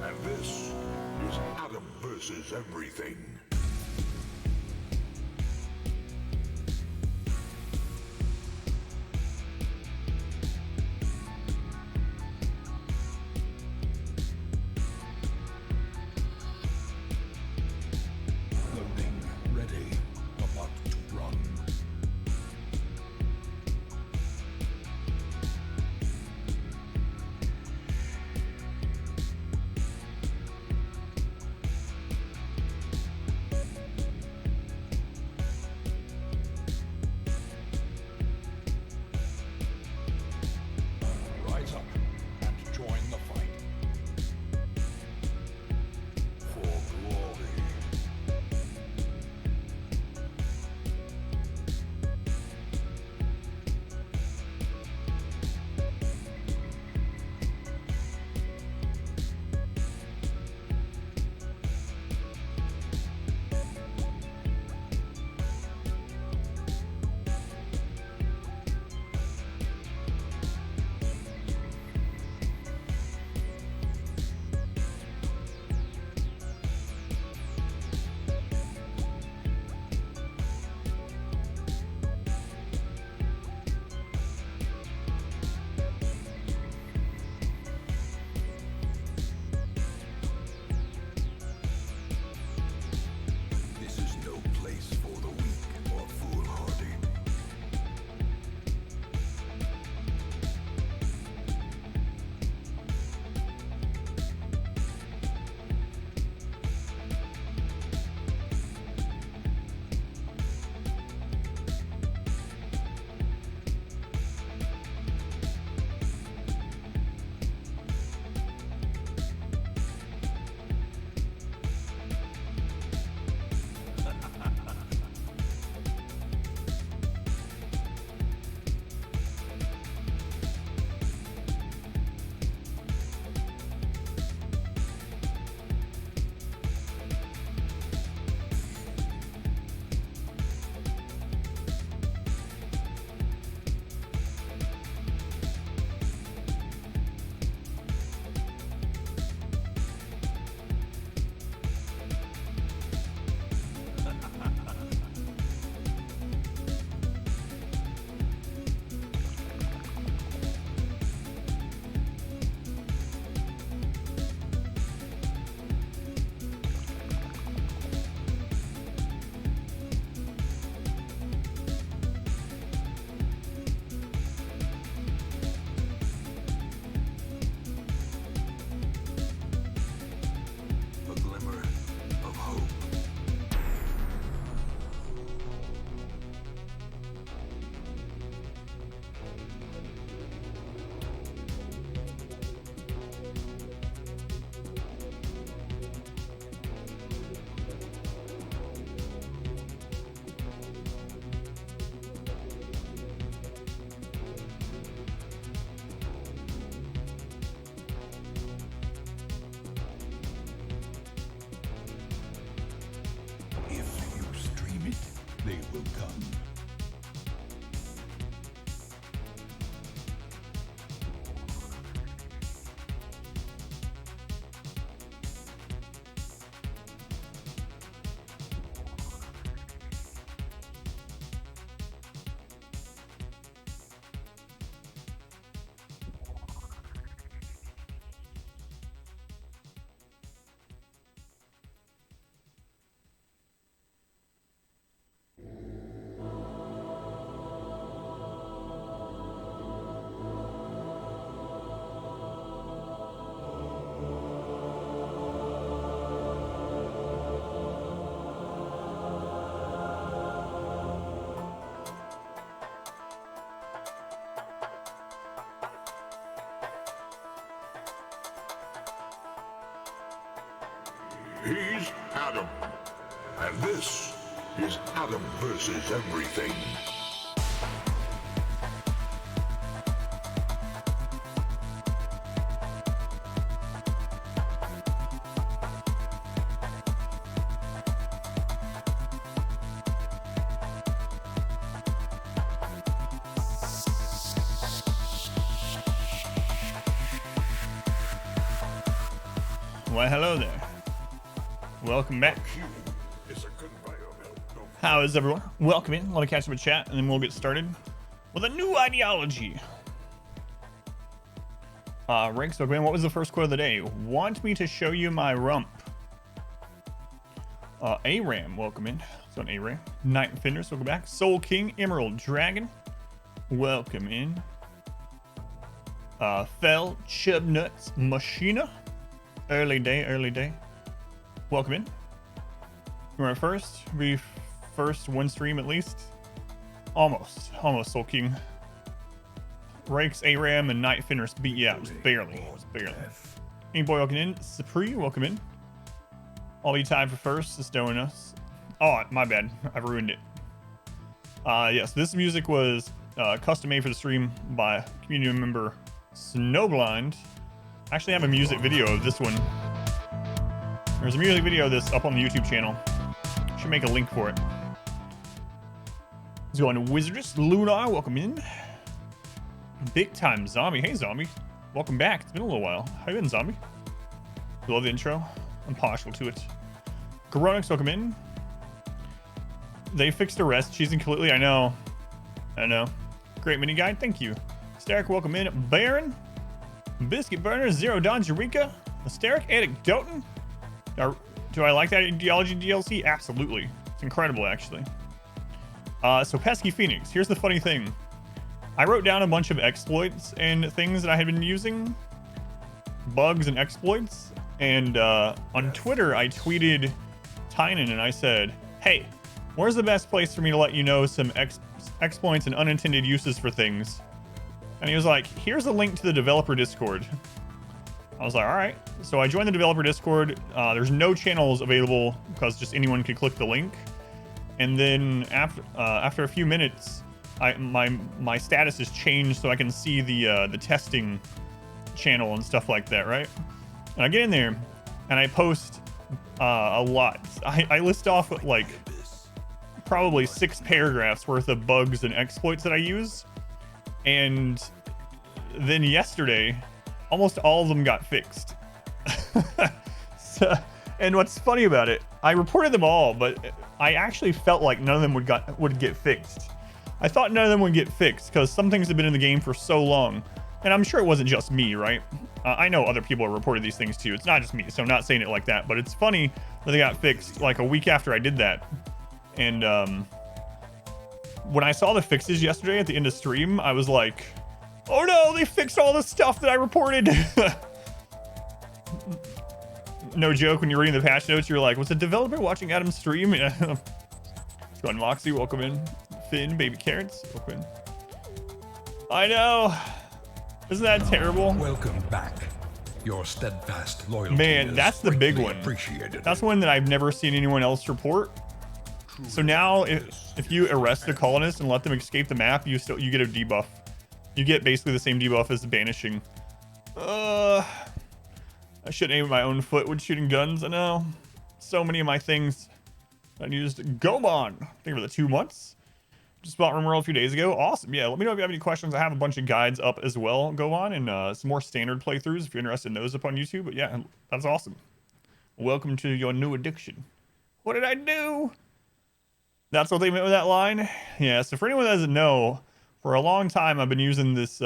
And this is Adam versus everything. Loading, ready, about to run. Rise up and join the fight. For glory. This is no place for the weak or foolhardy. A glimmer of hope. If you stream it, they will come. He's Adam. And this is Adam versus everything. Why, hello there. Welcome back. Is a good bio. How is everyone? Welcome in. Let me catch up a chat, and then we'll get started with a new ideology. Rick, so what was the first quote of the day? Want me to show you my rump? ARAM, welcome in. So an ARAM. Night Defenders, welcome back. Soul King, Emerald Dragon, welcome in. Fell, Chubnuts, Machina. Early day. Welcome in. You want first? We first one stream at least. Almost Soul King. Rakes, ARAM, and Night Finders beat you out. Just barely. Any boy welcome in. Supreme, welcome in. I'll be tied for first. It's knowing us. Oh, my bad. I've ruined it. Yes, this music was custom made for the stream by community member Snowblind. I actually have a music video of this one. There's a music video of this up on the YouTube channel. Should make a link for it. Let's go on to Wizardess. Lunar, welcome in. Big time Zombie. Hey, Zombie. Welcome back. It's been a little while. How you been, Zombie? Love the intro. I'm partial to it. Goronix, welcome in. They fixed the rest. Cheesing completely. I know. Great mini guide. Thank you. Stark, welcome in. Baron. Biscuit Burner. Zero Dawn. Eureka. Hysteric. Anecdoton. Do I like that ideology DLC? Absolutely. It's incredible, actually. So Pesky Phoenix. Here's the funny thing. I wrote down a bunch of exploits and things that I had been using. Bugs and exploits. And on Twitter, I tweeted Tynan and I said, hey, where's the best place for me to let you know some exploits and unintended uses for things? And he was like, here's a link to the developer Discord. I was like, all right. So I joined the developer Discord. There's no channels available because just anyone could click the link. And then after a few minutes, my status has changed so I can see the testing channel and stuff like that, right? And I get in there and I post a lot. I list off like probably 6 paragraphs worth of bugs and exploits that I use. And then yesterday, almost all of them got fixed. And what's funny about it, I reported them all, but I actually felt like none of them would get fixed. I thought none of them would get fixed because some things have been in the game for so long. And I'm sure it wasn't just me, right? I know other people have reported these things too. It's not just me, so I'm not saying it like that. But it's funny that they got fixed like a week after I did that. And when I saw the fixes yesterday at the end of stream, I was like, oh no, they fixed all the stuff that I reported. No joke, when you're reading the patch notes, you're like, was a developer watching Adam's stream? Let's go on, Moxie, welcome in. Finn, baby carrots, welcome in. I know. Isn't that terrible? Welcome back. Your steadfast loyalty. Man, that's the big one. Appreciated. That's one that I've never seen anyone else report. So now, if you arrest the colonists and let them escape the map, you get a debuff. You get basically the same debuff as the banishing. I should aim at my own foot when shooting guns. I know. So many of my things I used Gomon. I think for the 2 months. Just bought Rimworld a few days ago. Awesome. Yeah, let me know if you have any questions. I have a bunch of guides up as well. Go on and some more standard playthroughs if you're interested in those up on YouTube. But yeah, that's awesome. Welcome to your new addiction. What did I do? That's what they meant with that line. Yeah. So for anyone that doesn't know, for a long time I've been using this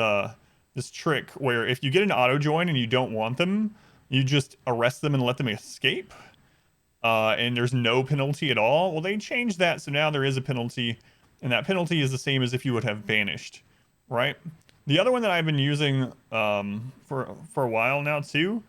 this trick where if you get an auto join and you don't want them, you just arrest them and let them escape. And there's no penalty at all. Well, they changed that, so now there is a penalty. And that penalty is the same as if you would have banished, right? The other one that I've been using for a while now too,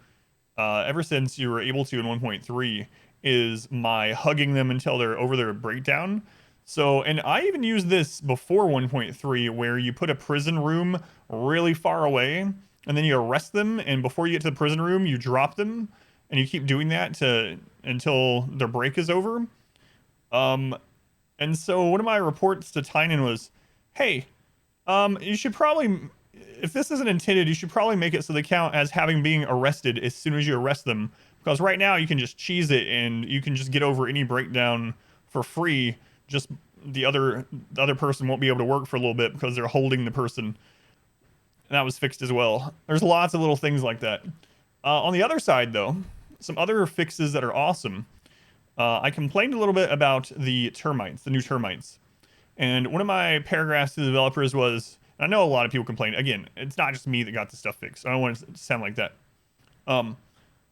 ever since you were able to in 1.3, is my hugging them until they're over their breakdown. So, and I even used this before 1.3, where you put a prison room really far away, and then you arrest them, and before you get to the prison room, you drop them, and you keep doing that until their break is over. And so one of my reports to Tynan was, hey, you should probably, if this isn't intended, you should probably make it so they count as having being arrested as soon as you arrest them. Because right now you can just cheese it and you can just get over any breakdown for free. Just the other person won't be able to work for a little bit because they're holding the person. And that was fixed as well. There's lots of little things like that. On the other side, though, some other fixes that are awesome. I complained a little bit about the termites, the new termites. And one of my paragraphs to the developers was, I know a lot of people complain. Again, it's not just me that got the stuff fixed. I don't want it to sound like that. But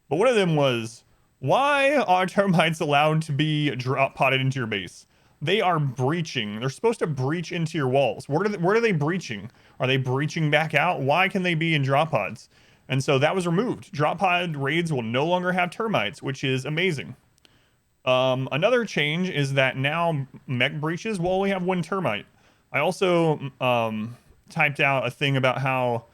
one of them was, why are termites allowed to be drop potted into your base? They are breaching. They're supposed to breach into your walls. Where are they breaching? Are they breaching back out? Why can they be in drop pods? And so that was removed. Drop pod raids will no longer have termites, which is amazing. Another change is that now mech breaches will only have one termite. I also typed out a thing about how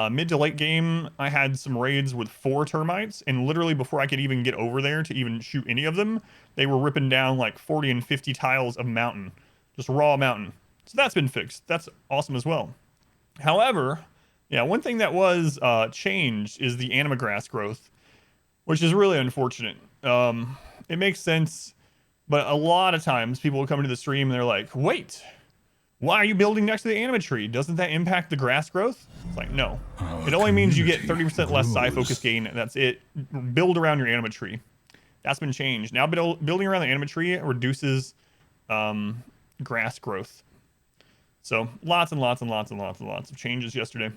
mid to late game I had some raids with 4 termites, and literally before I could even get over there to even shoot any of them, they were ripping down like 40 and 50 tiles of mountain, just raw mountain. So that's been fixed. That's awesome as well. However, yeah, one thing that was changed is the anima grass growth, which is really unfortunate. It makes sense, but a lot of times people will come into the stream and they're like, wait, why are you building next to the anima tree? Doesn't that impact the grass growth? It's like, no. It only means you get 30% less psi focus gain, and that's it. Build around your anima tree. That's been changed. Now building around the anima tree reduces grass growth. So lots and lots and lots and lots and lots of changes yesterday.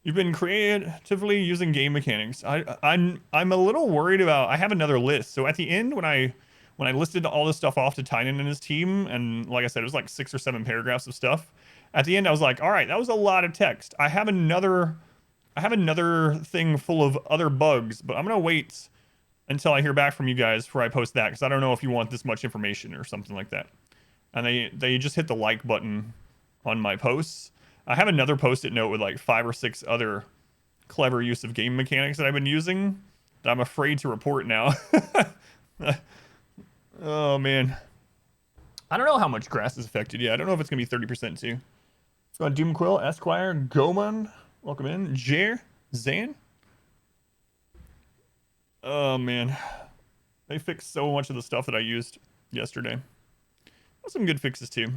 You've been creatively using game mechanics. I'm a little worried about. I have another list. So at the end, when I listed all this stuff off to Tynan and his team, and like I said, it was like 6 or 7 paragraphs of stuff. At the end, I was like, all right, that was a lot of text. I have another thing full of other bugs, but I'm gonna wait until I hear back from you guys before I post that, because I don't know if you want this much information or something like that. And they just hit the like button on my posts. I have another post-it note with like 5 or 6 other clever use of game mechanics that I've been using that I'm afraid to report now. Oh, man. I don't know how much grass is affected yet. I don't know if it's going to be 30% too. Let's go on Doomquill, Esquire, Goman. Welcome in. Jer, Zan. Oh, man. They fixed so much of the stuff that I used yesterday. Some good fixes too.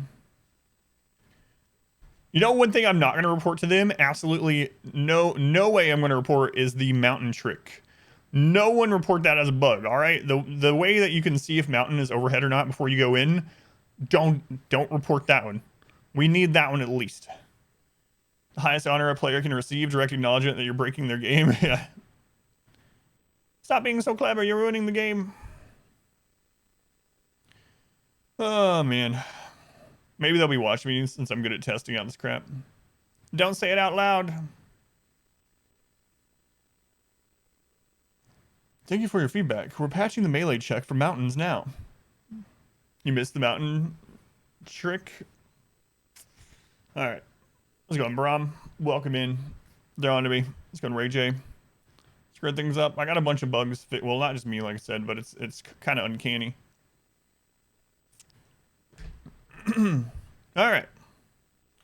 You know, one thing I'm not going to report to them, absolutely no way I'm going to report, is the mountain trick. No one report that as a bug, all right? The way that you can see if mountain is overhead or not before you go in, don't report that one. We need that one at least. The highest honor a player can receive, direct acknowledgement that you're breaking their game. Yeah. Stop being so clever, you're ruining the game. Oh, man. Maybe they'll be watching me since I'm good at testing out this crap. Don't say it out loud. Thank you for your feedback. We're patching the melee check for mountains now. You missed the mountain trick? Alright. Let's go on Brahm. Welcome in. They're on to me. Let's go on Ray J. Screw things up. I got a bunch of bugs. Well, not just me, like I said, but it's kind of uncanny. All right.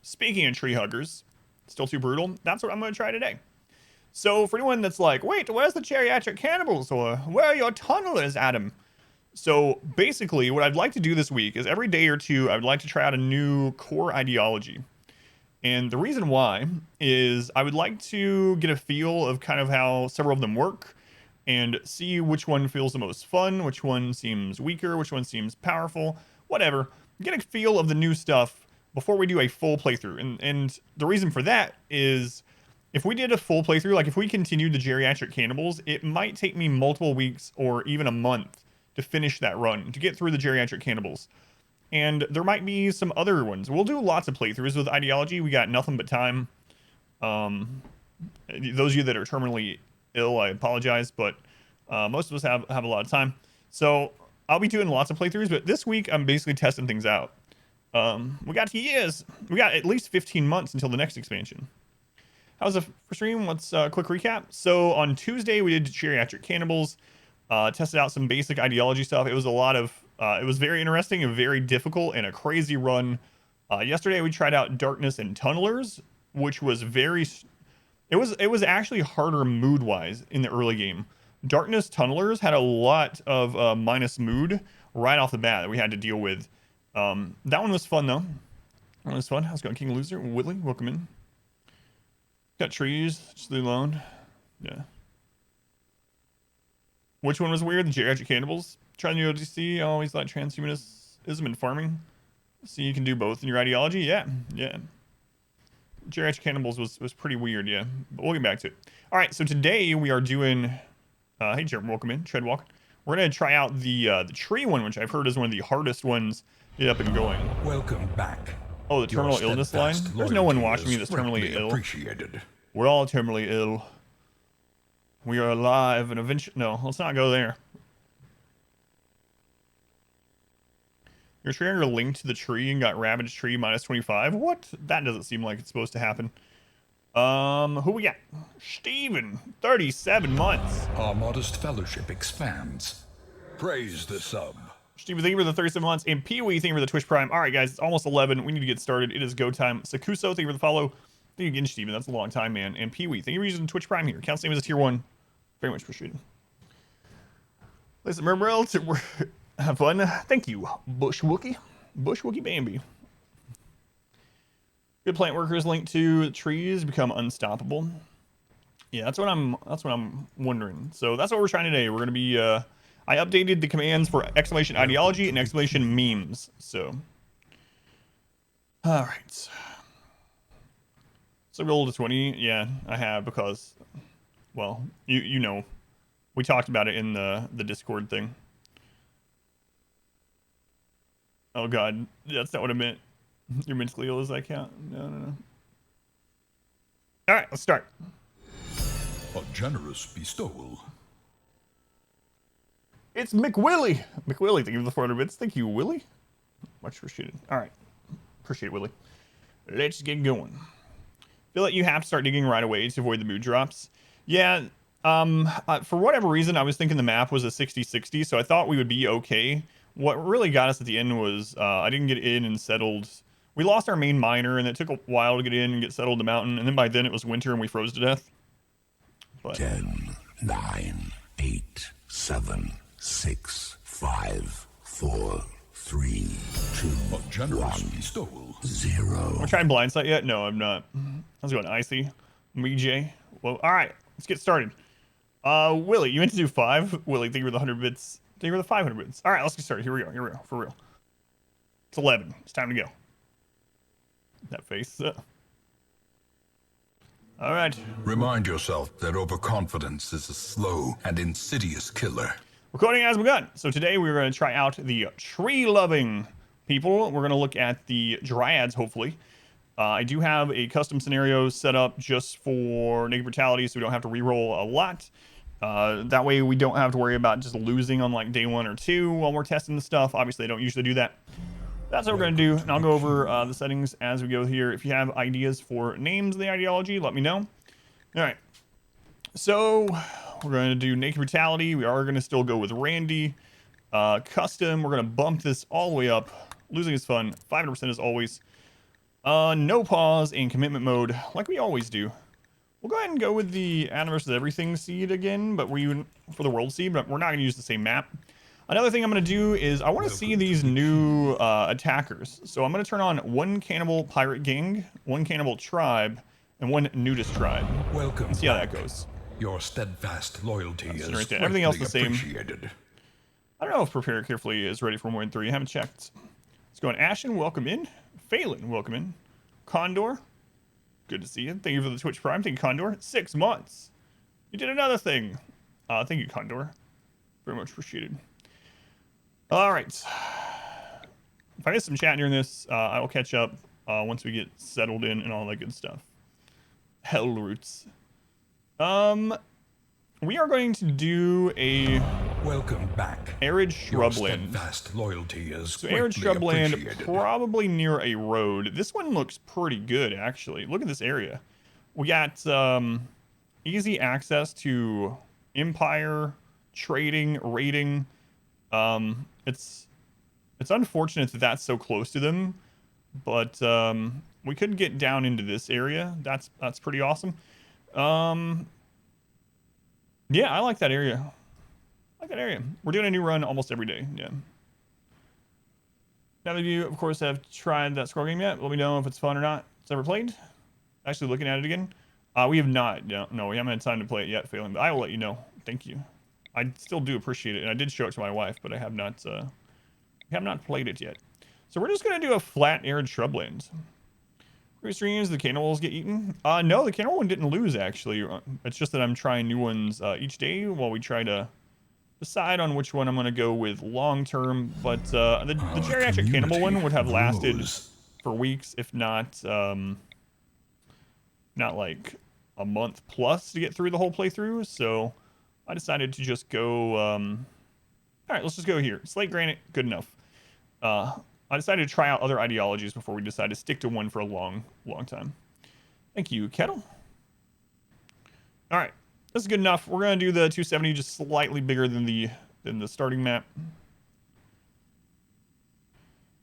Speaking of tree huggers, still too brutal. That's what I'm going to try today. So for anyone that's like, wait, where's the geriatric cannibals, or where are your tunnelers, Adam? So basically what I'd like to do this week is every day or two, I'd like to try out a new core ideology. And the reason why is I would like to get a feel of kind of how several of them work and see which one feels the most fun, which one seems weaker, which one seems powerful, whatever. Get a feel of the new stuff before we do a full playthrough. And the reason for that is if we did a full playthrough, like if we continued the geriatric cannibals, it might take me multiple weeks or even a month to finish that run, to get through the geriatric cannibals. And there might be some other ones. We'll do lots of playthroughs with ideology. We got nothing but time. Those of you that are terminally ill, I apologize, but most of us have a lot of time. So I'll be doing lots of playthroughs, but this week I'm basically testing things out. We got years. We got at least 15 months until the next expansion. How's the stream? Let's quick recap. So on Tuesday we did geriatric cannibals, tested out some basic ideology stuff. It was a lot of, it was very interesting and very difficult and a crazy run. Yesterday we tried out darkness and tunnelers, which was it was actually harder mood wise in the early game. Darkness tunnelers had a lot of minus mood right off the bat that we had to deal with. That one was fun though. That one was fun. How's it going, King Loser? Whitley, welcome in. Got trees, just leave alone. Yeah. Which one was weird? The geriatric cannibals? Trying new ODC, always like transhumanism and farming. So you can do both in your ideology? Yeah, yeah. Geriatric cannibals was pretty weird, yeah. But we'll get back to it. All right, so today we are doing... hey, Jeremy, welcome in. Treadwalk. We're going to try out the tree one, which I've heard is one of the hardest ones to get up and going. Welcome back. Oh, the terminal illness line? There's no one watching me that's terminally ill. Appreciated. We're all terminally ill. We are alive and eventually... No, let's not go there. Your trainer linked to the tree and got ravaged tree minus 25? What? That doesn't seem like it's supposed to happen. Who we got? Steven, 37 months. Our modest fellowship expands. Praise the sub. Steven, thank you for the 37 months. And Pee-wee, thank you for the Twitch Prime. All right, guys, it's almost 11. We need to get started. It is go time. Sakuso, thank you for the follow. Thank you again, Steven. That's a long time, man. And Pee-wee, thank you for using Twitch Prime here. Counts name as a tier 1. Very much appreciated. Listen, Murmurel, have fun. Thank you, Bush Wookie. Bush Wookie Bambi. Good plant workers linked to trees become unstoppable. Yeah, that's what I'm wondering. So that's what we're trying today. We're gonna be I updated the commands for exclamation ideology and exclamation memes. So all right. So roll to 20. Yeah, I have because well, you know, we talked about it in the Discord thing. Oh god, that's not what I meant. You're mentally ill, does that count? No. Alright, let's start. A generous bestowal. It's McWillie! McWillie, thank you for the 400 bits. Thank you, Willie. Much appreciated. Alright. Appreciate it, Willie. Let's get going. Feel like you have to start digging right away to avoid the mood drops. Yeah, for whatever reason, I was thinking the map was a 60-60, so I thought we would be okay. What really got us at the end was I didn't get in and settled. We lost our main miner, and it took a while to get in and get settled in the mountain. And then by then it was winter, and we froze to death. But 10, 9, 8, 7, 6, 5, 4, 3, 2, A generous 1, bestowal. 0. am I trying blind sight yet? No, I'm not. How's it going, Icy? MJ? Well, all right, let's get started. Willie, you meant to do 5. Willie, thank you for the 100 bits. Thank you for the 500 bits. All right, let's get started. Here we go, for real. It's 11. It's time to go. That face. All right. Remind yourself that overconfidence is a slow and insidious killer. Recording has begun. So today we're going to try out the tree-loving people. We're going to look at the dryads, hopefully. I do have a custom scenario set up just for negative brutality, so we don't have to reroll a lot. That way we don't have to worry about just losing on like day 1 or 2 while we're testing the stuff. Obviously, I don't usually do that. That's what we're going to do, and I'll go over the settings as we go here. If you have ideas for names of the ideology, let me know. All right. So we're going to do naked brutality. We are going to still go with Randy. Custom, we're going to bump this all the way up. Losing is fun. 500% as always. No pause and commitment mode, like we always do. We'll go ahead and go with the Adam versus Everything seed again, but for the world seed, but we're not going to use the same map. Another thing I'm going to do is I want to see these new attackers. So I'm going to turn on 1 cannibal pirate gang, 1 cannibal tribe, and 1 nudist tribe. Welcome. See how that goes. Your steadfast loyalty is Right there. Everything else the same. appreciated. I don't know if Prepare Carefully is ready for more than 3. I haven't checked. Let's go on. Ashen, welcome in. Phelan, welcome in. Condor, good to see you. Thank you for the Twitch Prime. Thank you, Condor. 6 months. You did another thing. Thank you, Condor. Very much appreciated. All right. If I get some chat during this, I will catch up once we get settled in and all that good stuff. Hell roots. We are going to do a Welcome back. arid Your shrubland. steadfast loyalty is So arid greatly shrubland, appreciated. probably near a road. This one looks pretty good, actually. Look at this area. We got easy access to Empire, trading, raiding. It's unfortunate that that's so close to them, but we could get down into this area. That's pretty awesome. Yeah, I like that area. We're doing a new run almost every day. Yeah. Now that you, of course, have tried that scroll game yet, let me know if it's fun or not. It's ever played? Actually looking at it again. We have not. No, we haven't had time to play it yet, failing, but I will let you know. Thank you. I still do appreciate it, and I did show it to my wife, but I have not played it yet. So we're just gonna do a flat arid shrubland. Previous streams, the cannibals get eaten? No, the cannibal one didn't lose actually. It's just that I'm trying new ones each day while we try to decide on which one I'm gonna go with long term. But the geriatric cannibal one would have lasted for weeks, if not not like a month plus to get through the whole playthrough. So I decided to just go. All right, let's just go here. Slate granite, good enough. I decided to try out other ideologies before we decide to stick to one for a long time. Thank you, Kettle. All right, this is good enough. We're gonna do the 270, just slightly bigger than the starting map.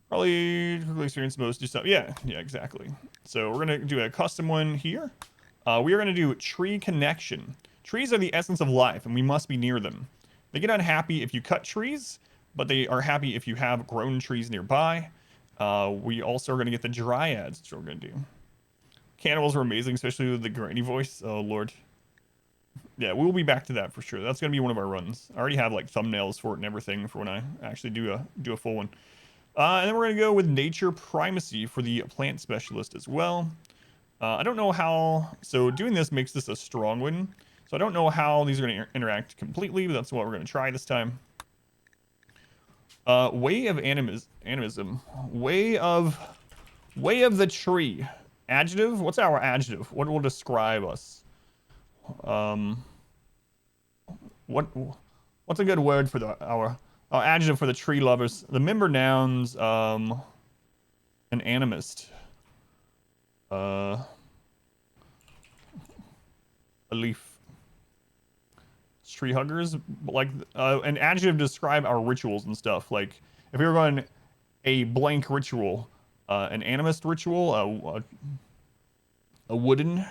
Probably experience most do stuff. Yeah, exactly. So we're gonna do a custom one here. We are gonna do tree connection. Trees are the essence of life, and we must be near them. They get unhappy if you cut trees, but they are happy if you have grown trees nearby. We also are going to get the dryads, which we're going to do. Cannibals are amazing, especially with the granny voice. Oh, Lord. Yeah, we'll be back to that for sure. That's going to be one of our runs. I already have like thumbnails for it and everything for when I actually do a full one. And then we're going to go with nature primacy for the plant specialist as well. I don't know how... So doing this makes this a strong one. So I don't know how these are going to interact completely, but that's what we're going to try this time. Way of animism. Way of the tree. Adjective? What's our adjective? What will describe us? What's a good word for our adjective for the tree lovers? The member nouns, an animist. A leaf. Tree huggers, like an adjective to describe our rituals and stuff. Like if we were going a blank ritual, an animist ritual, a wooden.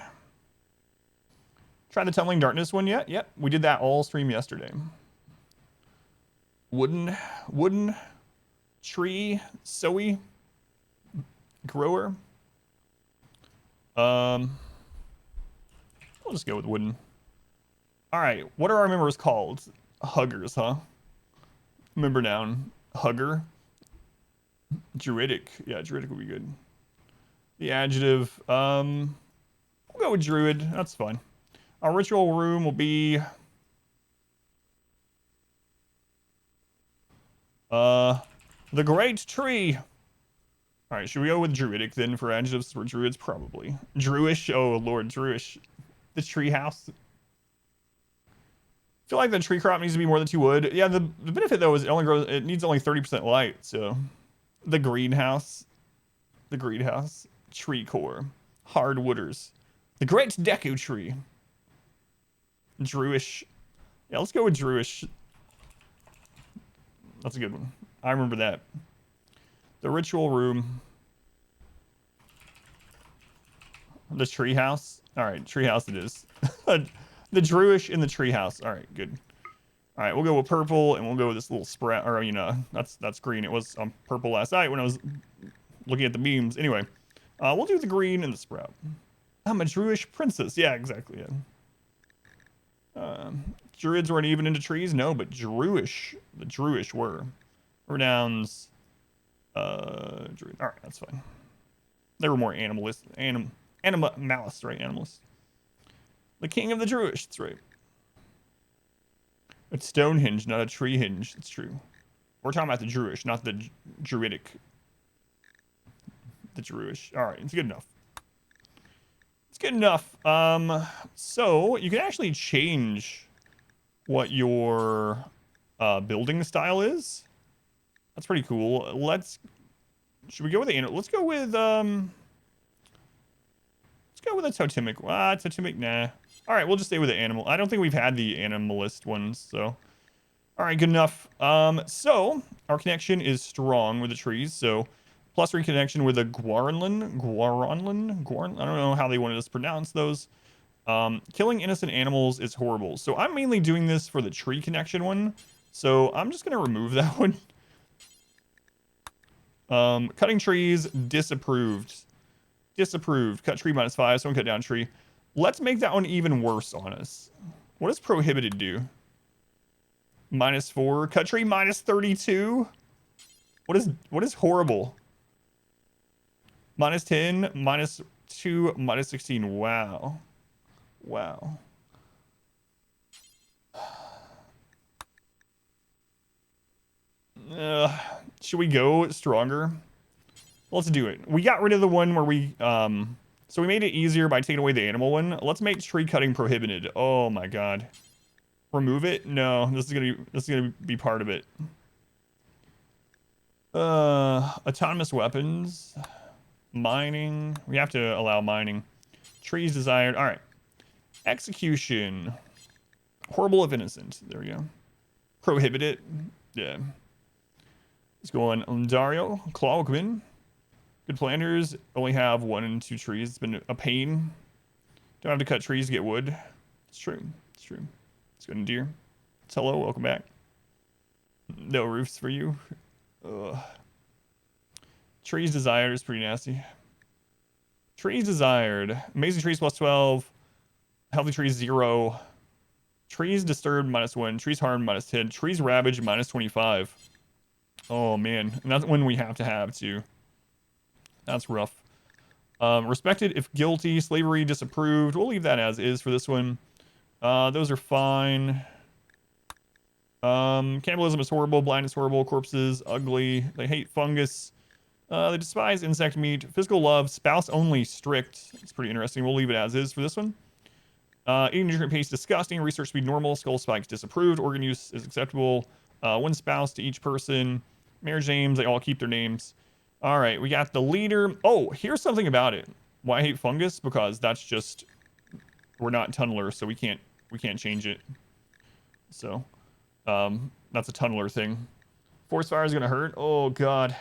Try the tumbling darkness one yet? Yep, we did that all stream yesterday. Wooden tree, sowy, grower. We'll just go with wooden. All right, what are our members called? Huggers, huh? Member noun, hugger. Druidic, yeah, druidic would be good. The adjective, we'll go with druid, that's fine. Our ritual room will be... the great tree. All right, should we go with druidic then for adjectives for druids? Probably. Druish, oh Lord, druish. The tree house. I feel like the tree crop needs to be more than 2 wood. Yeah, the benefit though is it needs only 30% light, so the greenhouse, tree core, hardwooders, the great deku tree, druish. Yeah, let's go with druish. That's a good one. I remember that. The ritual room, the tree house. All right, tree house it is. The druish in the treehouse. All right, good. All right, we'll go with purple, and we'll go with this little sprout. Or that's green. It was purple last night when I was looking at the memes. Anyway, we'll do the green and the sprout. I'm a druish princess. Yeah, exactly. Yeah. Druids weren't even into trees. No, but druish. The druish were. Pronouns. Druid. All right, that's fine. They were more animalist. Animalist, right? Animalist. The king of the Druish, that's right. It's Stonehenge, not a tree hinge. It's true. We're talking about the Druish, not the Druidic. The Druish. All right, it's good enough. It's good enough. So you can actually change what your building style is. That's pretty cool. Should we go with the let's go with a totemic. Totemic, nah. All right, we'll just stay with the animal. I don't think we've had the animalist ones, so. All right, good enough. So our connection is strong with the trees. So +3 connection with a Guaranlin. I don't know how they wanted us to pronounce those. Killing innocent animals is horrible. So I'm mainly doing this for the tree connection one. So I'm just gonna remove that one. Cutting trees, disapproved. Disapproved. Cut tree -5. Someone cut down tree. Let's make that one even worse on us. What does prohibited do? -4. Cut tree -32. What is horrible? -10, -2, -16. Wow. Wow. Should we go stronger? Let's do it. We got rid of the one where we so we made it easier by taking away the animal one. Let's make tree cutting prohibited. Oh my god. Remove it? No, this is gonna be part of it. Autonomous weapons. Mining. We have to allow mining. Trees desired. Alright. Execution. Horrible if innocent. There we go. Prohibit it. Yeah. Let's go on Dario. Claw will come in. Good planters only have 1 and 2 trees. It's been a pain. Don't have to cut trees to get wood. It's true. It's true. Let's go to deer. It's hello. Welcome back. No roofs for you. Ugh. Trees desired is pretty nasty. Trees desired. Amazing trees +12. Healthy trees 0. Trees disturbed -1. Trees harmed -10. Trees ravaged -25. Oh man, and that's when we have to have too. That's rough. Respected if guilty. Slavery disapproved. We'll leave that as is for this one. Those are fine. Cannibalism is horrible. Blind is horrible. Corpses ugly. They hate fungus. They despise insect meat. Physical love. Spouse only strict. It's pretty interesting. We'll leave it as is for this one. Eating nutrient paste disgusting. Research speed normal. Skull spikes disapproved. Organ use is acceptable. 1 spouse to each person. Marriage names. They all keep their names. All right, we got the leader. Oh, here's something about it. Why I hate fungus? Because that's just, we're not tunnelers, so we can't change it. So, that's a tunneler thing. Forest fire is gonna hurt. Oh god.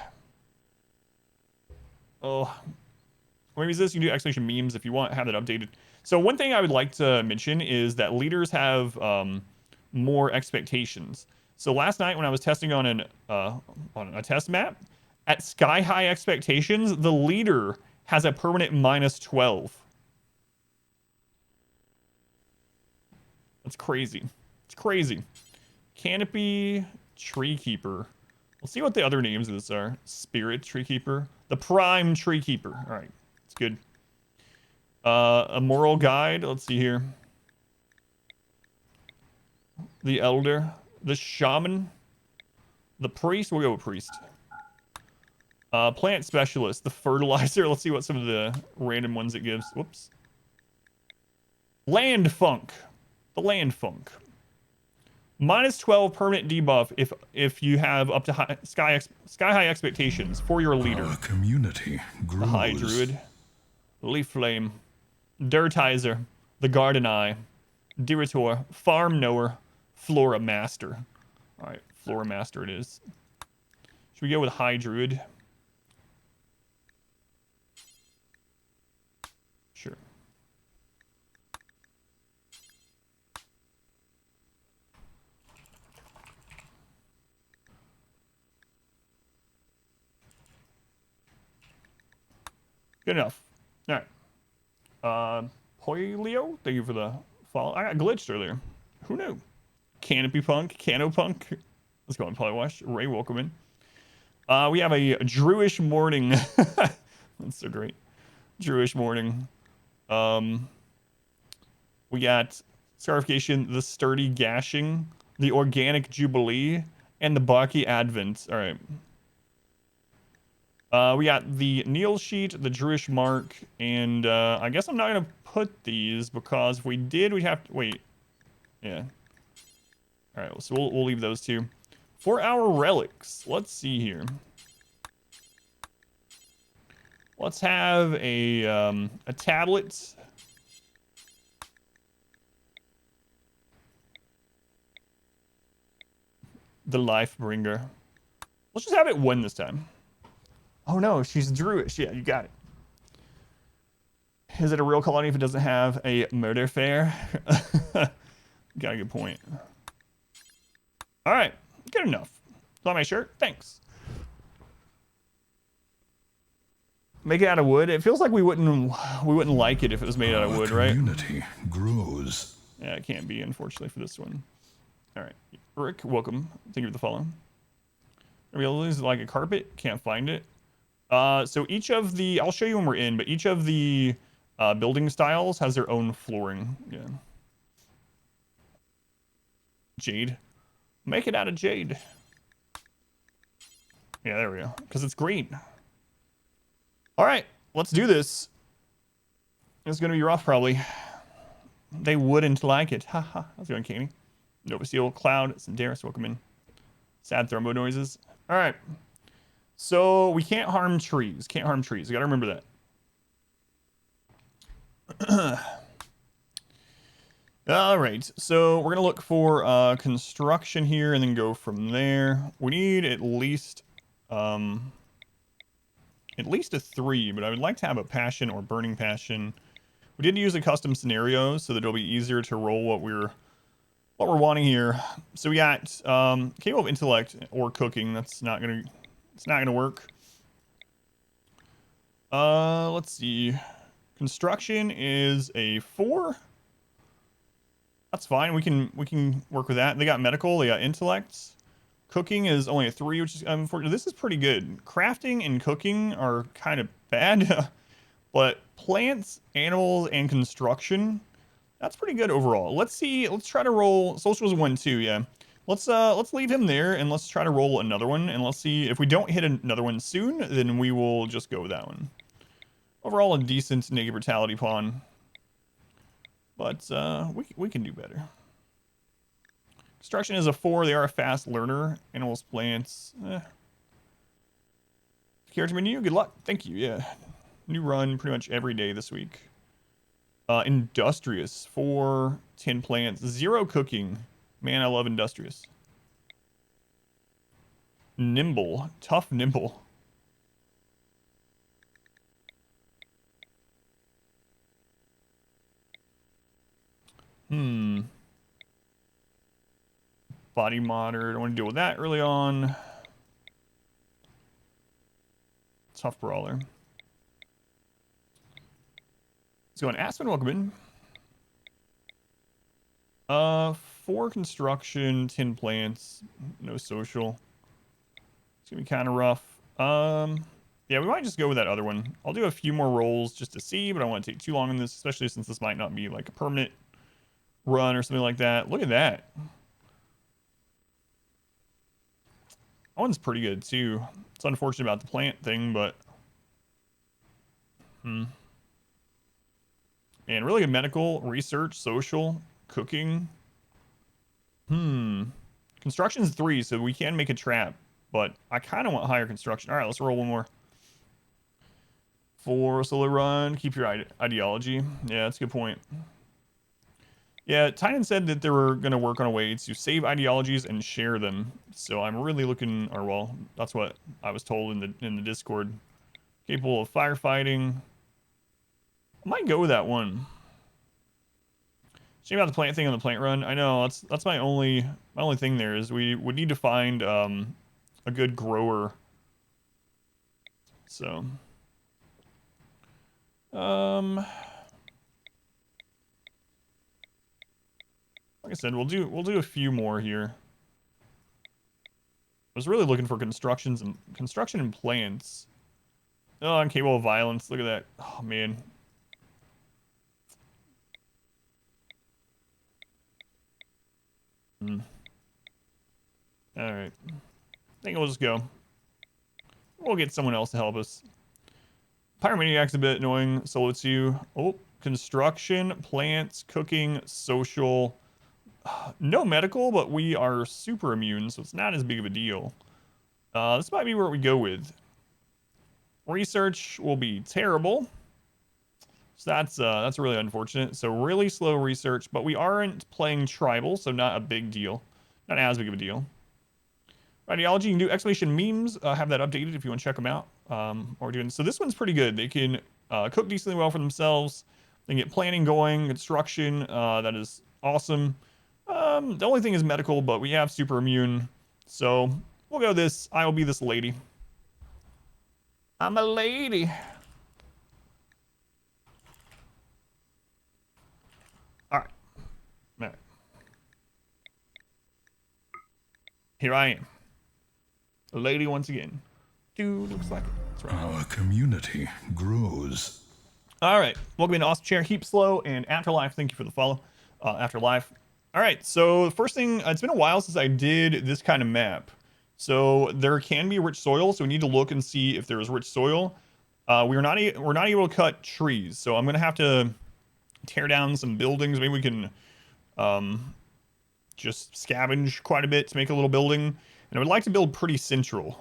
Oh, maybe is this? You can do exclamation memes if you want. Have that updated. So one thing I would like to mention is that leaders have more expectations. So last night when I was testing on a test map. At sky high expectations, the leader has a permanent -12. That's crazy. It's crazy. Canopy Tree Keeper. We'll see what the other names of this are. Spirit Tree Keeper. The Prime Tree Keeper. All right. It's good. A moral guide. Let's see here. The Elder. The Shaman. The Priest. We'll go with Priest. Plant specialist, the fertilizer. Let's see what some of the random ones it gives. Whoops. Land funk. The land funk. -12 permanent debuff if you have up to sky high expectations for your leader. Our community grows. The high druid. Leaf flame. Dirtizer. The garden eye. Dirator. Farm knower. Flora master. All right, Flora master it is. Should we go with high druid? Sure. Good enough. All right. Polio, thank you for the follow. I got glitched earlier. Who knew? Canopy Punk, Cano Punk. Let's go on Polywash. Ray, welcome in. We have a Druish morning. That's so great. Druish morning. We got Scarification, the Sturdy Gashing, the Organic Jubilee, and the Baki Advent. All right. We got the Neil Sheet, the Druish Mark, and I guess I'm not going to put these because if we did, we'd have to... Wait. Yeah. All right, so we'll leave those two. For our relics, let's see here. Let's have a tablet. The Lifebringer. Let's just have it win this time. Oh no, she's Druish. Yeah, you got it. Is it a real colony if it doesn't have a murder fair? Got a good point. All right, good enough. Is on my shirt? Thanks. Make it out of wood. It feels like we wouldn't like it if it was made out of wood, right? Community grows. Yeah, it can't be, unfortunately, for this one. All right, Rick, welcome. Thank you for the follow. Is like a carpet. Can't find it. So each of the, I'll show you when we're in, but each of the building styles has their own flooring. Yeah. Jade. Make it out of jade. Yeah, there we go. Because it's green. All right, let's do this. It's going to be rough, probably. They wouldn't like it. Haha. How's it going, Caney? Nova Seal, Cloud, Sandaris, welcome in. Sad thrombo noises. All right. So we can't harm trees. Can't harm trees. You got to remember that. All right. So we're going to look for construction here and then go from there. We need at least a 3, but I would like to have a passion or burning passion. We did use a custom scenario so that it'll be easier to roll what we're wanting here. So we got capable of intellect or cooking. It's not gonna work. Let's see. Construction is a 4. That's fine. We can work with that. They got medical. They got intellect. Cooking is only a 3, which is unfortunate. This is pretty good. Crafting and cooking are kind of bad, but plants, animals, and construction, that's pretty good overall. Let's see. Let's try to roll. Social is 1 2. Yeah. Let's leave him there and let's try to roll another one and let's see if we don't hit another one soon, then we will just go with that one. Overall, a decent naked brutality pawn, but we can do better. Construction is a 4. They are a fast learner. Animals, plants. Character menu. Good luck. Thank you. Yeah. New run pretty much every day this week. Industrious. 4, 10 plants. 0 cooking. Man, I love industrious. Nimble. Tough nimble. Body modder. I don't want to deal with that early on. Tough brawler. Let's go on Aspen. Welcome in. 4 construction, 10 plants, no social. It's gonna be kind of rough. Yeah, we might just go with that other one. I'll do a few more rolls just to see, but I don't want to take too long on this, especially since this might not be like a permanent run or something like that. Look at that. That one's pretty good too. It's unfortunate about the plant thing, but and really good medical, research, social, cooking. Construction's 3, so we can make a trap, but I kind of want higher construction. All right, let's roll one more. 4 solo run. Keep your ideology. Yeah, that's a good point. Yeah, Titan said that they were going to work on a way to save ideologies and share them. So I'm really looking, or well, that's what I was told in the Discord. Capable of firefighting. I might go with that one. Shame about the plant thing on the plant run. I know that's my only thing there is we would need to find a good grower. So like I said, we'll do a few more here. I was really looking for construction and plants. Oh, I'm capable of violence. Look at that. Oh man. All right. I think we'll just go. We'll get someone else to help us. Pyromaniac's a bit annoying. Solo 2. Oh, construction, plants, cooking, social. No medical, but we are super immune, so it's not as big of a deal. This might be where we go with. Research will be terrible. So that's really unfortunate. So really slow research, but we aren't playing tribal, so not a big deal. Not as big of a deal. Ideology, you can do exclamation memes. Have that updated if you want to check them out. We're doing so. This one's pretty good. They can cook decently well for themselves. They can get planning going, construction. That is awesome. The only thing is medical, but we have super immune, so we'll go this. I will be this lady. I'm a lady. All right. Here I am. A lady once again. Dude, looks like it. That's right. Our community grows. All right. Welcome into Awesome Chair, Heap Slow, and Afterlife. Thank you for the follow. Afterlife. All right. So the first thing, it's been a while since I did this kind of map. So there can be rich soil. So we need to look and see if there is rich soil. We're not able to cut trees. So I'm going to have to tear down some buildings. Maybe we can just scavenge quite a bit to make a little building. And I would like to build pretty central.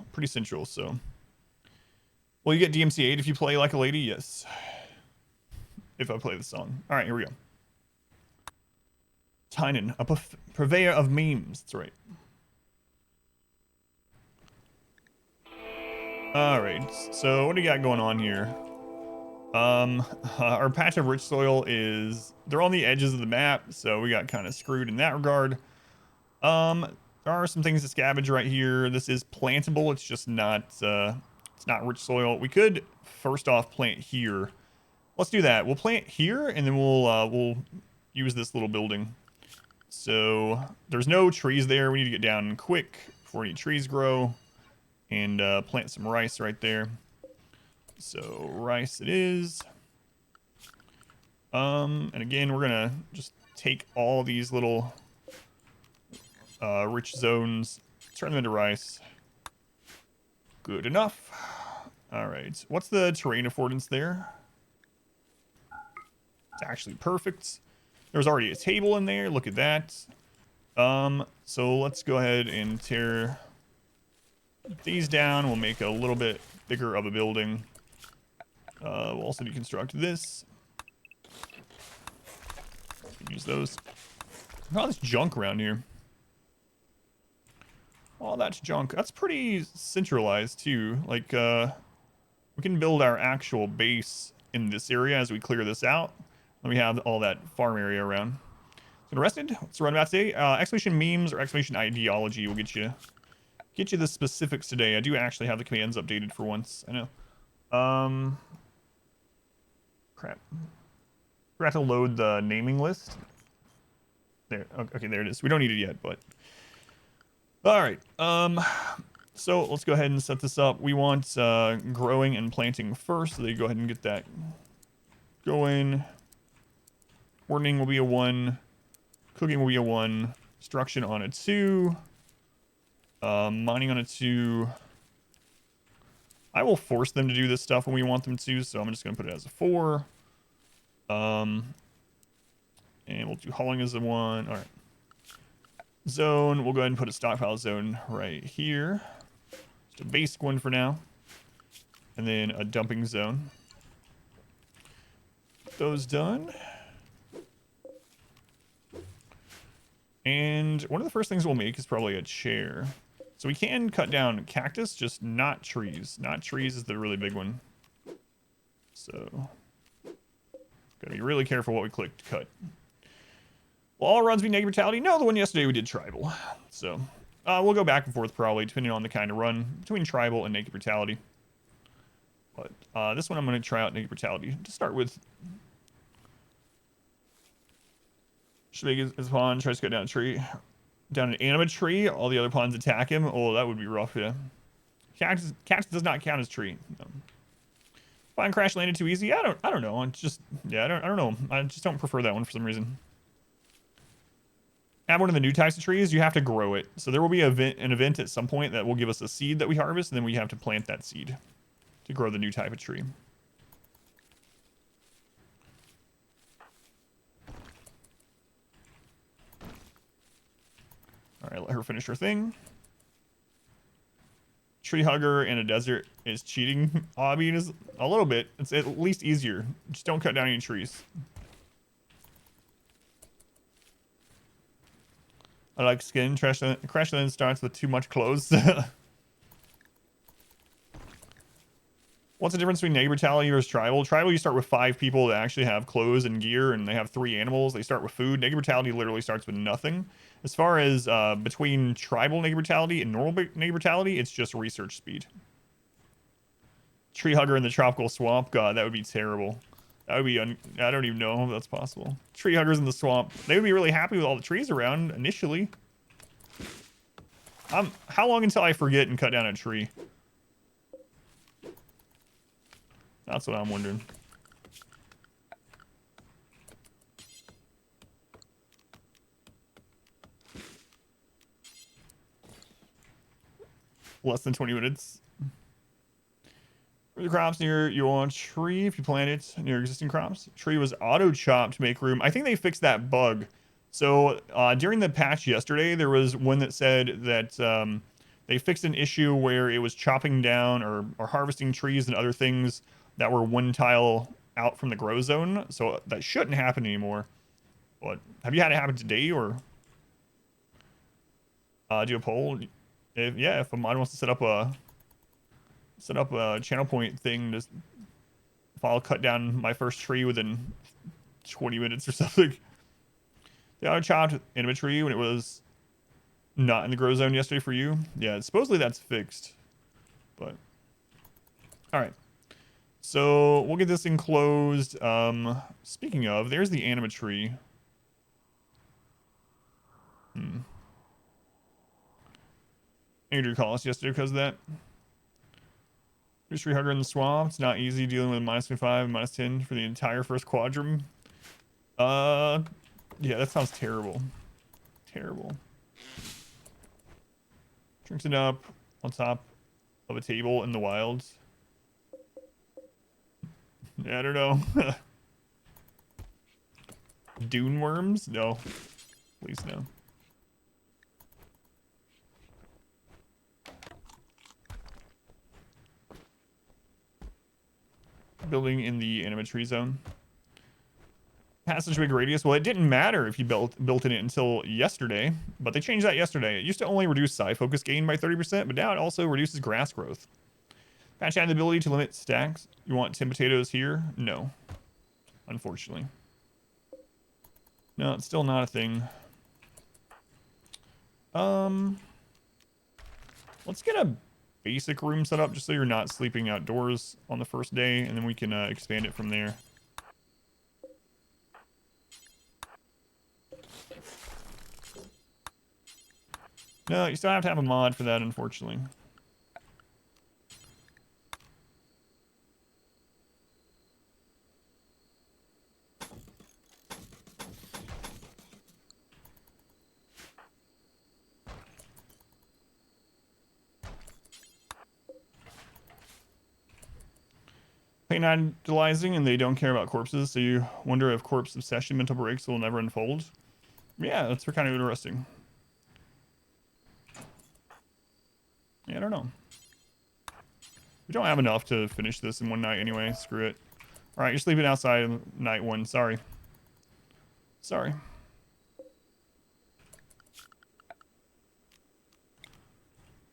So will you get DMCA'd if you play like a lady? Yes. If I play the song. All right, here we go. Tynan, a purveyor of memes. That's right. All right, so what do you got going on here? Our patch of rich soil is, they're on the edges of the map, so we got kind of screwed in that regard. There are some things to scavenge right here. This is plantable. It's just not, it's not rich soil. We could first off plant here. Let's do that. We'll plant here, and then we'll use this little building. So there's no trees there. We need to get down quick before any trees grow, and plant some rice right there. So rice it is. And again, we're gonna just take all these little rich zones, turn them into rice. Good enough. All right. What's the terrain affordance there? It's actually perfect. There's already a table in there. Look at that. So let's go ahead and tear these down. We'll make a little bit bigger of a building. We'll also deconstruct this. Use those. All this junk around here. All that's junk. That's pretty centralized too. Like, we can build our actual base in this area as we clear this out. Then we have all that farm area around. So arrested. What's run about today? Exclamation memes or exclamation ideology will get you the specifics today. I do actually have the commands updated for once. I know. Crap. Forgot to load the naming list. There. Okay, there it is. We don't need it yet, but all right. So let's go ahead and set this up. We want growing and planting first. So they go ahead and get that going. Wardening will be a 1. Cooking will be a 1. Construction on a 2. Mining on a 2. I will force them to do this stuff when we want them to, so I'm just going to put it as a 4. And we'll do hauling as a 1. All right. Zone, we'll go ahead and put a stockpile zone right here. Just a basic one for now. And then a dumping zone. Those done. And one of the first things we'll make is probably a chair. So we can cut down cactus, just not trees. Not trees is the really big one. So, gotta be really careful what we click to cut. Will all runs be negative brutality? No, the one yesterday we did tribal. So, we'll go back and forth probably, depending on the kind of run, between tribal and naked brutality. But this one I'm going to try out naked brutality to start with. Should make his pawn, tries to cut down a tree. Down an animate tree, all the other pawns attack him. Oh, that would be rough, yeah. Cactus does not count as tree. No. Fine, crash landed too easy. I don't know. It's just, yeah, I don't know. I just don't prefer that one for some reason. Add one of the new types of trees, you have to grow it. So there will be an event at some point that will give us a seed that we harvest, and then we have to plant that seed to grow the new type of tree. All right, let her finish her thing. Tree hugger in a desert is cheating. I mean, is a little bit. It's at least easier. Just don't cut down any trees. I like skin. Crash land starts with too much clothes. What's the difference between negative brutality versus tribal? Tribal, you start with 5 people that actually have clothes and gear, and they have 3 animals. They start with food. Negative brutality literally starts with nothing. As far as between tribal negative brutality and normal negative brutality, it's just research speed. Tree hugger in the tropical swamp. God, that would be terrible. That would be, I don't even know if that's possible. Tree huggers in the swamp. They would be really happy with all the trees around initially. How long until I forget and cut down a tree? That's what I'm wondering. Less than 20 minutes. For the crops near your tree, if you plant it near existing crops, tree was auto chopped to make room. I think they fixed that bug. So during the patch yesterday, there was one that said that they fixed an issue where it was chopping down or harvesting trees and other things that were one tile out from the grow zone. So that shouldn't happen anymore. But have you had it happen today, or do a poll? If a mod wants to set up a channel point thing, just if I'll cut down my first tree within 20 minutes or something. They auto chopped anima tree when it was not in the grow zone yesterday for you. Yeah, supposedly that's fixed. But all right. So we'll get this enclosed. Speaking of, there's the anima tree. Andrew called us yesterday because of that. Tree hugger in the swamp. It's not easy dealing with -25 and -10 for the entire first quadrum. Yeah, that sounds terrible. Terrible. Drinks it up on top of a table in the wilds. Yeah, I don't know. Dune worms? No. Please no. Building in the anima tree zone. Passageway radius. Well, it didn't matter if you built in it until yesterday, but they changed that yesterday. It used to only reduce side focus gain by 30%, but now it also reduces grass growth. Patch had the ability to limit stacks. You want 10 potatoes here? No. Unfortunately. No, it's still not a thing. Let's get a basic room set up just so you're not sleeping outdoors on the first day, and then we can expand it from there. No, you still have to have a mod for that, unfortunately. Pain idolizing, and they don't care about corpses, so you wonder if corpse obsession mental breaks will never unfold. Yeah, that's kind of interesting. Yeah, I don't know. We don't have enough to finish this in one night anyway. Screw it. All right, you're sleeping outside night one. Sorry. Sorry.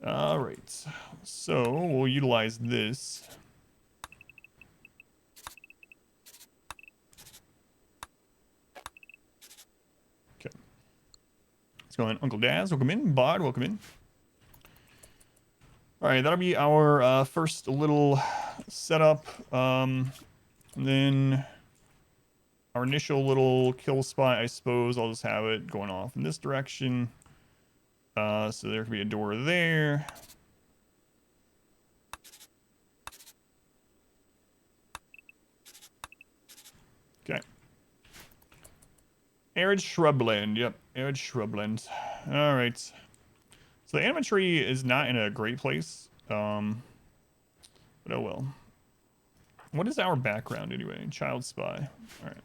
All right. So we'll utilize this. Okay. Let's go in. Uncle Daz, welcome in. Bod, welcome in. All right, that'll be our first little setup. And then our initial little kill spot, I suppose, I'll just have it going off in this direction. So there could be a door there. Okay. Arid shrubland. Yep, arid shrubland. All right. So the anima tree is not in a great place. But oh well. What is our background anyway? Child spy. All right.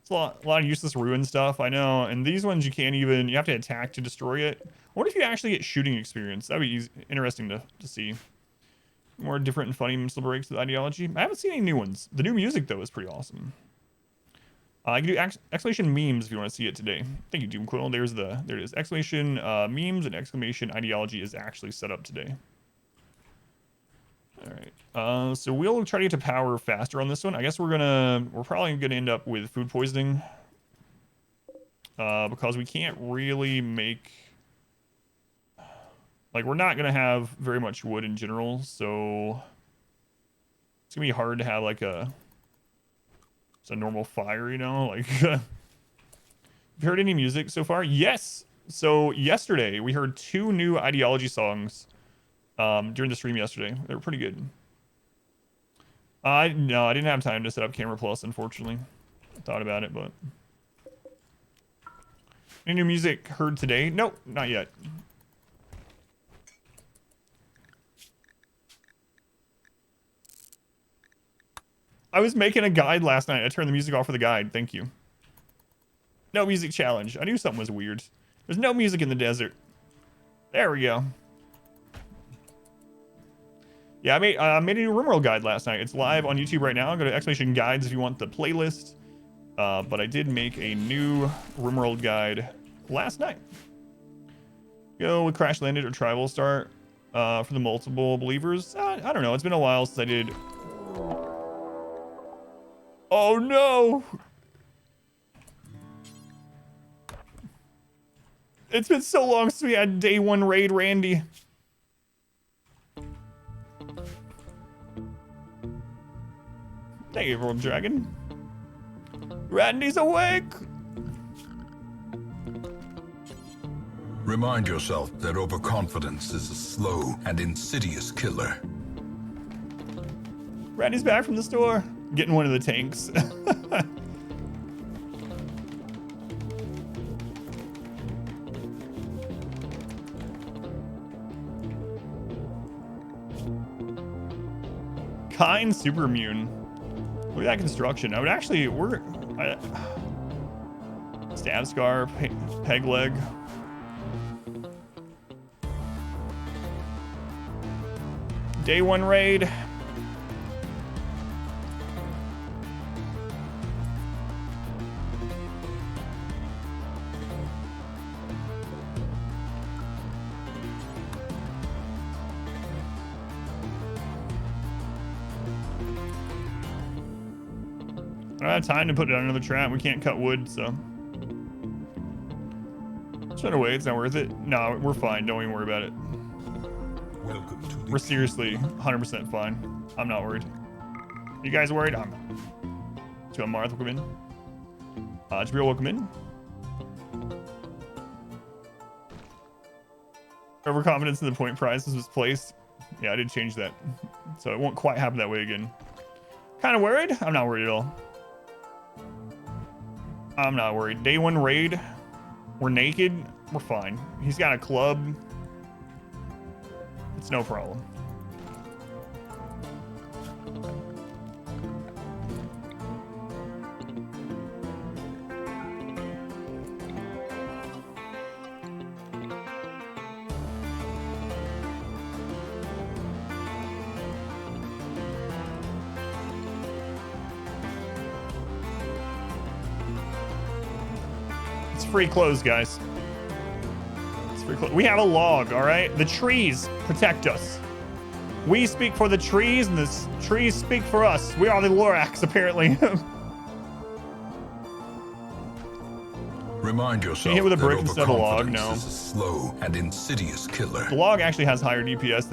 It's a lot of useless ruin stuff, I know. And these ones you can't even, you have to attack to destroy it. What if you actually get shooting experience? That'd be interesting to see. More different and funny mental breaks with ideology. I haven't seen any new ones. The new music, though, is pretty awesome. I can do exclamation memes if you want to see it today. Thank you, Doomquill. There it is. Exclamation memes and exclamation ideology is actually set up today. All right. So we'll try to get to power faster on this one. I guess we're probably gonna end up with food poisoning. Because we can't really make, like, we're not gonna have very much wood in general, so it's gonna be hard to have like a normal fire, you know? Like, have you heard any music so far? Yes, So yesterday we heard 2 new ideology songs during the stream yesterday. They were pretty good. No, I didn't have time to set up Camera Plus, unfortunately. I thought about it, but any new music heard today? Nope, not yet. I was making a guide last night. I turned the music off for the guide. Thank you. No music challenge. I knew something was weird. There's no music in the desert. There we go. Yeah, I made a new RimWorld guide last night. It's live on YouTube right now. Go to Explanation Guides if you want the playlist. But I did make a new RimWorld guide last night. Go with Crash Landed or Tribal Start for the multiple believers. I don't know. It's been a while since I did. Oh no! It's been so long since we had day 1 raid Randy. Thank you, World Dragon. Randy's awake! Remind yourself that overconfidence is a slow and insidious killer. Randy's back from the store. Getting one of the tanks. Kind super immune. Look at that construction. I would actually stab scar, peg leg. Day 1 raid. I don't have time to put it on another trap. We can't cut wood, so. Shut away, it's not worth it. No, we're fine. Don't even worry about it. Welcome to the We're seriously 100% fine. I'm not worried. You guys worried? I'm not. Let's go, Martha, welcome in. Jabril, welcome in. Overconfidence in the point price was misplaced. Yeah, I did change that. So it won't quite happen that way again. Kind of worried? I'm not worried at all. I'm not worried. Day 1 raid. We're naked. We're fine. He's got a club. It's no problem. It's free clothes, guys. It's free clothes. We have a log, all right? The trees protect us. We speak for the trees, and the trees speak for us. We are the Lorax, apparently. Remind yourself hit with a that brick instead of a log? overconfidence No. is a slow and insidious killer. The log actually has higher DPS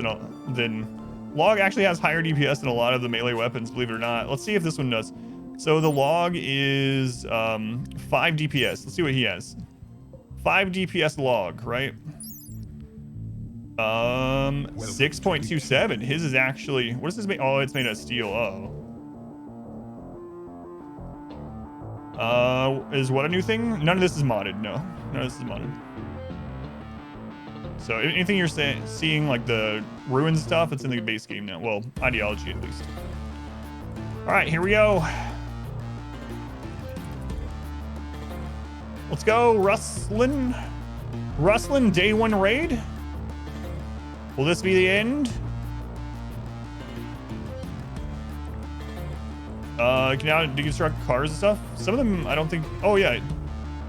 log actually has higher DPS than a lot of the melee weapons, believe it or not. Let's see if this one does. So the log is 5 DPS. Let's see what he has. 5 DPS log, right? 6.27. His is actually, what does this make? Oh, it's made out of steel. Is what a new thing? None of this is modded. No, none of this is modded. So anything you're seeing, like the ruins stuff, it's in the base game now. Well, ideology at least. All right, here we go. Let's go, Rustlin. Rustlin, day 1 raid. Will this be the end? Can now deconstruct cars and stuff. Some of them, I don't think. Oh yeah,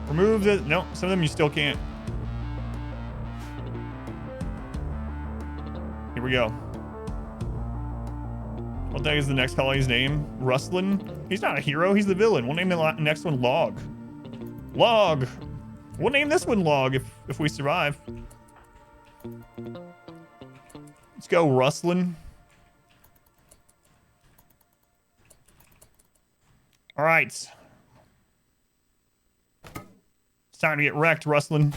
remove the. No, some of them you still can't. Here we go. What the heck is the next colony's name? Rustlin? He's not a hero, he's the villain. We'll name the next one Log. Log! We'll name this one Log if we survive. Let's go, Rustlin. All right. It's time to get wrecked, Rustlin.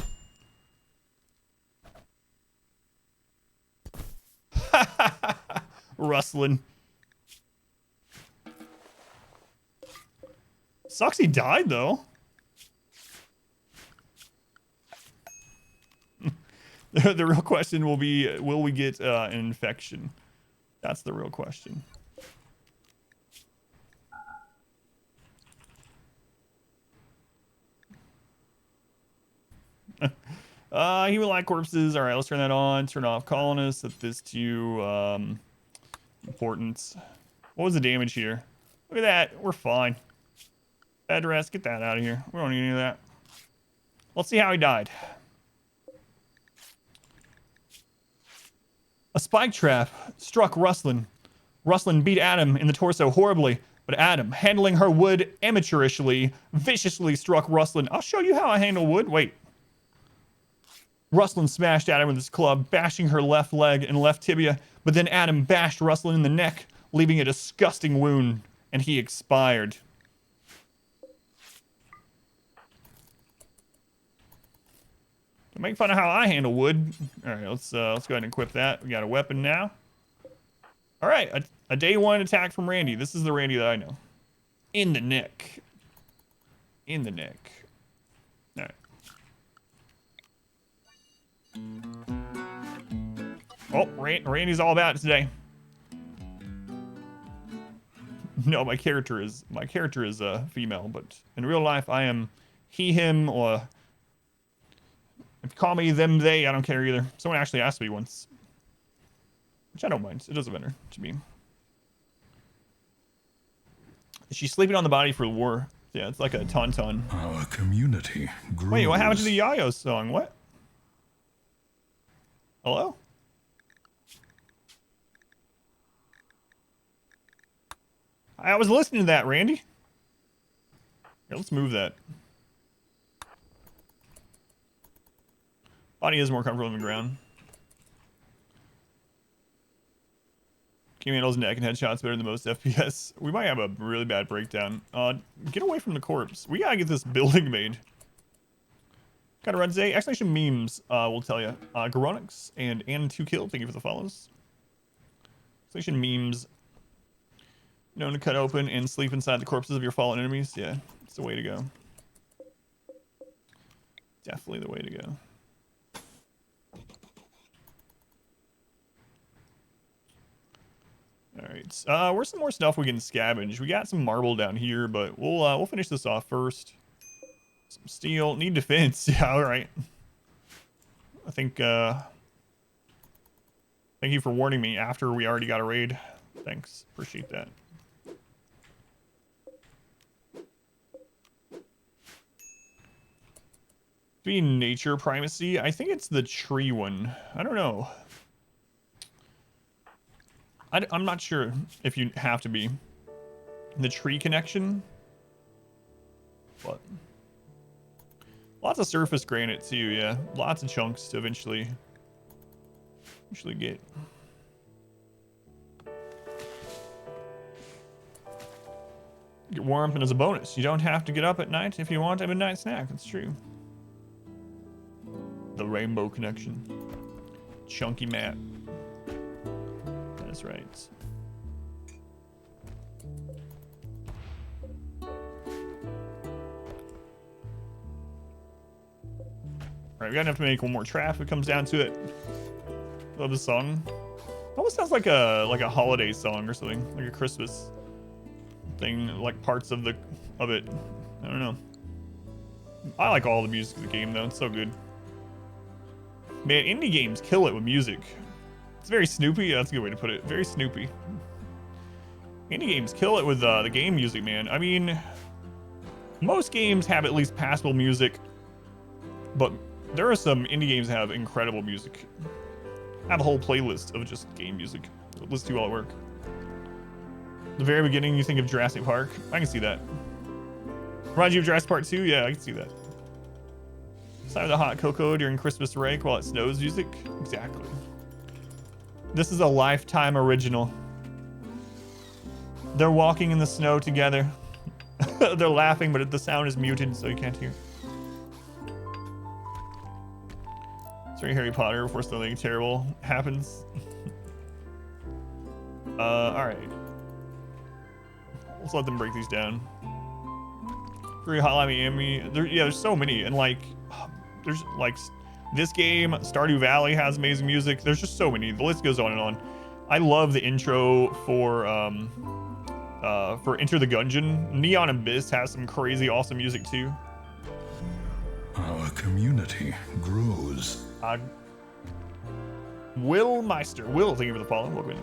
Rustling. Sucks he died, though. The real question will be, will we get an infection? That's the real question. He would like corpses. All right, let's turn that on. Turn off colonists. Set this to importance. What was the damage here? Look at that. We're fine. Bed rest. Get that out of here. We don't need any of that. Let's see how he died. A spike trap struck Rustlin. Rustlin beat Adam in the torso horribly, but Adam, handling her wood amateurishly, viciously struck Rustlin. I'll show you how I handle wood. Wait. Rustlin smashed Adam with his club, bashing her left leg and left tibia, but then Adam bashed Rustlin in the neck, leaving a disgusting wound, and he expired. Don't make fun of how I handle wood. All right, let's go ahead and equip that. We got a weapon now. All right, a day one attack from Randy. This is the Randy that I know. In the neck. In the neck. All right. Oh, Randy's all about it today. No, my character is female, but in real life I am he, him, or if you call me them, they, I don't care either. Someone actually asked me once, which I don't mind. It doesn't matter to me. She's sleeping on the body for war. Yeah, it's like a tauntaun. Our community grows. Wait, what happened to the Yayo song? What? Hello? I was listening to that, Randy. Here, let's move that. Body is more comfortable on the ground. Game handles neck and headshots better than most FPS. We might have a really bad breakdown. Get away from the corpse. We gotta get this building made. Gotta run today. Exclamation memes will tell you. Garonix and Ann2Kill, thank you for the follows. Exclamation memes. Known to cut open and sleep inside the corpses of your fallen enemies. Yeah, it's the way to go. Definitely the way to go. All right, where's some more stuff we can scavenge? We got some marble down here, but we'll finish this off first. Some steel, need defense. Yeah, all right. I think thank you for warning me after we already got a raid. Thanks, appreciate that. Being nature primacy, I think it's the tree one. I don't know. I'm not sure if you have to be the tree connection, but lots of surface granite too. Yeah, lots of chunks to eventually get. Get warmth, and as a bonus, you don't have to get up at night if you want a midnight snack. That's true. The rainbow connection. Chunky mat. That's right. Alright, we're gonna have to make one more trap if it comes down to it. Love the song. Almost sounds like a holiday song or something, like a Christmas thing, like parts of it. I don't know. I like all the music of the game though, it's so good. Man, indie games kill it with music. It's very Snoopy. That's a good way to put it. Very Snoopy. Indie games kill it with the game music, man. I mean, most games have at least passable music, but there are some indie games that have incredible music. I have a whole playlist of just game music. Let's do all at work. The very beginning, you think of Jurassic Park. I can see that. Reminds you of Jurassic Park 2? Yeah, I can see that. Side of the hot cocoa during Christmas break while it snows music? Exactly. This is a Lifetime original. They're walking in the snow together. They're laughing, but the sound is muted, so you can't hear. Sorry, Harry Potter, before something terrible happens. All right. Let's let them break these down. Free Hotline Miami. There's so many, and like, there's like this game. Stardew Valley has amazing music. There's just so many. The list goes on and on. I love the intro for Enter the Gungeon. Neon Abyss has some crazy awesome music too. Our community grows. Will Meister. Will, thank you for the follow. Welcome.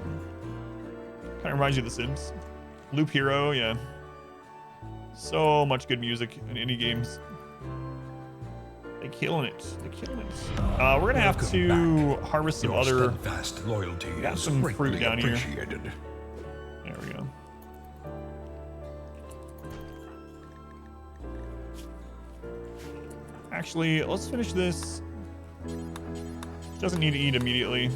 Kind of reminds you of The Sims. Loop Hero, yeah. So much good music in indie games. They're killing it. They're killing it. We're gonna have to harvest some other. Steadfast loyalty Got is some fruit greatly down here. appreciated. There we go. Actually, let's finish this. Doesn't need to eat immediately.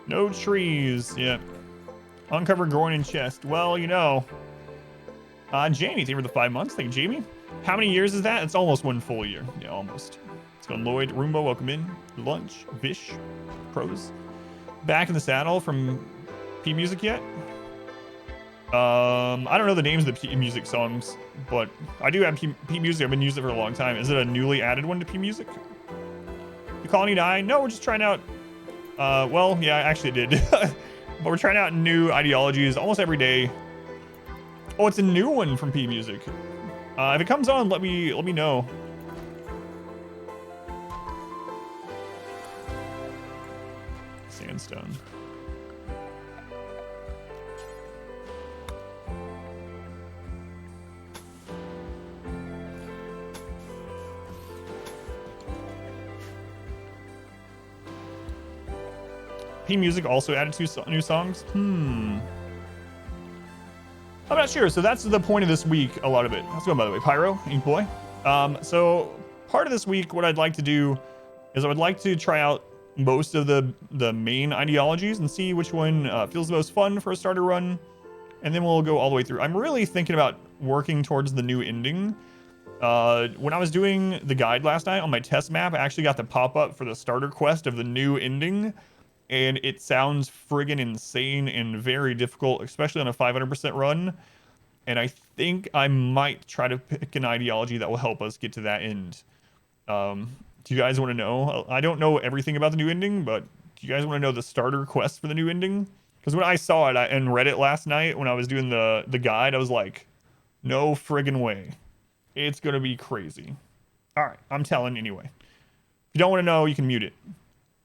No trees. Yeah. Uncover groin and chest. Well, you know. Jamie, thank you for the 5 months. Thank you, Jamie. How many years is that? It's almost 1 full year. Yeah, almost. It's going Lloyd, Roomba, welcome in. Lunch, Vish, Pros. Back in the saddle from P Music yet? I don't know the names of the P Music songs, but I do have P Music. I've been using it for a long time. Is it a newly added one to P Music? The Colony Die? No, we're just trying out. Well, yeah, actually it did. But we're trying out new ideologies almost every day. Oh, it's a new one from P Music. If it comes on, let me know. Sandstone. P Music also added 2 new songs. I'm not sure. So that's the point of this week. A lot of it. How's it going, by the way? Pyro, Ink Boy. So part of this week, what I'd like to do is I would like to try out most of the main ideologies and see which one feels the most fun for a starter run, and then we'll go all the way through. I'm really thinking about working towards the new ending. When I was doing the guide last night on my test map, I actually got the pop-up for the starter quest of the new ending. And it sounds friggin' insane and very difficult, especially on a 500% run. And I think I might try to pick an ideology that will help us get to that end. Do you guys want to know? I don't know everything about the new ending, but do you guys want to know the starter quest for the new ending? Because when I saw it and read it last night when I was doing the guide, I was like, no friggin' way. It's going to be crazy. All right, I'm telling anyway. If you don't want to know, you can mute it.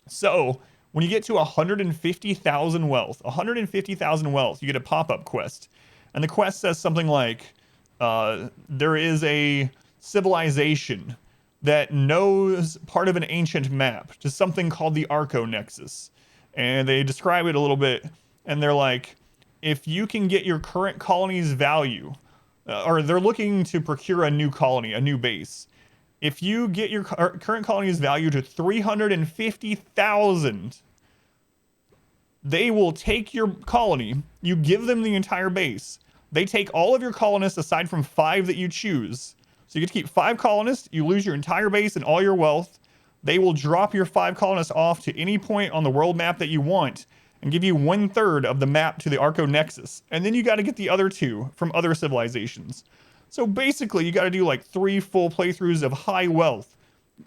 So when you get to 150,000 wealth, you get a pop-up quest. And the quest says something like, there is a civilization that knows part of an ancient map, just something called the Arco Nexus. And they describe it a little bit, and they're like, if you can get your current colony's value, or they're looking to procure a new colony, a new base. If you get your current colony's value to 350,000, they will take your colony. You give them the entire base. They take all of your colonists aside from 5 that you choose. So you get to keep 5 colonists. You lose your entire base and all your wealth. They will drop your 5 colonists off to any point on the world map that you want and give you 1/3 of the map to the Arco Nexus. And then you got to get the other 2 from other civilizations. So basically, you got to do like 3 full playthroughs of high wealth,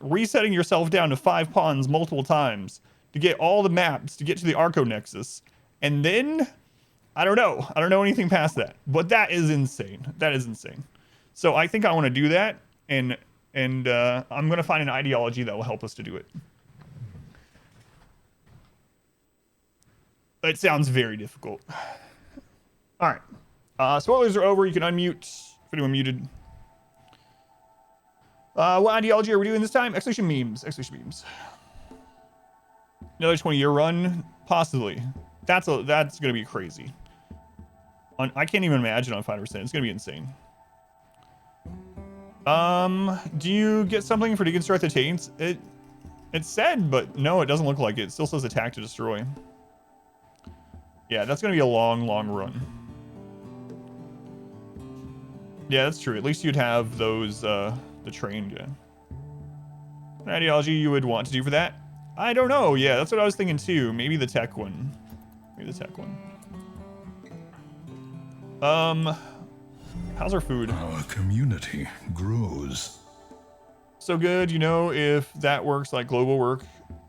resetting yourself down to 5 pawns multiple times to get all the maps to get to the Arco Nexus. And then, I don't know anything past that, but that is insane. That is insane. So I think I want to do that, and I'm going to find an ideology that will help us to do it. It sounds very difficult. All right. Spoilers are over. You can unmute if anyone muted. What ideology are we doing this time? Exclamation memes. Exclamation memes. Another 20-year run? Possibly. That's going to be crazy. I can't even imagine on 5%. It's going to be insane. Do you get something for deconstruct the taints? It said, but no, it doesn't look like it. It still says attack to destroy. Yeah, that's going to be a long, long run. Yeah, that's true. At least you'd have those, the trained, yeah. An ideology you would want to do for that? I don't know. Yeah, that's what I was thinking too. Maybe the tech one. Maybe the tech one. How's our food? Our community grows. So good, you know, if that works like global work,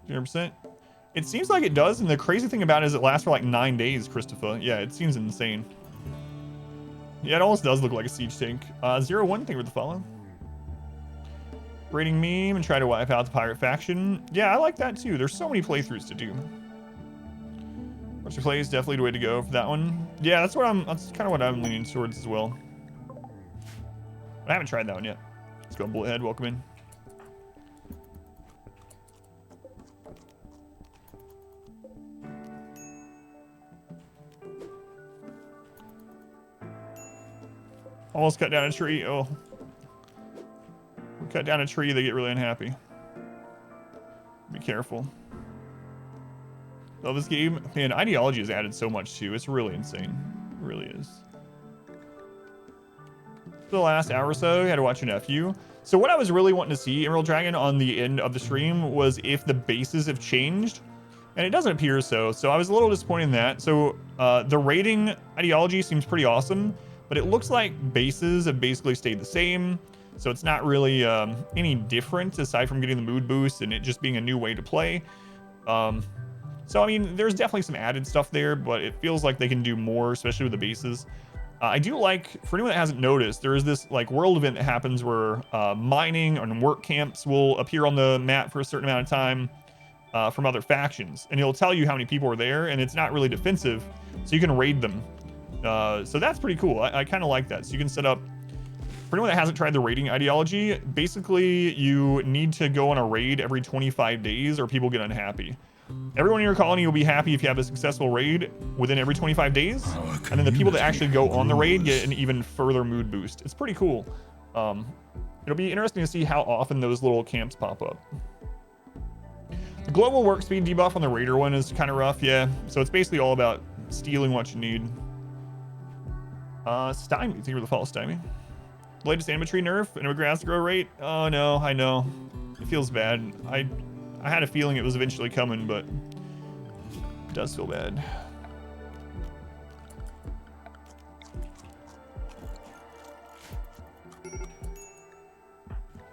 100%. It seems like it does, and the crazy thing about it is it lasts for like 9 days, Christopher. Yeah, it seems insane. Yeah, it almost does look like a siege tank. 01, thank you for the follow. Raiding meme and try to wipe out the pirate faction. Yeah, I like that too. There's so many playthroughs to do. Watch your plays, definitely the way to go for that one. Yeah, that's kind of what I'm leaning towards as well. I haven't tried that one yet. Let's go, Bullethead, welcome in. Almost cut down a tree. Oh. We cut down a tree, they get really unhappy. Be careful. Love this game. Man, ideology has added so much too. It's really insane. It really is. For the last hour or so, I had to watch your nephew. So what I was really wanting to see, Emerald Dragon, on the end of the stream was if the bases have changed. And it doesn't appear so. So I was a little disappointed in that. So the rating ideology seems pretty awesome. But it looks like bases have basically stayed the same. So it's not really any different aside from getting the mood boost and it just being a new way to play. So, I mean, there's definitely some added stuff there, but it feels like they can do more, especially with the bases. I do like, for anyone that hasn't noticed, there is this like world event that happens where mining and work camps will appear on the map for a certain amount of time from other factions. And it'll tell you how many people are there, and it's not really defensive, so you can raid them. So that's pretty cool. I kind of like that. So you can set up, for anyone that hasn't tried the raiding ideology, basically you need to go on a raid every 25 days or people get unhappy. Everyone in your colony will be happy if you have a successful raid within every 25 days. And then the people that actually go on the raid get an even further mood boost. It's pretty cool. It'll be interesting to see how often those little camps pop up. The global work speed debuff on the raider one is kind of rough, yeah. So it's basically all about stealing what you need. Stymie, thank you for the follow, Stymie. Latest animatry nerf and grass grow rate. Oh no, I know. It feels bad. I had a feeling it was eventually coming, but it does feel bad.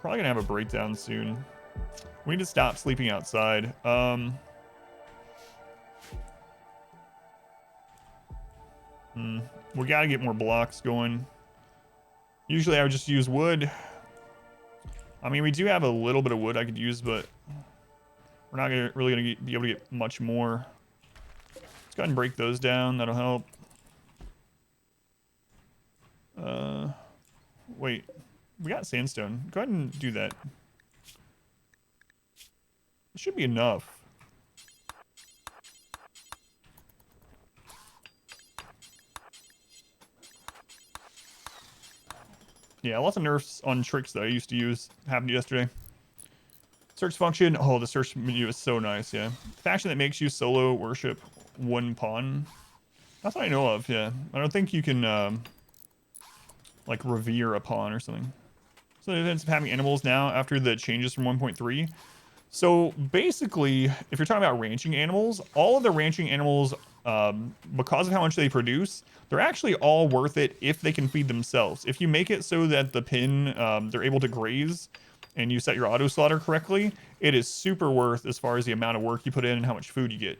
Probably gonna have a breakdown soon. We need to stop sleeping outside. We gotta get more blocks going. Usually I would just use wood. I mean, we do have a little bit of wood I could use, but we're not really gonna be able to get much more. Let's go ahead and break those down. That'll help. Wait, we got sandstone. Go ahead and do that. It should be enough. Yeah, lots of nerfs on tricks that I used to use happened yesterday. Search function. Oh, the search menu is so nice, yeah. Faction that makes you solo worship one pawn. That's what I know of, yeah. I don't think you can, like, revere a pawn or something. So the events of having animals now after the changes from 1.3. So basically, if you're talking about ranching animals, all of the ranching animals, because of how much they produce, they're actually all worth it if they can feed themselves. If you make it so that the pin, they're able to graze and you set your auto slaughter correctly, it is super worth as far as the amount of work you put in and how much food you get.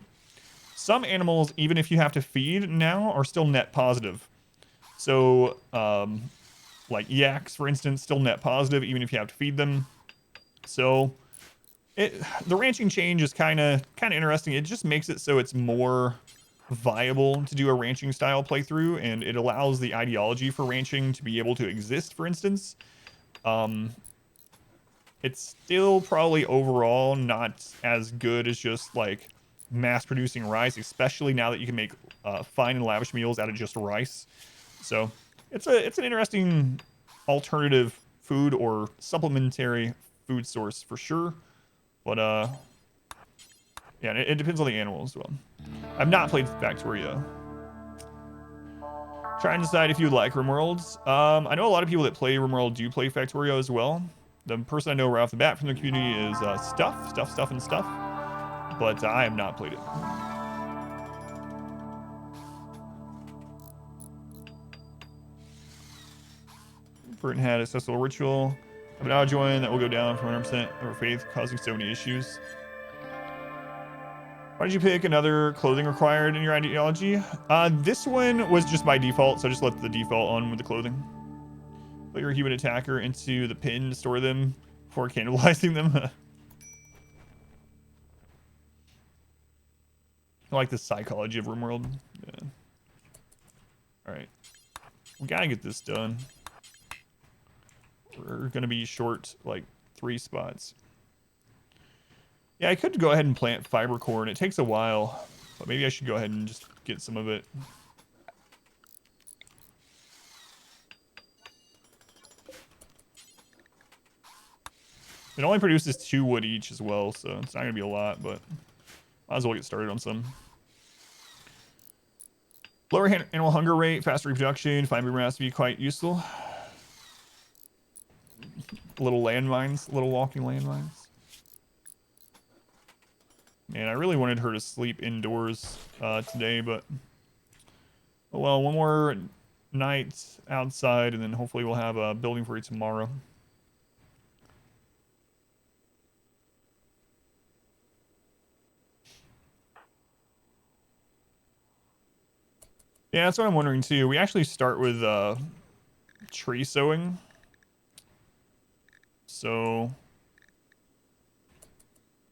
Some animals, even if you have to feed now, are still net positive. So, like yaks, for instance, still net positive even if you have to feed them. So the ranching change is kind of interesting. It just makes it so it's more viable to do a ranching style playthrough, and it allows the ideology for ranching to be able to exist, for instance. It's still probably overall not as good as just like mass producing rice, especially now that you can make fine and lavish meals out of just rice. So it's an interesting alternative food or supplementary food source for sure. But yeah, it depends on the animal as well. I've not played Factorio. Try and decide if you like RimWorlds. I know a lot of people that play RimWorld do play Factorio as well. The person I know right off the bat from the community is Stuff, and Stuff. But I have not played it. Burton had a successful ritual. Have an auto join that will go down from 100% over faith, causing so many issues. Why did you pick another clothing required in your ideology? This one was just by default, so I just left the default on with the clothing. Put your human attacker into the pin to store them before cannibalizing them. I like the psychology of RimWorld. Yeah. Alright. We gotta get this done. We're gonna be short like 3 spots. Yeah, I could go ahead and plant fiber corn. It takes a while, but maybe I should go ahead and just get some of it. It only produces 2 wood each as well, so it's not gonna be a lot, but might as well get started on some. Lower animal hunger rate, faster reproduction, fiber has to be quite useful. Little landmines, little walking landmines. Man, I really wanted her to sleep indoors today, but oh well, one more night outside, and then hopefully we'll have a building for you tomorrow. Yeah, that's what I'm wondering too. We actually start with tree sowing. So,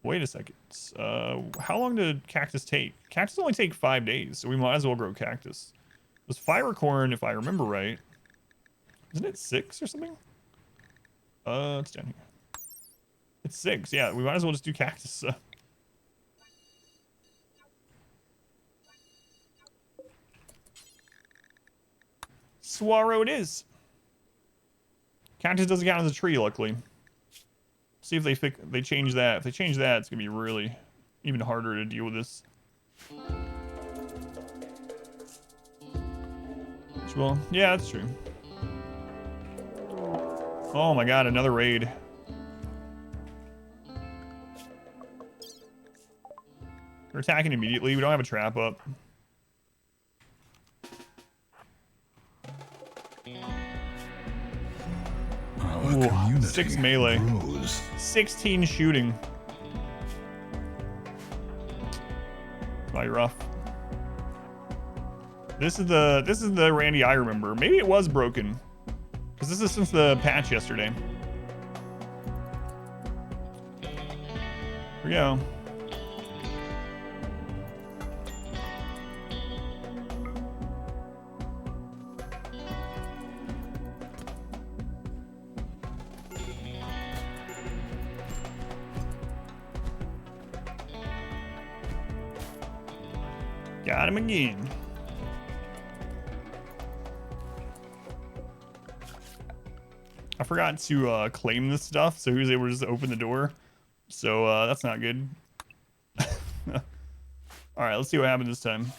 wait a second. How long did cactus take? Cactus only take 5 days, so we might as well grow cactus. It was fiber corn, if I remember right. Isn't it 6 or something? It's down here. It's 6. Yeah, we might as well just do cactus. Swallow it is. Cactus doesn't count as a tree, luckily. See if they change that. If they change that, it's gonna be really even harder to deal with this. Well, yeah, that's true. Oh my god, another raid. We're attacking immediately. We don't have a trap up. Ooh, 6 melee. Grows. 16 shooting. Probably rough. This is the Randy I remember. Maybe it was broken, because this is since the patch yesterday. Here we go. Got him again. I forgot to claim this stuff, so he was able to just open the door. So that's not good. All right, let's see what happens this time.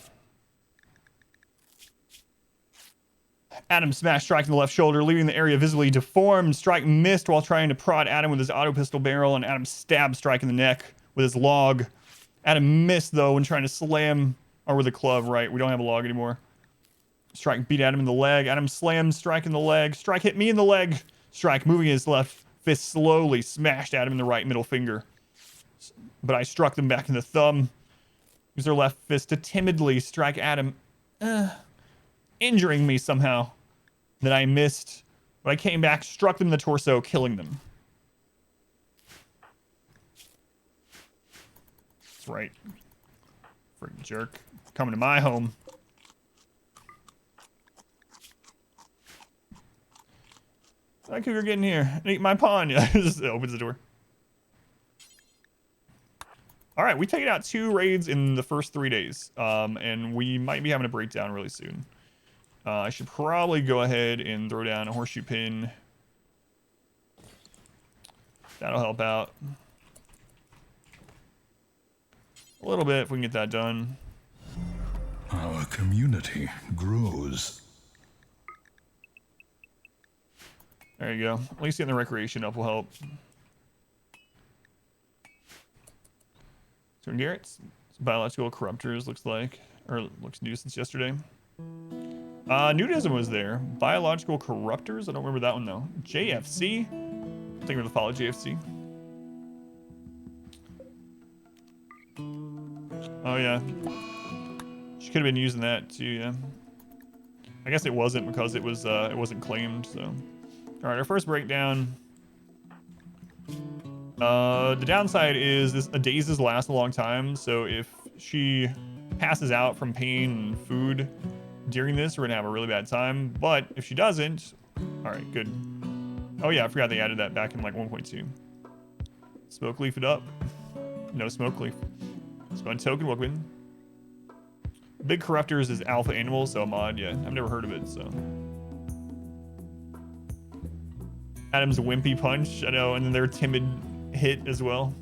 Adam smashed Strike in the left shoulder, leaving the area visibly deformed. Strike missed while trying to prod Adam with his auto pistol barrel, and Adam stabbed Strike in the neck with his log. Adam missed, though, when trying to slam... Or with a club, right? We don't have a log anymore. Strike beat Adam in the leg. Adam slammed Strike in the leg. Strike hit me in the leg. Strike, moving his left fist slowly, smashed Adam in the right middle finger. But I struck them back in the thumb. Used their left fist to timidly strike Adam, injuring me somehow. Then I missed, but I came back, struck them in the torso, killing them. That's right. Freaking jerk. Coming to my home. I could get in here and eat my pawn. Yeah, just opens the door. All right, we taken out 2 raids in the first 3 days, and we might be having a breakdown really soon. I should probably go ahead and throw down a horseshoe pin. That'll help out a little bit if we can get that done. Our community grows. There you go. At least getting the recreation up will help. So Garrett's biological corruptors looks like, or looks new since yesterday. Nudism was there. Biological corruptors? I don't remember that one though. JFC? I think we're gonna follow JFC. Oh yeah. She could have been using that too, yeah. I guess it wasn't because it wasn't claimed, so. Alright, our first breakdown. The downside is this dazes last a long time, so if she passes out from pain and food during this, we're gonna have a really bad time. But if she doesn't, alright, good. Oh yeah, I forgot they added that back in like 1.2. Smoke leaf it up. No smoke leaf. Spun token, welcome in. Big Corruptors is alpha animal, so a mod, yeah. I've never heard of it, so. Adam's wimpy punch, I know, and then their timid hit as well.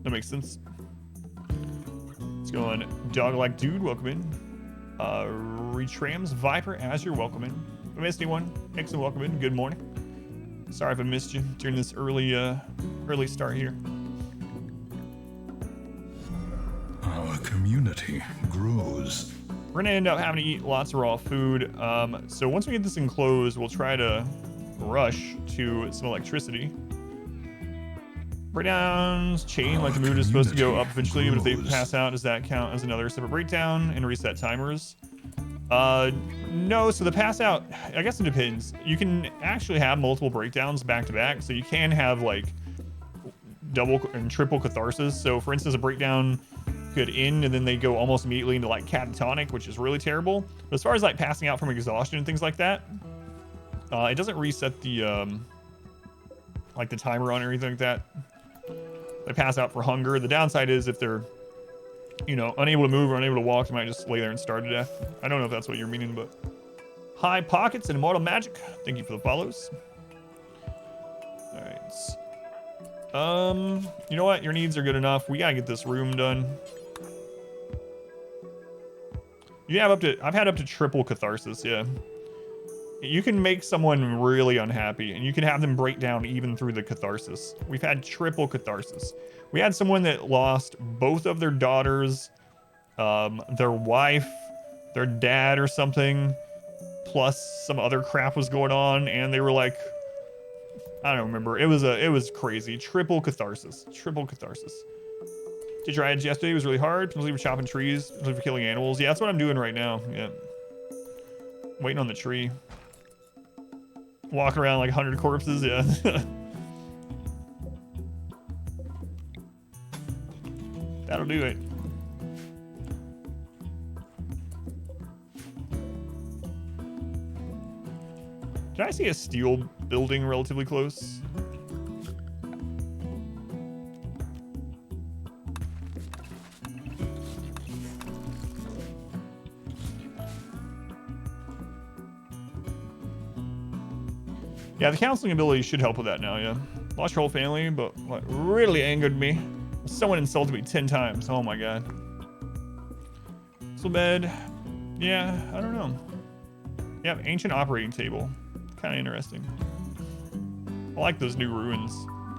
That makes sense. Let's go on. Dog like dude, welcome in. Retrams, Viper, Azure, welcome in. If I missed anyone, Nixon, welcome in. Good morning. Sorry if I missed you during this early start here. Our community grows. We're gonna end up having to eat lots of raw food. So once we get this enclosed, we'll try to rush to some electricity. Breakdowns, chain, like the mood is supposed to go up eventually, but if they pass out, does that count as another separate breakdown and reset timers? No, so the pass out, I guess it depends. You can actually have multiple breakdowns back to back, so you can have like double and triple catharsis. So for instance, a breakdown could end and then they go almost immediately into like catatonic, which is really terrible. But as far as like passing out from exhaustion and things like that, it doesn't reset the like the timer on or anything like that. They pass out for hunger. The downside is if they're, you know, unable to move or unable to walk, they might just lay there and starve to death. I don't know if that's what you're meaning, but High Pockets and Immortal Magic, thank you for the follows. All right. You know what? Your needs are good enough. We gotta get this room done. You have I've had up to triple catharsis, yeah. You can make someone really unhappy and you can have them break down even through the catharsis. We've had triple catharsis. We had someone that lost both of their daughters, their wife, their dad or something, plus some other crap was going on, and they were like, I don't remember. It was crazy. Triple catharsis. Triple catharsis. Did your ads yesterday? It was really hard. Mostly for chopping trees, mostly for killing animals. Yeah, that's what I'm doing right now. Yeah. Waiting on the tree. Walking around like 100 corpses, yeah. That'll do it. Can I see a steel building relatively close? Yeah, the counseling ability should help with that now, yeah. Lost your whole family, but what really angered me, someone insulted me 10 times. Oh my god. So bad. Yeah, I don't know. Yeah, ancient operating table. Kind of interesting. I like those new ruins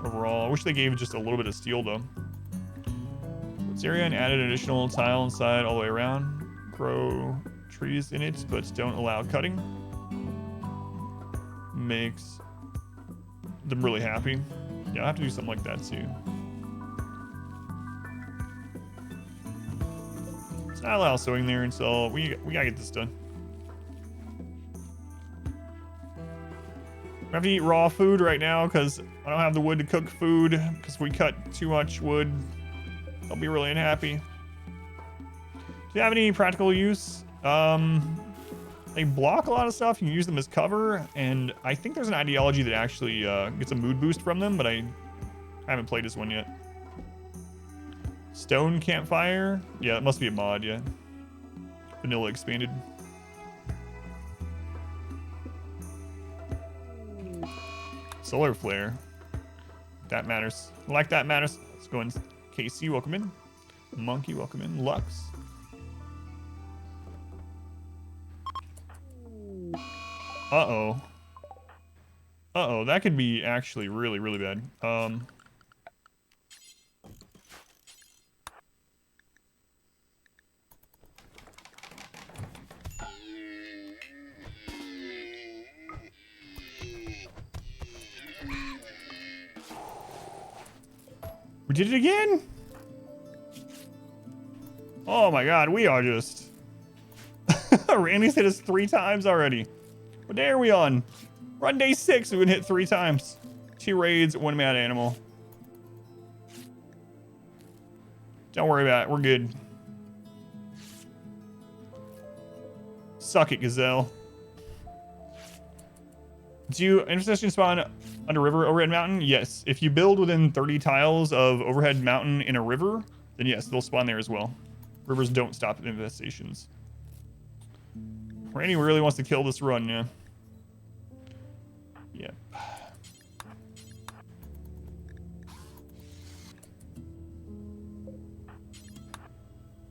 overall. I wish they gave just a little bit of steel though. This area and added additional tile inside all the way around. Grow trees in it, but don't allow cutting. Makes them really happy. Yeah, I have to do something like that too. Let's not allow sewing there until we gotta get this done. I have to eat raw food right now because I don't have the wood to cook food because if we cut too much wood, I'll be really unhappy. Do you have any practical use? They block a lot of stuff. You can use them as cover, and I think there's an ideology that actually gets a mood boost from them, but I haven't played this one yet. Stone campfire? Yeah, it must be a mod, yeah. Vanilla expanded. Solar flare. That matters. Like that matters. Let's go in. Casey, welcome in. Monkey, welcome in. Lux. Uh-oh. Uh-oh, that could be actually really, really bad. We did it again? Oh my god, we are just... Randy's hit us 3 times already. What day are we on? We're on day 6, we've been hit 3 times. 2 raids, 1 mad animal. Don't worry about it, we're good. Suck it, Gazelle. Do you intersection spawn under river, overhead mountain? Yes. If you build within 30 tiles of overhead mountain in a river, then yes, they'll spawn there as well. Rivers don't stop at infestations. Randy really wants to kill this run, yeah. Yep.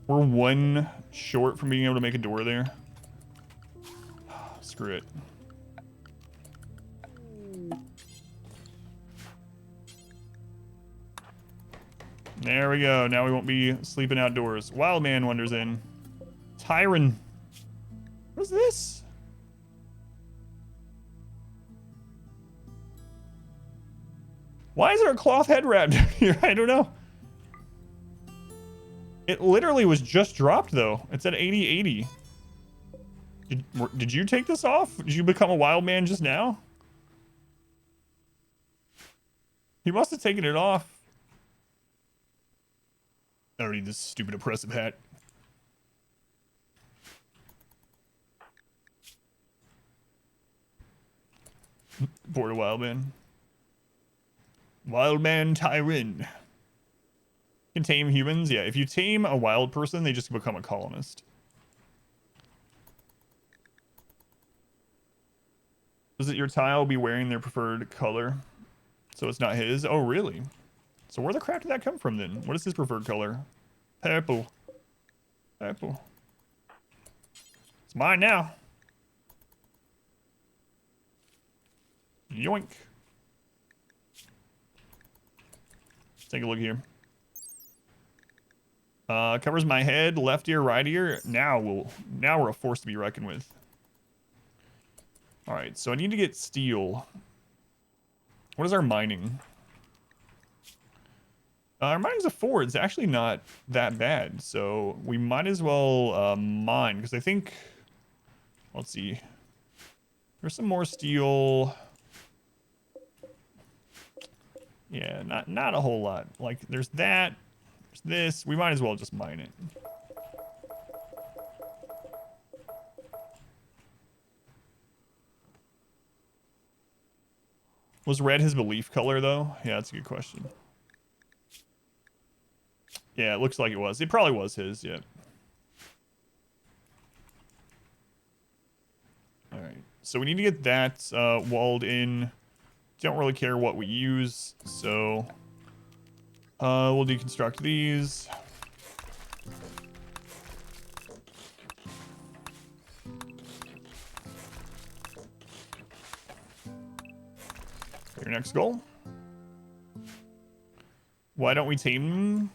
We're 1 short from being able to make a door there. Screw it. There we go. Now we won't be sleeping outdoors. Wildman wanders in. Tyron. What's this? Why is there a cloth head wrap down here? I don't know. It literally was just dropped, though. It's at 80-80. Did you take this off? Did you become a wild man just now? He must have taken it off. I don't need this stupid oppressive hat. Bored of Wildman. Wildman Tyron. Can tame humans? Yeah, if you tame a wild person, they just become a colonist. Does it your tile be wearing their preferred color? So it's not his? Oh, really? So where the crap did that come from then? What is his preferred color? Purple. Purple. It's mine now. Yoink. Let's take a look here. Covers my head, left ear, right ear. Now we're a force to be reckoned with. All right, so I need to get steel. What is our mining? Our mining's a 4. It's actually not that bad, so we might as well mine, because I think, let's see, there's some more steel. Yeah, not a whole lot. Like, there's that, there's this. We might as well just mine it. Was red his belief color, though? Yeah, that's a good question. Yeah, it looks like it was. It probably was his, yeah. Alright, so we need to get that walled in. Don't really care what we use, so... we'll deconstruct these. Your next goal? Why don't we tame them?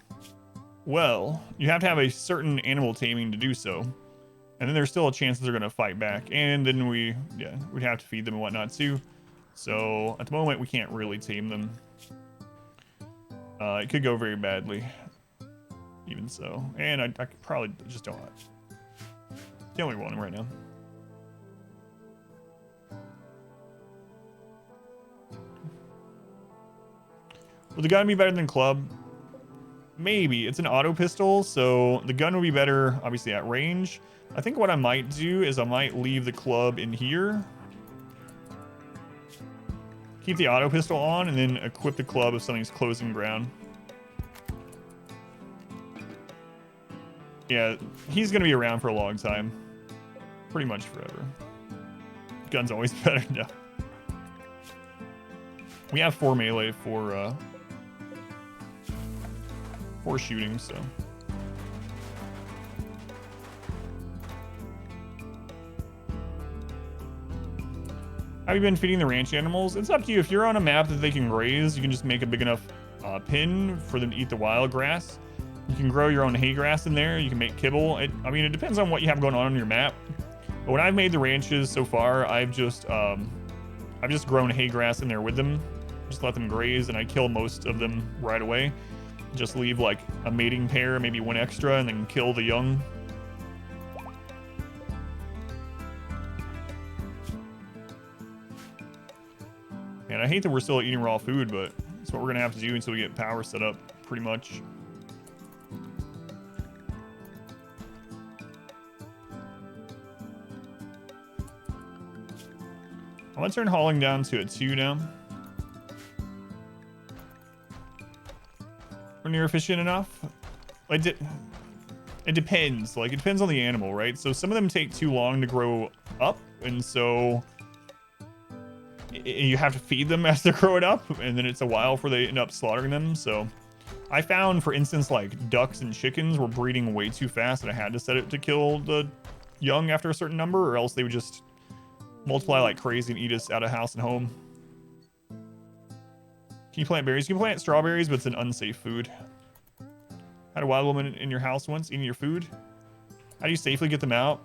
Well, you have to have a certain animal taming to do so. And then there's still a chance they're going to fight back. And then we'd have to feed them and whatnot too. So at the moment, we can't really tame them. It could go very badly. Even so. And I could probably just don't really want them right now. Would the gun be better than club? Maybe. It's an auto pistol, so the gun would be better, obviously, at range. I think what I might do is I might leave the club in here. Keep the auto pistol on, and then equip the club if something's closing ground. Yeah, he's going to be around for a long time. Pretty much forever. Gun's always better. No. We have 4 melee for or shooting, so. Have you been feeding the ranch animals? It's up to you. If you're on a map that they can graze, you can just make a big enough pin for them to eat the wild grass. You can grow your own hay grass in there. You can make kibble. I mean, it depends on what you have going on your map. But when I've made the ranches so far, I've just grown hay grass in there with them. Just let them graze, and I kill most of them right away. Just leave like a mating pair, maybe one extra, and then kill the young. Man, I hate that we're still eating raw food, but it's what we're gonna have to do until we get power set up, pretty much. I'm gonna turn hauling down to a 2 now. When you're efficient enough, it depends. Like, it depends on the animal, right? So some of them take too long to grow up, and so you have to feed them as they're growing up, and then it's a while before they end up slaughtering them. So I found, for instance, like ducks and chickens were breeding way too fast, and I had to set it to kill the young after a certain number, or else they would just multiply like crazy and eat us out of house and home. Can you plant berries? You can plant strawberries, but it's an unsafe food. Had a wild woman in your house once eating your food. How do you safely get them out?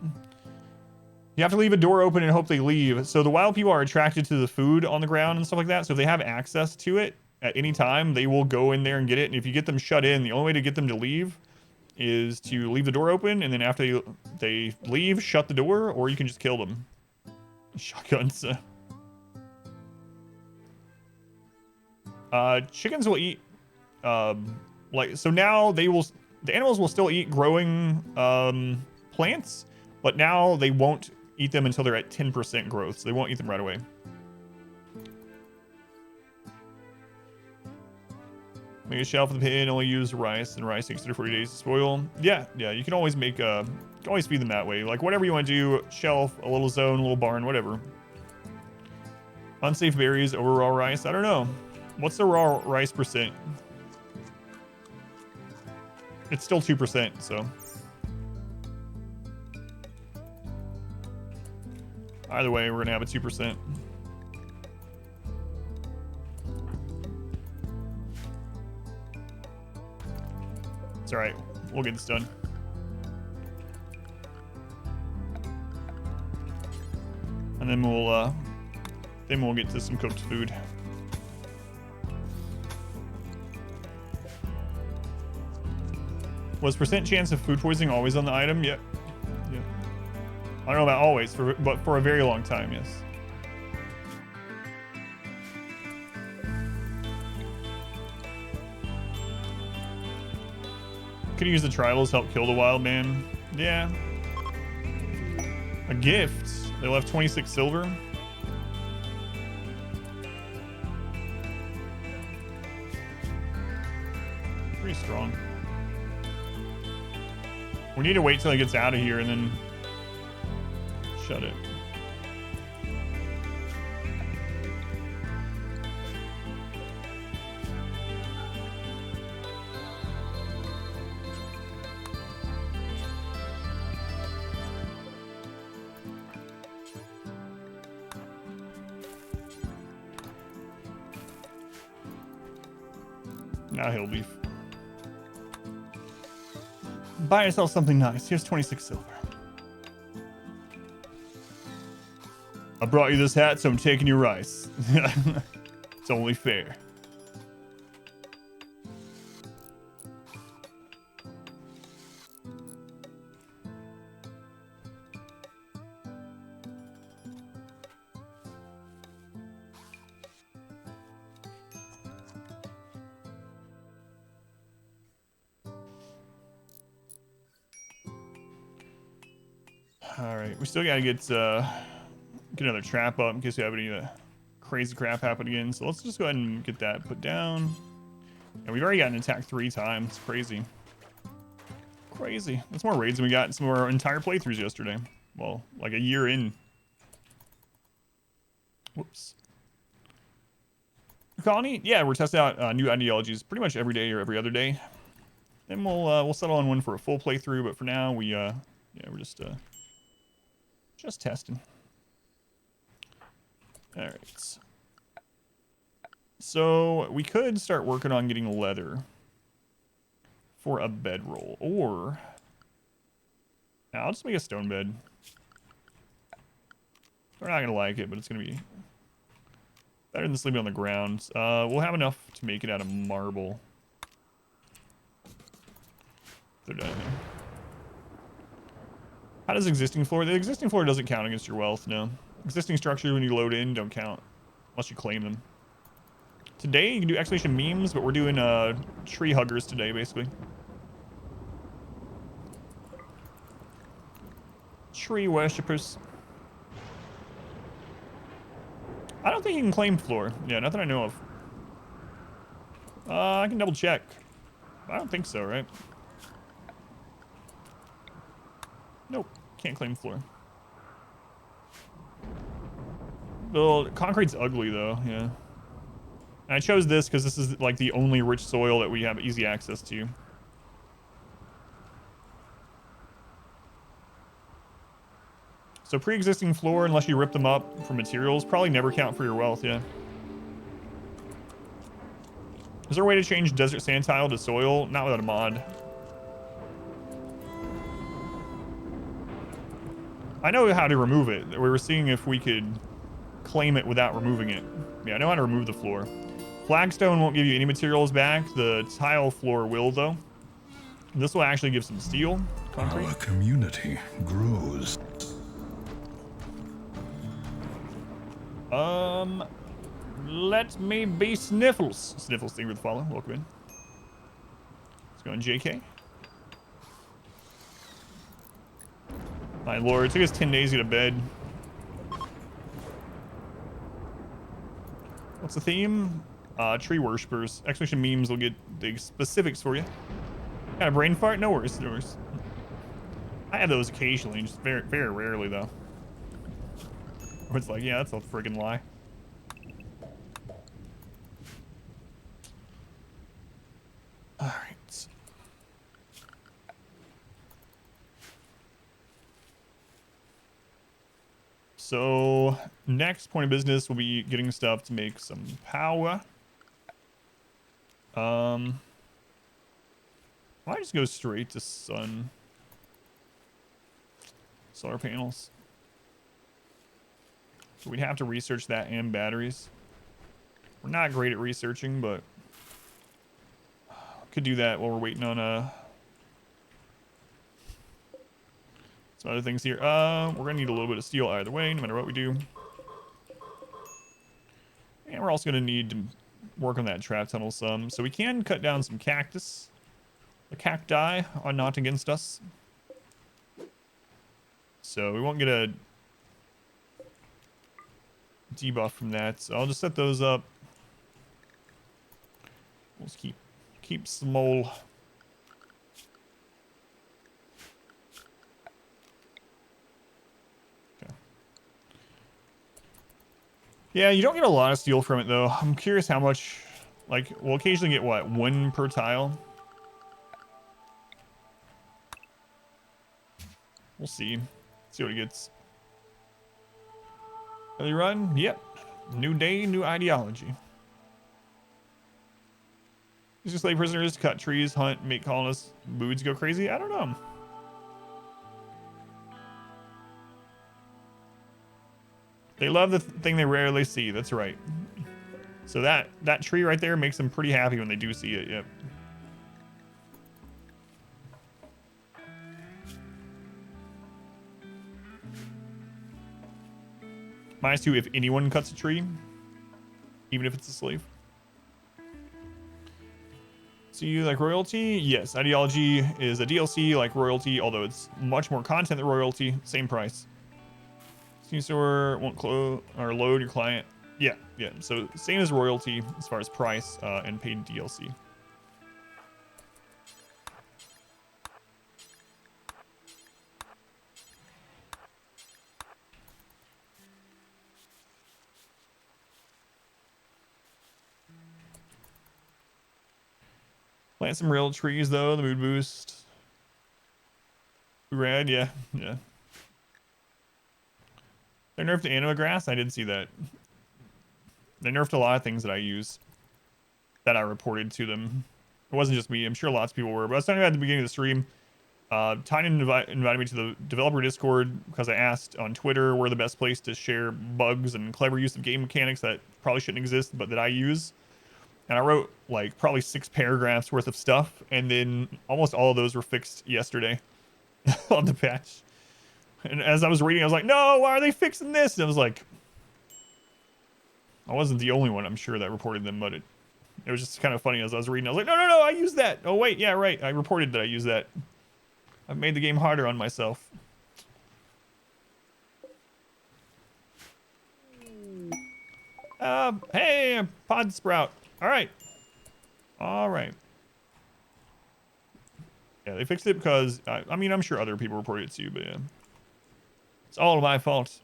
You have to leave a door open and hope they leave. So the wild people are attracted to the food on the ground and stuff like that. So if they have access to it at any time, they will go in there and get it. And if you get them shut in, the only way to get them to leave is to leave the door open. And then after they leave, shut the door, or you can just kill them. Shotguns. Chickens will eat, so now the animals will still eat growing, plants, but now they won't eat them until they're at 10% growth, so they won't eat them right away. Make a shelf of the pin, only use rice, and rice takes 30 to 40 days to spoil. Yeah, you can always make, you can always feed them that way. Like, whatever you want to do, shelf, a little zone, a little barn, whatever. Unsafe berries over raw rice, I don't know. What's the raw rice percent? It's still 2%, so. Either way, we're gonna have a 2%. It's all right. We'll get this done. And then we'll get to some cooked food. Was percent chance of food poisoning always on the item? Yep. Yeah. I don't know about always, but for a very long time, yes. Could use the tribals to help kill the wild man. Yeah. A gift. They left 26 silver. Pretty strong. We need to wait till he gets out of here and then shut it. Now he'll be. Buy yourself something nice. Here's 26 silver. I brought you this hat, so I'm taking your rice. It's only fair. All right, we still gotta get another trap up in case we have any crazy crap happen again. So let's just go ahead and get that put down. And we've already gotten attacked 3 times. Crazy. Crazy. That's more raids than we got in some of our entire playthroughs yesterday. Well, like a year in. Whoops. Colony? Yeah, we're testing out new ideologies pretty much every day or every other day. Then we'll settle on one for a full playthrough. But for now, we're just testing. All right. So we could start working on getting leather for a bedroll, or I'll just make a stone bed. They're not gonna like it, but it's gonna be better than sleeping on the ground. We'll have enough to make it out of marble. They're done. How does existing floor? The existing floor doesn't count against your wealth, no. Existing structures when you load in don't count unless you claim them. Today you can do excavation memes, but we're doing tree huggers today, basically. Tree worshippers. I don't think you can claim floor. Yeah, nothing I know of. I can double check. I don't think so, right? Nope, can't claim floor. Well, concrete's ugly though, yeah. And I chose this because this is like the only rich soil that we have easy access to. So pre-existing floor, unless you rip them up for materials, probably never count for your wealth, yeah. Is there a way to change desert sand tile to soil? Not without a mod. I know how to remove it. We were seeing if we could claim it without removing it. Yeah, I know how to remove the floor. Flagstone won't give you any materials back. The tile floor will, though. This will actually give some steel, concrete. Our community grows. Let me be Sniffles. Sniffles, thank you for the follow. Welcome in. Let's go in JK. My lord, it took us 10 days to get to bed. What's the theme? Tree worshippers. Exclamation memes will get the specifics for you. Got a brain fart? No worries, no worries. I have those occasionally, just very, very rarely though. Where it's like, yeah, that's a friggin' lie. All right. So next point of business will be getting stuff to make some power. Why just go straight to sun? Solar panels. So we'd have to research that and batteries. We're not great at researching, but could do that while we're waiting on some other things here. We're gonna need a little bit of steel either way, no matter what we do. And we're also gonna need to work on that trap tunnel some. So we can cut down some cactus. The cacti are not against us. So we won't get a debuff from that. So I'll just set those up. We'll just keep small. Okay. Yeah, you don't get a lot of steel from it though. I'm curious how much, like, we'll occasionally get what, 1 per tile? We'll see. See what it gets. Early run? Yep. New day, new ideology. These are slave prisoners, cut trees, hunt, make colonists' moods go crazy? I don't know. They love the thing they rarely see. That's right. So that tree right there makes them pretty happy when they do see it. Yep. -2 if anyone cuts a tree, even if it's a slave. So you like royalty? Yes, ideology is a DLC like royalty, although it's much more content than royalty. Same price. Steam store won't close or load your client. Yeah. So same as royalty as far as price and paid DLC. Plant some real trees though, the mood boost. Red, yeah. They nerfed the anima grass? I didn't see that. They nerfed a lot of things that I use that I reported to them. It wasn't just me. I'm sure lots of people were. But I was talking about at the beginning of the stream. Tynan invited me to the developer Discord because I asked on Twitter where the best place to share bugs and clever use of game mechanics that probably shouldn't exist, but that I use. And I wrote like probably 6 paragraphs worth of stuff. And then almost all of those were fixed yesterday on the patch. And as I was reading, I was like, no, why are they fixing this? And I was like, I wasn't the only one, I'm sure, that reported them, but it was just kind of funny as I was reading. I was like, no, I used that. Oh, wait, yeah, right. I reported that I used that. I've made the game harder on myself. Hey, Pod Sprout. All right. Yeah, they fixed it because, I mean, I'm sure other people reported it to you, but yeah. It's all my fault.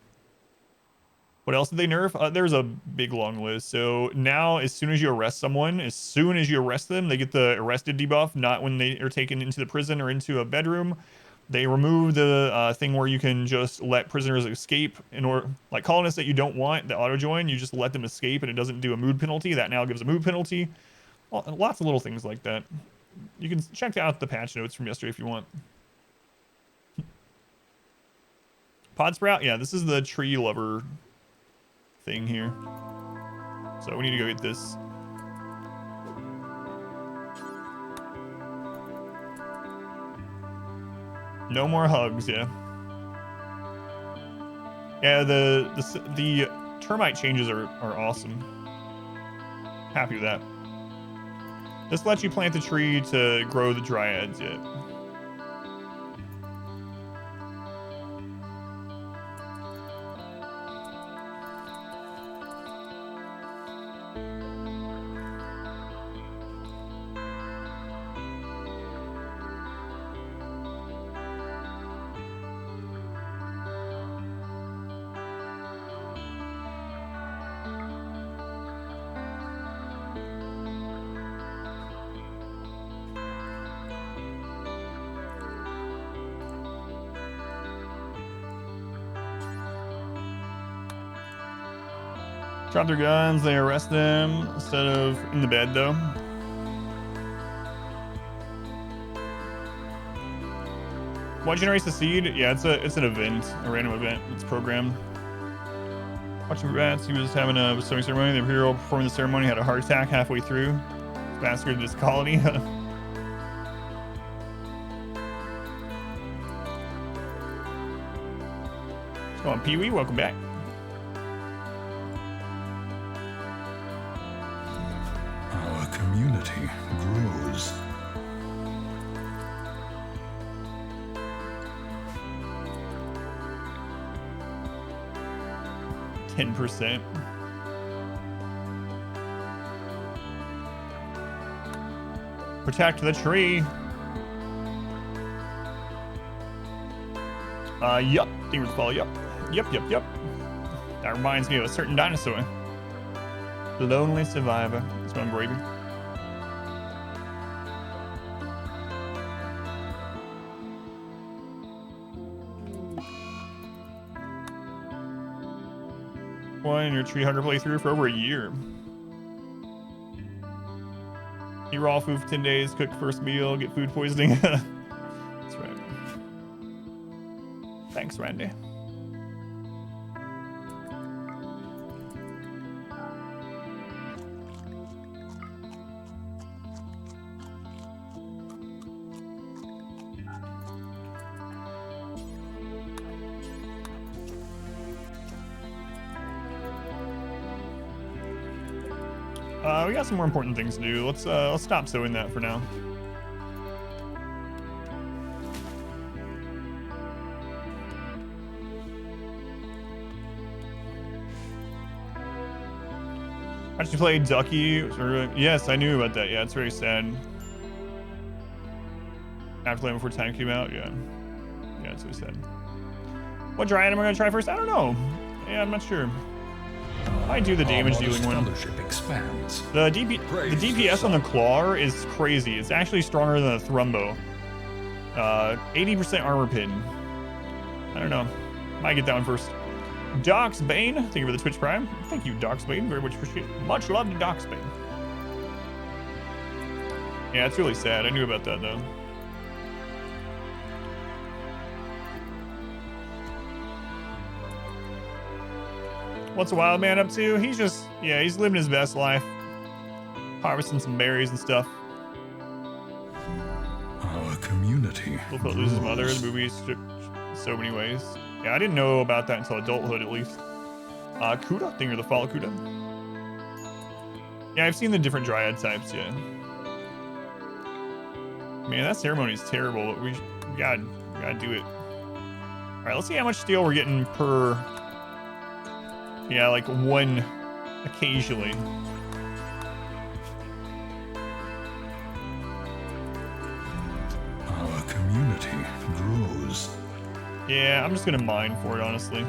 What else did they nerf? There's a big long list. So now, as soon as you arrest someone, as soon as you arrest them, they get the arrested debuff, not when they are taken into the prison or into a bedroom. They remove the thing where you can just let prisoners escape, like colonists that you don't want, the auto join, you just let them escape and it doesn't do a mood penalty. That now gives a mood penalty. Well, lots of little things like that. You can check out the patch notes from yesterday if you want. Pod Sprout? Yeah, this is the tree lover thing here. So we need to go get this. No more hugs, yeah. Yeah, the termite changes are awesome. Happy with that. This lets you plant the tree to grow the dryads, yeah. Drop their guns, they arrest them instead of in the bed though. What generates the seed? Yeah, it's an event, a random event. It's programmed. Watching rats, he was having a bestowing ceremony. The hero performing the ceremony had a heart attack halfway through. Massacred this colony. What's going on, Pee-wee? Welcome back. Our community grows. %. Protect the tree. Yup. Demons follow. Yup. That reminds me of a certain dinosaur. Lonely survivor. It's going gravy. One in your tree hugger playthrough for over a year. Eat raw food for 10 days, cook first meal, get food poisoning. That's right. Thanks, Randy. We got some more important things to do. Let's stop sewing that for now. Actually played Ducky. Yes, I knew about that. Yeah, it's very sad. Afterlife before time came out. Yeah, it's very sad. What dry item am I gonna try first? I don't know. Yeah, I'm not sure. Might do the Our damage modest dealing one. fellowship expands. The DPS on the Claw is crazy. It's actually stronger than the Thrumbo. 80% armor pin. I don't know. Might get that one first. Dox Bane, thank you for the Twitch Prime. Thank you, Dox Bane. Very much appreciate it. Much love to Dox Bane. Yeah, it's really sad. I knew about that though. What's a wild man up to? He's just, yeah, he's living his best life. Harvesting some berries and stuff. Our community. Littlefoot loses his mother. The movie is so many ways. Yeah, I didn't know about that until adulthood at least. Kuda? Thank you for the follow, Kuda. Yeah, I've seen the different dryad types, yeah. Man, that ceremony is terrible, but we gotta do it. Alright, let's see how much steel we're getting per... Yeah, like one occasionally. Our community grows. Yeah, I'm just gonna mine for it, honestly.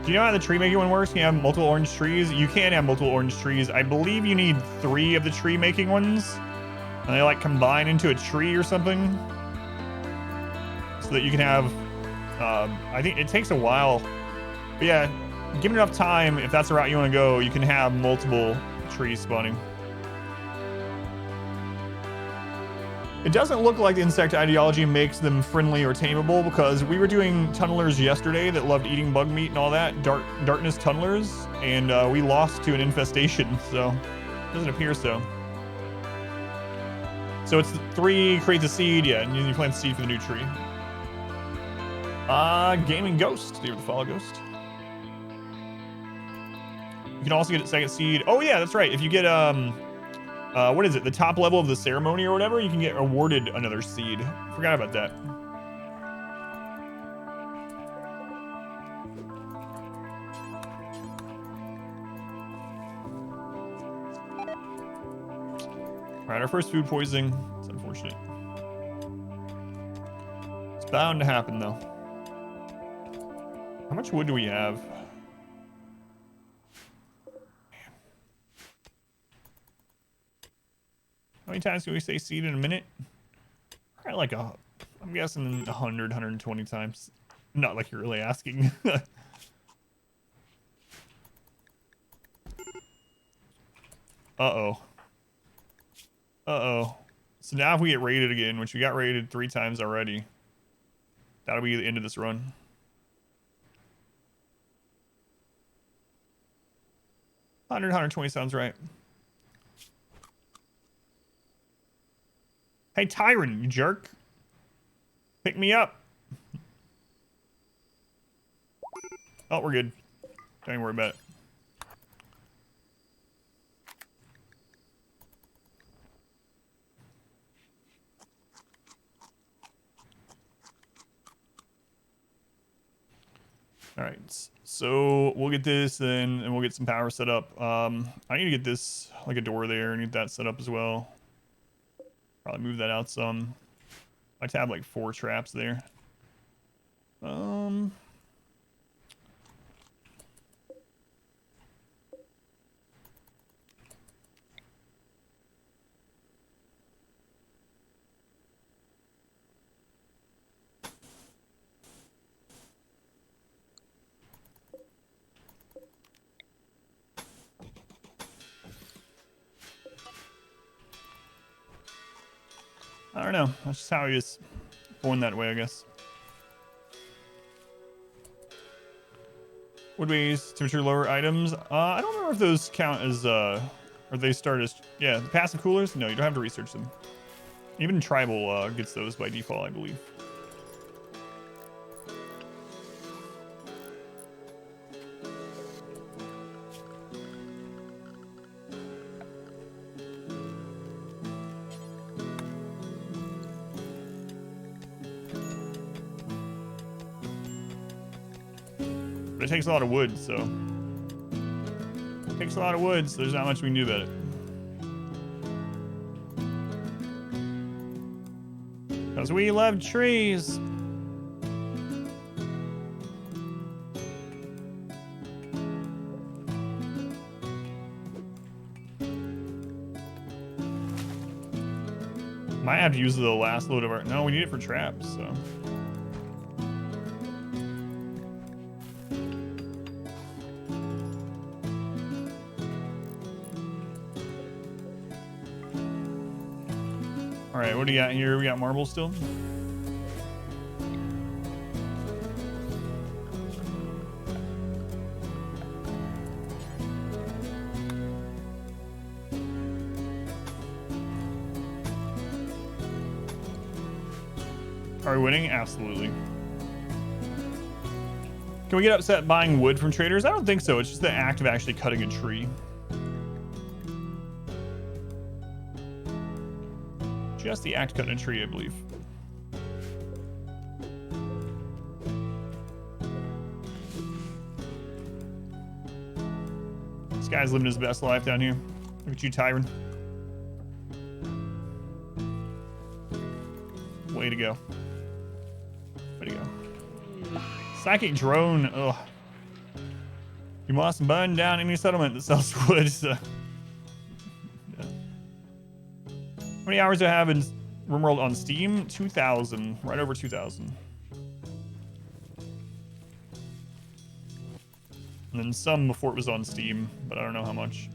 Do you know how the tree making one works? Can you have multiple orange trees? You can have multiple orange trees. I believe you need 3 of the tree making ones. And they like combine into a tree or something. So that you can have, I think it takes a while. But yeah, given enough time, if that's the route you want to go, you can have multiple trees spawning. It doesn't look like the insect ideology makes them friendly or tameable, because we were doing tunnelers yesterday that loved eating bug meat and all that, darkness tunnelers, and we lost to an infestation, so it doesn't appear so. So it's 3, create the seed, yeah, and you plant the seed for the new tree. Gaming Ghost, do you have the follow Ghost? You can also get a second seed. Oh yeah, that's right. If you get what is it? The top level of the ceremony or whatever, you can get awarded another seed. Forgot about that. All right, our first food poisoning. It's unfortunate. It's bound to happen though. How much wood do we have? How many times can we say seed in a minute? Probably like I'm guessing 100, 120 times. Not like you're really asking. Uh-oh. Uh-oh. So now if we get raided again, which we got raided 3 times already, that'll be the end of this run. $100, $120 sounds right. Hey, Tyron, you jerk. Pick me up. Oh, we're good. Don't even worry about it. All right, so we'll get this then, and we'll get some power set up. I need to get this, like a door there, and get that set up as well. Probably move that out some. I have like 4 traps there. I don't know. That's just how he is. Born that way, I guess. Woodways, temperature lower items. I don't remember if those count as, or they start as, yeah, the passive coolers? No, you don't have to research them. Even Tribal gets those by default, I believe. But it takes a lot of wood, so. It takes a lot of wood, so there's not much we can do about it. Because we love trees. Might have to use the last load of our... No, we need it for traps, so... Alright, what do you got here? We got marble still? Are we winning? Absolutely. Can we get upset buying wood from traders? I don't think so. It's just the act of actually cutting a tree. Just the act of cutting a tree, I believe. This guy's living his best life down here. Look at you, Tyron. Way to go. Way to go. Psychic drone. Ugh. You must burn down any settlement that sells wood. So. Yeah. How many hours do I have in RimWorld on Steam? 2,000. Right over 2,000. And then some before it was on Steam, but I don't know how much.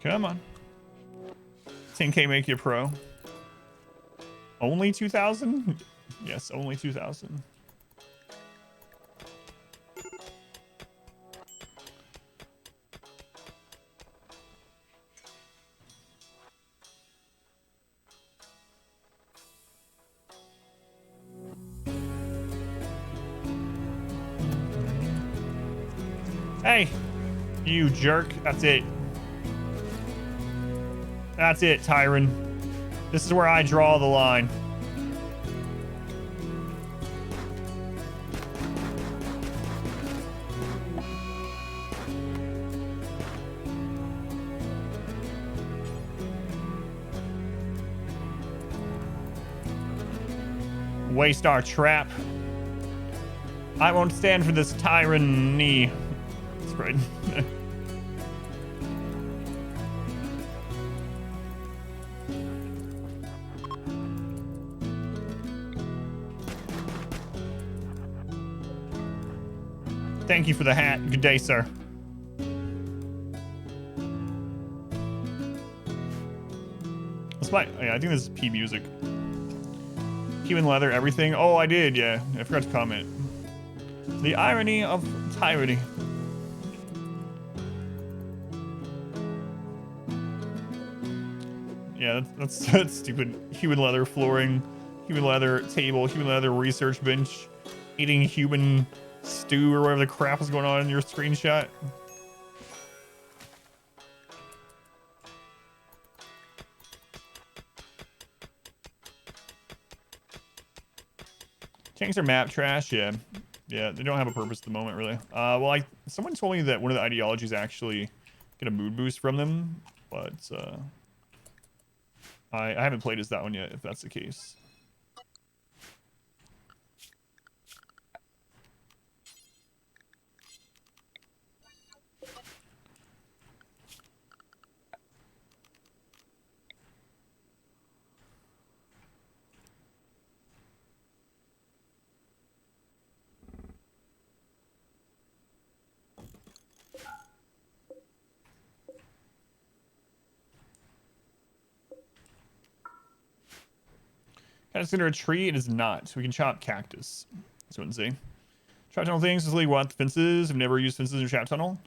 Come on. 10K make you a pro. Only 2,000? Yes, only 2,000. Hey, you jerk. That's it. That's it, Tyron. This is where I draw the line. Waste our trap. I won't stand for this tyranny. That's right. Thank you for the hat. Good day, sir. Yeah, I think this is P music. Human leather, everything. Oh, I did, yeah. I forgot to comment. The irony of tyranny. Yeah, that's stupid. Human leather flooring, human leather table, human leather research bench, eating human stew or whatever the crap was going on in your screenshot. Tanks are map trash, yeah. Yeah, they don't have a purpose at the moment, really. Well, someone told me that one of the ideologies actually get a mood boost from them, but I haven't played as that one yet, if that's the case. Kind of consider a tree. It is not. So we can chop cactus. That's what I'm saying. Trap tunnel things. This is what the fences. I've never used fences in a trap tunnel.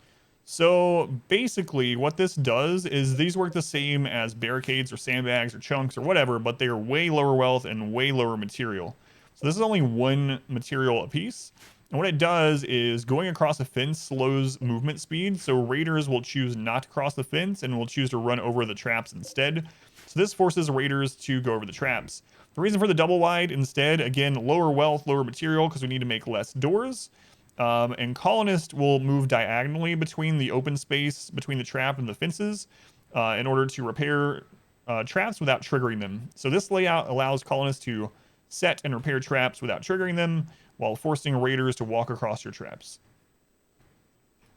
So basically what this does is these work the same as barricades or sandbags or chunks or whatever, but they are way lower wealth and way lower material. So this is only one material a piece. And what it does is going across a fence slows movement speed. So raiders will choose not to cross the fence and will choose to run over the traps instead. So this forces raiders to go over the traps. The reason for the double wide instead, again, lower wealth, lower material, because we need to make less doors. And colonist will move diagonally between the open space between the trap and the fences in order to repair traps without triggering them. So this layout allows colonists to set and repair traps without triggering them while forcing raiders to walk across your traps.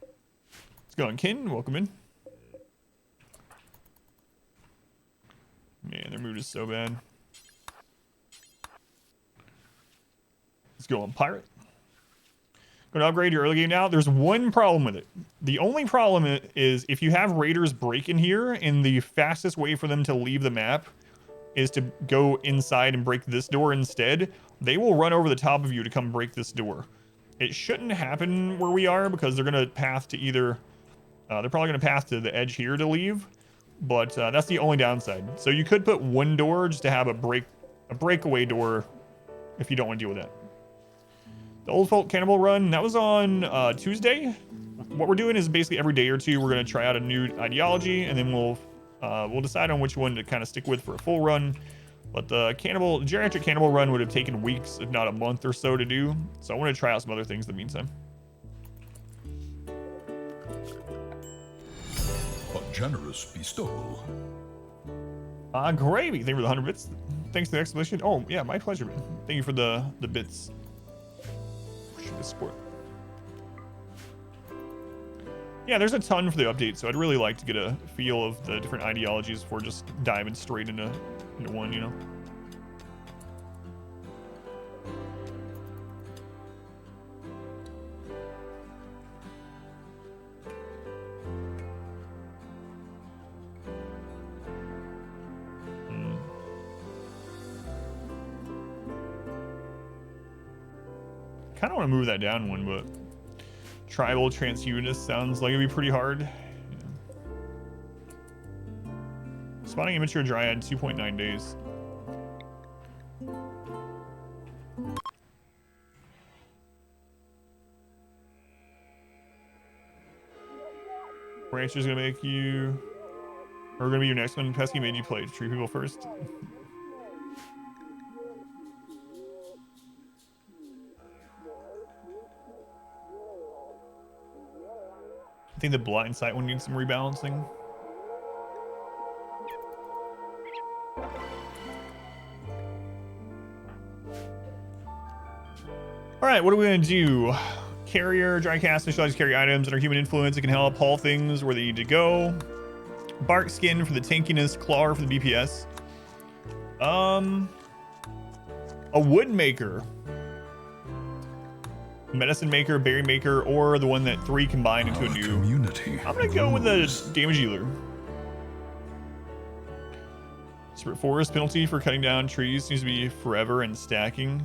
Let's go on, Kin. Welcome in. Man, their mood is so bad. Let's go on, Pirate. Going to upgrade your early game now. There's one problem with it. The only problem is if you have raiders break in here, and the fastest way for them to leave the map is to go inside and break this door instead, they will run over the top of you to come break this door. It shouldn't happen where we are because they're going to path to either... they're probably going to path to the edge here to leave, but that's the only downside. So you could put one door just to have a breakaway door if you don't want to deal with that. The Old Folk Cannibal run, that was on Tuesday. What we're doing is basically every day or two, we're going to try out a new ideology, and then we'll decide on which one to kind of stick with for a full run. But the geriatric cannibal run would have taken weeks, if not a month or so to do. So I want to try out some other things in the meantime. A generous bestowal. Gravy, thank you for the 100 bits. Thanks for the explanation. Oh, yeah, my pleasure, man. Thank you for the bits. Sport. Yeah, there's a ton for the update, so I'd really like to get a feel of the different ideologies before just diving straight into one, you know. Kind of want to move that down one, but tribal transhumanist sounds like it'd be pretty hard. Yeah. Spawning immature dryad 2.9 days. Rancher's gonna make you, or gonna be your next one. Pesky made you play. Treat people first. I think the blind sight one needs some rebalancing. All right, what are we gonna do? Carrier, dry cast, specialized carry items under human influence. It can help haul things where they need to go. Bark skin for the tankiness, claw for the DPS. A wood maker. Medicine maker, berry maker, or the one that 3 combined into a new community. I'm gonna go with the damage dealer. Spirit forest penalty for cutting down trees seems to be forever and stacking.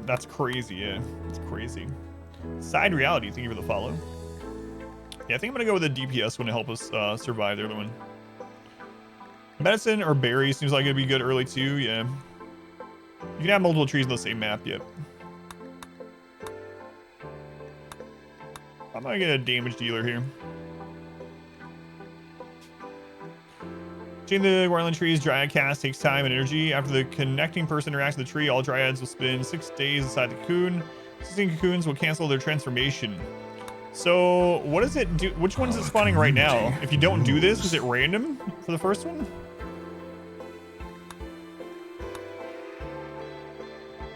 That's crazy, yeah. It's crazy. Side reality, thank you for the follow. Yeah, I think I'm gonna go with the DPS one to help us survive the other one. Medicine or berry seems like it'd be good early too, yeah. You can have multiple trees on the same map, yep. I'm gonna get a damage dealer here. Chain the Warland trees, dryad cast takes time and energy. After the connecting person interacts with the tree, all dryads will spend 6 days inside the cocoon. 16 cocoons will cancel their transformation. So what does it do? Which one is it spawning right now? If you don't do this, is it random for the first one?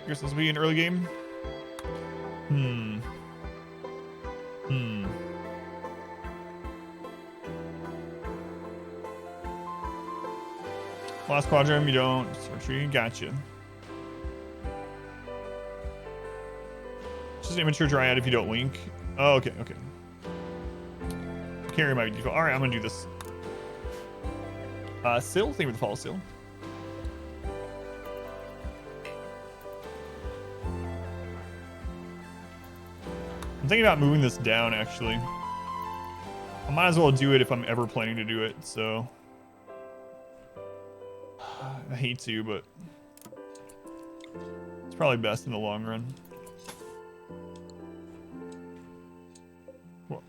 I guess this will be an early game. Last quadrant, you don't. Tree, gotcha. Just an immature dryad if you don't link. Oh, okay, okay. Carry my default. All right, I'm gonna do this. Syl, thank you for the follow, Syl. I'm thinking about moving this down, actually. I might as well do it if I'm ever planning to do it, so. I hate to, but it's probably best in the long run.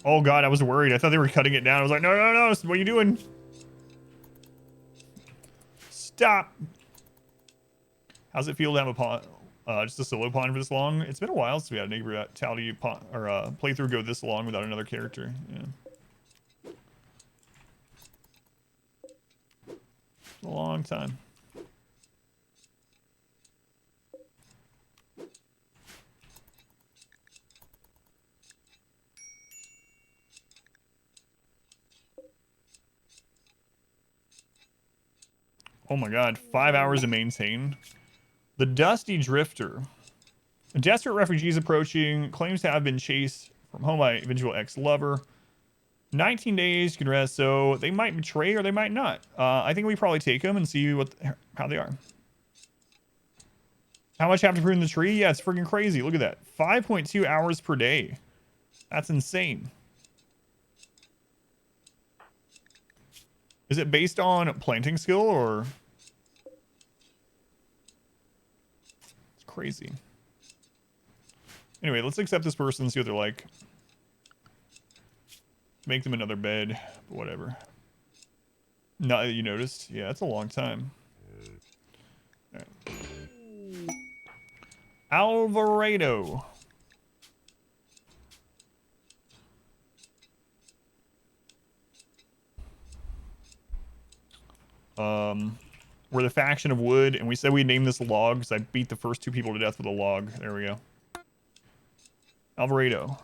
Oh god, I was worried. I thought they were cutting it down. I was like, no, no, no, what are you doing? Stop. How's it feel to have just a solo pawn for this long. It's been a while since we had a brutality pawn or playthrough go this long without another character. Yeah. A long time. Oh my god, 5 hours to maintain. The Dusty Drifter. A desperate refugee is approaching, claims to have been chased from home by eventual ex-lover. 19 days, you can rest, so they might betray or they might not. I think we probably take them and see how they are. How much have to prune the tree? Yeah, it's freaking crazy. Look at that. 5.2 hours per day. That's insane. Is it based on planting skill or? It's crazy. Anyway, let's accept this person and see what they're like. Make them another bed, but whatever. Not that you noticed. Yeah, that's a long time. All right. Alvarado. We're the faction of wood, and we said we'd name this log because I beat the first 2 people to death with a log. There we go. Alvarado.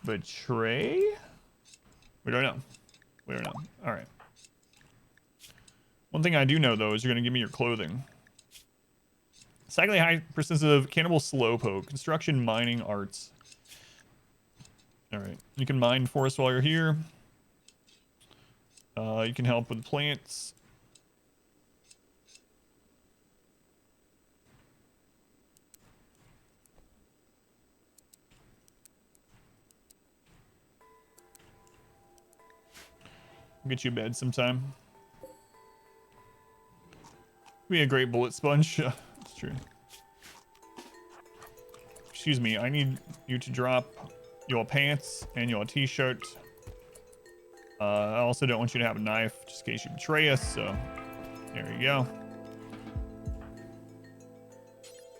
Betray? We don't know. We don't know. All right. One thing I do know, though, is you're going to give me your clothing. Psychically hypersensitive, cannibal slowpoke, construction, mining, arts. All right. You can mine for us while you're here. You can help with plants. Get you a bed sometime. Be a great bullet sponge. That's true. Excuse me, I need you to drop your pants and your t-shirt. I also don't want you to have a knife just in case you betray us, so there you go.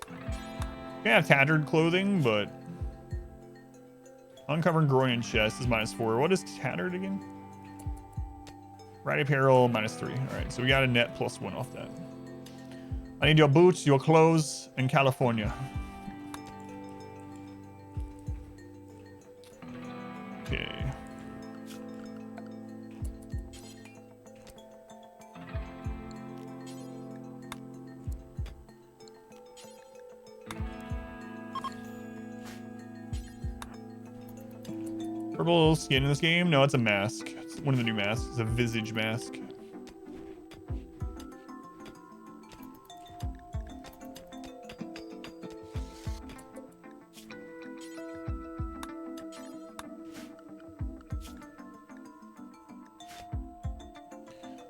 You can have tattered clothing, but uncovering groin and chest is -4. What is tattered again? Ratty apparel, -3. All right, so we got a net +1 off that. I need your boots, your clothes, in California. Okay. Purple skin in this game? No, it's a mask. It's one of the new masks. It's a visage mask.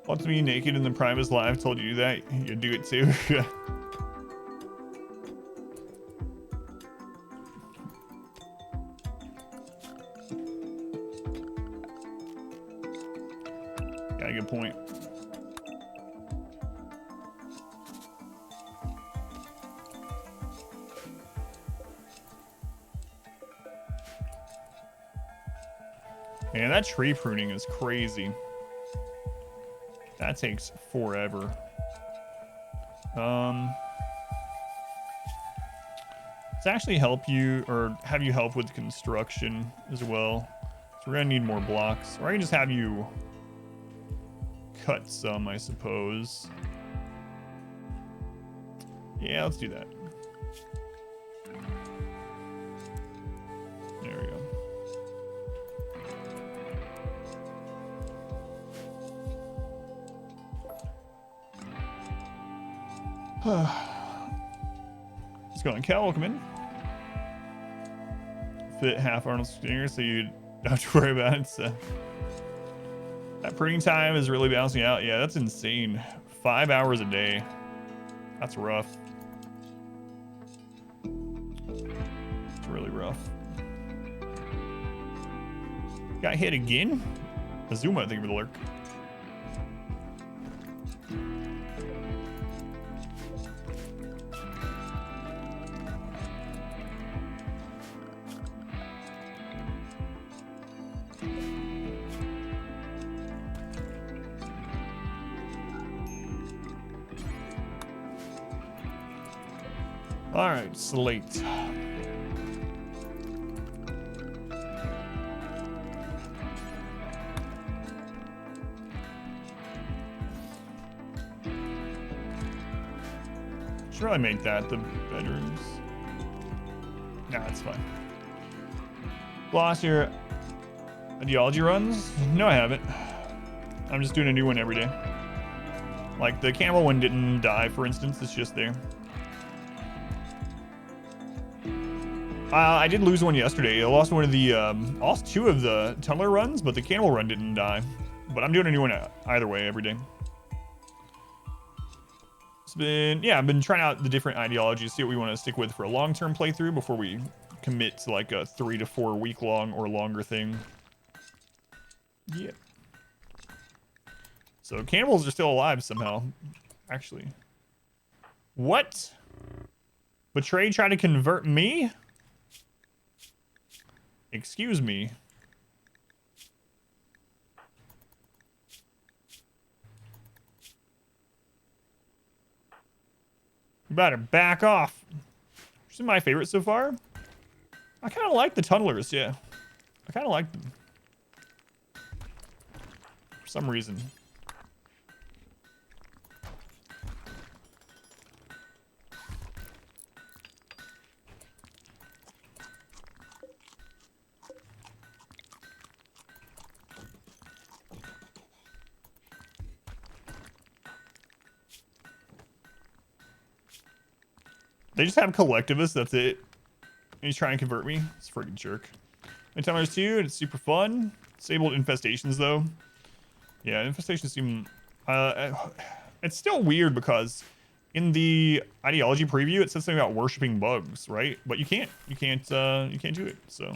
Want to be naked in the Primus Live? Told you that. You do it too. Got a good point. Man, that tree pruning is crazy. That takes forever. Let's actually help you, or have you help with construction as well. So we're gonna need more blocks. Or I can just have you cut some, I suppose. Yeah, let's do that. There we go. Let's go on. Cal, welcome in. Fit half Arnold Schwarzenegger, so you don't have to worry about it. So. That printing time is really balancing out. Yeah, that's insane. 5 hours a day. That's rough. It's really rough. Got hit again? Azuma, thank you for the lurk. All right, slate. Should probably make that the bedrooms. Nah, it's fine. Lost your ideology runs? No, I haven't. I'm just doing a new one every day. Like the camel one didn't die, for instance. It's just there. I did lose one yesterday. I lost one of the, lost 2 of the tunneler runs, but the camel run didn't die. But I'm doing a new one either way every day. It's been, yeah, I've been trying out the different ideologies, see what we want to stick with for a long-term playthrough before we commit to like a 3 to 4 week long or longer thing. Yeah. So cannibals are still alive somehow, actually. What? Betray tried to convert me? Excuse me. You better back off. This is my favorite so far. I kind of like the tunnelers, yeah. I kind of like them. For some reason. They just have collectivists, that's it. And he's trying to convert me. It's a freaking jerk. And Tunnelers 2, and it's super fun. Disabled infestations, though. Yeah, infestations seem... it's still weird because in the ideology preview, it says something about worshipping bugs, right? But you can't. You can't do it, so...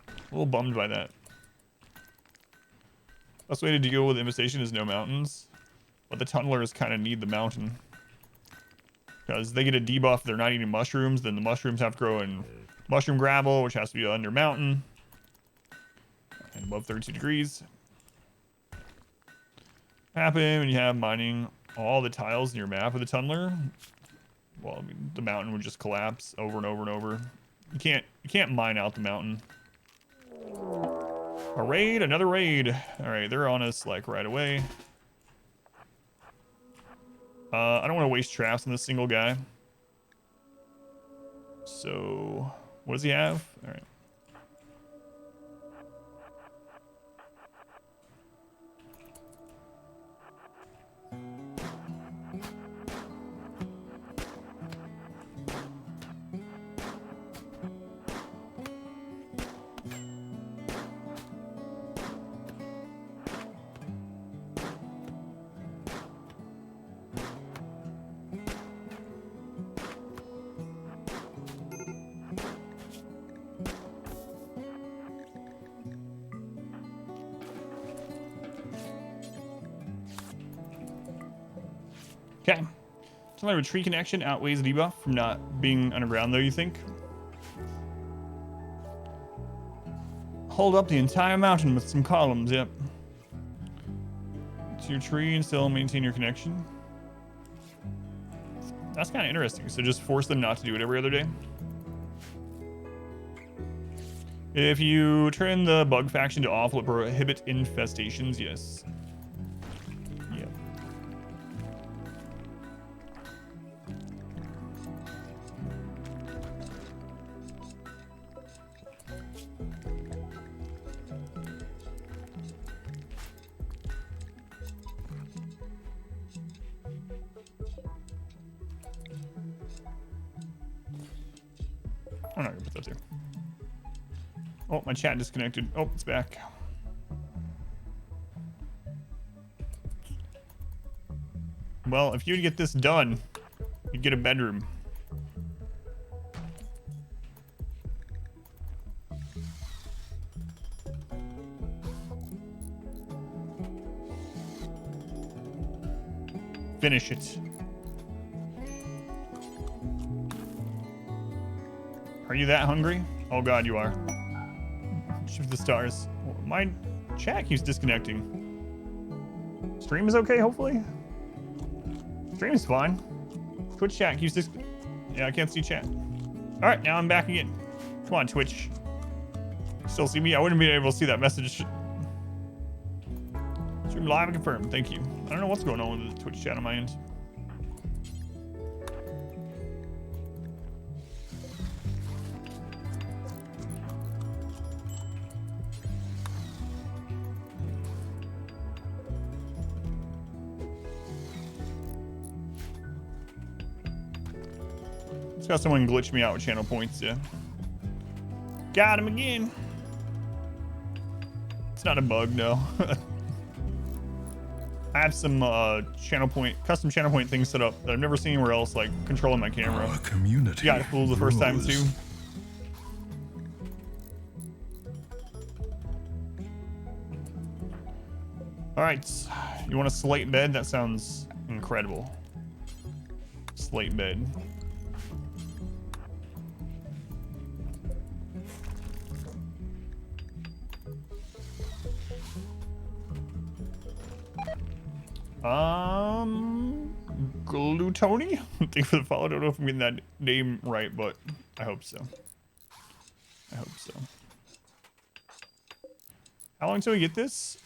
A little bummed by that. Best way to deal with infestation is no mountains. But the Tunnelers kind of need the mountain. Because they get a debuff, they're not eating mushrooms, then the mushrooms have to grow in mushroom gravel, which has to be under mountain. And above 32 degrees. Happen when you have mining all the tiles in your map of the tunneler. Well, I mean, the mountain would just collapse over and over and over. You can't mine out the mountain. A raid, another raid. Alright, they're on us like right away. I don't want to waste traps on this single guy. So, what does he have? All right. Okay. Something like a tree connection outweighs the debuff from not being underground, though, you think? Hold up the entire mountain with some columns, yep. To your tree and still maintain your connection. That's kind of interesting. So just force them not to do it every other day. If you turn the bug faction to off, will it prohibit infestations? Yes. Yep. I'm not gonna put that there. Oh, my chat disconnected. Oh, it's back. Well, if you'd get this done, you'd get a bedroom. Finish it. Are you that hungry? Oh god, you are. Shift the stars. My chat keeps disconnecting. Stream is okay, hopefully? Stream is fine. Twitch chat keeps this. Yeah, I can't see chat. All right, now I'm back again. Come on, Twitch. Still see me? I wouldn't be able to see that message. Stream live and confirmed. Thank you. I don't know what's going on with the Twitch chat on my end. Just got someone glitch me out with channel points, yeah. Got him again. It's not a bug, no. I have some custom channel point things set up that I've never seen anywhere else, like controlling my camera. Our community Got fooled the first time too. All right, you want a slate bed? That sounds incredible. Slate bed. Glutoni? Thank you for the follow. I don't know if I'm getting that name right, but I hope so. I hope so. How long till we get this?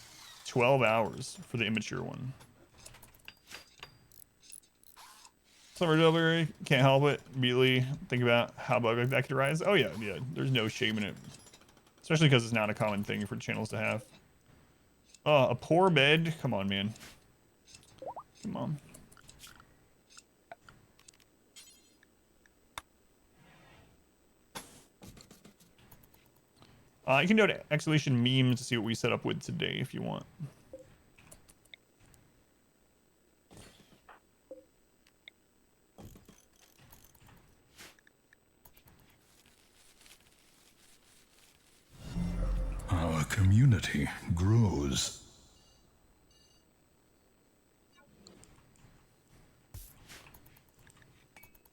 12 hours for the immature one. Summer Delivery, can't help it. Immediately think about how bug like that could arise. Oh yeah, yeah. There's no shame in it. Especially because it's not a common thing for channels to have. A poor bed? Come on, man. Come on. You can go to Exhalation Memes to see what we set up with today if you want. Our community grows.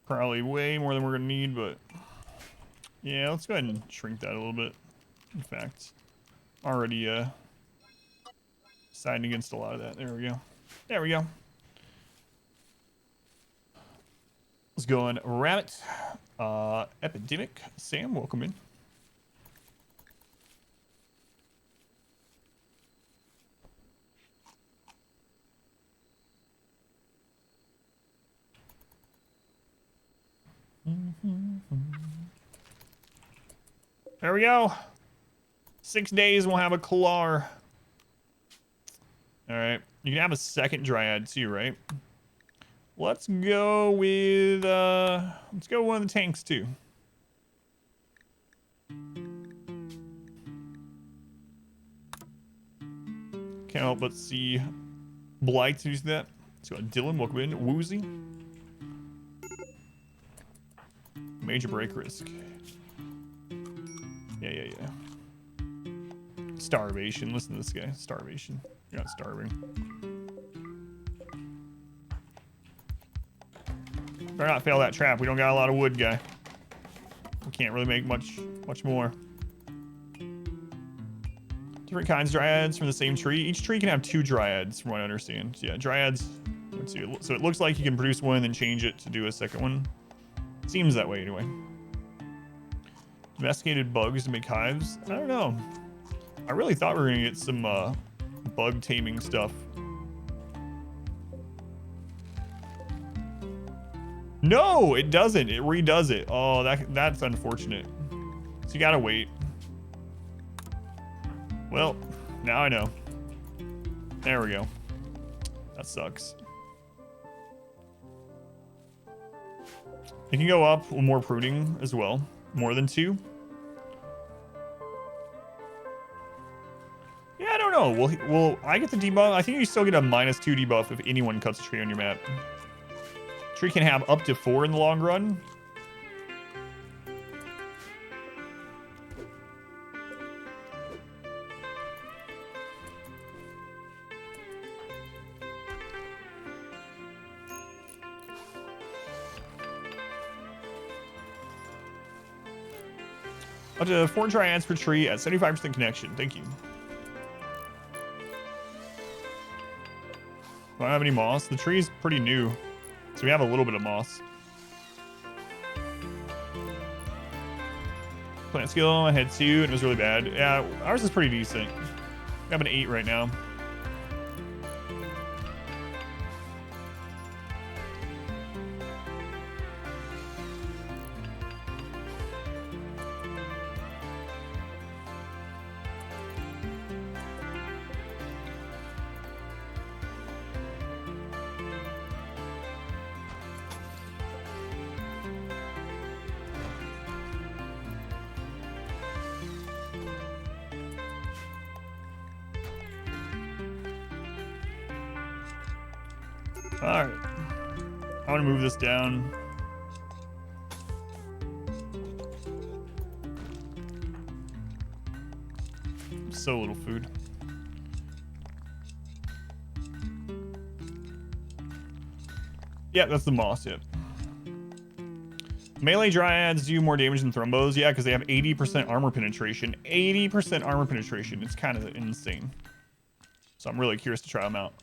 Probably way more than we're gonna need, but yeah, let's go ahead and shrink that a little bit. In fact, already siding against a lot of that. There we go. There we go. Let's go on Rabbit. Epidemic. Sam, welcome in. There we go. 6 days we'll have a Kalar. All right. You can have a second Dryad too, right? Let's go with one of the tanks too. Can't help but see Blight use that. So Dylan, welcome in. Woozy. Major break risk. Yeah. Starvation. Listen to this guy. Starvation. You're not starving. Better not fail that trap. We don't got a lot of wood, guy. We can't really make much more. Different kinds of dryads from the same tree. Each tree can have 2 dryads, from what I understand. So yeah, dryads. Let's see. So it looks like you can produce one and then change it to do a second one. Seems that way anyway. Domesticated bugs to make hives. I don't know. I really thought we were gonna get some bug taming stuff. No, it doesn't. It redoes it. Oh, that's unfortunate. So you gotta wait. Well, now I know. There we go. That sucks. It can go up with more pruning as well. More than 2. Yeah, I don't know. Will I get the debuff? I think you still get a -2 debuff if anyone cuts a tree on your map. Tree can have up to 4 in the long run. Up to 4 dryads per tree at 75% connection. Thank you. Do I have any moss? The tree is pretty new. So we have a little bit of moss. Plant skill, I had 2, and it was really bad. Yeah, ours is pretty decent. We have an 8 right now. Alright. I want to move this down. So little food. Yeah, that's the moss, yep. Melee dryads do more damage than thrombos, yeah, because they have 80% armor penetration. 80% armor penetration. It's kind of insane. So I'm really curious to try them out.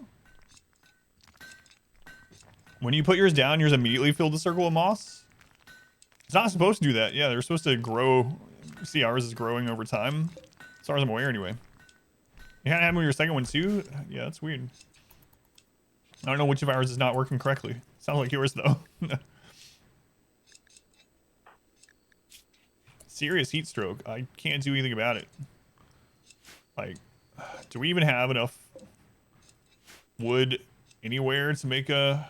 When you put yours down, yours immediately filled the circle of moss. It's not supposed to do that. Yeah, they're supposed to grow. See, ours is growing over time. As far as I'm aware, anyway. You had to have your second one too? Yeah, that's weird. I don't know which of ours is not working correctly. Sounds like yours, though. Serious heat stroke. I can't do anything about it. Like, do we even have enough wood anywhere to make a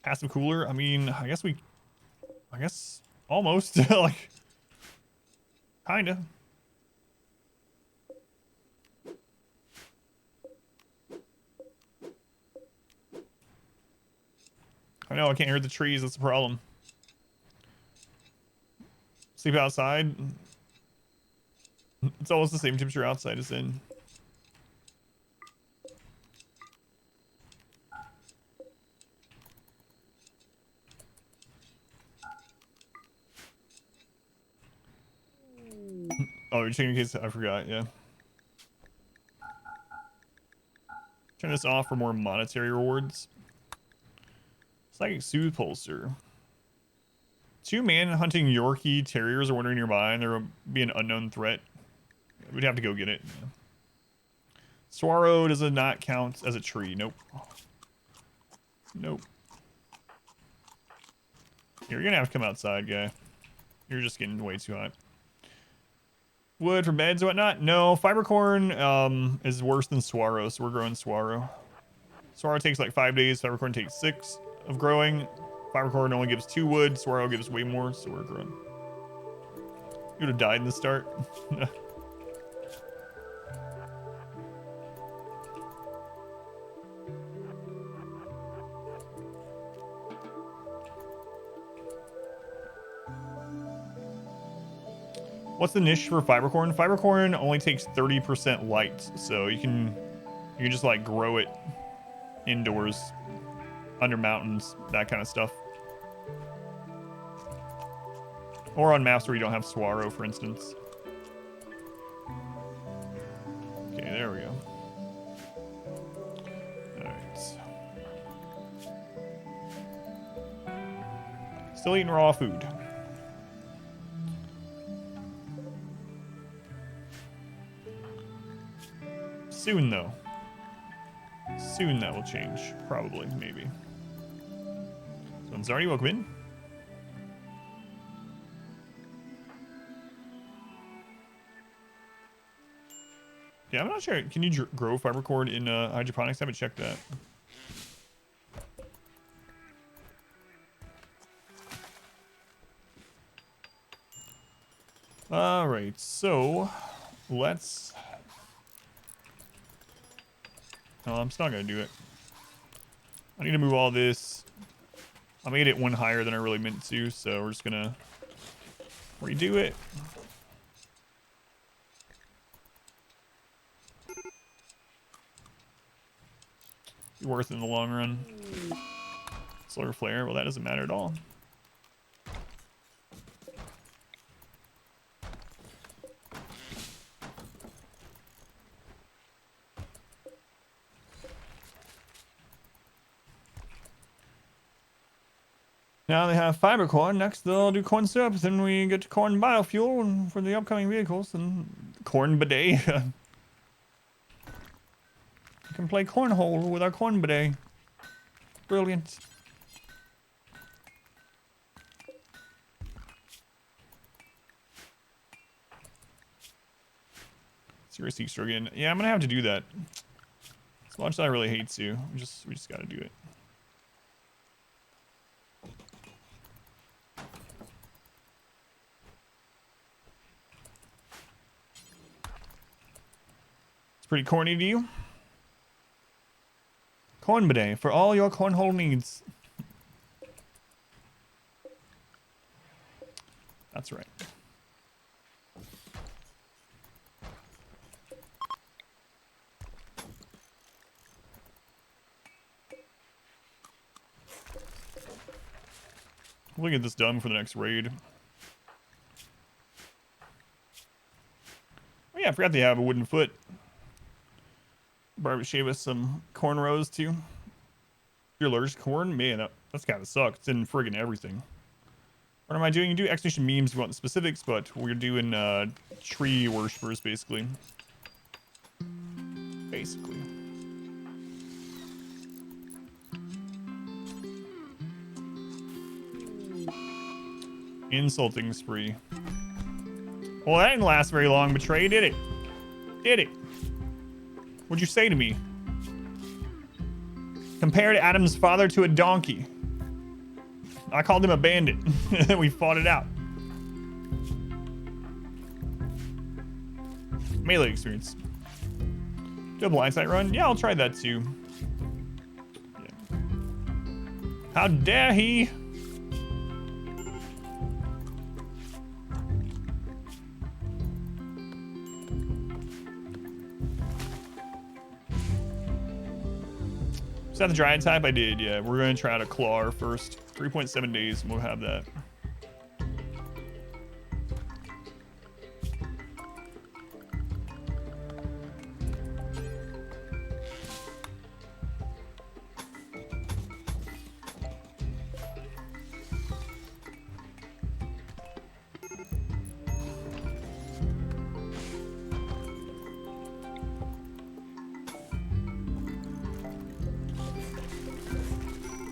passive cooler? I mean, I guess almost. Like, kinda. I know, I can't hear the trees. That's the problem. Sleep outside. It's almost the same temperature outside as in. Oh, you're checking in case I forgot, yeah. Turn this off for more monetary rewards. Psychic Soothe Pulser. 2 man-hunting Yorkie Terriers are wandering nearby, and there will be an unknown threat. We'd have to go get it. Yeah. Swallow does not count as a tree. Nope. Nope. You're gonna have to come outside, guy. You're just getting way too hot. Wood for beds and whatnot? No, fibercorn is worse than Swallow, so we're growing Swallow. Swallow takes like 5 days, fibercorn takes 6 of growing. Fibercorn only gives 2 wood, Swallow gives way more, so we're growing. You would have died in the start. What's the niche for fibercorn? Fibercorn only takes 30% light, so you can just like grow it indoors, under mountains, that kind of stuff. Or on maps where you don't have Swallow, for instance. Okay, there we go. Alright. Still eating raw food. Soon, though. Soon that will change. Probably, maybe. Someone's already welcome in. Yeah, I'm not sure. Can you grow fibercord in hydroponics? I haven't checked that. All right, so let's. No, I'm still not gonna do it. I need to move all this. I made it 1 higher than I really meant to, so we're just gonna redo it. Be worth it in the long run. Solar flare, well, that doesn't matter at all. Now they have fiber corn. Next they'll do corn syrup. Then we get to corn biofuel and for the upcoming vehicles and corn bidet. We can play cornhole with our corn bidet. Brilliant. Serious Easter again. Yeah, I'm gonna have to do that. As much as I really hate to, we just gotta do it. It's pretty corny to you. Corn bidet for all your cornhole needs. That's right. We'll get this done for the next raid. Oh yeah, I forgot they have a wooden foot. Barbie shave us some cornrows too. You're allergic to corn? Man, that's gotta suck. It's in friggin' everything. What am I doing? You do exhibition memes if you want the specifics, but we're doing tree worshippers basically. Basically. Insulting spree. Well, that didn't last very long, Betray, did it? Did it? What'd you say to me? Compared Adam's father to a donkey. I called him a bandit. We fought it out. Melee experience. Do a blindside run? Yeah, I'll try that too. Yeah. How dare he? Is that the Dryad type? I did, yeah. We're going to try out a Claw first. 3.7 days, and we'll have that.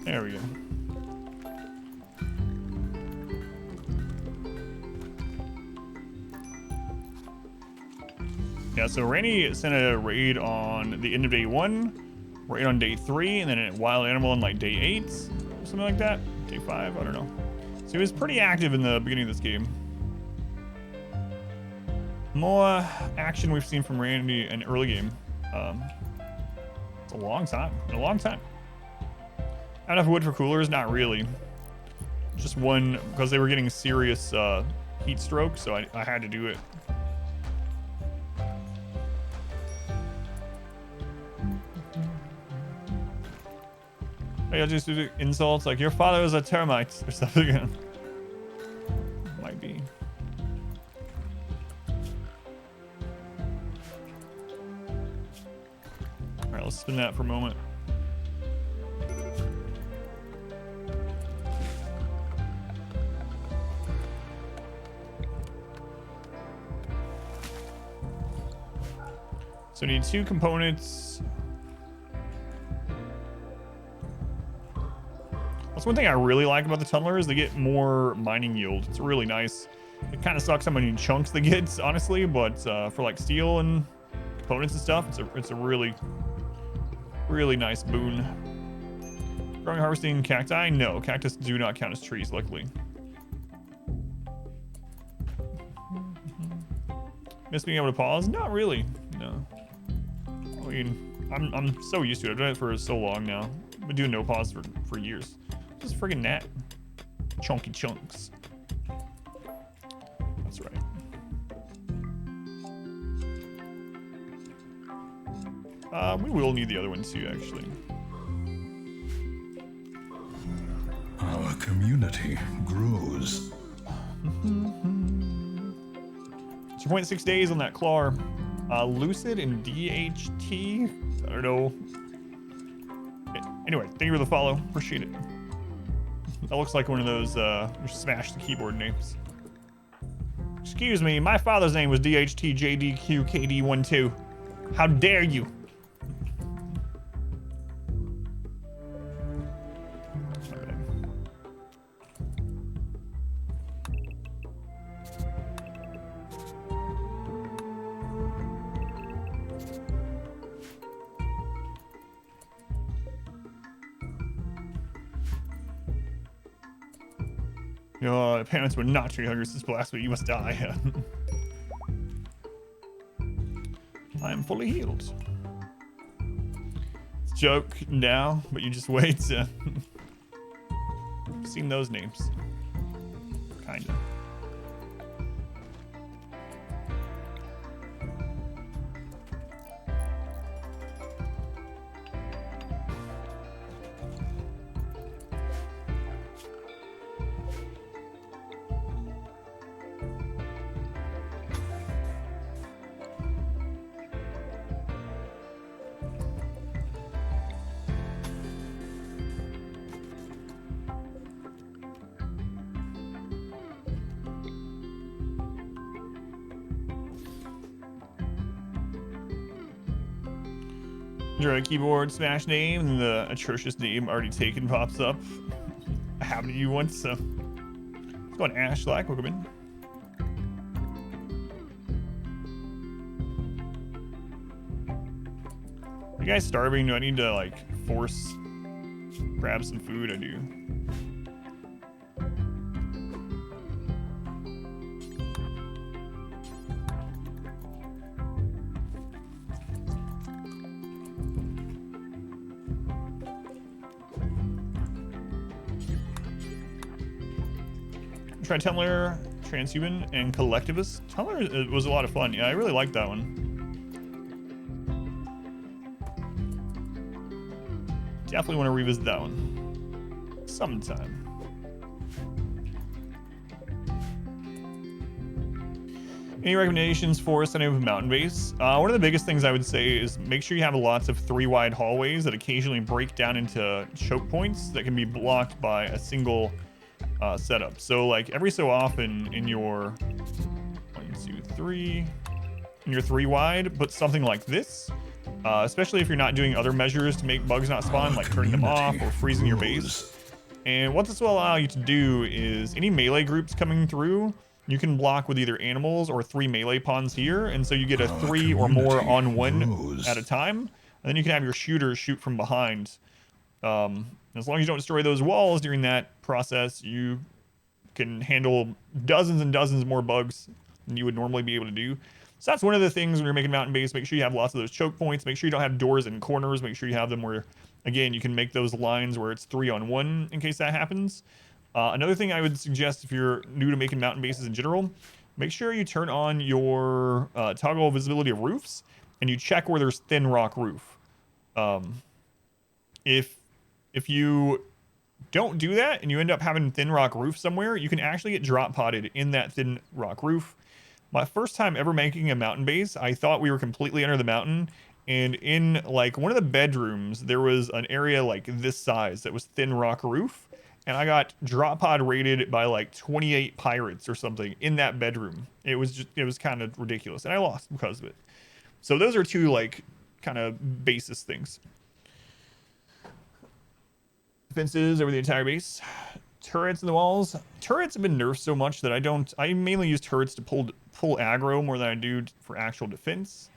There we go. Yeah, so Randy sent a raid on the end of day 1, raid on day 3, and then a wild animal on like day 8, or something like that. Day 5, I don't know. So he was pretty active in the beginning of this game. More action we've seen from Randy in early game. It's a long time. A long time. Not enough wood for coolers? Not really. Just one, because they were getting serious heat stroke, so I had to do it. Hey, I'll just do insults like, your father was a termite, or something. Might be. Alright, let's spin that for a moment. So we need 2 components. That's one thing I really like about the tunneler is they get more mining yield. It's really nice. It kind of sucks how many chunks they get, honestly, but for like steel and components and stuff, it's a really, really nice boon. Growing harvesting cacti? No, cactus do not count as trees, luckily. Miss being able to pause? Not really, no. I mean, I'm so used to it. I've done it for so long now. I've been doing no pause for years. Just friggin' gnat. Chunky chunks. That's right. We will need the other one too, actually. Our community grows. 2.6 days on that Claw. Lucid and DHT. I don't know. Anyway, thank you for the follow. Appreciate it. That looks like one of those smash the keyboard names. Excuse me, my father's name was DHTJDQKD12. How dare you? Your parents were not treat hungry since blasphemy. You must die. I am fully healed. It's a joke now, but you just wait. Seen those names. Kinda. Your keyboard smash name and the atrocious name already taken pops up. I happened to you once, so let's go on Ash Black. Welcome in. You guys starving? Do I need to like force grab some food? I do. Try Tumblr, Transhuman, and Collectivist. Tumblr was a lot of fun. Yeah, I really liked that one. Definitely want to revisit that one sometime. Any recommendations for setting up a mountain base? One of the biggest things I would say is make sure you have lots of 3 wide hallways that occasionally break down into choke points that can be blocked by a single setup. So like every so often in your 1, 2, 3, in your 3 wide, put something like this, especially if you're not doing other measures to make bugs not spawn, like turning them off or freezing your base. And what this will allow you to do is any melee groups coming through, you can block with either animals or 3 melee pawns here, and so you get a 3 or more on one at a time, and then you can have your shooters shoot from behind. As long as you don't destroy those walls during that process, you can handle dozens and dozens more bugs than you would normally be able to do. So that's one of the things when you're making mountain base. Make sure you have lots of those choke points. Make sure you don't have doors in corners. Make sure you have them where, again, you can make those lines where it's 3 on 1 in case that happens. Another thing I would suggest if you're new to making mountain bases in general, make sure you turn on your toggle visibility of roofs and you check where there's thin rock roof. If you don't do that and you end up having thin rock roof somewhere, you can actually get drop potted in that thin rock roof. My first time ever making a mountain base, I thought we were completely under the mountain, and in like one of the bedrooms, there was an area like this size that was thin rock roof, and I got drop pod raided by like 28 pirates or something in that bedroom. It was kind of ridiculous, and I lost because of it. So those are 2 like kind of basis things. Fences over the entire base. Turrets in the walls. Turrets have been nerfed so much that I mainly use turrets to pull aggro more than I do for actual defense.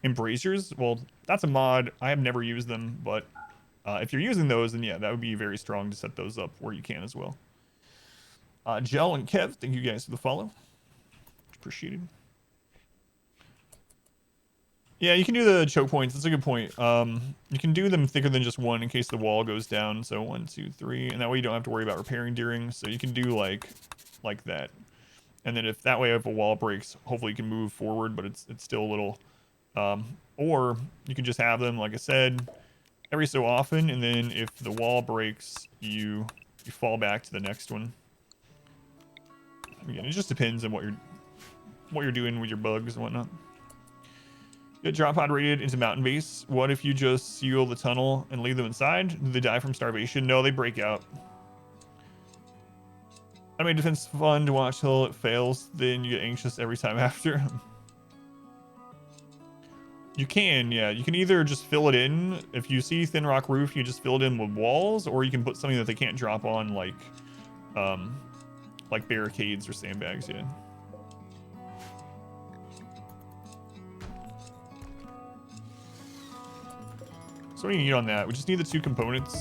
Embrasures, well, that's a mod. I have never used them, but if you're using those, then yeah, that would be very strong to set those up where you can as well. Gel and Kev, thank you guys for the follow. Appreciated. Yeah, you can do the choke points. That's a good point. You can do them thicker than just 1 in case the wall goes down. So 1, 2, 3, and that way you don't have to worry about repairing during. So you can do like that, and then if a wall breaks, hopefully you can move forward, but it's still a little. Or you can just have them, like I said, every so often, and then if the wall breaks, you fall back to the next one. Again, it just depends on what you're doing with your bugs and whatnot. Get drop pod raided into mountain base. What if you just seal the tunnel and leave them inside? Do they die from starvation? No, they break out. Enemy defense is fun to watch till it fails, then you get anxious every time after. You can, yeah. You can either just fill it in. If you see thin rock roof, you just fill it in with walls, or you can put something that they can't drop on, like barricades or sandbags, yeah. So what do you need on that? We just need the 2 components.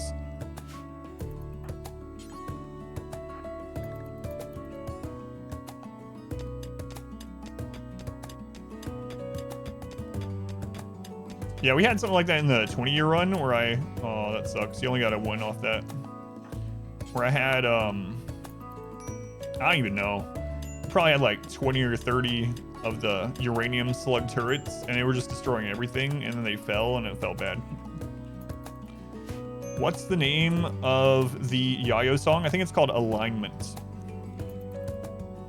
Yeah, we had something like that in the 20-year run where oh, that sucks. You only got a 1 off that. Where I had, I don't even know. Probably had like 20 or 30 of the uranium slug turrets, and they were just destroying everything, and then they fell, and it felt bad. What's the name of the Yayo song? I think it's called Alignment.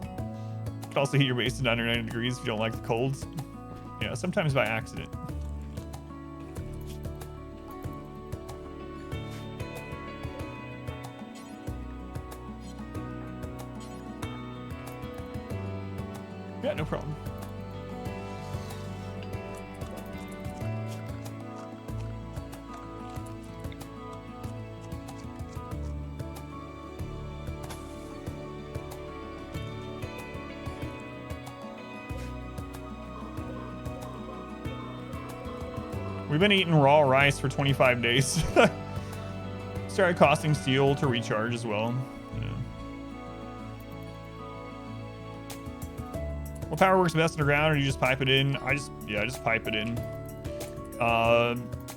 You can also heat your base to 990 degrees if you don't like the colds. Yeah, sometimes by accident. Yeah, no problem. We've been eating raw rice for 25 days. Started costing steel to recharge as well. Yeah. What power works best underground, or do you just pipe it in? I just pipe it in.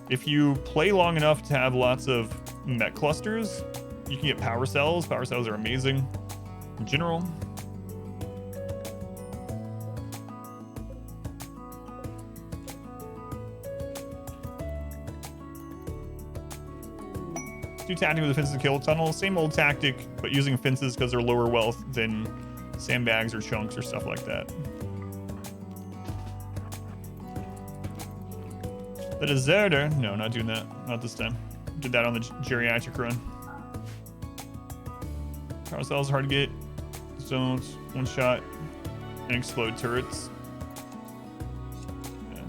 If you play long enough to have lots of mech clusters, you can get power cells. Power cells are amazing in general. Do tactic with the fences to kill tunnel. Same old tactic, but using fences because they're lower wealth than sandbags or chunks or stuff like that. The deserter. No, not doing that. Not this time. Did that on the geriatric run. Power cells are hard to get. Zones, 1 shot, and explode turrets. Yeah.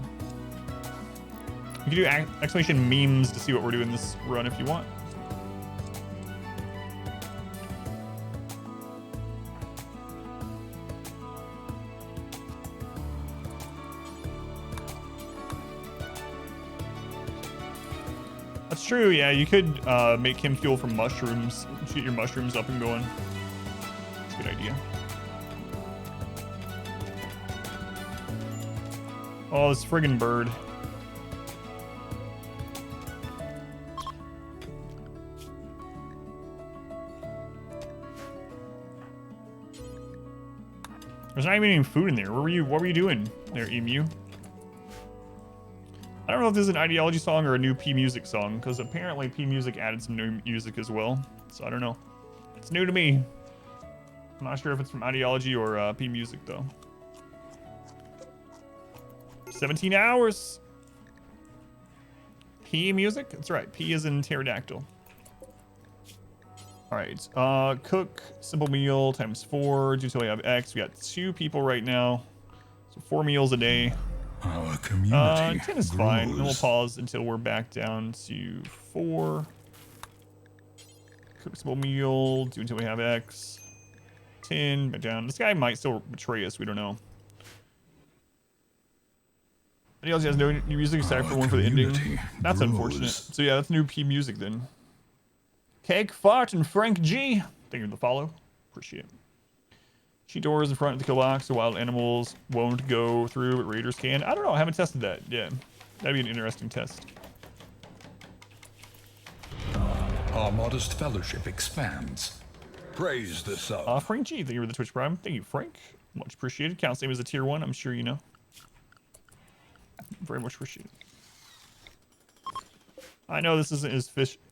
You can do exclamation memes to see what we're doing this run if you want. That's true, yeah. You could make him fuel from mushrooms. Get your mushrooms up and going. That's a good idea. Oh, this friggin' bird. There's not even any food in there. What were you doing there, Emu? I don't know if this is an ideology song or a new P Music song, because apparently P Music added some new music as well. So I don't know. It's new to me. I'm not sure if it's from ideology or P Music though. 17 hours. P Music? That's right. P is in pterodactyl. All right. Cook simple meal times 4. Do until we have X. We got 2 people right now, so 4 meals a day. Our community 10 is fine. And we'll pause until we're back down to 4. Cook simple meal. Do until we have X. 10. Back down. This guy might still betray us. We don't know. And he also has no new music except for one for the ending. That's unfortunate. So yeah, that's new P Music then. Cake, Fart, and Frank G. Thank you for the follow. Appreciate it. Cheat doors in front of the kill box so wild animals won't go through, but raiders can. I don't know. I haven't tested that. Yeah. That'd be an interesting test. Our modest fellowship expands. Praise the sub. Frank G. Thank you for the Twitch Prime. Thank you, Frank. Much appreciated. Counts same as a tier 1. I'm sure you know. Very much appreciated. I know this isn't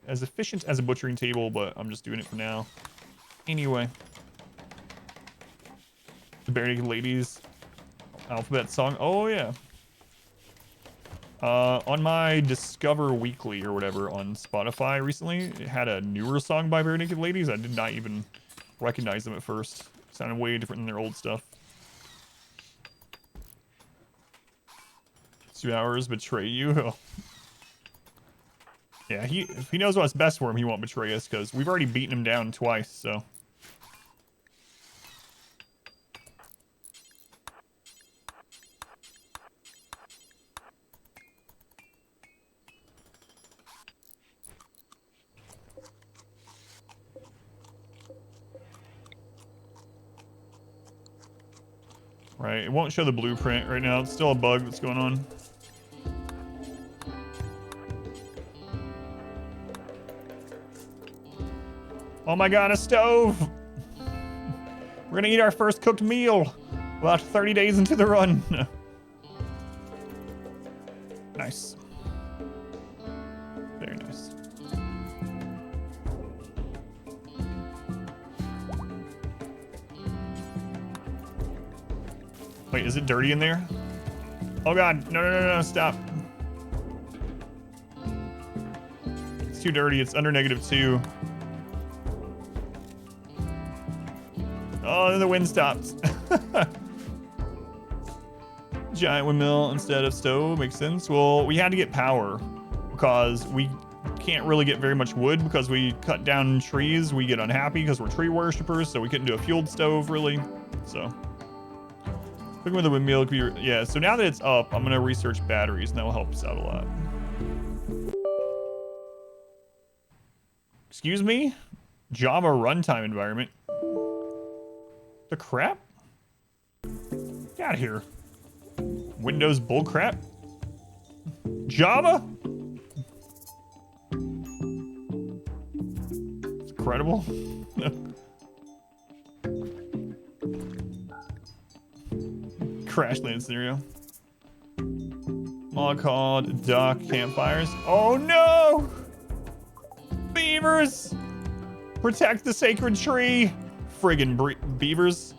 as efficient as a butchering table, but I'm just doing it for now. Anyway. The Bare Naked Ladies alphabet song. Oh, yeah. On my Discover Weekly or whatever on Spotify recently, it had a newer song by Bare Naked Ladies. I did not even recognize them at first. Sounded way different than their old stuff. 2 hours betray you. Oh. Yeah, if he knows what's best for him, he won't betray us because we've already beaten him down twice. So. Right, it won't show the blueprint right now. It's still a bug that's going on. Oh my god, a stove! We're gonna eat our first cooked meal about 30 days into the run. Nice. Very nice. Wait, is it dirty in there? Oh god, no, stop. It's too dirty, it's under -2. Oh, then the wind stops. Giant windmill instead of stove, makes sense. Well, we had to get power because we can't really get very much wood because we cut down trees. We get unhappy because we're tree worshippers, so we couldn't do a fueled stove really. So, looking with the windmill, yeah. So now that it's up, I'm gonna research batteries, and that will help us out a lot. Excuse me, Java runtime environment. The crap? Get out of here. Windows bullcrap? Java? It's incredible. Crash land scenario. Log called dock campfires. Oh no! Beavers! Protect the sacred tree! Friggin' beavers.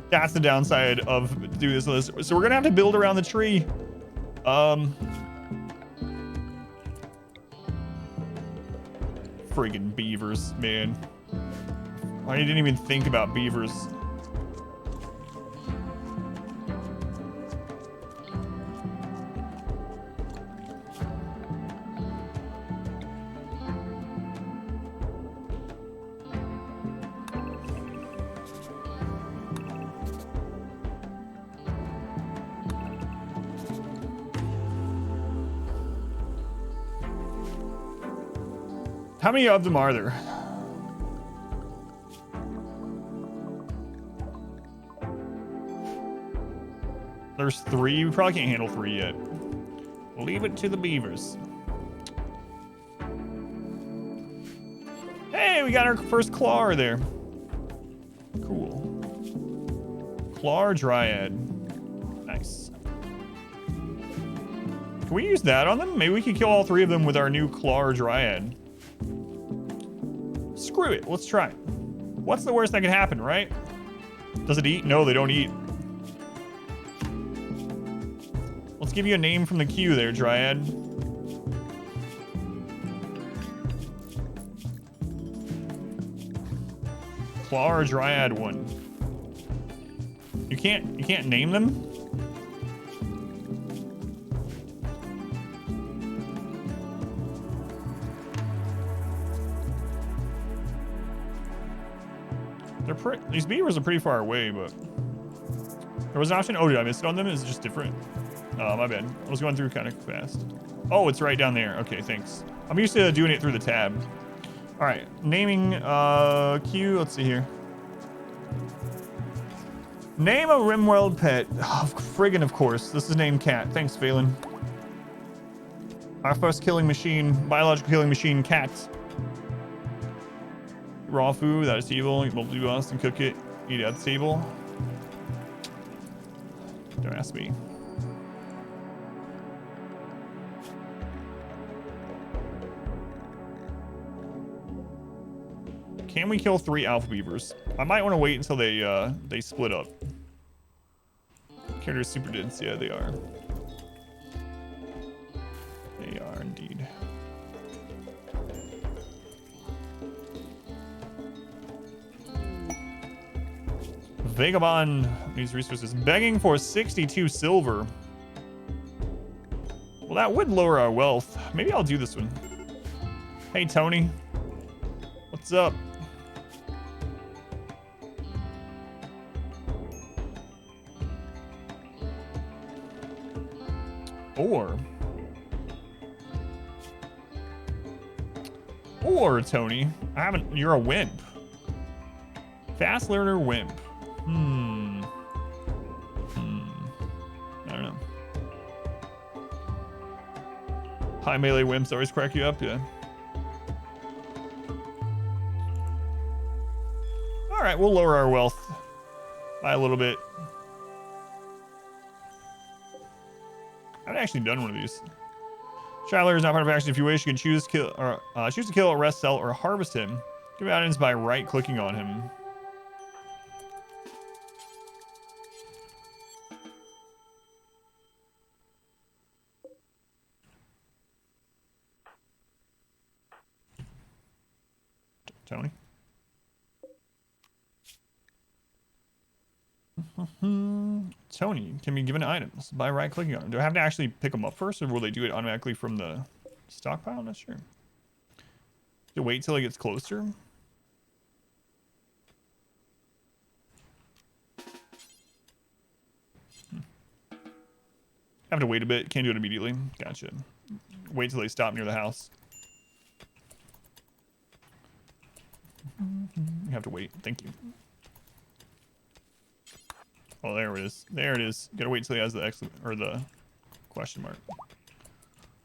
That's the downside of doing this list. So we're gonna have to build around the tree. Friggin' beavers, man. I didn't even think about beavers. How many of them are there? There's 3. We probably can't handle 3 yet. Leave it to the beavers. Hey, we got our first claw there. Cool. Claw dryad. Nice. Can we use that on them? Maybe we can kill all 3 of them with our new claw dryad. Screw it, let's try it. What's the worst that can happen, right? Does it eat? No, they don't eat. Let's give you a name from the queue there, Dryad. Claw or Dryad 1. You can't name them? These beavers are pretty far away, but there was an option. Oh, did I miss it on them? Is it just different? Oh, my bad. I was going through kind of fast. Oh, it's right down there. Okay, thanks. I'm used to doing it through the tab. All right, naming queue. Let's see here. Name a Rimworld pet. Oh, friggin' of course. This is named Cat. Thanks, Phelan. Our first killing machine, biological killing machine, Cat. Raw food, that is evil. Eat multiple us and cook it. Eat it at the table. Don't ask me. Can we kill 3 alpha beavers? I might want to wait until they split up. Characters super dense, yeah, they are. They are indeed. Vagabond needs resources. Begging for 62 silver. Well, that would lower our wealth. Maybe I'll do this one. Hey, Tony. What's up? Or Tony, you're a wimp. Fast learner wimp. I don't know. High melee wimps always crack you up, yeah. All right, we'll lower our wealth by a little bit. I haven't actually done one of these. Traveler is not part of action. If you wish, you can choose to kill, arrest, sell, or harvest him. Give items by right-clicking on him. Tony. Tony can be given items by right-clicking on them. Do I have to actually pick them up first, or will they do it automatically from the stockpile? I'm not sure. To wait till it gets closer. Have to wait a bit. Can't do it immediately. Gotcha. Wait till they stop near the house. You have to wait. Thank you. Oh, there it is. There it is. Gotta wait till he has the or the question mark.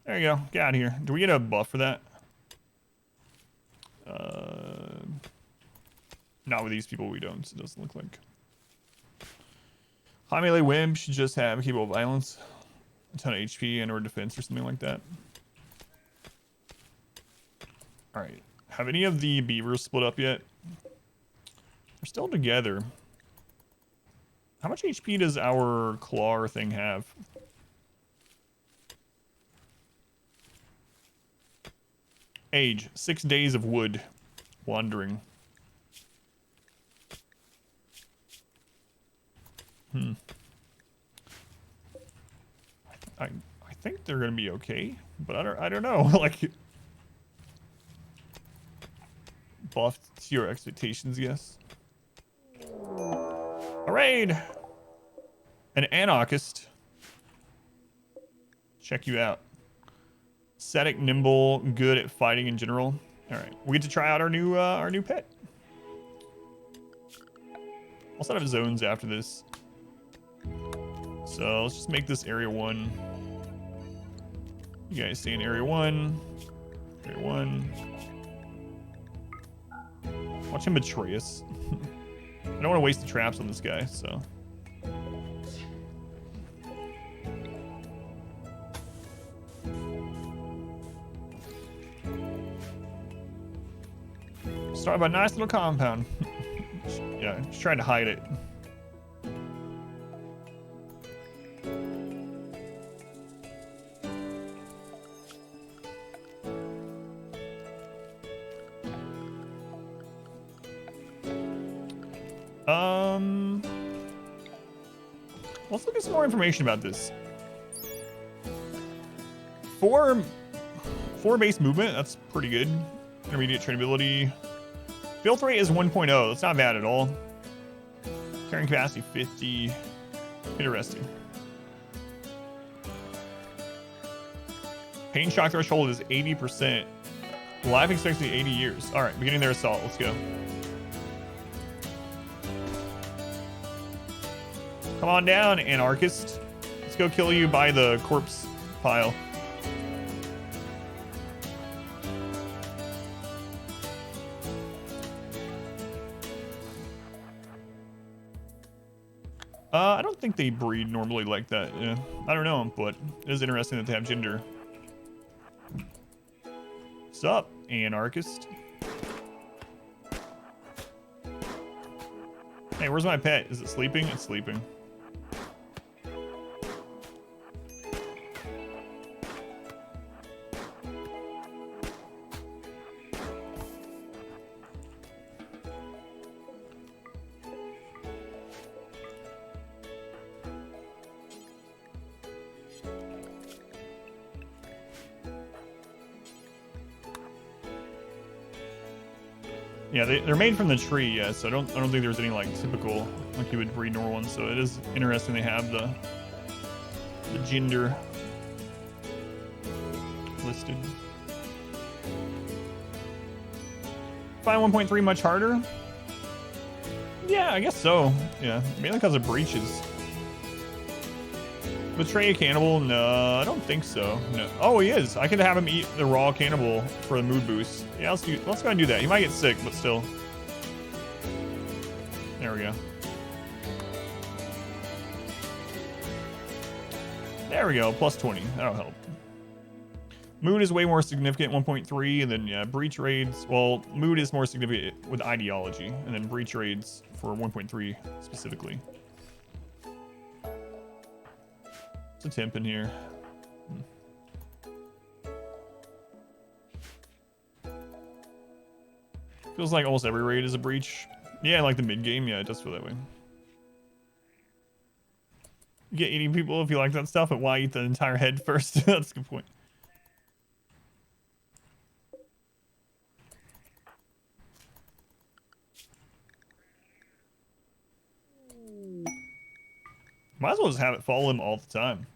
There you go. Get out of here. Do we get a buff for that? Not with these people, we don't. It doesn't look like. High melee wimp should just have capable violence, a ton of HP, and or defense or something like that. All right. Have any of the beavers split up yet? They're still together. How much HP does our claw thing have? Age, 6 days of wood. Wandering. I think they're gonna be okay, but I don't know. Like, buffed to your expectations, yes. A raid! An anarchist. Check you out. Ascetic, nimble, good at fighting in general. All right, we get to try out our new pet. I'll set up zones after this. So let's just make this area 1. You guys stay in area 1. Area 1. Watch him betray us. I don't want to waste the traps on this guy, so. Started by a nice little compound. Yeah, just trying to hide it. Let's look at some more information about this. 4 base movement, that's pretty good. Intermediate trainability. Build rate is 1.0, that's not bad at all. Carrying capacity 50. Interesting. Pain shock threshold is 80%. Life expectancy 80 years. All right, beginning their assault. Let's go. Come on down, anarchist. Let's go kill you by the corpse pile. I don't think they breed normally like that. Yeah, I don't know, but it is interesting that they have gender. What's up, anarchist? Hey, where's my pet? Is it sleeping? It's sleeping. Yeah, they're made from the tree, yeah, so I don't think there's any like typical like you would breed normal ones, so it is interesting they have the gender listed. Find 1.3 much harder? Yeah, I guess so. Yeah, mainly because of breaches. Betray a cannibal? No, I don't think so. No. Oh, he is. I could have him eat the raw cannibal for the mood boost. Yeah, let's go ahead and do that. He might get sick, but still. There we go. There we go. Plus 20. That'll help. Mood is way more significant, 1.3, and then yeah, breach raids. Well, mood is more significant with ideology, and then breach raids for 1.3 specifically. It's a temp in here. Feels like almost every raid is a breach. Yeah, like the mid game. Yeah, it does feel that way. You get eating people if you like that stuff, but why eat the entire head first? That's a good point. Might as well just have it follow him all the time.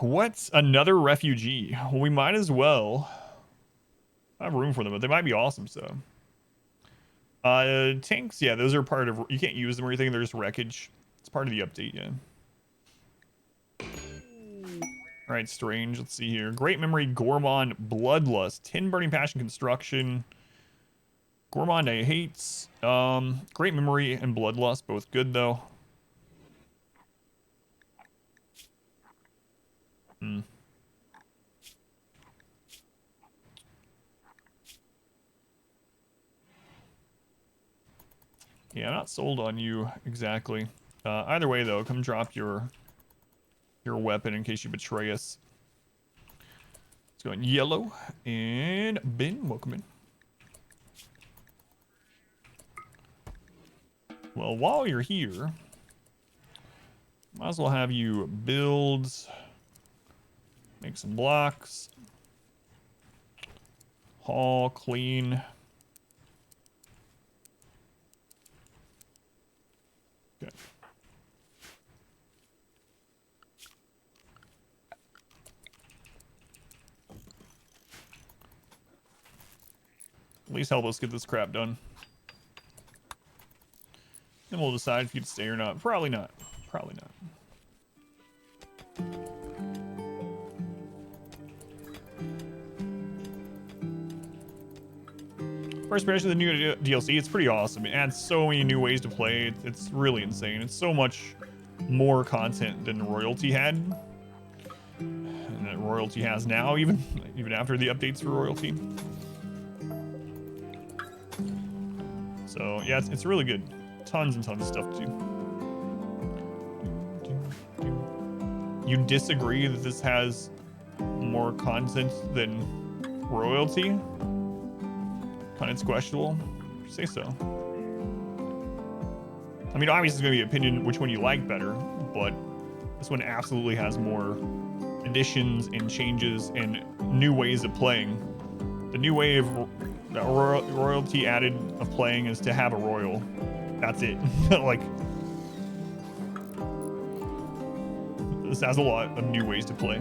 What's another refugee? Well, we might as well. I have room for them, but they might be awesome, so. Tanks, yeah, those are part of, you can't use them or anything, they're just wreckage. It's part of the update, yeah. Alright, strange, let's see here. Great memory, Gourmand, Bloodlust, 10 burning passion, construction. Gourmand I hates. Great memory and Bloodlust, both good though. Yeah, I'm not sold on you exactly. Either way though, come drop your weapon in case you betray us. Let's go in yellow. And Ben, welcome in. Well, while you're here, might as well have you build, make some blocks, haul, clean. Okay. At least help us get this crap done. Then we'll decide if you'd stay or not. Probably not. Probably not. First impression of the new DLC, it's pretty awesome. It adds so many new ways to play. It's really insane. It's so much more content than Royalty had. And that Royalty has now, even after the updates for Royalty. So, yeah, it's really good. Tons and tons of stuff to do. You disagree that this has more content than Royalty? It's questionable. Say so. I mean, obviously it's going to be opinion which one you like better, but this one absolutely has more additions and changes and new ways of playing. The new way of that Royalty added of playing is to have a royal. That's it. Like, this has a lot of new ways to play.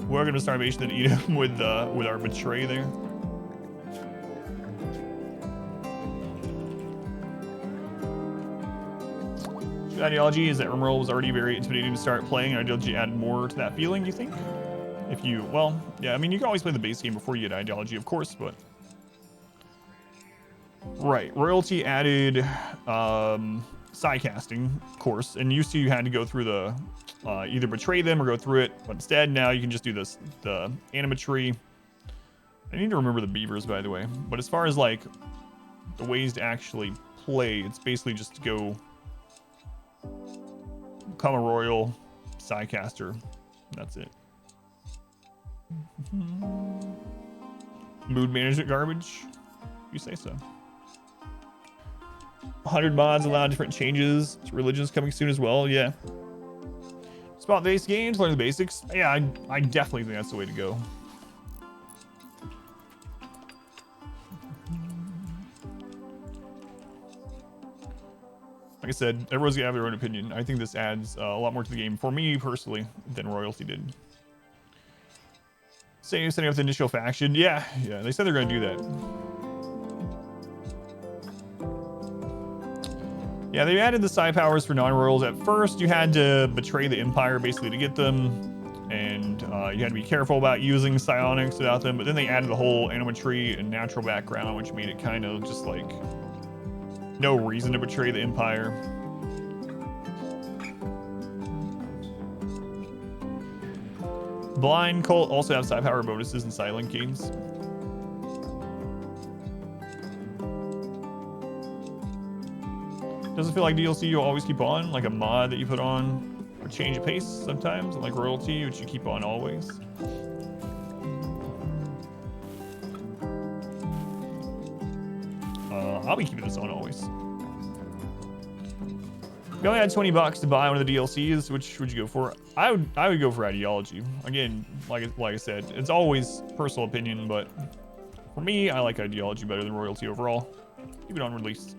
We're going to starvation and eat him with our betray there. Ideology is that Rimroll was already very intimidating to start playing. Ideology added more to that feeling, do you think? If you, well, yeah, I mean, you can always play the base game before you get Ideology, of course, but... Right, Royalty added side casting, of course, and used to you had to go through the, either betray them or go through it, but instead now you can just do this, the animatry. I need to remember the beavers, by the way, but as far as like the ways to actually play, it's basically just to go become a royal sidecaster. That's it. Mood management garbage? You say so. 100 mods allow different changes. Religion's coming soon as well. Yeah. Spot-based games, learn the basics. Yeah, I definitely think that's the way to go. Like I said, everyone's gonna have their own opinion. I think this adds a lot more to the game for me personally than Royalty did. Say setting up the initial faction. Yeah, they said they're gonna do that. Yeah, they added the side powers for non-royals. At first, you had to betray the Empire basically to get them, and you had to be careful about using psionics without them. But then they added the whole animatry and natural background, which made it kind of just like no reason to betray the Empire. Blind Cult also have side power bonuses in silent games. Does it feel like DLC you'll always keep on, like a mod that you put on or change of pace sometimes, like Royalty, which you keep on always? I'll be keeping this on always. If you only had $20 to buy one of the DLCs, which would you go for? I would go for Ideology. Again, like I said, it's always personal opinion, but for me, I like Ideology better than Royalty overall. Keep it on release.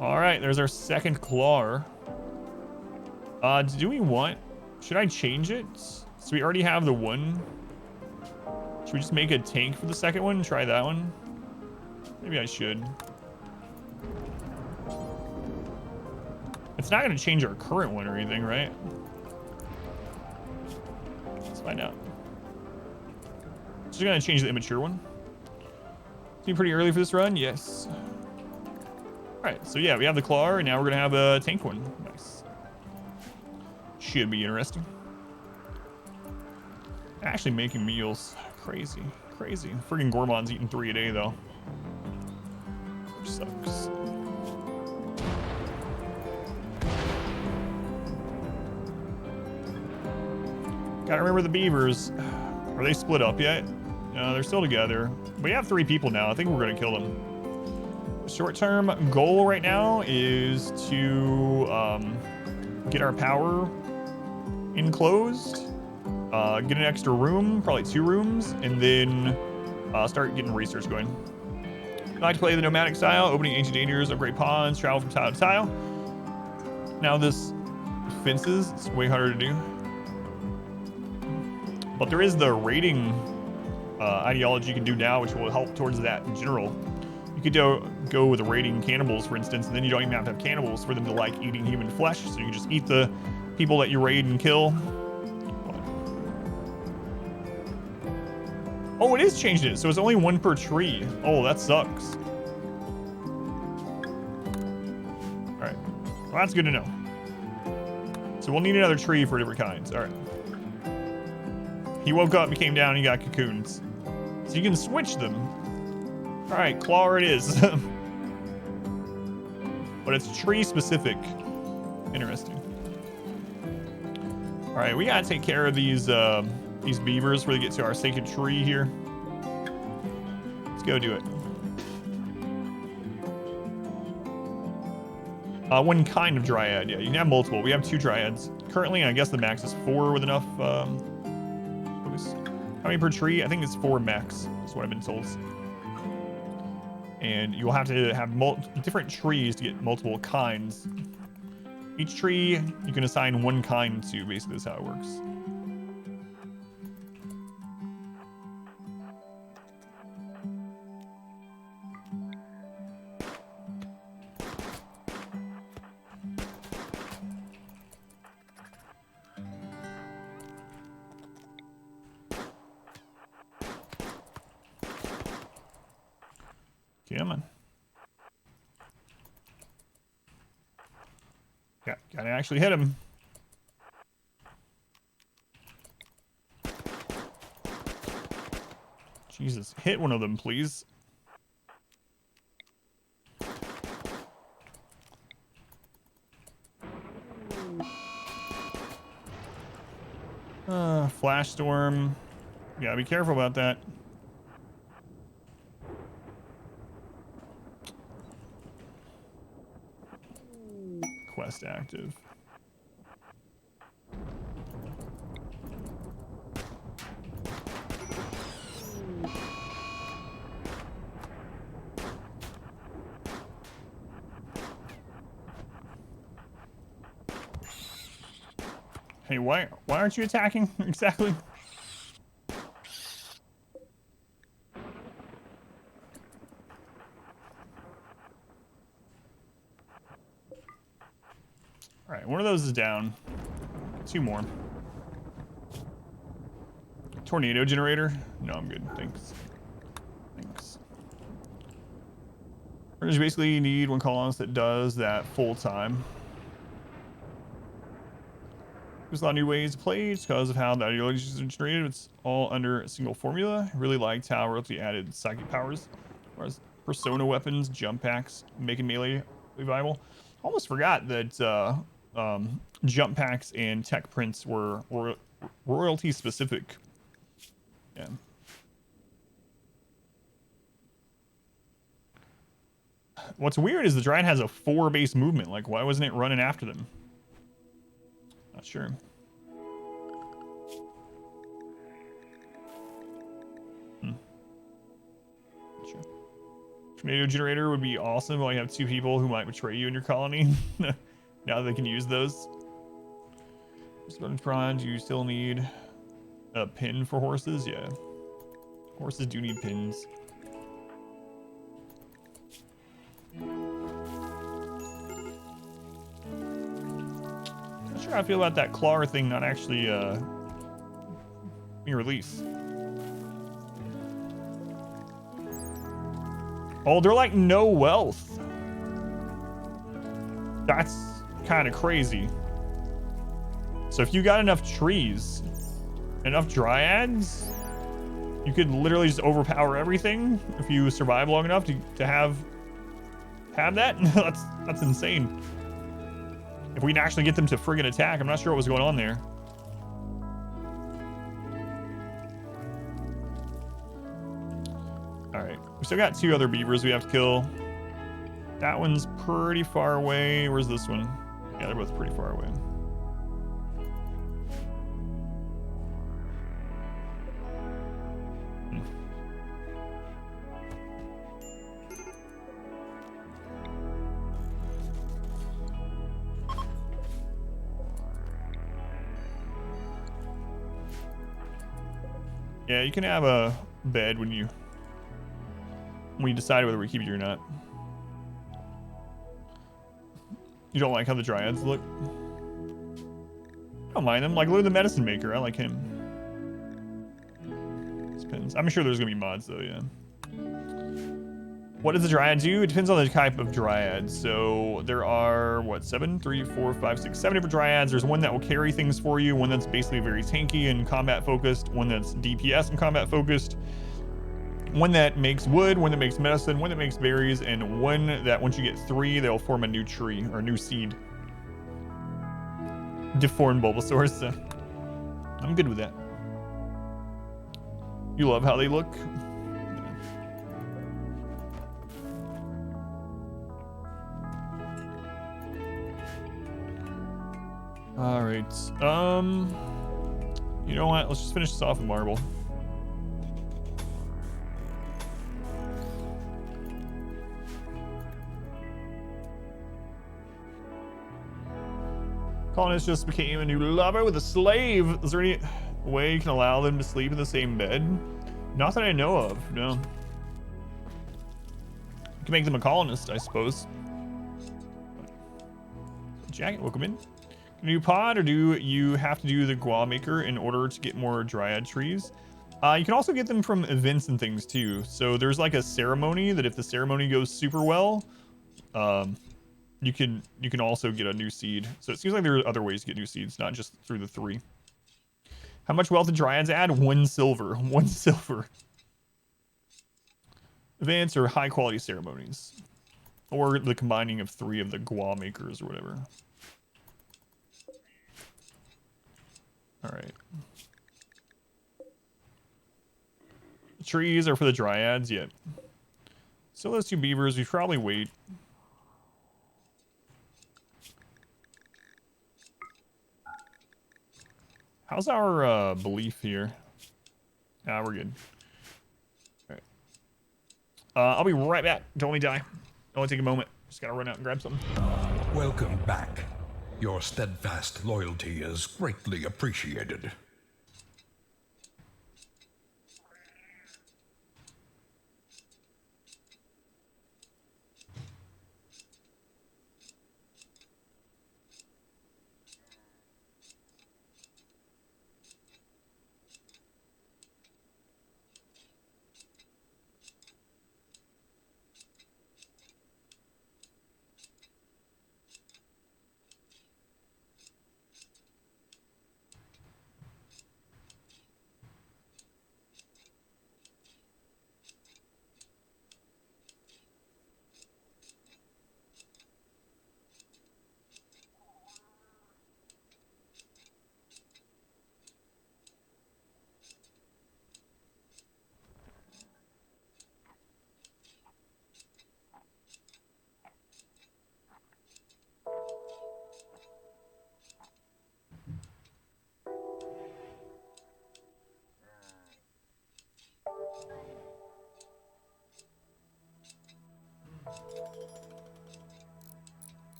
All right, there's our second claw. Do we want? Should I change it? So we already have the one. Should we just make a tank for the second one? Try that one. Maybe I should. It's not going to change our current one or anything, right? Let's find out. It's just going to change the immature one. Seem pretty early for this run? Yes. Alright, so yeah, we have the claw, and now we're going to have a tank one. Nice. Should be interesting. Actually making meals. Crazy. Crazy. Friggin' Gourmand's eating 3 a day, though. Which sucks. Gotta remember the beavers. Are they split up yet? No, they're still together. We have 3 people now. I think we're gonna kill them. Short-term goal right now is to get our power enclosed, get an extra room, probably 2 rooms, and then start getting research going. I like to play the nomadic style, opening ancient dangers, upgrade ponds, travel from tile to tile. Now this fences, it's way harder to do. But there is the raiding ideology you can do now, which will help towards that in general. You could go with raiding cannibals, for instance, and then you don't even have to have cannibals for them to like eating human flesh. So you can just eat the people that you raid and kill. Oh, it is changing it, so it's only 1 per tree. Oh, that sucks. All right, well, that's good to know. So we'll need another tree for different kinds. All right. He woke up, he came down, he got cocoons. So you can switch them. All right, claw it is. But it's tree specific. Interesting. All right, we gotta take care of these beavers before they get to our sacred tree here. Let's go do it. One kind of dryad, yeah. You can have multiple. We have 2 dryads. Currently, I guess the max is 4 with enough focus. How many per tree? I think it's 4 max. That's what I've been told. And you'll have to have different trees to get multiple kinds. Each tree you can assign 1 kind to, basically is how it works. Come on. Yeah, gotta actually hit him. Jesus, hit one of them, please. Flash storm. You gotta be careful about that. Quest active. Hey, why aren't you attacking exactly? All right, one of those is down. 2 more. Tornado generator? No, I'm good. Thanks. Thanks. We're just basically need one colonist that does that full time. There's a lot of new ways to play just because of how the ideology is generated. It's all under a single formula. I really liked how Royalty added psychic powers, whereas persona weapons, jump packs, making melee viable. Almost forgot that jump packs and tech prints were royalty specific. Yeah. What's weird is the Dryad has a 4 base movement. Like, why wasn't it running after them? Not sure. Sure. Tornado generator would be awesome. While you have 2 people who might betray you in your colony. Now they can use those. Do you still need a pin for horses? Yeah. Horses do need pins. Not sure how I feel about that claw thing not actually being released. Oh, they're like no wealth. That's kind of crazy. So if you got enough trees, enough dryads, you could literally just overpower everything if you survive long enough to have that. That's insane. If we can actually get them to friggin' attack, I'm not sure what was going on there. All right, we still got 2 other beavers we have to kill. That one's pretty far away. Where's this one? Yeah, they're both pretty far away. Yeah, you can have a bed when you decide whether we keep you or not. You don't like how the dryads look? I don't mind them. Like, look at the medicine maker. I like him. Depends. I'm sure there's gonna be mods though, yeah. What does the dryad do? It depends on the type of dryad. So there are, what, 7 different dryads. There's one that will carry things for you, one that's basically very tanky and combat focused, one that's DPS and combat focused, one that makes wood, one that makes medicine, one that makes berries, and one that once you get 3, they'll form a new tree or a new seed. Deformed Bulbasaurs. So I'm good with that. You love how they look? All right. You know what? Let's just finish this off with marble. Colonist just became a new lover with a slave. Is there any way you can allow them to sleep in the same bed? Not that I know of, no. You can make them a colonist, I suppose. Jacket, welcome in. New pod, or do you have to do the Gua Maker in order to get more Dryad trees? You can also get them from events and things too. So there's like a ceremony that if the ceremony goes super well, you can also get a new seed. So it seems like there are other ways to get new seeds, not just through the 3. How much wealth do Dryads add? 1 silver. 1 silver. Events or high quality ceremonies. Or the combining of 3 of the Gua Makers or whatever. All right. The trees are for the dryads yet. So those 2 beavers, we should probably wait. How's our belief here? Ah, we're good. All right. I'll be right back. Don't let me die. Only take a moment. Just gotta run out and grab something. Welcome back. Your steadfast loyalty is greatly appreciated.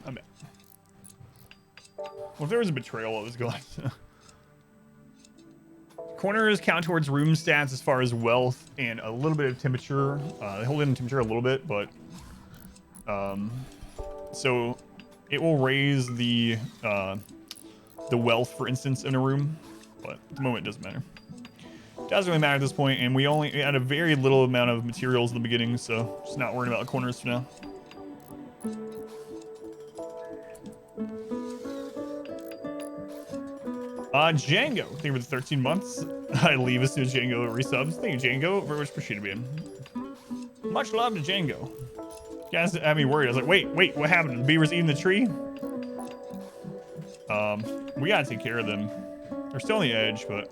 I'm back. Well, if there was a betrayal, what was going on? Corners count towards room stats as far as wealth and a little bit of temperature. They hold in temperature a little bit, but so it will raise the wealth, for instance, in a room, but at the moment it doesn't matter. It doesn't really matter at this point, and we had a very little amount of materials in the beginning, so just not worrying about the corners for now. Django, thank you for the 13 months. I leave as soon as Django resubs. Thank you, Django. Very much appreciated, man. Much love to Django. You guys had me worried. I was like, wait, what happened? The beaver's eating the tree? We gotta take care of them. They're still on the edge, but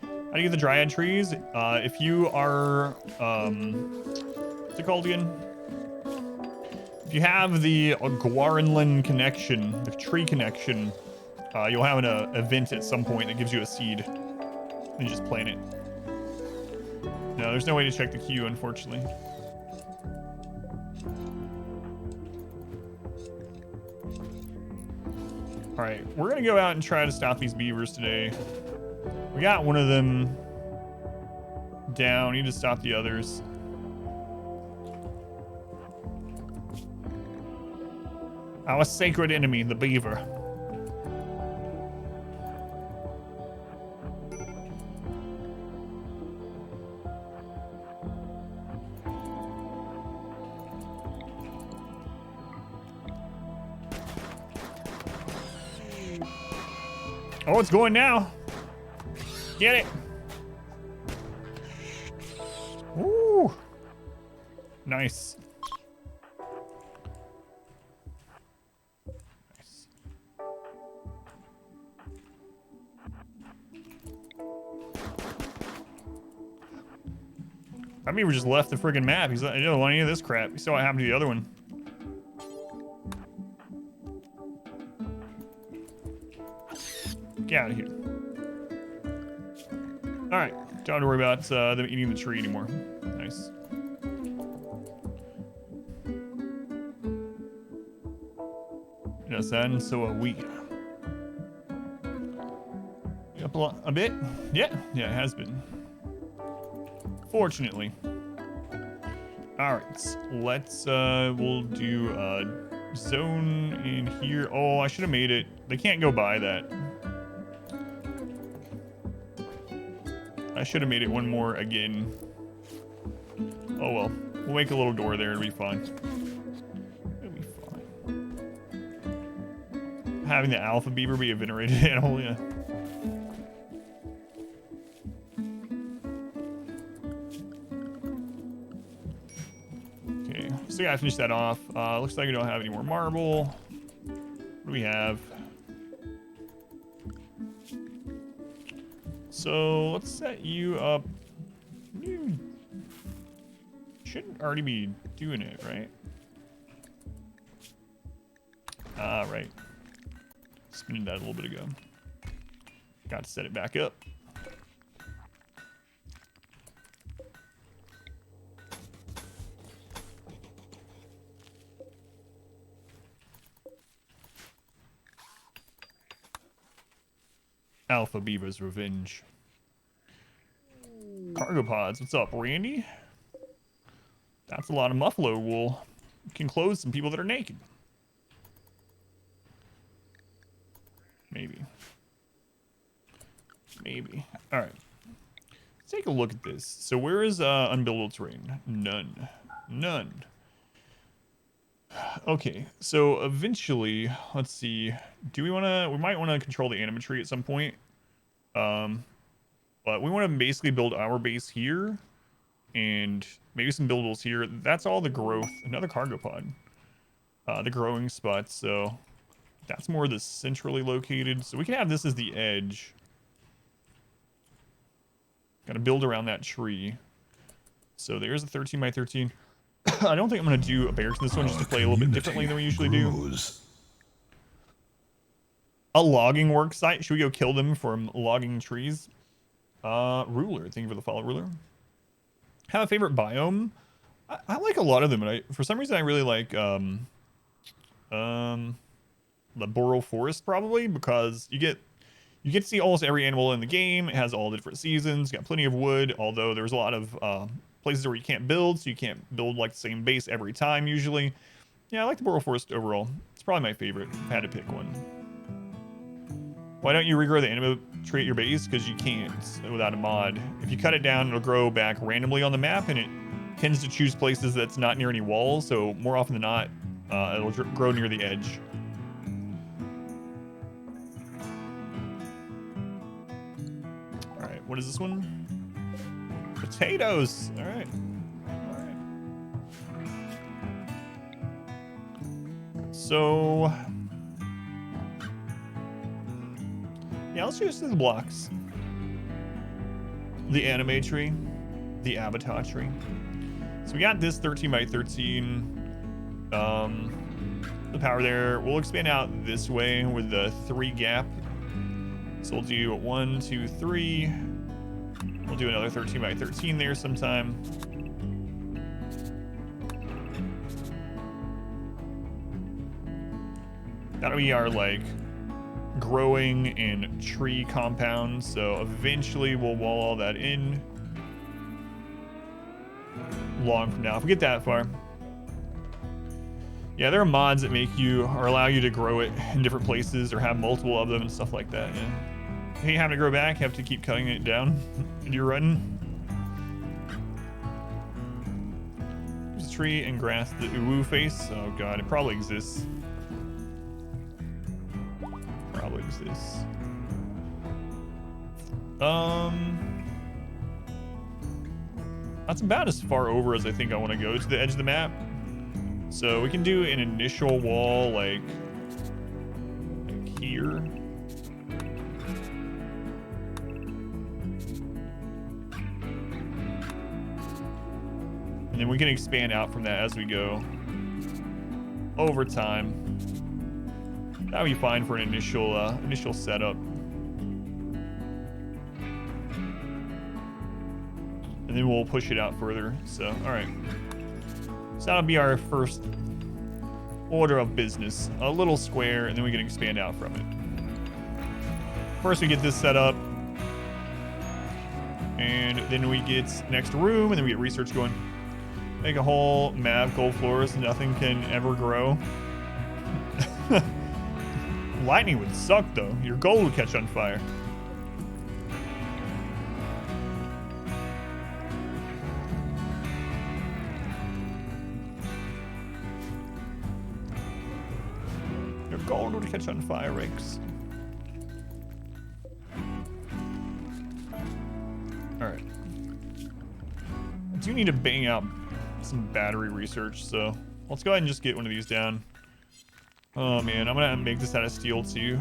how do you get the dryad trees? If you are, what's it called again? If you have the Guaranlan connection, the tree connection, you'll have an event at some point that gives you a seed. And you just plant it. No, there's no way to check the queue, unfortunately. All right, we're gonna go out and try to stop these beavers today. We got one of them down. We need to stop the others. Our sacred enemy, the beaver. Oh, it's going now. Get it. Ooh. Nice. Nice. I mean, we just left the friggin' map. He's like, I don't want any of this crap. You saw what happened to the other one. Get out of here. All right, don't have to worry about them eating the tree anymore. Nice. Yes, and so are we. Up a bit? Yeah, it has been. Fortunately. All right, let's we'll do zone in here. Oh, I should have made it. They can't go by that. I should have made it one more again. Oh well. We'll make a little door there. It'll be fine. It'll be fine. Having the alpha beaver be a venerated animal, yeah. Okay, so gotta finish that off. Looks like we don't have any more marble. What do we have? So let's set you up. You shouldn't already be doing it, right? Ah, right. Spinning that a little bit ago. Got to set it back up. Alpha Beaver's revenge. Cargo pods. What's up, Randy? That's a lot of muffalo wool. You can clothe some people that are naked. Maybe. Maybe. All right. Let's take a look at this. So where is unbuildable terrain? None. None. Okay. So eventually, let's see. Do we want to? We might want to control the animatry at some point. But we want to basically build our base here, and maybe some buildables here. That's all the growth. Another cargo pod. The growing spots. So that's more the centrally located. So we can have this as the edge. Got to build around that tree. So there's a 13 by 13. I don't think I'm going to do a barracks in this one just to play a little bit differently than we usually do. A logging work site. Should we go kill them from logging trees? Ruler. Thank you for the follow, Ruler. Have a favorite biome? I like a lot of them, but for some reason I really like the Boreal Forest probably, because you get to see almost every animal in the game. It has all the different seasons. Got plenty of wood, although there's a lot of places where you can't build, so you can't build like the same base every time usually. Yeah, I like the Boreal Forest overall. It's probably my favorite if I had to pick one. Why don't you regrow the anima tree at your base? Because you can't without a mod. If you cut it down, it'll grow back randomly on the map, and it tends to choose places that's not near any walls, so more often than not, it'll grow near the edge. All right, what is this one? Potatoes. All right. All right. So yeah, let's use the blocks. The anime tree, the avatar tree. So we got this 13 by 13. The power there. We'll expand out this way with the 3 gap. So we'll do 1, 2, 3. We'll do another 13 by 13 there sometime. That'll be our like growing and tree compound. So eventually we'll wall all that in. Long from now, if we get that far. Yeah, there are mods that make you or allow you to grow it in different places or have multiple of them and stuff like that. Yeah. Hey, having to grow back, you have to keep cutting it down and you're running. There's a tree and grass, the uwu face. Oh god, it probably exists. Probably exists. That's about as far over as I think I want to go to the edge of the map. So we can do an initial wall like here. And then we can expand out from that as we go over time. That would be fine for an initial setup. And then we'll push it out further. So, all right. So that'll be our first order of business. A little square, and then we can expand out from it. First, we get this set up. And then we get next room, and then we get research going. Make a whole map, gold floors, nothing can ever grow. Lightning would suck, though. Your gold would catch on fire. Your gold would catch on fire, Riggs. Alright. I do need to bang out some battery research, so let's go ahead and just get one of these down. Oh man, I'm gonna make this out of steel too.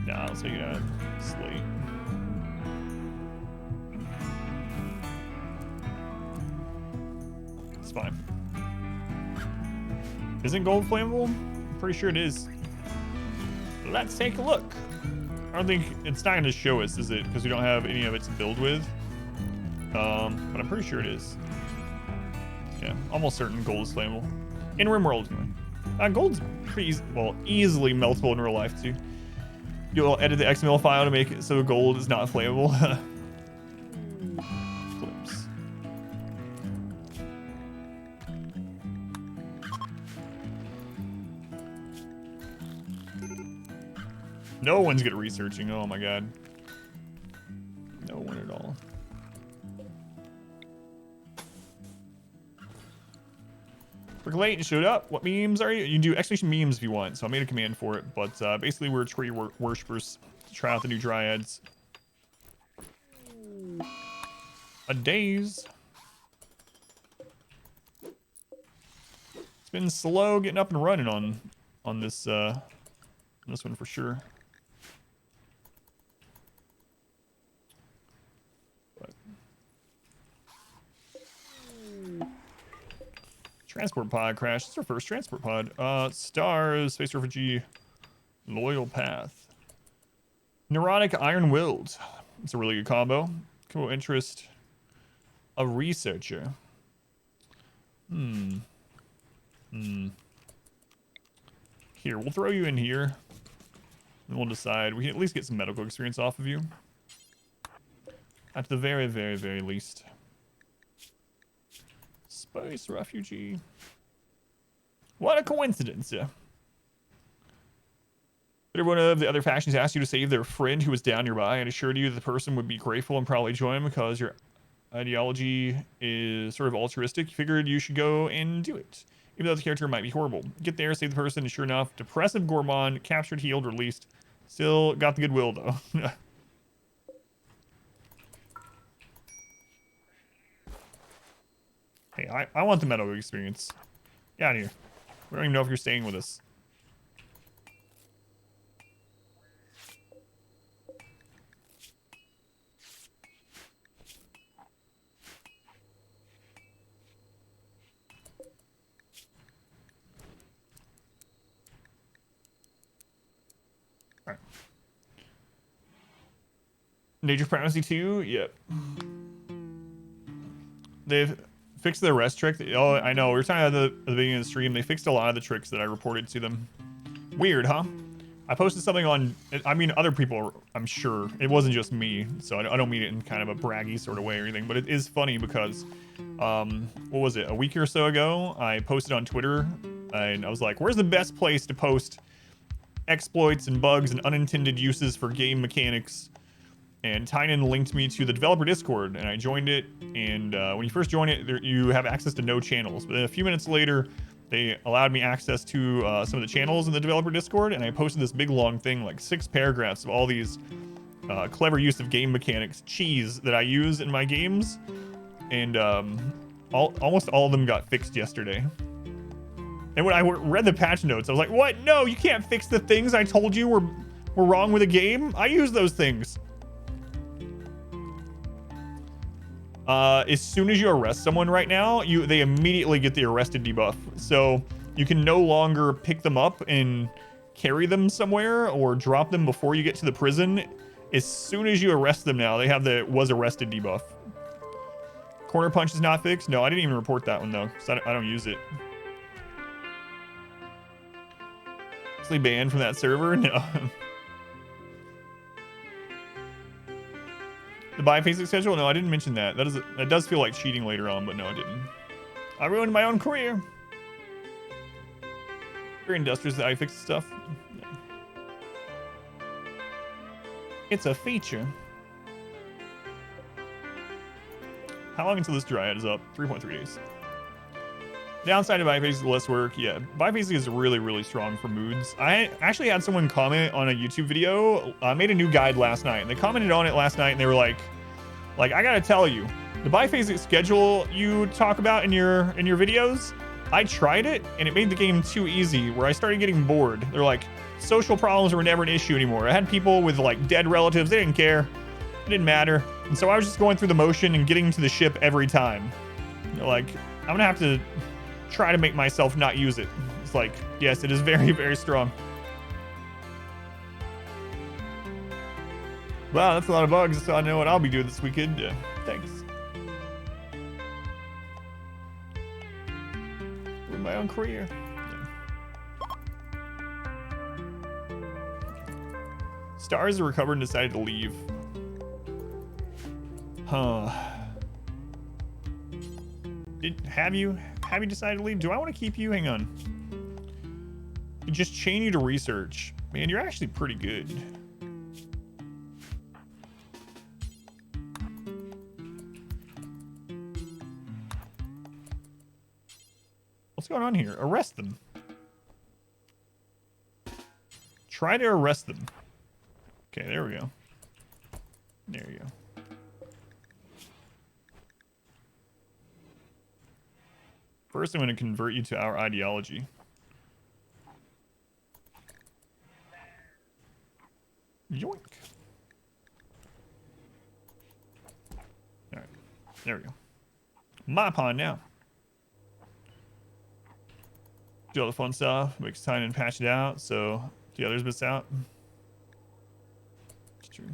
Nah, let's take it out of slate. It's fine. Isn't gold flammable? I'm pretty sure it is. Let's take a look. I don't think it's not gonna show us, is it? Because we don't have any of it to build with. But I'm pretty sure it is. Yeah, almost certain gold is flammable. In RimWorld, anyway. Gold's pretty easily meltable in real life, too. You'll edit the XML file to make it so gold is not flammable. Clips. No one's good at researching. Oh my god. No one at all. Percolate showed up. What memes are you? You can do exclamation memes if you want. So I made a command for it. But basically, we're tree worshippers to try out the new dryads. A daze. It's been slow getting up and running on this one for sure. Transport pod crash. This is our first transport pod. Stars, space refugee, loyal path. Neurotic iron-willed. It's a really good combo. Cool interest. A researcher. Here, we'll throw you in here. And we'll decide. We can at least get some medical experience off of you. At the very, very, very least. Space refugee. What a coincidence, yeah. But one of the other factions asked you to save their friend who was down nearby and assured you the person would be grateful and probably join because your ideology is sort of altruistic. You figured you should go and do it. Even though the character might be horrible. Get there, save the person, and sure enough, depressive gourmand, captured, healed, released. Still got the goodwill, though. Hey, I want the medical experience. Get out of here. We don't even know if you're staying with us. Alright. Nature Primacy 2? Yep. They've fixed the arrest trick. Oh, I know. We were talking about at the beginning of the stream. They fixed a lot of the tricks that I reported to them. Weird, huh? I posted something on... I mean, other people, I'm sure. It wasn't just me, so I don't mean it in kind of a braggy sort of way or anything. But it is funny because, what was it? A week or so ago, I posted on Twitter, and I was like, where's the best place to post exploits and bugs and unintended uses for game mechanics? And Tynan linked me to the developer Discord, and I joined it. And when you first join it, you have access to no channels. But then a few minutes later, they allowed me access to some of the channels in the developer Discord, and I posted this big long thing, like 6 paragraphs of all these clever use of game mechanics, cheese that I use in my games. And almost all of them got fixed yesterday. And when I read the patch notes, I was like, what? No, you can't fix the things I told you were wrong with the game. I use those things. As soon as you arrest someone right now, they immediately get the arrested debuff. So you can no longer pick them up and carry them somewhere or drop them before you get to the prison. As soon as you arrest them now, they have the was arrested debuff. Corner punch is not fixed. No, I didn't even report that one though, so I don't use it. Actually banned from that server? No. The biphasic schedule? No, I didn't mention that. That does feel like cheating later on, but no, I didn't. I ruined my own career. Very industrious that I fix stuff. No. It's a feature. How long until this dryad is up? 3.3 days. Downside of biphasic is less work. Yeah, biphasic is really, really strong for moods. I actually had someone comment on a YouTube video. I made a new guide last night, and they commented on it last night, and they were like, I gotta tell you, the biphasic schedule you talk about in your videos, I tried it, and it made the game too easy, where I started getting bored. They're like, social problems were never an issue anymore. I had people with like dead relatives, they didn't care. It didn't matter. And so I was just going through the motion and getting to the ship every time. They're like, I'm gonna have to try to make myself not use it. It's like, yes, it is very, very strong. Wow, that's a lot of bugs, so I know what I'll be doing this weekend. Thanks. With my own career. Yeah. Stars are recovered and decided to leave. Huh. Have you decided to leave? Do I want to keep you? Hang on. Just chain you to research. Man, you're actually pretty good. What's going on here? Arrest them. Try to arrest them. Okay, there we go. There you go. First, I'm going to convert you to our ideology. Yoink. Alright. There we go. My pawn now. Do all the fun stuff. Makes time and patch it out so the others miss out. It's true.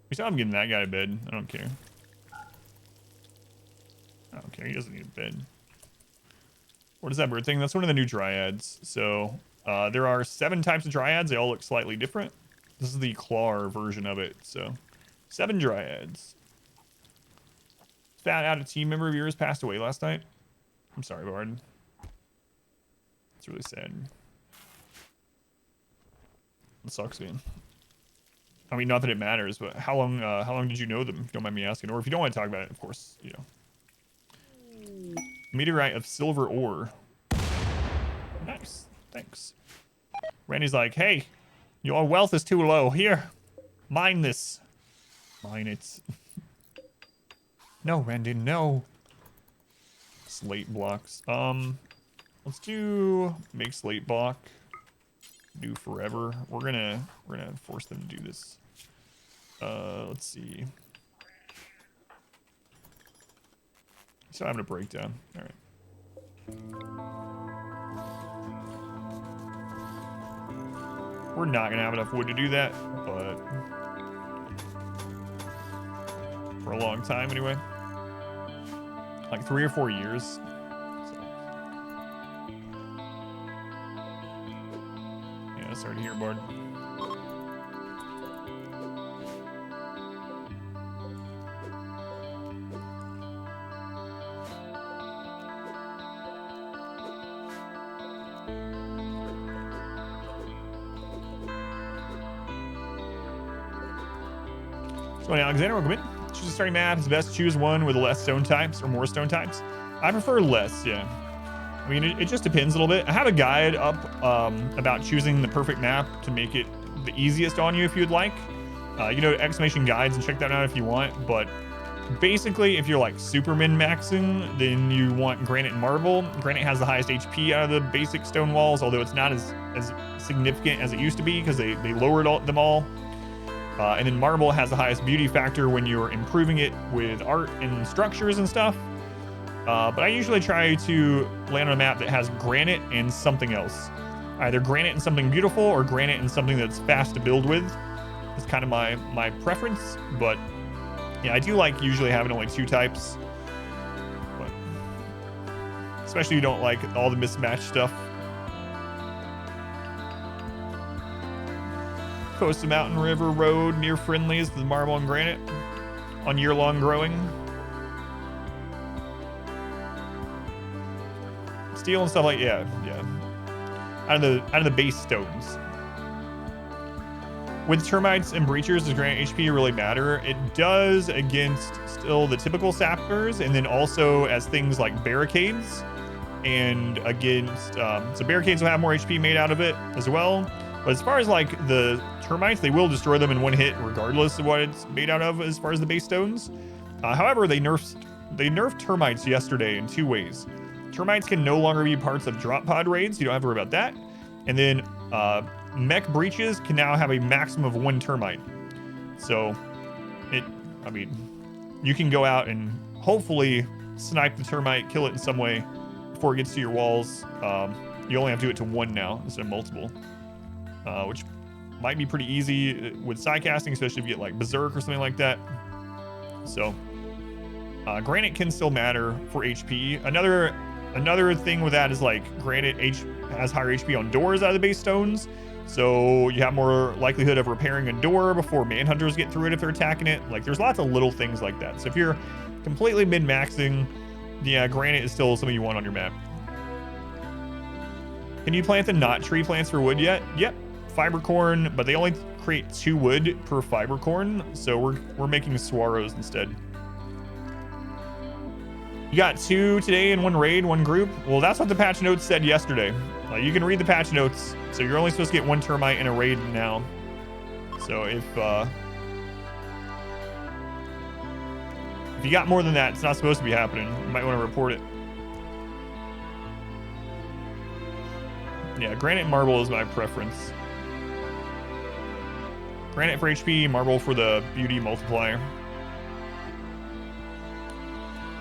We saw him getting that guy to bed. I don't care. I don't care. He doesn't need a bed. What is that bird thing? That's one of the new dryads. So there are 7 types of dryads. They all look slightly different. This is the claw version of it. So 7 dryads. Found out a team member of yours passed away last night. I'm sorry, Bard. It's really sad. It sucks, man. I mean, not that it matters, but how long did you know them? If you don't mind me asking, or if you don't want to talk about it, of course, you know. Meteorite of silver ore. Nice, thanks. Randy's like, hey, your wealth is too low. Here, mine this. Mine it. No, Randy, no. Slate blocks. Let's do make slate block. Do forever. We're gonna force them to do this. Let's see. So I'm having a breakdown. All right. We're not gonna have enough wood to do that, but for a long time anyway. Like 3 or 4 years. So. Yeah, sorry to hear, Bard. So Alexander, welcome in. Choose a starting map. It's best to choose one with less stone types or more stone types. I prefer less, yeah. I mean, it just depends a little bit. I have a guide up about choosing the perfect map to make it the easiest on you if you'd like. You know, exclamation guides, and check that out if you want. But basically, if you're like super min-maxing, then you want granite and marble. Granite has the highest HP out of the basic stone walls, although it's not as significant as it used to be because they lowered them all. And then marble has the highest beauty factor when you're improving it with art and structures and stuff. But I usually try to land on a map that has granite and something else. Either granite and something beautiful or granite and something that's fast to build with. It's kind of my preference. But yeah, I do like usually having only 2 types. But especially if you don't like all the mismatched stuff. Coast of Mountain River Road near Friendly's, the marble and granite on year-long growing. Steel and stuff like yeah. Out of the base stones. With termites and breachers, does granite HP really matter? It does against still the typical sappers, and then also as things like barricades, and against so barricades will have more HP made out of it as well. But as far as like the termites, they will destroy them in one hit regardless of what it's made out of as far as the base stones. However, they nerfed termites yesterday in 2 ways. Termites can no longer be parts of drop pod raids. You don't have to worry about that. And then mech breaches can now have a maximum of 1 termite. So I mean, you can go out and hopefully snipe the termite, kill it in some way before it gets to your walls. You only have to do it to 1 now instead of multiple. Which might be pretty easy with side casting, especially if you get like Berserk or something like that. So granite can still matter for HP. Another thing with that is like granite has higher HP on doors out of the base stones. So you have more likelihood of repairing a door before manhunters get through it if they're attacking it. Like, there's lots of little things like that. So if you're completely min-maxing, yeah, granite is still something you want on your map. Can you plant the not tree plants for wood yet? Yep. Fiber corn, but they only create 2 wood per fiber corn, so we're making swallows instead. You got 2 today in 1 raid, 1 group. Well, that's what the patch notes said yesterday. You can read the patch notes. So you're only supposed to get 1 termite in a raid now. So if you got more than that, it's not supposed to be happening. You might want to report it. Yeah, granite and marble is my preference. Granite for HP, marble for the beauty multiplier.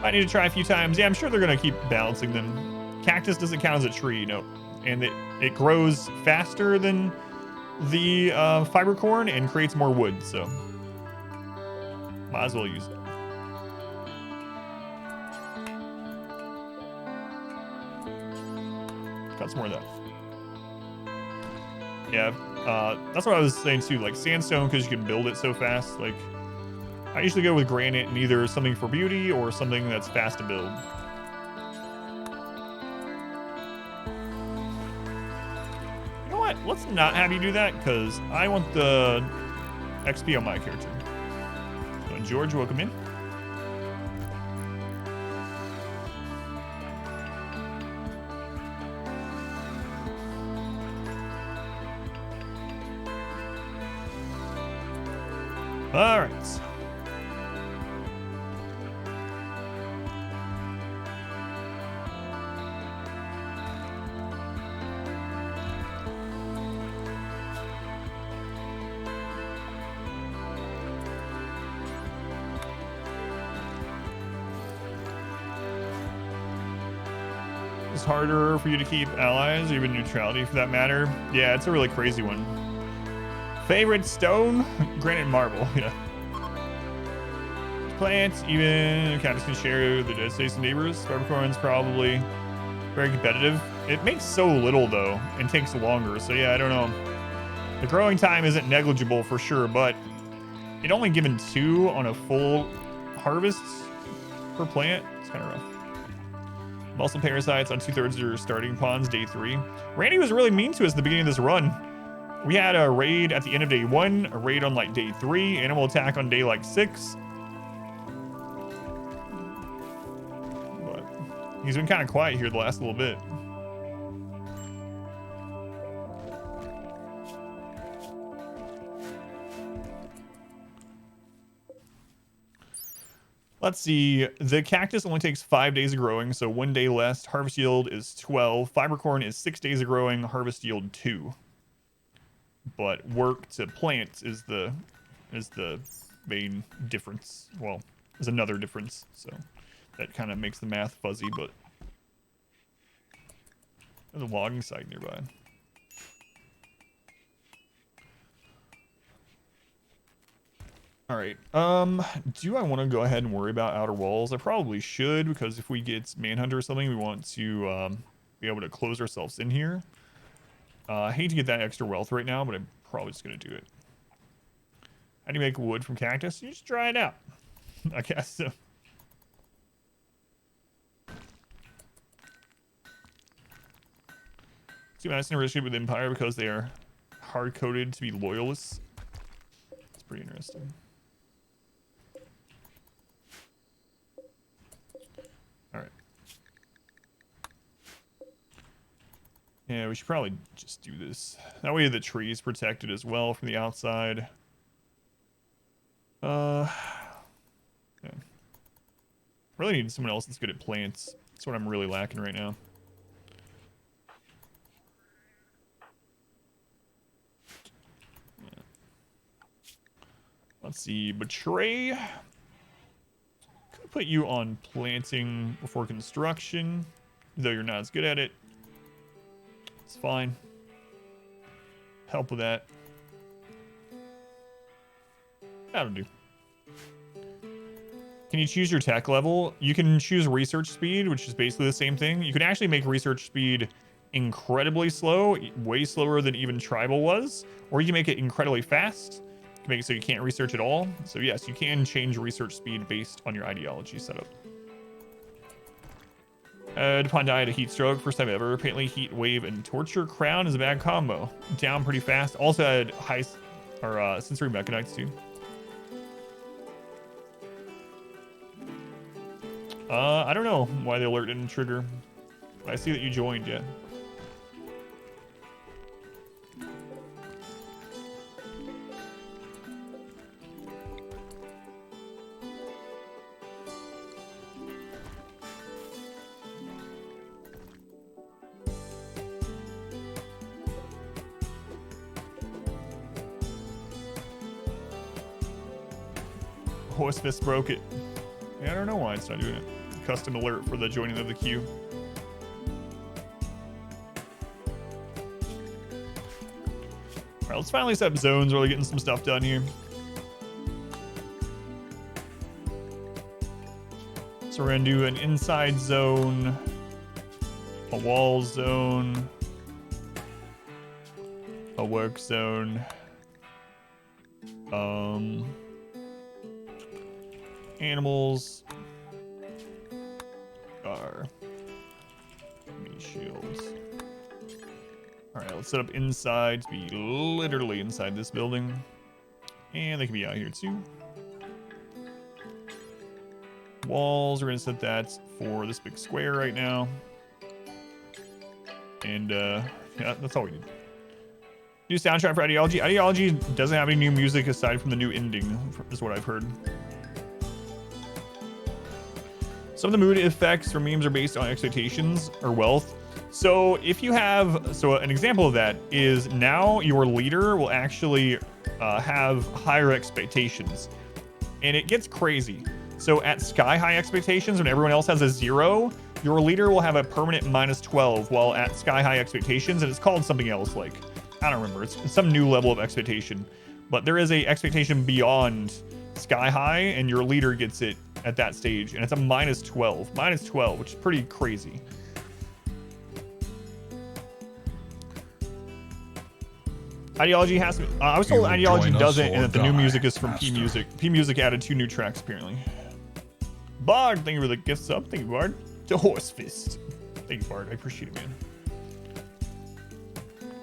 I need to try a few times. Yeah, I'm sure they're going to keep balancing them. Cactus doesn't count as a tree, no. And it grows faster than the fiber corn and creates more wood, so might as well use it. Got some more of that. Yeah, that's what I was saying too. Like sandstone, because you can build it so fast. Like I usually go with granite and either something for beauty or something that's fast to build. You know what? Let's not have you do that because I want the XP on my character. So George, welcome in. All right. It's harder for you to keep allies or even neutrality for that matter. Yeah, it's a really crazy one. Favorite stone? Granite and marble, yeah. Plants, even cactus can share the dead space and neighbors. Peppercorn's probably very competitive. It makes so little though, and takes longer. So yeah, I don't know. The growing time isn't negligible for sure, but it only given 2 on a full harvest per plant. It's kind of rough. Muscle parasites on 2/3 of your starting pawns, day 3. Randy was really mean to us at the beginning of this run. We had a raid at the end of day 1, a raid on like day 3, animal attack on day like 6. But he's been kind of quiet here the last little bit. Let's see. The cactus only takes 5 days of growing, so 1 day less. Harvest yield is 12. Fiber corn is 6 days of growing. Harvest yield 2. But work to plant is the main difference. Well, there's another difference, so that kind of makes the math fuzzy. But there's a logging site nearby. All right. Do I want to go ahead and worry about outer walls? I probably should, because if we get manhunter or something, we want to be able to close ourselves in here. I hate to get that extra wealth right now, but I'm probably just gonna do it. How do you make wood from cactus? You just dry it out. I guess so. See, nice in a relationship with Empire because they are hard-coded to be loyalists. It's pretty interesting. Yeah, we should probably just do this. That way the tree is protected as well from the outside. Yeah. Really need someone else that's good at plants. That's what I'm really lacking right now. Yeah. Let's see, Betray. Could put you on planting before construction, though you're not as good at it. It's fine. Help with that. That'll do. Can you choose your tech level? You can choose research speed, which is basically the same thing. You can actually make research speed incredibly slow, way slower than even tribal was, or you can make it incredibly fast. You can make it so you can't research at all. So yes, you can change research speed based on your ideology setup. Upon die, a heat stroke, first time ever. Apparently, heat wave and torture crown is a bad combo. Down pretty fast. Also had high or sensory mechanites too. I don't know why the alert didn't trigger. I see that you joined yet. Horse fist broke it. Yeah, I don't know why it's not doing it. Custom alert for the joining of the queue. All right, let's finally set up zones. Really getting some stuff done here. So we're gonna do an inside zone, a wall zone, a work zone, animals are me shields. All right, let's set up inside to be literally inside this building, and they can be out here too. Walls, we're gonna set that for this big square right now, and yeah, that's all we need. New soundtrack for Ideology. Ideology doesn't have any new music aside from the new ending, is what I've heard. Some of the mood effects for memes are based on expectations or wealth. So if you have, so an example of that is now your leader will actually have higher expectations, and it gets crazy. So at sky high expectations, when everyone else has a 0, your leader will have a permanent -12, while at sky high expectations, and it's called something else, like, I don't remember, it's some new level of expectation, but there is a expectation beyond sky high, and your leader gets it at that stage, and it's a -12, which is pretty crazy. Ideology has to, I was told Ideology doesn't, and that the new music is from P Music. P Music added 2 new tracks apparently. Bard, thank you for the gift sub. Thank you, Bard. To Horse Fist. Thank you, Bard. I appreciate it, man.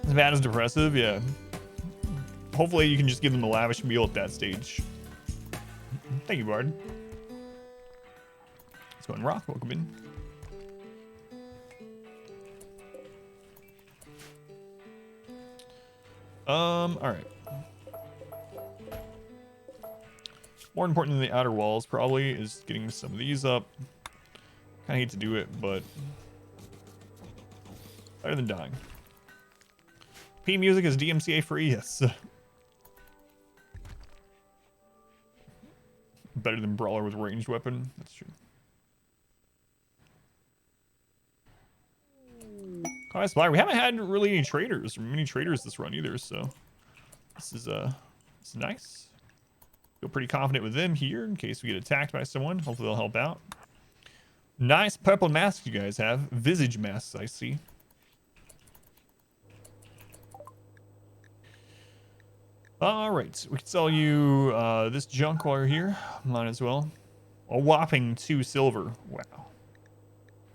As bad as depressive, yeah. Hopefully you can just give them a lavish meal at that stage. Thank you, Bard. Let's go and rock. Welcome in. All right. More important than the outer walls probably is getting some of these up. Kind of hate to do it, but better than dying. P Music is DMCA free, yes. Better than Brawler with ranged weapon. That's true. Oh, we haven't had really any traders or many traders this run either, so this is nice. Feel pretty confident with them here in case we get attacked by someone. Hopefully they'll help out. Nice purple masks you guys have. Visage masks, I see. All right, we can sell you this junk while you're here. Might as well. A whopping 2 silver. Wow.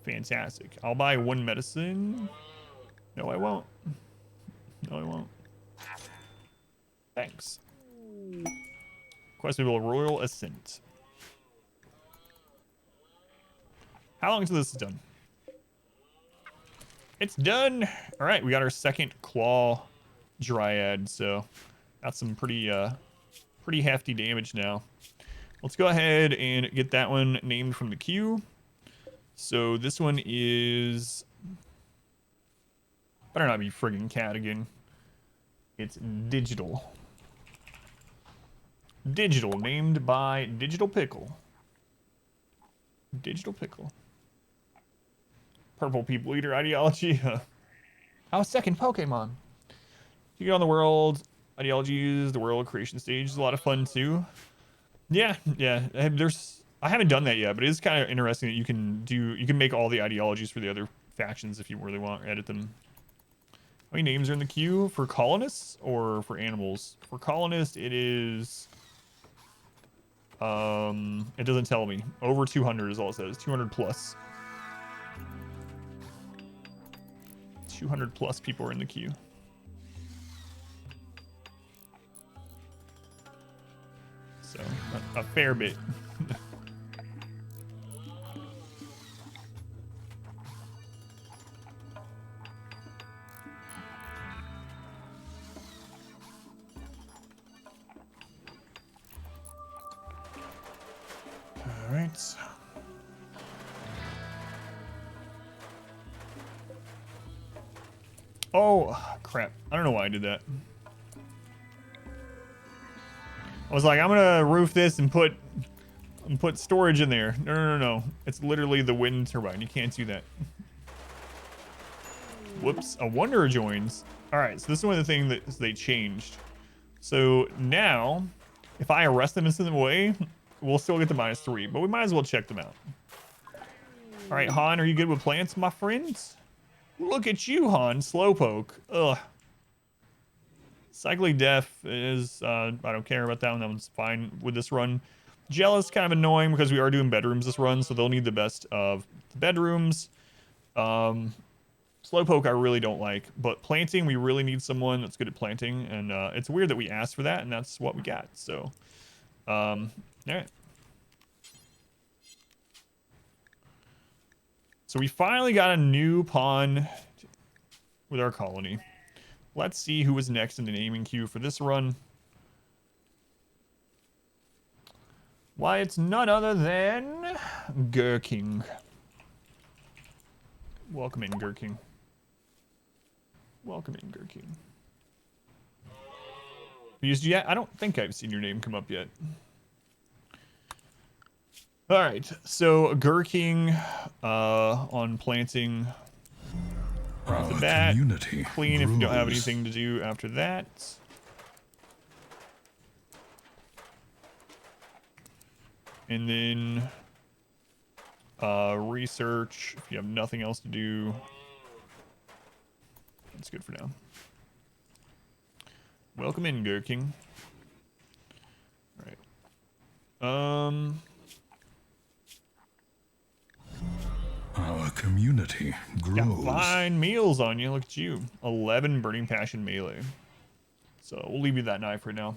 Fantastic. I'll buy 1 medicine. No, I won't. No, I won't. Thanks. Questable Royal Ascent. How long until this is done? It's done. All right, we got our second claw dryad, so that's some pretty hefty damage now. Let's go ahead and get that one named from the queue. So this one is, better not be friggin' cat again. It's digital. Digital, named by Digital Pickle. Digital Pickle. Purple people eater ideology. Our second Pokemon. You get on the world ideologies, the world creation stage is a lot of fun too. Yeah. I haven't done that yet, but it is kind of interesting that you can make all the ideologies for the other factions if you really want, edit them. many names are in the queue for colonists or for animals? For colonists, it is. It doesn't tell me. Over 200 is all it says. 200 plus. 200 plus people are in the queue. So a fair bit. All right. Oh, crap. I don't know why I did that. I was like, I'm gonna roof this and put storage in there. No. It's literally the wind turbine. You can't do that. Whoops. A wanderer joins. All right, so this is one of the things that they changed. So now, if I arrest them and send them away, we'll still get the -3, but we might as well check them out. All right, Han, are you good with plants, my friends? Look at you, Han. Slowpoke. Ugh. Cycling Death is, I don't care about that one. That one's fine with this run. Jealous, kind of annoying because we are doing bedrooms this run, so they'll need the best of the bedrooms. Slowpoke I really don't like, but planting, we really need someone that's good at planting, and it's weird that we asked for that, and that's what we got, so. All right. So we finally got a new pawn with our colony. Let's see who was next in the naming queue for this run. Why, it's none other than Gurking. Welcome in, Gurking. Welcome in, Gurking. Used yet? I don't think I've seen your name come up yet. All right, so Gurking on planting. Off the bat, clean if you don't have anything to do after that. And then research if you have nothing else to do. That's good for now. Welcome in, Gurking. All right. Our community grows. Got fine meals on you. Look at you. 11 burning passion melee. So we'll leave you that knife right now.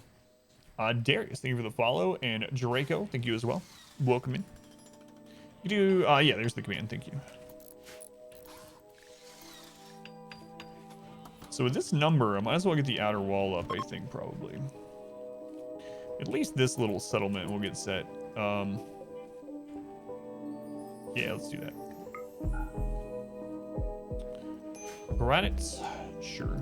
Darius, thank you for the follow, and Draco, thank you as well. Welcome in. You do, yeah, there's the command. Thank you. So with this number, I might as well get the outer wall up. I think probably. At least this little settlement will get set. Yeah, let's do that. Granite, sure.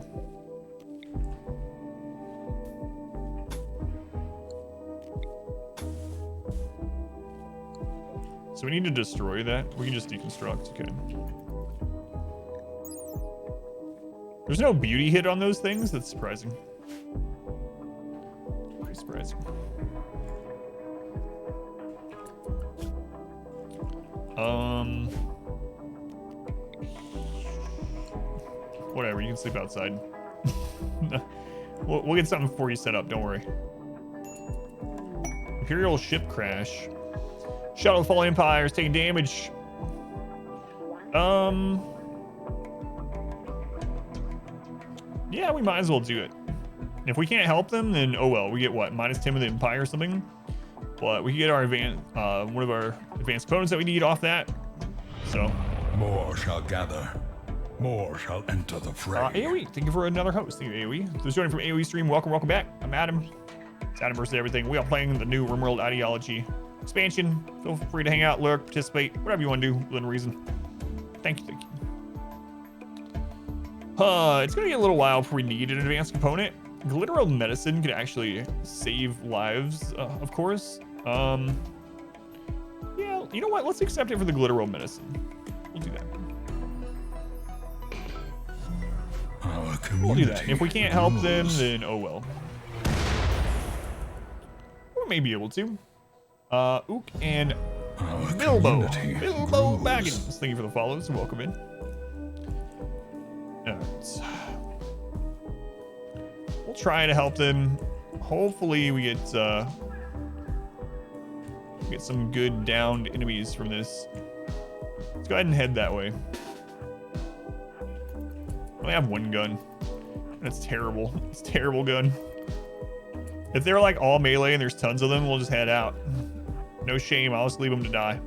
So we need to destroy that. We can just deconstruct. Okay. There's no beauty hit on those things. That's surprising. Very surprising. Whatever, you can sleep outside. We'll get something for you set up, don't worry. Imperial ship crash. Shuttle of the Fallen Empire is taking damage. Yeah, we might as well do it. If we can't help them, then oh well. We get what, -10 with the Empire or something? But we can get our one of our advanced components that we need off that. So. More shall gather. More shall enter the fray. AoE, thank you for another host. Thank you, AoE. Those joining from AoE stream, welcome back. I'm Adam. It's Adam versus everything. We are playing the new RimWorld Ideology expansion. Feel free to hang out, lurk, participate, whatever you want to do within reason. Thank you. It's gonna get a little while before we need an advanced component. Glitteral medicine could actually save lives, of course. Yeah, you know what? Let's accept it for the glitteral medicine. We'll do that. We'll do that. If we can't help them, then oh well. We may be able to. Ook and Bilbo Baggins. Thank you for the follows. Welcome in. Alright. try to help them. Hopefully we get some good downed enemies from this. Let's go ahead and head that way. I only have one gun. That's terrible. It's a terrible gun. If they're like all melee and there's tons of them, we'll just head out. No shame. I'll just leave them to die.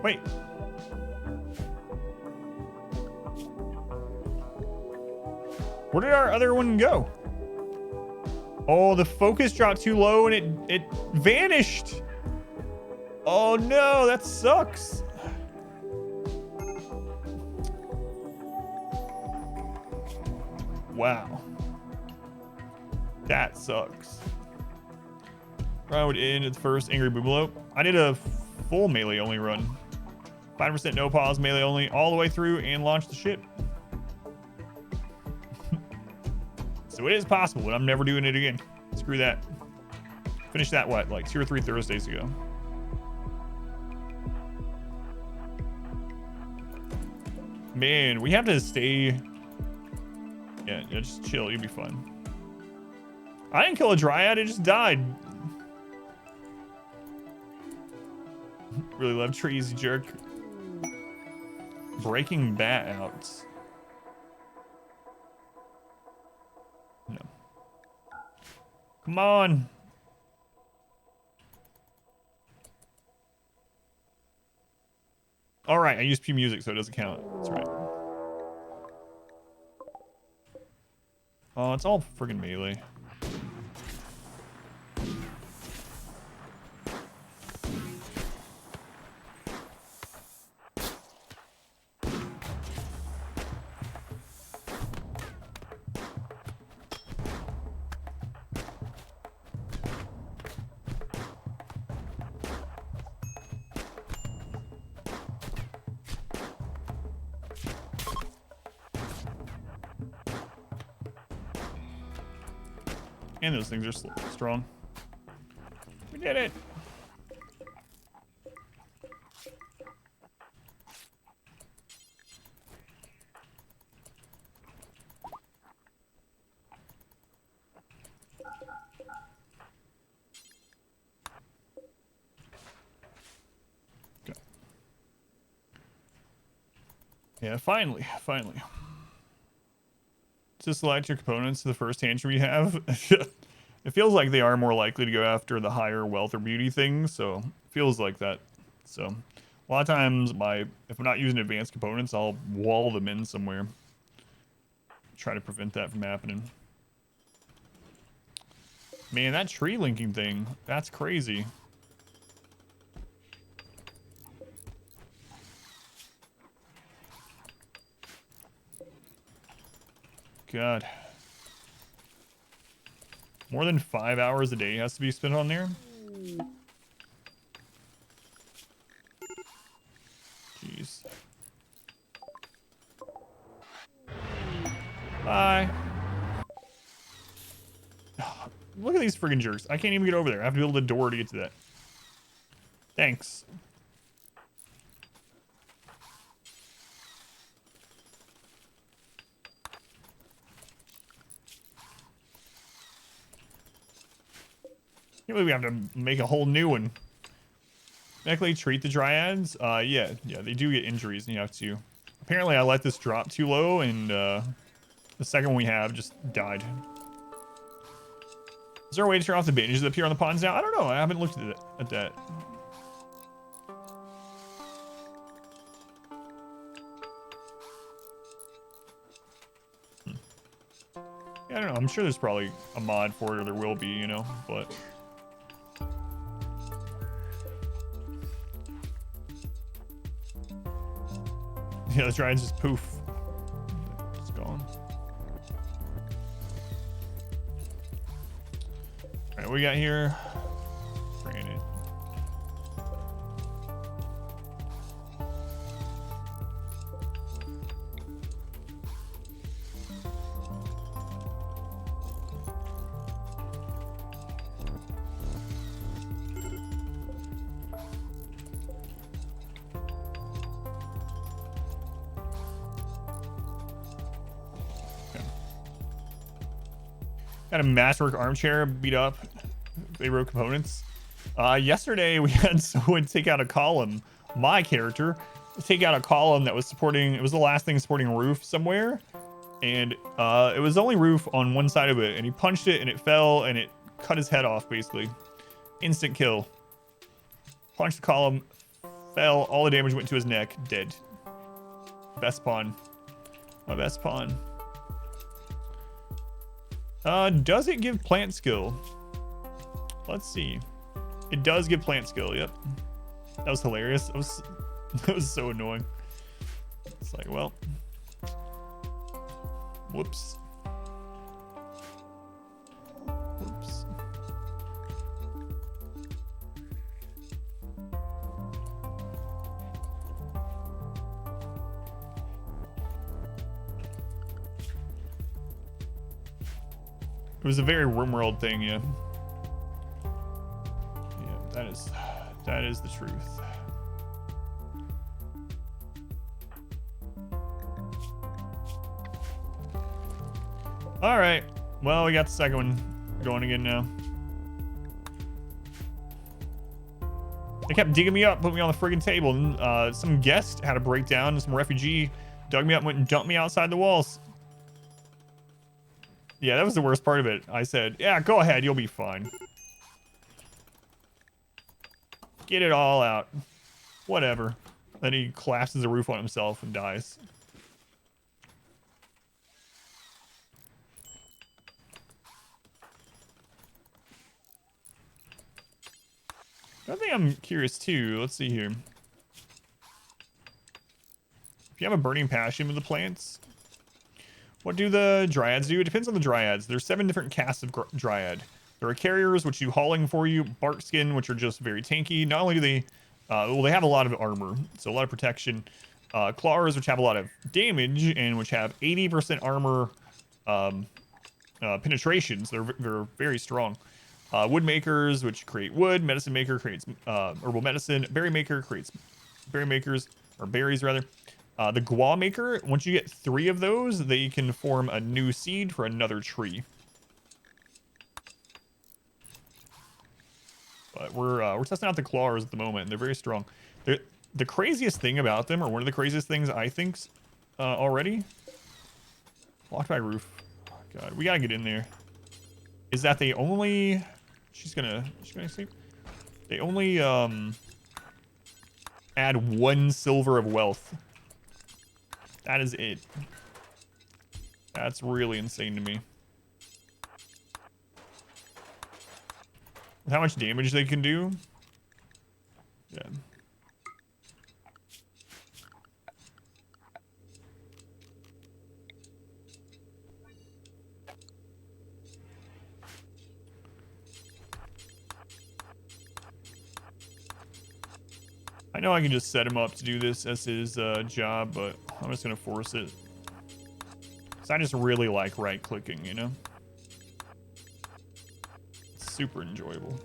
Wait. Where did our other one go? Oh, the focus dropped too low and it vanished. Oh no, that sucks. Wow. That sucks. I would end at the first Angry Boomalo. I did a full melee only run. 5% no pause, melee only, all the way through and launch the ship. So it is possible, but I'm never doing it again. Screw that. Finished that, what, like 2 or 3 Thursdays ago. Man, we have to stay... Yeah, just chill, you'll be fun. I didn't kill a dryad, it just died. Really love trees, you jerk. Breaking bat out. No. Come on. All right, I used P music, so it doesn't count. That's right. Oh, it's all friggin' melee. And those things are strong. We did it. Okay. Yeah, finally. To select your components to the first tantrum you have. It feels like they are more likely to go after the higher wealth or beauty things, so it feels like that. So a lot of times if I'm not using advanced components, I'll wall them in somewhere. Try to prevent that from happening. Man, that tree linking thing, that's crazy. God. More than 5 hours a day has to be spent on there? Jeez. Bye. Look at these friggin' jerks. I can't even get over there. I have to build a door to get to that. Thanks. I can't believe we have to make a whole new one. Medically treat the dryads? Yeah, they do get injuries and you have to. Apparently I let this drop too low and the second one we have just died. Is there a way to turn off the bandages that appear on the ponds now? I don't know. I haven't looked at that. Yeah, I don't know. I'm sure there's probably a mod for it, or there will be, you know, but... Yeah, the dryads just poof. It's gone. Alright, what we got here? Bringing it. Had a masterwork armchair beat up. They wrote components. Yesterday we had someone take out a column. My character take out a column that was supporting. It was the last thing supporting a roof somewhere, and it was only roof on one side of it. And he punched it, and it fell, and it cut his head off basically. Instant kill. Punched the column, fell. All the damage went to his neck. Dead. Best pawn. My best pawn. Does it give plant skill? Let's see. It does give plant skill. Yep. That was hilarious. That was so annoying. It's like, well, whoops. Whoops. It was a very RimWorld thing, yeah. Yeah, that is the truth. All right. Well, we got the second one going again now. They kept digging me up, put me on the friggin' table, and some guest had a breakdown. Some refugee dug me up, went and dumped me outside the walls. Yeah, that was the worst part of it. I said, yeah, go ahead. You'll be fine. Get it all out. Whatever. Then he collapses the roof on himself and dies. Another thing I'm curious too. Let's see here. If you have a burning passion with the plants, what do the dryads do? It depends on the dryads. There's 7 different castes of dryad. There are carriers, which do hauling for you. Bark skin, which are just very tanky. Not only do they, well, they have a lot of armor, so a lot of protection. Claws, which have a lot of damage and which have 80% armor penetrations. They're very strong. Wood makers, which create wood. Medicine maker creates herbal medicine. Berry maker creates berry makers, or berries rather. The gua maker, once you get 3 of those, they can form a new seed for another tree. But we're testing out the claws at the moment, and they're very strong. The craziest thing about them, or one of the craziest things I think already, blocked by roof. Oh, God, we gotta get in there. Is that they only? She's gonna sleep. They only add 1 silver of wealth. That is it. That's really insane to me. How much damage they can do? Yeah. I know I can just set him up to do this as his job, but I'm just gonna force it. Cause I just really like right-clicking, you know? It's super enjoyable.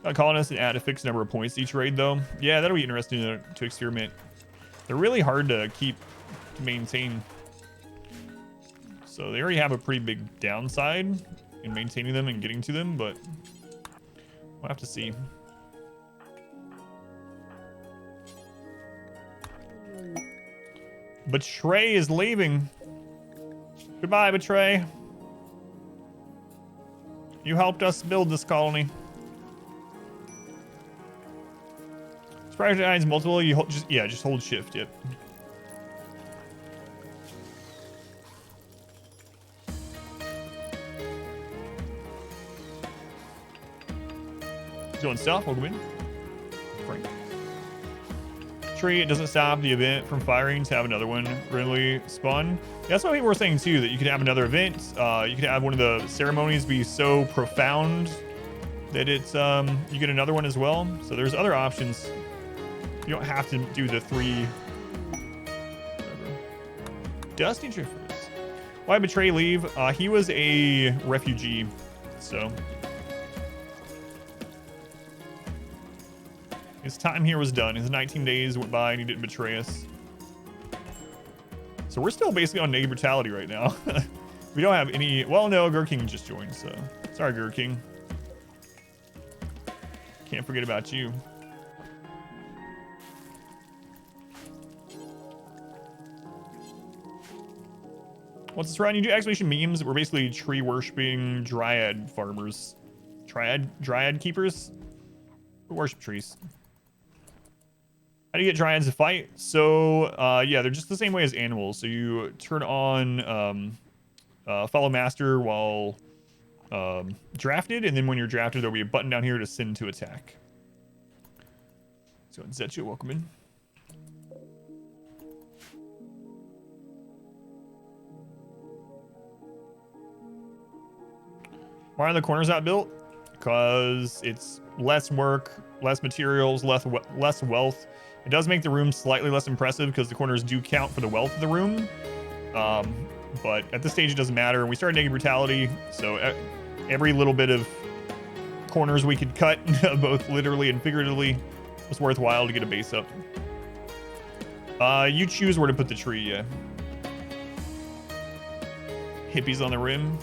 Got a colonist and add a fixed number of points to each raid, though. Yeah, that'll be interesting to experiment. They're really hard to maintain. So they already have a pretty big downside in maintaining them and getting to them, but we'll have to see. Betray is leaving. Goodbye, Betray. You helped us build this colony. Strategize multiple. You hold, just hold shift. Yep. Doing stuff. Welcome in. Frank. Tree, it doesn't stop the event from firing to have another one really spawn. Yeah, that's what people were saying too, that you could have another event. You could have one of the ceremonies be so profound that it's you get another one as well. So there's other options. You don't have to do the 3. Whatever. Dusty Drifters. Why Betray leave? He was a refugee, so his time here was done. His 19 days went by and he didn't betray us. So we're still basically on negative brutality right now. We don't have any. Well, no, Gurking just joined, so sorry, Gurking. Can't forget about you. What's this run? You do exclamation memes. We're basically tree worshipping dryad farmers. Dryad keepers who worship trees. How do you get dryads to fight? So, yeah, they're just the same way as animals. So you turn on follow master while drafted, and then when you're drafted, there'll be a button down here to send to attack. So, Zetsu, welcome in. Why are the corners not built? Because it's less work, less materials, less wealth. It does make the room slightly less impressive because the corners do count for the wealth of the room. But at this stage, it doesn't matter. And we started Naked Brutality, so every little bit of corners we could cut, both literally and figuratively, was worthwhile to get a base up. You choose where to put the tree, yeah. Hippies on the rim.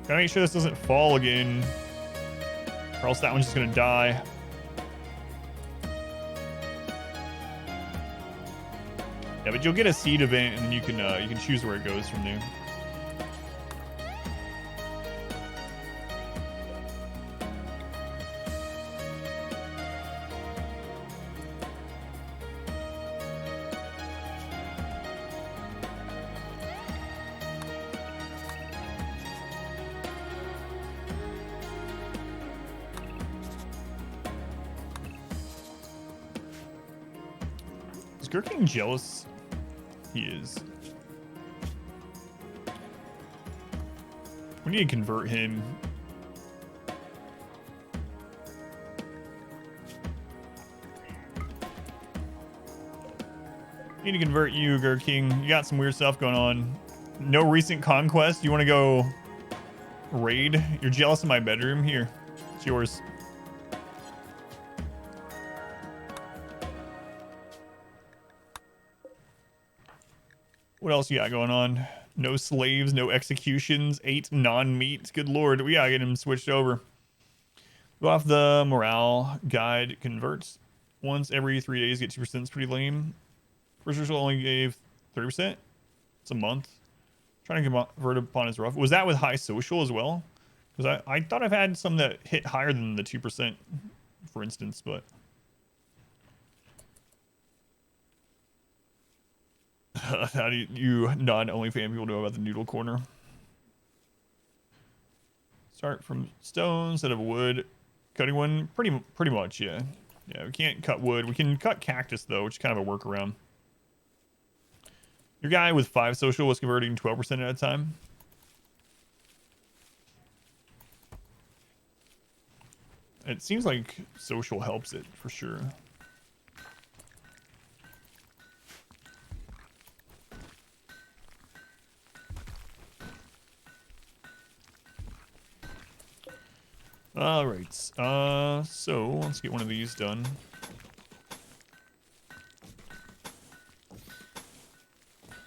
Gotta make sure this doesn't fall again, or else that one's just gonna die. Yeah, but you'll get a seed event, and then you can choose where it goes from there. Is Gurking jealous? He is. We need to convert him. Need to convert you, Gurking. You got some weird stuff going on. No recent conquest. You want to go raid? You're jealous of my bedroom? Here, it's yours. What else you got going on? No slaves, no executions, 8 non-meat. Good lord, we gotta get him switched over. Go off the morale guide. Converts once every 3 days. Get 2%. It's pretty lame. First ritual only gave 30%. It's a month. Trying to convert upon is rough. Was that with high social as well? Because I thought I've had some that hit higher than the 2%, for instance, but. How do you non-OnlyFans people know about the noodle corner? Start from stone instead of wood. Cutting one, pretty much, yeah. Yeah, we can't cut wood. We can cut cactus though, which is kind of a workaround. Your guy with 5 social was converting 12% at a time. It seems like social helps it for sure. All right. So let's get one of these done.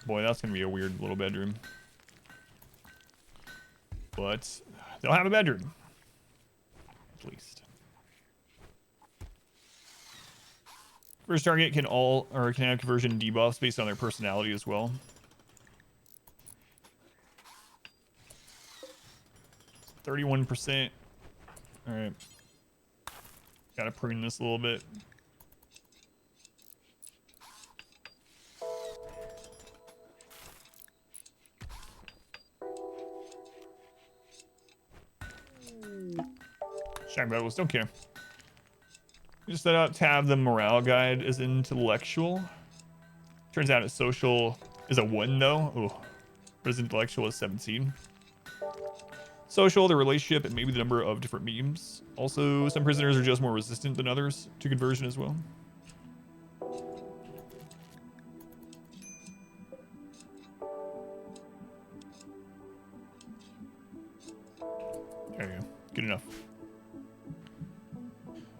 Boy, that's gonna be a weird little bedroom. But they'll have a bedroom, at least. First target can have conversion debuffs based on their personality as well. %. All right. Gotta prune this a little bit. Shine Rebels, don't care. Just set up tab the morale guide is intellectual. Turns out its social is a 1 though. Oh, but its intellectual is 17. Social, the relationship, and maybe the number of different memes. Also, some prisoners are just more resistant than others to conversion as well. There you go. Good enough.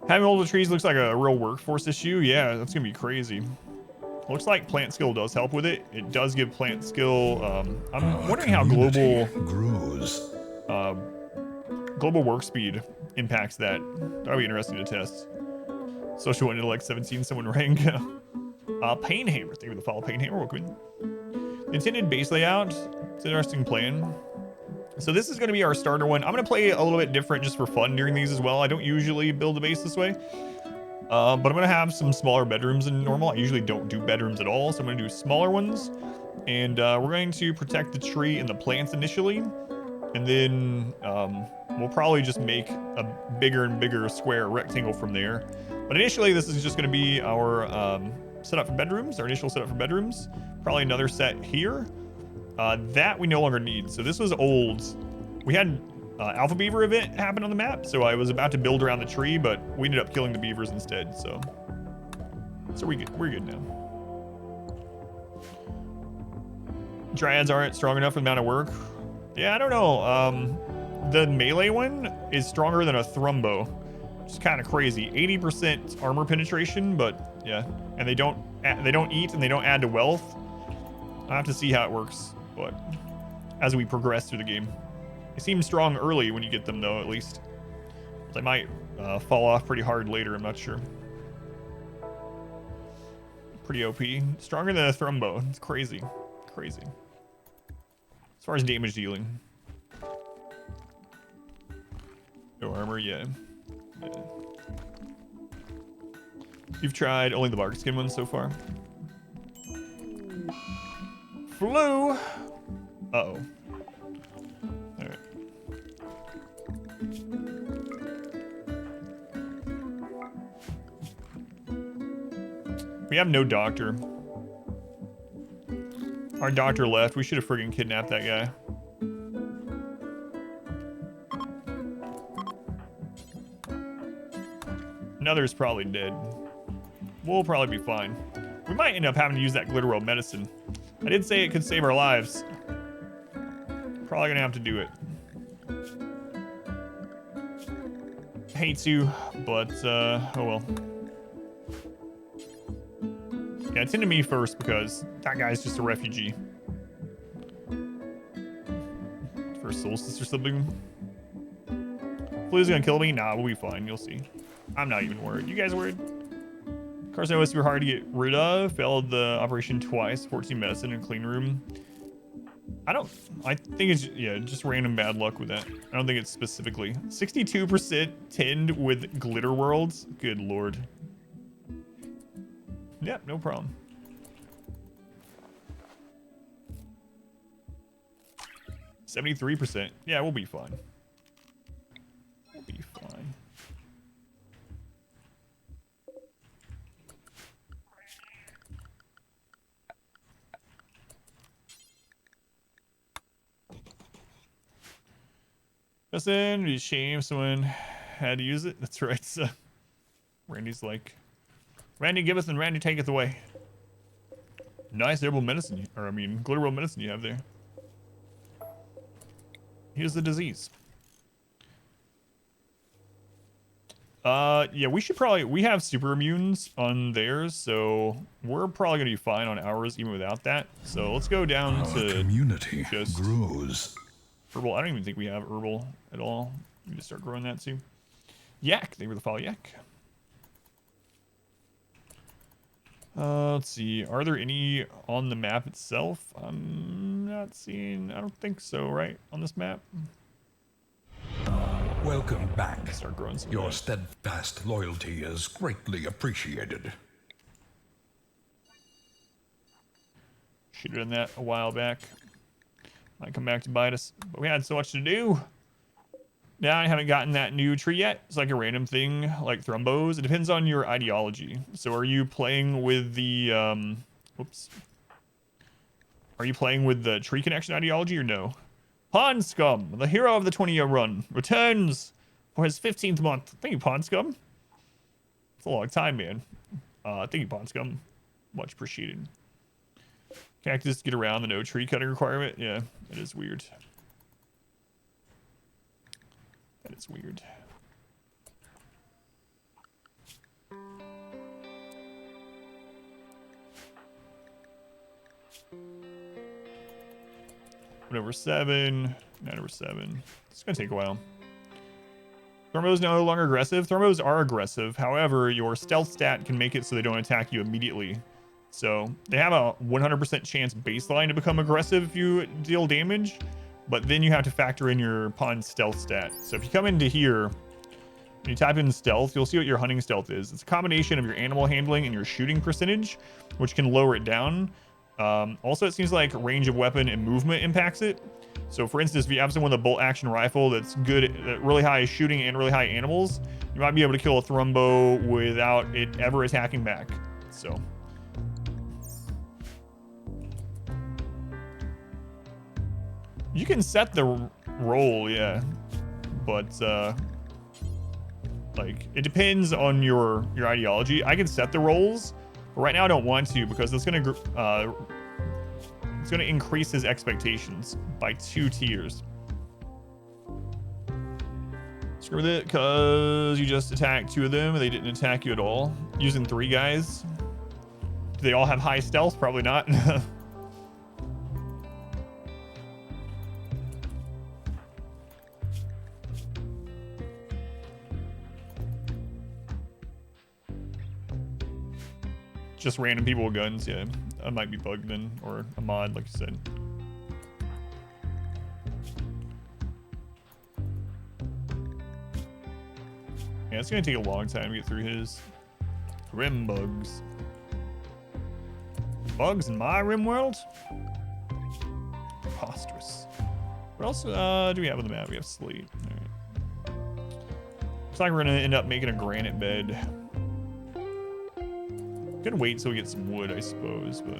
Having all the trees looks like a real workforce issue. Yeah, that's gonna be crazy. Looks like plant skill does help with it. It does give plant skill. I'm wondering how global grows. global work speed impacts that. That'll be interesting to test. Social intellect 17, someone rank. Painhammer. Thank you for the follow, Painhammer. Welcome in. The intended base layout. It's an interesting plan. So this is going to be our starter one. I'm going to play a little bit different just for fun during these as well. I don't usually build a base this way. But I'm going to have some smaller bedrooms than normal. I usually don't do bedrooms at all, so I'm going to do smaller ones. And we're going to protect the tree and the plants initially. And then we'll probably just make a bigger and bigger square rectangle from there. But initially, this is just going to be our setup for bedrooms, our initial setup for bedrooms. Probably another set here. That we no longer need. So this was old. We had Alpha Beaver event happen on the map, so I was about to build around the tree, but we ended up killing the beavers instead. So we're good now. Dryads aren't strong enough for the amount of work. Yeah, I don't know. The melee one is stronger than a Thrumbo, which is kind of crazy. 80% armor penetration, but yeah, and they don't eat and they don't add to wealth. I'll have to see how it works, but as we progress through the game. They seem strong early when you get them, though, at least. They might fall off pretty hard later, I'm not sure. Pretty OP. Stronger than a Thrumbo. It's crazy. Crazy. As far as damage dealing. No armor, yeah. You've tried only the bark skin one so far. Flu. Uh-oh. All right. We have no doctor. Our doctor left. We should have friggin' kidnapped that guy. Another's probably dead. We'll probably be fine. We might end up having to use that glitter world medicine. I did say it could save our lives. Probably gonna have to do it. Hate to, but oh well. Yeah, it's into me first because that guy's just a refugee. First solstice or something. Flu's gonna kill me? Nah, we'll be fine. You'll see. I'm not even worried. You guys worried? Carson was super hard to get rid of. Failed the operation twice. 14 medicine and clean room. I think it's, yeah, just random bad luck with that. I don't think it's specifically. 62% tinned with glitter worlds. Good lord. Yep, no problem. %. Yeah, we'll be fine. We'll be fine. Listen, it'd be a shame someone had to use it. That's right. So Randy's like, Randy giveth and Randy taketh away. Nice herbal medicine, or I mean, glitter world medicine you have there. Here's the disease. Yeah, we have super immunes on theirs, so we're probably gonna be fine on ours even without that. So let's go down to community just grows. Herbal. I don't even think we have herbal at all. We just start growing that too. Yak. They were the follow yak. Let's see. Are there any on the map itself? I'm not seeing. I don't think so. Right on this map. Welcome back. Start growing some. Your steadfast loyalty is greatly appreciated. Should have done that a while back. Might come back to bite us, but we had so much to do. Now I haven't gotten that new tree yet. It's like a random thing, like Thrumbos. It depends on your ideology. So are you playing with the, whoops. Are you playing with the tree connection ideology or no? Pond Scum, the hero of the 20-year run, returns for his 15th month. Thank you, Pond Scum. It's a long time, man. Thank you, Pond Scum. Much appreciated. Cactus get around the no tree cutting requirement. Yeah, it is weird. It's weird. Over 7, 9 over 7. It's gonna take a while. Thermos no longer aggressive. Thermos are aggressive. However, your stealth stat can make it so they don't attack you immediately. So they have a 100% chance baseline to become aggressive if you deal damage, but then you have to factor in your pawn stealth stat. So if you come into here and you type in stealth, you'll see what your hunting stealth is. It's a combination of your animal handling and your shooting percentage, which can lower it down. Also, it seems like range of weapon and movement impacts it. So for instance, if you have someone with a bolt action rifle that's good at really high shooting and really high animals, you might be able to kill a thrumbo without it ever attacking back. So you can set the roll, yeah, but like it depends on your ideology. I can set the rolls, but right now I don't want to because it's gonna increase his expectations by 2 tiers. Screw it, because you just attacked 2 of them and they didn't attack you at all. Using 3 guys. Do they all have high stealth? Probably not. Just random people with guns, yeah. I might be bugged then, or a mod, like you said. Yeah, it's gonna take a long time to get through his rim bugs. Bugs in my rim world? Preposterous. What else do we have on the map? We have slate. All right. Looks like we're gonna end up making a granite bed. Gonna wait until we get some wood, I suppose, but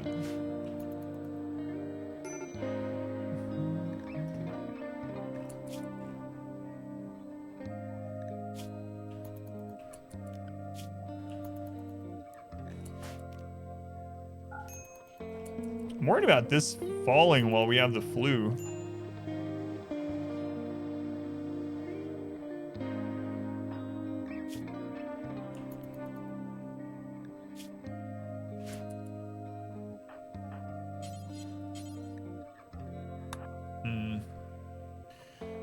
I'm worried about this falling while we have the flu.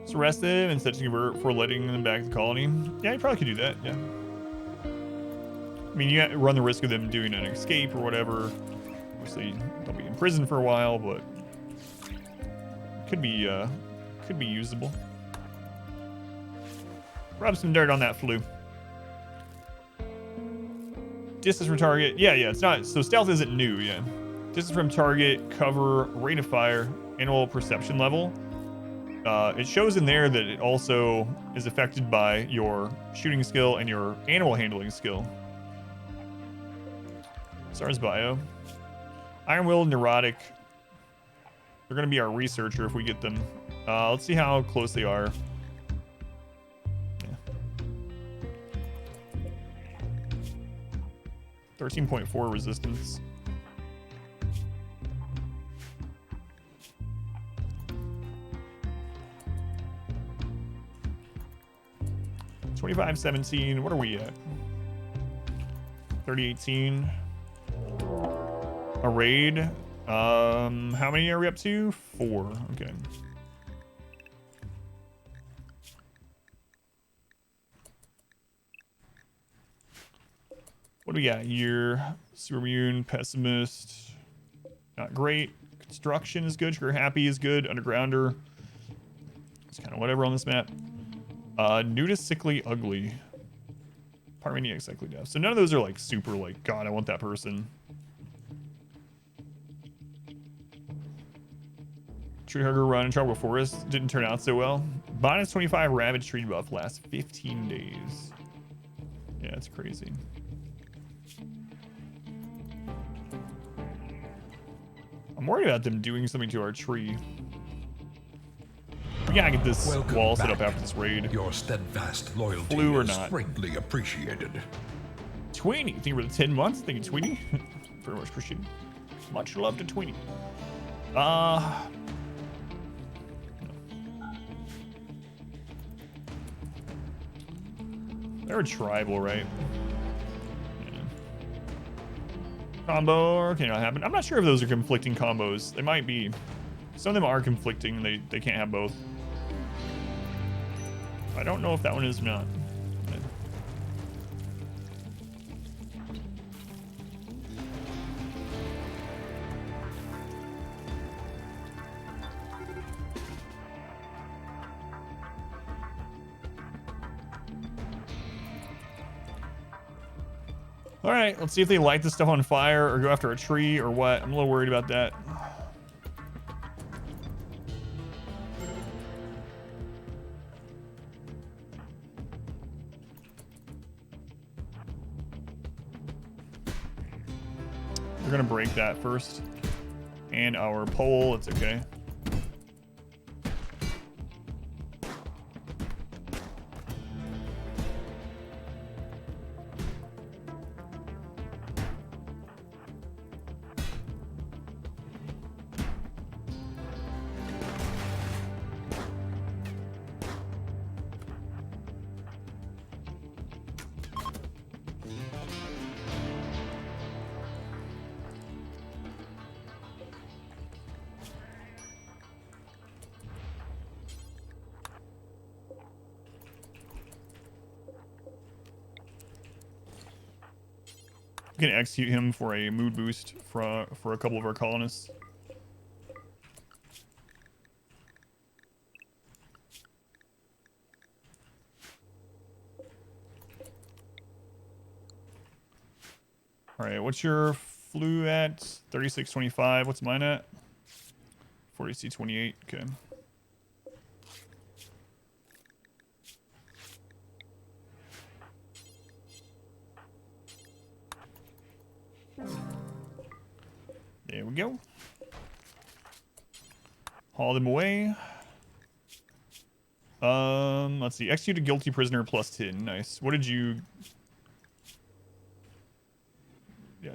Just arrest them and set to convert for letting them back to the colony. Yeah, you probably could do that, yeah. I mean, you run the risk of them doing an escape or whatever. Obviously, they'll be in prison for a while, but could be usable. Rub some dirt on that flu. Distance from target. Yeah, it's not. So stealth isn't new, yeah. Distance from target, cover, rate of fire, animal perception level. It shows in there that it also is affected by your shooting skill and your animal handling skill. SARS bio. Iron-willed, neurotic. They're going to be our researcher if we get them. Let's see how close they are. Yeah. 13.4 resistance. $25.17. What are we at? 30.18. A raid. How many are we up to? 4. Okay. What do we got here? Super immune, pessimist. Not great. Construction is good. Sugar happy is good. Undergrounder. It's kind of whatever on this map. Nudist, sickly, ugly. Pyromaniac, sickly, deaf. So none of those are like super like, God, I want that person. Tree hugger run in tropical forest didn't turn out so well. Minus 25 ravage tree buff lasts 15 days. Yeah, it's crazy. I'm worried about them doing something to our tree. We gotta get this wall set up after this raid. Your steadfast loyalty Flu or is not. greatly appreciated. Tweenie, think we're the 10 months? Thank you, Tweenie. Very much appreciated. Much love to Tweenie. They're a tribal, right? Yeah. Combo cannot happen. I'm not sure if those are conflicting combos. They might be. Some of them are conflicting. They can't have both. I don't know if that one is or not. All right, let's see if they light this stuff on fire or go after a tree or what. I'm a little worried about that. We're gonna break that first. And our pole, it's okay. We can execute him for a mood boost for a couple of our colonists. All right, what's your flu at? 3625. What's mine at? 40C28. Okay. There we go. Haul them away. Let's see. Execute a guilty prisoner plus 10. Nice. What did you... Yeah,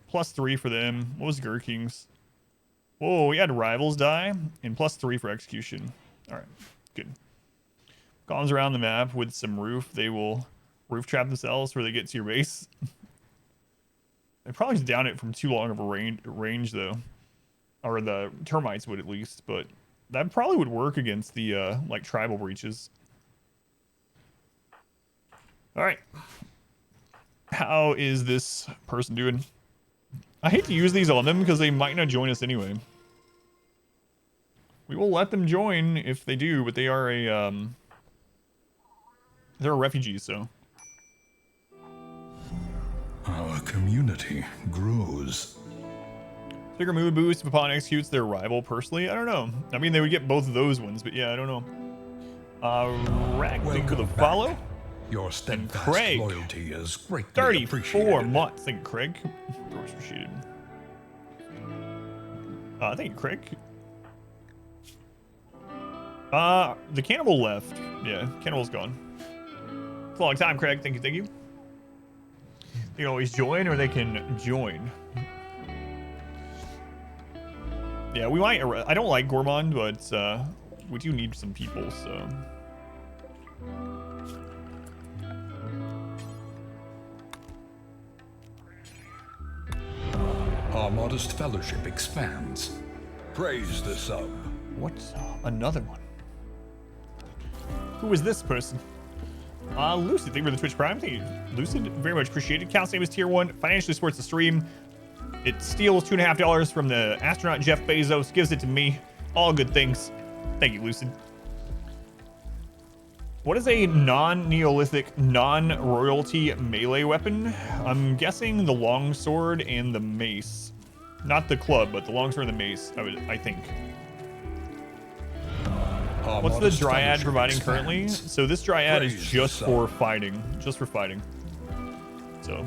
plus 3 for them. What was Gurking's? Whoa, we had rivals die and plus 3 for execution. All right, good. Columns around the map with some roof. They will roof trap themselves where they get to your base. They probably just down it from too long of a range though, or the termites would at least. But that probably would work against the like tribal breaches. All right. How is this person doing? I hate to use these on them because they might not join us anyway. We will let them join if they do, but they are a they're a refugee, so. Our community grows. Trigger mood boost upon executes their rival personally. I don't know. I mean, they would get both of those ones, but yeah, I don't know. Rag, thank you for the follow. Your steadfast Craig, loyalty is greatly 34 appreciated. months. Thank you, Craig. Much appreciated. Thank you, Craig. The cannibal left. Yeah, cannibal's gone. It's a long time, Craig. Thank you, thank you. They can always join, or they can join. Yeah, we might. I don't like Gourmand, but we do need some people, so. Our modest fellowship expands. Praise the sub. What? Another one. Who is this person? Lucid, thank you for the Twitch Prime. Thank you, Lucid. Very much appreciated. Count save is tier 1. Financially supports the stream. It steals $2.50 from the astronaut Jeff Bezos, gives it to me. All good things. Thank you, Lucid. What is a non-Neolithic, non-royalty melee weapon? I'm guessing the longsword and the mace. Not the club, but the longsword and the mace, I think. What's the Dryad providing currently? So this Dryad is just for fighting. Just for fighting. So,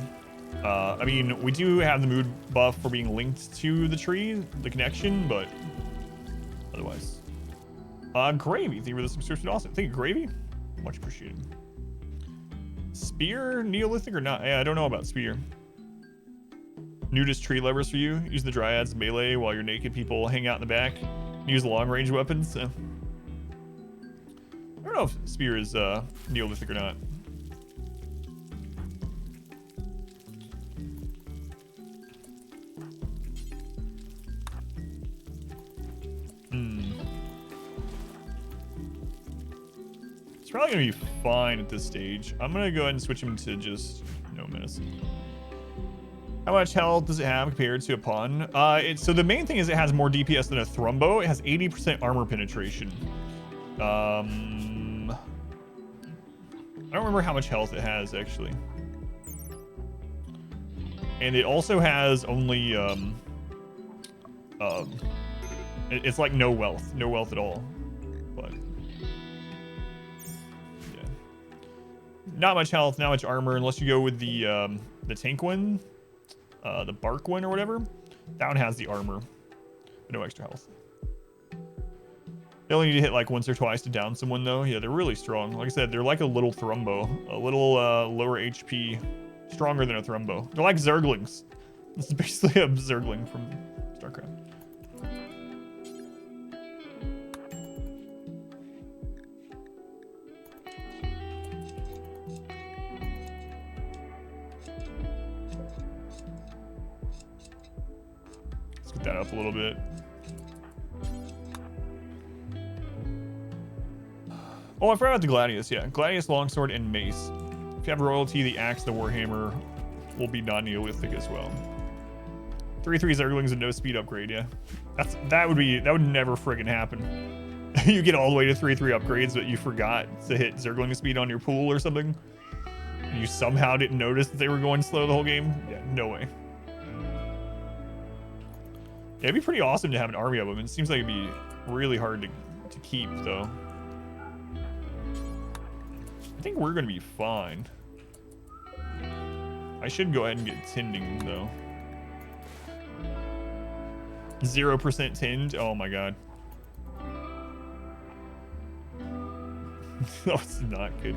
I mean, we do have the mood buff for being linked to the tree, the connection, but otherwise. Gravy, thank you for the subscription also. Thank you, Gravy. Much appreciated. Spear, Neolithic or not? Yeah, I don't know about spear. Nudist tree levers for you. Use the Dryads melee while your naked people hang out in the back. Use the long range weapons. I don't know if spear is Neolithic or not. probably gonna be fine at this stage. I'm gonna go ahead and switch him to just no medicine. How much health does it have compared to a pawn? So the main thing is it has more DPS than a Thrumbo. It has 80% armor penetration. I don't remember how much health it has actually. And it also has only it's like no wealth at all. But yeah, not much health, not much armor, unless you go with the tank one. The bark one or whatever, that one has the armor, but no extra health. You only need to hit like once or twice to down someone though. Yeah, they're really strong. Like I said, they're like a little Thrumbo, a little lower HP, stronger than a Thrumbo. They're like Zerglings. This is basically a Zergling from StarCraft. That up a little bit. Oh, I forgot about the Gladius. Yeah, Gladius, Longsword, and Mace. If you have royalty, the Axe, the Warhammer will be non-Neolithic as well. 3/3 Zerglings and no speed upgrade. Yeah, that would never friggin' happen. You get all the way to 3/3 upgrades, but you forgot to hit Zergling speed on your pool or something. And you somehow didn't notice that they were going slow the whole game. Yeah, no way. Yeah, it'd be pretty awesome to have an army of them. It seems like it'd be really hard to keep, though. I think we're going to be fine. I should go ahead and get Tending, though. 0% Tend? Oh, my God. That's not good.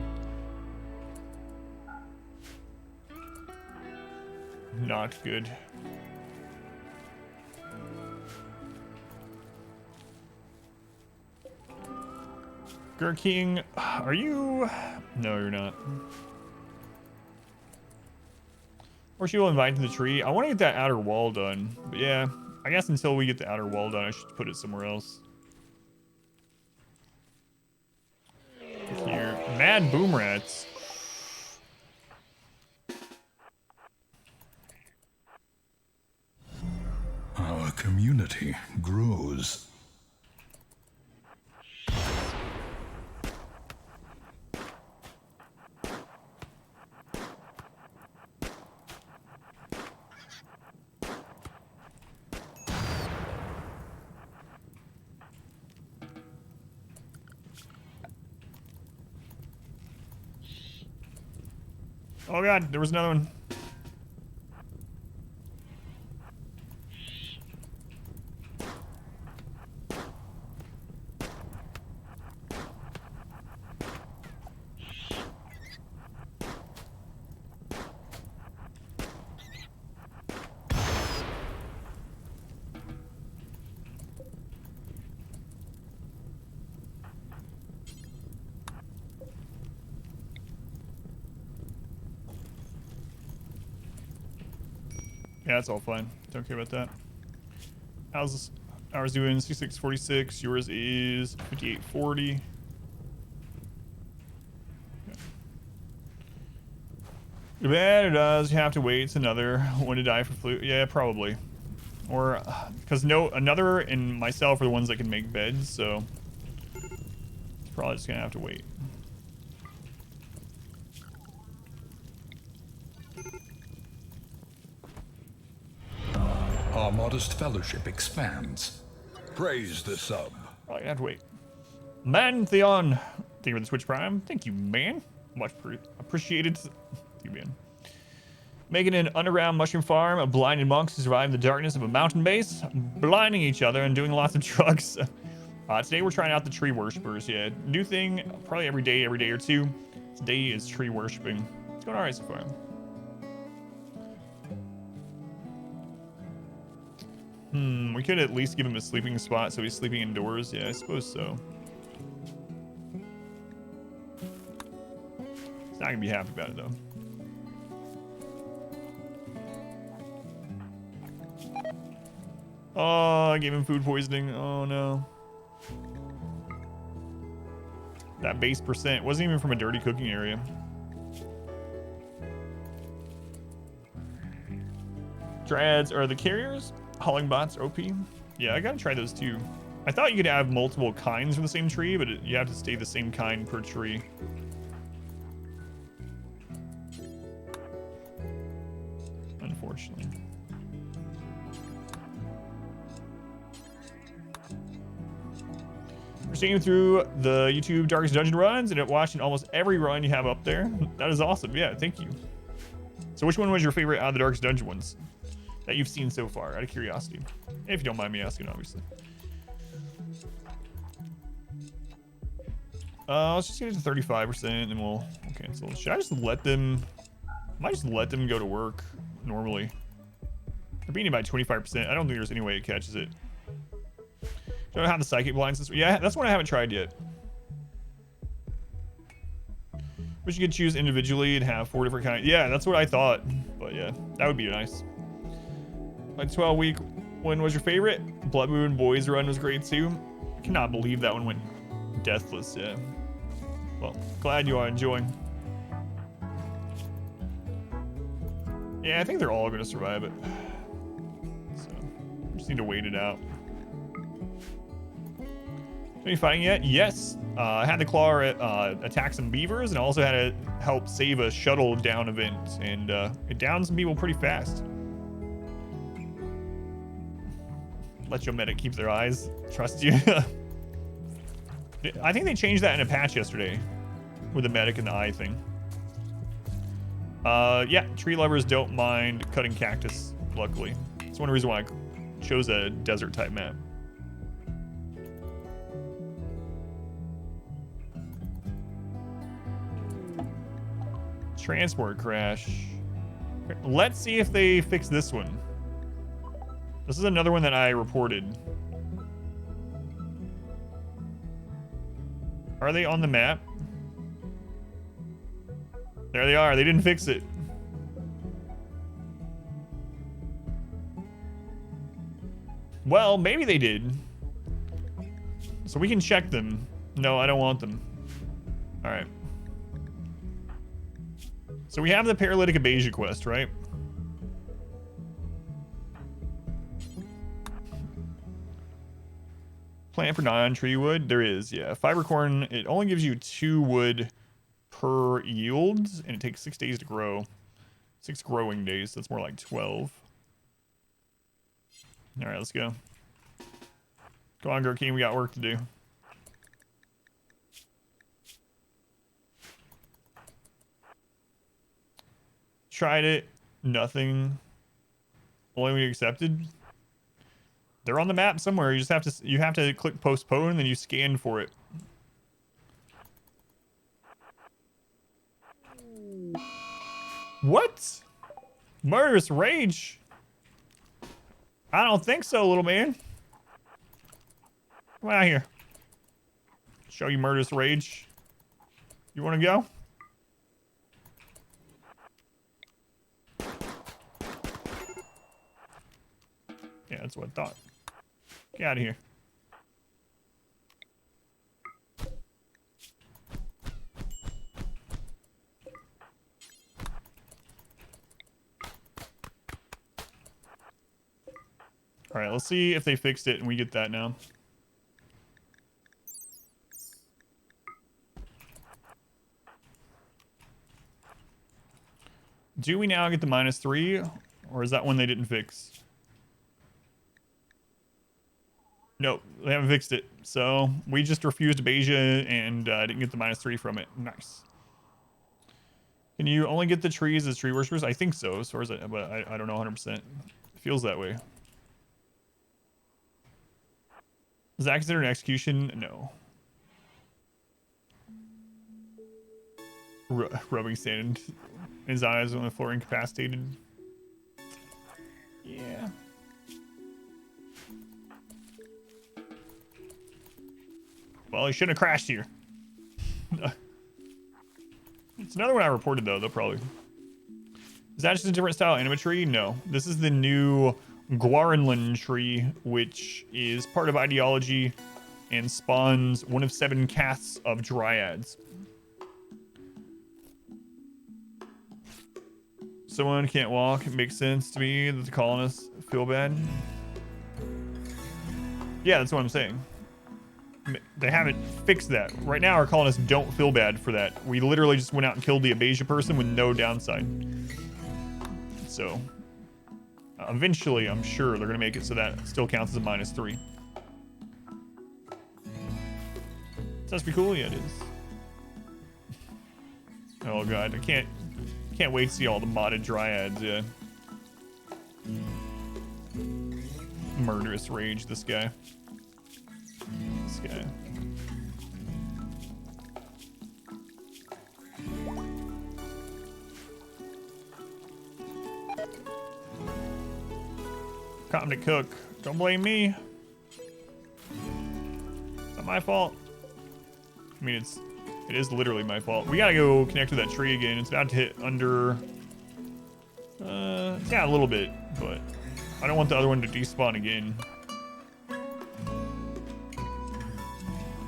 Not good. Gurking, are you? No, you're not. Or she will invite to the tree. I want to get that outer wall done. But yeah, I guess until we get the outer wall done, I should put it somewhere else. Here, mad boom rats. Our community grows. Oh God, there was another one. Yeah, it's all fine. Don't care about that. How's ours doing? 6646. Yours is 5840. Too bad it does. You have to wait. It's another one to die for flu. Yeah, probably. Or because another and myself are the ones that can make beds, so it's probably just gonna have to wait. Our modest fellowship expands. Praise the sub. Probably gonna have to wait. Man Theon, thank you for the Switch Prime. Thank you, man. Much appreciated. Thank you, man. Making an underground mushroom farm of blinded monks to survive the darkness of a mountain base, blinding each other and doing lots of drugs. Today we're trying out the tree worshippers. Yeah, new thing, probably every day or two. Today is tree worshipping. It's going alright so far. We could at least give him a sleeping spot so he's sleeping indoors. Yeah, I suppose so. He's not gonna be happy about it though. Oh, I gave him food poisoning. Oh no. That base percent wasn't even from a dirty cooking area. Dryads are the carriers. Hauling bots are OP. Yeah, I gotta try those too. I thought you could have multiple kinds from the same tree, but you have to stay the same kind per tree. Unfortunately. We're seeing through the YouTube Darkest Dungeon runs and watching almost every run you have up there. That is awesome. Yeah, thank you. So which one was your favorite out of the Darkest Dungeon ones that you've seen so far, out of curiosity? If you don't mind me asking, obviously. Let's just get it to 35% and we'll cancel. Should I just let them... I might just let them go to work normally. They're beating it by 25%. I don't think there's any way it catches it. Do I have the psychic blinds this week? Yeah, that's one I haven't tried yet. Wish you could choose individually and have 4 different kinds. Yeah, that's what I thought. But yeah, that would be nice. My 12-week one was your favorite? Blood Moon Boys run was great too. I cannot believe that one went deathless. Yeah. Well, glad you are enjoying. Yeah, I think they're all going to survive it. So, just need to wait it out. Any fighting yet? Yes. I had the claw attack some beavers, and I also had to help save a shuttle down event, and it downed some people pretty fast. Let your medic keep their eyes. Trust you. I think they changed that in a patch yesterday with the medic and the eye thing. Yeah, tree lovers don't mind cutting cactus, luckily. It's one reason why I chose a desert type map. Transport crash. Let's see if they fix this one. This is another one that I reported. Are they on the map? There they are. They didn't fix it. Well, maybe they did. So we can check them. No, I don't want them. All right. So we have the Paralytic Abasia quest, right? Plant for non-tree wood? There is, yeah. Fibercorn, it only gives you 2 wood per yield, and it takes 6 days to grow. 6 growing days, so that's more like 12. All right, let's go. Go on, Gurkeen, we got work to do. Tried it, nothing. Only we accepted. They're on the map somewhere. You just have to click postpone and then you scan for it. What? Murderous rage? I don't think so, little man. Come out here. Show you murderous rage. You want to go? Yeah, that's what I thought. Get out of here. All right, let's see if they fixed it and we get that now. Do we now get the -3, or is that one they didn't fix? Nope, they haven't fixed it. So we just refused Abasia and didn't get the -3 from it. Nice. Can you only get the trees as tree worshippers? I think so, as far as but I don't know 100%. It feels that way. Is that considered an execution? No. Rubbing sand in his eyes on the floor, incapacitated. Yeah. Well, he shouldn't have crashed here. It's another one I reported, though. They'll probably... Is that just a different style anima tree? No. This is the new Guaranlan tree, which is part of ideology and spawns 1 of 7 casts of dryads. Someone can't walk. It makes sense to me that the colonists feel bad. Yeah, that's what I'm saying. They haven't fixed that. Right now, our colonists don't feel bad for that. We literally just went out and killed the Abasia person with no downside. So, eventually, I'm sure they're going to make it so that still counts as a -3. That's pretty cool. Yeah, it is. Oh god, I can't wait to see all the modded dryads. Yeah. Murderous rage. This guy. This guy. Come to cook. Don't blame me. It's not my fault. I mean, it is literally my fault. We gotta go connect with that tree again. It's about to hit under. Yeah, a little bit, but I don't want the other one to despawn again.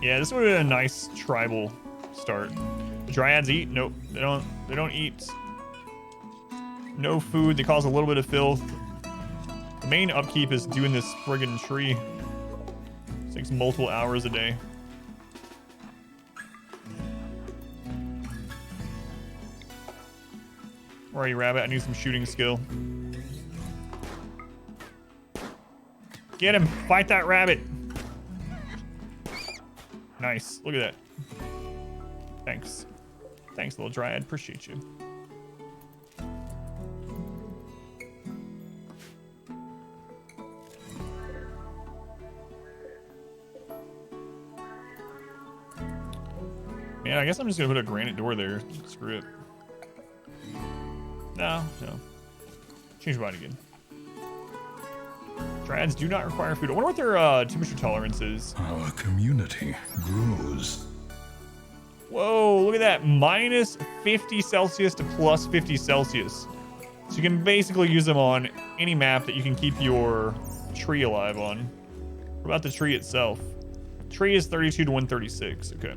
Yeah, this would have been a nice tribal start. The dryads eat? Nope, they don't. They don't eat. No food. They cause a little bit of filth. The main upkeep is doing this friggin' tree. It takes multiple hours a day. Where are you, rabbit? I need some shooting skill. Get him! Fight that rabbit! Nice. Look at that. Thanks. Thanks, little dryad. Appreciate you. Man, I guess I'm just gonna put a granite door there. Screw it. No. Change my mind again. Dryads do not require food. I wonder what their temperature tolerance is. Our community grows. Whoa, look at that. -50 Celsius to +50 Celsius. So you can basically use them on any map that you can keep your tree alive on. What about the tree itself? Tree is 32 to 136. Okay.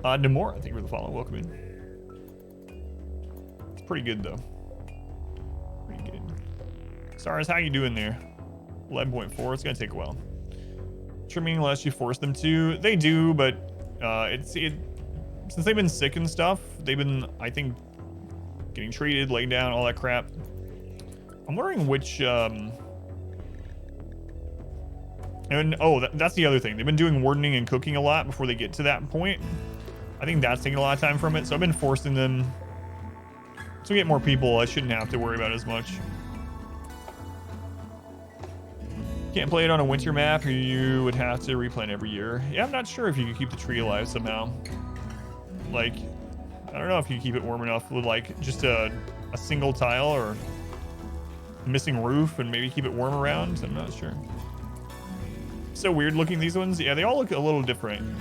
Namora, thank you for the follow. Welcome in. It's pretty good, though. Pretty good. Stars, how you doing there? 11.4. It's going to take a while. Trimming unless you force them to. They do, but since they've been sick and stuff, they've been, I think, getting treated, laid down, all that crap. I'm wondering which... that's the other thing. They've been doing wardening and cooking a lot before they get to that point. I think that's taking a lot of time from it, so I've been forcing them to get more people. I shouldn't have to worry about it as much. Can't play it on a winter map, or you would have to replant every year. Yeah, I'm not sure if you could keep the tree alive somehow. Like, I don't know if you could keep it warm enough with like just a single tile or missing roof and maybe keep it warm around. I'm not sure. So weird looking, these ones. Yeah, they all look a little different.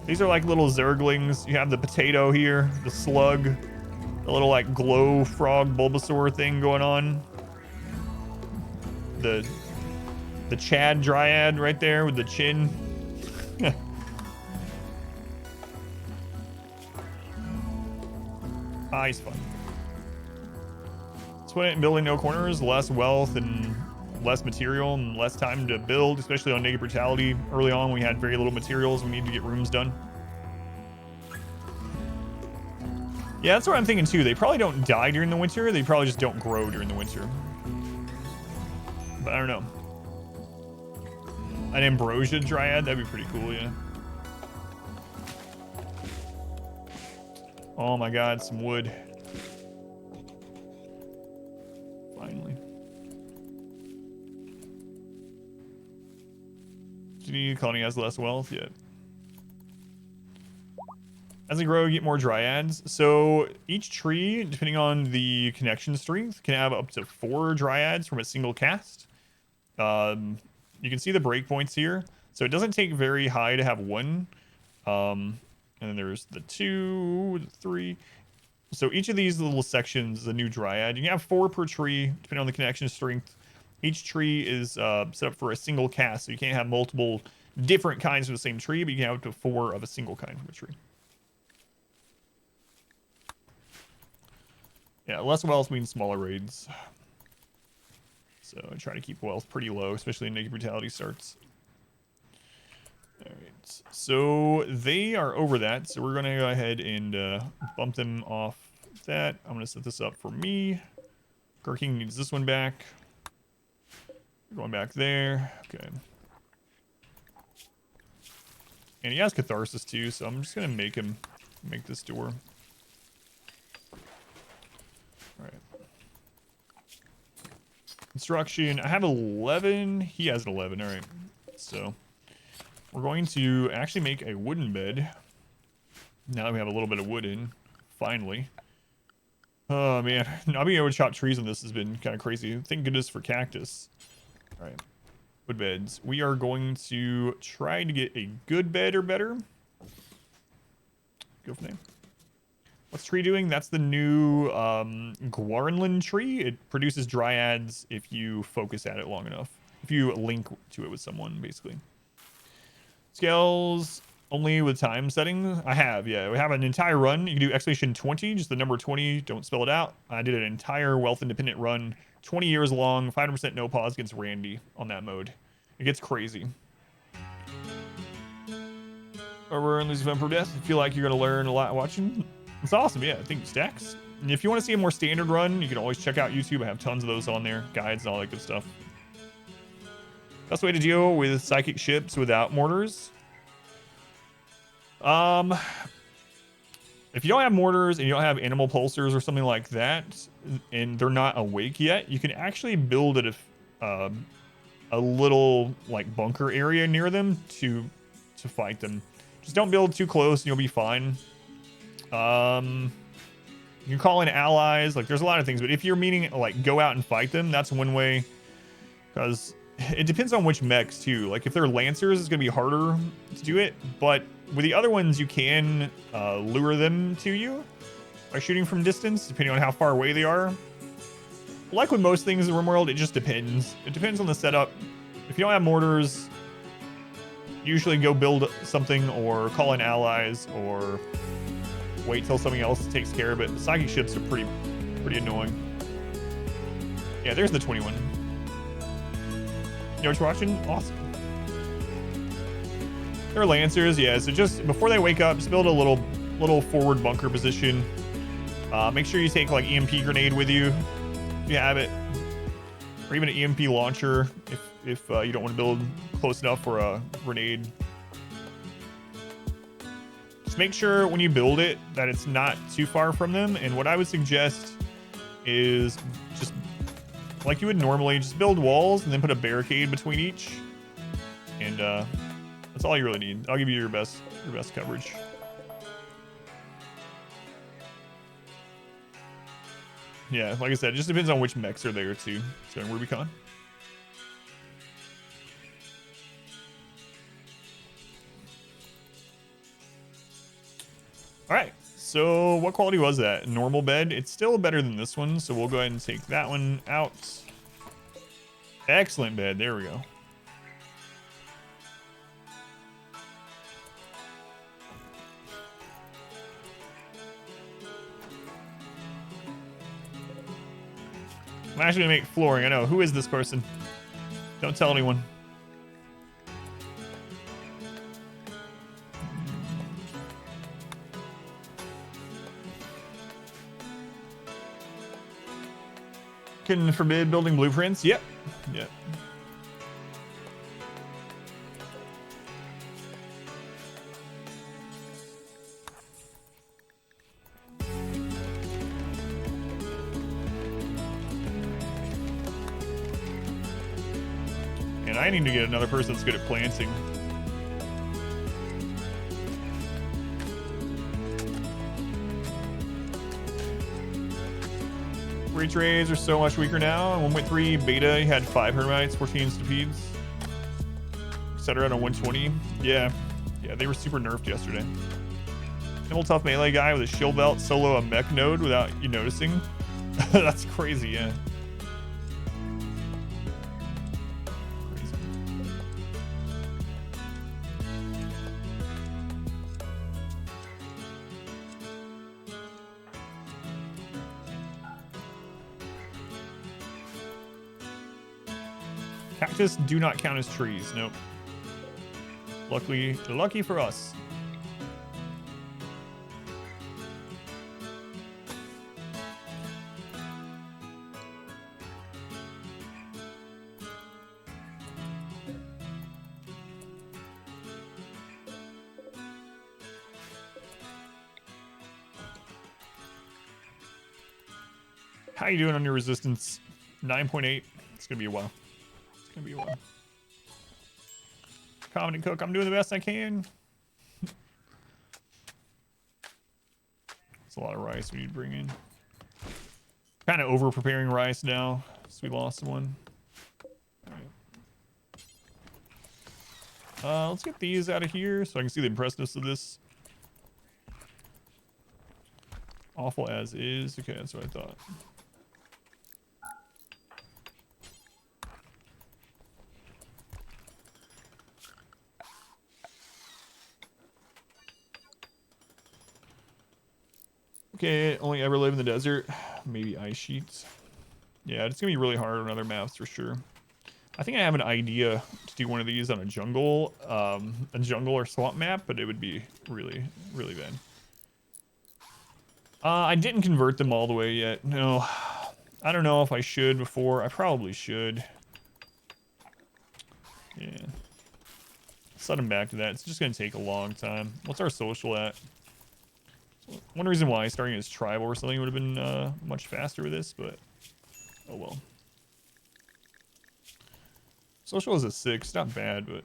These are like little zerglings. You have the potato here, the slug, the little like glow frog Bulbasaur thing going on. The Chad Dryad right there with the chin. He's fun. Split it in building no corners, less wealth and less material and less time to build, especially on Naked Brutality. Early on, we had very little materials. We need to get rooms done. Yeah, that's what I'm thinking too. They probably don't die during the winter. They probably just don't grow during the winter. But I don't know. An Ambrosia Dryad, that'd be pretty cool, yeah. Oh my god, some wood. Finally. GD colony has less wealth yet. As they grow, you get more dryads. So each tree, depending on the connection strength, can have up to 4 dryads from a single cast. You can see the breakpoints here. So it doesn't take very high to have 1. And then there's the 2, the 3. So each of these little sections is a new dryad. You can have 4 per tree, depending on the connection strength. Each tree is set up for a single cast, so you can't have multiple different kinds of the same tree, but you can have up to 4 of a single kind of a tree. Yeah, less wealth means smaller raids. So I try to keep wealth pretty low, especially in Naked Brutality starts. Alright, so they are over that, so we're going to go ahead and bump them off that. I'm going to set this up for me. Gurking needs this one back. Going back there. Okay. And he has Catharsis too, so I'm just going to make him make this door. Alright. Construction. I have 11. He has an 11. Alright. So we're going to actually make a wooden bed. Now that we have a little bit of wood in. Finally. Oh man. Not being able to chop trees on this has been kind of crazy. Thank goodness for cactus. Alright. Wood beds. We are going to try to get a good bed or better. Go from there. What's tree doing? That's the new Guarnland tree. It produces dryads if you focus at it long enough. If you link to it with someone, basically. Scales only with time settings. I have, yeah. We have an entire run. You can do exclamation 20, just the number 20. Don't spell it out. I did an entire wealth independent run, 20 years long, 500% no pause against Randy on that mode. It gets crazy. Over and lose event per death. I feel like you're going to learn a lot watching. It's awesome, yeah. I think stacks. And if you want to see a more standard run, you can always check out YouTube. I have tons of those on there, guides and all that good stuff. Best way to deal with psychic ships without mortars. If you don't have mortars and you don't have animal pulsers or something like that, and they're not awake yet, you can actually build it a little like bunker area near them to fight them. Just don't build too close and you'll be fine. You can call in allies. Like there's a lot of things, but if you're meaning like go out and fight them, that's one way. Because it depends on which mechs too. Like if they're lancers, it's gonna be harder to do it. But with the other ones, you can lure them to you by shooting from distance, depending on how far away they are. Like with most things in RimWorld, it just depends. It depends on the setup. If you don't have mortars, usually go build something or call in allies or wait till something else takes care of it. The psychic ships are pretty annoying. Yeah, there's the 21. You know what you're watching? Awesome. They're lancers, yeah. So just before they wake up, just build a little forward bunker position. Make sure you take like EMP grenade with you if you have it, or even an EMP launcher if you don't want to build close enough for a grenade. Just make sure when you build it that it's not too far from them. And what I would suggest is just like you would normally, just build walls and then put a barricade between each. And that's all you really need. I'll give you your best coverage. Yeah, like I said, it just depends on which mechs are there too. So in Rubicon. All right, so what quality was that? Normal bed. It's still better than this one, so we'll go ahead and take that one out. Excellent bed. There we go. I'm actually gonna make flooring. I know. Who is this person? Don't tell anyone. Can forbid building blueprints? Yep. Yep. And I need to get another person that's good at planting. Reach rays are so much weaker now. 1.3 beta, you had 5 Hermites, 14 Stapedes, etc. on 120. Yeah, they were super nerfed yesterday. Nimble tough melee guy with a shield belt solo a mech node without you noticing. That's crazy, yeah. Cactus do not count as trees. Nope. Lucky for us. How you doing on your resistance? 9.8. It's gonna be a while. It's gonna be a while. Comedy Cook, I'm doing the best I can. It's a lot of rice we need to bring in. Kind of over preparing rice now, so we lost one. All right. Let's get these out of here so I can see the impressiveness of this. Awful as is. Okay, that's what I thought. Okay, only ever live in the desert. Maybe ice sheets. Yeah, it's gonna be really hard on other maps for sure. I think I have an idea to do one of these on a jungle or swamp map, but it would be really, really bad. I didn't convert them all the way yet. No, I don't know if I should before. I probably should. Yeah. Set them back to that. It's just gonna take a long time. What's our social at? One reason why starting as tribal or something would have been much faster with this, but oh well. Social is a 6, not bad, but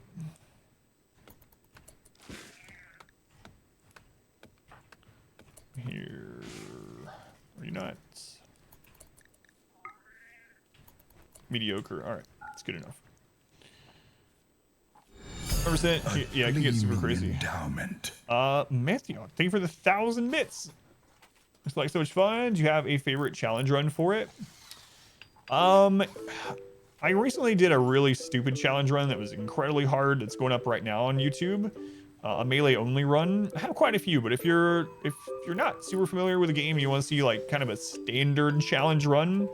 here are you not? Mediocre. All right, it's good enough. 100%. Yeah, it can get super crazy. Endowment. Matthew, thank you for the 1,000 bits. It's like so much fun. Do you have a favorite challenge run for it? I recently did a really stupid challenge run that was incredibly hard. It's going up right now on YouTube. A melee only run. I have quite a few, but if you're not super familiar with the game and you want to see like kind of a standard challenge run,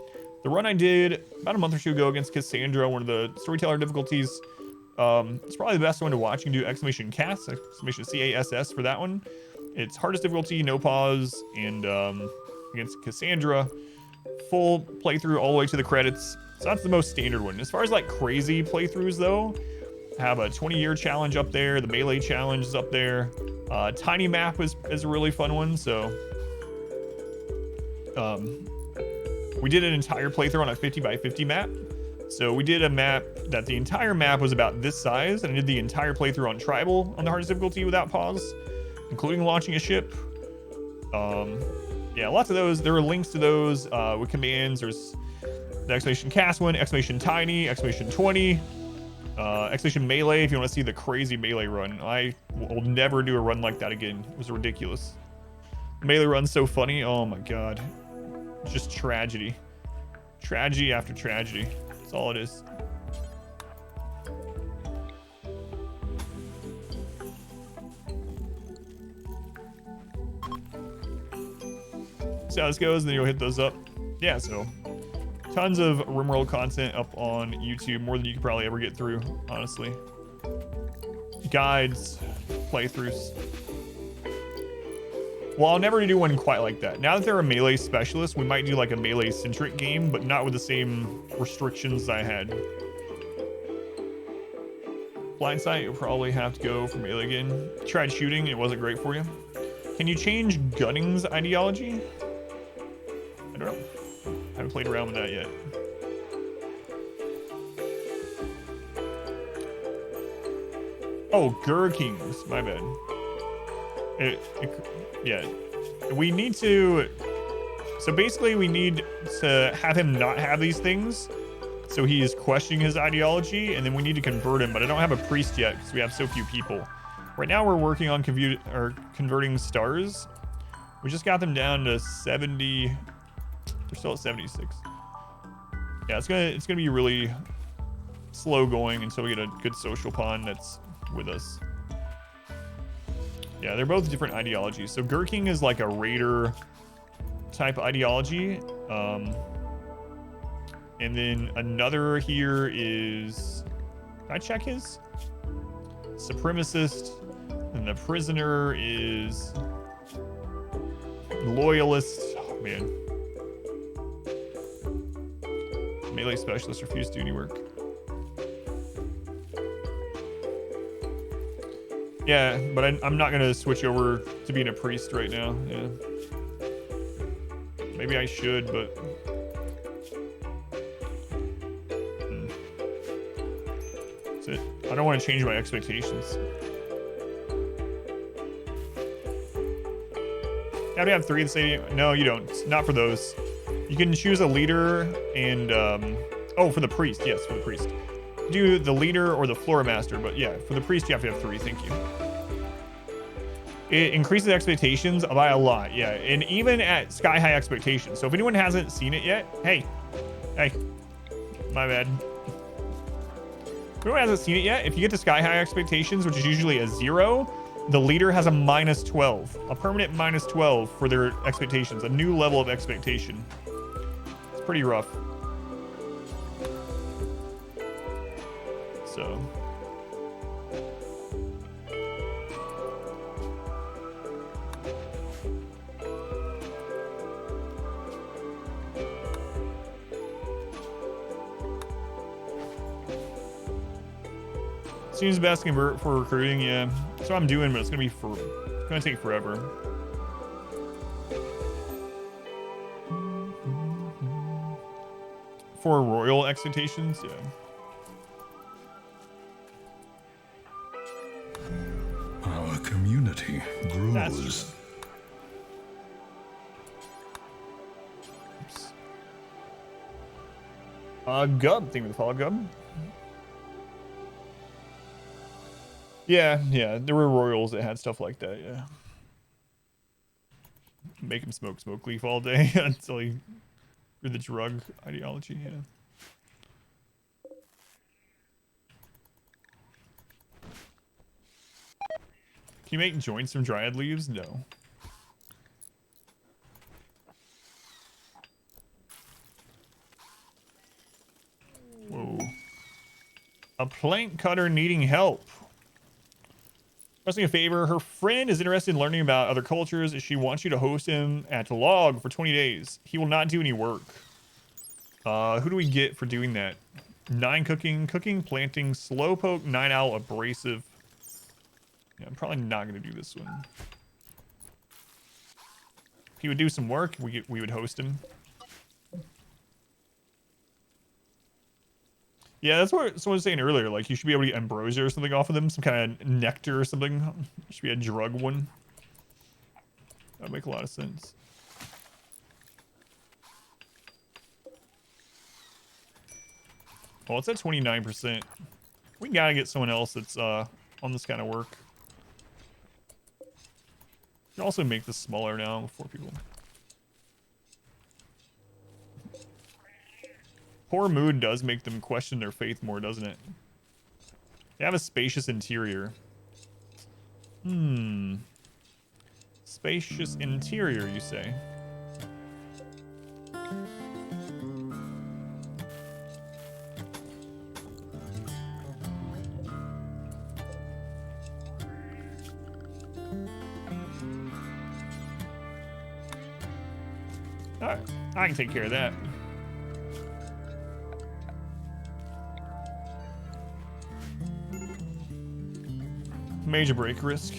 the run I did about a month or two ago against Cassandra, one of the storyteller difficulties, it's probably the best one to watch. You can do exclamation CASS, exclamation CASS for that one. It's hardest difficulty, no pause, and against Cassandra, full playthrough all the way to the credits. So that's the most standard one. As far as like crazy playthroughs though, I have a 20-year challenge up there. The melee challenge is up there. Tiny map is a really fun one. So we did an entire playthrough on a 50 by 50 map. So we did a map that the entire map was about this size, and I did the entire playthrough on tribal on the hardest difficulty without pause, including launching a ship. Yeah, lots of those. There are links to those with commands. There's the exclamation CASS one, exclamation tiny, exclamation 20, exclamation melee if you want to see the crazy melee run. I will never do a run like that again. It was ridiculous. Melee run's so funny. Oh my god. Just tragedy. Tragedy after tragedy. That's all it is. See how this goes, and then you'll hit those up. Yeah, so tons of RimWorld content up on YouTube, more than you could probably ever get through, honestly. Guides, playthroughs. Well, I'll never do one quite like that. Now that they're a melee specialist, we might do like a melee-centric game, but not with the same restrictions I had. Blind sight, you'll probably have to go for melee again. Tried shooting, it wasn't great for you. Can you change Gunning's ideology? I don't know. Haven't played around with that yet. Oh, Gurkings, my bad. Yeah, we need to, so basically we need to have him not have these things, so he is questioning his ideology, and then we need to convert him, but I don't have a priest yet because we have so few people. Right now we're working on converting stars. We just got them down to 70, they're still at 76. Yeah, it's gonna be really slow going until we get a good social pawn that's with us. Yeah, they're both different ideologies. So Gurking is like a raider type ideology. And then another here is, can I check his? Supremacist. And the prisoner is loyalist. Oh, man. Melee specialist refused to do any work. Yeah, but I'm not gonna switch over to being a priest right now. Yeah. Maybe I should, but that's it. I don't want to change my expectations. You have to have 3 of the same. No, you don't. Not for those. You can choose a leader and oh, for the priest. Yes, for the priest. Do the leader or the floor master, but yeah, for the priest you have to have 3. Thank you. It increases expectations by a lot, yeah, and even at sky high expectations. So if anyone hasn't seen it yet, hey, my bad. If anyone hasn't seen it yet, if you get to sky high expectations, which is usually a 0, the leader has a -12, a permanent -12 for their expectations, a new level of expectation. It's pretty rough. So. Seems best to convert for recruiting, yeah. That's what I'm doing, but it's gonna take forever. For royal expectations, yeah. Our community grows. Oops. Gub, thing with the follow Gub. Yeah, there were royals that had stuff like that, yeah. Make him smoke leaf all day until he through the drug ideology, yeah. Can you make joints from dryad leaves? No. Whoa. A plank cutter needing help. Requesting a favor. Her friend is interested in learning about other cultures. She wants you to host him at Log for 20 days. He will not do any work. Who do we get for doing that? 9 cooking, planting, slowpoke, 9 owl, abrasive. Yeah, I'm probably not going to do this one. If he would do some work, we would host him. Yeah, that's what someone was saying earlier. Like, you should be able to get ambrosia or something off of them. Some kind of nectar or something. It should be a drug one. That would make a lot of sense. Well, it's at 29%. We gotta get someone else that's on this kind of work. You can also make this smaller now with 4 people. Poor mood does make them question their faith more, doesn't it? They have a spacious interior. Spacious interior, you say? Alright, I can take care of that. Major break risk.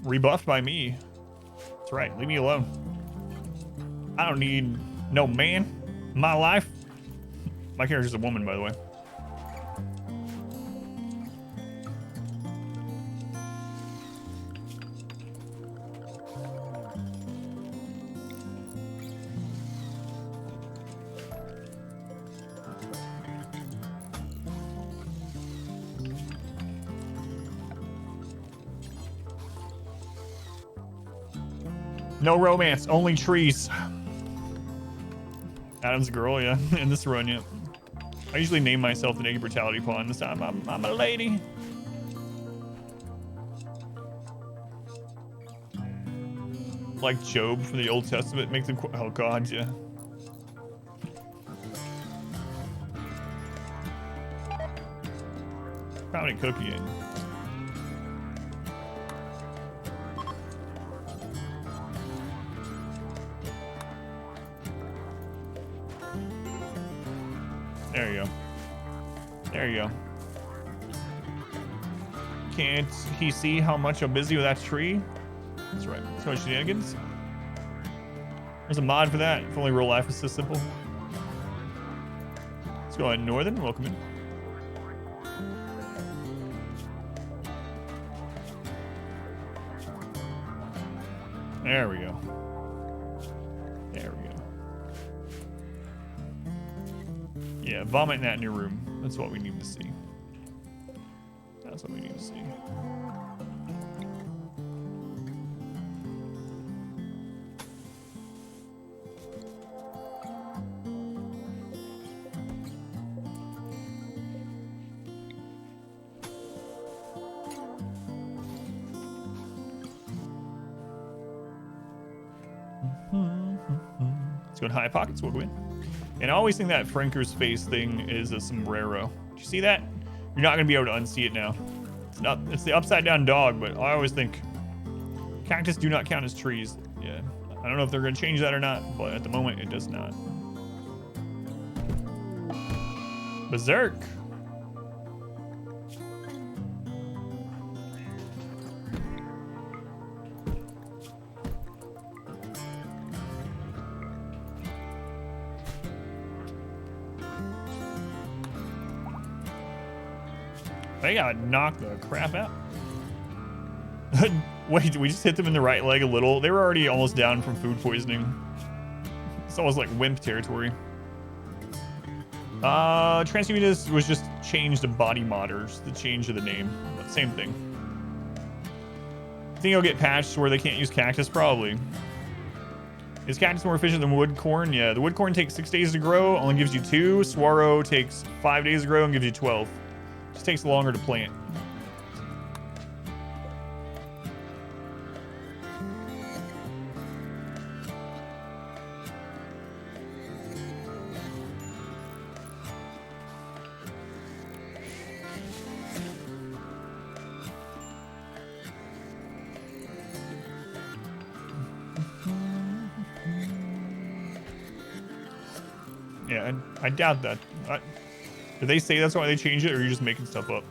Rebuffed by me. That's right, leave me alone. I don't need no man in my life. My character's a woman, by the way. No romance, only trees. Adam's a girl, yeah, in this run, yeah. I usually name myself the Naked Brutality Pawn. This time I'm a lady. Like Job from the Old Testament, make them oh god, yeah. Found a cookie in. There you go. There you go. Can't he see how much I'm busy with that tree? That's right. So much shenanigans. There's a mod for that. If only real life was so simple. Let's go on Northern. Welcome in. There we go. There we go. Yeah, vomit that in your room. That's what we need to see. That's what we need to see. Let's go in high pockets. We'll go in. And I always think that Franker's face thing is a sombrero. Do you see that? You're not gonna be able to unsee it now. It's the upside down dog, but I always think cactus do not count as trees. Yeah. I don't know if they're gonna change that or not, but at the moment it does not. Berserk. They got knocked the crap out. Wait, we just hit them in the right leg a little. They were already almost down from food poisoning. It's almost like wimp territory. Transhumanist was just changed to body modders, the change of the name, but same thing. Think it'll get patched where they can't use cactus? Probably. Is cactus more efficient than wood corn? Yeah, the wood corn takes 6 days to grow, only gives you 2. Swaro takes 5 days to grow and gives you 12. Just takes longer to plant. Yeah, I doubt that. Did they say that's why they changed it, or are you just making stuff up?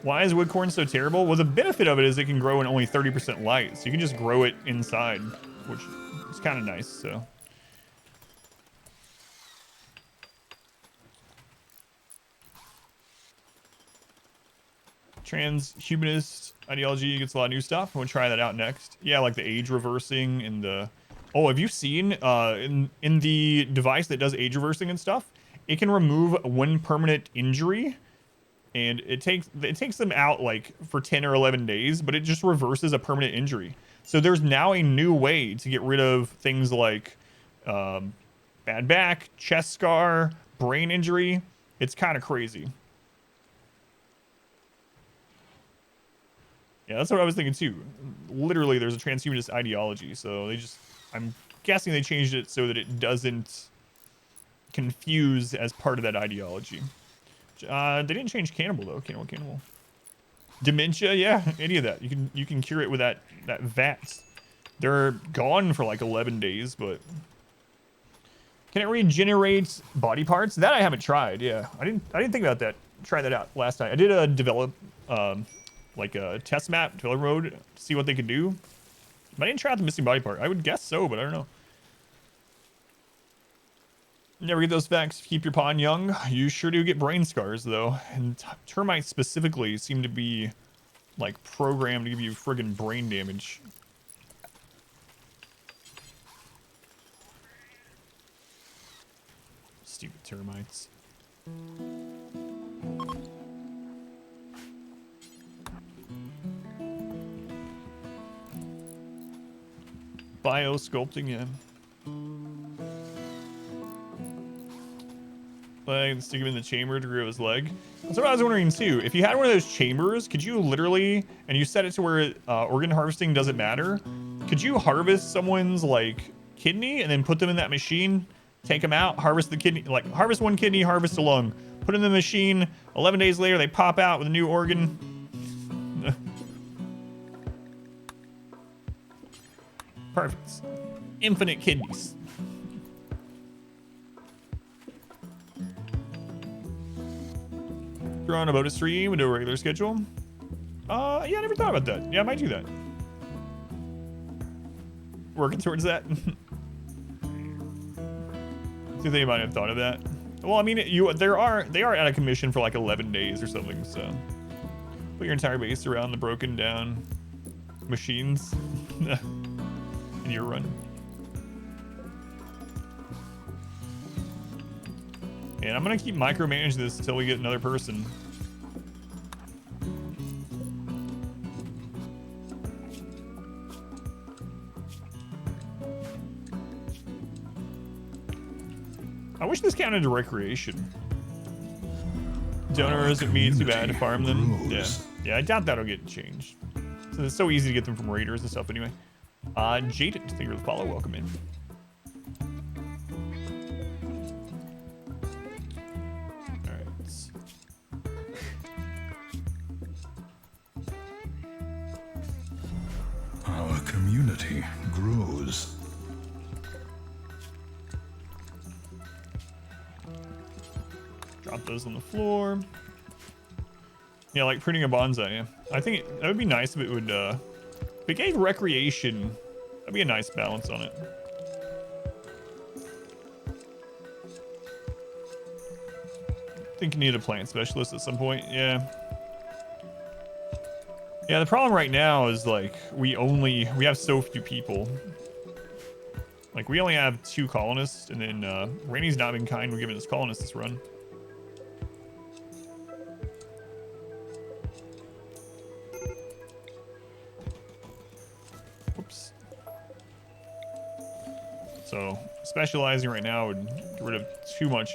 Why is wood corn so terrible? Well, the benefit of it is it can grow in only 30% light, so you can just grow it inside, which is kind of nice, so. Transhumanist ideology gets a lot of new stuff. I'm gonna try that out next. Yeah, like the age reversing and the... Oh, have you seen in the device that does age reversing and stuff? It can remove one permanent injury, and it takes them out like for 10 or 11 days, but it just reverses a permanent injury. So there's now a new way to get rid of things like bad back, chest scar, brain injury. It's kind of crazy. Yeah, that's what I was thinking too. Literally, there's a transhumanist ideology, so they just... I'm guessing they changed it so that it doesn't confuse as part of that ideology. They didn't change cannibal though. Cannibal. Dementia, yeah, any of that. You can cure it with that VATS. They're gone for like 11 days, but can it regenerate body parts? That I haven't tried. Yeah, I didn't think about that. Try that out last night. I did develop like a test map, developer mode, to see what they could do. I didn't try out the missing body part. I would guess so, but I don't know. Never get those facts. Keep your pawn young. You sure do get brain scars, though. And termites specifically seem to be, like, programmed to give you friggin' brain damage. Stupid termites. Bio-sculpting, yeah. Leg, stick him in the chamber to grow his leg. That's what I was wondering too. If you had one of those chambers, could you literally, and you set it to where organ harvesting doesn't matter, could you harvest someone's like kidney and then put them in that machine Take them out, harvest the kidney, like harvest one kidney, harvest a lung. Put in the machine. 11 days later, they pop out with a new organ. Perfect. Infinite kidneys. You're on a bonus stream, we do a regular schedule. Yeah, I never thought about that. Yeah, I might do that. Working towards that. Do they might have thought of that? Well, I mean, they are out of commission for like 11 days or something. So put your entire base around the broken down machines in your run. And I'm gonna keep micromanaging this until we get another person. I wish this counted as recreation. Donors, it means too bad to farm them. Yeah, I doubt that'll get changed. So it's so easy to get them from raiders and stuff anyway. Jaden, thank you for the follow. Welcome in. Our community grows. Drop those on the floor. Yeah, like printing a bonsai. Yeah. I think that would be nice if it would, if it gave recreation, that'd be a nice balance on it. I think you need a plant specialist at some point. Yeah. Yeah, the problem right now is like we have so few people. Like we only have 2 colonists, and then Rainey's not been kind. We're giving this colonist this run. Whoops. So specializing right now would get rid of too much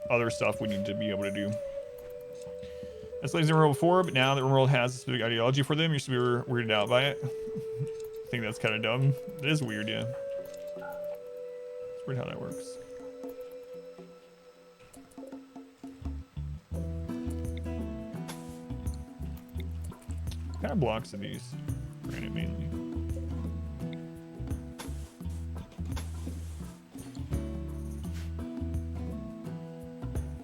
other stuff we need to be able to do. That's like RimWorld before, but now that RimWorld has a specific ideology for them, you should be weirded out by it. I think that's kind of dumb. It is weird, yeah. It's weird how that works. What kind of blocks are these? Granite mainly.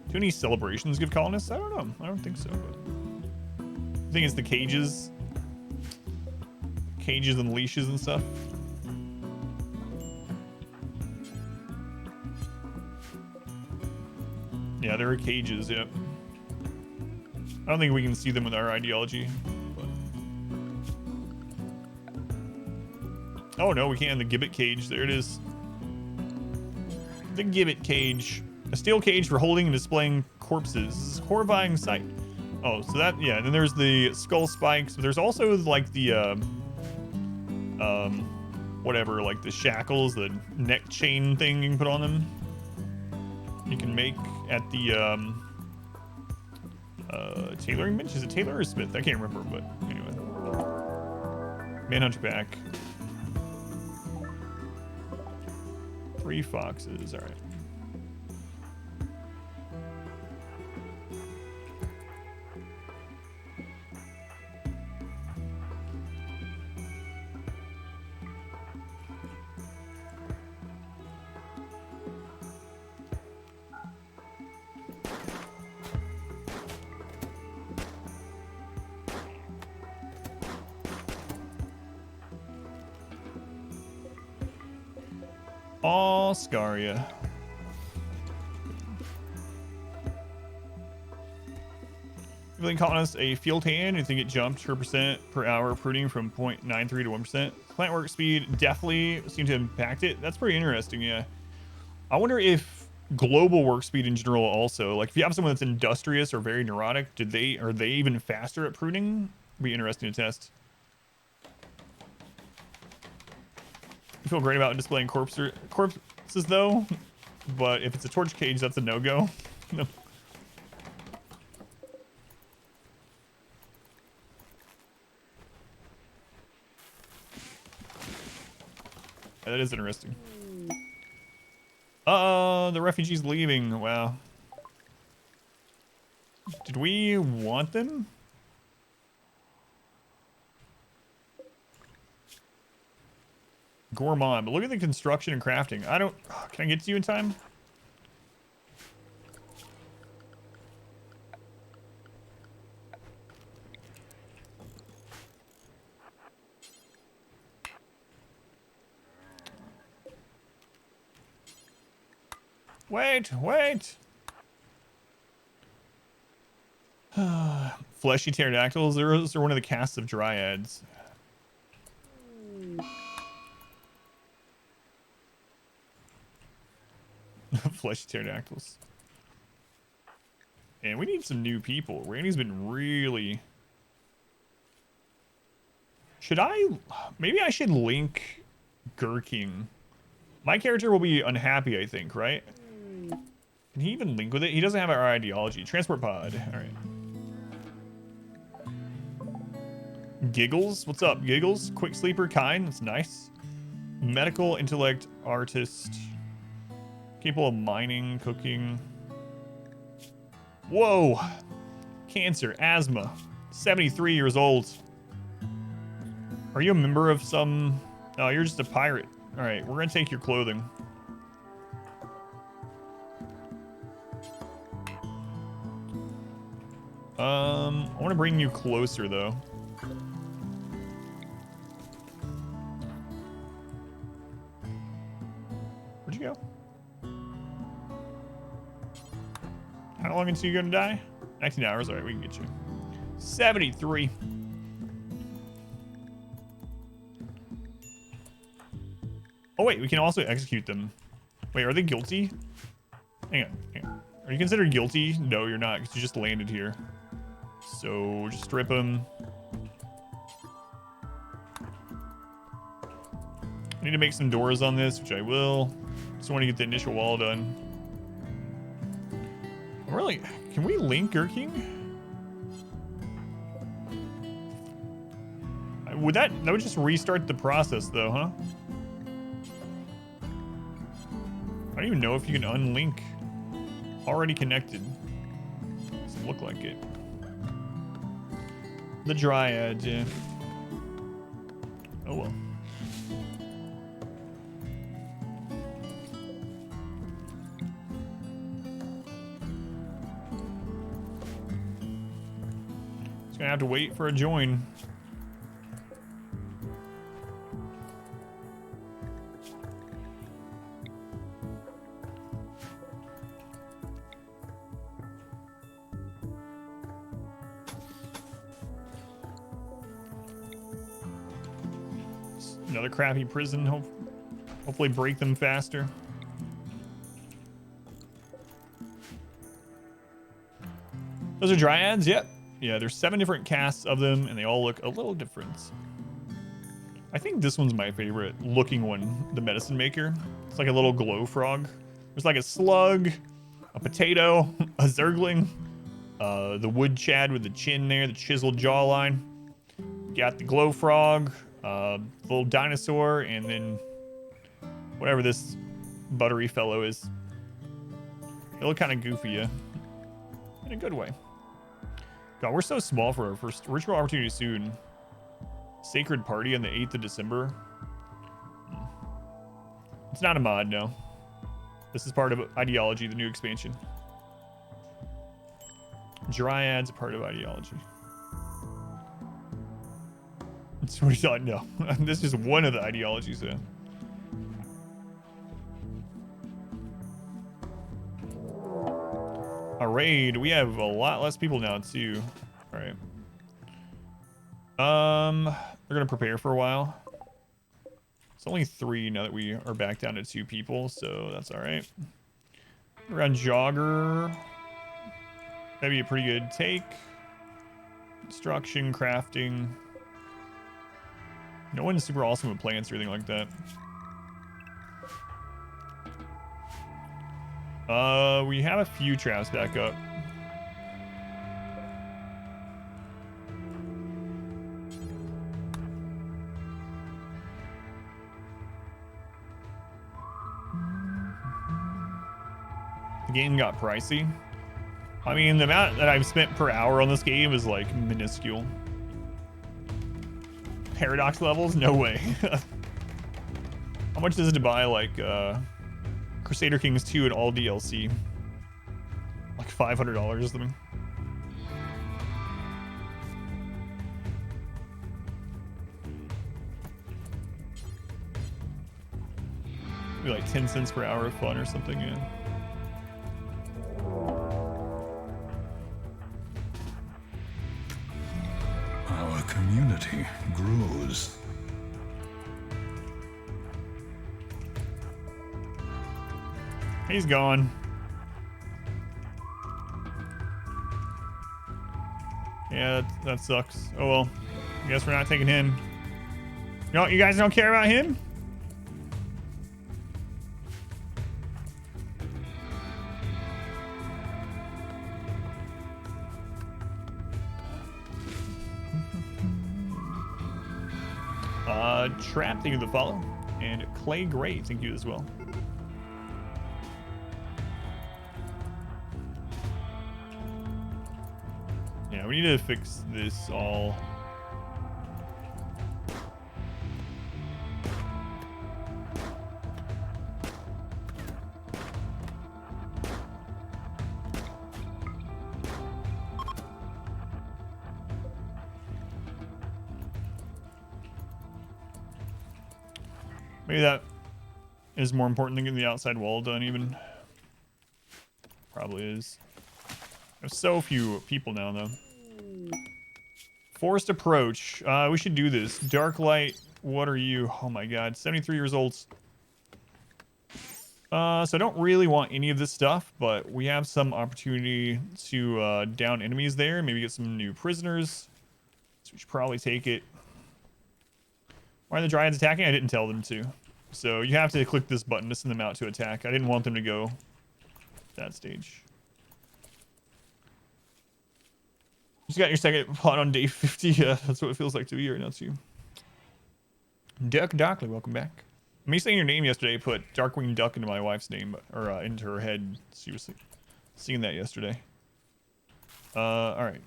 Do any celebrations give colonists? I don't know. I don't think so. But I think it's the cages. Cages and leashes and stuff. Yeah, there are cages, yep. I don't think we can see them with our ideology. But... oh no, we can't. The gibbet cage. There it is. The gibbet cage. A steel cage for holding and displaying corpses. This is a horrifying sight. Oh, so that, yeah, and then there's the skull spikes, but there's also like the, whatever, like the shackles, the neck chain thing you can put on them. You can make at the, tailoring bench. Is it tailor or smith? I can't remember, but anyway. Manhunter pack. 3 foxes, all right. Scaria. Feeling colonist a field hand. You think it jumped per percent per hour pruning from 0.93 to 1%. Plant work speed definitely seemed to impact it. That's pretty interesting, yeah. I wonder if global work speed in general also, like if you have someone that's industrious or very neurotic, are they even faster at pruning? It'd be interesting to test. I feel great about displaying corpses though, but if it's a torch cage, that's a no-go. No. Yeah, that is interesting. The refugees leaving. Wow. Did we want them? Gourmand, but look at the construction and crafting. I don't... Can I get to you in time? Wait, wait! Fleshy pterodactyls, those are one of the castes of dryads. Fleshy pterodactyls. And we need some new people. Randy's been really... Should I... Maybe I should link Gurking. My character will be unhappy, I think, right? Can he even link with it? He doesn't have our ideology. Transport pod. All right. Giggles? What's up, Giggles? Quick sleeper, kind. That's nice. Medical, intellect, artist. Capable of mining, cooking. Whoa. Cancer, asthma. 73 years old. Are you a member of some... Oh, you're just a pirate. All right, we're going to take your clothing. I want to bring you closer, though. Where'd you go? How long until you're going to die? 19 hours. All right, we can get you. 73. Oh, wait, we can also execute them. Wait, are they guilty? Hang on, hang on. Are you considered guilty? No, you're not, because you just landed here. So, just strip them. I need to make some doors on this, which I will. Just want to get the initial wall done. Really? Can we link Gurking? That would just restart the process, though, huh? I don't even know if you can unlink. Already connected. Doesn't look like it. The dryad, yeah. Oh well. Just gonna have to wait for a join. Another crappy prison. Hopefully break them faster. Those are dryads? Yep. Yeah, there's 7 different casts of them, and they all look a little different. I think this one's my favorite looking one, the medicine maker. It's like a little glow frog. There's like a slug, a potato, a zergling, the wood chad with the chin there, the chiseled jawline. Got the glow frog, little dinosaur, and then whatever this buttery fellow is. They look kind of goofy, yeah. In a good way. God, we're so small for our first ritual opportunity soon. Sacred party on the 8th of December. It's not a mod, no. This is part of ideology, the new expansion. Dryads, part of ideology. That's what he thought. No, this is one of the ideologies. A raid. We have a lot less people now too. All right. They're gonna prepare for a while. It's only 3 now that we are back down to 2 people, so that's all right. Around jogger. That'd be a pretty good take. Construction, crafting. No one's super awesome with plants or anything like that. We have a few traps back up. game got pricey. I mean, the amount that I've spent per hour on this game is like minuscule. Paradox levels? No way. How much is it to buy like Crusader Kings 2 and all DLC? Like $500 or something. Maybe like 10 cents per hour of fun or something, yeah. Our community grows. He's gone. Yeah, that sucks. Oh well. I guess we're not taking him. You guys don't care about him? Trap, thank you for the follow. And Clay Gray, thank you as well. Yeah, we need to fix this all. Maybe that is more important than getting the outside wall done even. Probably is. There's so few people now though. Forced approach. We should do this. Dark light, what are you? Oh my god, 73 years old. So I don't really want any of this stuff, but we have some opportunity to down enemies there. Maybe get some new prisoners. So we should probably take it. Why are the Dryads attacking? I didn't tell them to. So you have to click this button to send them out to attack. I didn't want them to go that stage. Just got your second pot on day 50. Yeah, that's what it feels like to be right now too. Duck Dockley, welcome back. Me saying your name yesterday put Darkwing Duck into my wife's name, or into her head. She was seeing that yesterday. All right.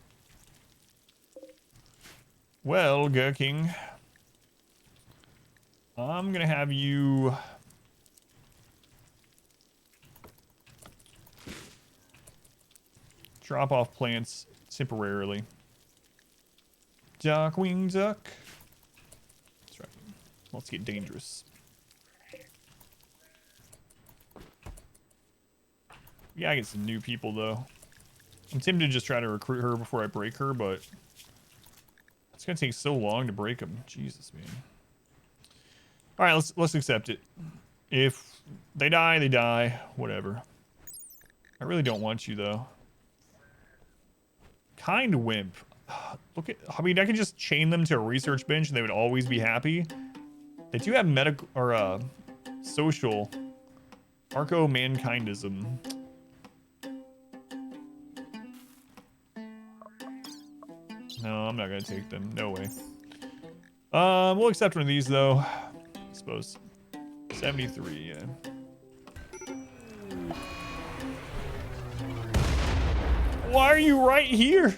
Well, Gurking, I'm gonna have you drop off plants temporarily. Darkwing Duck. That's right. Let's get dangerous. Yeah, I get some new people though. I'm tempted to just try to recruit her before I break her, but it's gonna take so long to break them. Jesus, man. All right, let's accept it. If they die, they die. Whatever. I really don't want you though. Kind wimp. Look at. I mean, I could just chain them to a research bench and they would always be happy. They do have medical or social. Arco mankindism. No, I'm not gonna take them. No way. We'll accept one of these though. I suppose. 73, yeah. Why are you right here?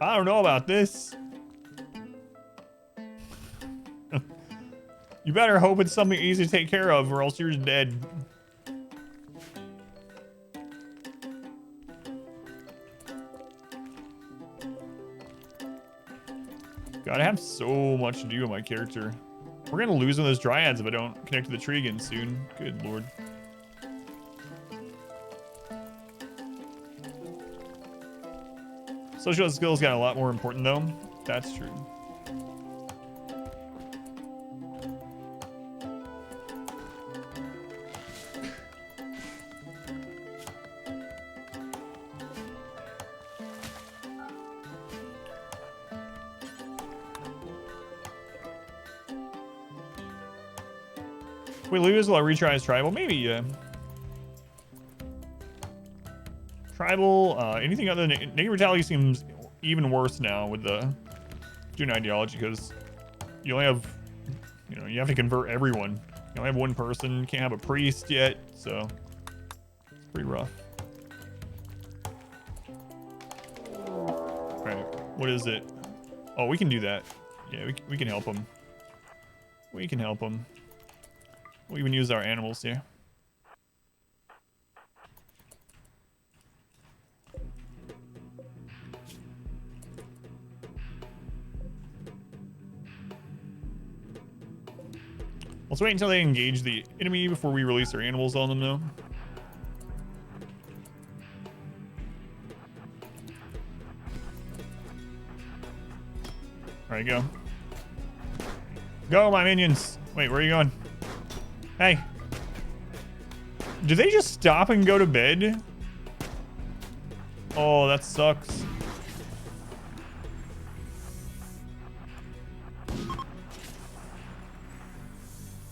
I don't know about this. You better hope it's something easy to take care of or else you're dead. God, I have so much to do with my character. We're gonna lose one of those Dryads if I don't connect to the tree again soon. Good lord. Social skills got a lot more important though. That's true. If we lose, will I retry as tribal? Maybe, yeah. Tribal, anything other than negative brutality seems even worse now with the student ideology because you only have, you know, you have to convert everyone. You only have one person, you can't have a priest yet, so pretty rough. All right, what is it? Oh, we can do that. Yeah, we can help them. We can help them. We'll even use our animals here. Let's wait until they engage the enemy before we release our animals on them, though. All right, go. Go, my minions. Wait, where are you going? Hey. Do they just stop and go to bed? Oh, that sucks.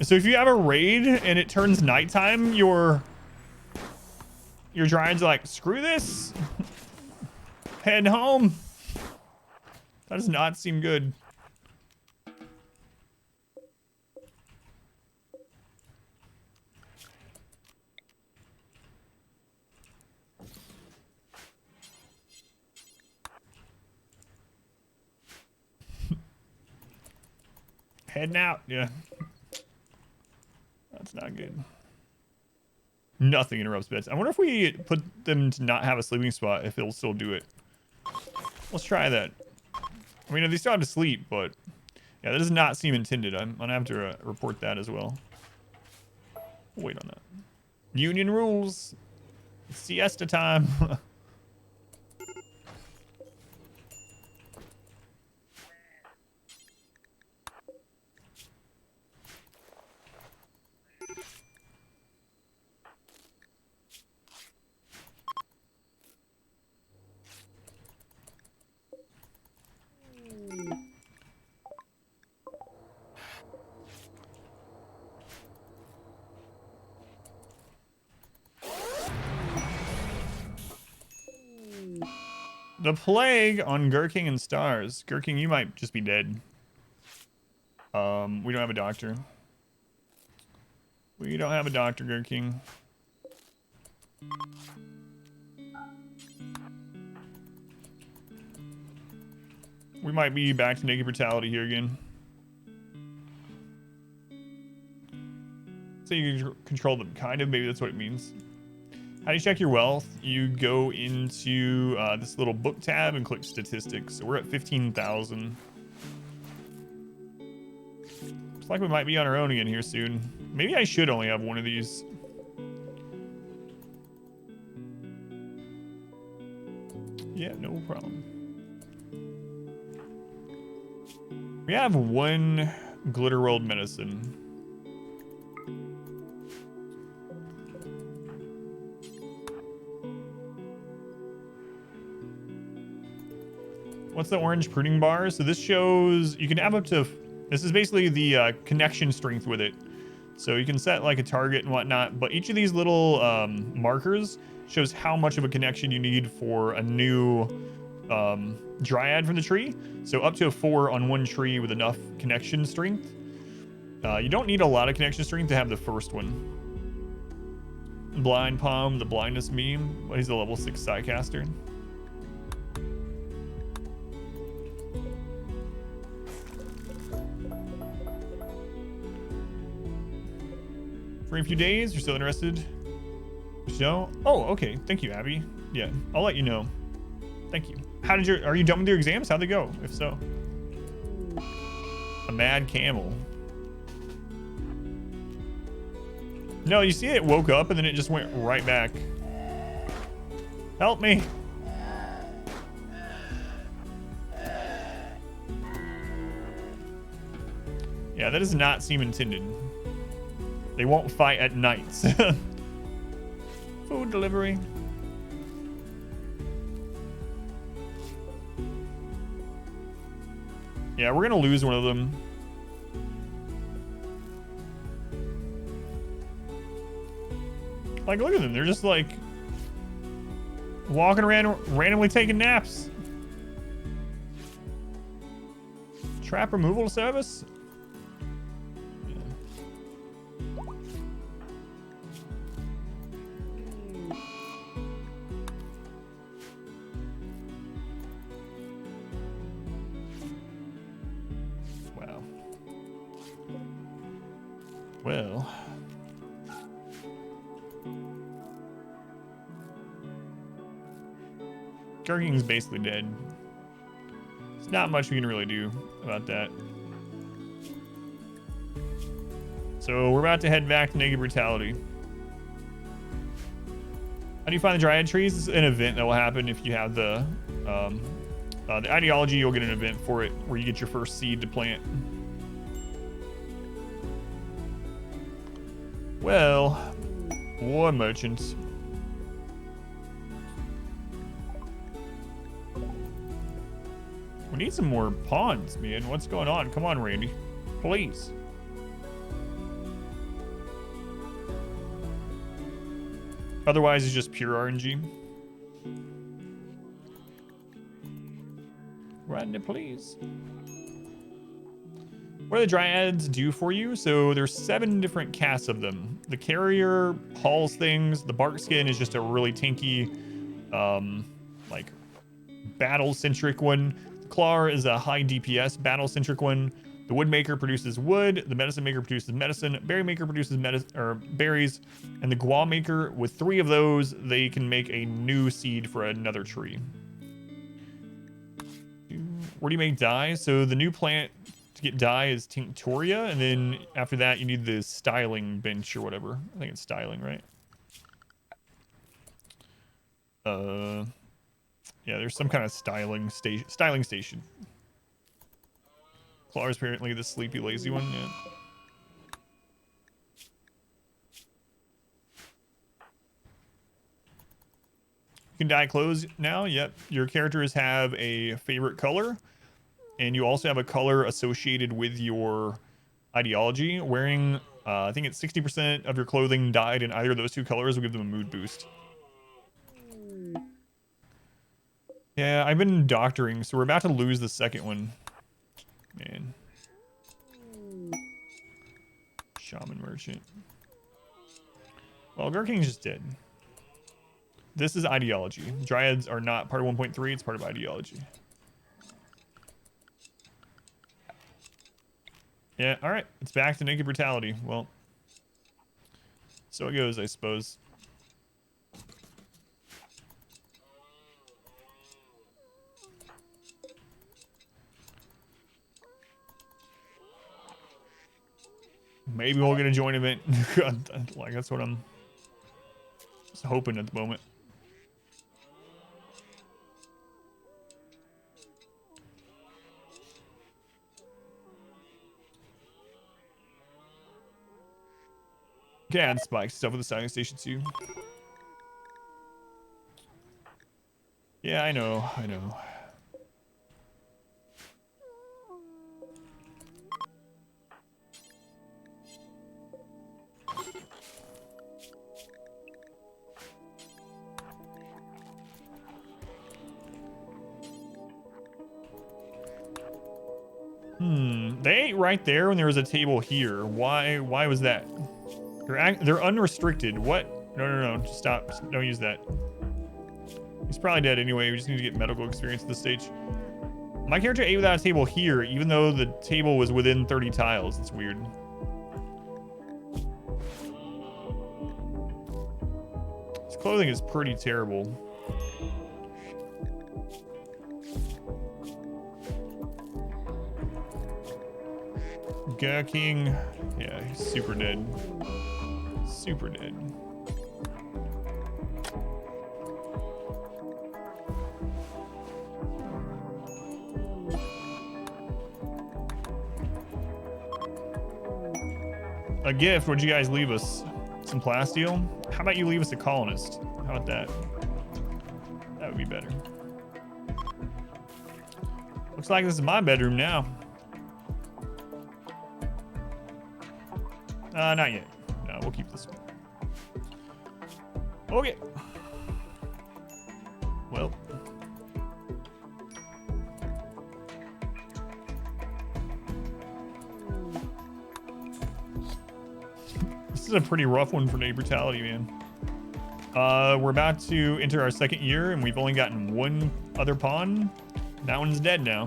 So if you have a raid and it turns nighttime, your dryads are like, screw this. Head home. That does not seem good. Heading out, yeah. That's not good. Nothing interrupts beds. I wonder if we put them to not have a sleeping spot, if they'll still do it. Let's try that. I mean, they still have to sleep, but yeah, that does not seem intended. I'm gonna have to report that as well. We'll wait on that. Union rules. It's siesta time. The plague on Gurking and Stars. Gurking, you might just be dead. We don't have a doctor. We don't have a doctor, Gurking. We might be back to naked brutality here again. So you can control them, kind of. Maybe that's what it means. How do you check your wealth? You go into this little book tab and click statistics. So we're at 15,000. Looks like we might be on our own again here soon. Maybe I should only have one of these. Yeah, no problem. We have one glitter world medicine. What's the orange pruning bar? So this shows you can have up to, this is basically the connection strength with it. So you can set like a target and whatnot, but each of these little markers shows how much of a connection you need for a new dryad from the tree. So up to a 4 on one tree with enough connection strength. You don't need a lot of connection strength to have the first one. Blind Palm, the blindness meme. He's a level 6 Psycaster. For a few days, you're still interested? So, oh, okay. Thank you, Abby. Yeah, I'll let you know. Thank you. How did are you done with your exams? How'd they go? If so. A mad camel. No, you see it woke up and then it just went right back. Help me. Yeah, that does not seem intended. They won't fight at nights. Food delivery. Yeah, we're gonna lose one of them. Like, look at them. They're just like walking around, randomly taking naps. Trap removal service? Well. Gurking's basically dead. There's not much we can really do about that. So we're about to head back to Naked Brutality. How do you find the Dryad trees? It's an event that will happen if you have the ideology. You'll get an event for it where you get your first seed to plant. Well, war merchants. We need some more pawns, man. What's going on? Come on, Randy. Please. Otherwise, it's just pure RNG. Randy, please. What do the Dryads do for you? So there's 7 different casts of them. The Carrier hauls things. The Bark Skin is just a really tanky, like, battle-centric one. The Claw is a high DPS battle-centric one. The Woodmaker produces wood. The Medicine Maker produces medicine. Berry Maker produces berries. And the Gua Maker, with 3 of those, they can make a new seed for another tree. Where do you make dye? So the new plant to get dye is Tinctoria, and then after that you need the styling bench or whatever. I think it's styling, right? Yeah, there's some kind of styling station. Claw is apparently the sleepy, lazy one. Yeah. You can dye clothes now. Yep. Your characters have a favorite color, and you also have a color associated with your ideology. Wearing, I think it's 60% of your clothing dyed in either of those 2 colors will give them a mood boost. Yeah, I've been doctoring, so we're about to lose the second one. Man. Shaman Merchant. Well, Gurking's just dead. This is ideology. Dryads are not part of 1.3, it's part of ideology. Yeah, alright. It's back to Naked Brutality. Well, so it goes, I suppose. Maybe we'll get a joint event. Like, that's what I'm just hoping at the moment. Okay, add spikes stuff with the styling station too. Yeah, I know. They ate right there when there was a table here. Why was that? They're unrestricted. What? No. Just stop. Don't use that. He's probably dead anyway. We just need to get medical experience at this stage. My character ate without a table here, even though the table was within 30 tiles. It's weird. His clothing is pretty terrible. King. Yeah, he's super dead. Super dead. A gift. What'd you guys leave us? Some plasteel? How about you leave us a colonist? How about that? That would be better. Looks like this is my bedroom now. Not yet. No, we'll keep this one. Okay. Well. This is a pretty rough one for Naked Brutality, man. We're about to enter our 2nd year, and we've only gotten 1 other pawn. That one's dead now.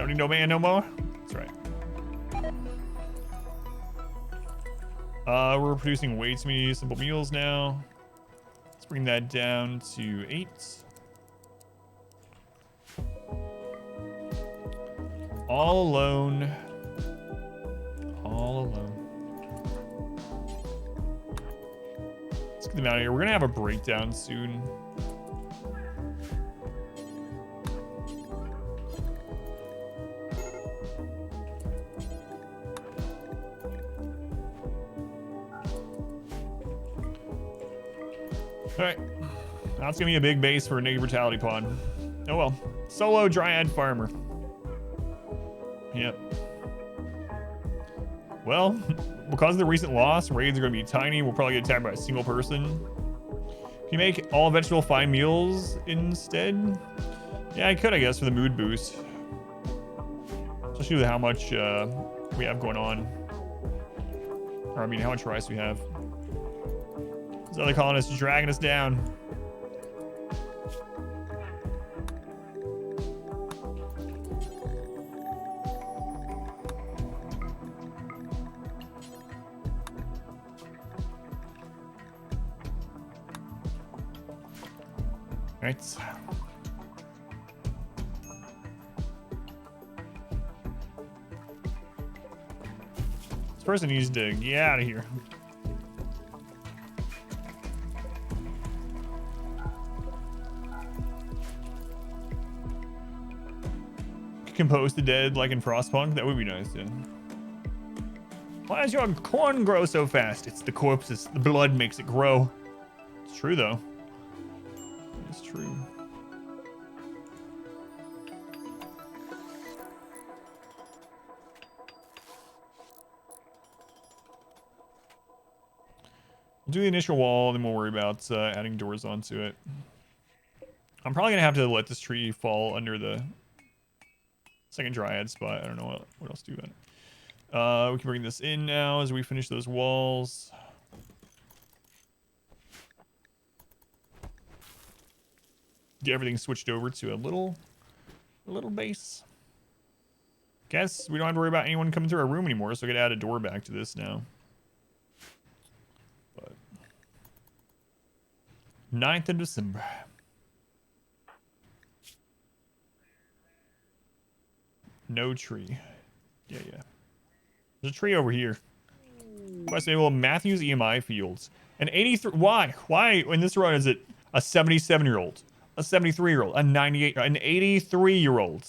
Don't need no man no more. That's right. We're producing way too many simple meals now. Let's bring that down to 8. All alone. All alone. Let's get them out of here. We're gonna have a breakdown soon. All right, that's gonna be a big base for a negative brutality pod. Oh well, solo dryad farmer. Yep. Well, because of the recent loss, raids are gonna be tiny. We'll probably get attacked by a single person. Can you make all vegetable fine meals instead? Yeah, I could, I guess, for the mood boost. Especially with how much we have going on. Or I mean, how much rice we have. This other colonist is dragging us down. Right. This person needs to get out of here. Compose the dead like in Frostpunk? That would be nice, yeah. Why does your corn grow so fast? It's the corpses. The blood makes it grow. It's true, though. It's true. We'll do the initial wall, then we'll worry about adding doors onto it. I'm probably going to have to let this tree fall under the second dryad spot. I don't know what else to do about it. We can bring this in now as we finish those walls. Get everything switched over to a little base. Guess we don't have to worry about anyone coming through our room anymore, so we could add a door back to this now. But 9th of December. No tree. Yeah. There's a tree over here. Quest enable Matthews EMI fields. An 83. Why? Why in this run is it a 77-year-old, a 73-year-old, a 98, an 83-year-old?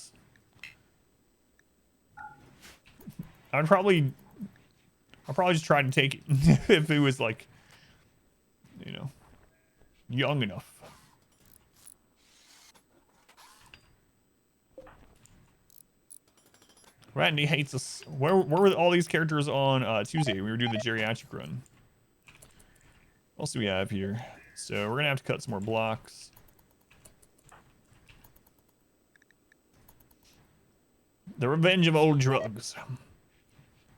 I'll probably just try to take it if it was like, you know, young enough. Randy hates us. Where were all these characters on Tuesday? We were doing the geriatric run. What else do we have here? So we're gonna have to cut some more blocks. The revenge of old drugs.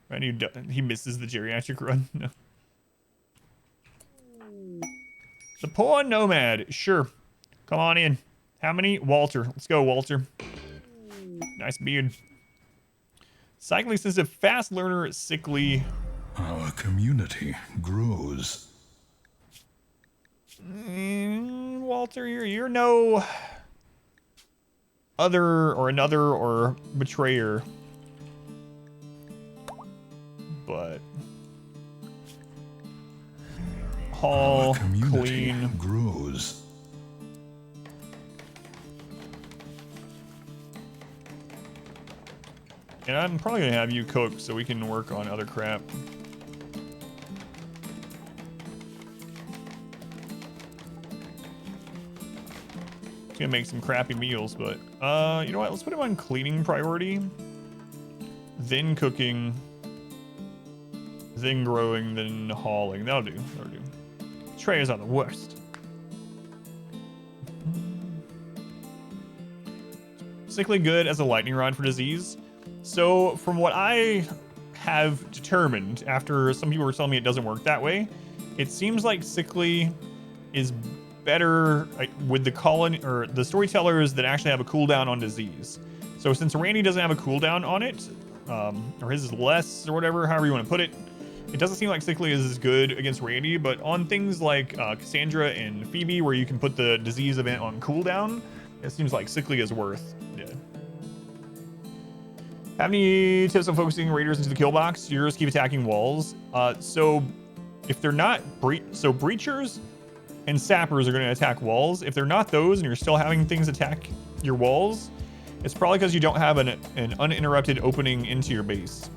Randy, he misses the geriatric run. No. The poor nomad. Sure. Come on in. How many? Walter. Let's go, Walter. Nice beard. Cycling sensitive, fast learner, sickly. Our community grows. Walter, you're no other or another or betrayer. But Hall, clean. Grows. And I'm probably gonna have you cook so we can work on other crap. Gonna make some crappy meals, but you know what? Let's put him on cleaning priority, then cooking, then growing, then hauling. That'll do. That'll do. Trays are the worst. Sickly good as a lightning rod for disease. So from what I have determined, after some people were telling me it doesn't work that way, it seems like sickly is better with the colony or the storytellers that actually have a cooldown on disease. So since Randy doesn't have a cooldown on it, or his is less or whatever, however you want to put it, it doesn't seem like Sickly is as good against Randy, but on things like Cassandra and Phoebe, where you can put the disease event on cooldown, it seems like Sickly is worth. Yeah. Have any tips on focusing raiders into the kill box? Yours keep attacking walls. So if they're not breachers and sappers are going to attack walls. If they're not those and you're still having things attack your walls, it's probably because you don't have an uninterrupted opening into your base.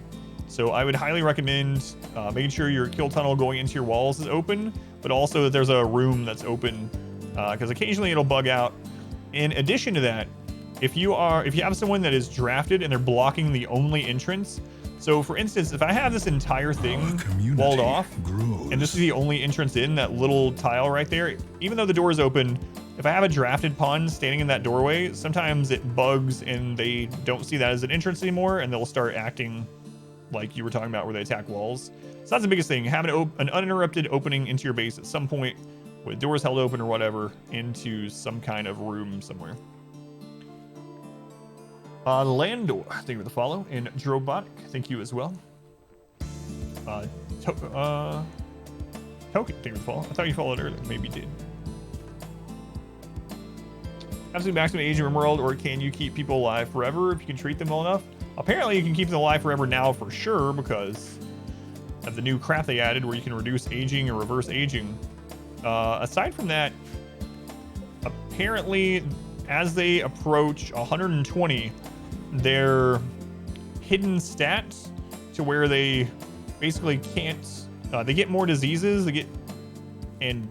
So I would highly recommend making sure your kill tunnel going into your walls is open, but also that there's a room that's open, because occasionally it'll bug out. In addition to that, if you have someone that is drafted and they're blocking the only entrance, so for instance, if I have this entire thing walled off, and this is the only entrance in, that little tile right there, even though the door is open, if I have a drafted pawn standing in that doorway, sometimes it bugs and they don't see that as an entrance anymore, and they'll start acting like you were talking about where they attack walls. So that's the biggest thing, have an uninterrupted opening into your base at some point with doors held open or whatever into some kind of room somewhere. Landor, thank you for the follow, and Drobotic, thank you as well. Token, thank you for the follow. I thought you followed earlier, maybe you did. Absolute maximum age in RimWorld, or can you keep people alive forever if you can treat them well enough? Apparently you can keep them alive forever now for sure, because of the new crap they added where you can reduce aging or reverse aging. Aside from that, apparently as they approach 120, their hidden stats to where they basically can't, they get more diseases, and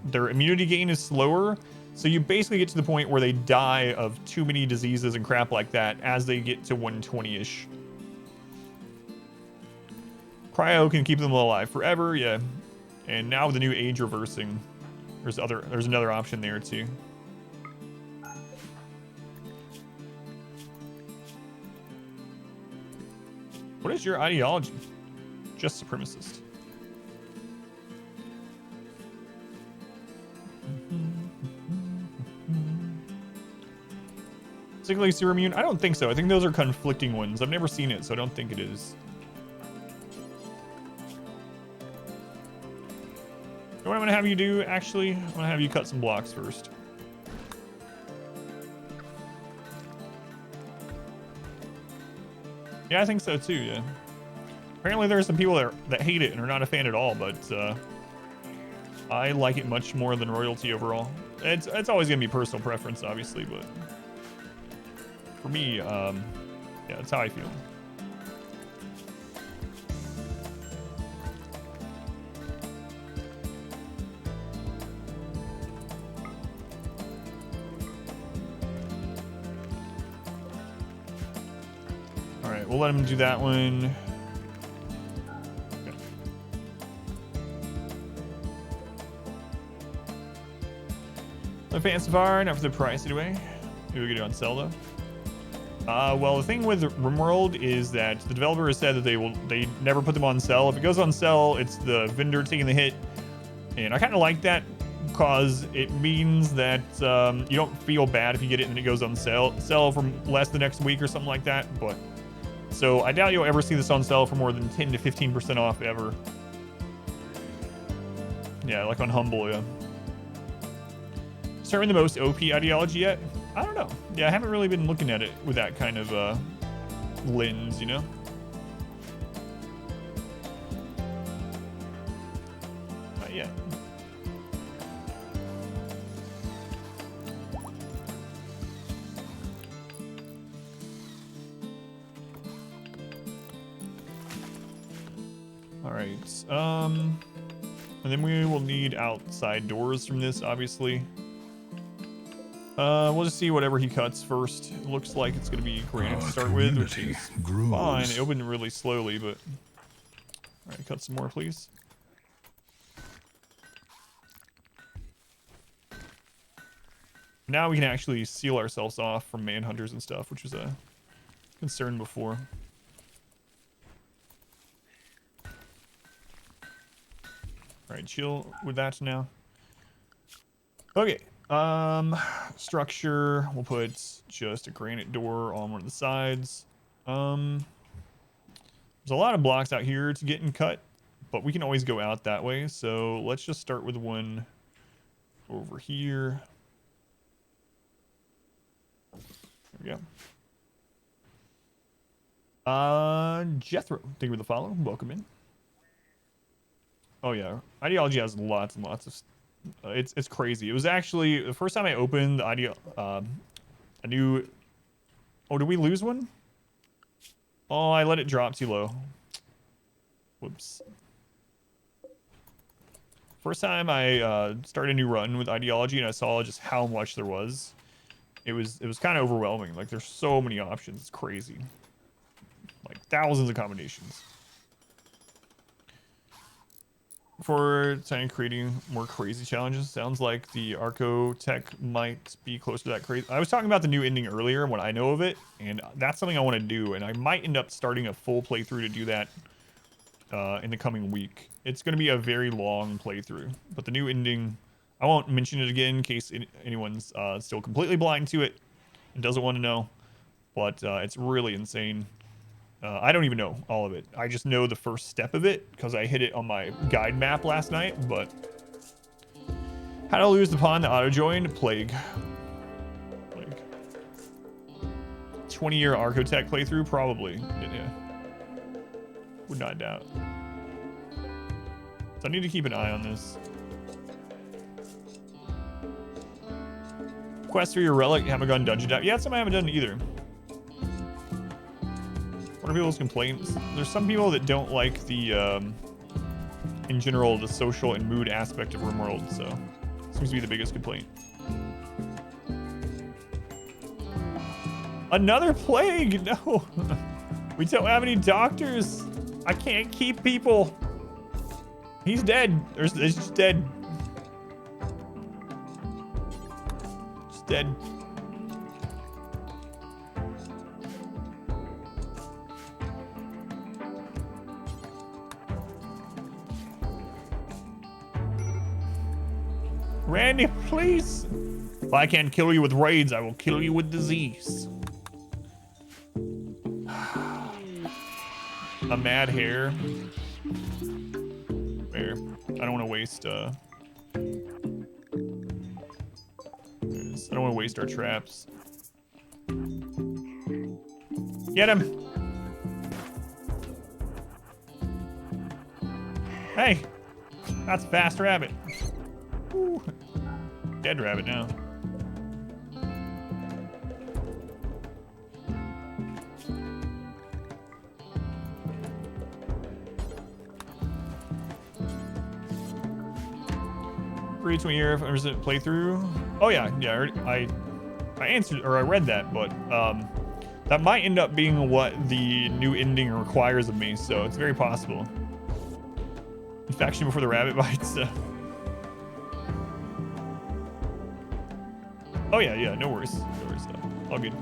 their immunity gain is slower. So you basically get to the point where they die of too many diseases and crap like that as they get to 120-ish. Cryo can keep them alive forever, yeah. And now with the new age reversing, there's another option there too. What is your ideology? Just supremacist. Sickly serum immune? I don't think so. I think those are conflicting ones. I've never seen it, so I don't think it is. You know what I'm gonna have you do, actually? I'm gonna have you cut some blocks first. Yeah, I think so too, yeah. Apparently there's some people that hate it and are not a fan at all, but I like it much more than royalty overall. It's always gonna be personal preference, obviously, but for me, yeah, that's how I feel. All right, we'll let him do that one. Okay. The fancy bar, not for the price anyway. Maybe we get it on sale though. Well, the thing with RimWorld is that the developer has said that they never put them on sale. If it goes on sale, it's the vendor taking the hit, and I kind of like that because it means that you don't feel bad if you get it and it goes on sale for less the next week or something like that. But so I doubt you'll ever see this on sale for more than 10 to 15% off ever. Yeah, like on Humble, yeah. Determine the most OP ideology yet? I don't know. Yeah, I haven't really been looking at it with that kind of lens, you know? Not yet. All right. And then we will need outside doors from this, obviously. We'll just see whatever he cuts first. It looks like it's going to be granite to start with, which is fine. It opened really slowly, but... All right, cut some more, please. Now we can actually seal ourselves off from manhunters and stuff, which was a concern before. All right, chill with that now. Okay. Structure, we'll put just a granite door on one of the sides. There's a lot of blocks out here to get and cut, but we can always go out that way. So let's just start with one over here. There we go. Jethro, thank you for the follow. Welcome in. Oh yeah, ideology has lots and lots of. It's crazy. It was actually the first time I opened the a new. Oh, did we lose one? Oh, I let it drop too low. Whoops. First time I started a new run with ideology and I saw just how much there was. It was kind of overwhelming. Like there's so many options. It's crazy. Like thousands of combinations. For creating more crazy challenges, sounds like the Arco tech might be close to that crazy. I was talking about the new ending earlier when I know of it, and that's something I want to do, and I might end up starting a full playthrough to do that in the coming week. It's going to be a very long playthrough, but the new ending, I won't mention it again in case anyone's still completely blind to it and doesn't want to know, but it's really insane. I don't even know all of it. I just know the first step of it because I hit it on my guide map last night, but how to lose the pawn that auto-joined? Plague. 20-year Archotech playthrough? Probably. Yeah. Would not doubt. So I need to keep an eye on this. Quest for your relic, haven't gone dungeon dive. Yeah, that's something I haven't done either. What are people's complaints? There's some people that don't like the, in general, the social and mood aspect of RimWorld, so seems to be the biggest complaint. Another plague! No! We don't have any doctors! I can't keep people! He's dead! It's just dead. Just dead. Randy, please. If I can't kill you with raids, I will kill you with disease. A mad hare. There. I don't want to waste, I don't want to waste our traps. Get him. Hey, that's a fast rabbit. Ooh. Dead rabbit now. Free 20 year playthrough. Oh yeah, I answered or I read that, but that might end up being what the new ending requires of me, so it's very possible. Infection before the rabbit bites. Oh yeah, no worries. No worries, all good.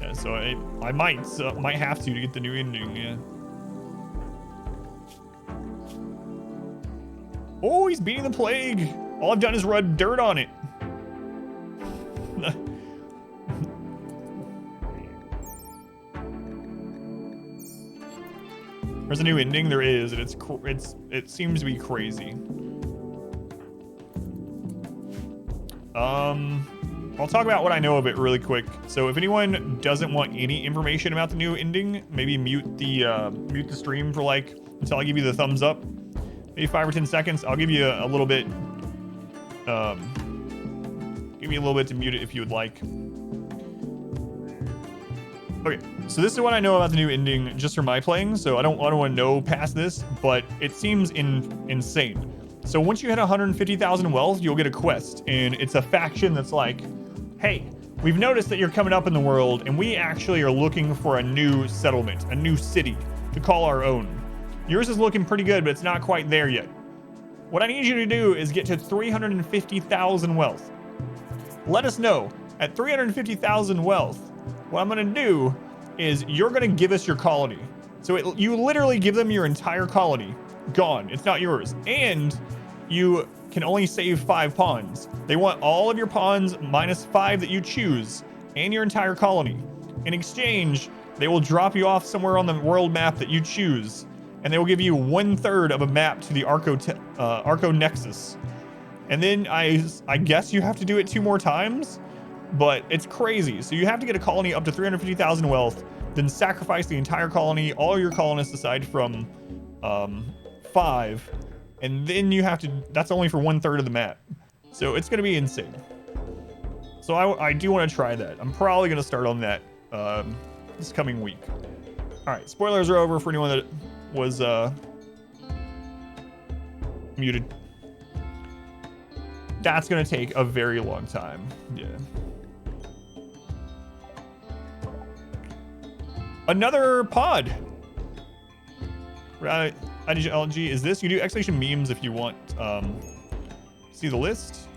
Yeah, so I might have to get the new ending, yeah. Oh, he's beating the plague. All I've done is rub dirt on it. There's a new ending. There is, and it seems to be crazy. I'll talk about what I know of it really quick. So if anyone doesn't want any information about the new ending, maybe mute the stream for like until I give you the thumbs up. Maybe 5 or 10 seconds. I'll give you a little bit. Give me a little bit to mute it if you would like. Okay, so this is what I know about the new ending just from my playing. So I don't want to know past this, but it seems insane. So once you hit 150,000 wealth, you'll get a quest, and it's a faction that's like, hey, we've noticed that you're coming up in the world, and we actually are looking for a new settlement, a new city to call our own. Yours is looking pretty good, but it's not quite there yet. What I need you to do is get to 350,000 wealth. Let us know. At 350,000 wealth, what I'm going to do is you're going to give us your colony. So you literally give them your entire colony. Gone. It's not yours. And you can only save 5 pawns. They want all of your pawns minus 5 that you choose and your entire colony. In exchange, they will drop you off somewhere on the world map that you choose, and they will give you 1/3 of a map to the Arco Nexus. And then I guess you have to do it 2 more times, but it's crazy. So you have to get a colony up to 350,000 wealth, then sacrifice the entire colony, all your colonists aside from 5, and then you have to, that's only for 1/3 of the map. So it's going to be insane. So I do want to try that. I'm probably going to start on that this coming week. All right, spoilers are over for anyone that was muted. That's going to take a very long time. Yeah. Another pod. Right. IDG is this? You do exclamation memes if you want. See the list.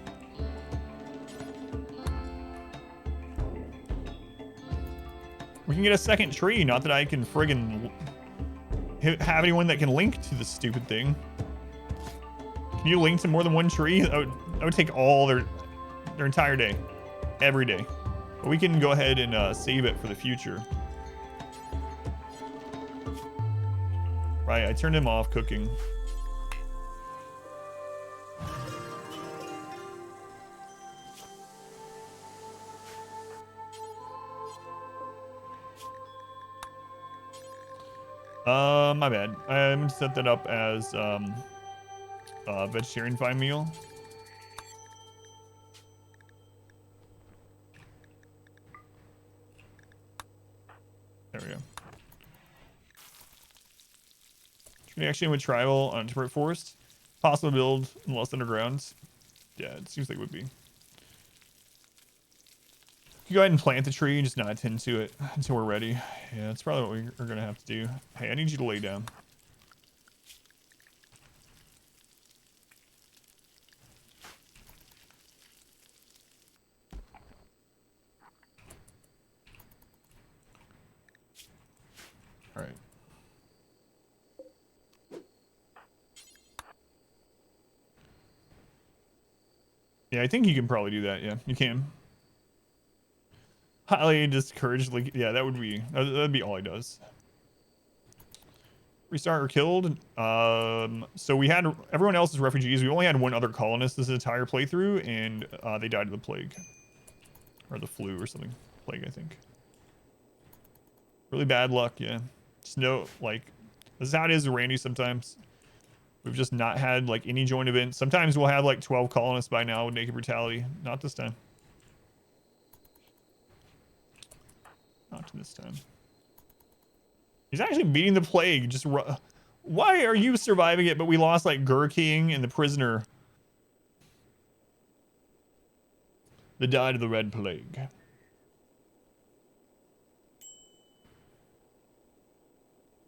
We can get a second tree. Not that I can friggin' have anyone that can link to this stupid thing. Can you link to more than one tree? That would take all their entire day, every day. But we can go ahead and save it for the future. Right, I turned him off cooking. My bad. I'm set that up as vegetarian fine meal. There we go. Actually, with tribal on temperate forest. Possible build in Lost Undergrounds. Yeah, it seems like it would be. You go ahead and plant the tree and just not attend to it until we're ready. Yeah, that's probably what we're gonna have to do. Hey, I need you to lay down. All right. Yeah, I think you can probably do that. Yeah, you can. Highly discouraged. Like, yeah, that would be all he does. Restart or killed. So we had everyone else is refugees. We only had one other colonist this entire playthrough, and they died of the plague or the flu or something. Plague, I think. Really bad luck. Yeah, just no like. This is how it is with Randy sometimes. We've just not had like any joint events. Sometimes we'll have like 12 colonists by now with Naked Brutality. Not this time. Not this time. He's actually beating the plague. Just why are you surviving it? But we lost like Gur King and the prisoner that died of the red plague.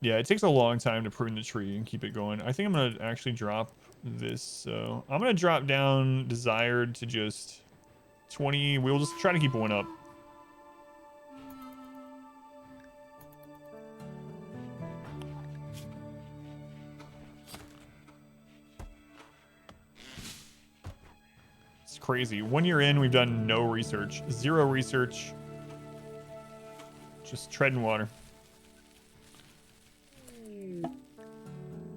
Yeah, it takes a long time to prune the tree and keep it going. I think I'm gonna actually drop this. So I'm gonna drop down desired to just 20. We'll just try to keep one up. It's crazy. 1 year in, we've done no research, 0 research. Just treading water.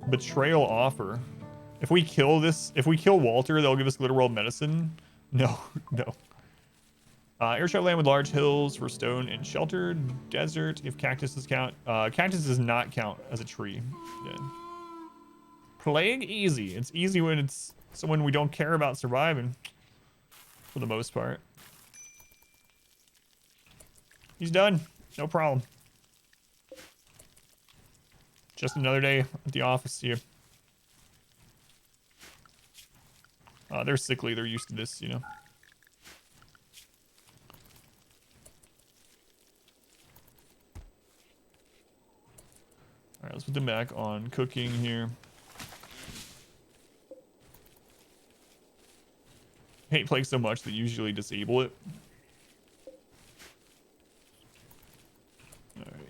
Betrayal offer. If we kill Walter, they'll give us Glitter World medicine. No, no. Airshot land with large hills for stone and sheltered. Desert, if cactuses count. Cactus does not count as a tree. Yeah. Plague, easy. It's easy when it's someone we don't care about surviving. For the most part. He's done. No problem. Just another day at the office here. They're sickly. They're used to this, you know. All right, let's put them back on cooking here. I hate plague so much that usually disable it. All right.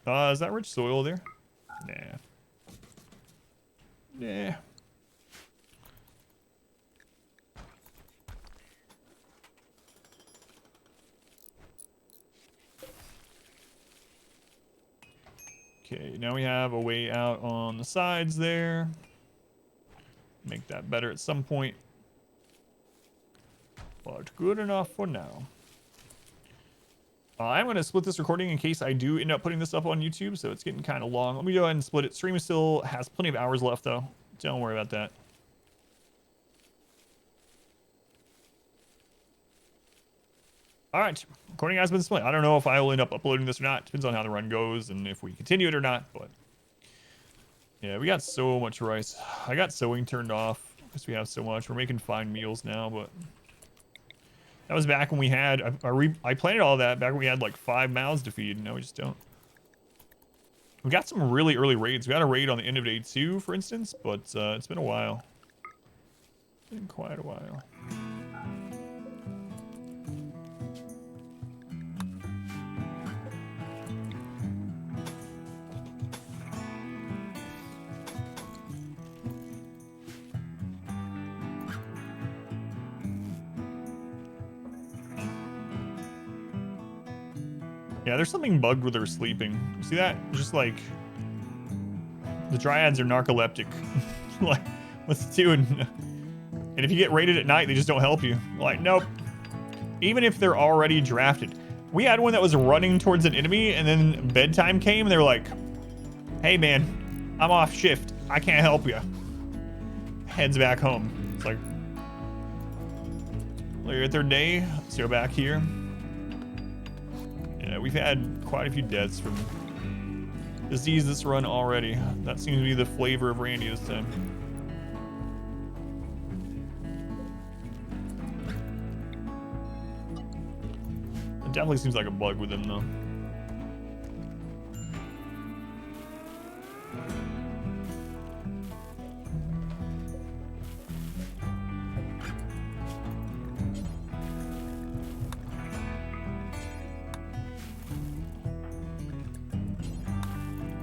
Is that rich soil there? Nah. Nah. Okay, now we have a way out on the sides there. Make that better at some point. But good enough for now. I'm going to split this recording in case I do end up putting this up on YouTube, so it's getting kind of long. Let me go ahead and split it. Stream still has plenty of hours left, though. Don't worry about that. All right, recording has been split. I don't know if I will end up uploading this or not. Depends on how the run goes and if we continue it or not, but yeah, we got so much rice. I got sowing turned off because we have so much. We're making fine meals now, but that was back when we had, I planted all that back when we had like 5 mouths to feed. Now we just don't. We got some really early raids. We got a raid on the end of day 2, for instance, but it's been a while. It's been quite a while. Yeah, there's something bugged with her sleeping. You see that? It's just like the dryads are narcoleptic. Like, what's it doing? And if you get raided at night, they just don't help you. Like, nope. Even if they're already drafted. We had one that was running towards an enemy, and then bedtime came, and they were like, "Hey, man, I'm off shift. I can't help you." Heads back home. It's like, we're at their day. Let's go back here. Yeah, we've had quite a few deaths from disease this run already. That seems to be the flavor of Randy this time. It definitely seems like a bug with him, though.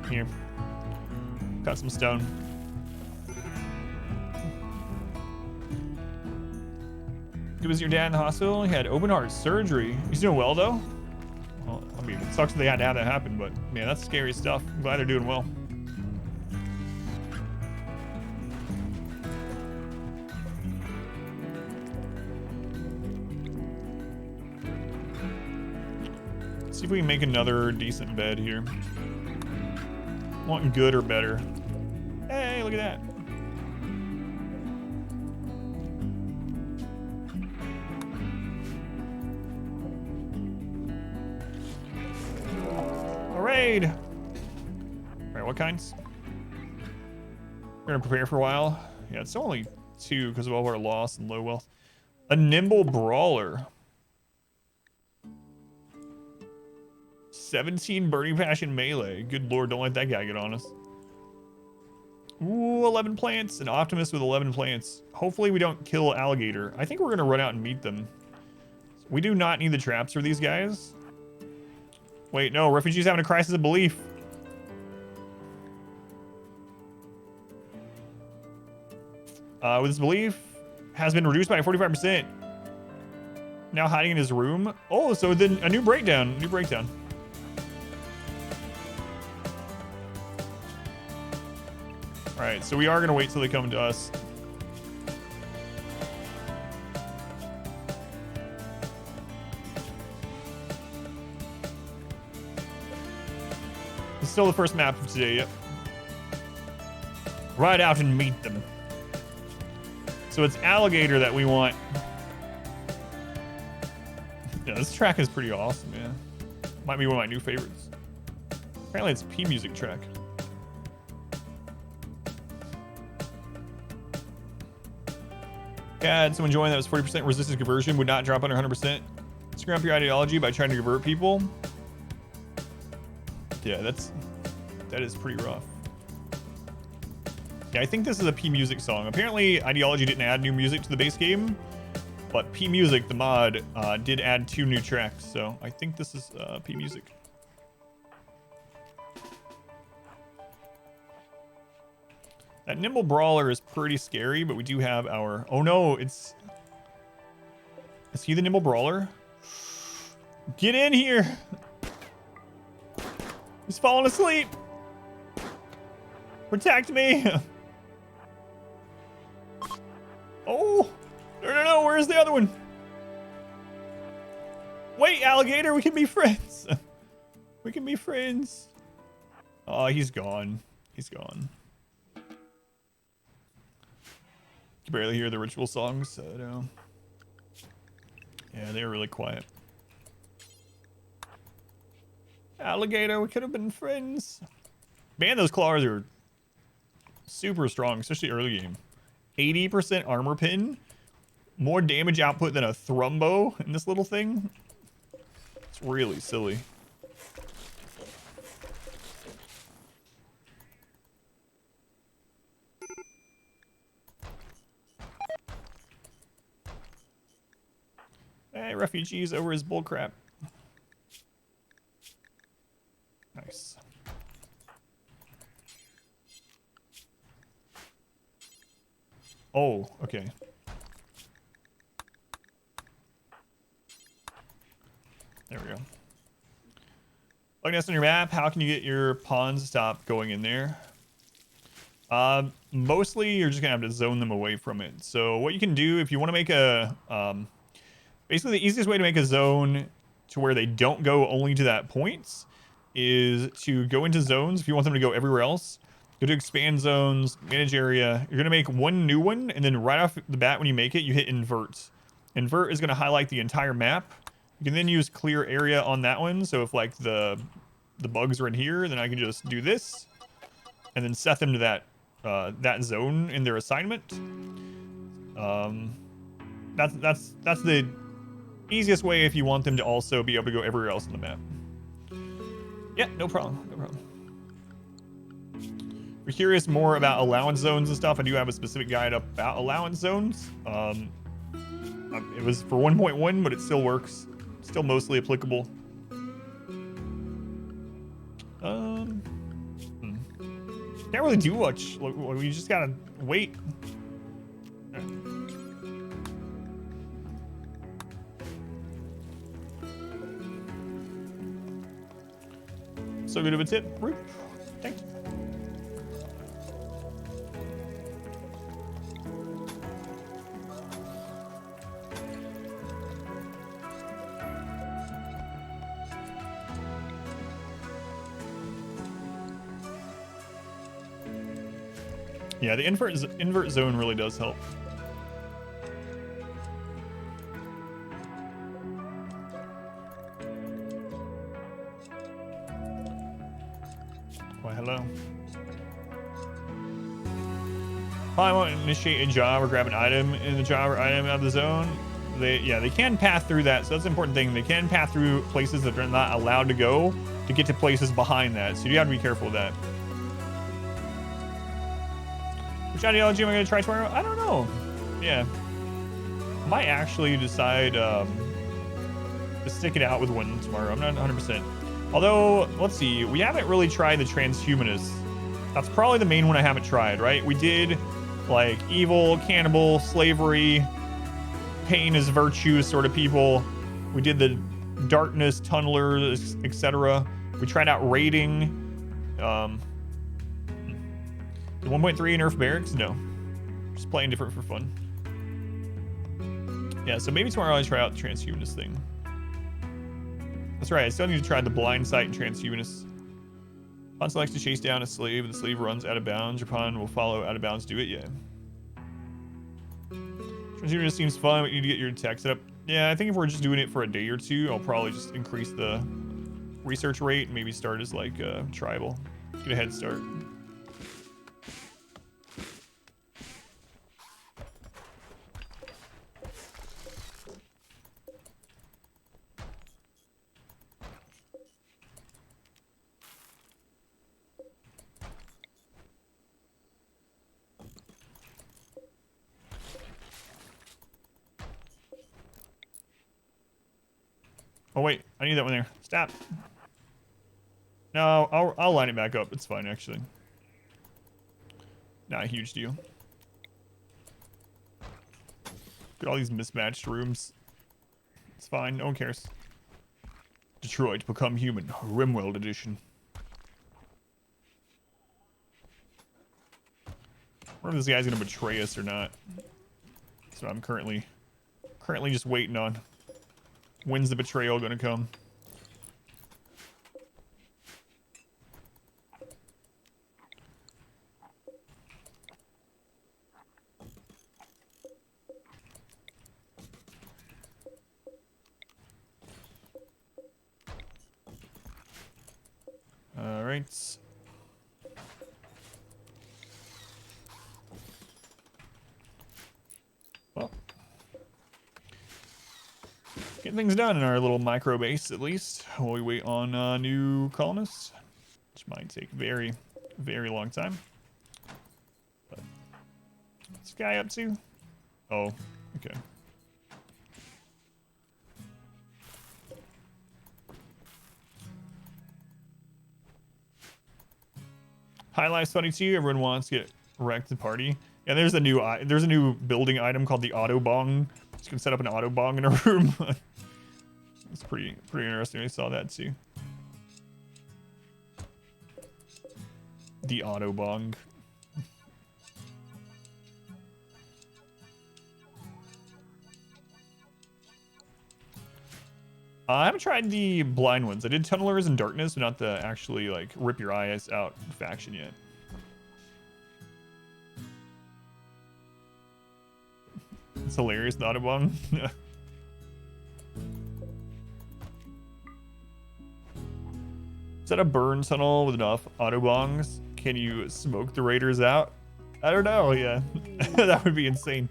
Here. Got some stone. It was your dad in the hospital. He had open heart surgery. He's doing well, though. Well, I mean, it sucks that they had to have that happen, but man, that's scary stuff. I'm glad they're doing well. Let's see if we can make another decent bed here. Wanting good or better. Hey, look at that. A raid. All right, what kinds? We're gonna prepare for a while. Yeah, it's only 2 because of all of our loss and low wealth. A nimble brawler. 17 burning passion melee. Good lord, don't let that guy get on us. Ooh, 11 plants. An optimist with 11 plants. Hopefully we don't kill alligator. I think we're gonna run out and meet them. We do not need the traps for these guys. Wait, no, refugees having a crisis of belief. With his belief has been reduced by 45%. Now hiding in his room. Oh, so then a new breakdown. New breakdown. All right, so we are gonna wait till they come to us. It's still the first map of today, yep. Ride out and meet them. So it's alligator that we want. Yeah, this track is pretty awesome, man. Might be one of my new favorites. Apparently it's a P music track. Yeah, someone joined that was 40% resistance conversion, would not drop under 100%. Screw up your ideology by trying to convert people. Yeah, that is pretty rough. Yeah, I think this is a P Music song. Apparently, Ideology didn't add new music to the base game, but P Music, the mod, did add 2 new tracks. So I think this is P Music. That nimble brawler is pretty scary, but we do have our... Oh no, it's... Is he the nimble brawler? Get in here! He's falling asleep! Protect me! Oh! No, where's the other one? Wait, alligator, we can be friends! We can be friends. Oh, he's gone. He's gone. You can barely hear the ritual songs, so no. Yeah, they were really quiet. Alligator, we could have been friends. Man, those claws are super strong, especially early game. 80% armor pin. More damage output than a thrumbo in this little thing. It's really silly. Hey, refugees over his bullcrap. Nice. Oh, okay. There we go. Looking at on your map, how can you get your pawns to stop going in there? Mostly you're just gonna have to zone them away from it. So what you can do if you want to make a, basically the easiest way to make a zone to where they don't go only to that point is to go into zones. If you want them to go everywhere else, go to expand zones, manage area. You're gonna make one new one, and then right off the bat when you make it, you hit invert. Invert is gonna highlight the entire map. You can then use clear area on that one. So if like the bugs are in here, then I can just do this and then set them to that that zone in their assignment. That's the easiest way if you want them to also be able to go everywhere else on the map. Yeah, no problem. No problem. If you're curious more about allowance zones and stuff, I do have a specific guide about allowance zones. It was for 1.1, but it still works. Still mostly applicable. Can't really do much. We just gotta wait. So good of a tip, Roop. Thank you. Yeah, the invert zone really does help. Why, hello. Probably won't initiate a job or grab an item in the job or item out of the zone. They can path through that, so that's an important thing. They can path through places that they're not allowed to go to get to places behind that, so you have to be careful with that. Which ideology am I going to try tomorrow? I don't know. Yeah. I might actually decide to stick it out with one tomorrow. I'm not 100%. Although, let's see. We haven't really tried the transhumanists. That's probably the main one I haven't tried, right? We did, like, evil, cannibal, slavery, pain is virtue sort of people. We did the darkness, tunnelers, etc. We tried out raiding. The 1.3 nerf barracks? No. Just playing different for fun. Yeah, so maybe tomorrow I'll try out the transhumanist thing. That's right, I still need to try the blind sight and transhumanist. Pawn selects to chase down a slave, and the slave runs out of bounds. Your pawn will follow out of bounds. Do it, yeah. Transhumanist seems fun, but you need to get your attack set up. Yeah, I think if we're just doing it for a day or two, I'll probably just increase the research rate and maybe start as like tribal. Get a head start. Oh wait, I need that one there. Stop. No, I'll line it back up. It's fine actually. Not a huge deal. Look at all these mismatched rooms. It's fine. No one cares. Detroit Become Human. Rimworld edition. I wonder if this guy's gonna betray us or not. So I'm currently just waiting on. When's the betrayal gonna come? All right. Well, getting things done in our little micro base, at least, while we wait on new colonists, which might take a very, very long time. But what's this guy up to? Oh, okay. Highlights 22. Everyone wants to get wrecked the party. Yeah, there's a new building item called the auto bong. So you can set up an auto bong in a room. It's pretty interesting. I saw that too. The auto bong. I haven't tried the blind ones. I did Tunnelers and Darkness, but not the actually like rip your eyes out faction yet. It's hilarious, the Autobahn. Set a burn tunnel with enough Autobongs. Can you smoke the raiders out? I don't know, yeah. That would be insane.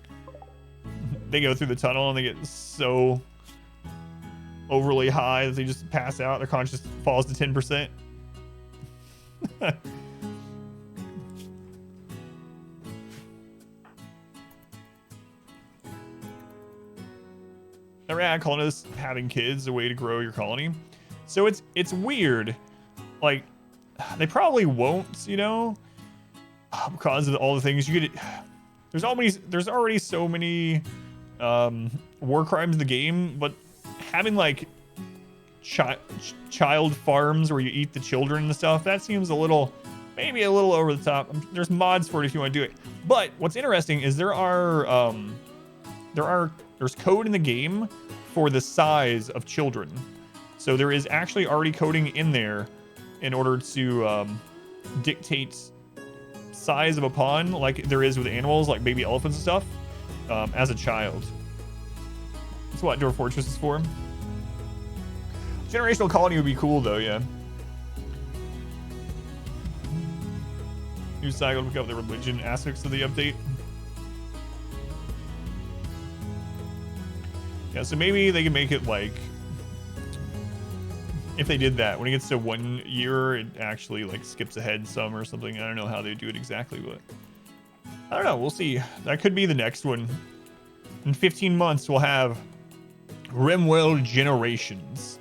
They go through the tunnel and they get so overly high that they just pass out. Their conscience falls to 10%. Never had colonists having kids a way to grow your colony. So it's weird. Like, they probably won't, you know, because of all the things you could. There's already so many war crimes in the game, but having like child farms where you eat the children and stuff, that seems maybe a little over the top. There's mods for it if you want to do it. But what's interesting is there's code in the game for the size of children. So there is actually already coding in there in order to dictate size of a pawn, like there is with animals, like baby elephants and stuff, as a child. That's what Dwarf Fortress is for. Generational colony would be cool though, yeah. New cycle to pick up the religion aspects of the update. Yeah, so maybe they can make it like, if they did that, when it gets to 1 year, it actually like skips ahead some or something. I don't know how they do it exactly, but I don't know. We'll see. That could be the next one. In 15 months, we'll have Rimworld Generations.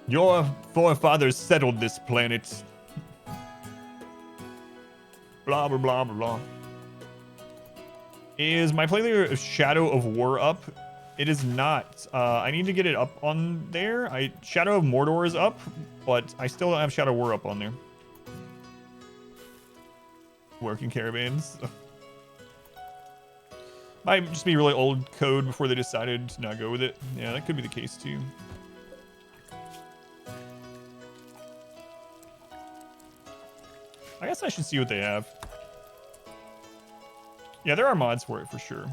Your forefathers settled this planet. Blah, blah, blah, blah, blah. Is my playthrough of Shadow of War up? It is not. I need to get it up on there. Shadow of Mordor is up, but I still don't have Shadow of War up on there. Working caravans. Might just be really old code before they decided to not go with it. Yeah, that could be the case too. I guess I should see what they have. Yeah, there are mods for it for sure.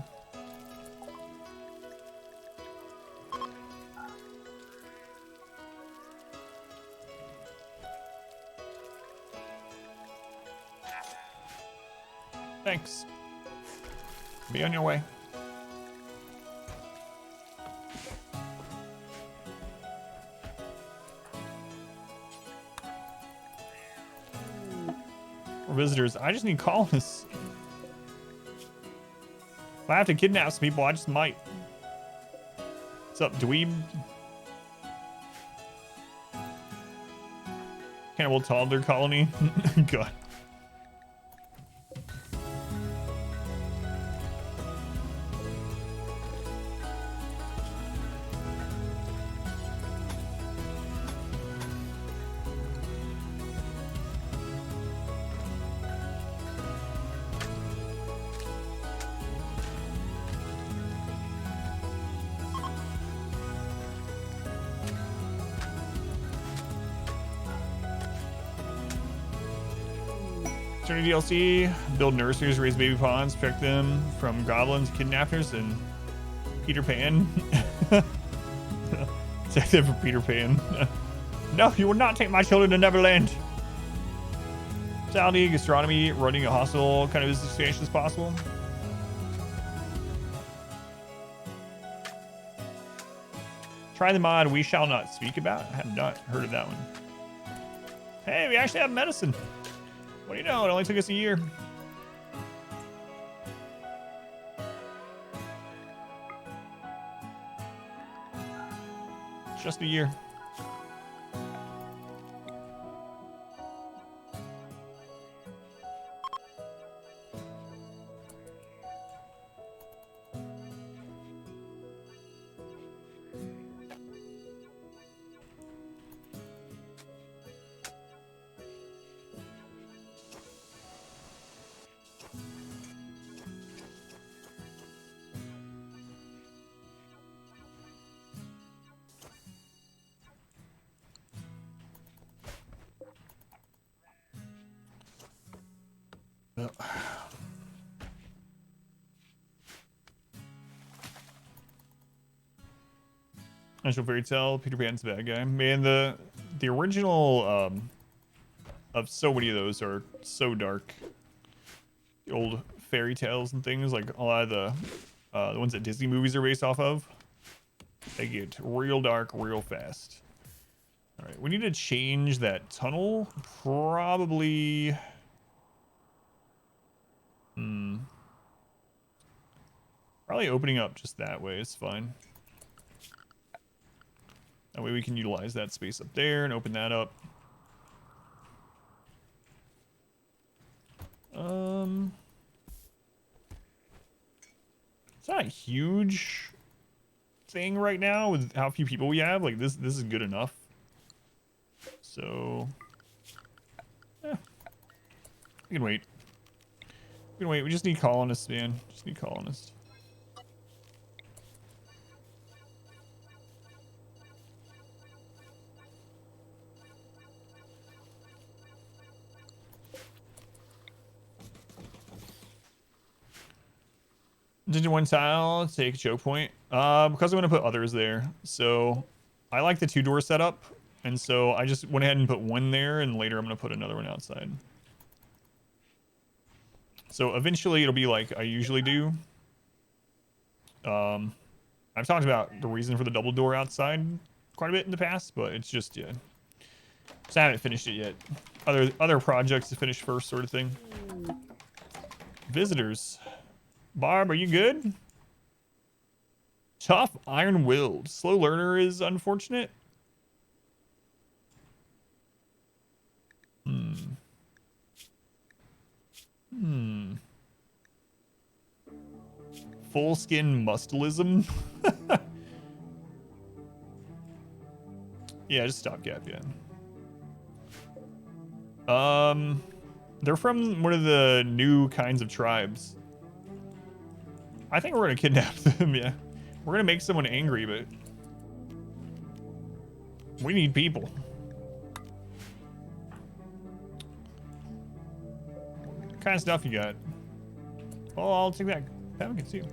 Thanks. Be on your way. For visitors, I just need colonists. If I have to kidnap some people, I just might. What's up, dweeb? Cannibal toddler colony? God. Starting DLC, build nurseries, raise baby ponds, protect them from goblins, kidnappers, and Peter Pan. Protect them from Peter Pan. No, you will not take my children to Neverland. Saudi, gastronomy, running a hostel kind of as expansion as possible. Try the mod We Shall Not Speak About. I have not heard of that one. Hey, we actually have medicine. What do you know? It only took us a year. Just a year. National Fairy Tale, Peter Pan's the bad guy. Man, the original of so many of those are so dark. The old fairy tales and things, like a lot of the ones that Disney movies are based off of, they get real dark real fast. All right, we need to change that tunnel. Probably. Probably opening up just that way is fine. That way we can utilize that space up there and open that up. It's not a huge thing right now with how few people we have. Like this is good enough. So yeah. We can wait. We can wait. We just need colonists, man. Just need colonists. Digit one tile, take choke point. Because I'm gonna put others there. So I like the 2-door setup, and so I just went ahead and put one there, and later I'm gonna put another one outside. So eventually it'll be like I usually do. I've talked about the reason for the double door outside quite a bit in the past, but it's just yeah. So I haven't finished it yet. Other projects to finish first, sort of thing. Visitors. Barb, are you good? Tough, iron-willed. Slow learner is unfortunate. Full skin muscleism. Yeah, just stopgap, yeah. They're from one of the new kinds of tribes. I think we're gonna kidnap them, yeah. We're gonna make someone angry, but we need people. What kind of stuff you got? Oh, I'll take that pemmican too.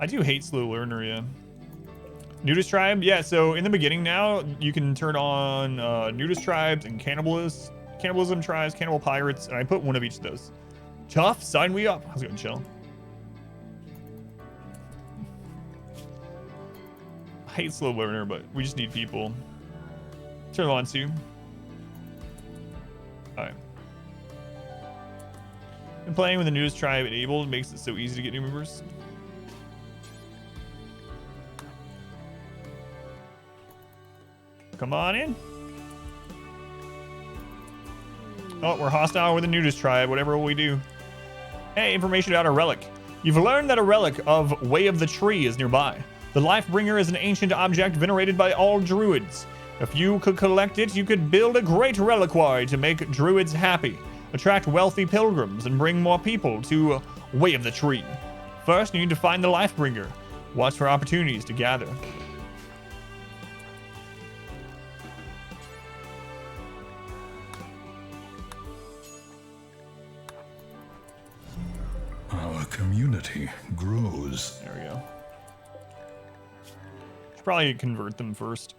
I do hate slow learner, yeah. Nudist tribe, yeah. So in the beginning now, you can turn on nudist tribes and cannibalism tribes, cannibal pirates, and I put one of each of those. Tough, sign me up. How's it going, chill? I hate slow learner, but we just need people. Turn it on too. Alright. And playing with the newest tribe enabled makes it so easy to get new members. Come on in. Oh, we're hostile with the nudist tribe. Whatever will we do? Hey, information about a relic. You've learned that a relic of Way of the Tree is nearby. The Lifebringer is an ancient object venerated by all druids. If you could collect it, you could build a great reliquary to make druids happy, attract wealthy pilgrims, and bring more people to Way of the Tree. First, you need to find the Lifebringer. Watch for opportunities to gather. community grows. There we go. Should probably convert them first.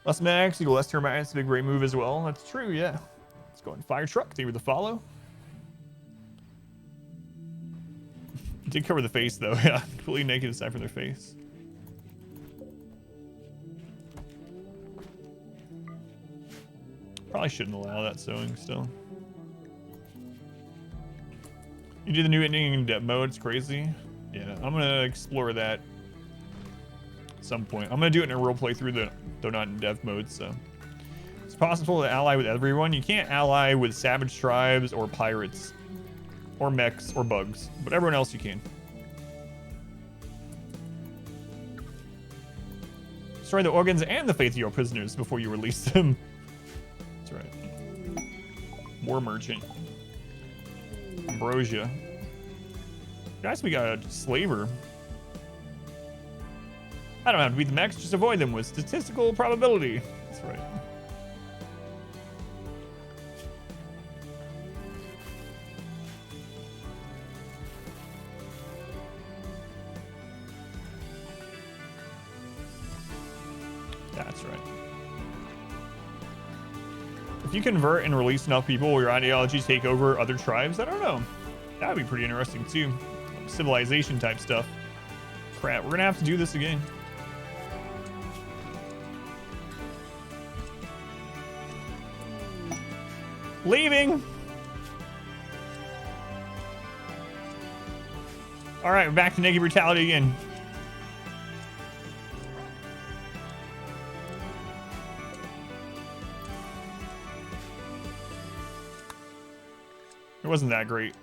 Less max, equal less termites, big rate move as well. That's true, yeah. Let's go and fire truck. Thank you for the follow. Did cover the face though, yeah. Completely naked aside from their face. Probably shouldn't allow that sewing still. You do the new ending in dev mode, it's crazy. Yeah, I'm gonna explore that at some point. I'm gonna do it in a real playthrough though not in dev mode, so. It's possible to ally with everyone. You can't ally with savage tribes or pirates or mechs or bugs, but everyone else you can. Destroy the organs and the faith of your prisoners before you release them. That's right. War merchant. Ambrosia. Guys, we got a slaver. I don't have to beat the mechs, just avoid them with statistical probability. That's right. That's right. If you convert and release enough people, will your ideology take over other tribes? I don't know. That would be pretty interesting too. Civilization type stuff. Crap, we're gonna have to do this again. Leaving. All right, we're back to naked brutality again. It wasn't that great.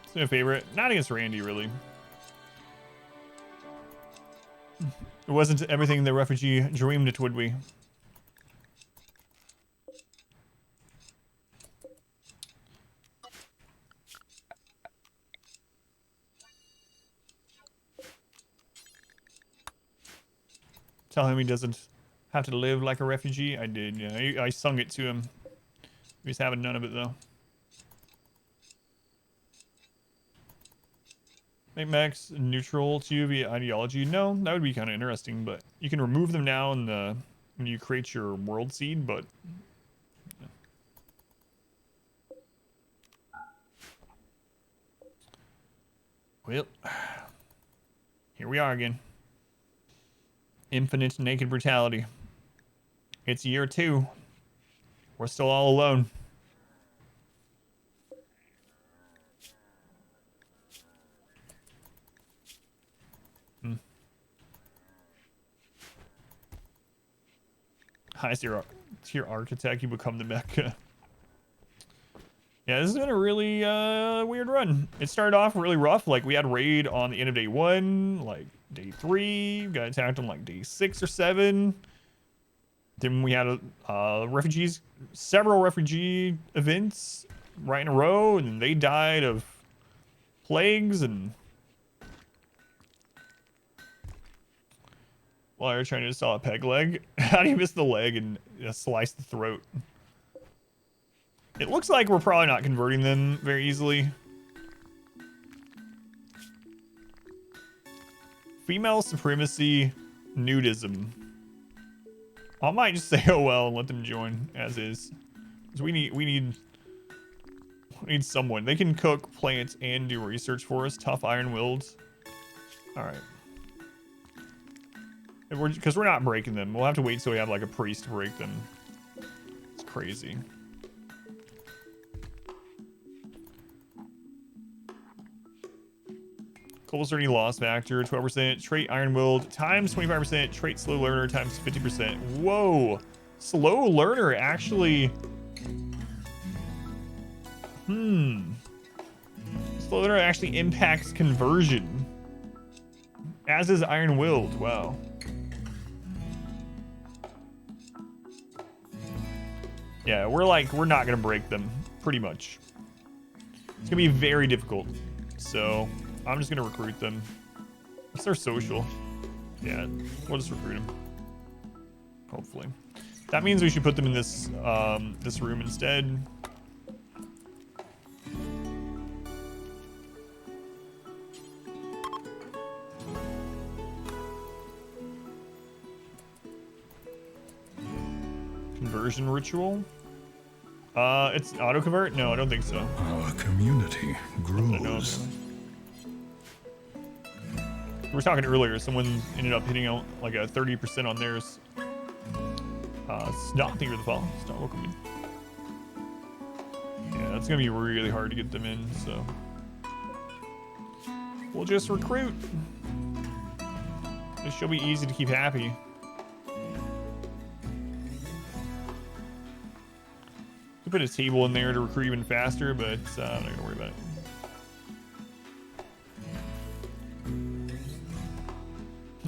It's my favorite. Not against Randy, really. It wasn't everything the refugee dreamed it would be. Tell him he doesn't have to live like a refugee. I did, yeah. I sung it to him. He's having none of it, though. Make mechs neutral to you via ideology. No, that would be kind of interesting, but you can remove them now in the when you create your world seed, but yeah. Well, here we are again. Infinite naked brutality. It's year 2. We're still all alone. Hi, it's your architect. You become the mecha. Yeah, this has been a really weird run. It started off really rough. Like, we had raid on the end of day 1, like day 3. We got attacked on like day 6 or 7. Then we had several refugee events right in a row, and they died of plagues and. While you're trying to install a peg leg. How do you miss the leg and slice the throat? It looks like we're probably not converting them very easily. Female supremacy, nudism. I might just say oh well and let them join as is. Because we need someone. They can cook, plant, and do research for us. Tough, iron-willed. Alright. Because we're not breaking them. We'll have to wait till we have like a priest to break them. It's crazy. Global certainty loss factor, 12%. Trait iron-willed times 25%. Trait slow learner times 50%. Whoa. Slow learner actually. Slow learner actually impacts conversion. As is iron-willed. Wow. Yeah, we're not gonna break them, pretty much. It's gonna be very difficult. So I'm just gonna recruit them. What's their social? Yeah, we'll just recruit them. hopefully. That means we should put them in this this room instead. Conversion ritual. It's auto convert? No, I don't think so. Our community grows. We were talking earlier, someone ended up hitting out like a 30% on theirs. Thank you for the follow. Stop welcoming. Yeah, that's gonna be really hard to get them in, so we'll just recruit. It should be easy to keep happy. Could put a table in there to recruit even faster, but I'm not gonna worry about it.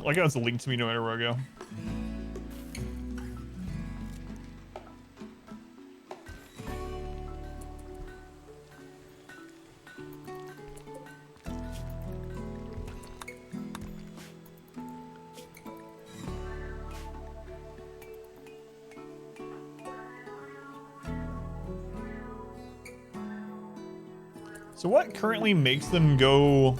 Like how it's linked to me no matter where I go. So what currently makes them go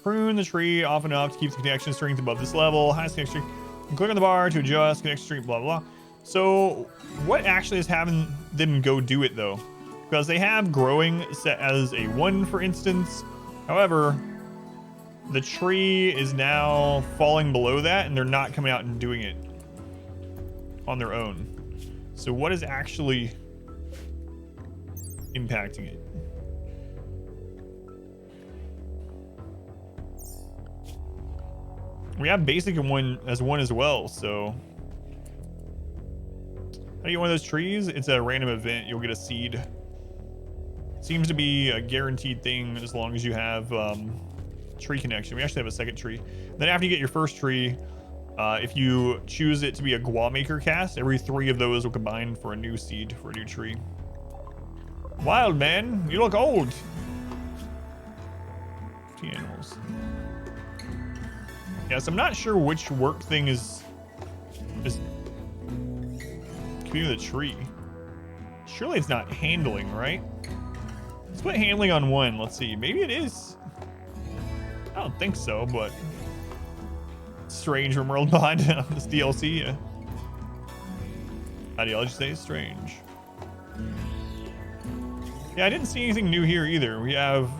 prune the tree often enough to keep the connection strength above this level? Highest connection strength. And click on the bar to adjust connection strength, blah, blah, blah. So what actually is having them go do it though? Because they have growing set as a 1, for instance. However, the tree is now falling below that and they're not coming out and doing it on their own. So what is actually impacting it? We have basic and one as well, so how do you get one of those trees? It's a random event. You'll get a seed. Seems to be a guaranteed thing as long as you have tree connection. We actually have a second tree. Then after you get your first tree, if you choose it to be a Gua Maker cast, every 3 of those will combine for a new seed for a new tree. Wild man, you look old. 50 animals. Yes, I'm not sure which work thing is computing the tree. Surely it's not handling, right? Let's put handling on 1. Let's see. Maybe it is. I don't think so, but strange from World Mod on this DLC. Yeah. Ideology stays strange. Yeah, I didn't see anything new here either. We have.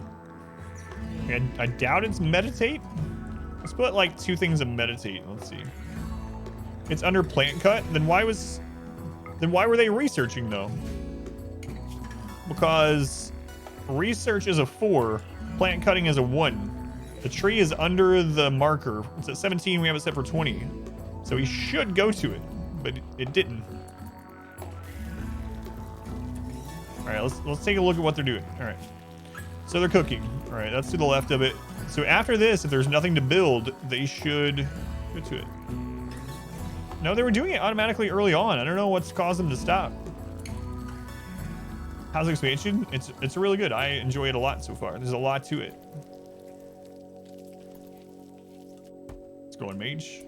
I doubt it's meditate. Let's put like 2 things of meditate. Let's see. It's under plant cut. Then why were they researching though? Because research is a 4, plant cutting is a 1. The tree is under the marker. It's at 17. We have it set for 20. So he should go to it, but it didn't. All right, let's take a look at what they're doing. All right. So they're cooking. All right, that's to the left of it. So after this, if there's nothing to build, they should go to it. No, they were doing it automatically early on. I don't know what's caused them to stop. How's the expansion? It's really good. I enjoy it a lot so far. There's a lot to it. Let's go on mage.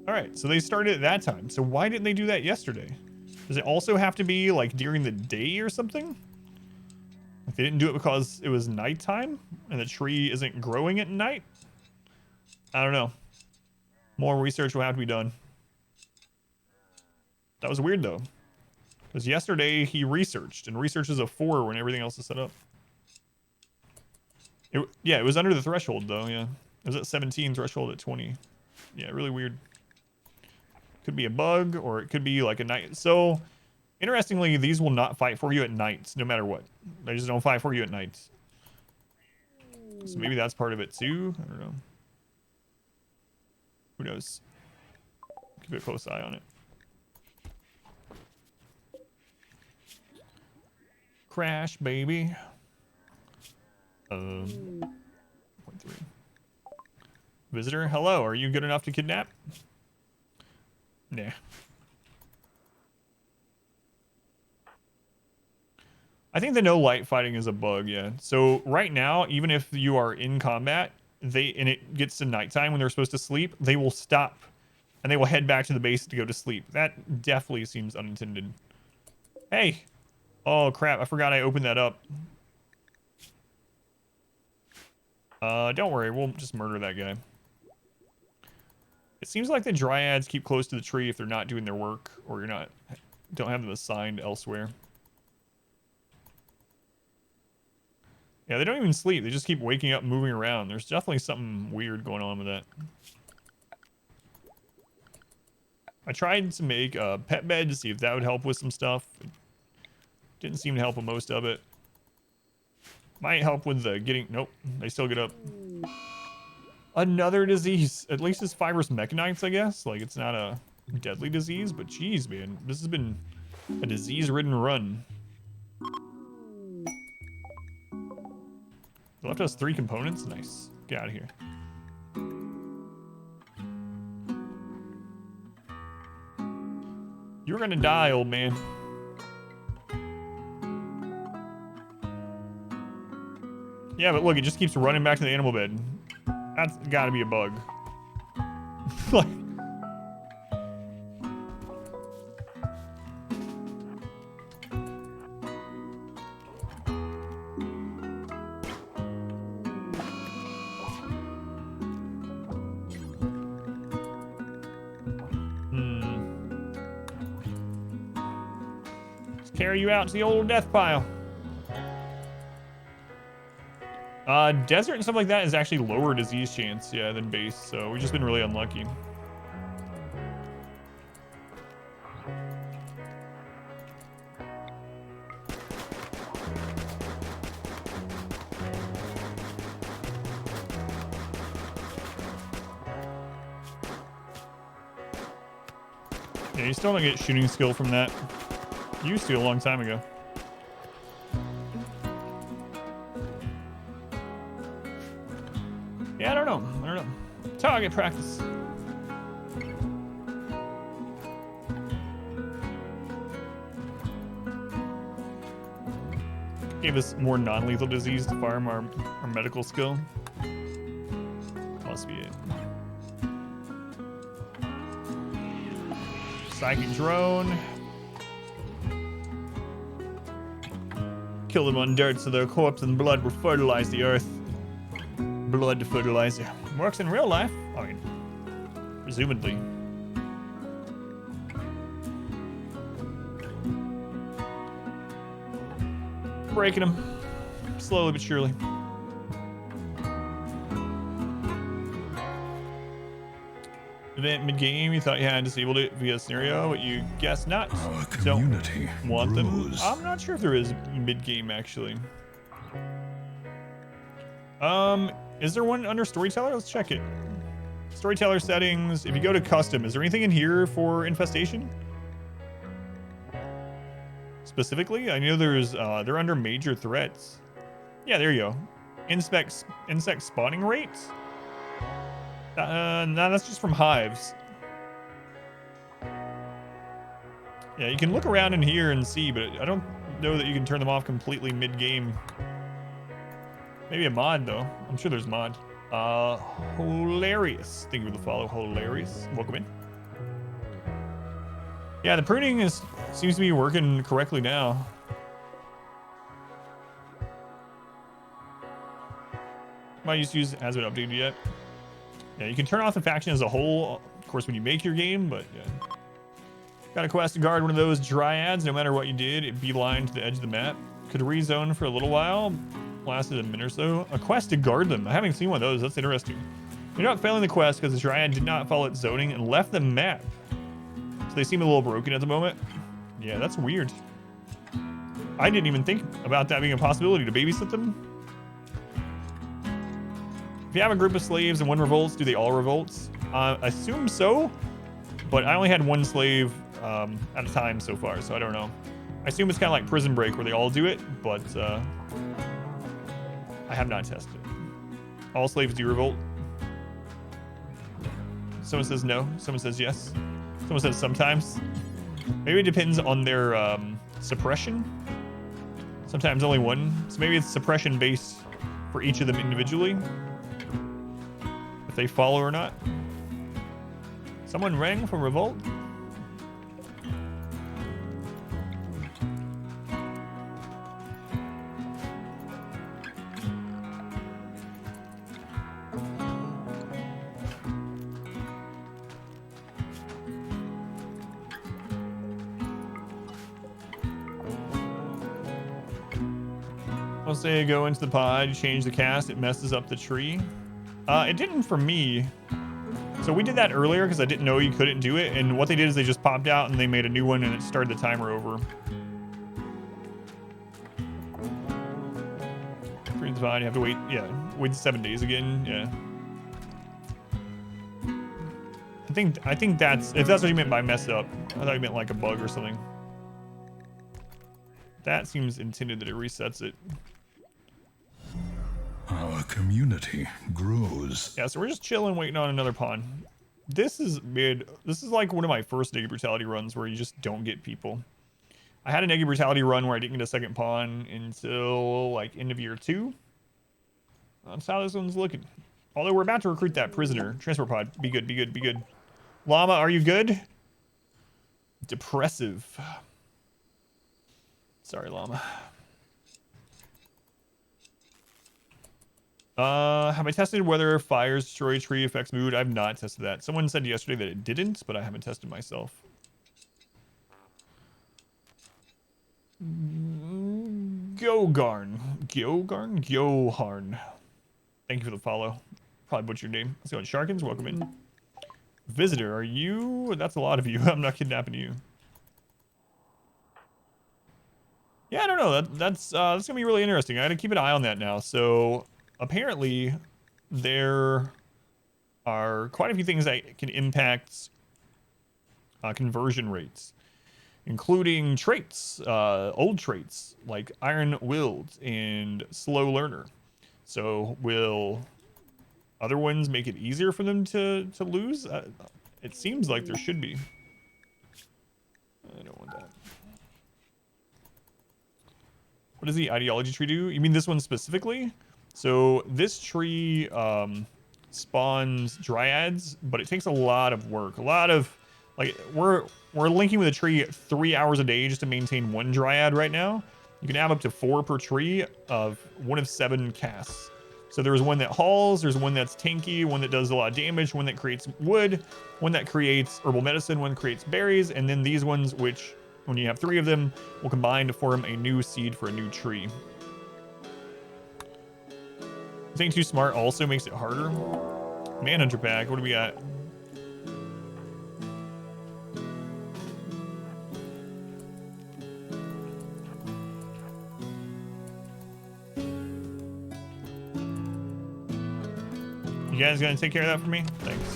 All right, so they started at that time. So why didn't they do that yesterday? Does it also have to be like during the day or something? Like they didn't do it because it was nighttime and the tree isn't growing at night? I don't know. More research will have to be done. That was weird though. Because yesterday he researched, and research is a 4 when everything else is set up. Yeah, it was under the threshold though, yeah. It was at 17, threshold at 20. Yeah, really weird. Could be a bug, or it could be like a night. So, interestingly, these will not fight for you at night, no matter what. They just don't fight for you at night. So maybe that's part of it too. I don't know. Who knows? Keep a close eye on it. Crash, baby. 0.3. Visitor, hello. Are you good enough to kidnap? Nah. I think the no light fighting is a bug, yeah. So right now, even if you are in combat, and it gets to nighttime when they're supposed to sleep, they will stop and they will head back to the base to go to sleep. That definitely seems unintended. Hey! Oh crap, I forgot I opened that up. Don't worry, we'll just murder that guy. It seems like the dryads keep close to the tree if they're not doing their work, or don't have them assigned elsewhere. Yeah, they don't even sleep. They just keep waking up and moving around. There's definitely something weird going on with that. I tried to make a pet bed to see if that would help with some stuff. It didn't seem to help with most of it. Might help with the getting... Nope, they still get up. Another disease. At least it's fibrous mechanites, I guess. Like, it's not a deadly disease, but geez, man. This has been a disease-ridden run. They left us 3 components? Nice. Get out of here. You're gonna die, old man. Yeah, but look, it just keeps running back to the animal bed. That's gotta be a bug. Like... Let's carry you out to the old death pile. Desert and stuff like that is actually lower disease chance, yeah, than base, so we've just been really unlucky. Yeah, you still don't get shooting skill from that. Used to a long time ago. Yeah, I don't know. Target practice. Gave us more non-lethal disease to farm our medical skill. Must be it. Psychic drone. Kill them on dirt so their corpse and blood will fertilize the earth. Blood fertilizer. Works in real life. I mean, presumably. Breaking them. Slowly but surely. Event mid-game, you thought you had disabled it via scenario, but you guess not. Our community Don't want them. grows. I'm not sure if there is mid-game, actually. Is there one under storyteller? Let's check it. Storyteller settings. If you go to custom, is there anything in here for infestation? Specifically, I know there's they're under major threats. Yeah, there you go. Insect spawning rates. No, that's just from hives. Yeah, you can look around in here and see, but I don't know that you can turn them off completely mid-game. Maybe a mod, though. I'm sure there's mod. Hilarious. Thank you for the follow. Hilarious. Welcome in. Yeah, the pruning seems to be working correctly now. Might use hasn't been updated yet. Yeah, you can turn off the faction as a whole, of course, when you make your game, but yeah. Got a quest to guard one of those dryads. No matter what you did, it beelined to the edge of the map. Could rezone for a little while. Lasted a minute or so. A quest to guard them. I haven't seen one of those. That's interesting. You're not failing the quest because the dryad did not follow its zoning and left the map. So they seem a little broken at the moment. Yeah, that's weird. I didn't even think about that being a possibility to babysit them. If you have a group of slaves and one revolts, do they all revolt? Assume so, but I only had one slave at a time so far, so I don't know. I assume it's kind of like Prison Break where they all do it, but I have not tested it. All slaves do revolt. Someone says no. Someone says yes. Someone says sometimes. Maybe it depends on their suppression. Sometimes only one. So maybe it's suppression based for each of them individually. If they follow or not. Someone rang for revolt? I'll say go into the pod, change the cast, it messes up the tree. It didn't for me. So we did that earlier because I didn't know you couldn't do it. And what they did is they just popped out and they made a new one and it started the timer over. Green's fine, you have to wait, yeah, wait 7 days again, yeah. I think that's, if that's what you meant by mess up. I thought you meant like a bug or something. That seems intended that it resets it. Our community grows. Yeah, so we're just chilling, waiting on another pawn. This is mid. This is like one of my first Negative Brutality runs where you just don't get people. I had a Negative Brutality run where I didn't get a second pawn until like end of year 2. That's how this one's looking. Although we're about to recruit that prisoner. Transport pod. Be good, be good, be good. Llama, are you good? Depressive. Sorry, Llama. Have I tested whether fires destroy tree affects mood? I've not tested that. Someone said yesterday that it didn't, but I haven't tested myself. Gogarn. Goharn. Thank you for the follow. Probably butchered your name. Let's go on Sharkins. Welcome in. Visitor, are you? That's a lot of you. I'm not kidnapping you. Yeah, I don't know. That's gonna be really interesting. I gotta keep an eye on that now. So apparently, there are quite a few things that can impact conversion rates, including traits, old traits like iron-willed and slow learner. So will other ones make it easier for them to lose? It seems like there should be. I don't want that. What does the ideology tree do? You mean this one specifically? So this tree spawns dryads, but it takes a lot of work. A lot of, like, we're linking with a tree 3 hours a day just to maintain one dryad right now. You can have up to 4 per tree of 1 of 7 casts. So there's one that hauls, there's one that's tanky, one that does a lot of damage, one that creates wood, one that creates herbal medicine, one that creates berries, and then these ones, which when you have 3 of them, will combine to form a new seed for a new tree. Being too smart also makes it harder. Manhunter pack, what do we got? You guys gonna take care of that for me? Thanks.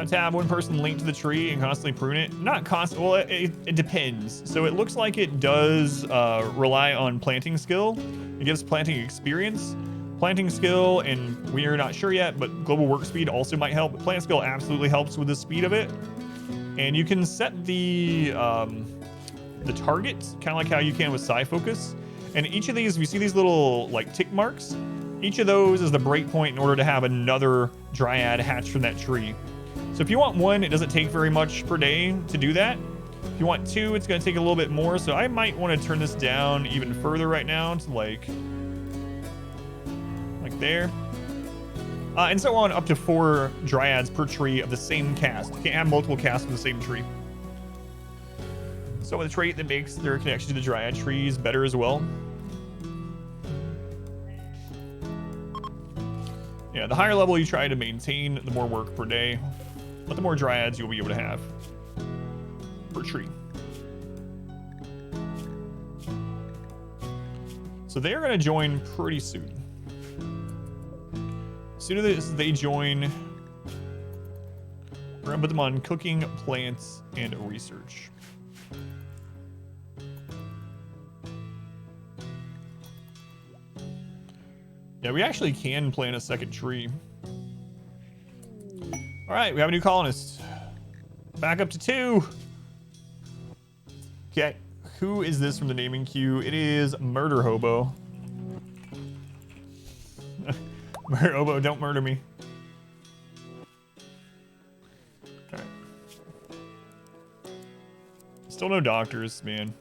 To have one person linked to the tree and constantly prune it. Not constant. Well, it depends. So it looks like it does rely on planting skill. It gives planting experience, planting skill, and we're not sure yet, but global work speed also might help. Plant skill absolutely helps with the speed of it. And you can set the target, kind of like how you can with Psi Focus. And each of these, if you see these little like tick marks, each of those is the breakpoint in order to have another dryad hatch from that tree. So if you want 1, it doesn't take very much per day to do that. If you want 2, it's going to take a little bit more. So I might want to turn this down even further right now to like there. And so on up to 4 dryads per tree of the same cast. You can't have multiple casts of the same tree. So with a trait that makes their connection to the dryad trees better as well. Yeah, the higher level you try to maintain, the more work per day. But the more dryads you'll be able to have per tree. So they're going to join pretty soon. As soon as they join, we're going to put them on cooking, plants, and research. Yeah, we actually can plant a second tree. All right, we have a new colonist. Back up to 2. Okay, who is this from the naming queue? It is Murder Hobo. Obo, don't murder me. All right. Still no doctors, man.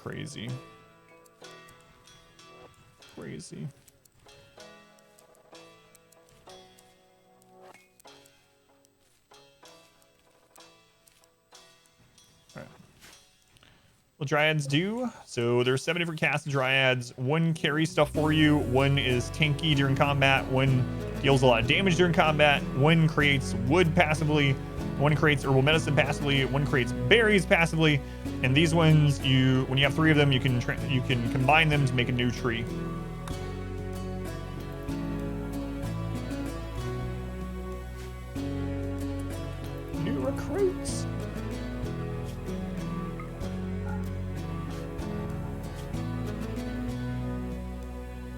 Crazy. Crazy. Alright. Well, Dryads do. So there's 7 different casts of Dryads. 1 carries stuff for you. 1 is tanky during combat. 1 deals a lot of damage during combat. 1 creates wood passively. 1 creates herbal medicine passively. 1 creates berries passively. And these ones, when you have 3 of them, you can combine them to make a new tree. New recruits.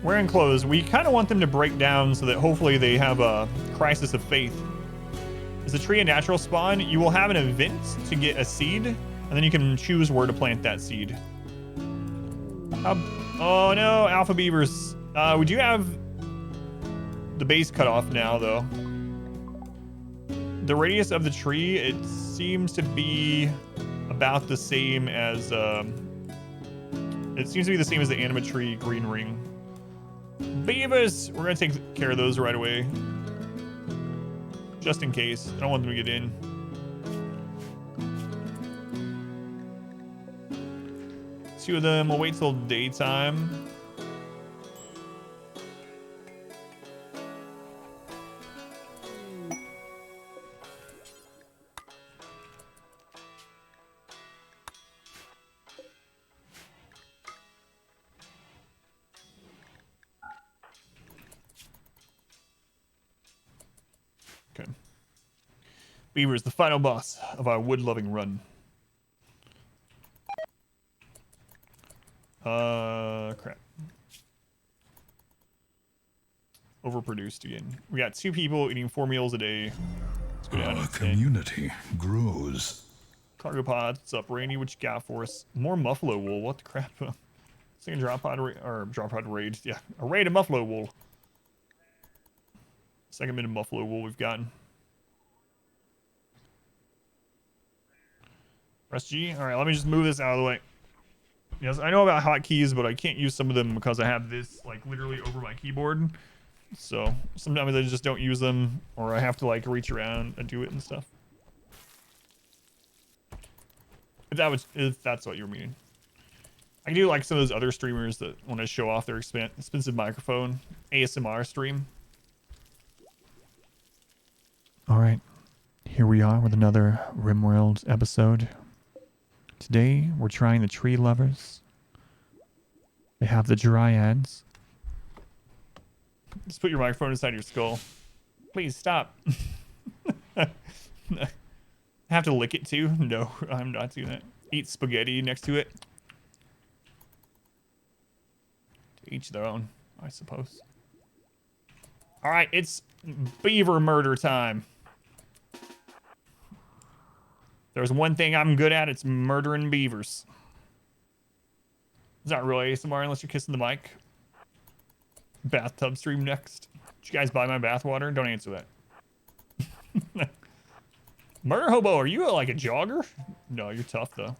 Wearing clothes. We kind of want them to break down so that hopefully they have a crisis of faith. Is a tree a natural spawn? You will have an event to get a seed, and then you can choose where to plant that seed. Oh no, alpha beavers. We do have the base cut off now, though. The radius of the tree, it seems to be about the same as the anima tree green ring. Beavers! We're gonna take care of those right away. Just in case. I don't want them to get in. Two of them will wait till daytime. Okay. Beaver is the final boss of our wood-loving run. Crap. Overproduced again. We got 2 people eating 4 meals a day. Let's go down Our to 10. community grows. Cargo pods. What's up, Randy? What you got for us? More muffalo wool. What the crap? Second drop pod raid. Yeah, a raid of muffalo wool. Second bit of muffalo wool we've gotten. Press G. All right, let me just move this out of the way. Yes, I know about hotkeys, but I can't use some of them because I have this like literally over my keyboard. So sometimes I just don't use them, or I have to like reach around and do it and stuff. If that's what you're meaning. I can do like some of those other streamers that want to show off their expensive microphone, ASMR stream. All right, here we are with another RimWorld episode. Today, we're trying the tree lovers. They have the dryads. Just put your microphone inside your skull. Please stop. I have to lick it too? No, I'm not doing that. Eat spaghetti next to it. To each their own, I suppose. All right, it's beaver murder time. There's one thing I'm good at, it's murdering beavers. It's not really ASMR unless you're kissing the mic. Bathtub stream next. Did you guys buy my bathwater? Don't answer that. Murder hobo, are you like a jogger? No, you're tough though.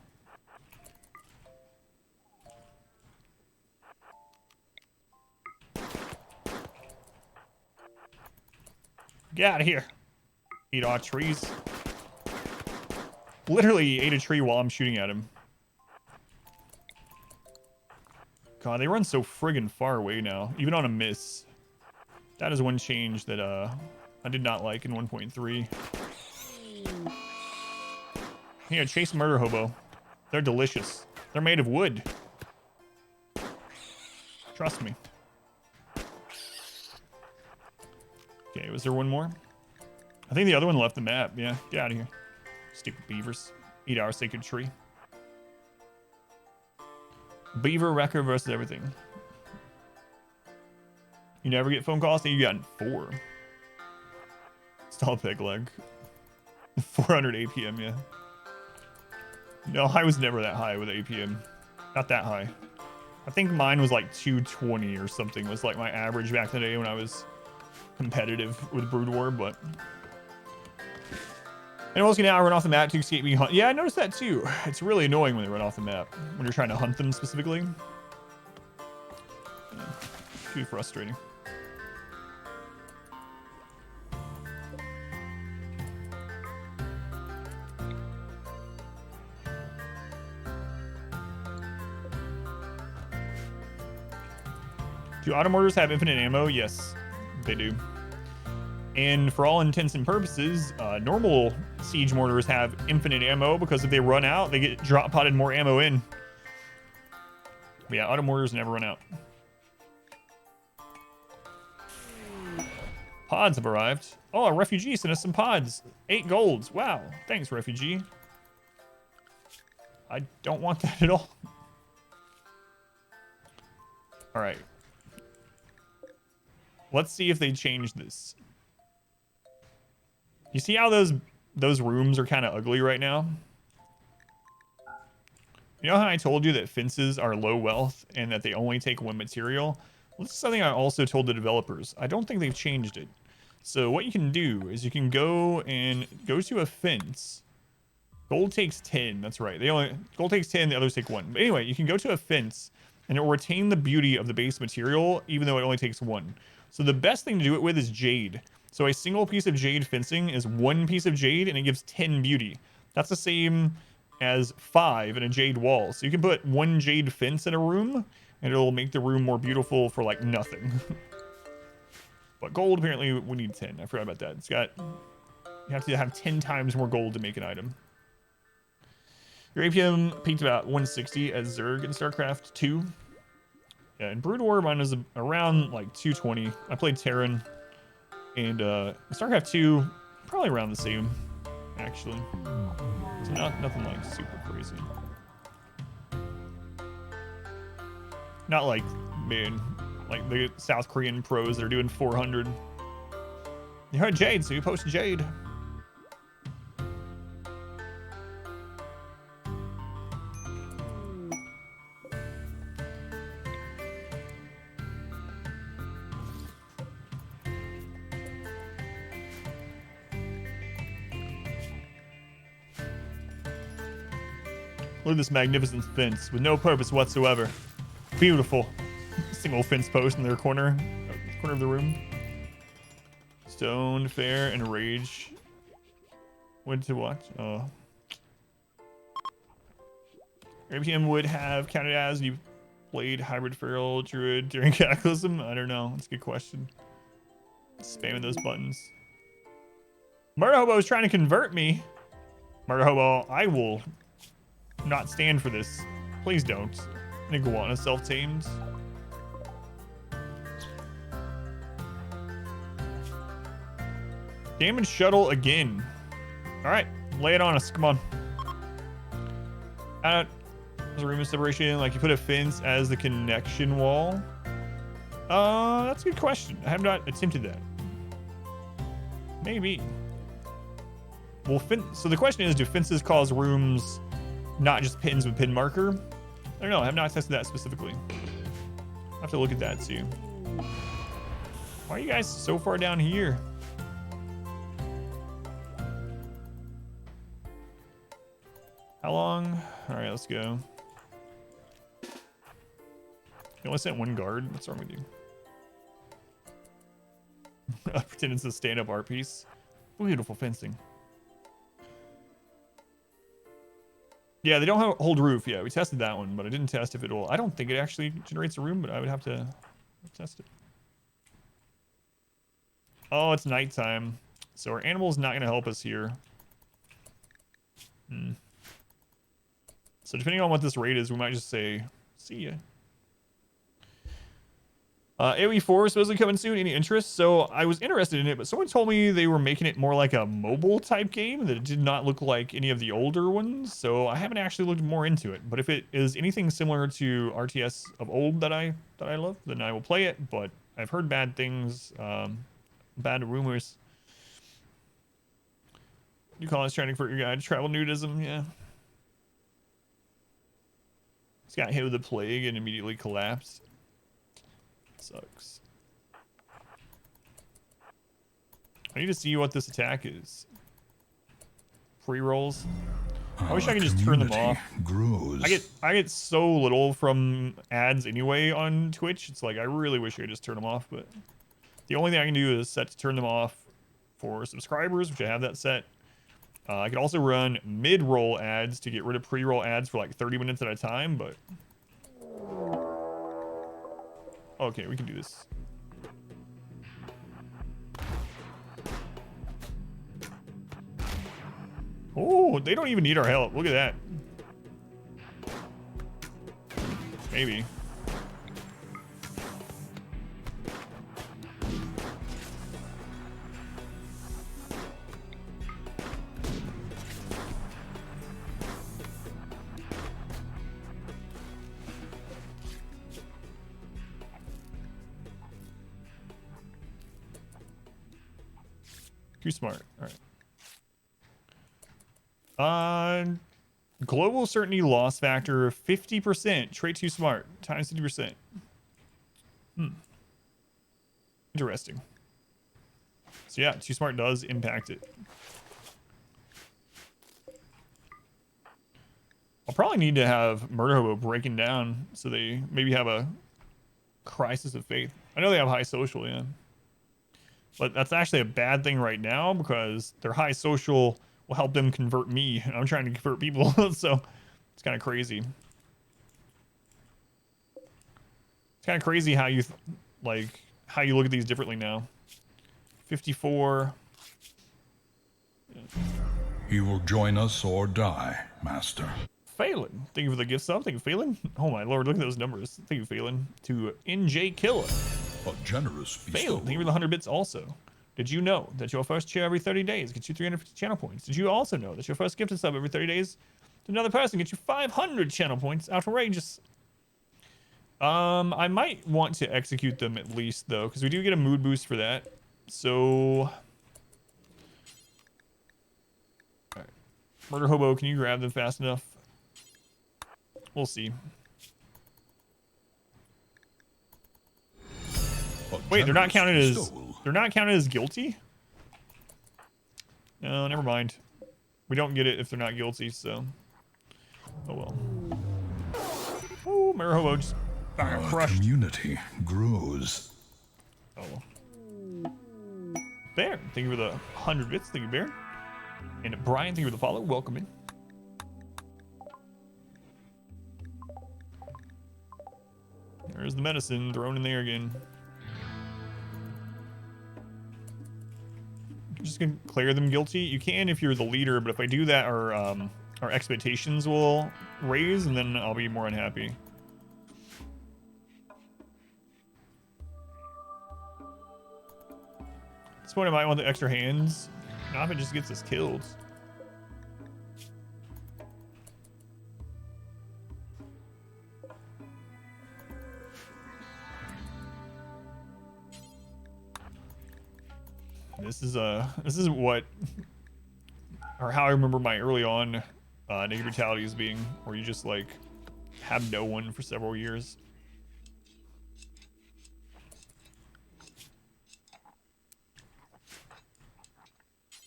Get out of here. Eat our trees. Literally ate a tree while I'm shooting at him. God, they run so friggin' far away now, even on a miss. That is one change that I did not like in 1.3. Yeah, chase murder hobo. They're delicious. They're made of wood. Trust me. Okay, was there one more? I think the other one left the map. Yeah, get out of here. Stupid beavers. Eat our sacred tree. Beaver wrecker versus everything. You never get phone calls? I think you got 4. Stall peg leg. 400 APM, yeah. No, I was never that high with APM. Not that high. I think mine was like 220 or something was like my average back in the day when I was competitive with Brood War, but animals can now run off the map to escape being hunted. Yeah, I noticed that too. It's really annoying when they run off the map when you're trying to hunt them specifically. Yeah, it can be frustrating. Do auto mortars have infinite ammo? Yes, they do. And for all intents and purposes, normal siege mortars have infinite ammo because if they run out, they get drop potted more ammo in. But yeah, auto mortars never run out. Pods have arrived. Oh, a refugee sent us some pods. 8 golds. Wow. Thanks, refugee. I don't want that at all. All right. Let's see if they change this. You see how those rooms are kind of ugly right now? You know how I told you that fences are low wealth and that they only take 1 material? Well, this is something I also told the developers. I don't think they've changed it. So what you can do is you can go to a fence. Gold takes 10. That's right. Gold takes 10. The others take 1. But anyway, you can go to a fence and it will retain the beauty of the base material, even though it only takes 1. So the best thing to do it with is jade. So a single piece of jade fencing is 1 piece of jade and it gives 10 beauty. That's the same as 5 in a jade wall. So you can put 1 jade fence in a room and it'll make the room more beautiful for like nothing. But gold, apparently we need 10. I forgot about that. You have to have 10 times more gold to make an item. Your APM peaked about 160 as Zerg in StarCraft 2. Yeah, in Brood War, mine was around like 220. I played Terran. And StarCraft 2, probably around the same, actually. So nothing like super crazy. Not like, man, like the South Korean pros that are doing 400. You heard Jade, so you post Jade. Look at this magnificent fence with no purpose whatsoever. Beautiful. Single fence post in their corner of the room. Stone, Fair, and Rage. What to watch? Oh. APM would have counted as you played Hybrid Feral Druid during Cataclysm? I don't know. That's a good question. Spamming those buttons. Murder Hobo is trying to convert me. Murder Hobo, I will not stand for this. Please don't. An iguana self-tamed. Damage shuttle again. All right, lay it on us. Come on. There's a room of separation. Like you put a fence as the connection wall. That's a good question. I have not attempted that. Maybe. Well, so the question is, do fences cause rooms not just pins with pin marker? I don't know. I have not tested that specifically. I'll have to look at that too. Why are you guys so far down here? How long? All right, let's go. You only sent 1 guard. What's wrong with you? Pretend it's a stand-up art piece. Beautiful fencing. Yeah, they don't hold roof. Yeah, we tested that one, but I didn't test if it will. I don't think it actually generates a room, but I would have to test it. Oh, it's nighttime. So our animal's not going to help us here. So depending on what this raid is, we might just say, see ya. AoE 4 is supposedly coming soon. Any interest? So I was interested in it, but someone told me they were making it more like a mobile type game, that it did not look like any of the older ones. So I haven't actually looked more into it. But if it is anything similar to RTS of old that I love, then I will play it. But I've heard bad things, bad rumors. You call us trying to convert your guy to travel nudism? Yeah. Just got hit with the plague and immediately collapsed. Sucks. I need to see what this attack is. Pre-rolls. I wish I could just turn them off. Grows. I get so little from ads anyway on Twitch. It's like I really wish I could just turn them off, but the only thing I can do is set to turn them off for subscribers, which I have that set. I could also run mid-roll ads to get rid of pre-roll ads for like 30 minutes at a time, but okay, we can do this. Oh, they don't even need our help. Look at that. Maybe. Too smart. All right. Global certainty loss factor of 50%. Trait too smart times 50%. Interesting. So yeah, too smart does impact it. I'll probably need to have Murder Hobo breaking down so they maybe have a crisis of faith. I know they have high social, yeah. But that's actually a bad thing right now because their high social will help them convert me. And I'm trying to convert people, so it's kind of crazy. It's kind of crazy how you how you look at these differently now. 54. He will join us or die, Master. Phelan. Thank you for the gift sub. Thank you, Phelan. Oh my lord, look at those numbers. Thank you, Phelan. To NJ Killer. A generous Phelan, thank you for the 100 bits also. Did you know that your first share every 30 days gets you 350 channel points? Did you also know that your first gifted sub every 30 days to another person gets you 500 channel points? Outrageous. I might want to execute them at least though, because we do get a mood boost for that. So, all right. Murder Hobo, can you grab them fast enough? We'll see. Wait, they're not counted as guilty? No, never mind. We don't get it if they're not guilty, so oh well. Oh, Murder Hobo just crushed. Community grows. Oh well. Bear, thank you for the 100 bits. Thank you, Bear. And Brian, thank you for the follow. Welcome in. There's the medicine thrown in there again. I'm just gonna declare them guilty. You can if you're the leader, but if I do that, our expectations will raise, and then I'll be more unhappy. At this point, I might want the extra hands. Not if it just gets us killed. This is what, or how I remember my early on negative brutality as being, where you just like have no one for several years.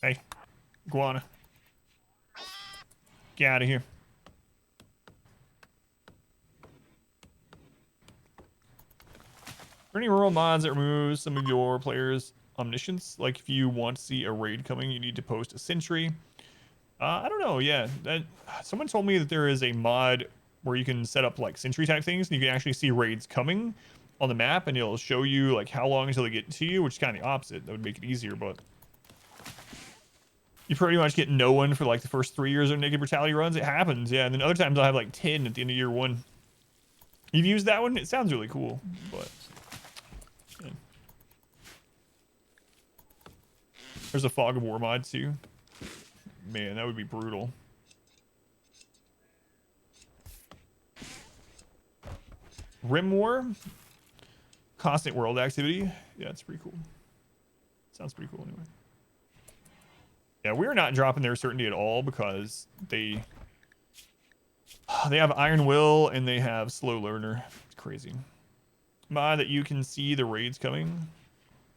Hey, Iguana, get out of here. Are there any rural mods that remove some of your players' omniscience? Like if you want to see a raid coming, you need to post a sentry. I don't know. Yeah, someone told me that there is a mod where you can set up like sentry type things, and you can actually see raids coming on the map, and it'll show you like how long until they get to you, which is kind of the opposite. That would make it easier, but you pretty much get no one for like the first 3 years of naked brutality runs. It happens, yeah. And then other times I'll have like 10 at the end of year 1. You've used that one? It sounds really cool, but yeah. There's a fog of war mod too. Man, that would be brutal. Rim War, constant world activity. Yeah, it's pretty cool. Sounds pretty cool anyway. Yeah, we're not dropping their certainty at all because they They have Iron Will and they have Slow Learner. It's crazy. Mod that you can see the raids coming.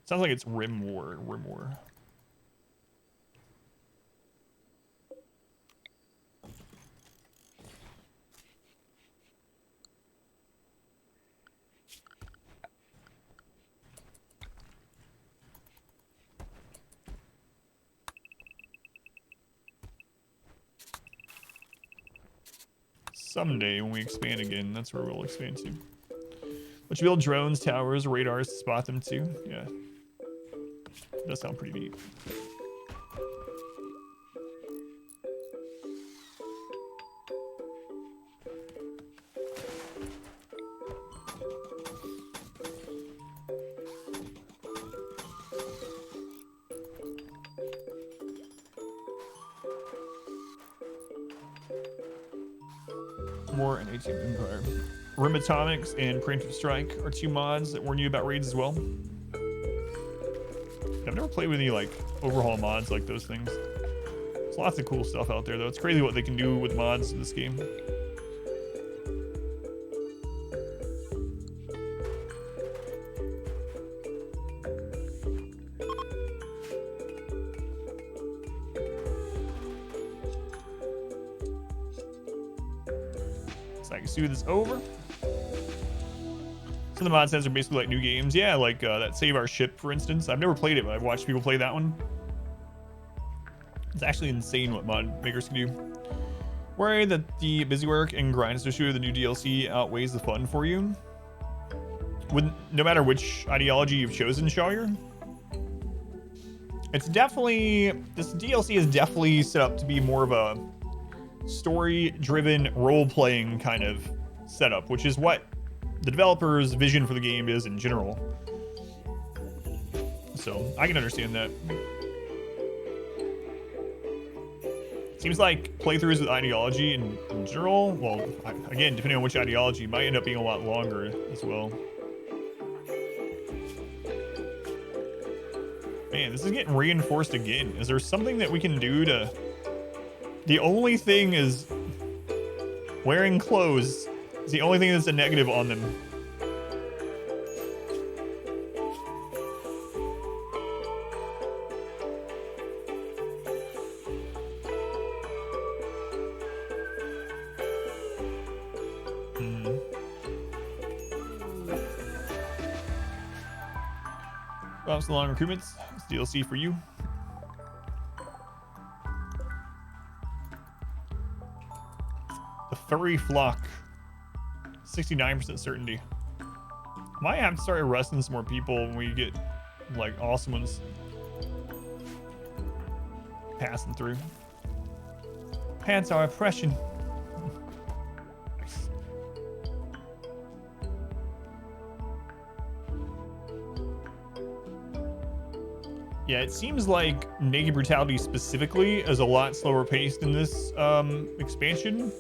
Sounds like it's Rim War. Rim War. Someday when we expand again, that's where we'll expand to. But you build drones, towers, radars to spot them too. Yeah. That sounds pretty neat. War and 18th Empire. Rim Atomics and Preemptive Strike are two mods that warn you about raids as well. I've never played with any like overhaul mods like those things. There's lots of cool stuff out there though. It's crazy what they can do with mods in this game. So I can see this over. So the mod sets are basically like new games. Yeah, like that Save Our Ship, for instance. I've never played it, but I've watched people play that one. It's actually insane what mod makers can do. Worry that the busy work and grind associated with the new DLC outweighs the fun for you. With no matter which ideology you've chosen, Shawyer. It's definitely, this DLC is definitely set up to be more of a story-driven role-playing kind of setup, which is what the developer's vision for the game is in general. So I can understand that. Seems like playthroughs with ideology in general, well, again, depending on which ideology, might end up being a lot longer as well. Man, this is getting reinforced again. Is there something that we can do to... The only thing is wearing clothes is the only thing that's a negative on them. Well, so long recruitments. It's DLC for you. The Furry Flock. 69% certainty. Might have to start arresting some more people when we get like awesome ones passing through. Pants are oppression. Nice. Yeah, it seems like Naked Brutality specifically is a lot slower paced in this expansion.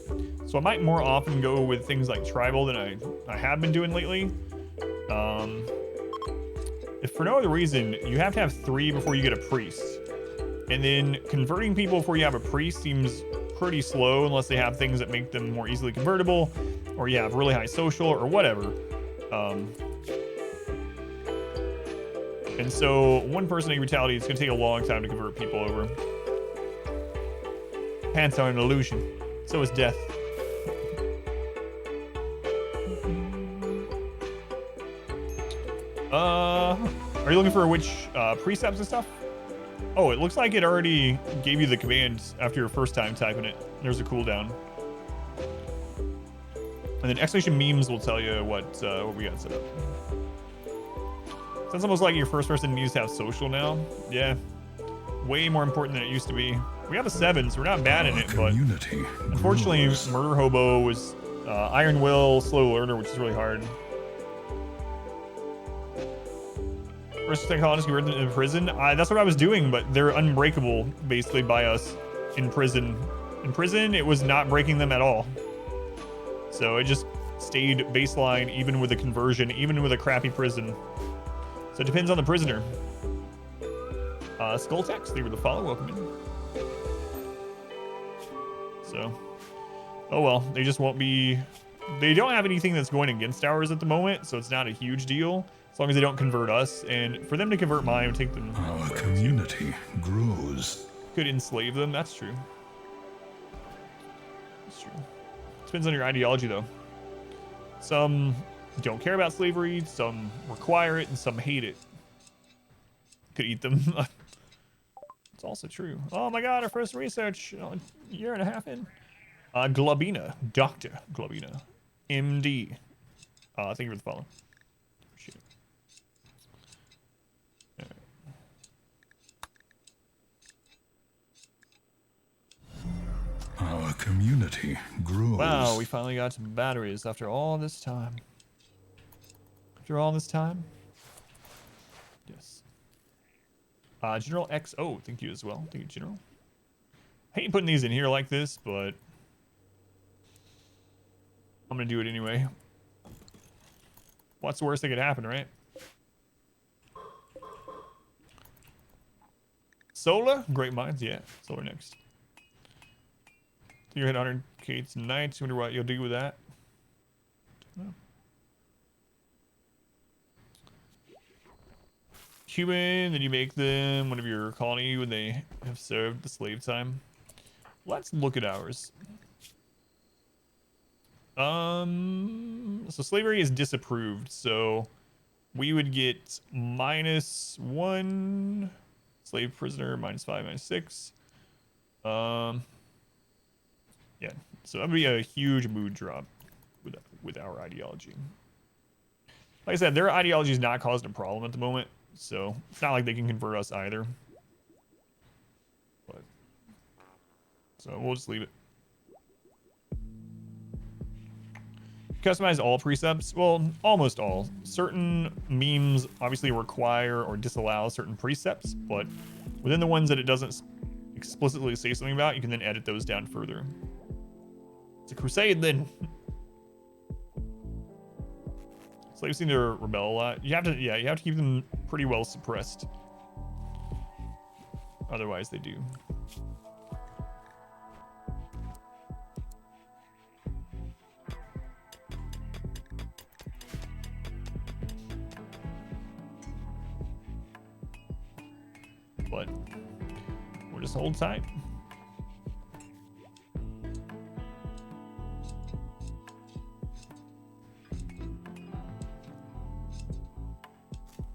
So I might more often go with things like Tribal than I have been doing lately. If for no other reason, you have to have 3 before you get a priest. And then converting people before you have a priest seems pretty slow unless they have things that make them more easily convertible, or you have really high social or whatever. And so one person in brutality, it's gonna take a long time to convert people over. Pants are an illusion. So is death. Are you looking for which precepts and stuff? Oh, it looks like it already gave you the commands after your first time typing it. There's a cooldown. And then exclamation memes will tell you what we got set up. Sounds almost like your first person needs to have social now. Yeah. Way more important than it used to be. We have a 7, so we're not bad in it, but unfortunately, Murder Hobo was Iron Will, Slow Learner, which is really hard. First colonists converted in prison. That's what I was doing, but they're unbreakable, basically, by us in prison. In prison, it was not breaking them at all. So it just stayed baseline, even with a conversion, even with a crappy prison. So it depends on the prisoner. Skulltex, they were the follow. Welcome in. So, Oh well, they just won't be. They don't have anything that's going against ours at the moment, so it's not a huge deal as long as they don't convert us. And for them to convert mine, it would take them. Our community grows. Could enslave them. That's true. That's true. Depends on your ideology, though. Some don't care about slavery, some require it, and some hate it. Could eat them. It's also true. Oh my god, our first research a year and a half in. Globina. Dr. Globina. MD. Thank you for the follow. Appreciate it. All right. Our community grows. Wow, we finally got some batteries after all this time. After all this time? Yes. General XO, thank you as well. Thank you, General. I hate putting these in here like this, but I'm gonna do it anyway. What's the worst that could happen, right? Solar? Great minds, yeah. Solar next. You hit 100k tonight. Wonder what you'll do with that. No. Cuban, then you make them one of your colony when they have served the slave time. Let's look at ours. So slavery is disapproved, so we would get -1 slave prisoner, -5, -6. Yeah, so that would be a huge mood drop with our ideology. Like I said, their ideology is not causing a problem at the moment, so it's not like they can convert us either. But so we'll just leave it. Customize all precepts. Well, almost all. Certain memes obviously require or disallow certain precepts, but within the ones that it doesn't explicitly say something about, you can then edit those down further. It's a crusade then. Slaves seem to rebel a lot. You have to, yeah, you have to keep them pretty well suppressed. Otherwise they do. But we'll just hold tight.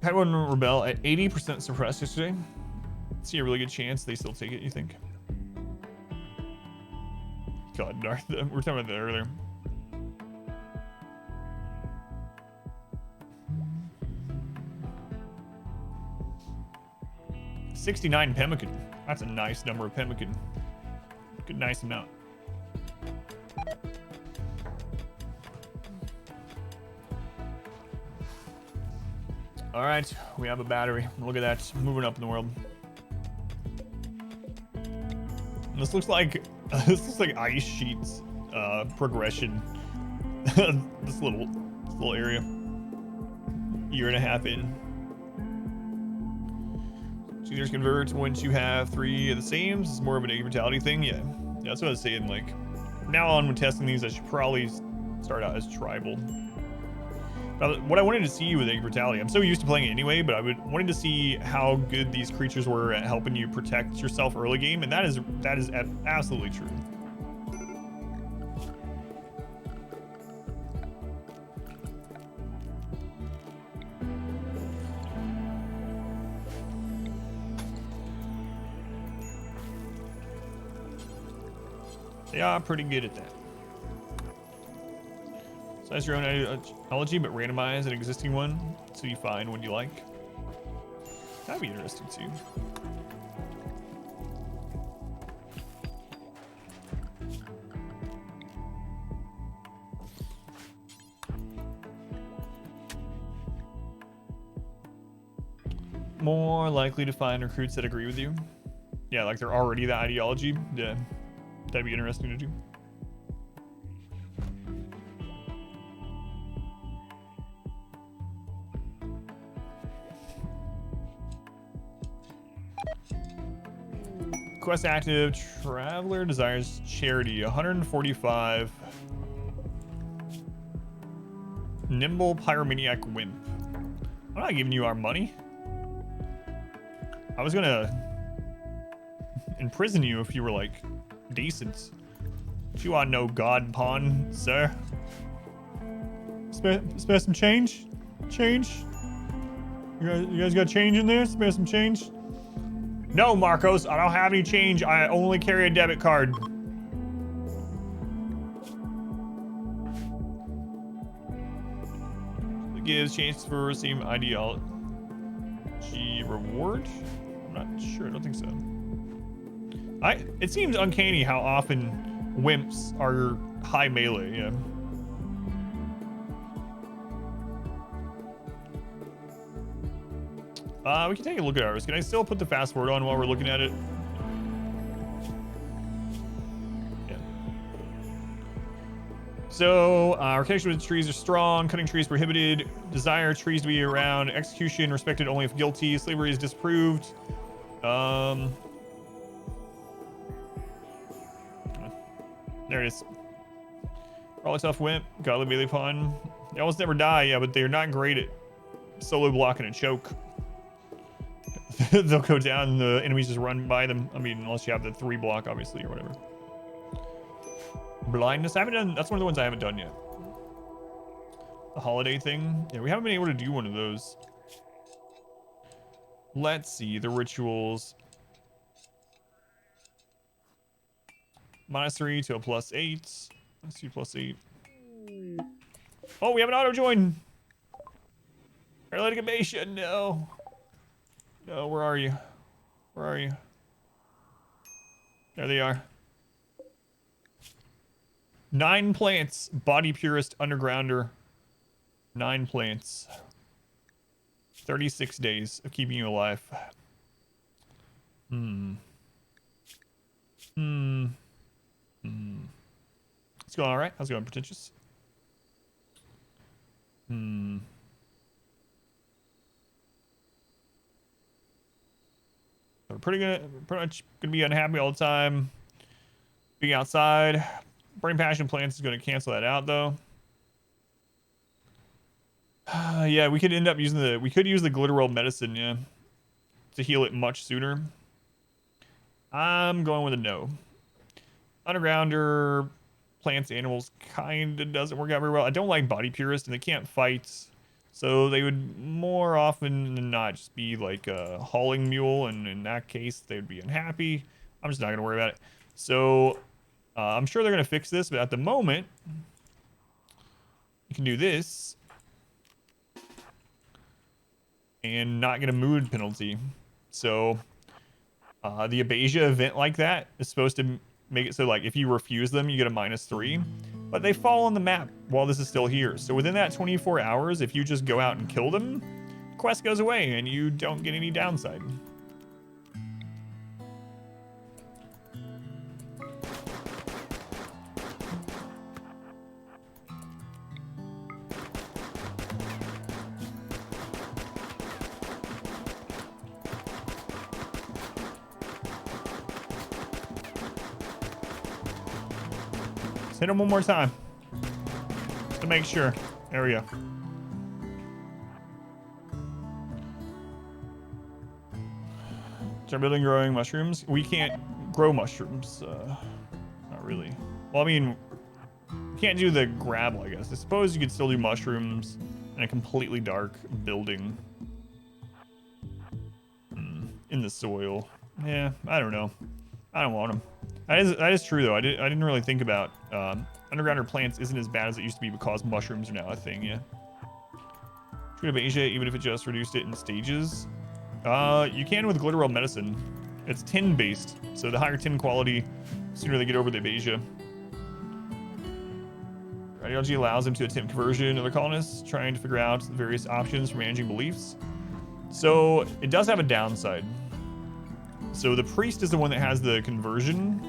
Had one rebel at 80% suppressed yesterday. See a really good chance they still take it, you think? God, Darth, we were talking about that earlier. $69 pemmican. That's a nice number of pemmican. Good, nice amount. All right, we have a battery. Look at that, moving up in the world. And this looks like ice sheets progression. this little area. Year and a half in. Choosers convert once you have 3 of the same. It's more of an egg brutality thing. Yeah, that's what I was saying. Like, from now on when testing these, I should probably start out as tribal. What I wanted to see with egg brutality, I'm so used to playing it anyway, but I wanted to see how good these creatures were at helping you protect yourself early game, and that is absolutely true. They are pretty good at that. Size your own ideology, but randomize an existing one so you find one you like. That'd be interesting too. More likely to find recruits that agree with you. Yeah, like they're already the ideology. Yeah, that'd be interesting to do. Quest active. Traveler desires charity. 145. Nimble pyromaniac wimp. I'm not giving you our money. I was gonna imprison you if you were like decent. But you are no god pawn, sir. Spare some change? Change? You guys got change in there? Spare some change? No, Marcos, I don't have any change. I only carry a debit card. It gives chance for receiving ideology reward? I'm not sure, I don't think so. It seems uncanny how often wimps are high melee, yeah. We can take a look at ours. Can I still put the fast forward on while we're looking at it? Yeah. So, our connection with trees are strong. Cutting trees prohibited. Desire trees to be around. Execution respected only if guilty. Slavery is disapproved. There it is. Probably tough wimp. Godly melee pawn. They almost never die, yeah, but they're not great at solo blocking and choke. They'll go down, the enemies just run by them. I mean, unless you have the 3 block, obviously, or whatever. Blindness, I haven't done, that's one of the ones I haven't done yet. The holiday thing. Yeah, we haven't been able to do one of those. Let's see, the rituals. -3 to a +8. Let's see, +8. Oh, we have an auto join. Paralytic evasion, no. No, where are you? Where are you? There they are. 9 plants. Body purist undergrounder. 9 plants. 36 days of keeping you alive. It's going alright. How's it going, pretentious? We're pretty much gonna be unhappy all the time. Being outside. Brain passion plants is gonna cancel that out though. Yeah, we could end up using we could use the glitteral medicine, yeah, to heal it much sooner. I'm going with a no. Undergrounder, plants, animals kinda doesn't work out very well. I don't like body purist and they can't fight. So they would more often than not just be like a hauling mule, and in that case, they would be unhappy. I'm just not going to worry about it. So I'm sure they're going to fix this, but at the moment, you can do this and not get a mood penalty. So the Abasia event like that is supposed to make it so like if you refuse them, you get a -3. But they fall on the map while this is still here. So within that 24 hours, if you just go out and kill them, the quest goes away and you don't get any downside. Hit him one more time. Just to make sure. There we go. Start building growing mushrooms. We can't grow mushrooms. Not really. Well, I mean, we can't do the gravel, I guess. I suppose you could still do mushrooms in a completely dark building. In the soil. Yeah, I don't know. I don't want them. That is true though. I didn't really think about undergrounder plants isn't as bad as it used to be because mushrooms are now a thing. Yeah. Shoot of Asia, even if it just reduced it in stages. You can with glitteral medicine. It's tin based, so the higher tin quality, sooner they get over the Abasia. Ideology allows them to attempt conversion of their colonists, trying to figure out the various options for managing beliefs. So it does have a downside. So the priest is the one that has the conversion.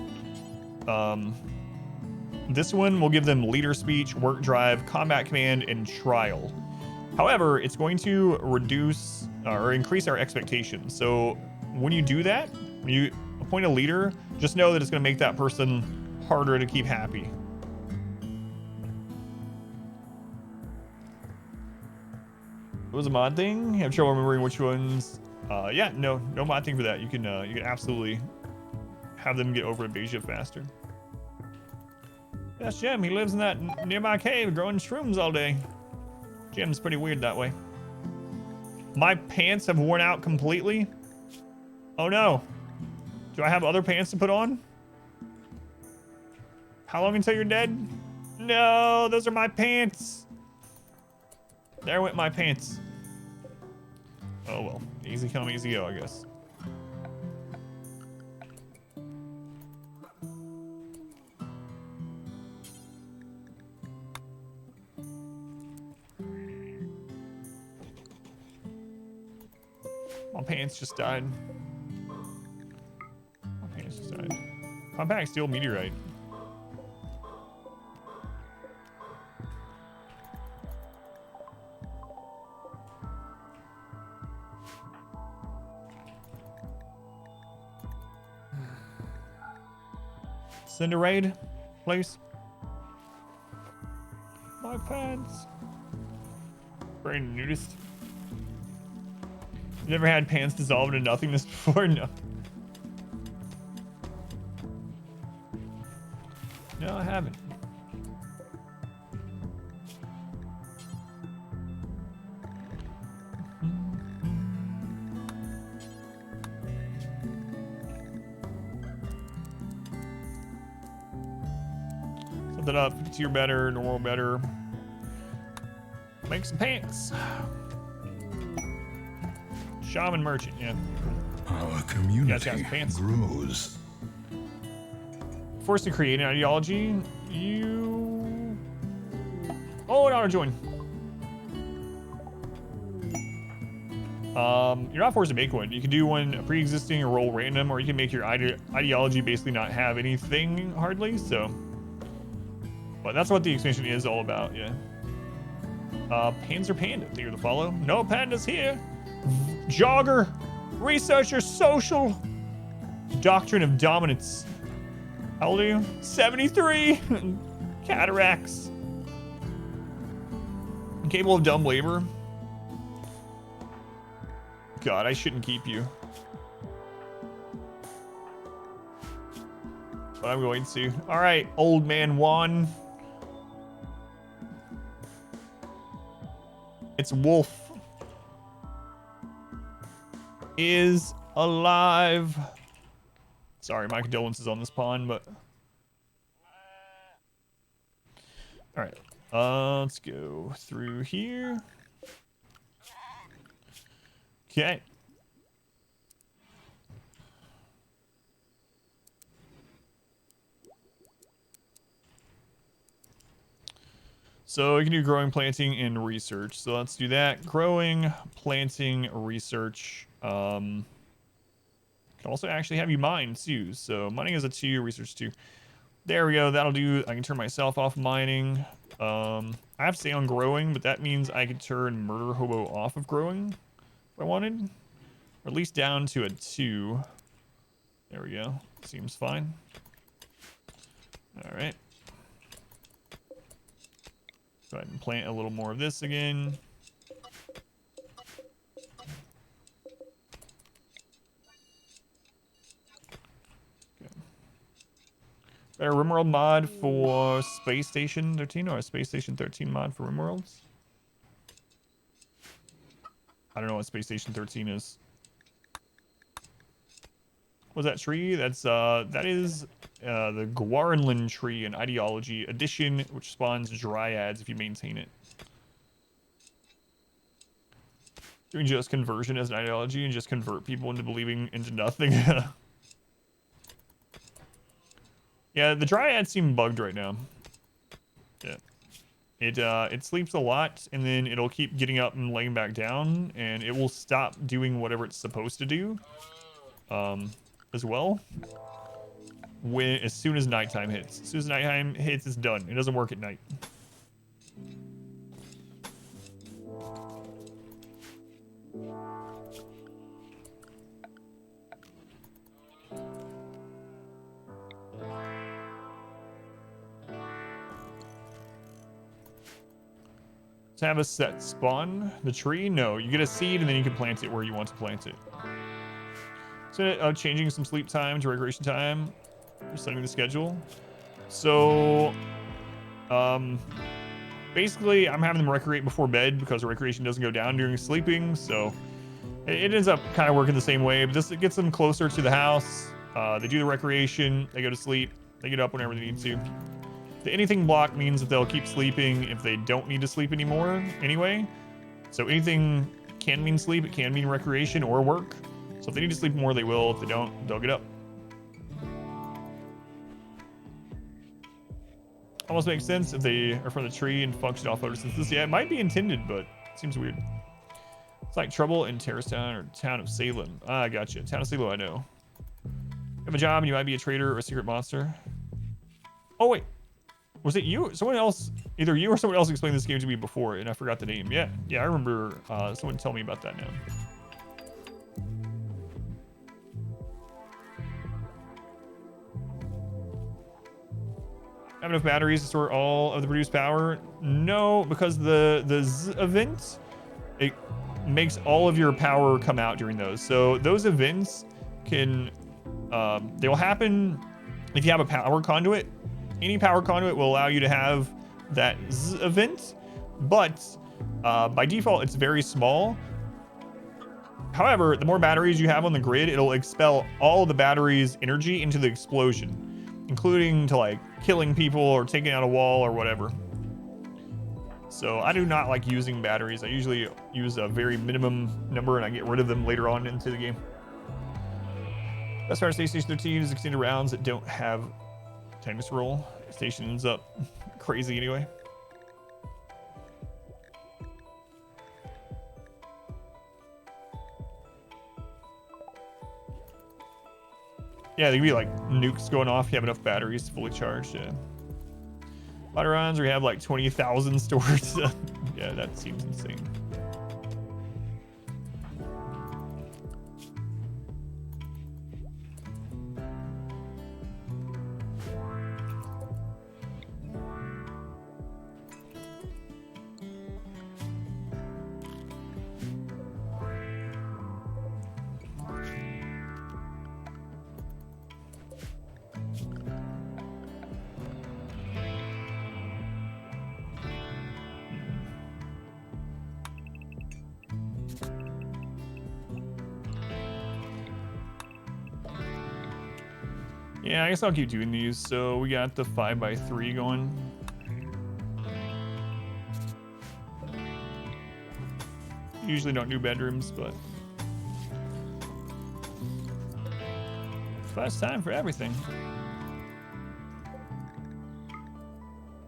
This one will give them leader speech, work drive, combat command, and trial. However, it's going to reduce or increase our expectations. So when you do that, when you appoint a leader, just know that it's going to make that person harder to keep happy. It was a mod thing. Have trouble remembering which ones. Yeah, no mod thing for that. You can absolutely have them get over to Beja faster. That's Jim. He lives in that nearby cave growing shrooms all day. Jim's pretty weird that way. My pants have worn out completely. Oh no. Do I have other pants to put on? How long until you're dead? No, those are my pants. There went my pants. Oh well, easy come, easy go, I guess. My pants just died. My pants just died. Compact steel meteorite. Send a raid, please. My pants. Very nudist. You've never had pants dissolve into nothingness before? No. No, I haven't. Set that up. Tier better, normal better. Make some pants. Shaman merchant, yeah. Our community pants. grows. Forced to create an ideology, you... Oh, an auto join. You're not forced to make one. You can do one pre-existing or roll random, or you can make your ideology basically not have anything hardly, so. But that's what the expansion is all about, yeah. Panzer Panda, thank you for the follow. No pandas here. Jogger, researcher, social, doctrine of dominance. How old are you? 73. Cataracts. Incapable of dumb labor. God, I shouldn't keep you. But I'm going to. All right, old man Juan. It's Wolf. Is alive. Sorry, my condolences on this pawn, but all right. Let's go through here. Okay. So we can do growing, planting, and research. So let's do that. Growing, planting, research. Can also actually have you mine too. So mining is a 2, research 2. There we go. That'll do. I can turn myself off mining. I have to stay on growing, but that means I could turn murder hobo off of growing if I wanted, or at least down to a 2. There we go. Seems fine. All right. Go ahead and plant a little more of this again. Better RimWorld mod for Space Station 13 or a Space Station 13 mod for RimWorlds? I don't know what Space Station 13 is. What's that tree? That's that is the Guarnlin tree and ideology edition, which spawns dryads if you maintain it. Doing just conversion as an ideology and just convert people into believing into nothing. Yeah, the dryads seem bugged right now. Yeah. It sleeps a lot, and then it'll keep getting up and laying back down, and it will stop doing whatever it's supposed to do. As well. As soon as nighttime hits. As soon as nighttime hits, it's done. It doesn't work at night. To have a set spawn the tree? No, you get a seed and then you can plant it where you want to plant it. So changing some sleep time to recreation time, setting the schedule. So basically I'm having them recreate before bed because the recreation doesn't go down during sleeping. So it ends up kind of working the same way, but this gets them closer to the house. They do the recreation, they go to sleep, they get up whenever they need to. The anything block means that they'll keep sleeping if they don't need to sleep anymore anyway. So anything can mean sleep, it can mean recreation or work. So if they need to sleep more, they will. If they don't, they'll get up. Almost makes sense if they are from the tree and function off photosynthesis. Yeah, it might be intended, but it seems weird. It's like trouble in Terrace Town or Town of Salem. Ah, gotcha. Town of Salem, I know. You have a job and you might be a traitor or a secret monster. Oh, wait. Was it you? Someone else, either you or someone else explained this game to me before, and I forgot the name. Yeah, I remember someone tell me about that now. Have enough batteries to store all of the produced power? No, because the Z event, it makes all of your power come out during those. So those events can, they will happen if you have a power conduit. Any power conduit will allow you to have that Z event, but by default, it's very small. However, the more batteries you have on the grid, it'll expel all of the battery's energy into the explosion, including to like killing people or taking out a wall or whatever. So I do not like using batteries. I usually use a very minimum number and I get rid of them later on into the game. Best part of Station 13 is extended rounds that don't have Timus roll. Station ends up crazy anyway. Yeah, they can be like nukes going off. You have enough batteries fully charged. Yeah. A lot of runs where you have like 20,000 stored. Yeah, that seems insane. Yeah, I guess I'll keep doing these. So we got the 5x3 going. Usually don't do bedrooms, but first time for everything.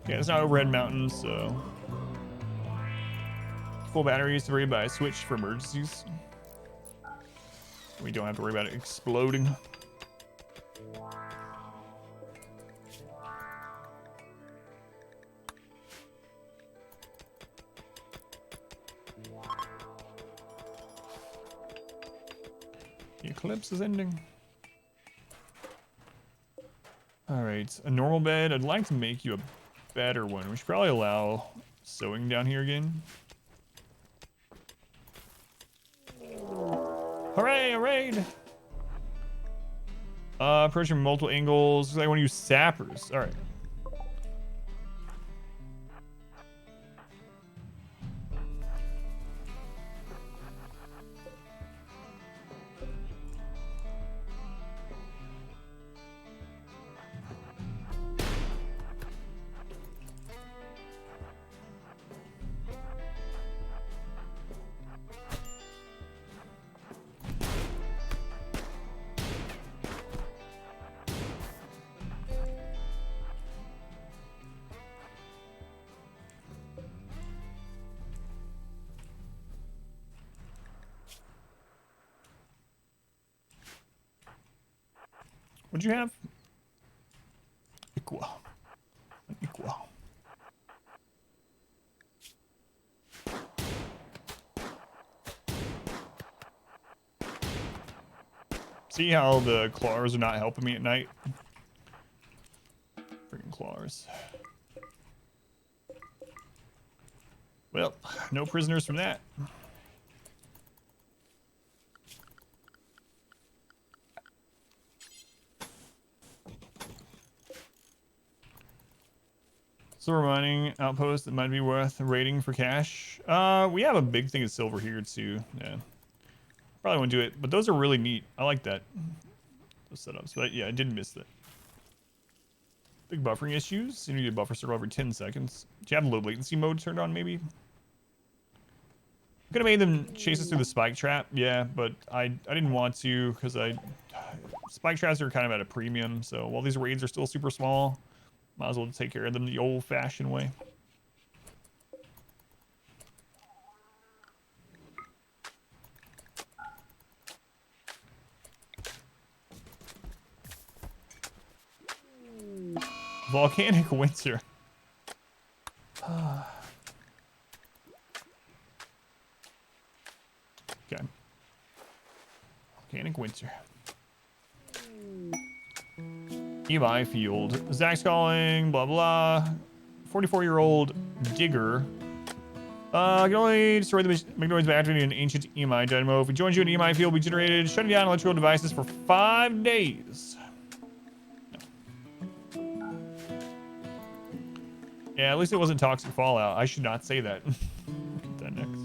Yeah, it's not overhead mountain, so full batteries to worry about a switch for emergencies. We don't have to worry about it exploding. The eclipse is ending. Alright, a normal bed. I'd like to make you a better one. We should probably allow sewing down here again. Hooray, a raid! Approach from multiple angles. Looks like I want to use sappers. Alright. What'd you have? Equal. Equal. See how the claws are not helping me at night? Freaking claws. Well, no prisoners from that. Silver mining outpost that might be worth raiding for cash. We have a big thing of silver here too. Yeah, probably won't do it, but those are really neat. I like that. Those setups, but yeah, I did miss that. Big buffering issues. You need a buffer circle every 10 seconds. Do you have low latency mode turned on? Maybe. Could have made them chase us through the spike trap. Yeah, but I didn't want to because spike traps are kind of at a premium. So while these raids are still super small, might as well take care of them the old-fashioned way. Volcanic winter. Okay. Volcanic winter. EMI field. Zach's calling, blah, blah. 44-year-old digger. Can only destroy the McNoise by activating an ancient EMI dynamo. If we join you in EMI field, we generated shutting down electrical devices for 5 days. No. Yeah, at least it wasn't toxic fallout. I should not say that. Get that next.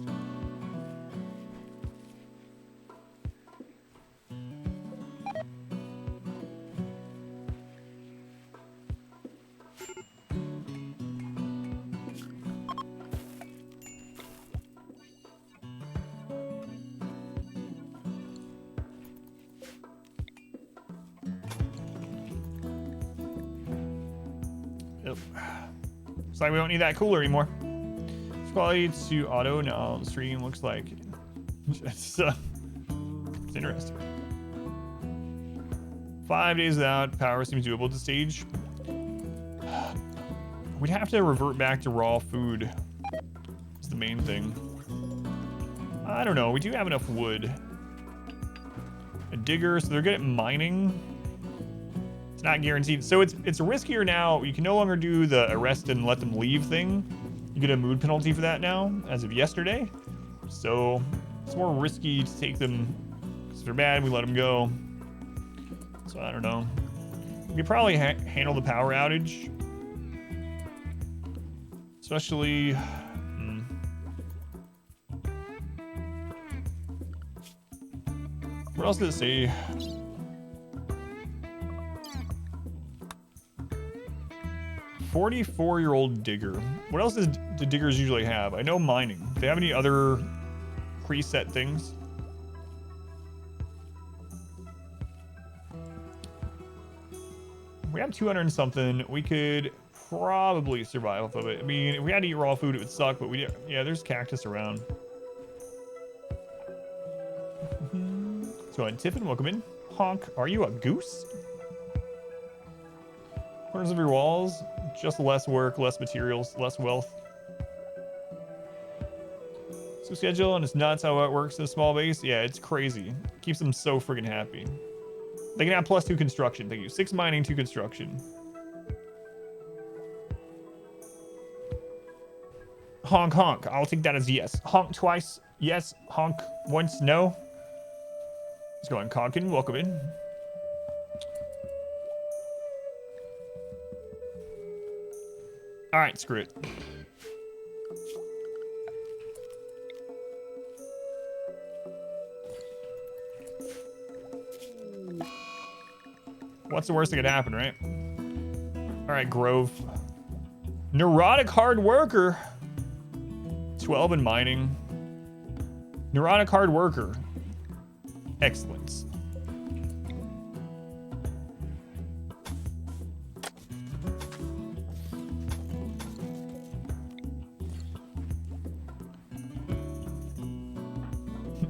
Looks like we don't need that cooler anymore. Quality to auto. Now the stream looks like it's interesting. 5 days without power seems doable at this stage. We'd have to revert back to raw food. Is the main thing. I don't know. We do have enough wood. A digger, so they're good at mining. It's not guaranteed. So it's riskier now. You can no longer do the arrest and let them leave thing. You get a mood penalty for that now, as of yesterday. So it's more risky to take them. Because if they're bad, we let them go. So I don't know. We could probably handle the power outage. Especially... What else did it say? "44-year-old digger." What else do diggers usually have? I know mining. Do they have any other preset things? We have 200 and something. We could probably survive off of it. I mean, if we had to eat raw food, it would suck, but yeah, there's cactus around. So, Tiffin, welcome in. Honk, are you a goose? Corners of your walls, just less work, less materials, less wealth. So schedule, and it's nuts how it works in a small base. Yeah, it's crazy. Keeps them so friggin' happy. They can have +2 construction. Thank you. 6 mining, 2 construction. Honk, honk. I'll take that as yes. Honk twice. Yes. Honk once. No. Let's go on. Conkin, welcome in. All right, screw it. What's the worst that could happen, right? All right, Grove. Neurotic hard worker. 12 in mining. Neurotic hard worker. Excellence.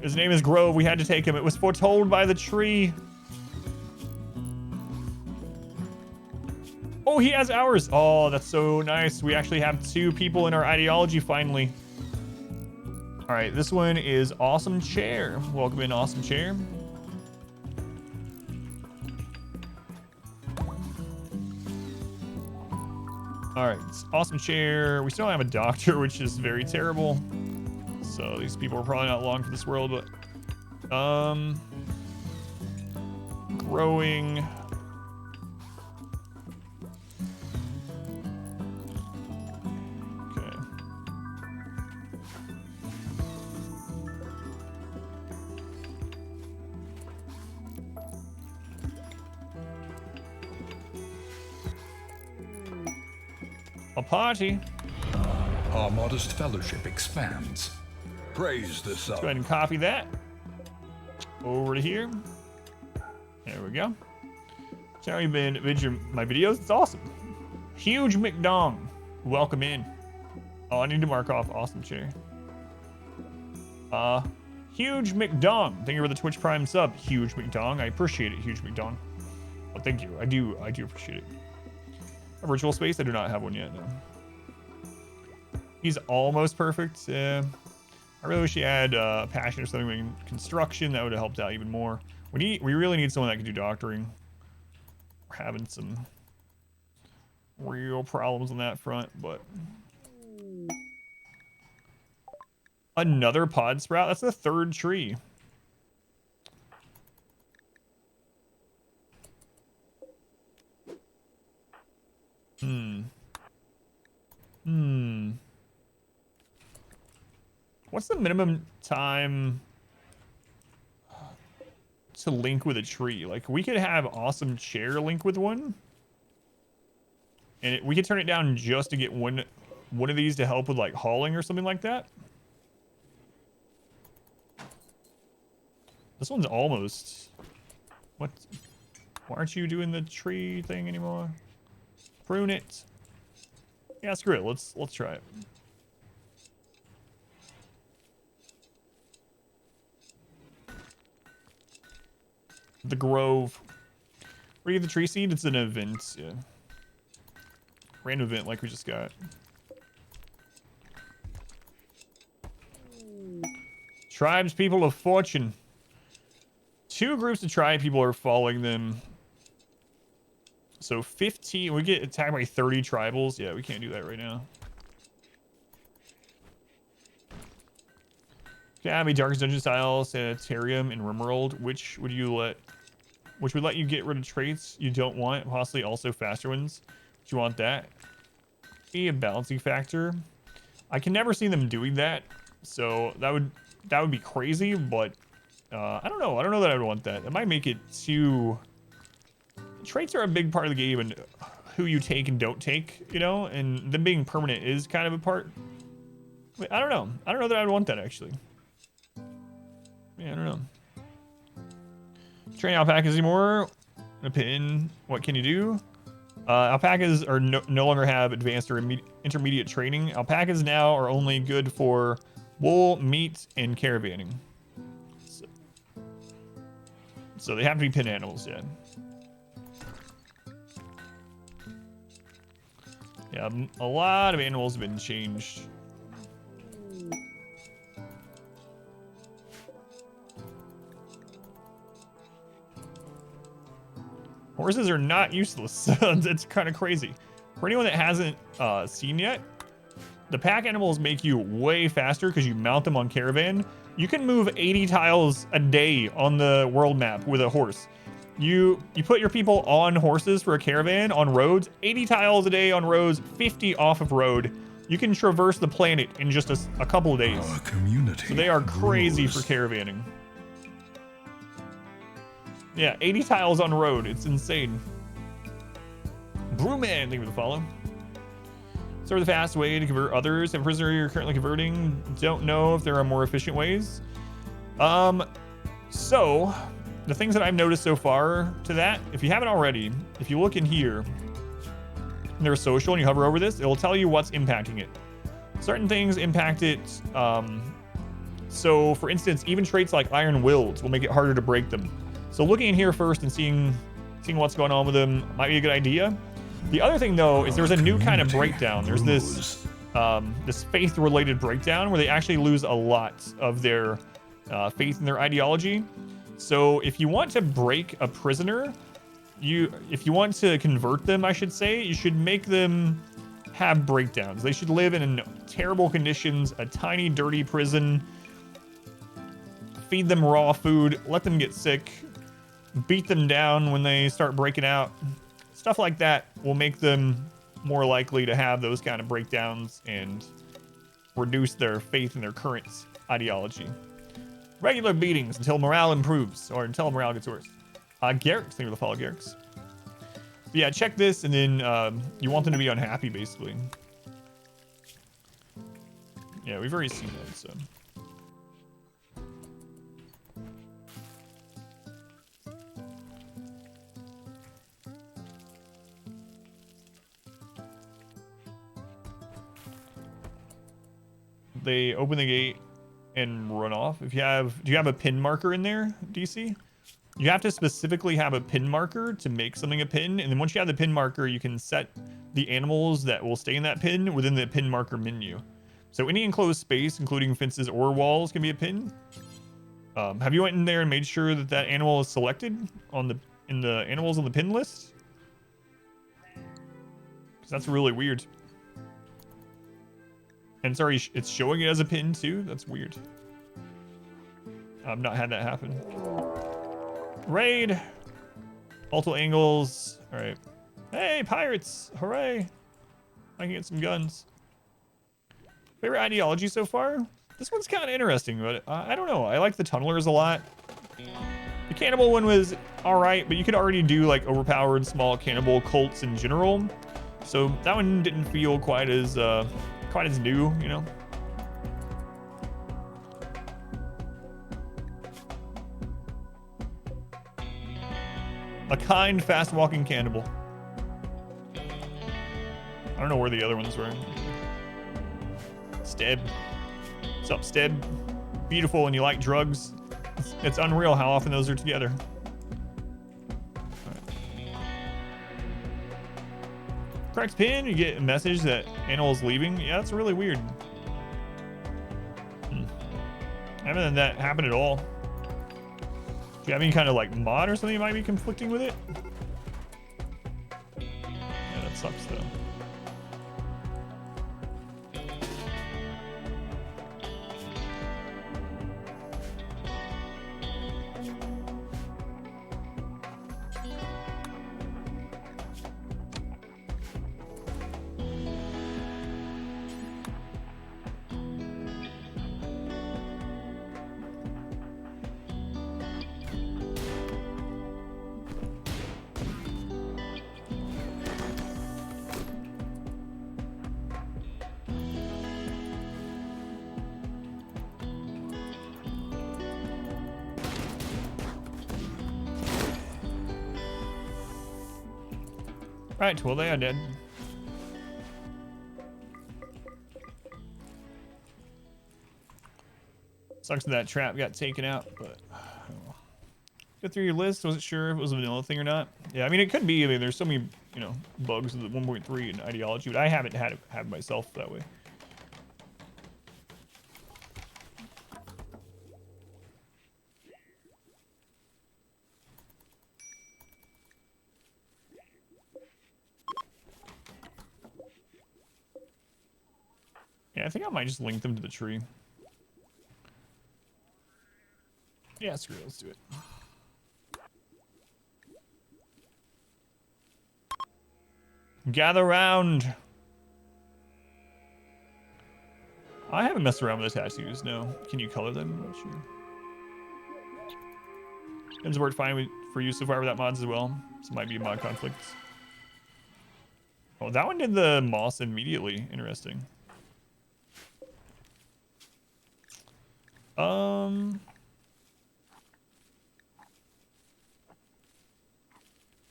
His name is Grove. We had to take him. It was foretold by the tree. Oh, he has ours. Oh, that's so nice. We actually have 2 people in our ideology finally. All right, this one is Awesome Chair. Welcome in, Awesome Chair. All right, awesome chair. We still don't have a doctor, which is very terrible. So these people are probably not long for this world, but growing. Okay. A party. Our modest fellowship expands. Praise the sun. Go ahead and copy that over to here. There we go. So you've been my videos. It's awesome. Huge McDong. Welcome in. Oh, I need to mark off awesome chair. Huge McDong. Thank you for the Twitch Prime sub. Huge McDong. I appreciate it, Huge McDong. Oh, thank you. I do appreciate it. A virtual space? I do not have one yet, no. He's almost perfect. I really wish he had passion or something in construction. That would have helped out even more. We really need someone that can do doctoring. We're having some real problems on that front, but another pod sprout. That's the third tree. What's the minimum time to link with a tree? Like, we could have awesome chair link with one, and we could turn it down just to get one of these to help with like hauling or something like that. This one's almost. What? Why aren't you doing the tree thing anymore? Prune it. Yeah, screw it. Let's try it. The Grove. Where do you get the tree seed? It's an event, yeah. Random event like we just got. Tribes, people of fortune. 2 groups of tribe people are following them. So 15, we get attacked by 30 tribals. Yeah, we can't do that right now. Academy, Darkest Dungeon Style, Sanitarium, and Rimworld. Which would let you get rid of traits you don't want, possibly also faster ones. Do you want that? Be a balancing factor. I can never see them doing that, so that would be crazy. But I don't know. I don't know that I would want that. It might make it too. Traits are a big part of the game, and who you take and don't take, you know, and them being permanent is kind of a part. Wait, I don't know. I don't know that I'd want that actually. Yeah, I don't know. Train alpacas anymore. A pin. What can you do? Alpacas are no longer have advanced or intermediate training. Alpacas now are only good for wool, meat, and caravanning. So they have to be pin animals, yeah. Yeah, a lot of animals have been changed. Horses are not useless. It's kind of crazy. For anyone that hasn't seen yet, the pack animals make you way faster because you mount them on caravan. You can move 80 tiles a day on the world map with a horse. You put your people on horses for a caravan on roads, 80 tiles a day on roads, 50 off of road. You can traverse the planet in just a couple of days. Our community. So they are crazy rules. for caravanning. Yeah, 80 tiles on road. It's insane. Brewman, thank you for the follow. Sort of the fast way to convert others. If a prisoner you're currently converting, don't know if there are more efficient ways. So the things that I've noticed so far to that, if you haven't already, if you look in here, in their social and you hover over this, it will tell you what's impacting it. Certain things impact it. So for instance, even traits like iron willed will make it harder to break them. So looking in here first and seeing what's going on with them might be a good idea. The other thing though is there's a new kind of breakdown. There's this faith-related breakdown where they actually lose a lot of their faith in their ideology. So if you want to break a prisoner, if you want to convert them, I should say, you should make them have breakdowns. They should live in terrible conditions, a tiny, dirty prison. Feed them raw food, let them get sick, beat them down when they start breaking out. Stuff like that will make them more likely to have those kind of breakdowns and reduce their faith in their current ideology. Regular beatings until morale improves, or until morale gets worse. Garrick's, thank you for the follow, Garrick's. Yeah, check this, and then you want them to be unhappy, basically. Yeah, we've already seen that, so. They open the gate and run off. If you have, do you have a pin marker in there, DC? You have to specifically have a pin marker to make something a pin, and then once you have the pin marker, you can set the animals that will stay in that pin within the pin marker menu. So any enclosed space, including fences or walls, can be a pin. Have you went in there and made sure that that animal is selected on in the animals on the pin list? Because that's really weird. And sorry, it's showing it as a pin too? That's weird. I've not had that happen. Raid! Multiple angles. Alright. Hey, pirates! Hooray! I can get some guns. Favorite ideology so far? This one's kind of interesting, but I don't know. I like the tunnelers a lot. The cannibal one was alright, but you could already do like overpowered small cannibal cults in general. So that one didn't feel quite as new, you know? A kind, fast-walking cannibal. I don't know where the other ones were. Steb. What's up, Steb? Beautiful and you like drugs. It's unreal how often those are together. Correct pin, you get a message that animal's leaving. Yeah, that's really weird. I haven't had that happen at all. Do you have any kind of like mod or something that might be conflicting with it? Yeah, that sucks though. Right, well they are dead. Sucks that trap got taken out, but get through your list. Wasn't sure if it was a vanilla thing or not. Yeah, I mean it could be. I mean there's so many, you know, bugs with the 1.3 and ideology, but I haven't had it myself that way. Yeah, I think I might just link them to the tree. Yeah, screw it, let's do it. Gather round. I haven't messed around with the tattoos, no. Can you color them? I'm not sure. It's worked fine for you so far with that mods as well. So it might be a mod conflict. Oh, that one did the moss immediately. Interesting.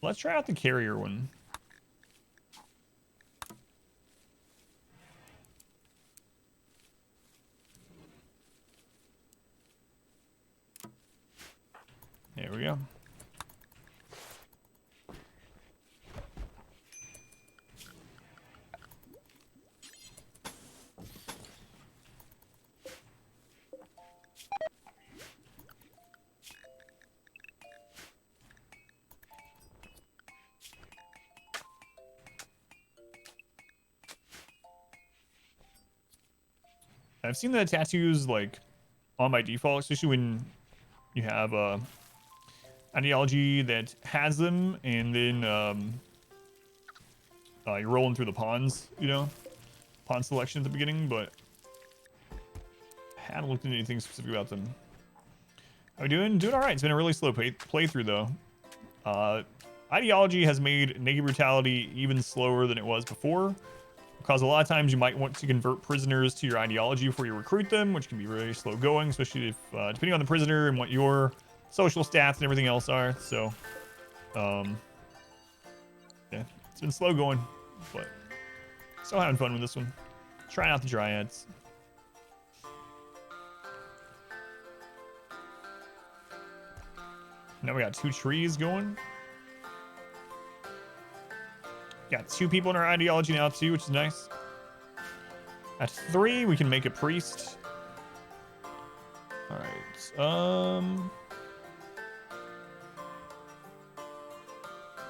Let's try out the carrier one. There we go. I've seen the tattoos like on by default, especially when you have ideology that has them, and then you're rolling through the pawns, you know, pawn selection at the beginning, but I hadn't looked into anything specific about them. How we doing? Doing all right. It's been a really slow playthrough though. Ideology has made naked brutality even slower than it was before, because a lot of times you might want to convert prisoners to your ideology before you recruit them, which can be really slow going, especially if depending on the prisoner and what your social stats and everything else are. So yeah, it's been slow going, but still having fun with this one. Trying out the dryads. Now we got 2 trees going. Got 2 people in our ideology now too, which is nice. At 3, we can make a priest. All right.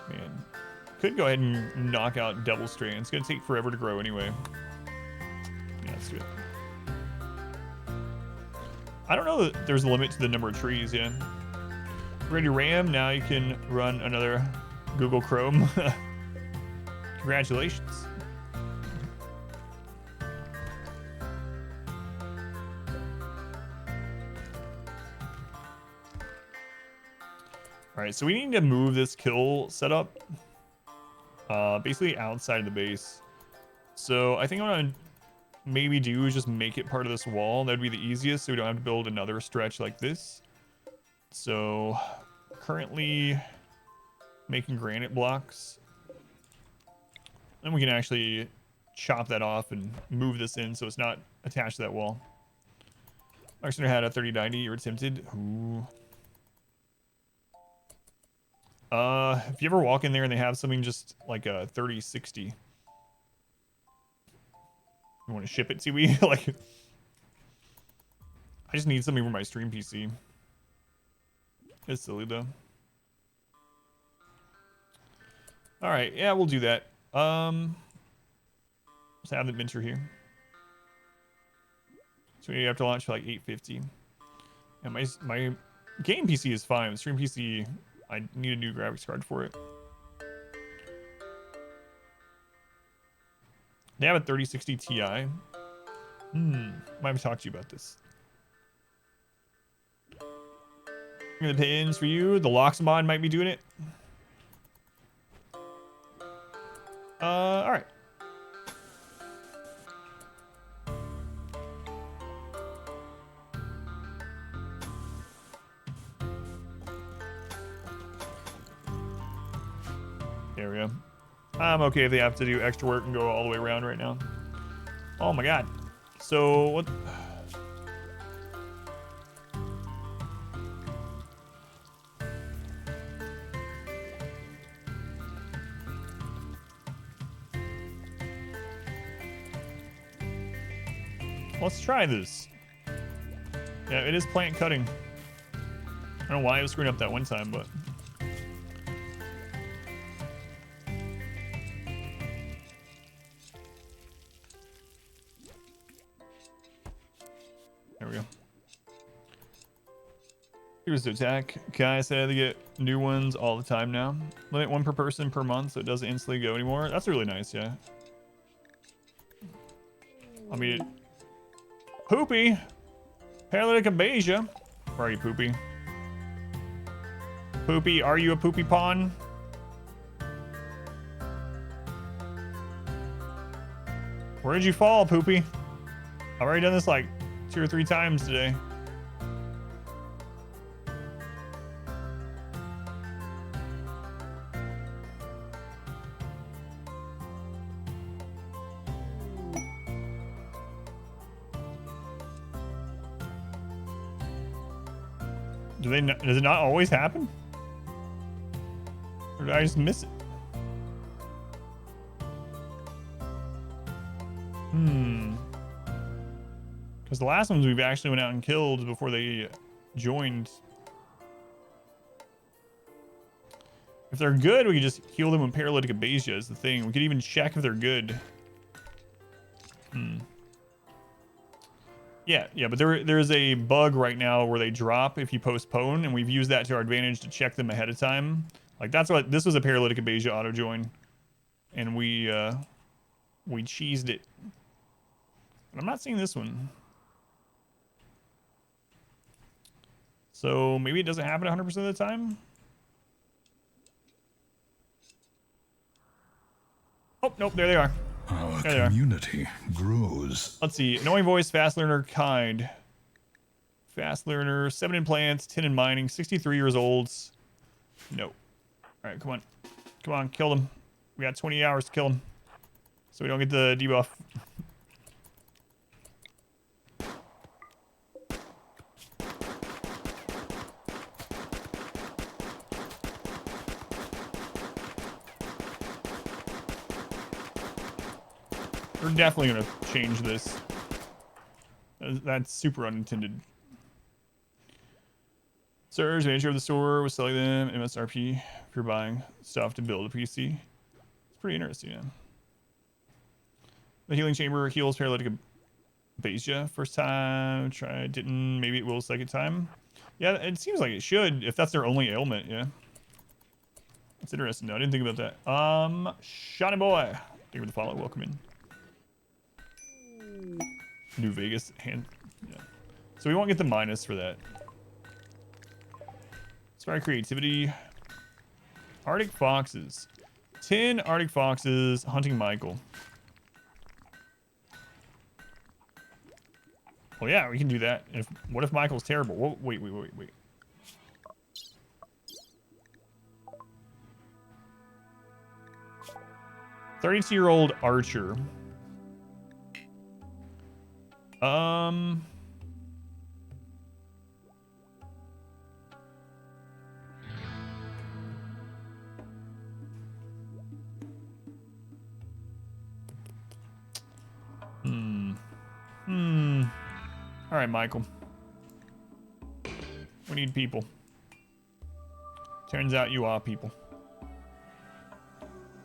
Man, could go ahead and knock out double strain. It's gonna take forever to grow anyway. Yeah, let's do it. I don't know that there's a limit to the number of trees. Yeah. Ready RAM. Now you can run another Google Chrome. Congratulations. All right, so we need to move this kill setup basically outside of the base. So I think what I'm gonna maybe do is just make it part of this wall. That'd be the easiest, so we don't have to build another stretch like this. So currently making granite blocks. And we can actually chop that off and move this in so it's not attached to that wall. Marksner had a 3090. You were tempted. Ooh. If you ever walk in there and they have something just like a 3060, you want to ship it to me? Like, I just need something for my stream PC. It's silly though. All right, yeah, we'll do that. Let's have the adventure here. So we have to launch for like 850. And my game PC is fine. The stream PC, I need a new graphics card for it. They have a 3060 Ti. Might have to talk to you about this. The pins for you. The locks mod might be doing it. All right. There we go. I'm okay if they have to do extra work and go all the way around right now. Oh my god. So what? Let's try this. Yeah, it is plant cutting. I don't know why I was screwing up that one time, but... There we go. Here's the attack. Guys said they get new ones all the time now. Limit 1 per person per month, so it doesn't instantly go anymore. That's really nice, yeah. I mean... Poopy! Paralytic Abasia. Where are you, Poopy? Poopy, are you a poopy pawn? Where did you fall, Poopy? I've already done this like 2 or 3 times today. Does it not always happen? Or did I just miss it? Because the last ones we've actually went out and killed before they joined. If they're good, we can just heal them with Paralytic Abasia is the thing. We could even check if they're good. Yeah, but there's a bug right now where they drop if you postpone, and we've used that to our advantage to check them ahead of time. Like that's what this was, a paralytic abasia auto join, and we cheesed it. But I'm not seeing this one. So maybe it doesn't happen 100% of the time. Oh, nope, there they are. Our There they are. community grows. Let's see. Annoying voice, fast learner, kind. Fast learner, 7 in plants, 10 in mining, 63 years old. No. All right, come on. Come on, kill them. We got 20 hours to kill them. So we don't get the debuff. We're definitely going to change this. That's super unintended. Surge, manager of the store was selling them MSRP if you're buying stuff to build a PC. It's pretty interesting, yeah. The healing chamber heals paralytic abasia. First time, try didn't. Maybe it will second time. Yeah, it seems like it should if that's their only ailment. Yeah, that's interesting. No, I didn't think about that. Shiny boy, thank you for the follow. Welcome in. New Vegas hand. Yeah. So we won't get the minus for that. Inspire creativity. Arctic foxes. 10 Arctic foxes hunting Michael. Well, yeah, we can do that. What if Michael's terrible? Whoa, wait. 32-year-old archer. All right, Michael. We need people. Turns out you are people.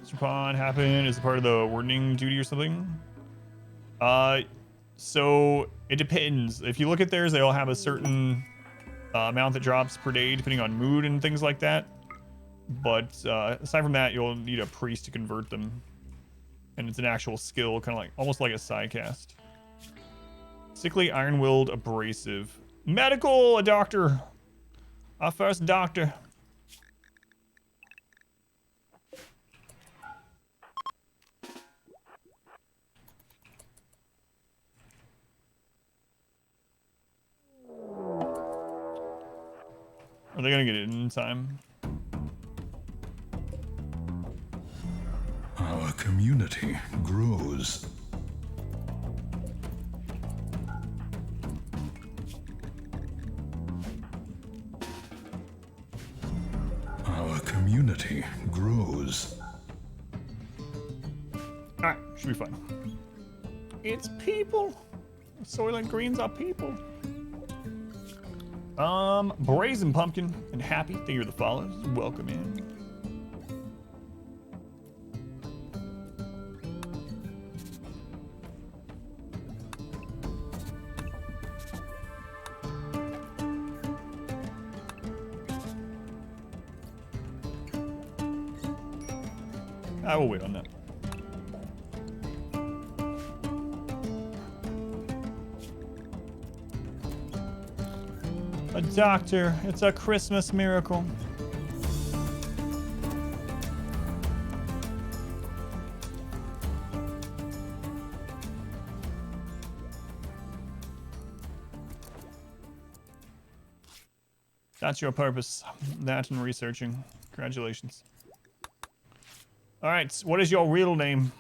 Mr. Pond happened as a part of the wardening duty or something? So it depends. If you look at theirs, they all have a certain amount that drops per day, depending on mood and things like that. But aside from that, you'll need a priest to convert them. And it's an actual skill, kind of like, almost like a psi cast. Sickly, iron-willed, abrasive. Medical, a doctor. Our first doctor. Are they gonna get it in time? Our community grows. Our community grows. Alright, should be fine. It's people. Soylent Greens are people. Brazen Pumpkin and Happy, thank you for the follows. Welcome in. I will wait on that. A doctor. It's a Christmas miracle. That's your purpose. That and researching. Congratulations. All right, what is your real name?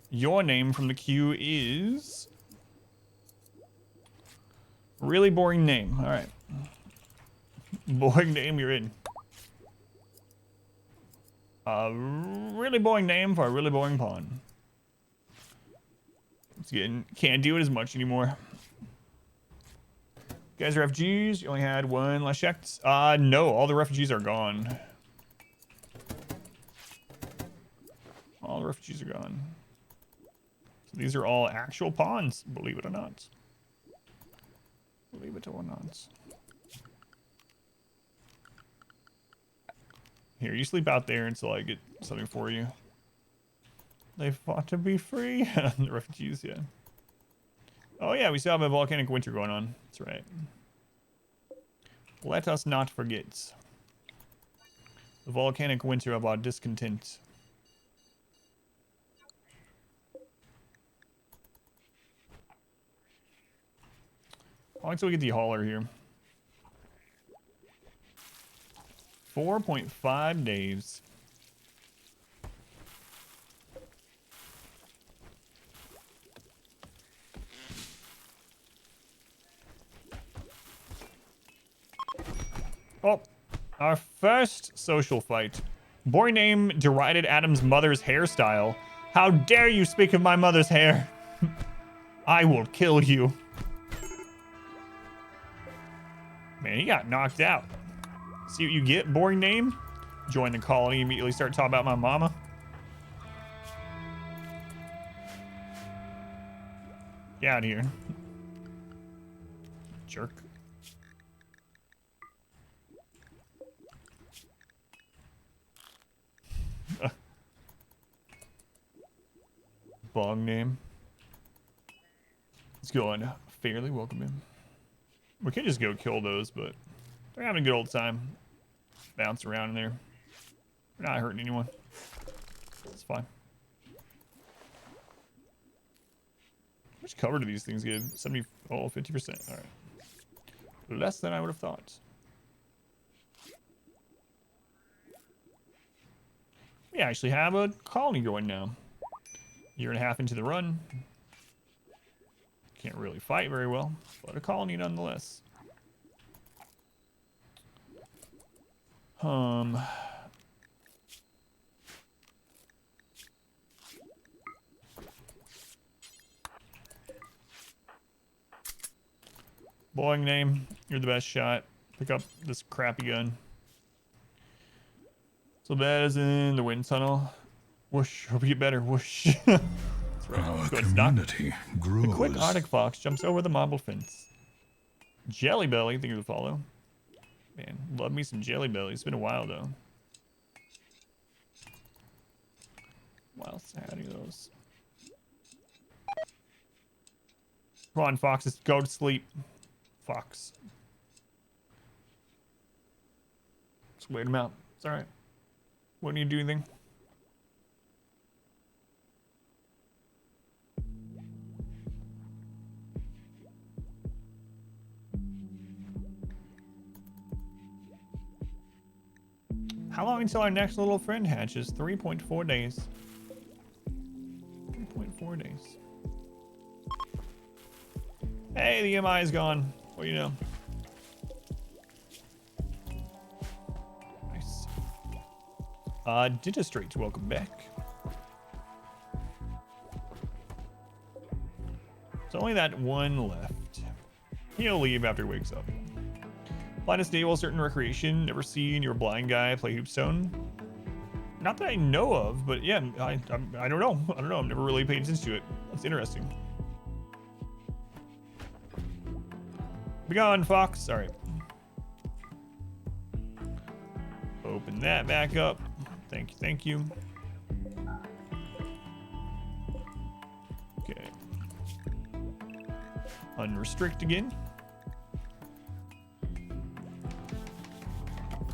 Your name from the queue is... Really boring name. All right. Boring name, you're in. Really boring name for a really boring pawn. It's getting... Can't do it as much anymore. You guys are refugees? You only had one last checked? No, all the refugees are gone. All the refugees are gone. So these are all actual pawns, believe it or not. Believe it or not. Here, you sleep out there until I get something for you. They fought to be free. The refugees, yeah. Oh yeah, we still have a volcanic winter going on. That's right. Let us not forget. The volcanic winter of our discontent. How long till we get the hauler here? 4.5 days. Oh, our first social fight. Boy named derided Adam's mother's hairstyle. How dare you speak of my mother's hair? I will kill you. Man, he got knocked out. See what you get, boring name? Join the colony, immediately start talking about my mama. Get out of here. Jerk. Bong name. Let's go and fairly welcome him. We could just go kill those, but they're having a good old time. Bounce around in there. We're not hurting anyone. It's fine. How much cover do these things give? 70, oh, 50%. All right. Less than I would have thought. We actually have a colony going now. Year and a half into the run. Can't really fight very well, but a colony nonetheless. Boeing name, you're the best shot. Pick up this crappy gun. So bad as in the wind tunnel. Whoosh, hope you get better. Whoosh. That's right. Our Go community grows. the quick Arctic fox jumps over the marble fence. Jelly Belly, thank you for the follow. Man, love me some Jelly Belly. It's been a while though. Wow, how do those? Come on, foxes, go to sleep. Fox. Just wait him out. It's alright. Wouldn't you do anything? How long until our next little friend hatches? 3.4 days. 3.4 days. Hey, the MI is gone. What do you know? Nice. Dentistry, welcome back. It's only that one left. He'll leave after he wakes up. Blindness enable certain recreation. Never seen your blind guy play hoopstone. Not that I know of, but yeah, I don't know. I don't know. I've never really paid attention to it. That's interesting. Be gone, Fox. All right. Open that back up. Thank you. Thank you. Okay. Unrestrict again.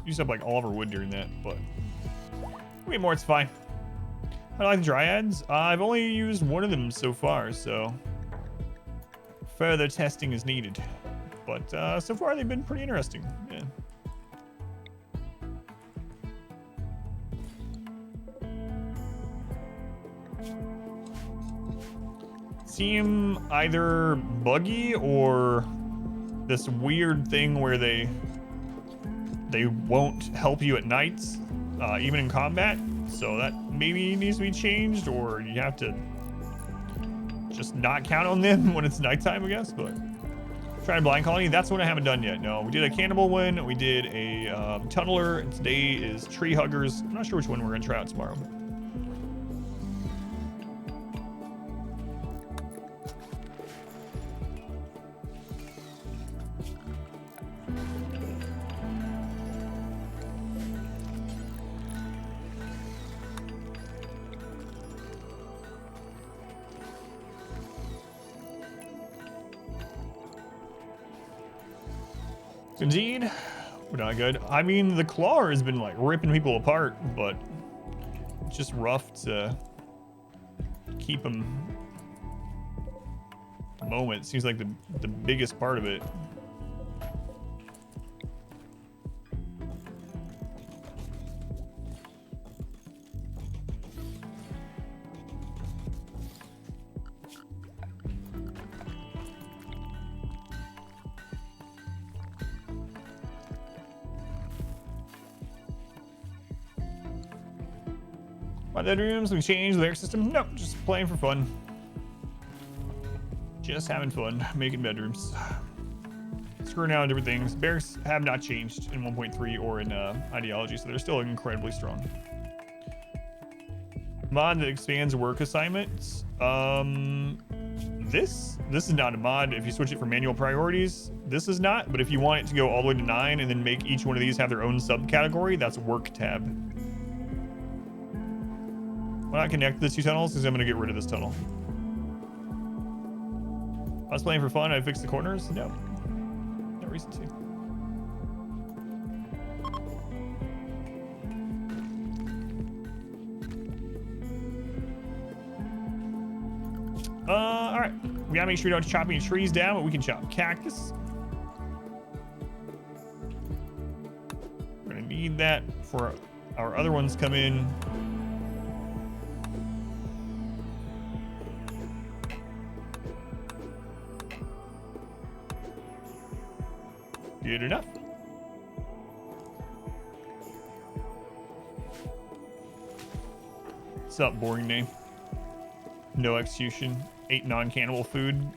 Used up like all of our wood during that, but way more, it's fine. I like the dryads. I've only used one of them so far, so further testing is needed. But so far they've been pretty interesting. Yeah. Seem either buggy or this weird thing where they won't help you at nights, even in combat. So that maybe needs to be changed, or you have to just not count on them when it's nighttime, I guess. But trying blind colony, that's one I haven't done yet. No, we did a cannibal one, we did a tunneler, and today is tree huggers. I'm not sure which one we're gonna try out tomorrow. Indeed. We're not good. I mean, the claw has been like ripping people apart, but it's just rough to keep them a moment. Seems like the biggest part of it. My bedrooms, we changed the air system. Nope, just playing for fun. Just having fun, making bedrooms. Screwing out different things. Bears have not changed in 1.3 or in ideology, so they're still incredibly strong. Mod that expands work assignments. This is not a mod. If you switch it for manual priorities, this is not. But if you want it to go all the way to 9 and then make each one of these have their own subcategory, that's work tab. Why not connect the two tunnels? Because I'm going to get rid of this tunnel. I was playing for fun. I fixed the corners. No. No reason to. All right. We gotta make sure we don't chop any trees down, but we can chop cactus. We're gonna need that for our other ones come in. Good enough. What's up, boring name? No execution. 8 non-cannibal food.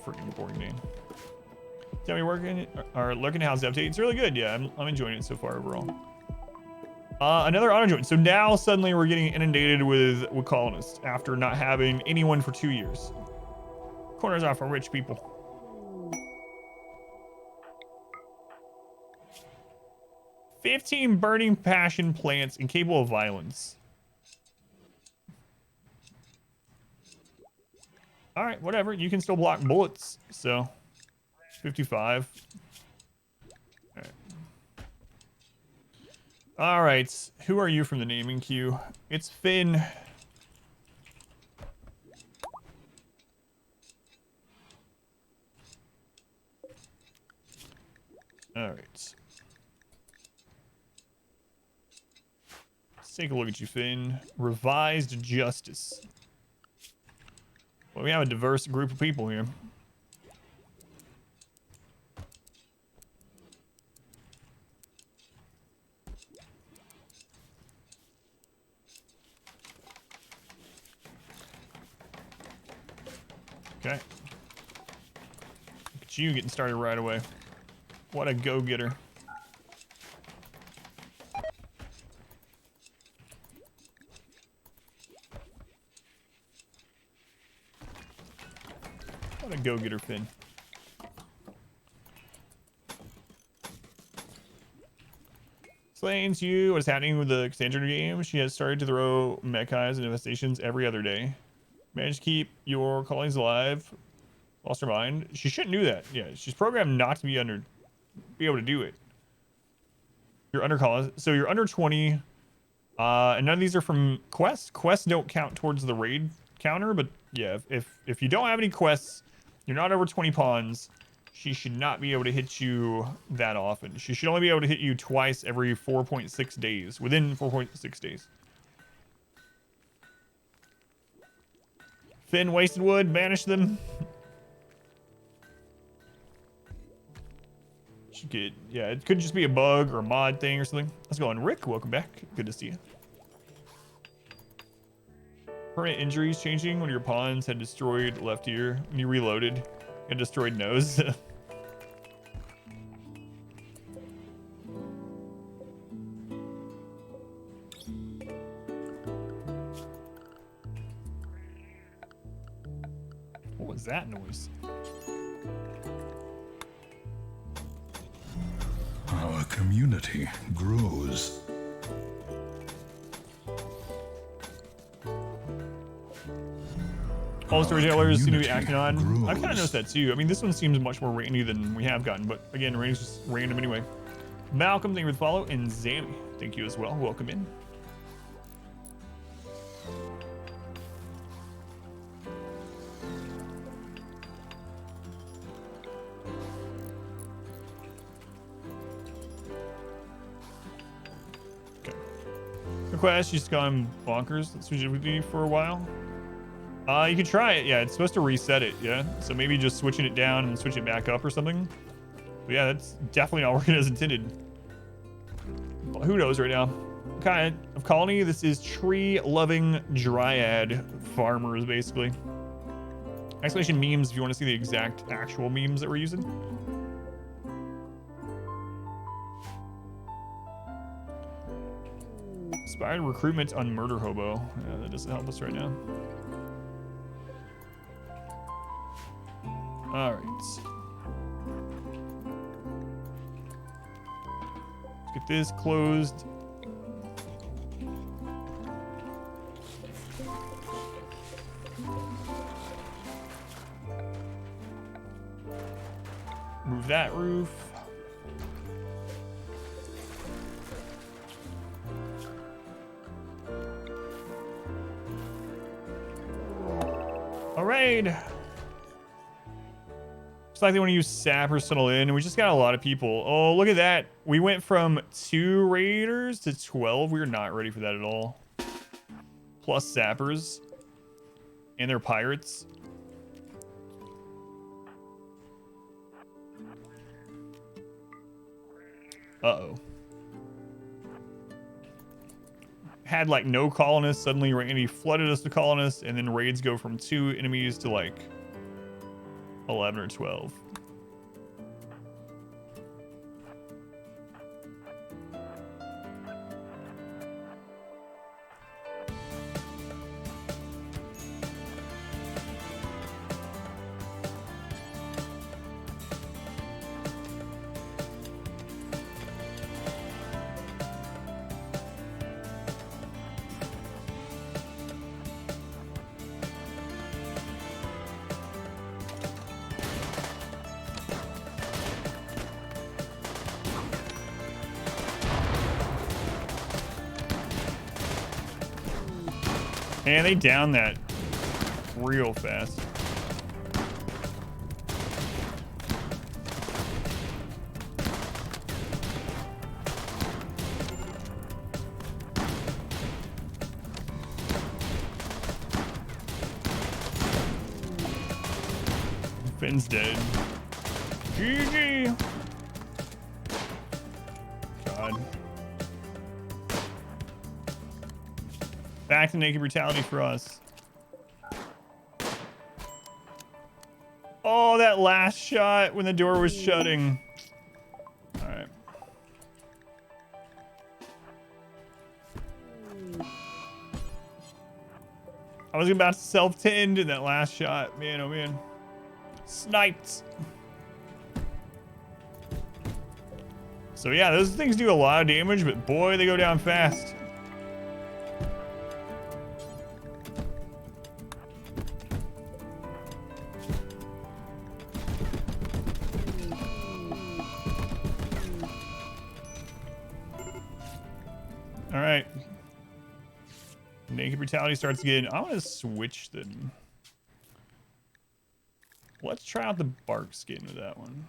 Freaking boring name. Tell me working or lurking how's the update? It's really good. Yeah, I'm enjoying it so far overall. Another auto join. So now suddenly we're getting inundated with colonists after not having anyone for 2 years. Corners off for rich people. "15 burning passion plants incapable of violence." All right, whatever. You can still block bullets, so 55. All right. All right. Who are you from the naming queue? It's Finn. All right. Let's take a look at you, Finn. Revised justice. Well, we have a diverse group of people here. Okay. Look at you getting started right away. What a go-getter. What a go-getter, Finn. Explains you what is happening with the Cassandra game. She has started to throw mechais and infestations every other day. Managed to keep your colonies alive. Lost her mind. She shouldn't do that. Yeah, she's programmed not to be able to do it. You're under colonies, so you're under 20. And none of these are from quests. Quests don't count towards the raid counter, but yeah, if you don't have any quests, you're not over 20 pawns, she should not be able to hit you that often. She should only be able to hit you twice every 4.6 days, within 4.6 days. Finn, wasted wood, banish them. Should get, yeah, it could just be a bug or a mod thing or something. Let's go on. Rick, welcome back. Good to see you. Permanent injuries changing when your pawns had destroyed left ear. When you reloaded, and destroyed nose. What was that noise? Our community grows. All the storytellers seem to be community acting on. I kind of grows. noticed that too. I mean, this one seems much more rainy than we have gotten, but again, rain's just random anyway. Malcolm, thank you for the follow, and Zammy, thank you as well. Welcome in. Okay. Request, she's gone bonkers. That's what you do for a while. You can try it. Yeah, it's supposed to reset it. Yeah, so maybe just switching it down and switch it back up or something. But yeah, that's definitely not working as intended. But who knows right now? What kind of colony? This is tree-loving dryad farmers, basically. Exclamation memes if you want to see the exact actual memes that we're using. Inspired recruitment on murder hobo. Yeah, that doesn't help us right now. All right. Let's get this closed. Move that roof. All right. Looks like they want to use sappers tunnel in, and we just got a lot of people. Oh, look at that. We went from 2 raiders to 12. We're not ready for that at all. Plus sappers. And they're pirates. Uh-oh. Had like no colonists. Suddenly Randy flooded us with colonists, and then raids go from 2 enemies to like 11 or 12. And they down that real fast. Finn's dead. GG. God. Back to naked brutality for us. Oh, that last shot when the door was shutting. All right. I was about to self-tend in that last shot. Man, oh man. Sniped. So yeah, those things do a lot of damage, but boy, they go down fast. All right. Naked brutality starts again. I want to switch them. Let's try out the bark skin with that one.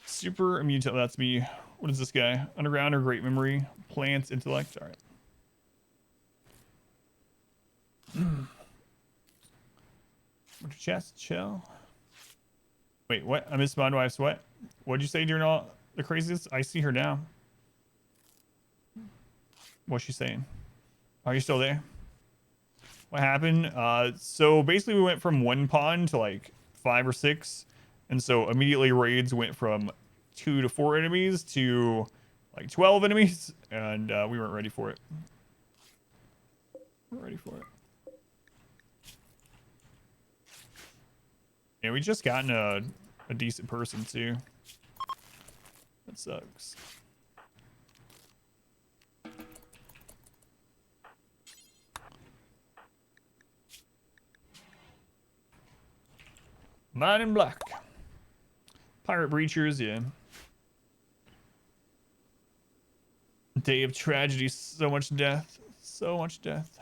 Super immune to, that's me. What is this guy? Underground or great memory? Plants, intellect. All right. Chest, chill. Wait, what? I missed my wife's what? What'd you say during all the craziness? I see her now. What's she saying? Are you still there? What happened? So basically we went from 1 pond to like 5 or 6. And so immediately raids went from 2 to 4 enemies to like 12 enemies. And we weren't ready for it. We're ready for it. Yeah, we just gotten a decent person too. That sucks. Man in Black. Pirate Breachers, yeah. Day of Tragedy, so much death. So much death.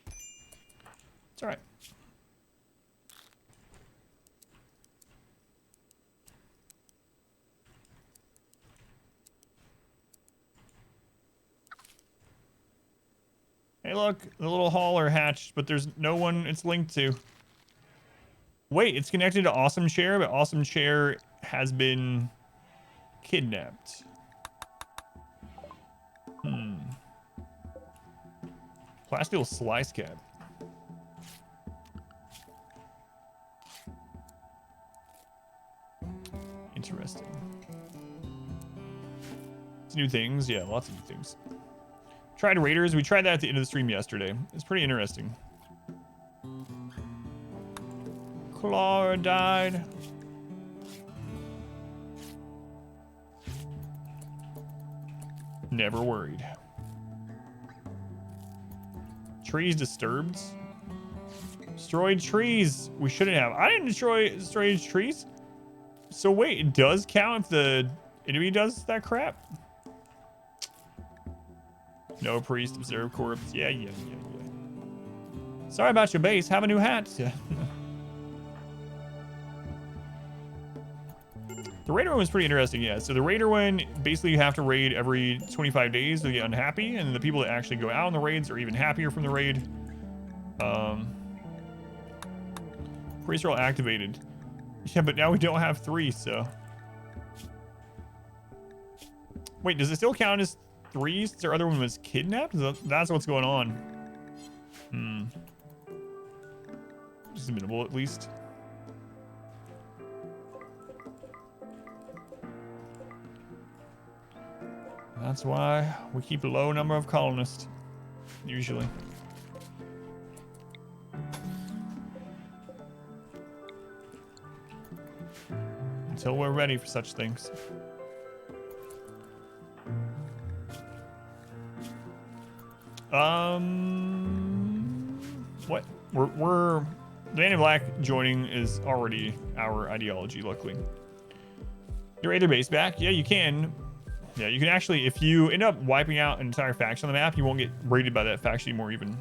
It's alright. Hey, look, the little hauler hatched, but there's no one it's linked to. Wait, it's connected to Awesome Chair, but Awesome Chair has been kidnapped. Plasteel Slice Cap. Interesting. It's new things. Yeah, lots of new things. Tried Raiders. We tried that at the end of the stream yesterday. It's pretty interesting. Clara died. Never worried. Trees disturbed. Destroyed trees. We shouldn't have. I didn't destroy trees. So wait, it does count if the enemy does that crap? No priest, observe corpse. Yeah. Sorry about your base. Have a new hat. The raider one was pretty interesting, yeah. So the raider one, basically you have to raid every 25 days to get unhappy, and the people that actually go out on the raids are even happier from the raid. Priest roll activated. Yeah, but now we don't have 3, so. Wait, does it still count as 3 since our other one was kidnapped? That's what's going on. Just minimal at least. That's why we keep a low number of colonists, usually. Until we're ready for such things. What? We're Man in Black joining is already our ideology, luckily. Your Raider base back? Yeah, you can. Yeah, you can actually, if you end up wiping out an entire faction on the map, you won't get raided by that faction anymore even.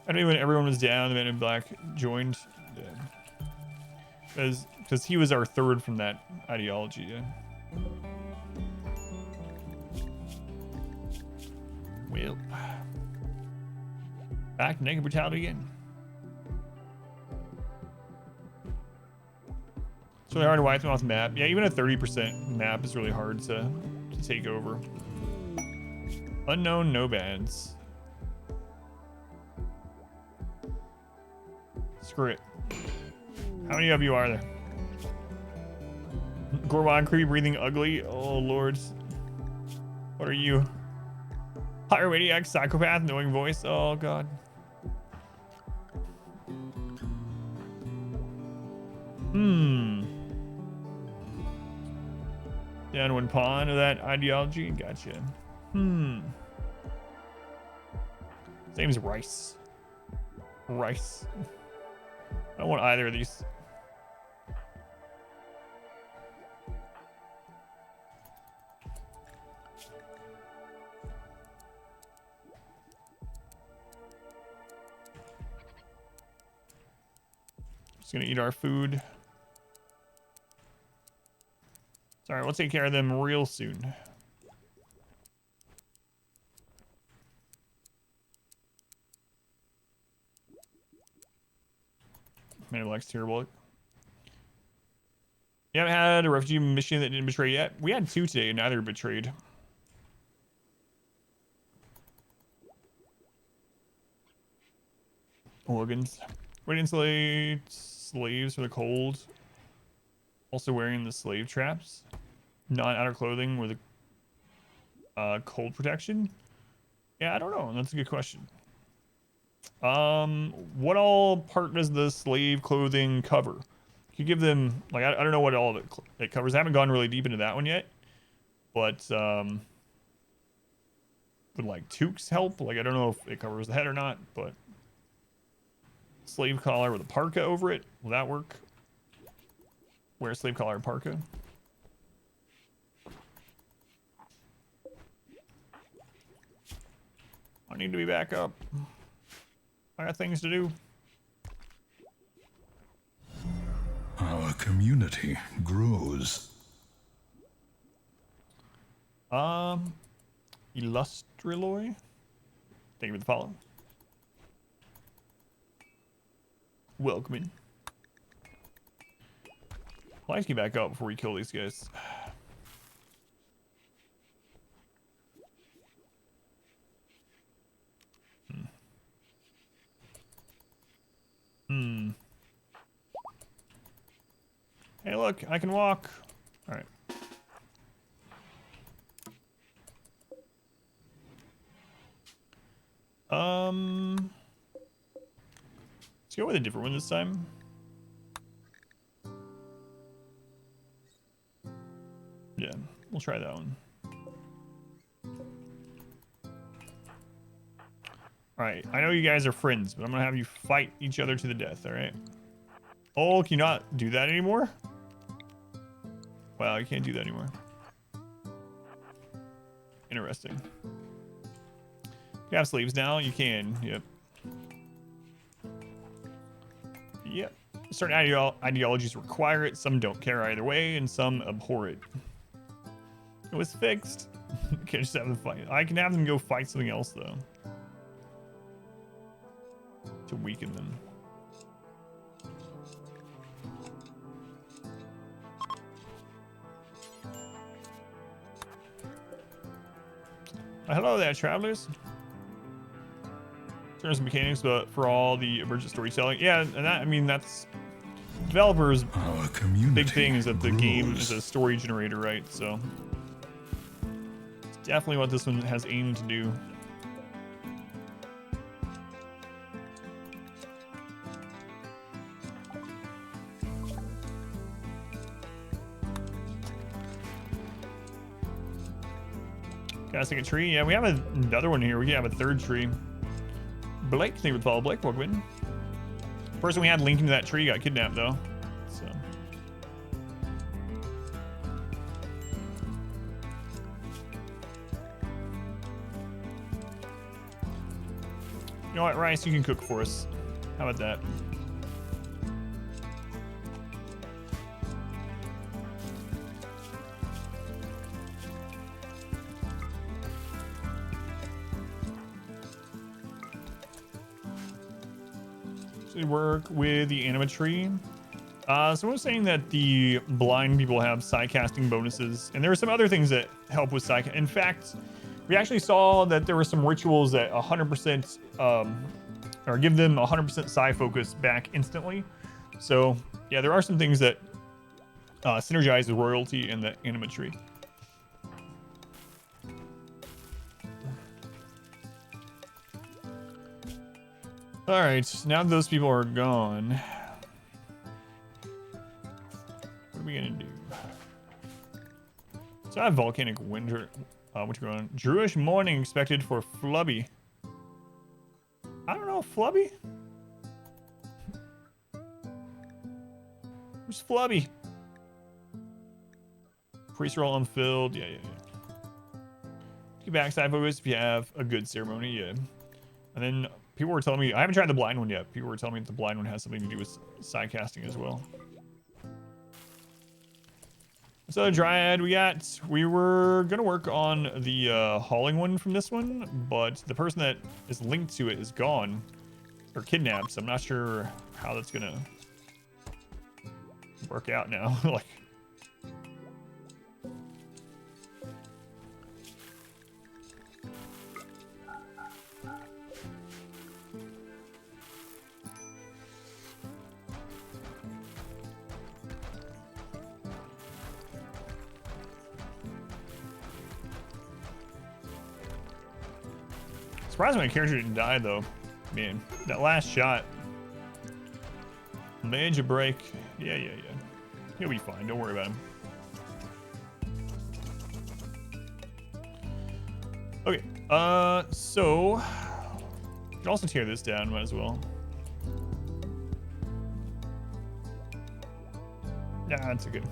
I don't know when everyone was down, the Man in Black joined. Yeah. Because he was our third from that ideology, yeah. Well. Back to naked brutality again. It's really hard to wipe them off the map. Yeah, even a 30% map is really hard to take over. Unknown nomads. Screw it. How many of you are there? Gorwan, creepy, breathing, ugly. Oh, lords. What are you? Pyromaniac, psychopath, knowing voice. Oh, God. Down one pawn of that ideology. Gotcha. His name's Rice. Rice. I don't want either of these. Just gonna eat our food. Sorry, we'll take care of them real soon. Man in Black's terrible. You haven't had a refugee mission that didn't betray yet? We had 2 today, and neither betrayed. Organs. Ready to insulate slaves for the cold. Also wearing the slave traps. Non-outer clothing with a cold protection. Yeah, I don't know. That's a good question. What all part does the slave clothing cover? You give them, like, I don't know what all of it covers. I haven't gone really deep into that one yet, but would like toques help? Like, I don't know if it covers the head or not, but slave collar with a parka over it. Will that work? Wear a slave collar and parka. I need to be back up. I got things to do. Our community grows. Illustriloy. Thank you for the follow. Welcome in. Let's get back up before we kill these guys. Hey, look, I can walk. All right. Let's go with a different one this time. Yeah, we'll try that one. All right, I know you guys are friends, but I'm gonna have you fight each other to the death, all right? Oh, can you not do that anymore? Wow, you can't do that anymore. Interesting. You have slaves now? You can, yep. Yep. Certain ideologies require it, some don't care either way, and some abhor it. It was fixed. Can't just have them fight. I can have them go fight something else, though. To weaken them. Hello there, travelers. Terms of mechanics, but for all the emergent storytelling. Yeah, and that, I mean, that's developers' big thing is that the game is a story generator, right? So it's definitely what this one has aimed to do. Got a second tree? Yeah, we have another one here. We have a third tree. Blake, thank you for the follow, Blake. Welcome in. Person we had linking to that tree got kidnapped, though. So. You know what, Rice? You can cook for us. How about that? Work with the animatry. Someone was saying that the blind people have psi casting bonuses, and there are some other things that help with psi. In fact, we actually saw that there were some rituals that 100% or give them 100% psi focus back instantly. So yeah, there are some things that synergize with royalty and the animatry. All right, now that those people are gone, what are we gonna do? So I have volcanic winter. What you going? Druish morning expected for Flubby. I don't know, Flubby. Where's Flubby? Priest roll unfilled. Yeah. Get backside focus if you have a good ceremony. Yeah, and then. People were telling me, I haven't tried the blind one yet. People were telling me that the blind one has something to do with psi casting as well. So Dryad, we were gonna work on the hauling one from this one, but the person that is linked to it is gone or kidnapped. So I'm not sure how that's gonna work out now. Like. Surprised my character didn't die though. Man, that last shot. Major break. Yeah. He'll be fine. Don't worry about him. Okay. So you can also tear this down, might as well. Yeah, that's a good.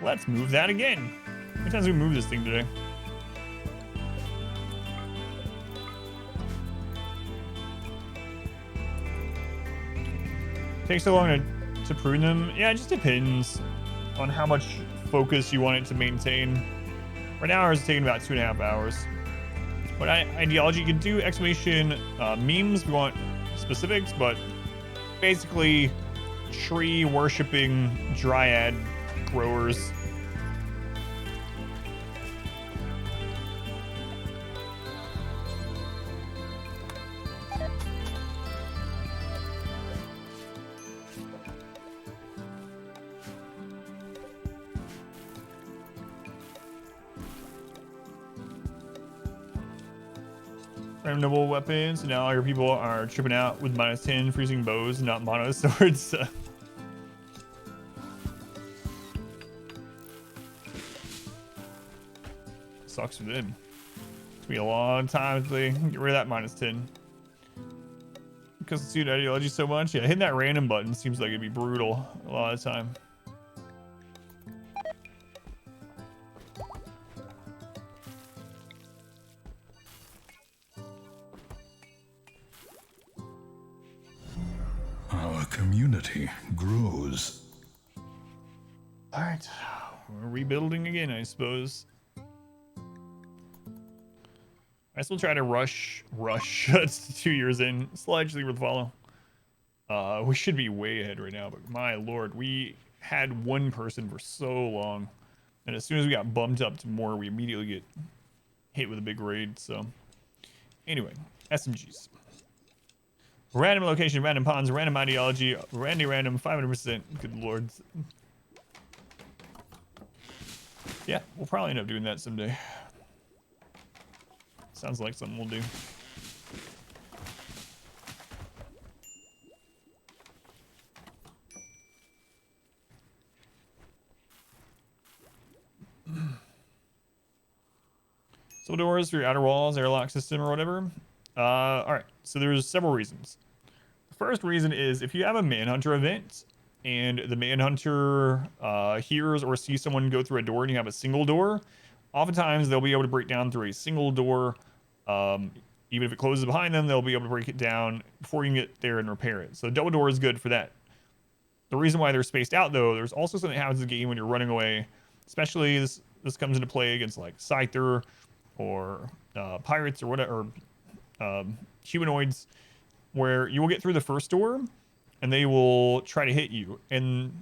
Let's move that again. How many times have we moved this thing today? Takes so long to prune them. Yeah, it just depends on how much focus you want it to maintain. Right now, ours is taking about 2.5 hours. But ideology, you can do exclamation memes if you want specifics, but basically tree worshipping dryad growers. Random noble weapons. Now all your people are tripping out with -10 freezing bows, not mono swords. Sucks for them. It's gonna be a long time until they get rid of that -10. Because the suit ideology so much. Yeah, hitting that random button seems like it'd be brutal a lot of the time. Our community grows. All right, we're rebuilding again, I suppose. I still try to rush. It's 2 years in. Slightly worth follow. We should be way ahead right now, but my lord, we had one person for so long, and as soon as we got bumped up to more, we immediately get hit with a big raid. So, anyway, SMGs. Random location, random pawns, random ideology, random, 500%. Good lord. Yeah, we'll probably end up doing that someday. Sounds like something we'll do. So doors for your outer walls, airlock system, or whatever. All right, so there's several reasons. The first reason is if you have a manhunter event and the manhunter hears or sees someone go through a door and you have a single door, oftentimes they'll be able to break down through a single door. Even if it closes behind them, they'll be able to break it down before you can get there and repair it. So double door is good for that. The reason why they're spaced out, though, there's also something that happens in the game when you're running away. Especially this comes into play against like Scyther or pirates or whatever, humanoids, where you will get through the first door and they will try to hit you. And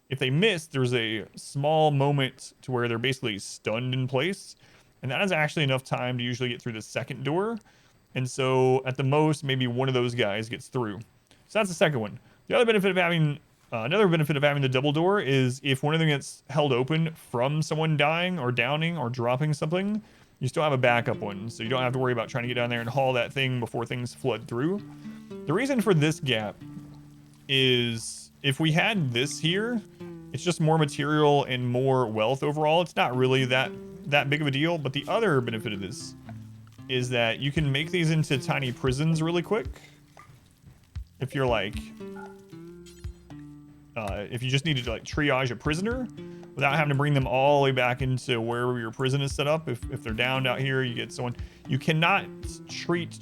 if they miss, there's a small moment to where they're basically stunned in place. And that is actually enough time to usually get through the second door. And so at the most, maybe one of those guys gets through. So that's the second one. The other benefit of having, another benefit of having the double door is if one of them gets held open from someone dying or downing or dropping something, you still have a backup one. So you don't have to worry about trying to get down there and haul that thing before things flood through. The reason for this gap is if we had this here, it's just more material and more wealth overall. It's not really that big of a deal. But the other benefit of this is that you can make these into tiny prisons really quick. If you're like, if you just needed to like triage a prisoner without having to bring them all the way back into wherever your prison is set up. If they're downed out here, you get someone. You cannot treat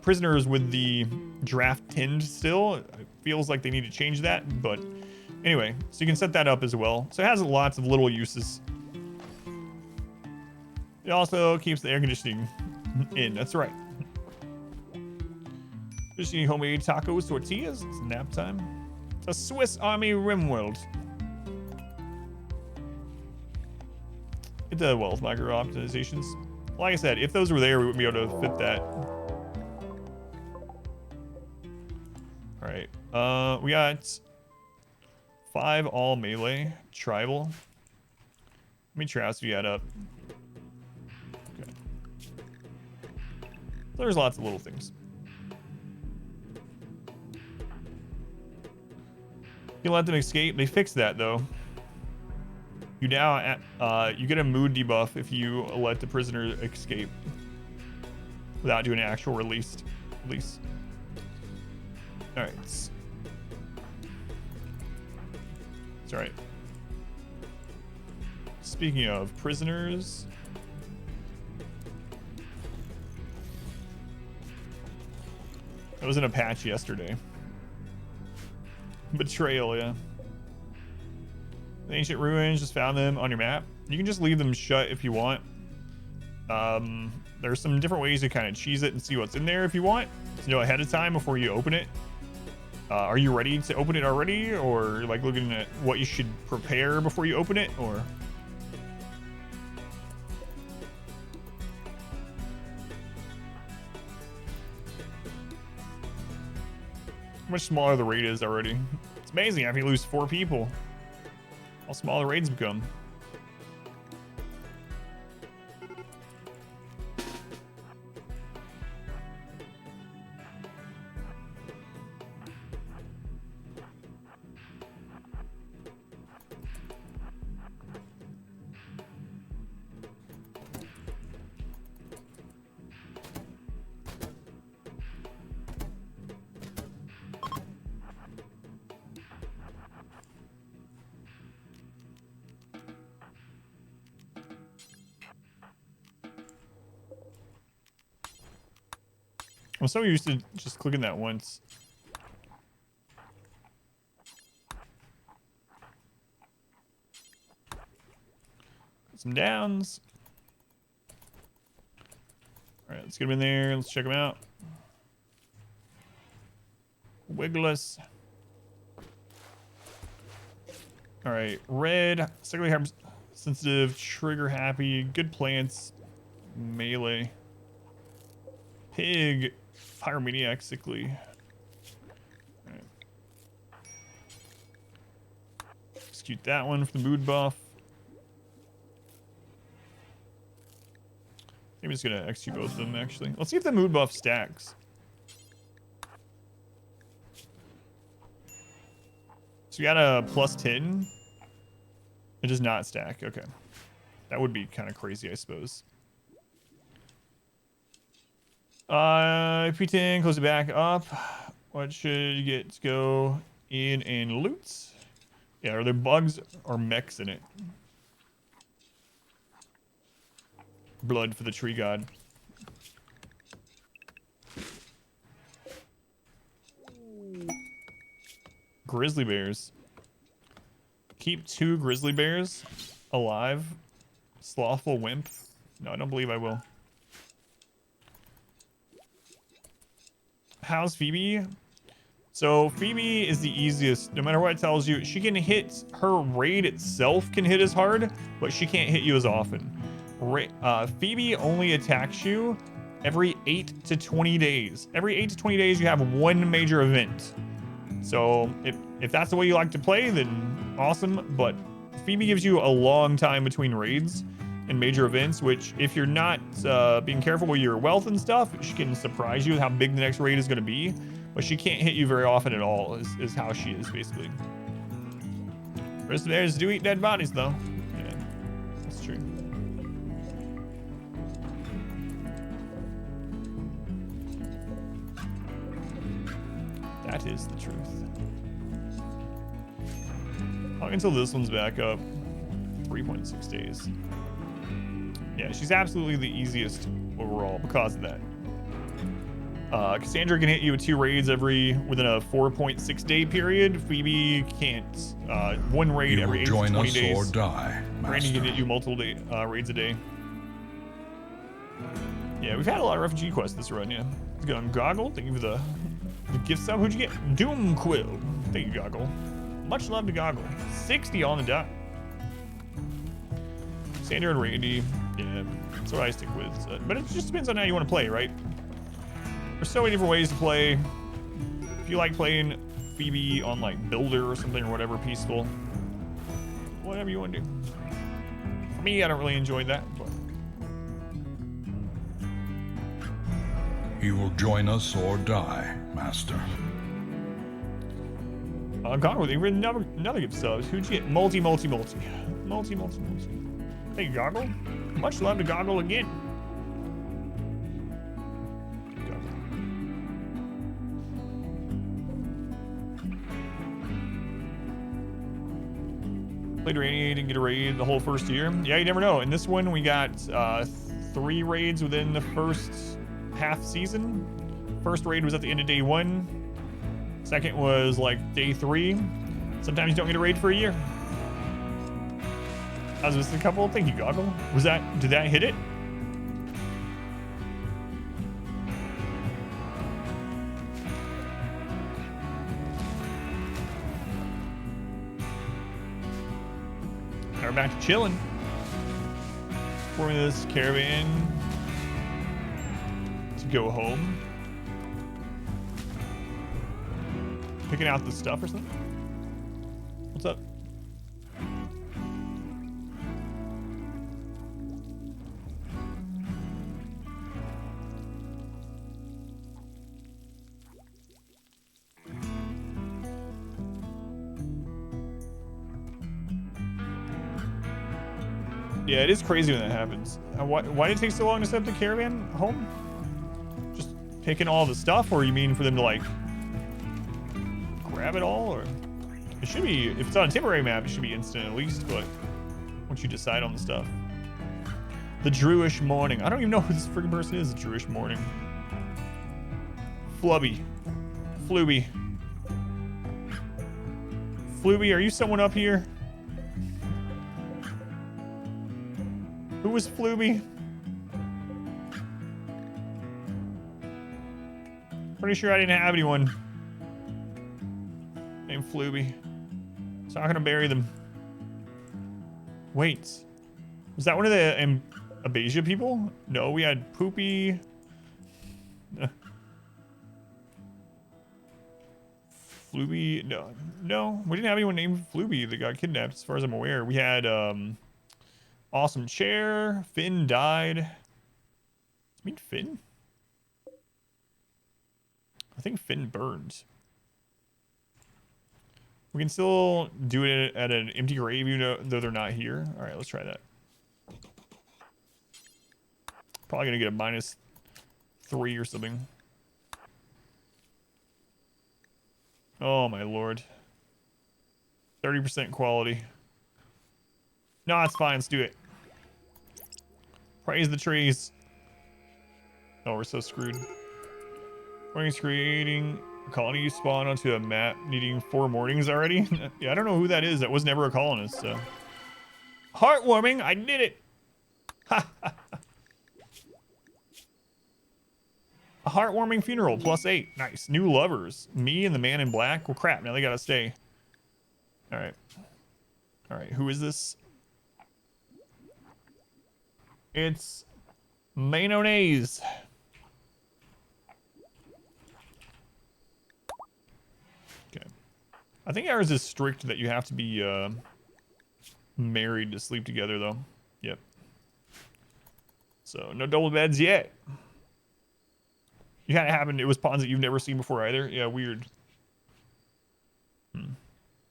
prisoners with the draft tinned still. It feels like they need to change that, but anyway, so you can set that up as well. So it has lots of little uses. It also keeps the air conditioning in. That's right. Just eating homemade tacos, tortillas. It's nap time. It's a Swiss Army Rimworld. It does well with micro optimizations. Like I said, if those were there, we wouldn't be able to fit that. All right. We got 5 all melee. Tribal. Let me try you add up. Okay. There's lots of little things. You let them escape. They fixed that though. You now you get a mood debuff if you let the prisoner escape without doing an actual release. All right. It's all right. Speaking of prisoners, I was in a patch yesterday. Betrayal, yeah. The ancient ruins, just found them on your map. You can just leave them shut if you want. There's some different ways to kind of cheese it and see what's in there if you want to know ahead of time before you open it. Are you ready to open it already, or like looking at what you should prepare before you open it, or? How much smaller the raid is already. It's amazing after you lose 4 people. How small the raids become. I'm so used to just clicking that once. Some downs. All right, let's get them in there. Let's check them out. Wigless. All right, red, sickly sensitive, trigger happy, good plants, melee. Pig, pyromaniac, sickly. All right. Execute that one for the mood buff. I'm just gonna execute both of them actually. Let's see if the mood buff stacks. So you got a +10. It does not stack. Okay. That would be kind of crazy, I suppose. P10, close it back up. What should you get to go in and loot? Yeah, are there bugs or mechs in it? Blood for the tree god. Grizzly bears. Keep 2 grizzly bears alive. Slothful wimp. No, I don't believe I will. How's Phoebe? So Phoebe is the easiest. No matter what it tells you, she can hit, her raid itself can hit as hard, but she can't hit you as often. Phoebe only attacks you every 8 to 20 days. Every 8 to 20 days, you have 1 major event. So if that's the way you like to play, then awesome. But Phoebe gives you a long time between raids and major events, which if you're not being careful with your wealth and stuff, she can surprise you with how big the next raid is going to be. But she can't hit you very often at all, is how she is, basically. Rest of theirs do eat dead bodies, though. Yeah, that's true. That is the truth. Until this one's back up. 3.6 days. Yeah, she's absolutely the easiest overall because of that. Cassandra can hit you with 2 raids within a 4.6 day period. Phoebe can't. 1 raid every 8 to 20 days. Or die, Brandy can hit you multiple raids a day. Yeah, we've had a lot of refugee quests this run, yeah. Let's go on Goggle. Thank you for the gift sub. Who'd you get? Doom Quill. Thank you, Goggle. Much love to Goggle. 60 on the dot. Sandra and Randy. Yeah, that's what I stick with. But it just depends on how you want to play, right? There's so many different ways to play. If you like playing Phoebe on like builder or something or whatever, peaceful. Whatever you want to do. For me, I don't really enjoy that, but You will join us or die, Master. Goggle, they were another good subs. Who'd you get? Multi. Hey, Goggle. Much love to Goggle again. Played raid and get a raid the whole first year. Yeah, you never know. In this one, we got 3 raids within the first half season. First raid was at the end of day 1. Second was like day 3. Sometimes you don't get a raid for a year. I was missing a couple. Thank you, Goggle. Did that hit it? Now we're back to chilling. Forming this caravan to go home. Picking out the stuff or something? What's up? Yeah, it is crazy when that happens. Why did it take so long to set up the caravan home? Just taking all the stuff, or you mean for them to like grab it all? Or it should be, if it's on a temporary map, it should be instant at least, but once you decide on the stuff. The Druish Morning. I don't even know who this freaking person is, the Druish Morning. Flubby. Flooby. Flooby, are you someone up here? Who was Flooby? Pretty sure I didn't have anyone named Flooby. So I'm gonna bury them. Wait. Was that one of the Abasia people? No, we had Poopy. Flooby. No, we didn't have anyone named Flooby that got kidnapped as far as I'm aware. We had Awesome Chair. Finn died. Does it mean Finn? I think Finn burned. We can still do it at an empty grave, even though they're not here. All right, let's try that. Probably gonna get a -3 or something. Oh my lord. 30% quality. No, it's fine. Let's do it. Praise the trees. Oh, we're so screwed. Creating a colony spawn onto a map needing 4 mornings already. Yeah, I don't know who that is. That was never a colonist, so. Heartwarming. I did it. A heartwarming funeral +8. Nice. New lovers. Me and the man in black. Well, crap. Now they gotta stay. All right. All right. Who is this? It's mayonnaise. Okay. I think ours is strict that you have to be married to sleep together, though. Yep. So no double beds yet. You had it happen. It was pawns that you've never seen before either. Yeah, weird. You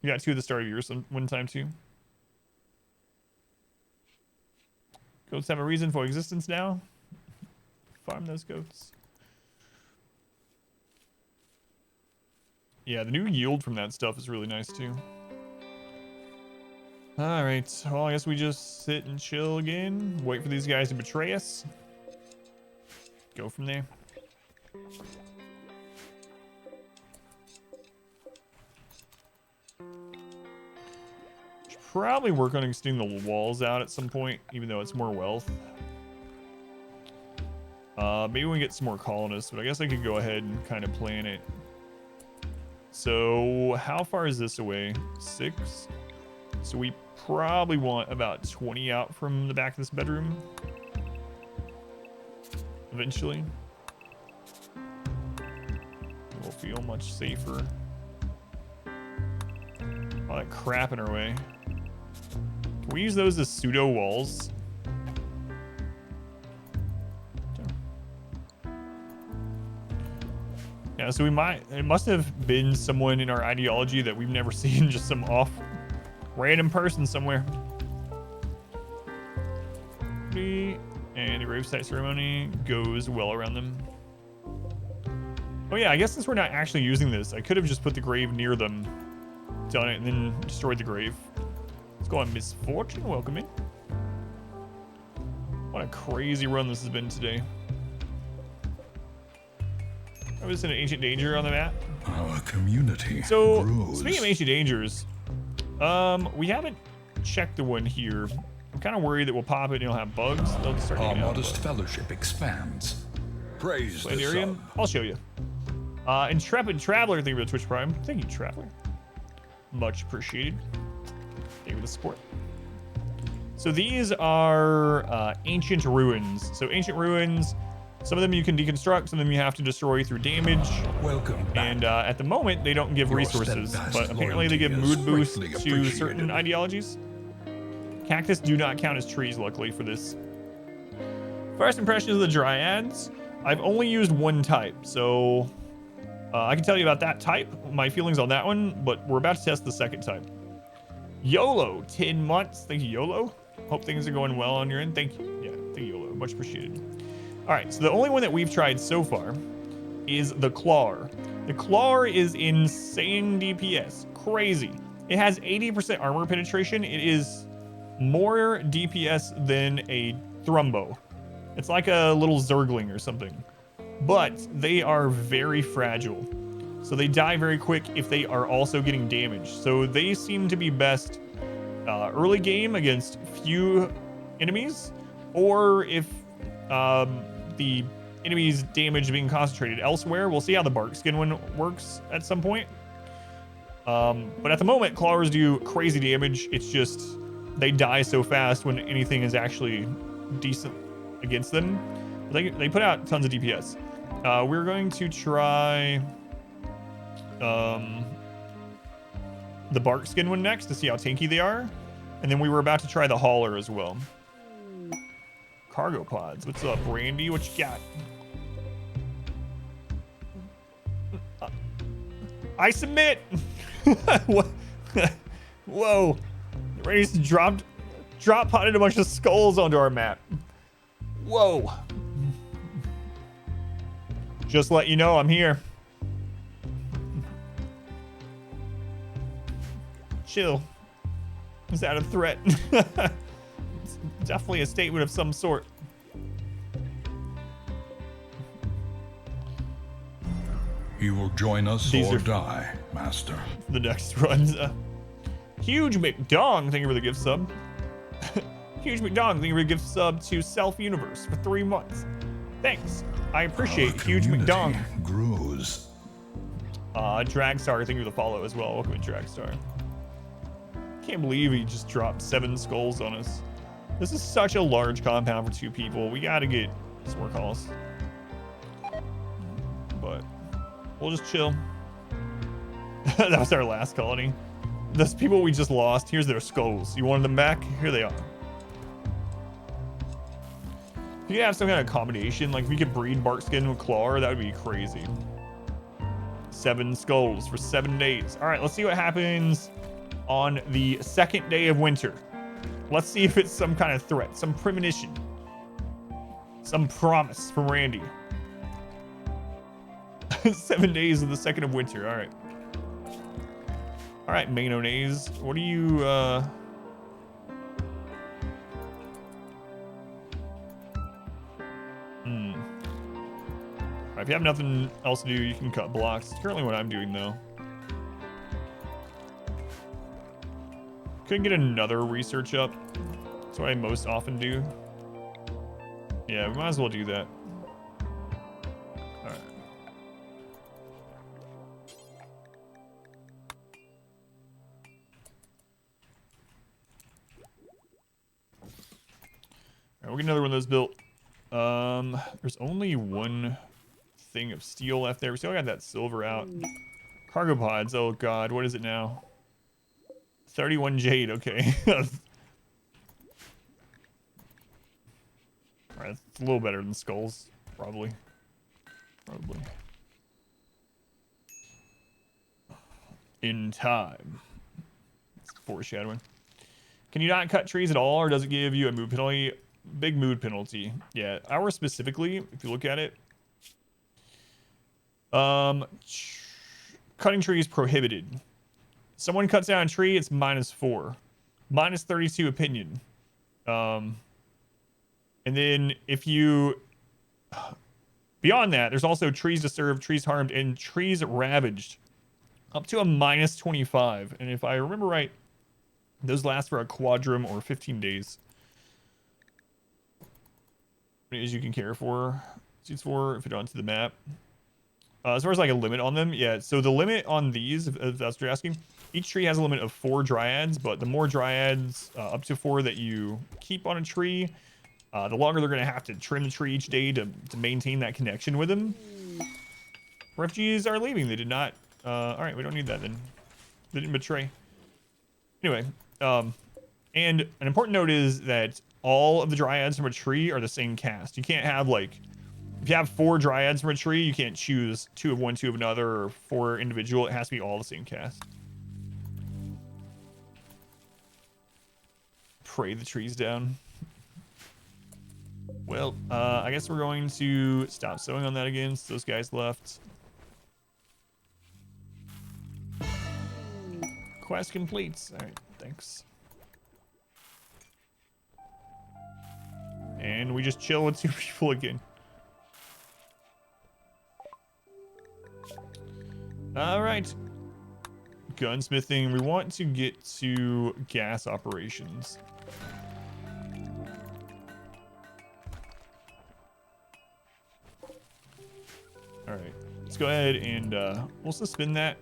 got 2 at the start of yours one time too. Goats have a reason for existence now. Farm those goats. Yeah, the new yield from that stuff is really nice too. Alright, well I guess we just sit and chill again. Wait for these guys to betray us. Go from there. Should probably work on extending the walls out at some point, even though it's more wealth. Maybe we can get some more colonists, but I guess I could go ahead and kind of plan it. So how far is this away? 6. So we probably want about 20 out from the back of this bedroom. Eventually. We'll feel much safer. All that crap in our way. Can we use those as pseudo walls? Yeah, so it must have been someone in our ideology that we've never seen, just some off random person somewhere. And the gravesite ceremony goes well around them. Oh yeah, I guess since we're not actually using this, I could have just put the grave near them, done it, and then destroyed the grave. Let's go on Misfortune, welcome in. What a crazy run this has been today. I was in an Ancient Danger on the map. Our community So, grows. speaking of Ancient Dangers, we haven't checked the one here. I'm kind of worried that we'll pop it and it'll have bugs. They'll start Our taking out modest bugs. fellowship expands. Praise the Planetarium, sun. I'll show you. Intrepid Traveler, thank you for the Twitch Prime. Thank you, Traveler. Much appreciated. Thank you for the support. So these are ancient ruins. So ancient ruins, some of them you can deconstruct, some of them you have to destroy through damage. Welcome back. And at the moment, they don't give Your resources, steadfast but apparently they give loyalty is mood boosts greatly to appreciated. certain ideologies. Cactus do not count as trees, luckily, for this. First impressions of the Dryads. I've only used one type, so I can tell you about that type, my feelings on that one, but we're about to test the second type. YOLO, 10 months. Thank you, YOLO. Hope things are going well on your end. Thank you. Yeah, thank you, YOLO. Much appreciated. All right, so the only one that we've tried so far is the Claw. The Claw is insane DPS. Crazy. It has 80% armor penetration. It is more DPS than a Thrumbo. It's like a little Zergling or something. But they are very fragile. So they die very quick if they are also getting damaged. So they seem to be best early game against few enemies, or if the enemy's damage being concentrated elsewhere. We'll see how the bark skin one works at some point. But at the moment, clawers do crazy damage. It's just they die so fast when anything is actually decent against them. They put out tons of DPS. We're going to try the bark skin one next to see how tanky they are. And then we were about to try the hauler as well. Cargo pods. What's up, Randy? What you got? I submit. What? Whoa. Randy's drop potted a bunch of skulls onto our map. Whoa. Just let you know I'm here. Chill. Is that a threat? It's definitely a statement of some sort. You will join us These or are- die, Master. The next runs. Huge McDong, thank you for the gift sub. Huge McDong, thank you for the gift sub to Self Universe for 3 months. Thanks. I appreciate Our Huge community McDong. grows. Dragstar, thank you for the follow as well. Welcome to Dragstar. Can't believe he just dropped 7 skulls on us. This is such a large compound for 2 people. We gotta get some more calls. But we'll just chill. That was our last colony. Those people we just lost, here's their skulls. You wanted them back? Here they are. If you could have some kind of combination, like if we could breed Barkskin with Claw, that would be crazy. 7 skulls for 7 days. All right, let's see what happens on the second day of winter. Let's see if it's some kind of threat, some premonition, some promise from Randy. 7 days of the second of winter. All right. All right, mayonnaise. What are you, All right, if you have nothing else to do, you can cut blocks. It's currently what I'm doing, though. Could get another research up. That's what I most often do. Yeah, we might as well do that. All right. All right, we'll get another one of those built. There's only one thing of steel left there. We still got that silver out. Cargo pods. Oh god, what is it now? 31 jade, okay. Alright, it's a little better than skulls, probably. In time. It's foreshadowing. Can you not cut trees at all, or does it give you a mood penalty? Big mood penalty. Yeah, ours specifically, if you look at it. Cutting trees prohibited. Someone cuts down a tree, it's -4. -32 opinion. And then if you... Beyond that, there's also trees disturbed, trees harmed, and trees ravaged. Up to a -25. And if I remember right, those last for a quadrum or 15 days. As you can care for. Seats for if you don't onto the map. As far as like a limit on them, yeah. So the limit on these, if that's what you're asking, each tree has a limit of 4 dryads, but the more dryads, up to 4 that you keep on a tree, the longer they're going to have to trim the tree each day to maintain that connection with them. Refugees are leaving. They did not. All right, we don't need that then. They didn't betray. Anyway, and an important note is that all of the dryads from a tree are the same cast. You can't have like, if you have 4 dryads from a tree, you can't choose 2 of one, 2 of another, or 4 individual. It has to be all the same cast. Pray the trees down. Well, I guess we're going to stop sewing on that again since those guys left. Quest complete. All right, thanks. And we just chill with 2 people again. All right. Gunsmithing. We want to get to gas operations. All right. Let's go ahead and we'll suspend that.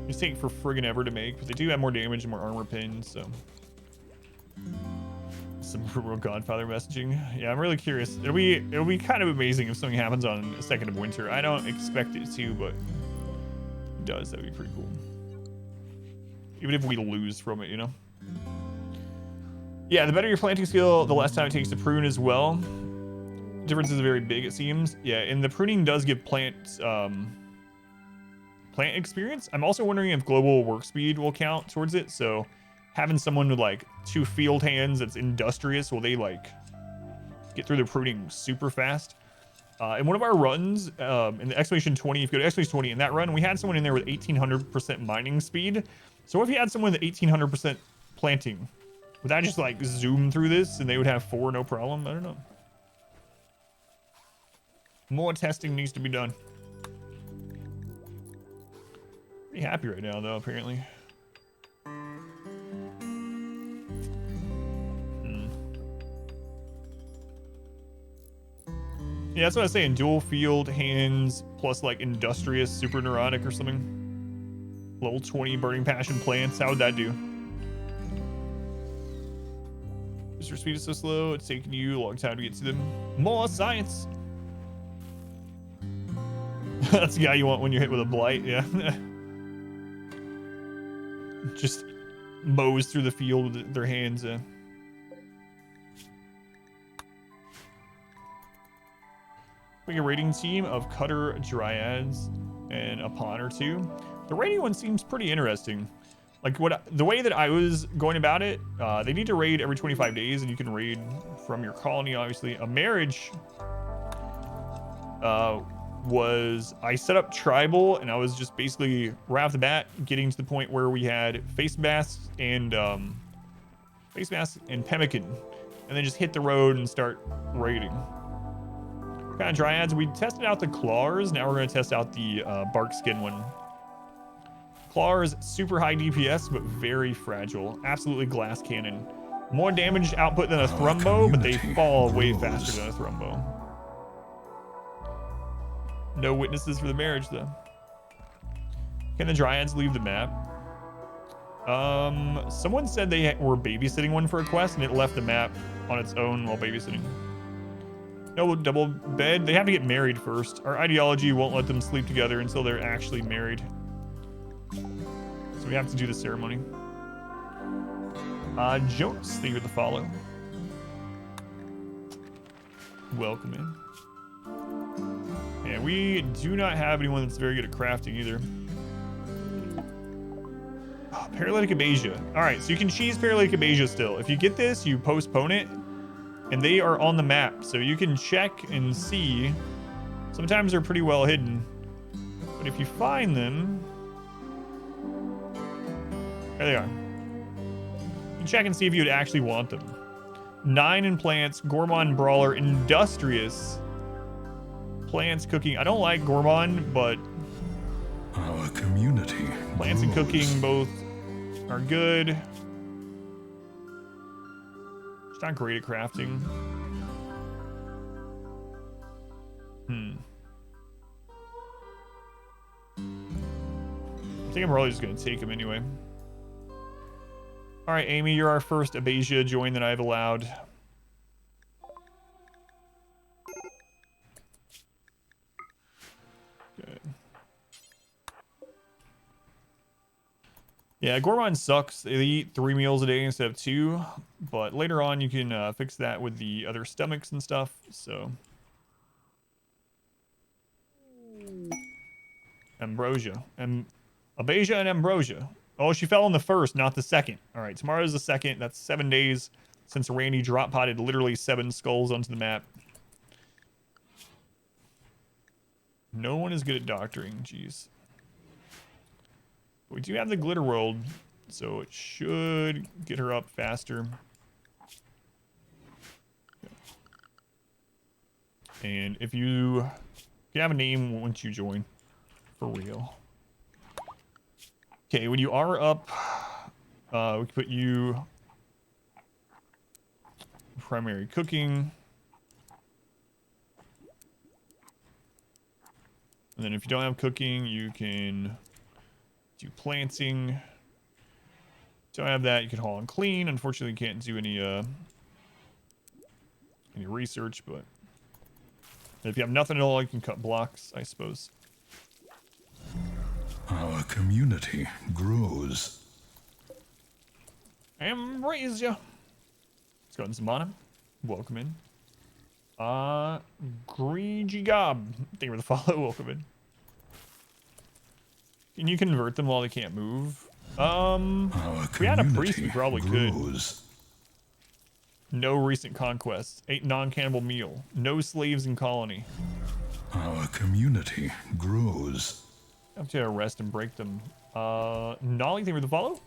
These take for friggin' ever to make, but they do have more damage and more armor pins, so. Some real Godfather messaging. Yeah, I'm really curious. It'll be kind of amazing if something happens on a 2nd of winter. I don't expect it to, but it does. That'd be pretty cool. Even if we lose from it, you know? Yeah, the better your planting skill, the less time it takes to prune as well. Difference is very big, it seems. Yeah, and the pruning does give plant experience. I'm also wondering if global work speed will count towards it. So having someone with like 2 field hands that's industrious, will they like get through the pruning super fast? In one of our runs, in the Exclamation 20, if you go to Exclamation 20, in that run, we had someone in there with 1800% mining speed. So what if you had someone with 1800% planting? Would that just like zoom through this and they would have 4 no problem? I don't know. More testing needs to be done. Pretty happy right now though, apparently. Yeah, that's what I was saying. Dual field hands plus like industrious super neurotic or something. Level 20 burning passion plants. How would that do? Your speed is so slow, it's taking you a long time to get to them. More science. That's the guy you want when you're hit with a blight, yeah. Just mows through the field with their hands. Like a raiding team of cutter dryads and a pawn or 2. The raiding one seems pretty interesting. Like the way that I was going about it, they need to raid every 25 days, and you can raid from your colony, obviously. A marriage was I set up tribal, and I was just basically right off the bat getting to the point where we had face masks and pemmican, and then just hit the road and start raiding. What kind of dryads? We tested out the claws. Now we're going to test out the bark skin one. Claws, super high DPS, but very fragile. Absolutely glass cannon. More damage output than a thrumbo, but they fall way faster than a thrumbo. No witnesses for the marriage, though. Can the dryads leave the map? Someone said they were babysitting one for a quest, and it left the map on its own while babysitting. No double bed. They have to get married first. Our ideology won't let them sleep together until they're actually married. So we have to do the ceremony. Jonas, thank you for the follow. Welcome in. And we do not have anyone that's very good at crafting either. Oh, paralytic abasia. All right, so you can cheese paralytic abasia still. If you get this, you postpone it, and they are on the map, so you can check and see. Sometimes they're pretty well hidden, but if you find them, there they are. You can check and see if you'd actually want them. 9 in plants, gourmand, brawler, industrious. Plants, cooking. I don't like gourmand, but Our community plants and grows. cooking both are good. It's not great at crafting. I think I'm probably just gonna take him anyway. All right, Amy, you're our first Abasia join that I've allowed. Good. Yeah, gourmand sucks. They eat 3 meals a day instead of 2, but later on you can fix that with the other stomachs and stuff. So, ambrosia and Abasia and ambrosia. Oh, she fell in the first, not the second. All right, tomorrow's the second. That's 7 days since Randy drop potted literally 7 skulls onto the map. No one is good at doctoring. Jeez. We do have the glitter world, so it should get her up faster. And if you have a name once you join, for real. Okay, when you are up, we can put you primary cooking. And then if you don't have cooking, you can do planting. Don't have that, you can haul and clean. Unfortunately, you can't do any research, but if you have nothing at all, you can cut blocks, I suppose. Our community grows. Ambrosia. Let's go ahead and summon him. Welcome in. Greedy Gob. Thank you for the follow. Welcome in. Can you convert them while they can't move? If we had a priest, we probably could. No recent conquests. 8 non-cannibal meal. No slaves in colony. Our community grows. I have to arrest and break them. Nolly, thank you for the follow.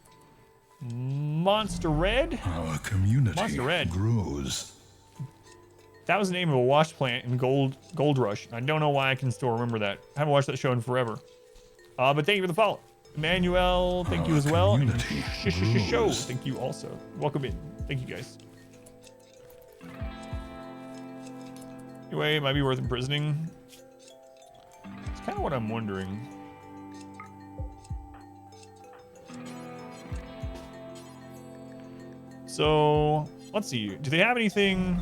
Monster Red. Our community Monster Red grows. That was the name of a wash plant in Gold Rush. I don't know why I can still remember that. I haven't watched that show in forever. But thank you for the follow. Emmanuel, thank you as well. And Show, thank you also. Welcome in. Thank you guys. Anyway, it might be worth imprisoning. It's kind of what I'm wondering. So, let's see. Do they have anything?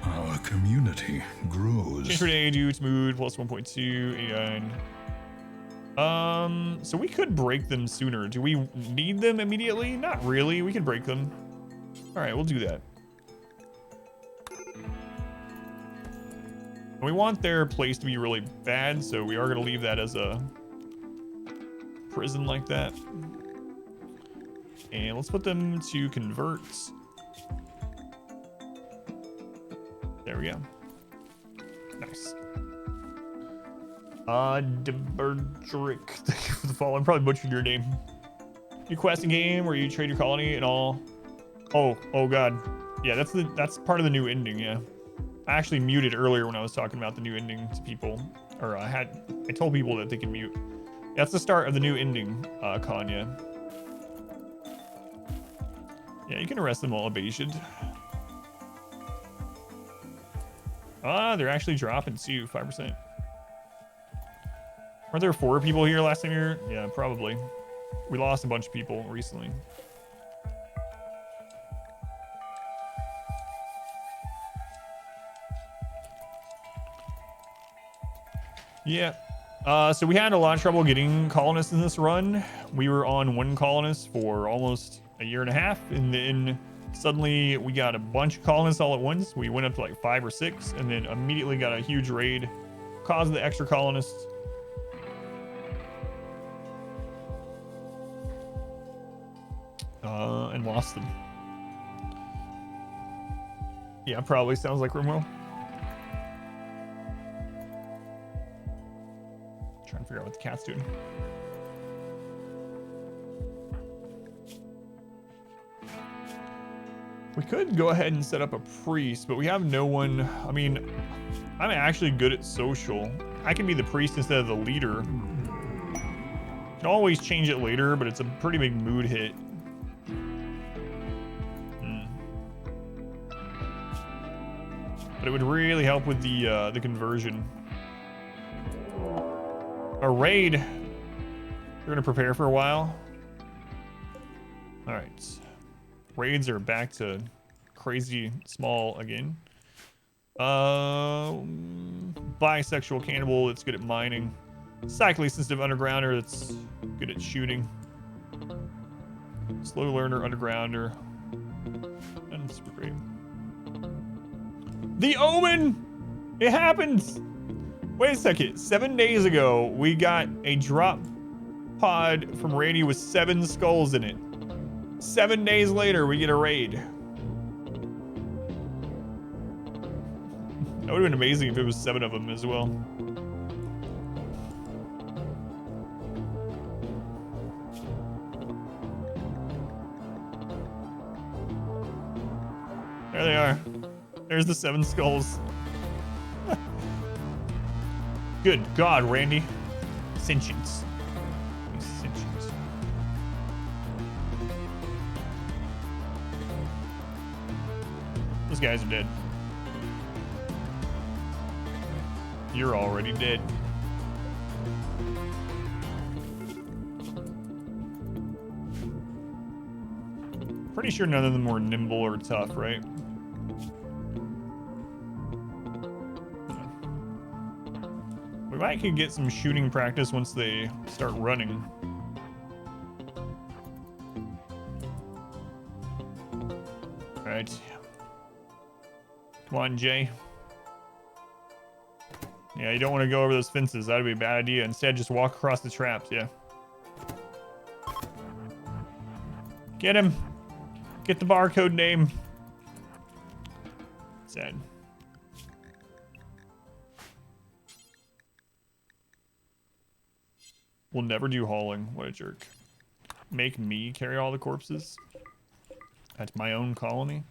Our community grows. Change for day, dudes, mood, plus 1.2, 89. So we could break them sooner. Do we need them immediately? Not really. We can break them. All right, we'll do that. We want their place to be really bad, so we are going to leave that as a prison like that. And let's put them to convert. There we go. Nice. DeBerdrick, thank you for the follow. I'm probably butchered your name. You questing game where you trade your colony and all. Oh god. Yeah, that's part of the new ending, yeah. I actually muted earlier when I was talking about the new ending to people. Or I told people that they can mute. That's the start of the new ending, Kanya. Yeah, you can arrest them all abased. They're actually dropping too, 5%. Weren't there 4 people here last time here? Yeah, probably. We lost a bunch of people recently. Yeah. So we had a lot of trouble getting colonists in this run. We were on one colonist for almost a year and a half, and then suddenly we got a bunch of colonists all at once. We went up to like 5 or 6, and then immediately got a huge raid, caused the extra colonists. And lost them. Yeah, probably sounds like Rimwell. Trying to figure out what the cat's doing. We could go ahead and set up a priest, but we have no one. I mean, I'm actually good at social. I can be the priest instead of the leader. Can always change it later, but it's a pretty big mood hit. But it would really help with the conversion. A raid. We're gonna prepare for a while. All right. Raids are back to crazy small again. Bisexual cannibal that's good at mining. Psychically sensitive undergrounder that's good at shooting. Slow learner undergrounder. And super great. The Omen! It happens! Wait a second. 7 days ago, we got a drop pod from Randy with 7 skulls in it. 7 days later, we get a raid. That would have been amazing if it was 7 of them as well. There they are. There's the 7 skulls. Good God, Randy. Sentience. Sentience. Those guys are dead. You're already dead. Pretty sure none of them were nimble or tough, right? We might could get some shooting practice once they start running. All right. Come on, Jay. Yeah, you don't want to go over those fences. That would be a bad idea. Instead, just walk across the traps. Yeah. Get him. Get the barcode name. Sad. We'll never do hauling. What a jerk. Make me carry all the corpses at my own colony.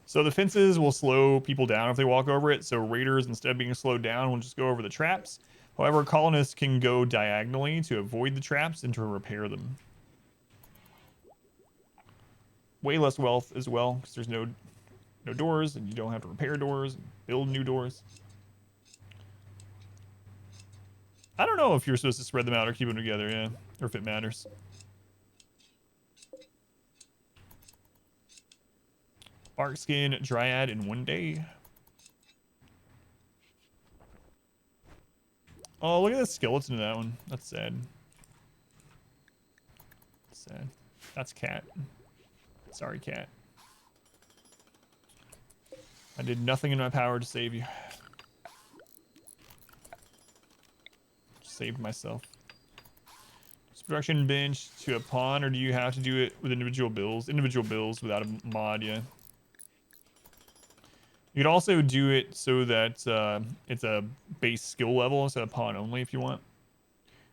So the fences will slow people down if they walk over it. So raiders, instead of being slowed down, will just go over the traps. However, colonists can go diagonally to avoid the traps and to repair them. Way less wealth as well, because there's no doors, and you don't have to repair doors and build new doors. I don't know if you're supposed to spread them out or keep them together, yeah, or if it matters. Bark skin dryad in 1 day. Oh, look at the skeleton in that one. That's sad. Sad. That's cat. Sorry, cat. I did nothing in my power to save you. Saved myself. Is production bench to a pawn, or do you have to do it with individual bills? Individual bills without a mod, yeah. You could also do it so that it's a base skill level instead of pawn only if you want.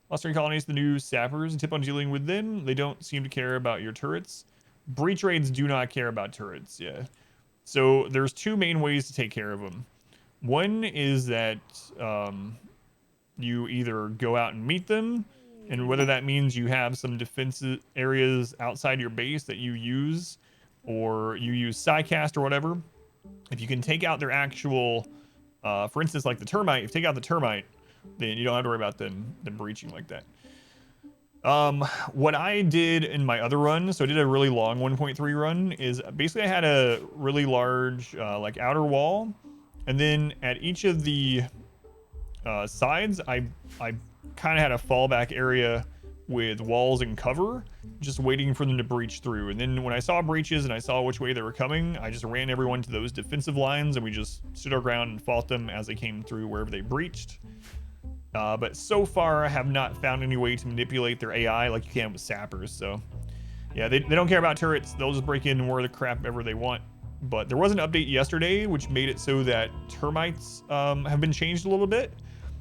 Clustering colonies, the new sappers. Tip on dealing with them. They don't seem to care about your turrets. Breach raids do not care about turrets, yeah. So there's 2 main ways to take care of them. One is that you either go out and meet them, and whether that means you have some defensive areas outside your base that you use, or you use Psycast or whatever. If you can take out their actual, for instance, like the termite, if you take out the termite, then you don't have to worry about them breaching like that. What I did in my other run, so I did a really long 1.3 run, is basically I had a really large like outer wall, and then at each of the sides, I kind of had a fallback area with walls and cover, just waiting for them to breach through. And then when I saw breaches and I saw which way they were coming, I just ran everyone to those defensive lines, and we just stood our ground and fought them as they came through wherever they breached. But so far, I have not found any way to manipulate their AI like you can with sappers. So yeah, they don't care about turrets. They'll just break in where the crap ever they want. But there was an update yesterday which made it so that termites have been changed a little bit.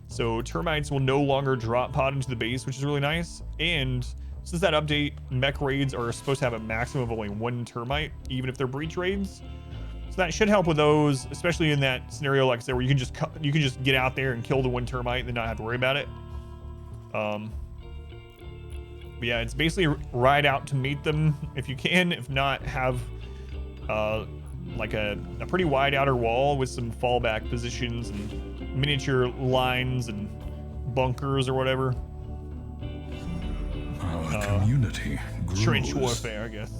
So termites will no longer drop pod into the base, which is really nice. And since that update, mech raids are supposed to have a maximum of only 1 termite, even if they're breach raids. So that should help with those, especially in that scenario like I said, where you can just get out there and kill the 1 termite and then not have to worry about it. But yeah, it's basically ride out to meet them if you can. If not, have like a pretty wide outer wall with some fallback positions and miniature lines and bunkers or whatever. Our community grows. Trench warfare, I guess.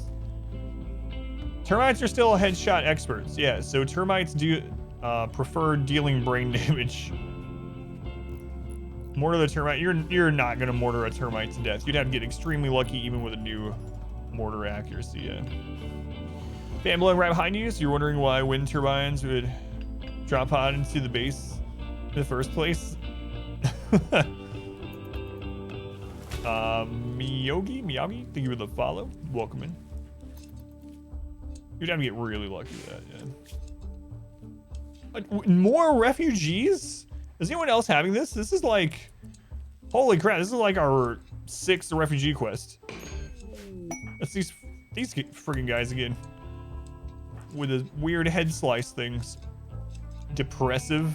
Termites are still headshot experts. Yeah, so termites do prefer dealing brain damage. Mortar the termite. You're not gonna mortar a termite to death. You'd have to get extremely lucky even with a new mortar accuracy. Yeah. Fan blowing right behind you. So you're wondering why wind turbines would drop pod into the base in the first place. Miyagi, thank you for the follow. Welcome in. You'd have to get really lucky with that, yeah. More refugees? Is anyone else having this? This is like, holy crap, this is like our 6th refugee quest. That's these friggin' guys again. With the weird head slice things. Depressive.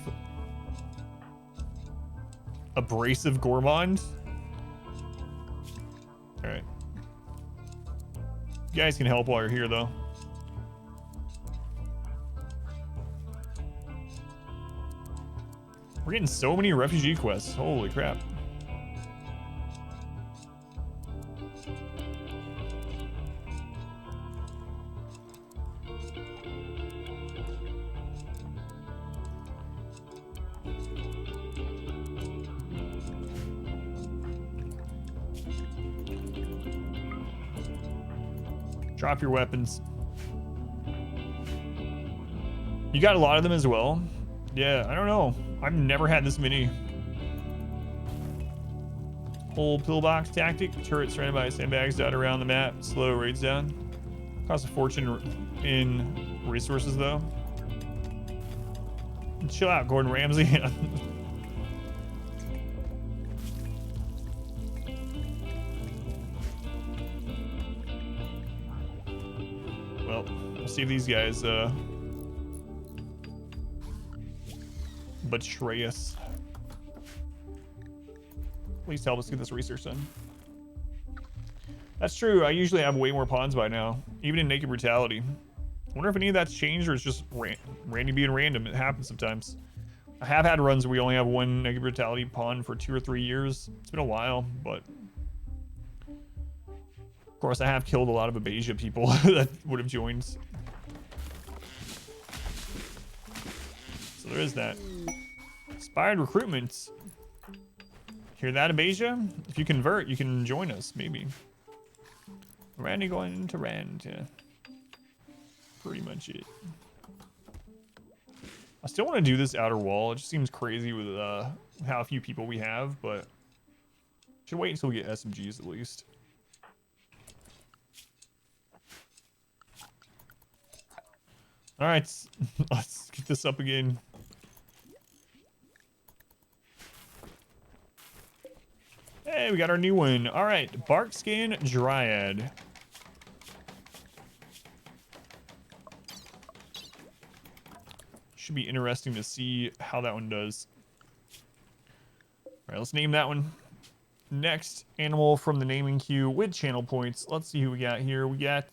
Abrasive gourmand. Alright. You guys can help while you're here though. We're getting so many refugee quests. Holy crap. Drop your weapons. You got a lot of them as well? Yeah, I don't know. I've never had this many. Whole pillbox tactic. Turrets surrounded by sandbags dotted around the map. Slow raids down. Cost a fortune in resources though. Chill out, Gordon Ramsay. Well, we'll see if these guys betray us. Please help us get this research done. That's true. I usually have way more pawns by now, even in Naked Brutality. I wonder if any of that's changed or it's just Randy being random. It happens sometimes. I have had runs where we only have 1 Naked Brutality pawn for 2 or 3 years. It's been a while, but of course I have killed a lot of Abasia people that would have joined. So there is that. Inspired recruitment. Hear that, Abasia? If you convert, you can join us, maybe. Randy going into Rand, yeah. Pretty much it. I still want to do this outer wall. It just seems crazy with how few people we have, but should wait until we get SMGs at least. All right, let's get this up again. Hey, we got our new one. All right, Bark Skin Dryad. Should be interesting to see how that one does. All right, let's name that one. Next animal from the naming queue with channel points. Let's see who we got here. We got...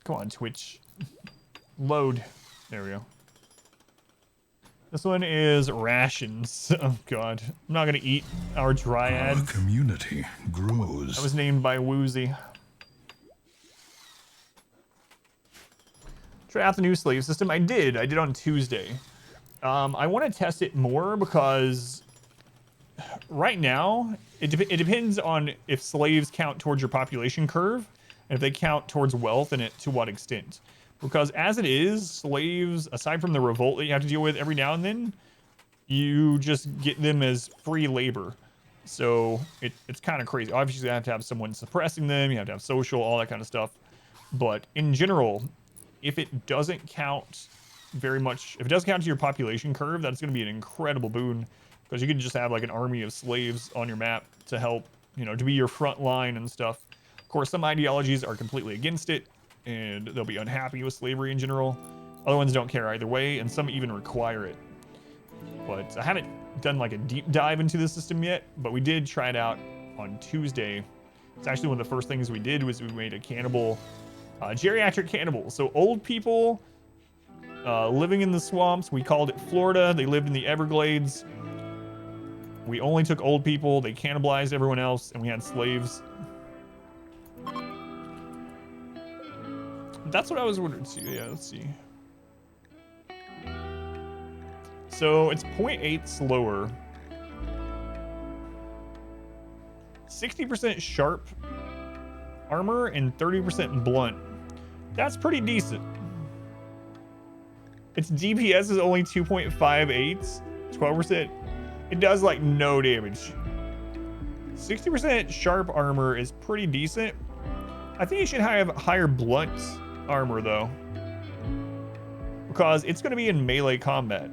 Come on, Twitch. Load. There we go. This one is rations. Oh god. I'm not gonna eat our dryad. Our community grows. That was named by Woozy. Try out the new slave system. I did on Tuesday. I want to test it more because right now it depends on if slaves count towards your population curve and if they count towards wealth and to what extent. Because as it is, slaves, aside from the revolt that you have to deal with every now and then, you just get them as free labor. So it's kind of crazy. Obviously, you have to have someone suppressing them. You have to have social, all that kind of stuff. But in general, if it doesn't count very much, if it doesn't count to your population curve, that's going to be an incredible boon. Because you can just have like an army of slaves on your map to help, you know, to be your front line and stuff. Of course, some ideologies are completely against it, and they'll be unhappy with slavery in general. Other ones don't care either way, and some even require it. But I haven't done like a deep dive into the system yet, but we did try it out on Tuesday. It's actually one of the first things we did was we made a cannibal, geriatric cannibal. So old people living in the swamps. We called it Florida. They lived in the Everglades. We only took old people. They cannibalized everyone else, and we had slaves. That's what I was wondering too. Yeah, let's see. So it's 0.8 slower. 60% sharp armor and 30% blunt. That's pretty decent. Its DPS is only 2.58, 12%. It does like no damage. 60% sharp armor is pretty decent. I think you should have higher blunt armor though, because it's going to be in melee combat.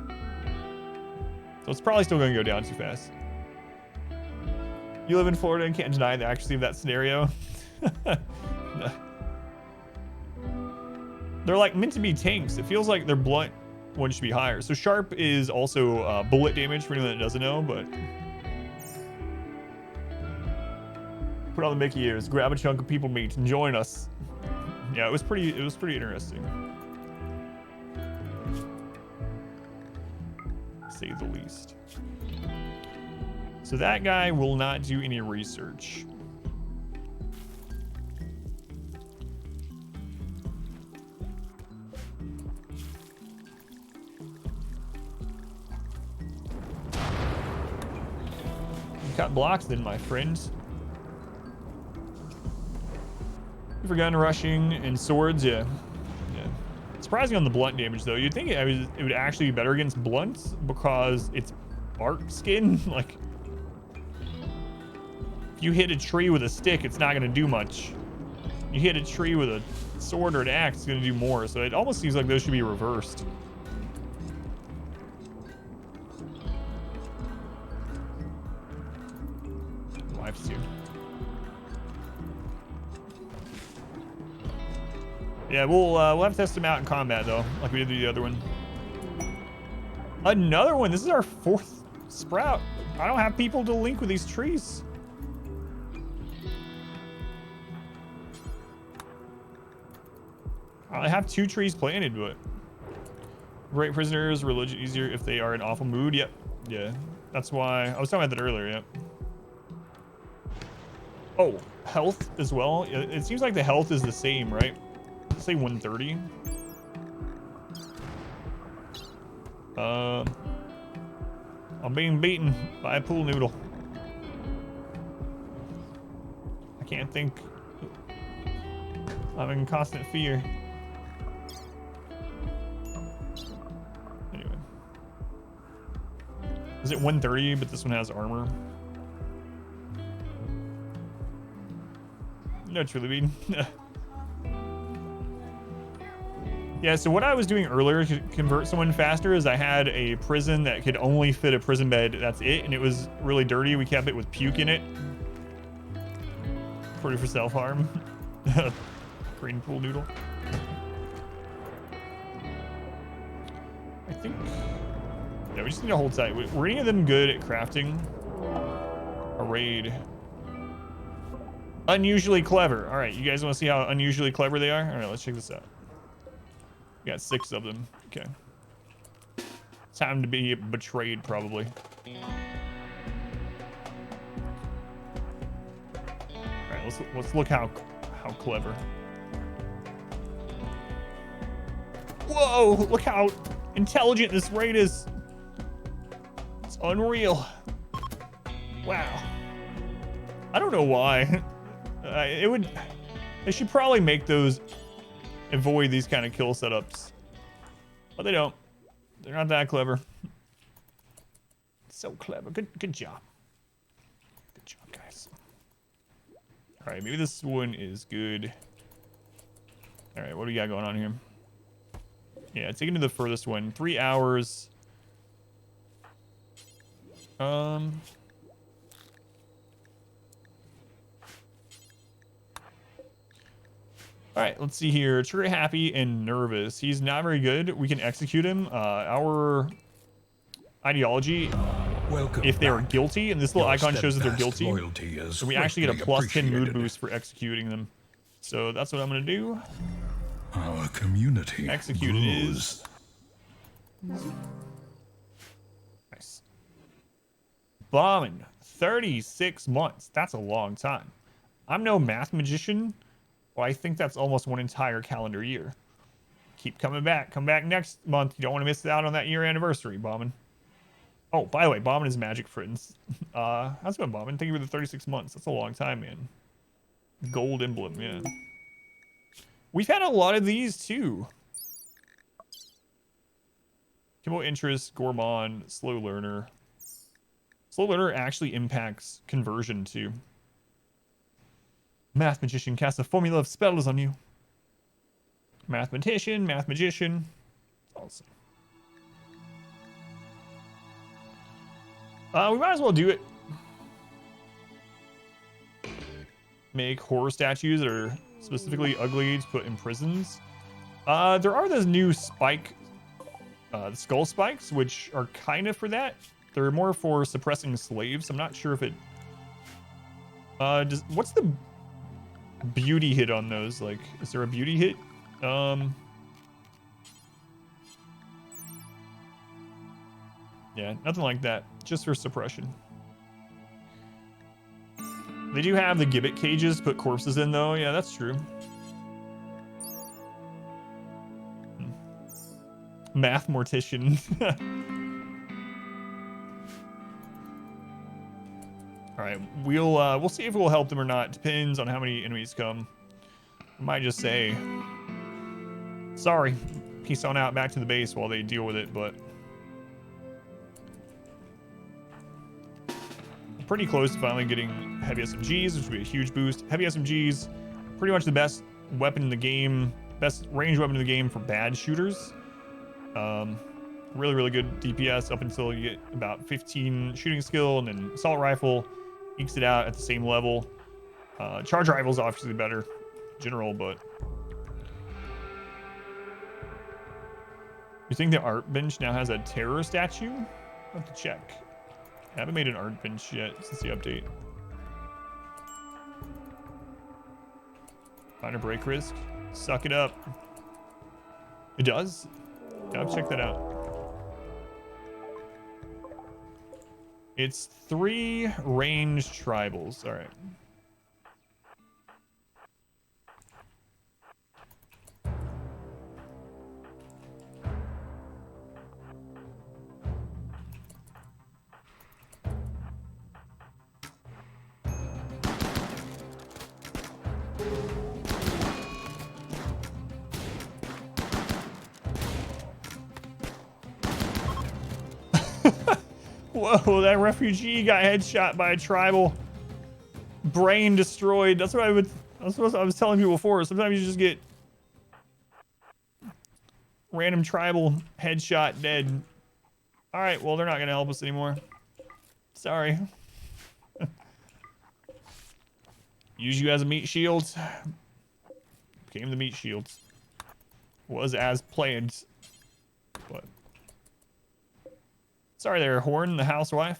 So it's probably still going to go down too fast. You live in Florida and can't deny the accuracy of that scenario. They're like meant to be tanks. It feels like their blunt one should be higher. So sharp is also bullet damage for anyone that doesn't know, but put on the Mickey ears, grab a chunk of people meat and join us. Yeah, it was pretty interesting. To say the least. So that guy will not do any research. You cut blocks then, my friends. For gun rushing and swords, yeah. Surprising on the blunt damage though. You'd think it would actually be better against blunts because it's bark skin. Like, if you hit a tree with a stick, it's not gonna do much. You hit a tree with a sword or an axe, it's gonna do more. So it almost seems like those should be reversed. Lives too. Yeah, we'll have to test them out in combat though, like we did the other one. Another one. This is our 4th sprout. I don't have people to link with these trees. I have 2 trees planted, but great prisoners, religion easier if they are in awful mood. Yep. Yeah. That's why I was talking about that earlier. Yep. Oh, health as well. It seems like the health is the same, right? Let's say 130. I'm being beaten by a pool noodle. I can't think. I'm in constant fear. Anyway. Is it 130, but this one has armor? No, truly beaten. Yeah, so what I was doing earlier to convert someone faster is I had a prison that could only fit a prison bed. That's it, and it was really dirty. We kept it with puke in it. Pretty for self-harm. Green pool noodle. I think... Yeah, we just need to hold tight. Were any of them good at crafting a raid? Unusually clever. All right, you guys want to see how unusually clever they are? All right, let's check this out. We got 6 of them. Okay. Time to be betrayed, probably. All right, let's look how clever. Whoa! Look how intelligent this raid is. It's unreal. Wow. I don't know why. They should probably make those avoid these kind of kill setups, but they don't. They're not that clever. So clever. Good job. Good job, guys. All right, maybe this one is good. All right, what do we got going on here? Yeah, taking to the furthest one. 3 hours. All right, let's see here. Trigger happy and nervous. He's not very good. We can execute him. Our ideology, Welcome if they are back. guilty, and this little Your icon shows that they're steadfast guilty, loyalty is so we actually get a greatly +10 mood appreciated. boost for executing them. So that's what I'm gonna do. Our community Execute it is. Nice. Bombing. 36 months. That's a long time. I'm no math magician, but I think that's almost one entire calendar year. Keep coming back. Come back next month. You don't want to miss out on that year anniversary, Bombing. Oh, by the way, Bombing is magic, friends. How's it going, Bombing? Thank you for the 36 months. That's a long time, man. Gold emblem, yeah. We've had a lot of these, too. Kimbo interest, gourmand, slow learner. Slow learner actually impacts conversion, too. Math magician casts a formula of spells on you. Mathematician, math magician. Awesome. We might as well do it. Make horror statues that are specifically ugly to put in prisons. There are those new spike, the skull spikes, which are kind of for that. They're more for suppressing slaves. I'm not sure if it. What's the beauty hit on those? Like, is there a beauty hit? Yeah, nothing like that. Just for suppression. They do have the gibbet cages to put corpses in, though. Yeah, that's true. Math mortician. All right, we'll see if we'll help them or not. Depends on how many enemies come. I might just say, sorry, peace on out, back to the base while they deal with it. But pretty close to finally getting heavy SMGs, which would be a huge boost. Heavy SMGs, pretty much the best weapon in the game, best range weapon in the game for bad shooters. Really, really good DPS up until you get about 15 shooting skill, and then assault rifle ekes it out at the same level. Charge rifle is obviously better in general, but you think the art bench now has a terror statue? I'll have to check. I haven't made an art bench yet since the update. Find a break risk. Suck it up. It does? Yeah, I'll check that out. It's 3 ranged tribals. All right. Whoa, that refugee got headshot by a tribal. Brain destroyed. That's what I was telling people before. Sometimes you just get random tribal headshot dead. All right, well, they're not going to help us anymore. Sorry. Use you as a meat shield. Became the meat shield. Was as planned. But sorry there, Horn, the housewife.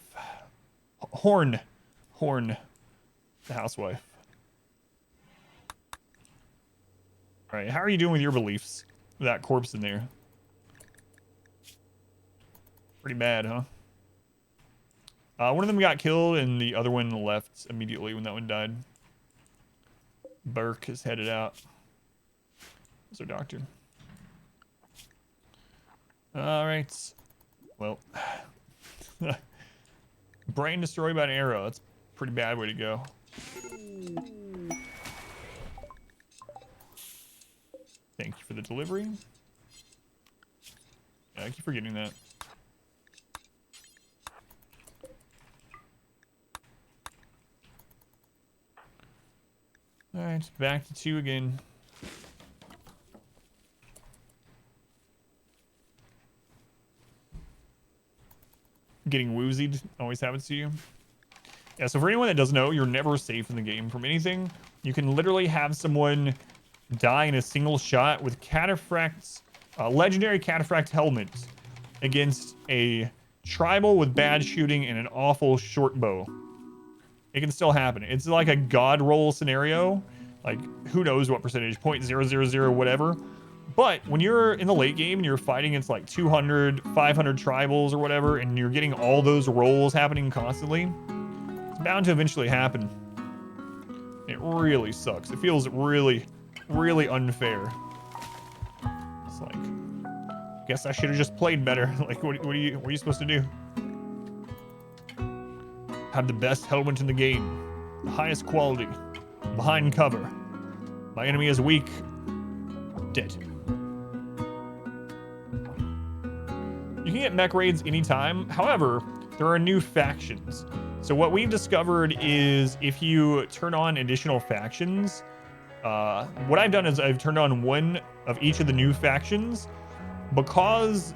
Horn, the housewife. All right, how are you doing with your beliefs? With that corpse in there. Pretty bad, huh? One of them got killed, and the other one left immediately when that one died. Burke is headed out. That's our doctor. All right. Well, brain destroyed by an arrow. That's a pretty bad way to go. Thank you for the delivery. Yeah, I keep forgetting that. All right, back to 2 again. Getting woozied always happens to you. Yeah, so for anyone that doesn't know, you're never safe in the game from anything. You can literally have someone die in a single shot with cataphracts, legendary cataphract helmet against a tribal with bad shooting and an awful short bow. It can still happen. It's like a god roll scenario. Like, who knows what percentage, 0.000 whatever. But when you're in the late game and you're fighting against like 200, 500 tribals or whatever, and you're getting all those rolls happening constantly, it's bound to eventually happen. It really sucks. It feels really, really unfair. It's like, guess I should have just played better. Like, what are you supposed to do? Have the best helmet in the game, the highest quality, behind cover. My enemy is weak, dead. You can get mech raids anytime. However, there are new factions. So what we've discovered is if you turn on additional factions, what I've done is I've turned on one of each of the new factions because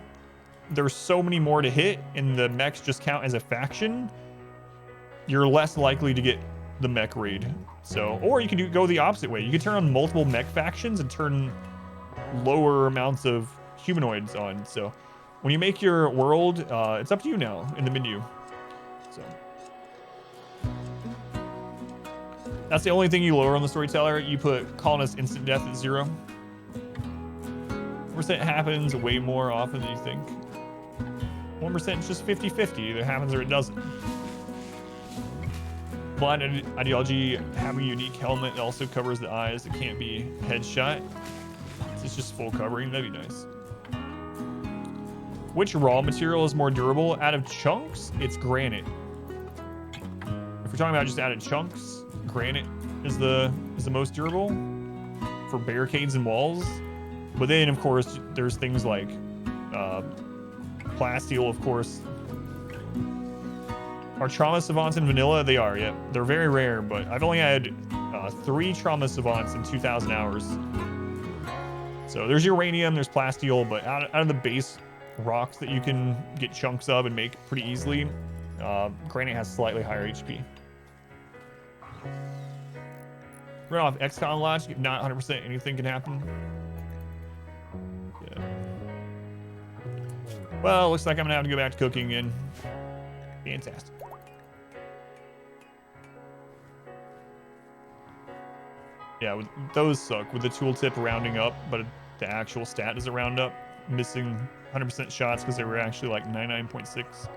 there's so many more to hit and the mechs just count as a faction. You're less likely to get the mech raid. So, or you can go the opposite way. You can turn on multiple mech factions and turn lower amounts of humanoids on. So when you make your world, it's up to you now in the menu. So that's the only thing you lower on the storyteller. You put colonist instant death at 0. % happens way more often than you think. 1% is just 50-50. Either happens or it doesn't. Blind ideology, having a unique helmet that also covers the eyes. It can't be headshot. It's just full covering. That'd be nice. Which raw material is more durable? Out of chunks, it's granite. If we're talking about just out of chunks, granite is the most durable for barricades and walls. But then, of course, there's things like plasteel, of course. Are trauma savants in vanilla? They are, yeah. They're very rare, but I've only had 3 trauma savants in 2,000 hours. So there's uranium, there's plasteel, but out of the base rocks that you can get chunks of and make pretty easily, granite has slightly higher HP. Run off XCOM logic, not 100%, anything can happen. Yeah. Well, looks like I'm gonna have to go back to cooking again. Fantastic. Yeah, those suck with the tooltip rounding up, but the actual stat doesn't round up. Missing 100% shots because they were actually like 99.6.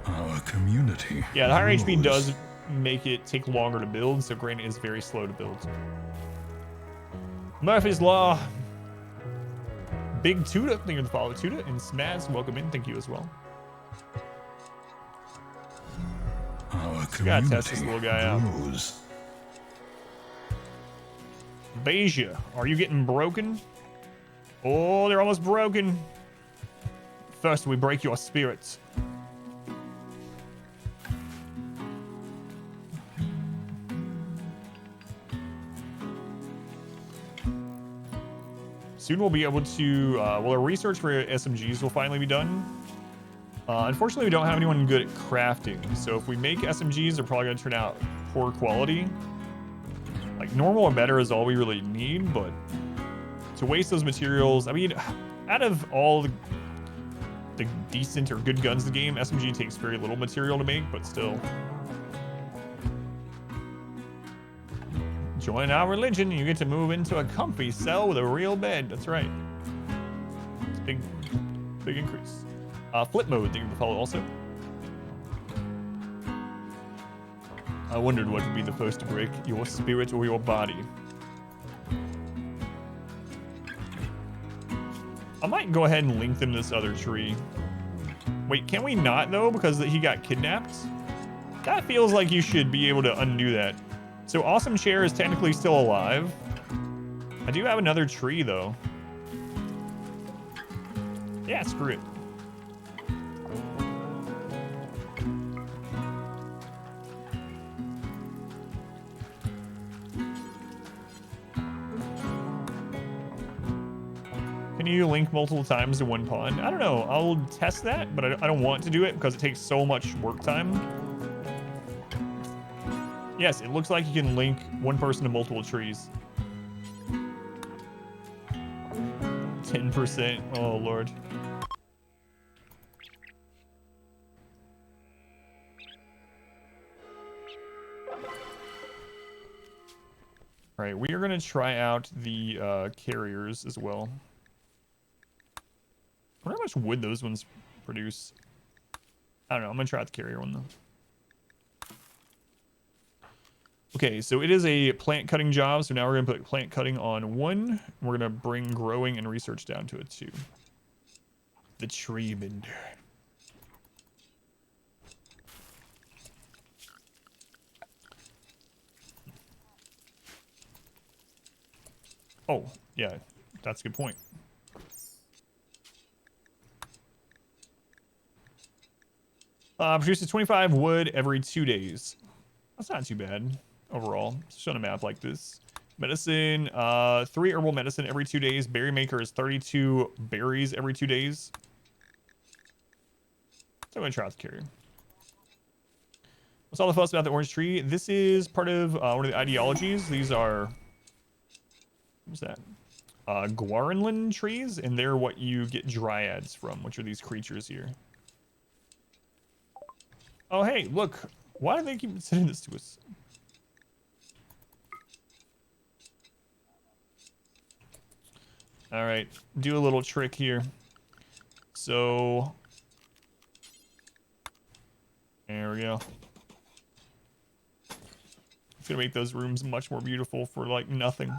Our community. Yeah, the higher HP grows. does make it take longer to build, so granite is very slow to build. Murphy's Law. Big Tuda, thank you for the follow, Tuda, and Smaz, welcome in, thank you as well. Our We gotta test this little guy grows. out. Beja, are you getting broken? Oh, they're almost broken. First, we break your spirits. Soon we'll be able to, well, our research for SMGs will finally be done. Unfortunately, we don't have anyone good at crafting. So if we make SMGs, they're probably going to turn out poor quality. Like, normal or better is all we really need, but to waste those materials, I mean, out of all the decent or good guns in the game, SMG takes very little material to make, but still. Join our religion, you get to move into a comfy cell with a real bed. That's right. It's big Big increase. Flip mode, thank you for the follow also. I wondered what would be the first to break, your spirit or your body. I might go ahead and link them to this other tree. Wait, can we not though? Because he got kidnapped? That feels like you should be able to undo that. So Awesome Chair is technically still alive. I do have another tree though. Yeah, screw it. Can you link multiple times to one pond? I don't know. I'll test that, but I don't want to do it because it takes so much work time. Yes, it looks like you can link one person to multiple trees. 10%. Oh, Lord. All right, we are going to try out the carriers as well. I wonder how much wood those ones produce. I don't know. I'm going to try out the carrier one, though. Okay, so it is a plant cutting job. So now we're going to put plant cutting on 1. We're going to bring growing and research down to a 2. The tree bender. Oh, yeah. That's a good point. Produces 25 wood every 2 days. That's not too bad overall. Just on a map like this. Medicine, 3 herbal medicine every 2 days. Berry maker is 32 berries every 2 days. So I'm gonna try out the carrier. What's all the fuss about the orange tree? This is part of one of the ideologies. These are, what's that? Guaranlin trees, and they're what you get dryads from, which are these creatures here. Oh, hey, look. Why do they keep sending this to us? All right, do a little trick here. So, there we go. It's gonna make those rooms much more beautiful for like nothing.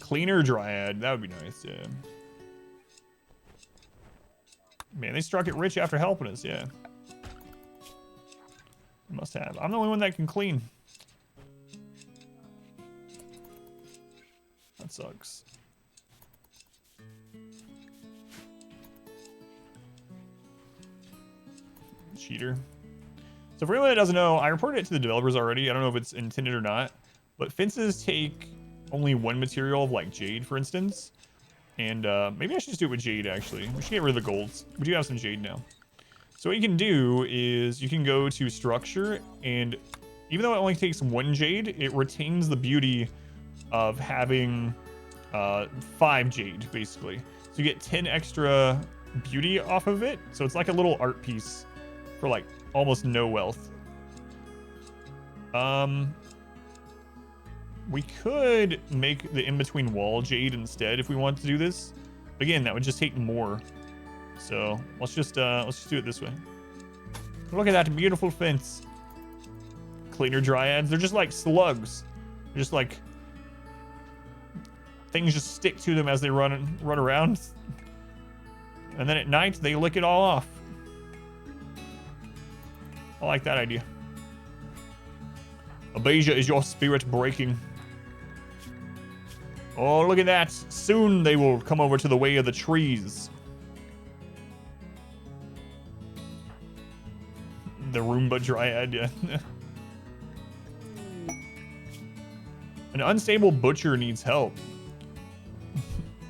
Cleaner dryad, that would be nice, yeah. Man, they struck it rich after helping us, yeah. Must have. I'm the only one that can clean. That sucks. Cheater. So for anyone that doesn't know, I reported it to the developers already. I don't know if it's intended or not, but fences take only 1 material of like jade, for instance. And maybe I should just do it with jade, actually. We should get rid of the golds. We do have some jade now. So what you can do is you can go to structure, and even though it only takes 1 jade, it retains the beauty of having 5 jade, basically. So you get 10 extra beauty off of it. So it's like a little art piece for like almost no wealth. We could make the in-between wall jade instead if we want to do this. Again, that would just take more. So let's just do it this way. Look at that beautiful fence. Cleaner dryads. They're just like slugs. They're just like things just stick to them as they run around. And then at night they lick it all off. I like that idea. Abasia is your spirit breaking. Oh, look at that. Soon they will come over to the way of the trees. The Roomba Dryad, yeah. An unstable butcher needs help.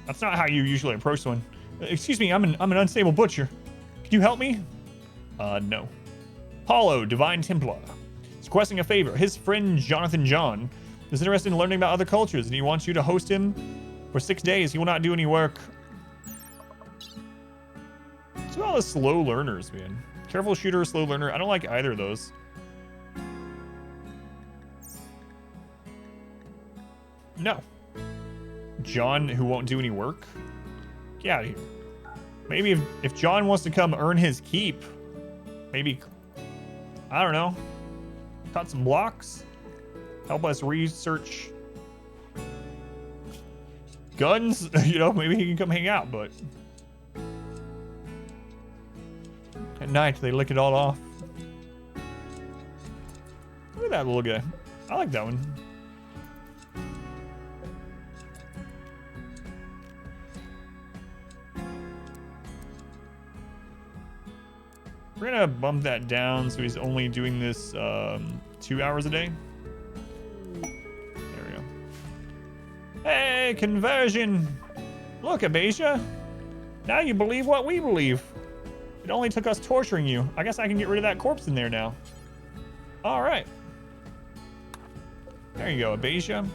That's not how you usually approach someone. Excuse me, I'm an unstable butcher. Can you help me? No. Paulo, Divine Templar. He's requesting a favor. His friend Jonathan John is interested in learning about other cultures, and he wants you to host him for 6 days. He will not do any work. What's about all the slow learners, man? Careful shooter, slow learner. I don't like either of those. No. John, who won't do any work? Get out of here. Maybe if John wants to come earn his keep, maybe, I don't know, cut some blocks, help us research guns. You know, maybe he can come hang out, but at night they lick it all off. Look at that little guy. I like that one. We're gonna bump that down so he's only doing this 2 hours a day. There we go. Hey, conversion! Look, Abasia. Now you believe what we believe. It only took us torturing you. I guess I can get rid of that corpse in there now. All right. There you go, Abasia.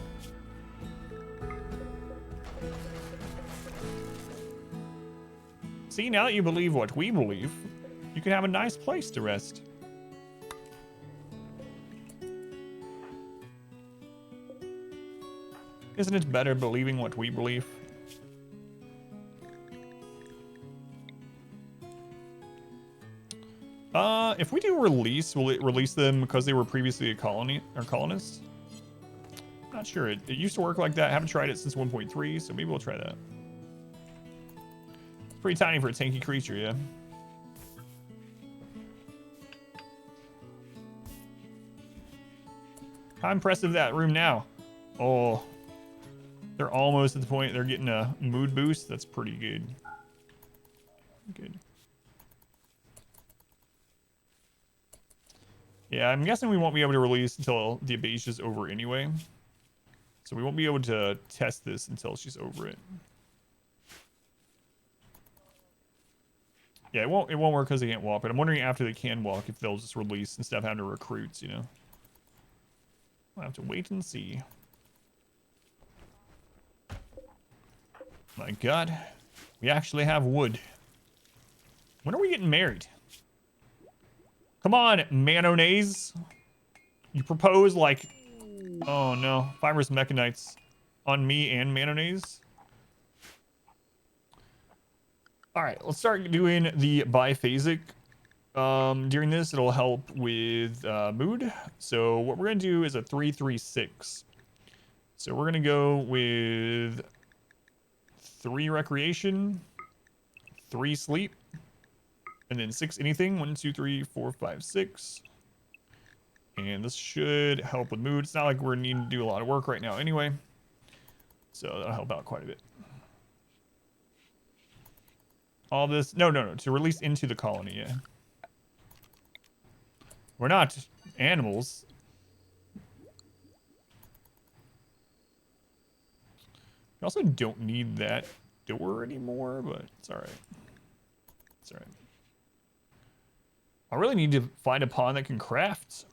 See, now that you believe what we believe, you can have a nice place to rest. Isn't it better believing what we believe? If we do release, will it release them because they were previously a colony or colonists? Not sure. It used to work like that. I haven't tried it since 1.3, so maybe we'll try that. It's pretty tiny for a tanky creature, yeah. How impressive that room now. Oh, they're almost at the point they're getting a mood boost. That's pretty good. Good. Yeah, I'm guessing we won't be able to release until the Abasia is over anyway. So we won't be able to test this until she's over it. Yeah, it won't work because they can't walk, but I'm wondering after they can walk if they'll just release instead of having to recruits, you know. We'll have to wait and see. My God, we actually have wood. When are we getting married? Come on, mayonnaise. You propose like, oh no, fibrous mechanites on me and mayonnaise. All right, let's start doing the biphasic. During this, it'll help with mood. So what we're gonna do is a 3-3-6. So we're gonna go with 3 recreation, 3 sleep, and then 6 anything. 1, 2, 3, 4, 5, 6. And this should help with mood. It's not like we're needing to do a lot of work right now anyway. So that'll help out quite a bit. All this, no, to release into the colony, yeah. We're not animals. We also don't need that door anymore, but it's all right. It's all right. I really need to find a pawn that can craft.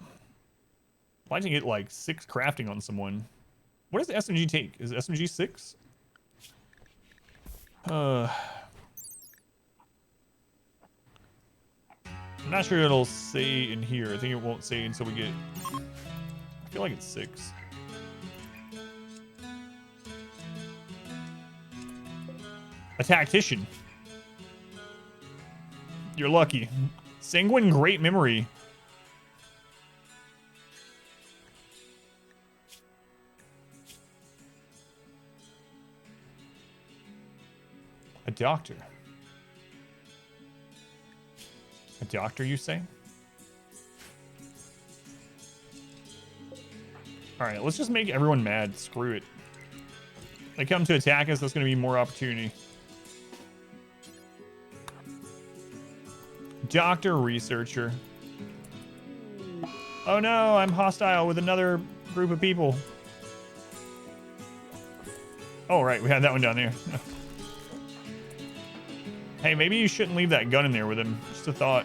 I'd like to get like 6 crafting on someone. What does the SMG take? Is SMG 6? I'm not sure it'll say in here. I think it won't say until we get... I feel like it's 6. A tactician. You're lucky. Sanguine, great memory. A doctor. A doctor, you say? Alright, let's just make everyone mad. Screw it. They come to attack us, that's going to be more opportunity. Doctor, researcher. Oh no, I'm hostile with another group of people. Oh, right, we had that one down there. Hey, maybe you shouldn't leave that gun in there with him. Just a thought.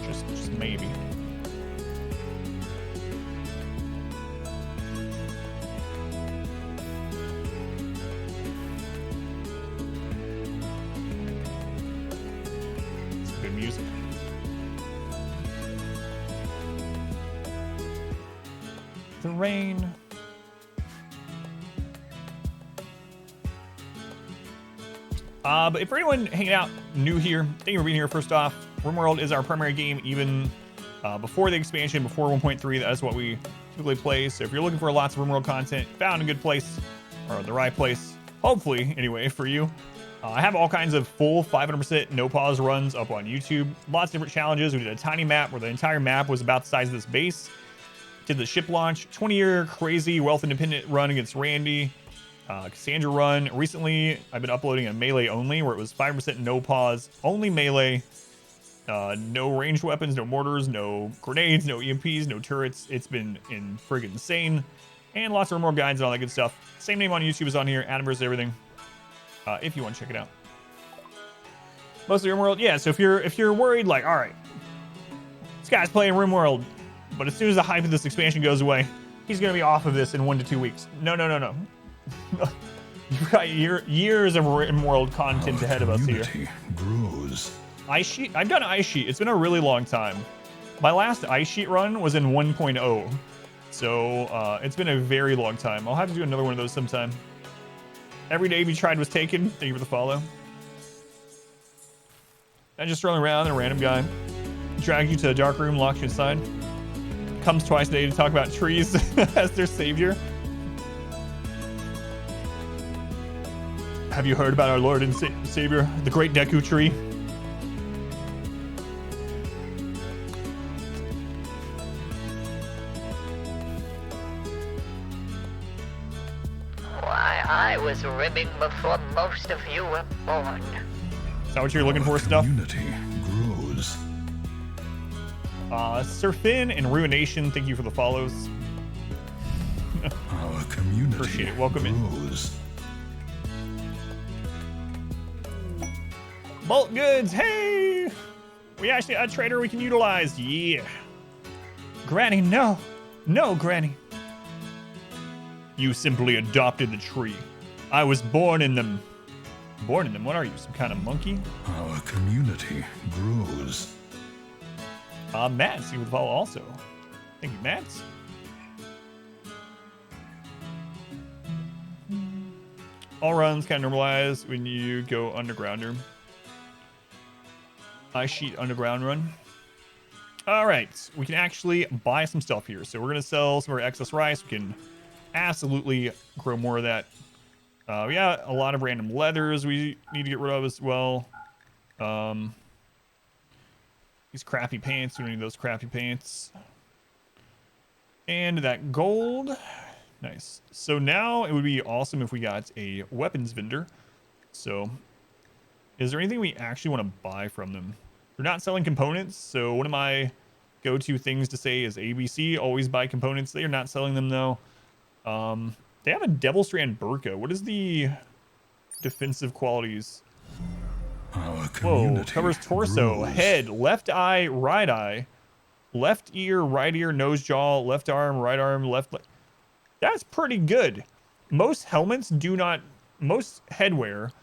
Just maybe. It's good music. The rain But if for anyone hanging out new here, thank you for being here. First off, RimWorld is our primary game, even before the expansion, before 1.3. That is what we typically play. So if you're looking for lots of RimWorld content, found a good place, or the right place, hopefully, anyway, for you. I have all kinds of full 500% no pause runs up on YouTube. Lots of different challenges. We did a tiny map where the entire map was about the size of this base. Did the ship launch, 20-year crazy wealth independent run against Randy. Cassandra run. Recently, I've been uploading a melee only, where it was 5% no pause, only melee. No ranged weapons, no mortars, no grenades, no EMPs, no turrets. It's been friggin' insane. And lots of more guides and all that good stuff. Same name on YouTube is on here. Adam vs. everything. If you want to check it out. Mostly RimWorld. Yeah, so if you're worried, like, all right, this guy's playing RimWorld, but as soon as the hype of this expansion goes away, he's going to be off of this in 1 to 2 weeks. No. You've got years of RimWorld content ahead of us here. Grows. Ice Sheet? I've done Ice Sheet. It's been a really long time. My last Ice Sheet run was in 1.0. So it's been a very long time. I'll have to do another one of those sometime. Every day we tried was taken. Thank you for the follow. I just rolling around and a random guy drags you to a dark room, locks you inside. Comes twice a day to talk about trees as their savior. Have you heard about our Lord and Savior, the Great Deku Tree? Why, I was ribbing before most of you were born. Is that what you're looking for, stuff? Community grows. Surfin and Ruination, thank you for the follows. Our community Appreciate it. Welcome grows. Bulk goods, hey! We actually had a trader we can utilize, yeah. Granny, no. No, Granny. You simply adopted the tree. I was born in them. Born in them? What are you, some kind of monkey? Our community grows. Matt, see with the follow also. Thank you, Matt. All runs kind of normalize when you go undergrounder. Ice Sheet underground run. All right, we can actually buy some stuff here. So we're gonna sell some of our excess rice. We can absolutely grow more of that. We got a lot of random leathers we need to get rid of as well. These crappy pants, we don't need those crappy pants. And that gold. Nice. So now it would be awesome if we got a weapons vendor. So is there anything we actually want to buy from them? They're not selling components, so one of my go-to things to say is ABC, always buy components. They are not selling them though. They have a Devil Strand Burka. What is the defensive qualities? Our Whoa, covers torso, grows. head, left eye, left ear, right ear, nose, jaw, left arm, right arm, left leg. That's pretty good. Most helmets do not, most headwear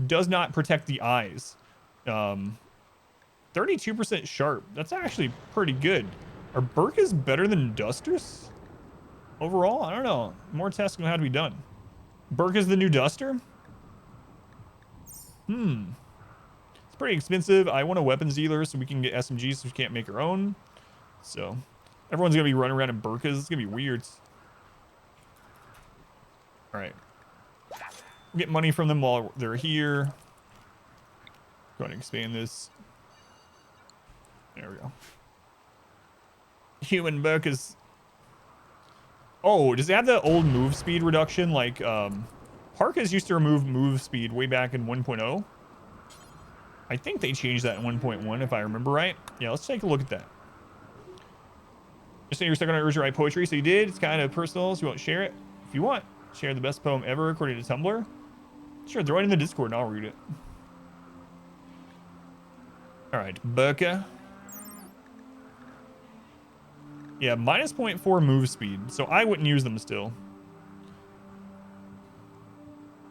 does not protect the eyes. 32% sharp. That's actually pretty good. Are Burkas better than Dusters? Overall, I don't know. More tests gonna have to be done. Burka's the new Duster? It's pretty expensive. I want a weapons dealer so we can get SMGs so we can't make our own. So everyone's gonna be running around in Burkas. It's gonna be weird. All right. We'll get money from them while they're here. Go ahead and expand this. There we go. Human Burkas. Oh, does it have the old move speed reduction? Like, Parkas used to remove move speed way back in 1.0. I think they changed that in 1.1, if I remember right. Yeah, let's take a look at that. Just saying you're stuck on Urge to write poetry, so you did. It's kind of personal, so you won't share it. If you want, share the best poem ever according to Tumblr. Sure, throw it in the Discord and I'll read it. All right, Burka. Yeah, minus 0.4 move speed, so I wouldn't use them still.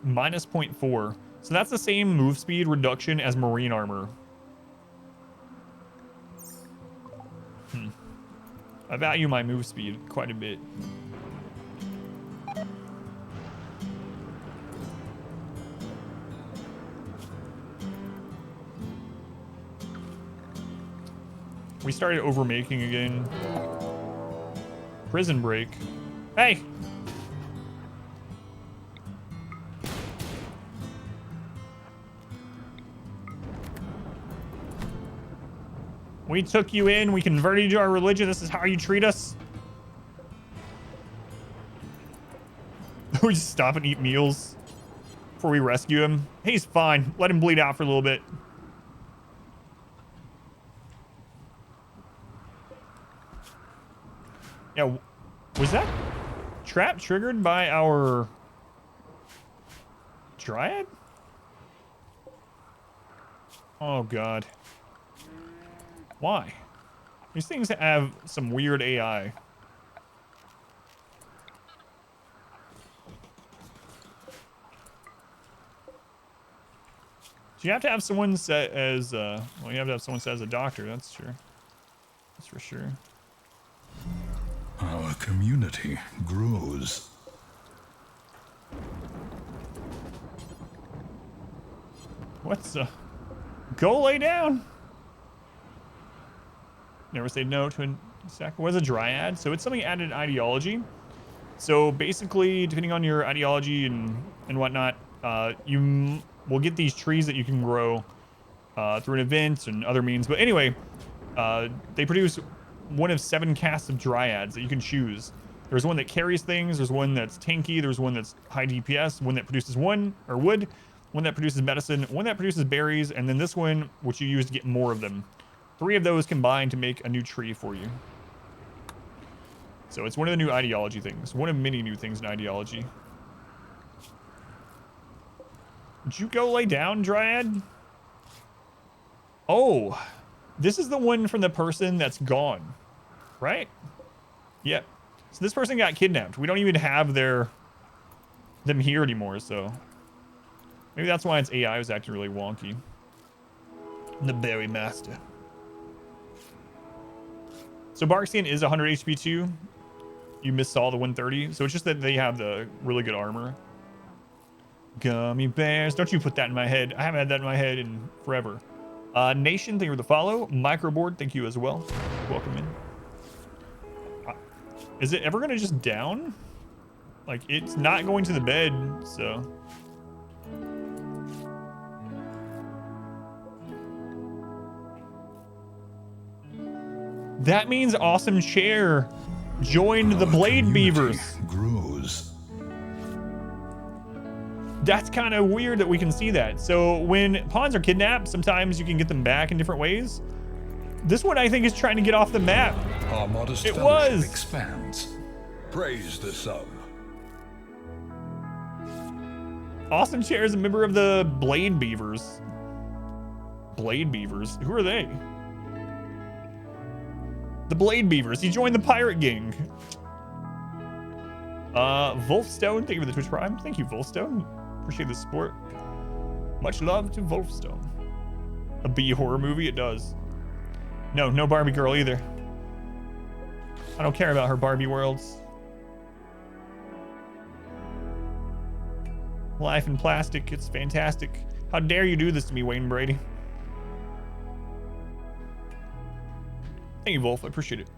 Minus 0.4. So that's the same move speed reduction as marine armor. I value my move speed quite a bit. We started overmaking again. Prison break. Hey! We took you in. We converted you to our religion. This is how you treat us. We just stop and eat meals before we rescue him. He's fine. Let him bleed out for a little bit. Yeah, was that trap triggered by our Dryad? Oh, God. Why? These things have some weird AI. Do you have to have someone set as, well, you have to have someone set as a doctor, that's true. That's for sure. Our community grows. What's, go lay down. Never say no to a sack. What is a dryad? So it's something added in ideology. So basically, depending on your ideology and whatnot, you will get these trees that you can grow through an event and other means. But anyway, they produce one of 7 castes of dryads that you can choose. There's one that carries things. There's one that's tanky. There's one that's high DPS. One that produces wood. One that produces medicine. One that produces berries. And then this one, which you use to get more of them. 3 of those combined to make a new tree for you. So it's one of the new ideology things. One of many new things in ideology. Would you go lay down, Dryad? Oh, this is the one from the person that's gone, right? Yep. So this person got kidnapped. We don't even have them here anymore, so maybe that's why its AI was acting really wonky. The Berry Master. So Barkskin is 100 HP too. You missaw the 130. So it's just that they have the really good armor. Gummy bears. Don't you put that in my head. I haven't had that in my head in forever. Nation, thank you for the follow. Microboard, thank you as well. Welcome in. Is it ever going to just down? Like, it's not going to the bed, so... That means Awesome Chair joined the Blade Beavers. Grows. That's kind of weird that we can see that. So when pawns are kidnapped, sometimes you can get them back in different ways. This one, I think, is trying to get off the map. Our modest It fellowship was. expands. Praise the sub. Awesome Chair is a member of the Blade Beavers. Blade Beavers? Who are they? The Blade Beavers. He joined the pirate gang. Wolfstone, thank you for the Twitch Prime. Thank you, Wolfstone. Appreciate the support. Much love to Wolfstone. A B horror movie, it does. No Barbie girl either. I don't care about her Barbie worlds. Life in plastic, it's fantastic. How dare you do this to me, Wayne Brady? Thank you, Wolf. I appreciate it.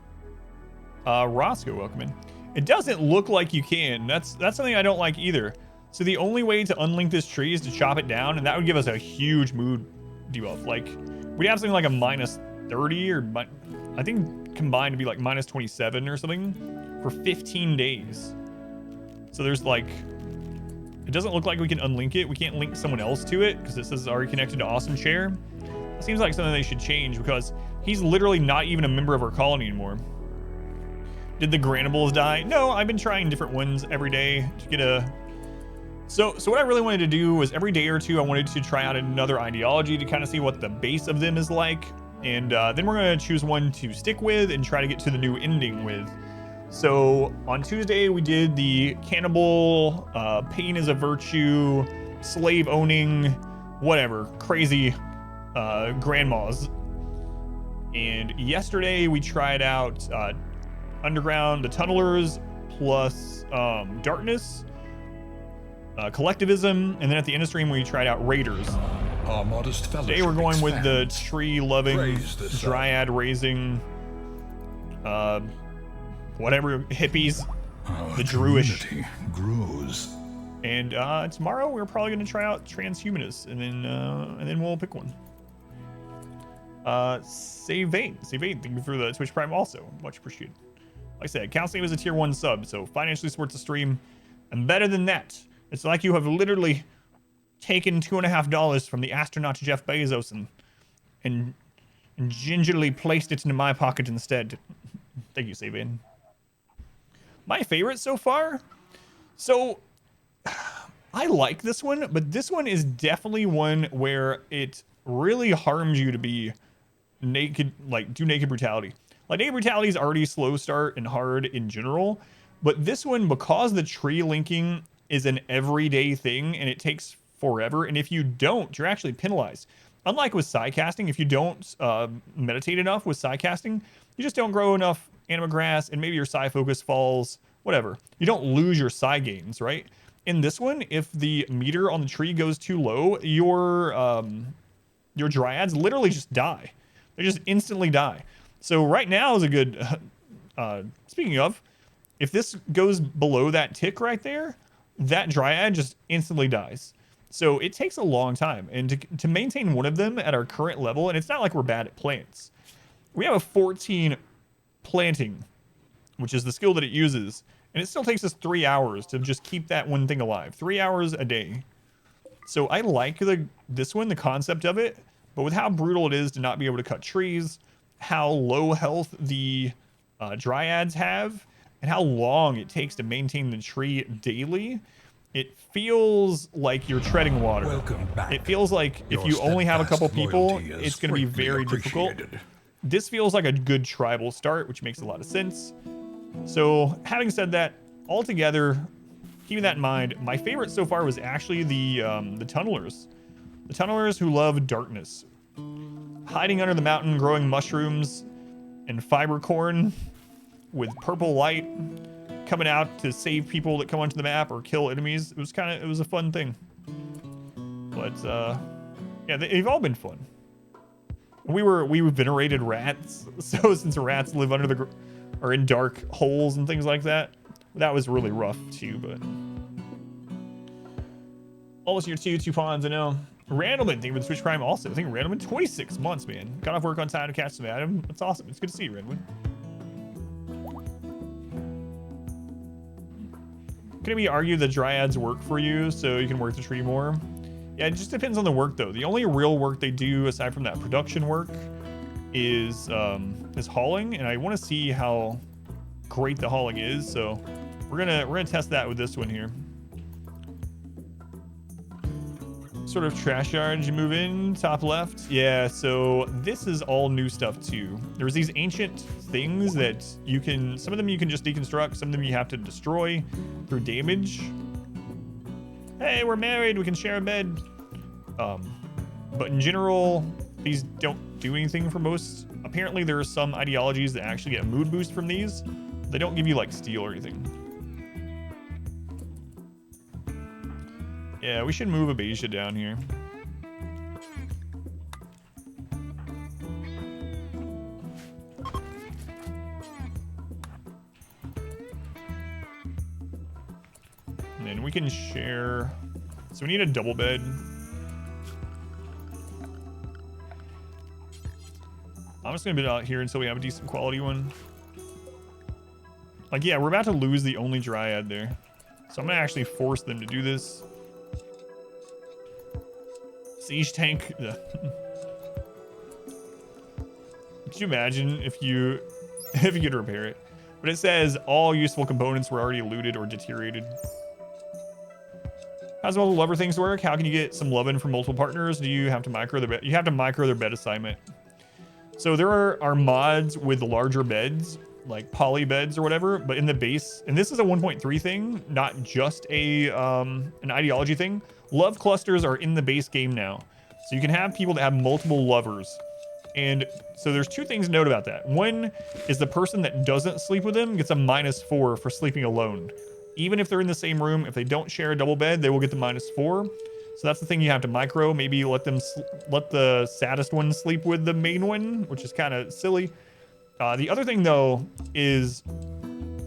Roscoe, welcome in. It doesn't look like you can. That's something I don't like either. So the only way to unlink this tree is to chop it down, and that would give us a huge mood debuff. Like, we'd have something like a minus 30 or I think combined to be like minus 27 or something for 15 days. So there's like, it doesn't look like we can unlink it. We can't link someone else to it because it says it's already connected to Awesome Chair. It seems like something they should change because he's literally not even a member of our colony anymore. Did the Granables die? No, I've been trying different ones every day to get a... So what I really wanted to do was every day or two, I wanted to try out another ideology to kind of see what the base of them is like. And then we're going to choose one to stick with and try to get to the new ending with. So on Tuesday, we did the cannibal, pain is a virtue, slave owning, whatever, crazy grandmas. And yesterday we tried out underground, the tunnelers, plus darkness, collectivism, and then at the end of stream we tried out raiders. Our modest fellowship Today we're going with the expands. tree-loving, Praise the sun. dryad-raising, whatever, hippies, Our the Druish. community grows. And tomorrow we're probably gonna try out transhumanists, and then we'll pick one. Save Vane, thank you for the Twitch Prime also, much appreciated. Like I said, counts name as a tier 1 sub, so financially supports the stream. And better than that, it's like you have literally taken $2.50 from the astronaut Jeff Bezos and gingerly placed it into my pocket instead. Thank you, Savin. My favorite so far? So, I like this one, but this one is definitely one where it really harms you to be naked, like do naked brutality. Like naked brutality is already slow start and hard in general, but this one, because the tree linking is an everyday thing and it takes forever, and if you don't, you're actually penalized. Unlike with side casting, if you don't meditate enough with side casting, you just don't grow enough anima grass, and maybe your side focus falls, whatever. You don't lose your side gains, right? In this one, if the meter on the tree goes too low, your dryads literally just die. They just instantly die. So right now is a good, speaking of, if this goes below that tick right there, that dryad just instantly dies. So it takes a long time. And to maintain one of them at our current level, and it's not like we're bad at plants. We have a 14 planting, which is the skill that it uses. And it still takes us 3 hours to just keep that one thing alive. 3 hours a day. So I like this one, the concept of it. But with how brutal it is to not be able to cut trees, how low health the dryads have, and how long it takes to maintain the tree daily, it feels like you're treading water. Welcome back. It feels like if Your you only have a couple steadfast people, loyalty is it's going to be greatly very difficult. appreciated. This feels like a good tribal start, which makes a lot of sense. So having said that, altogether, keeping that in mind, my favorite so far was actually the tunnelers. The tunnelers who love darkness. Hiding under the mountain, growing mushrooms and fiber corn with purple light, coming out to save people that come onto the map or kill enemies. It was a fun thing. But yeah, they've all been fun. We venerated rats, so since rats live under or in dark holes and things like that, that was really rough too. But almost year 2 pawns, I know. Randleman, thank you for the Switch Prime also. I think Randleman, 26 months, man. Got off work on time to catch some Adam. That's awesome. It's good to see you, Randleman. Can it be argued that dryads work for you so you can work the tree more? Yeah, it just depends on the work though. The only real work they do aside from that production work is hauling, and I want to see how great the hauling is. So we're gonna test that with this one here. Sort of trash yard you move in, top left. Yeah, so this is all new stuff too. There's these ancient things that you can, some of them you can just deconstruct, some of them you have to destroy through damage. Hey, we're married, we can share a bed. But in general, these don't do anything for most. Apparently there are some ideologies that actually get a mood boost from these. They don't give you like steel or anything. Yeah, we should move Abasia down here. And then we can share. So we need a double bed. I'm just gonna be out here until we have a decent quality one. Like, yeah, we're about to lose the only dryad there. So I'm gonna actually force them to do this. Siege tank. Could you imagine if you could repair it? But it says all useful components were already looted or deteriorated. How's all the lover things work? How can you get some loving from multiple partners? Do you have to micro their bed? You have to micro their bed assignment. So there are mods with larger beds, like poly beds or whatever, but in the base, and this is a 1.3 thing, not just a an ideology thing. Love clusters are in the base game now. So you can have people that have multiple lovers. And so there's two things to note about that. One is the person that doesn't sleep with them gets a -4 for sleeping alone. Even if they're in the same room, if they don't share a double bed, they will get the -4. So that's the thing you have to micro. Maybe let let the saddest one sleep with the main one, which is kind of silly. The other thing though is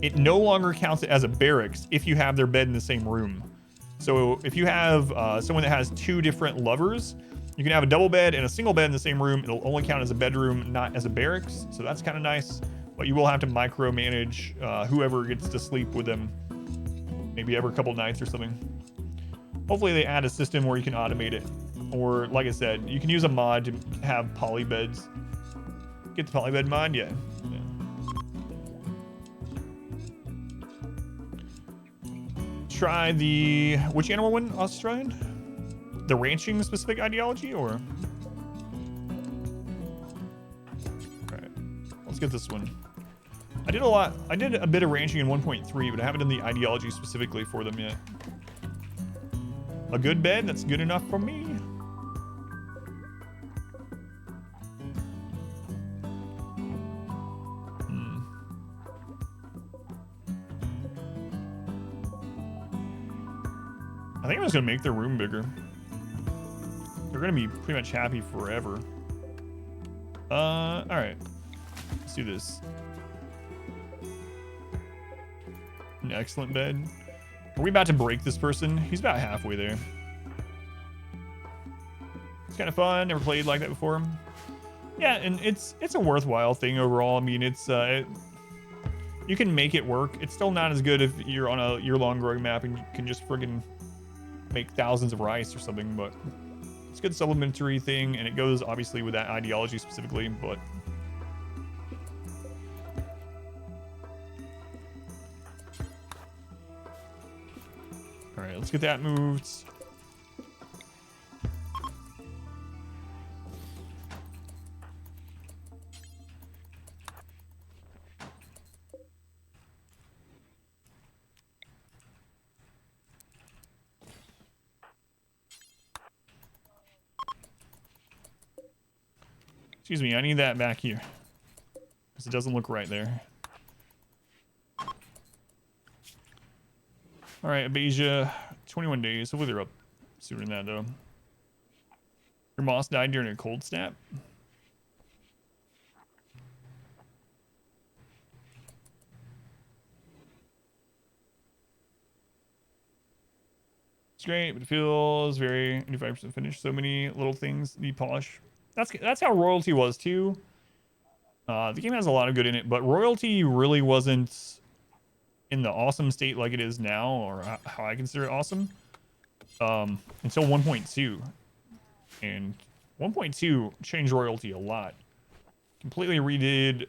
it no longer counts it as a barracks if you have their bed in the same room. So if you have someone that has 2 different lovers, you can have a double bed and a single bed in the same room. It'll only count as a bedroom, not as a barracks. So that's kind of nice. But you will have to micromanage whoever gets to sleep with them, maybe every couple nights or something. Hopefully they add a system where you can automate it. Or like I said, you can use a mod to have poly beds. Get the poly bed mod, yeah. Try the, which animal one, Australian? The ranching specific ideology, or? All right, let's get this one. I did a bit of ranching in 1.3, but I haven't done the ideology specifically for them yet. A good bed, that's good enough for me. I think I'm just gonna make their room bigger. They're gonna be pretty much happy forever. All right, let's do this. An excellent bed. Are we about to break this person? He's about halfway there. It's kind of fun. Never played like that before. Yeah, and it's a worthwhile thing overall. I mean, it's you can make it work. It's still not as good if you're on a year-long growing map and you can just friggin' make thousands of rice or something, but it's a good supplementary thing, and it goes obviously with that ideology specifically, but all right, let's get that moved. Excuse me, I need that back here because it doesn't look right there. All right, Abasia, 21 days. Hopefully they're up sooner than that, though. Your moss died during a cold snap. It's great, but it feels very 85% finished. So many little things need polish. That's how Royalty was too. The game has a lot of good in it, but Royalty really wasn't in the awesome state like it is now, or how I consider it awesome, until 1.2. And 1.2 changed Royalty a lot. Completely redid,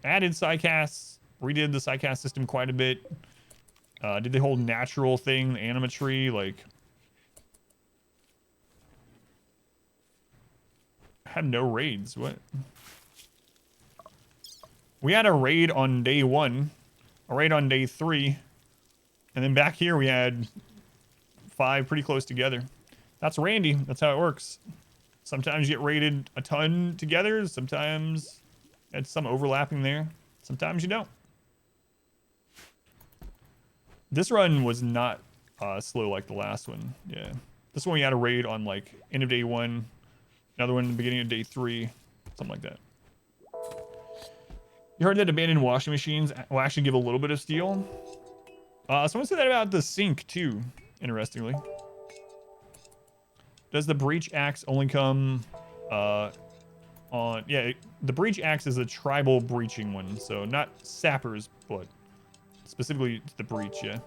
added psycasts, redid the psycast system quite a bit. Did the whole natural thing, the animatry, like... Had no raids, what? We had a raid on day 1, a raid on day 3, and then back here we had 5 pretty close together. That's Randy, that's how it works. Sometimes you get raided a ton together, sometimes it's some overlapping there, sometimes you don't. This run was not slow like the last one, yeah. This one we had a raid on like end of day 1, another one in the beginning of day 3, something like that. You heard that abandoned washing machines will actually give a little bit of steel. Someone said that about the sink too, interestingly. Does the breach axe only come on... Yeah, the breach axe is a tribal breaching one, so not sappers, but specifically the breach, yeah.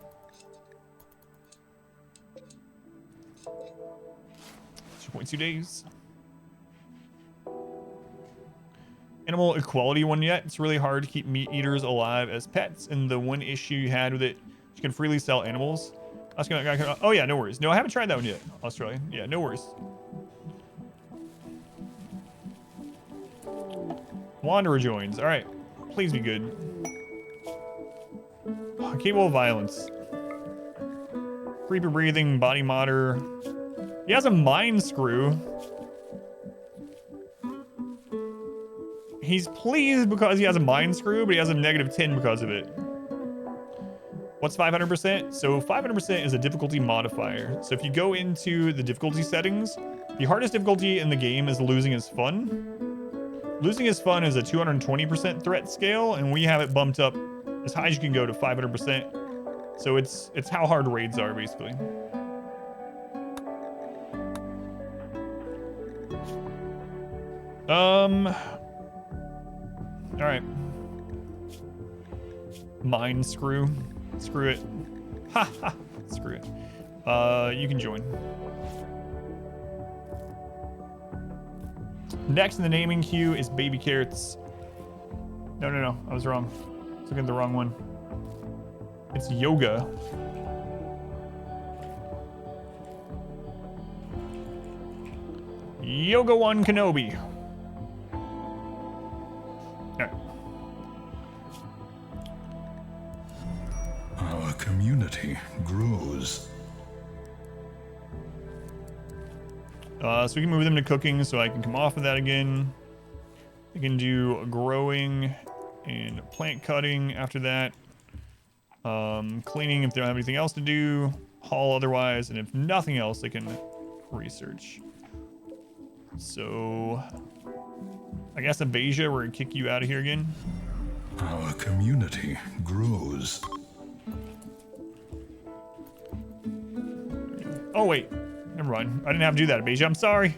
2.2 days. Animal equality one yet. It's really hard to keep meat eaters alive as pets, and the one issue you had with it, you can freely sell animals. I was gonna, oh yeah, no worries. No, I haven't tried that one yet, Australia. Yeah, no worries. Wanderer joins. All right, please be good. Capable of violence. Creepy breathing, body modder. He has a mind screw. He's pleased because he has a mind screw, but he has a -10 because of it. What's 500%? So 500% is a difficulty modifier. So if you go into the difficulty settings, the hardest difficulty in the game is losing is fun. Losing is fun is a 220% threat scale, and we have it bumped up as high as you can go to 500%. So it's how hard raids are, basically. All right. Mine screw. Screw it. Ha ha. Screw it. You can join. Next in the naming queue is baby carrots. No. I was wrong. I was looking at the wrong one. It's yoga. Yoga 1 Kenobi. Alright. Our community grows. So we can move them to cooking so I can come off of that again. We can do growing and plant cutting after that. Cleaning if they don't have anything else to do. Haul otherwise. And if nothing else, they can research. So I guess Abasia, we're gonna kick you out of here again. Our community grows. Oh wait, never mind. I didn't have to do that, Abasia. I'm sorry.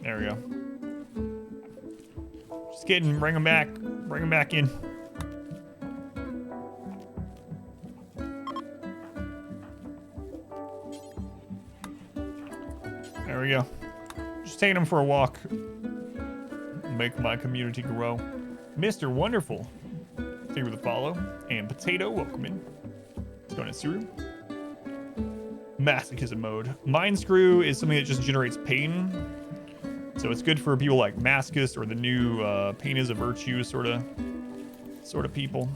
There we go. Just kidding. Bring him back. Bring him back in. There we go. Just taking him for a walk. Make my community grow. Mr. Wonderful. Thank you for the follow. And Potato, welcome in. What's going on, Suru? Masochism mode. Mind Screw is something that just generates pain. So it's good for people like Masochist or the new pain is a virtue sort of people.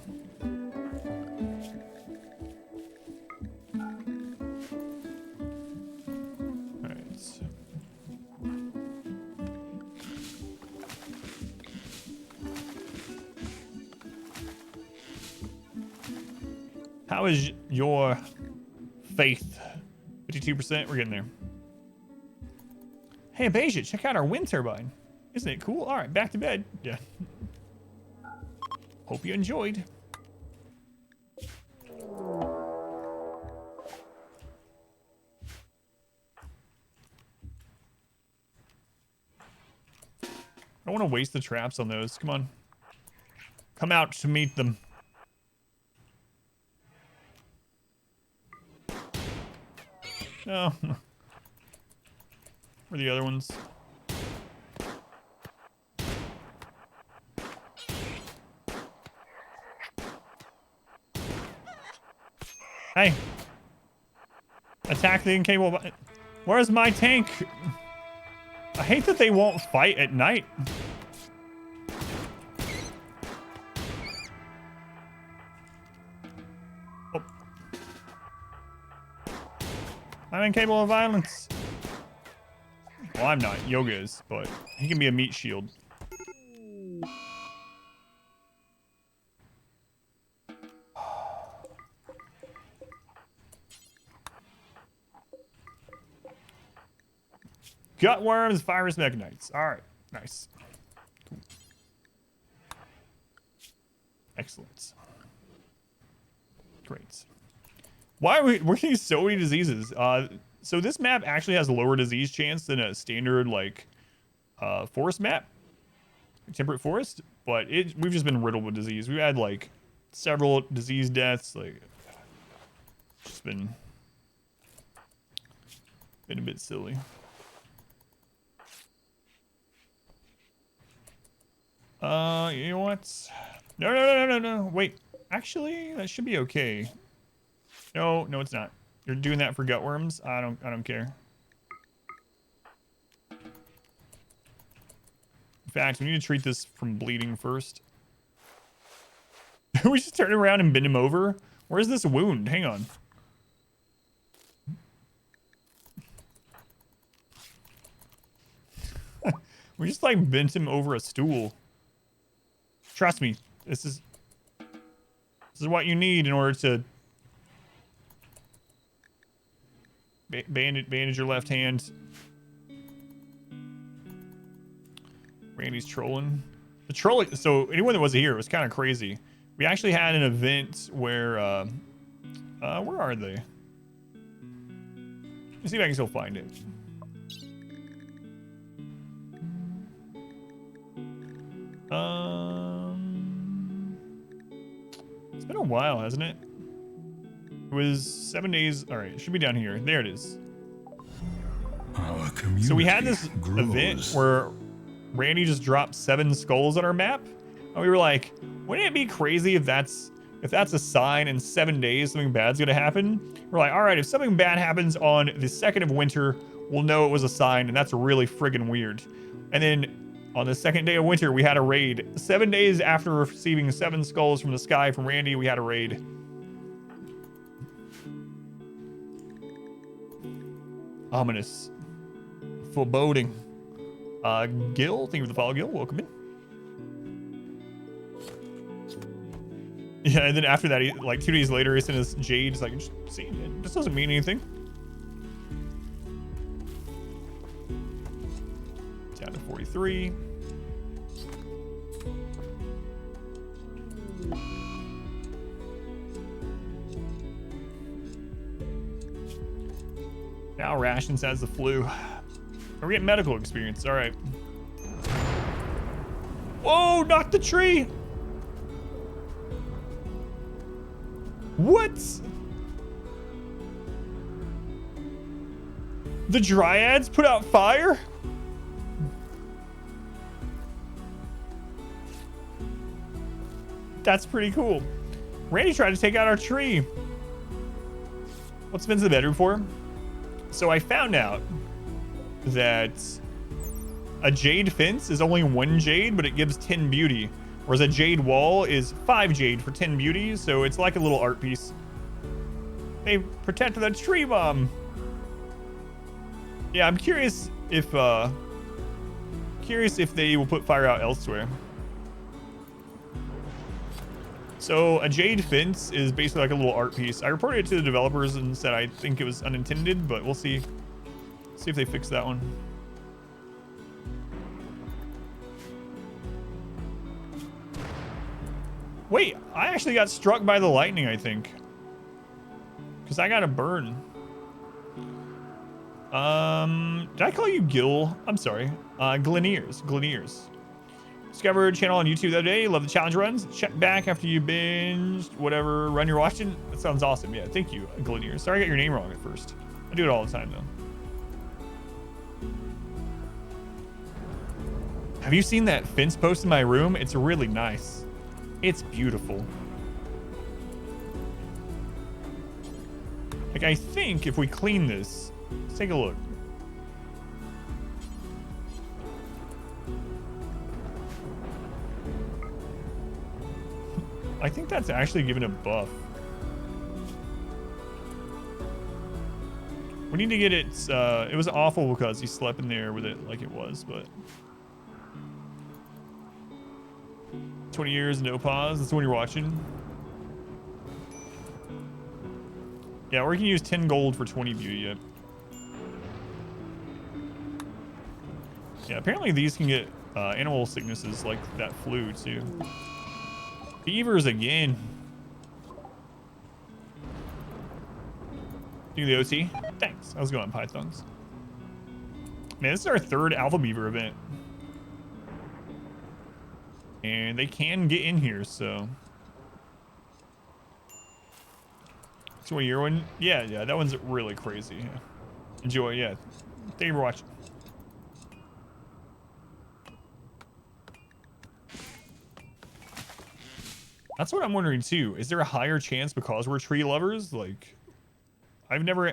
How is your faith? 52%? We're getting there. Hey, Abasia, check out our wind turbine. Isn't it cool? All right, back to bed. Yeah. Hope you enjoyed. I don't want to waste the traps on those. Come on. Come out to meet them. No. Where are the other ones? Hey. Attack the incapable. Where's my tank? I hate that they won't fight at night. Oh. I'm incapable of violence. Well, I'm not. Yoga is, but he can be a meat shield. Gutworms, virus mechanites. All right, nice. Cool. Excellent. Great. Why are we're getting so many diseases? So this map actually has a lower disease chance than a standard like forest map, temperate forest, but we've just been riddled with disease. We've had like several disease deaths. Like, it's been a bit silly. You know what? No. Wait, actually, that should be okay. No, it's not. You're doing that for gutworms? I don't care. In fact, we need to treat this from bleeding first. We just turn around and bend him over? Where's this wound? Hang on. We just like bent him over a stool. Trust me, This is what you need in order to bandage your left hand. Randy's trolling. The trolling. So anyone that wasn't here, it was kind of crazy. We actually had an event where where are they? Let's see if I can still find it. It's been a while, hasn't it? It was 7 days. All right, it should be down here. There it is. Our community So we had this grows. event where Randy just dropped 7 skulls on our map, and we were like, wouldn't it be crazy if that's a sign in 7 days something bad's gonna happen? We're like, all right, if something bad happens on the 2nd of winter, we'll know it was a sign, and that's really friggin' weird. And then on the 2nd day of winter, we had a raid. 7 days after receiving 7 skulls from the sky from Randy, we had a raid. Ominous. Foreboding. Gil, thank you for the follow, Gil. Welcome in. Yeah, and then after that, like 2 days later, he sent us Jade. It's like, see, this doesn't mean anything. Down to 43. Now Rations has the flu. We're getting medical experience. All right. Whoa, knocked the tree. What? The Dryads put out fire? That's pretty cool. Randy tried to take out our tree. What's been to the bedroom for? So I found out that a jade fence is only 1 jade, but it gives 10 beauty. Whereas a jade wall is 5 jade for 10 beauty, so it's like a little art piece. They protected the tree bomb. Yeah, I'm curious if they will put fire out elsewhere. So a jade fence is basically like a little art piece. I reported it to the developers and said I think it was unintended, but we'll see. See if they fix that one. Wait, I actually got struck by the lightning, I think. Because I got a burn. Did I call you Gil? I'm sorry. Gleneers. Discovered a channel on YouTube the other day. Love the challenge runs. Check back after you binged whatever run you're watching. That sounds awesome. Yeah, thank you, Gleneers. Sorry I got your name wrong at first. I do it all the time, though. Have you seen that fence post in my room? It's really nice. It's beautiful. Like, I think if we clean this, let's take a look. I think that's actually given a buff. We need to get it, it was awful because he slept in there with it like it was, but 20 years, no pause. That's the one you're watching. Yeah, we can use 10 gold for 20 beauty yet. Yeah, apparently these can get animal sicknesses like that flu too. Beavers again. Do the OT? Thanks. How's it going, Pythons? Man, this is our 3rd Alpha Beaver event. And they can get in here, so. So your one? Yeah, that one's really crazy. Yeah. Enjoy, yeah. Thank you for watching. That's what I'm wondering too. Is there a higher chance because we're tree lovers? Like,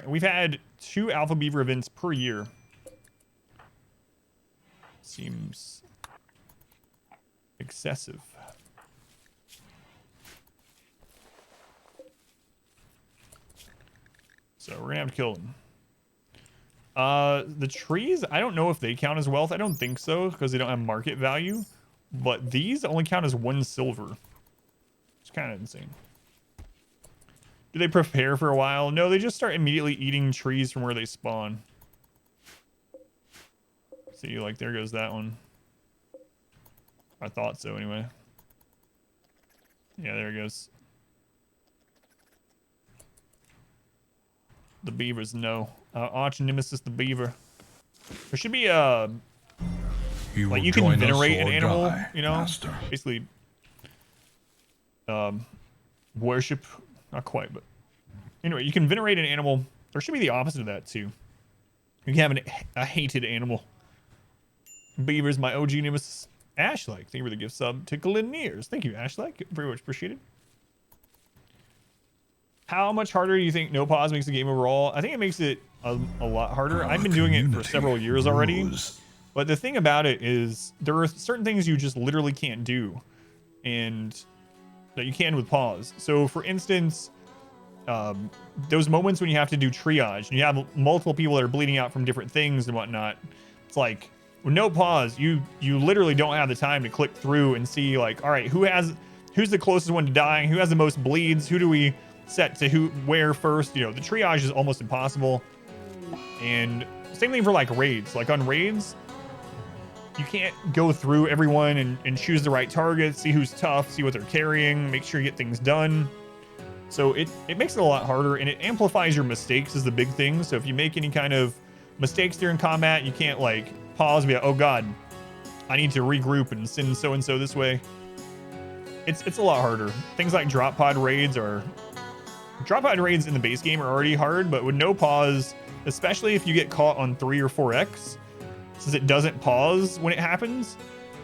we've had 2 Alpha Beaver events per year. Seems excessive. So we're gonna have to kill them. The trees, I don't know if they count as wealth. I don't think so because they don't have market value. But these only count as 1 silver. It's kind of insane. Do they prepare for a while? No, they just start immediately eating trees from where they spawn. See, like, there goes that one. I thought so, anyway. Yeah, there it goes. The beavers, no. Arch nemesis, the beaver. There should be a... like, you can venerate an animal, die, you know? master. Basically, worship. Not quite, but... anyway, you can venerate an animal. There should be the opposite of that, too. You can have a hated animal. Beaver's my OG nemesis. Ashlike, thank you for the gift sub to Glenneers. Thank you, Ashlike. Very much appreciated. How much harder do you think no pause makes the game overall? I think it makes it a lot harder. I've been doing it for several years already. But the thing about it is there are certain things you just literally can't do. And that you can with pause. So for instance, those moments when you have to do triage and you have multiple people that are bleeding out from different things and whatnot, it's like with no pause, you literally don't have the time to click through and see like, all right, who's the closest one to dying? Who has the most bleeds? Who do we set to where first? You know, the triage is almost impossible. And same thing for like raids. Like on raids, you can't go through everyone and choose the right targets, see who's tough, see what they're carrying, make sure you get things done. So it makes it a lot harder, and it amplifies your mistakes is the big thing. So if you make any kind of mistakes during combat, you can't like pause and be like, oh god, I need to regroup and send so-and-so this way. It's a lot harder. Things like drop pod raids in the base game are already hard, but with no pause, especially if you get caught on 3 or 4x, since it doesn't pause when it happens,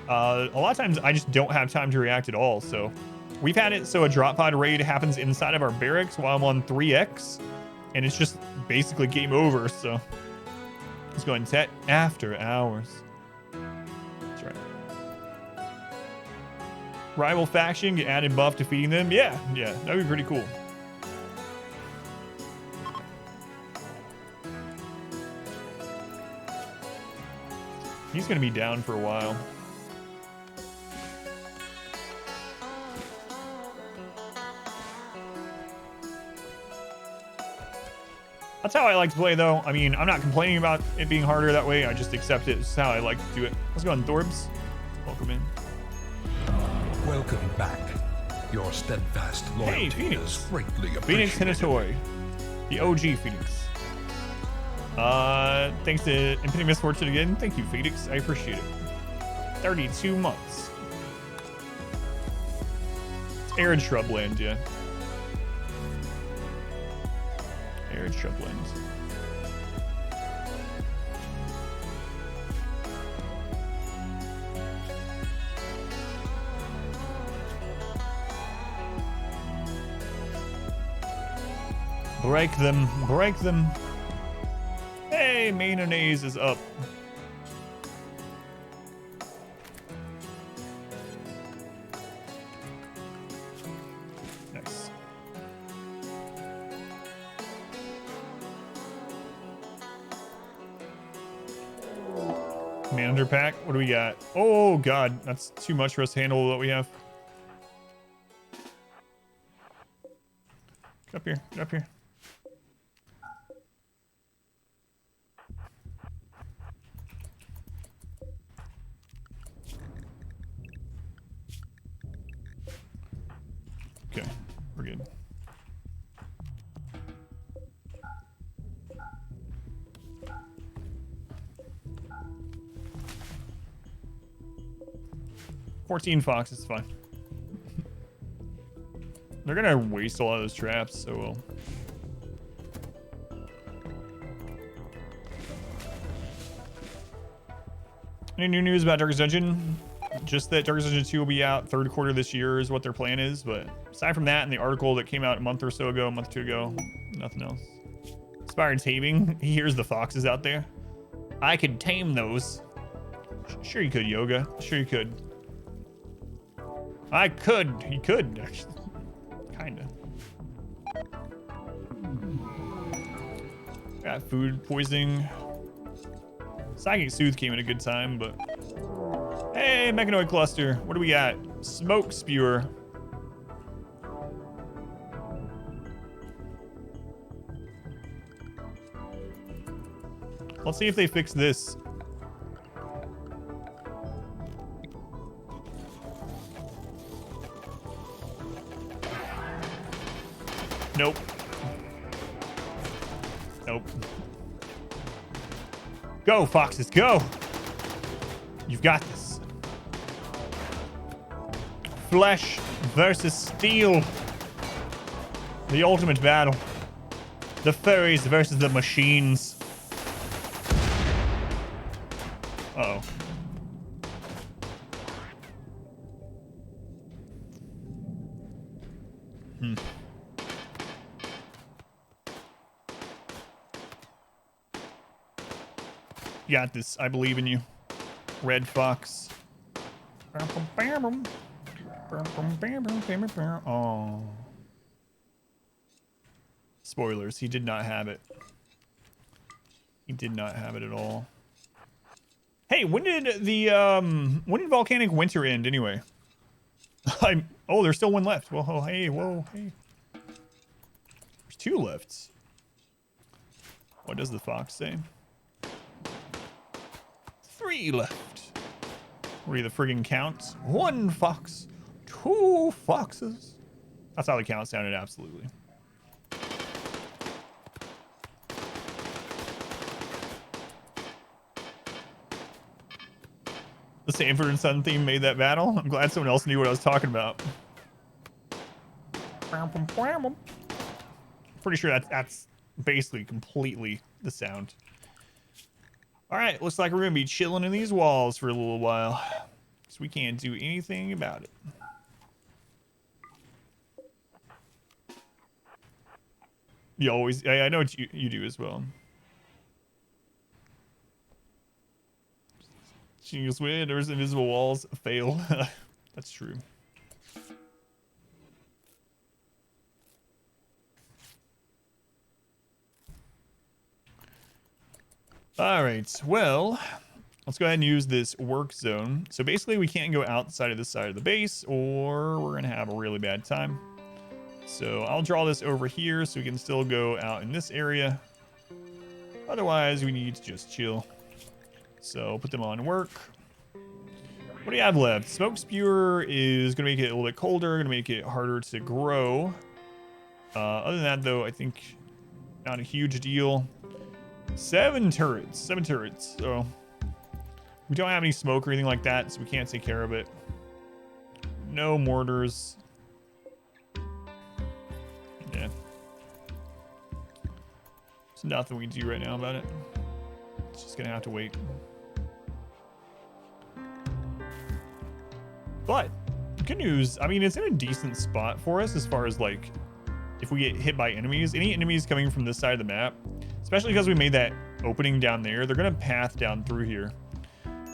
a lot of times I just don't have time to react at all. So we've had it so a drop pod raid happens inside of our barracks while I'm on 3x, and it's just basically game over. So let's go and set after hours. That's right. Rival faction get added buff defeating them. Yeah, that'd be pretty cool. He's gonna be down for a while. That's how I like to play, though. I mean, I'm not complaining about it being harder that way. I just accept it. It's how I like to do it. Let's go on Thorbs. Welcome in. Welcome back. Your steadfast loyalty Hey, Phoenix. is greatly Phoenix appreciated. Hinatoy. The OG Phoenix. Thanks to Infinite Misfortune again. Thank you, Phoenix. I appreciate it. 32 months. It's arid shrubland, yeah. Arid shrubland. Break them, break them. Hey, mayonnaise is up. Nice. Commander pack, what do we got? Oh god, that's too much for us to handle what we have. Get up here, get up here. Okay, we're good. $14 foxes, fine. They're gonna waste a lot of those traps, so we'll. Any new news about Darkest Dungeon? Just that Darkest Dungeon 2 will be out third quarter this year is what their plan is, but aside from that and the article that came out a month or so ago, a month or two ago, nothing else. Inspired taming. He hears the foxes out there. I could tame those. Sure you could, Yoga. Sure you could. I could. He could, actually. Kinda. Got food poisoning. Psychic Soothe came at a good time, but... Hey, Mechanoid Cluster. What do we got? Smoke Spewer. Let's see if they fix this. Nope. Nope. Go, foxes, go! You've got this. Flesh versus steel. The ultimate battle. The furries versus the machines. Uh-oh. You got this. I believe in you. Red Fox. Oh. Spoilers. He did not have it. He did not have it at all. Hey, when did Volcanic Winter end anyway? Oh, there's still one left. Whoa, oh, hey, whoa, hey. There's 2 left. What does the fox say? 3 left. What are you, the friggin' counts? 1 fox, 2 foxes. That's how the count sounded, absolutely. The Sanford and Son theme made that battle. I'm glad someone else knew what I was talking about. Pretty sure that's basically completely the sound. All right, looks like we're gonna be chilling in these walls for a little while, because we can't do anything about it. You always, I know what you do as well. Shingles win, there's invisible walls, fail. That's true. All right, well, let's go ahead and use this work zone. So basically we can't go outside of this side of the base or we're gonna have a really bad time. So I'll draw this over here so we can still go out in this area. Otherwise we need to just chill. So put them on work. What do you have left? Smoke spewer is gonna make it a little bit colder, gonna make it harder to grow. Other than that though, I think not a huge deal. 7 turrets. So we don't have any smoke or anything like that, so we can't take care of it. No mortars. Yeah. There's nothing we can do right now about it. It's just gonna have to wait. But good news, I mean, it's in a decent spot for us as far as like if we get hit by enemies. Any enemies coming from this side of the map, especially because we made that opening down there, they're gonna path down through here.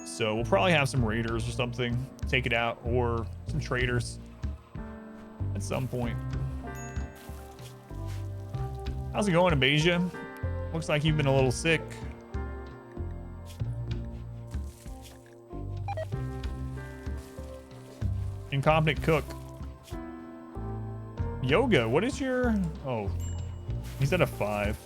So we'll probably have some raiders or something take it out, or some traders at some point. How's it going, Abasia? Looks like you've been a little sick. Incompetent cook. Yoga, what is your... Oh, he's at a 5.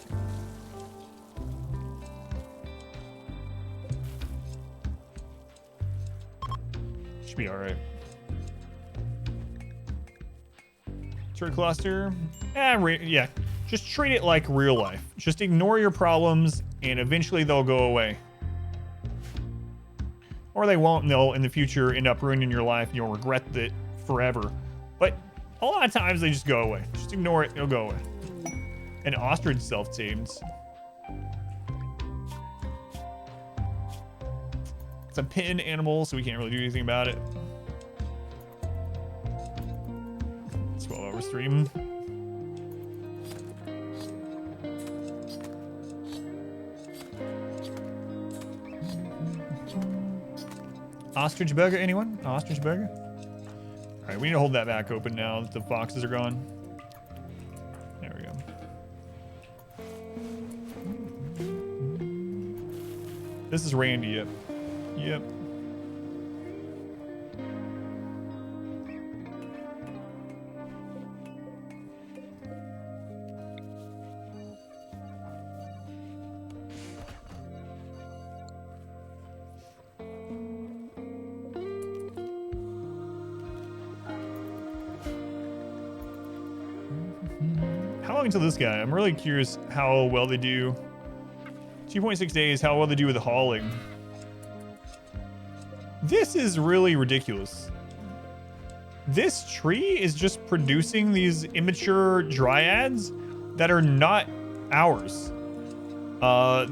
Should be all right. Tree cluster. Yeah, just treat it like real life. Just ignore your problems and eventually they'll go away. Or they won't, and they'll in the future end up ruining your life and you'll regret it forever. But a lot of times they just go away. Just ignore it, it'll go away. An ostrich self-tamed. It's a pin animal, so we can't really do anything about it. 12-hour stream. Ostrich burger, anyone? Ostrich burger? All right, we need to hold that back open now that the foxes are gone. There we go. This is Randy, yep. Yep. long until this guy? I'm really curious how well they do. 2.6 days, how well they do with the hauling. This is really ridiculous. This tree is just producing these immature dryads that are not ours.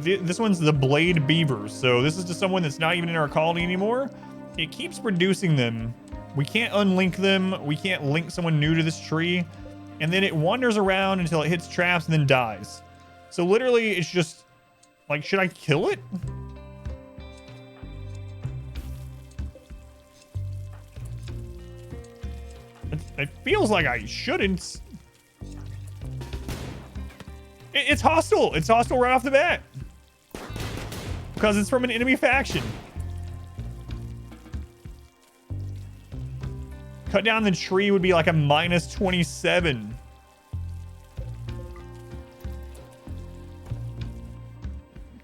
This one's the blade beaver. So this is just someone that's not even in our colony anymore. It keeps producing them. We can't unlink them. We can't link someone new to this tree. And then it wanders around until it hits traps and then dies. So literally it's just like, should I kill it? It feels like I shouldn't. It's hostile. It's hostile right off the bat. Because it's from an enemy faction. Cut down the tree would be like a minus 27.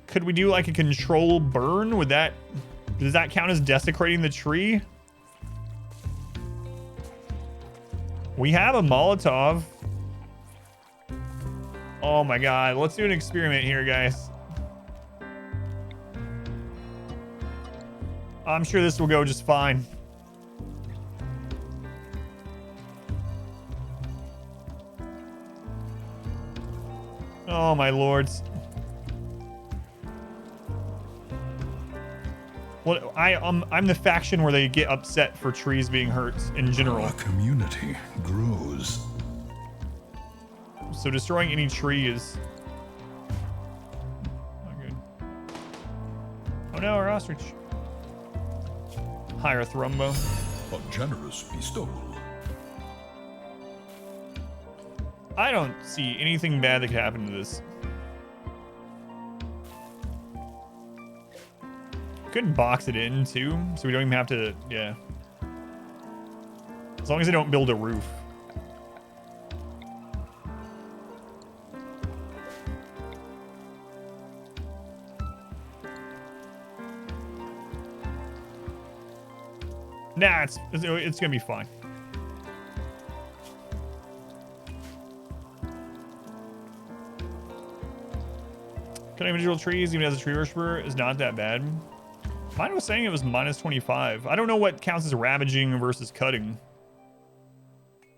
Could we do like a control burn? Would that... Does that count as desecrating the tree? We have a Molotov. Oh my god. Let's do an experiment here, guys. I'm sure this will go just fine. Oh my lords. Well, I'm the faction where they get upset for trees being hurt in general. Our community grows. So destroying any tree is not good. Oh no, our ostrich. Hire Thrumbo. A generous bestowal. I don't see anything bad that could happen to this. Could box it in too, so we don't even have to, yeah. As long as they don't build a roof. Nah, it's gonna be fine. Cutting individual trees, even as a tree worshiper, is not that bad. Mine was saying it was minus 25. I don't know what counts as ravaging versus cutting.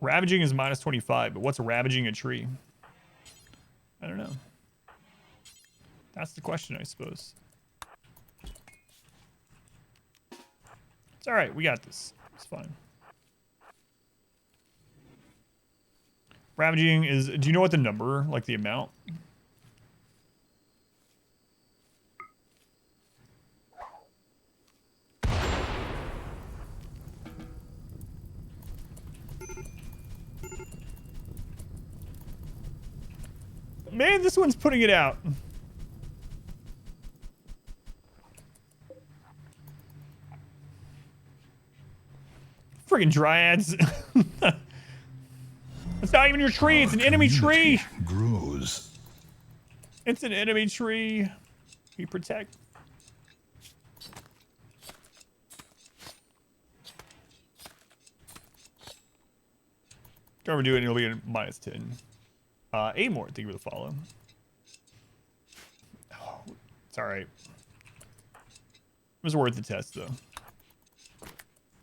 Ravaging is minus 25, but what's ravaging a tree? I don't know. That's the question, I suppose. It's all right. We got this. It's fine. Ravaging is... Do you know what the number, like the amount? Man, this one's putting it out. Friggin' dryads. It's not even your tree, it's an enemy tree. Grows. It's an enemy tree. We protect. Don't overdo it and it'll be a minus 10. Amor, thank you for the follow. Oh, it's alright. It was worth the test, though.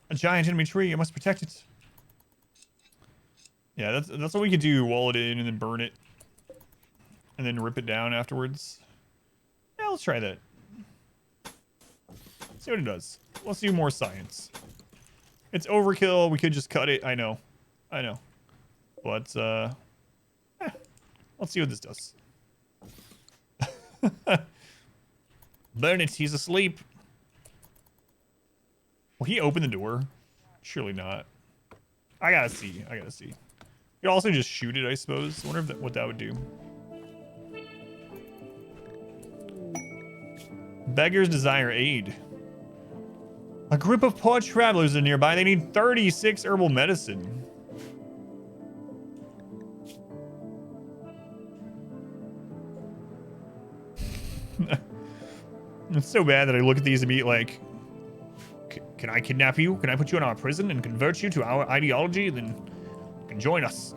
A giant enemy tree, I must protect it. Yeah, that's what we could do. Wall it in and then burn it. And then rip it down afterwards. Yeah, let's try that. See what it does. Let's do more science. It's overkill. We could just cut it. I know. I know. But, let's see what this does. Burn it. He's asleep. Will he open the door? Surely not. I gotta see. I gotta see. You could also just shoot it, I suppose. I wonder if what that would do. Beggars desire aid. A group of poor travelers are nearby. They need 36 herbal medicine. It's so bad that I look at these and be like, can I kidnap you? Can I put you in our prison and convert you to our ideology? Then you can join us.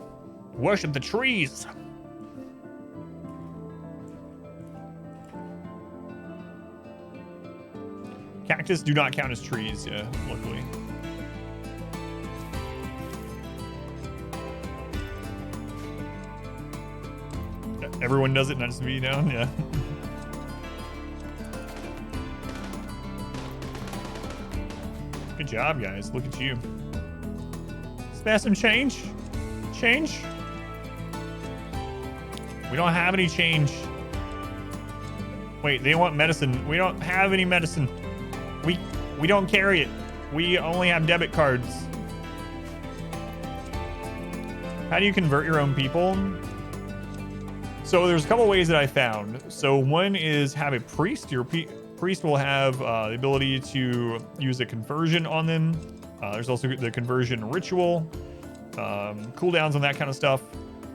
Worship the trees. Cactus do not count as trees, yeah, luckily. Everyone does it, not just me now, yeah. Good job, guys. Look at you. Spare some change? Change? We don't have any change. Wait, they want medicine. We don't have any medicine. We don't carry it. We only have debit cards. How do you convert your own people? So there's a couple ways that I found. So one is have a priest. Your priest will have the ability to use a conversion on them. There's also the conversion ritual, cooldowns on that kind of stuff.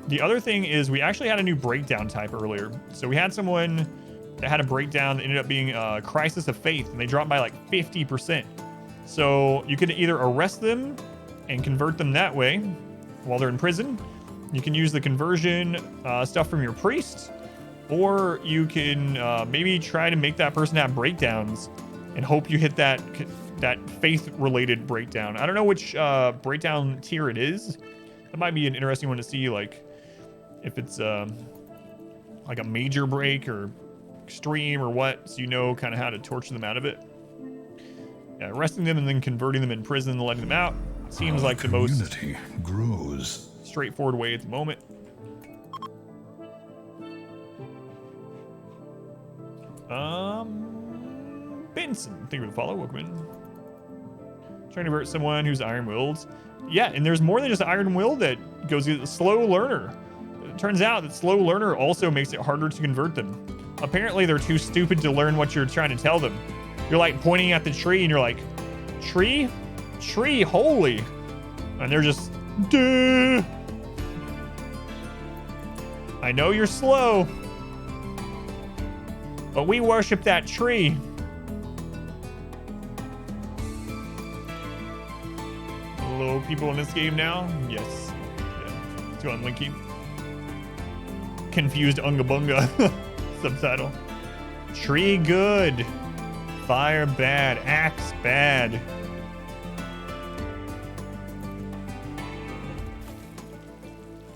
The other thing is we actually had a new breakdown type earlier. So we had someone that had a breakdown that ended up being Crisis of Faith, and they dropped by like 50%. So you could either arrest them and convert them that way while they're in prison. You can use the conversion stuff from your priest, or you can maybe try to make that person have breakdowns and hope you hit that faith-related breakdown. I don't know which breakdown tier it is. That might be an interesting one to see, like if it's like a major break or extreme or what, so you know kind of how to torture them out of it. Yeah, arresting them and then converting them in prison and letting them out seems like the most grows. Straightforward way at the moment. Benson, thank you for the follow. Welcome in. Trying to convert someone who's iron-willed. Yeah, and there's more than just iron-willed that goes with slow learner. It turns out that slow learner also makes it harder to convert them. Apparently, they're too stupid to learn what you're trying to tell them. You're like pointing at the tree and you're like, tree? Tree, holy. And they're just, duh. I know you're slow, but we worship that tree. Hello, people in this game now? Yes. Yeah. Let's go on Linky. Confused Unga Bunga. Subtitle. Tree good. Fire bad. Axe bad.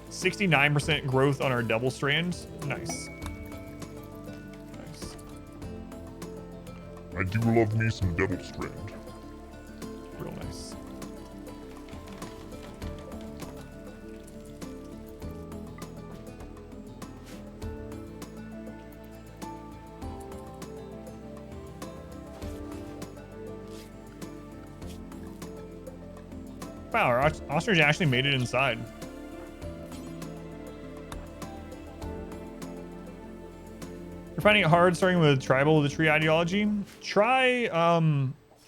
%69% growth on our double strands. Nice. Nice. I do love me some double strand. Real nice. Wow, our ostrich actually made it inside. You're finding it hard starting with tribal of the tree ideology? Try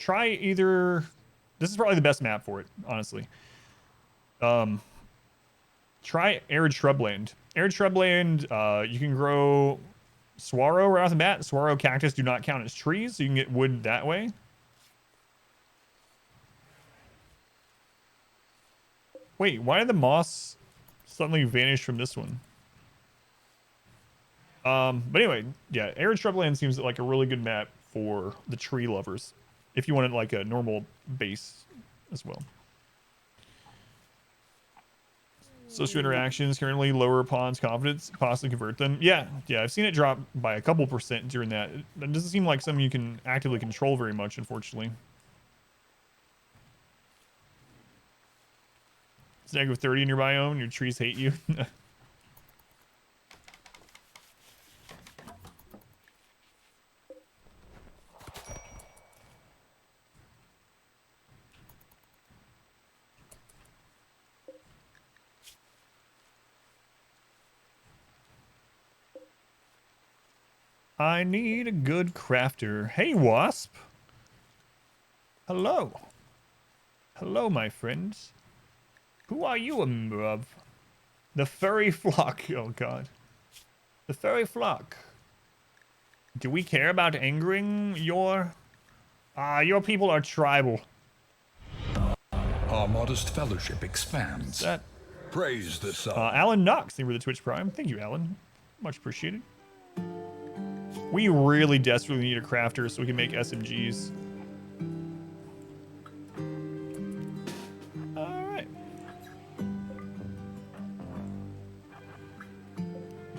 either. This is probably the best map for it, honestly. Try arid shrubland. Arid shrubland, you can grow saguaro right off the bat. Saguaro cactus do not count as trees, so you can get wood that way. Wait, why did the moss suddenly vanish from this one? But anyway, yeah, arid shrubland seems like a really good map for the tree lovers if you wanted like a normal base as well. Social interactions currently lower pawns' confidence, possibly convert them. Yeah, I've seen it drop by a couple % during that. It doesn't seem like something you can actively control very much, unfortunately. It's negative 30 in your biome, your trees hate you. I need a good crafter. Hey, Wasp. Hello. Hello, my friends. Who are you, bruv? The furry flock. Oh, God. The furry flock. Do we care about angering your people are tribal. Our modest fellowship expands. That Praise the sun. Alan Knox, thank you for the Twitch Prime. Thank you, Alan. Much appreciated. We really desperately need a crafter so we can make SMGs.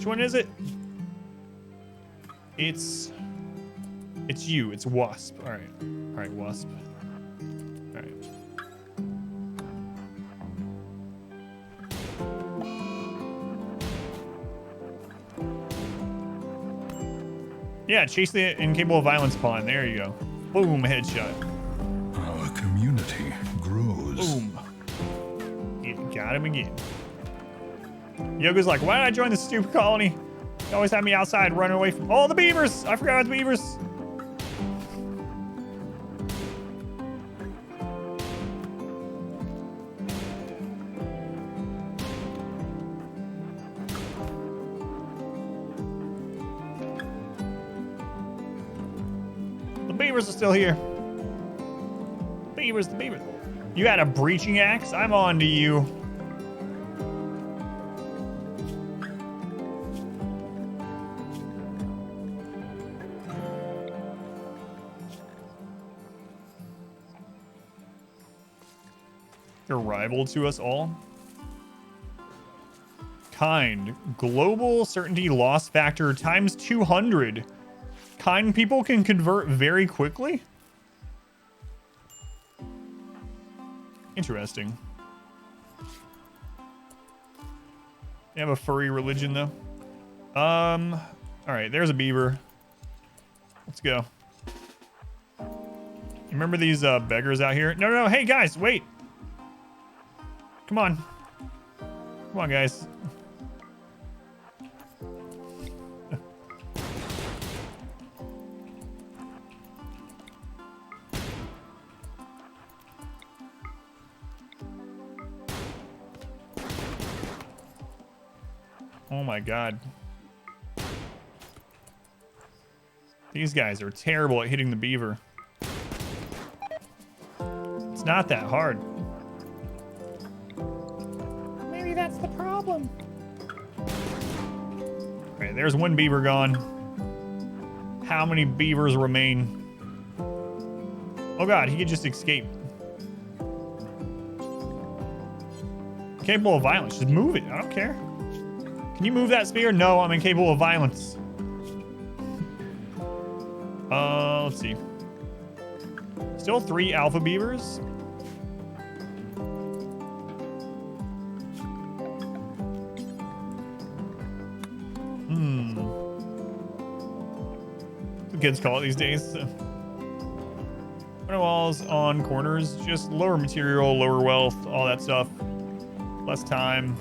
Which one is it? It's you. It's Wasp. All right, Wasp. All right. Yeah, chase the incapable of violence pawn. There you go. Boom, headshot. Our community grows. Boom. It got him again. Yoga's like, why did I join this stupid colony? You always have me outside running away from all the beavers. I forgot about the beavers. The beavers are still here. Beavers, the beavers. You got a breaching axe? I'm on to you. You're rival to us all. Kind. Global certainty loss factor times 200. Kind people can convert very quickly? Interesting. They have a furry religion, though. All right, there's a beaver. Let's go. You remember these beggars out here? No, no, no. Hey, guys, wait. Come on. Come on, guys. Oh my god. These guys are terrible at hitting the beaver. It's not that hard. Maybe that's the problem. Alright, there's one beaver gone. How many beavers remain? Oh god, he could just escape. Capable of violence. Just move it. I don't care. Can you move that spear? No, I'm incapable of violence. Let's see. Still 3 alpha beavers. The kids call it these days. Winter walls on corners, just lower material, lower wealth, all that stuff. Less time.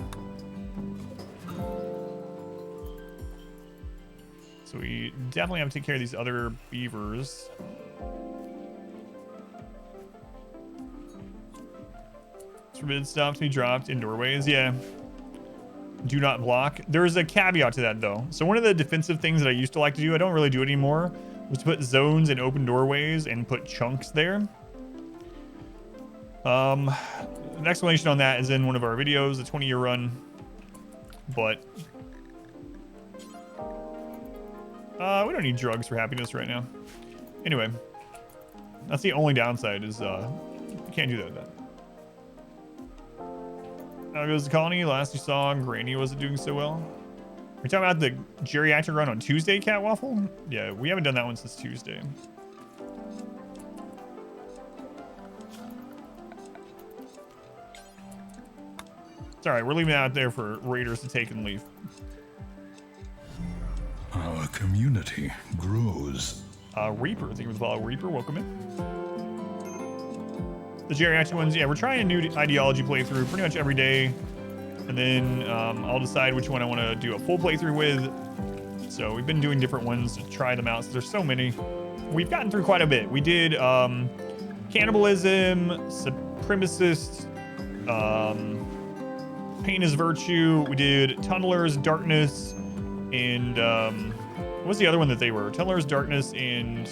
So we definitely have to take care of these other beavers. Forbidden stuff to be dropped in doorways. Yeah. Do not block. There's a caveat to that, though. So one of the defensive things that I used to like to do, I don't really do it anymore, was to put zones in open doorways and put chunks there. An explanation on that is in one of our videos, a 20-year run. But we don't need drugs for happiness right now. Anyway, that's the only downside is you can't do that with that. Now goes the colony. Last you saw, Granny wasn't doing so well. We're talking about the geriatric run on Tuesday, Cat Waffle? Yeah, we haven't done that one since Tuesday. It's alright, we're leaving that out there for raiders to take and leave. Our community grows. Reaper, thank you for the follow. Reaper, welcome in. The geriatric ones, yeah, we're trying a new ideology playthrough pretty much every day. And then I'll decide which one I want to do a full playthrough with. So we've been doing different ones to try them out. So there's so many. We've gotten through quite a bit. We did cannibalism, supremacist, pain is virtue. We did tunnelers, darkness, and what was the other one that they were? Tunnelers, darkness, and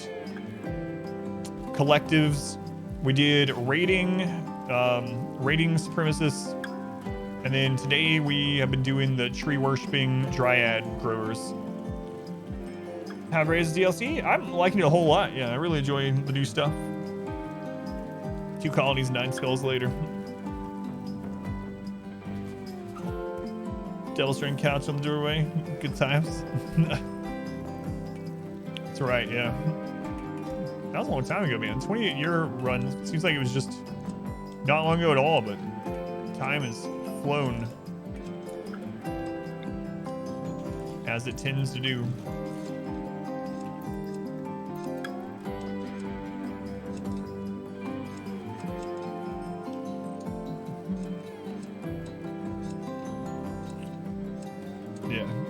collectives. We did raiding supremacists. And then today we have been doing the tree worshipping dryad growers. How great is DLC? I'm liking it a whole lot. Yeah, I really enjoy the new stuff. 2 colonies, 9 skulls later. Devil's Train couch on the doorway. Good times. That's right, yeah. That was a long time ago, man. 28-year run. Seems like it was just not long ago at all, but time has flown. As it tends to do.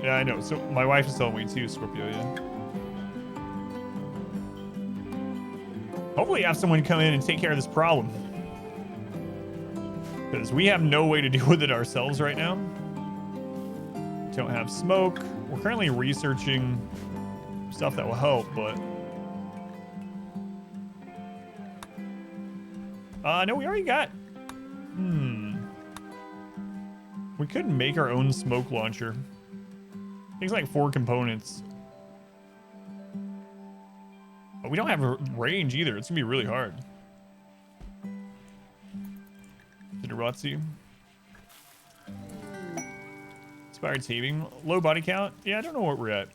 Yeah, I know. So my wife is telling me too, Scorpio, yeah. Hopefully have someone come in and take care of this problem. Because we have no way to deal with it ourselves right now. Don't have smoke. We're currently researching stuff that will help, but... no, we already got... We could make our own smoke launcher. Takes like 4 components. But we don't have a range either. It's gonna be really hard. Didorotsi. Inspired saving. Low body count. Yeah, I don't know what we're at.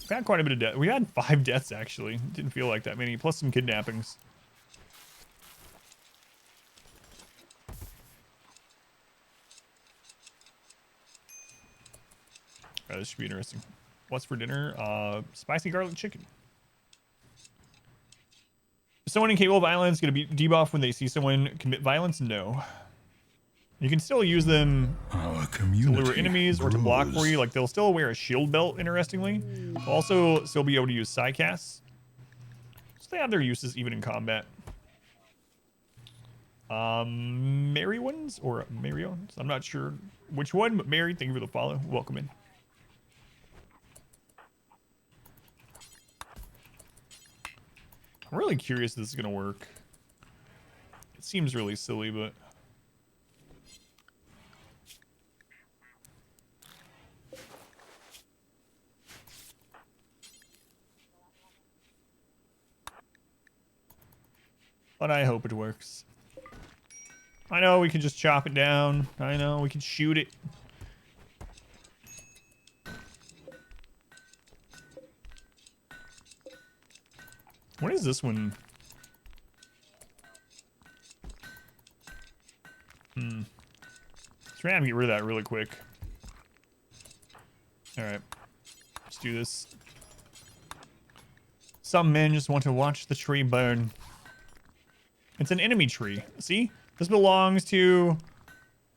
We've had quite a bit of death. We had 5 deaths actually. Didn't feel like that many. Plus some kidnappings. This should be interesting. What's for dinner? Spicy garlic chicken. Is someone in capable of violence going to be debuffed when they see someone commit violence? No. You can still use them to lure enemies or to block for you. Like, they'll still wear a shield belt, interestingly. They'll also still be able to use psycasts. So they have their uses even in combat. Mary ones or Mario? I'm not sure which one, but Mary, thank you for the follow. Welcome in. I'm really curious if this is going to work. It seems really silly, but... But I hope it works. I know we can just chop it down. I know we can shoot it. What is this one? Let's try and get rid of that really quick. Alright. Let's do this. Some men just want to watch the tree burn. It's an enemy tree. See? This belongs to...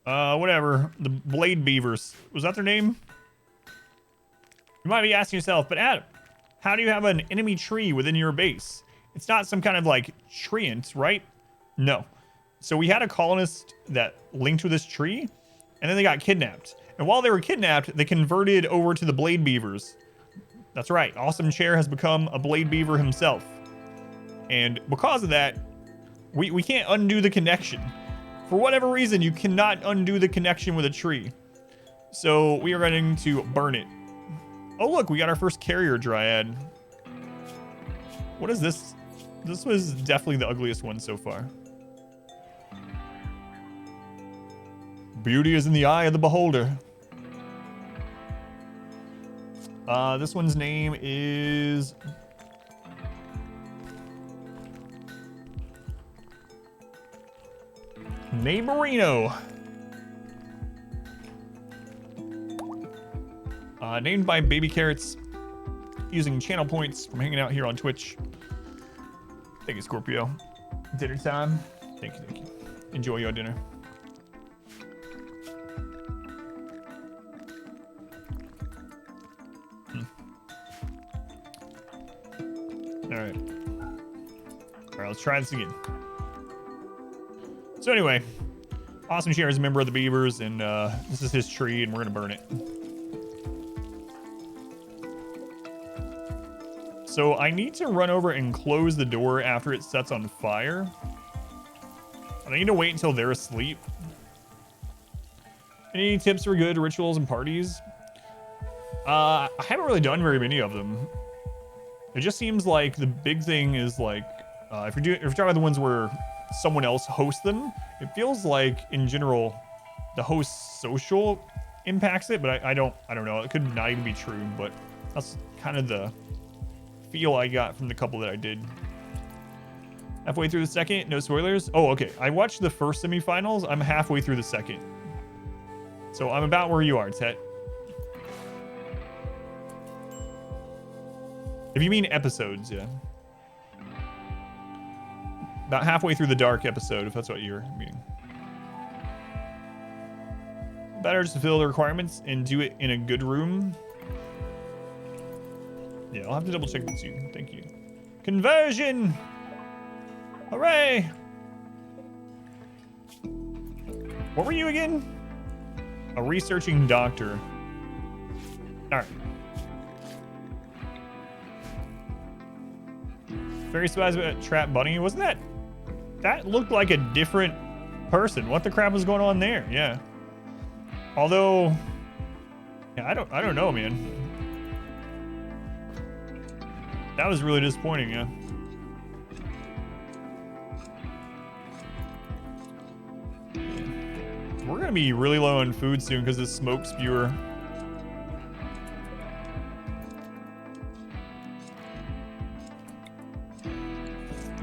whatever. The Blade Beavers. Was that their name? You might be asking yourself, but Adam, how do you have an enemy tree within your base? It's not some kind of like treant, right? No. So we had a colonist that linked with this tree, and then they got kidnapped. And while they were kidnapped, they converted over to the Blade Beavers. That's right. Awesome Chair has become a Blade Beaver himself. And because of that, we can't undo the connection. For whatever reason, you cannot undo the connection with a tree. So we are going to burn it. Oh, look, we got our first carrier dryad. What is this? This was definitely the ugliest one so far. Beauty is in the eye of the beholder. This one's name is... Neighborino. Named by Baby Carrots, using channel points from hanging out here on Twitch. Thank you, Scorpio. Dinner time. Thank you, thank you. Enjoy your dinner. Alright. Alright, let's try this again. So anyway, Awesome Chair is a member of the Beavers, and this is his tree, and we're gonna burn it. So I need to run over and close the door after it sets on fire. And I need to wait until they're asleep. Any tips for good rituals and parties? I haven't really done very many of them. It just seems like the big thing is like, if you're talking about the ones where someone else hosts them, it feels like in general, the host's social impacts it, but I don't know. It could not even be true, but that's kind of the feel I got from the couple that I did. Halfway through the second, no spoilers. Oh, okay. I watched the first semifinals. I'm halfway through the second. So I'm about where you are, Tet. If you mean episodes, yeah. About halfway through the dark episode, if that's what you're meaning. Better just to fill the requirements and do it in a good room. Yeah, I'll have to double check this too. Thank you. Conversion! Hooray! What were you again? A researching doctor. Alright. Very surprised about Trap Bunny. Wasn't that... That looked like a different person. What the crap was going on there? Yeah. Although... Yeah, I don't know, man. That was really disappointing, yeah. We're gonna be really low on food soon because of the smoke spewer.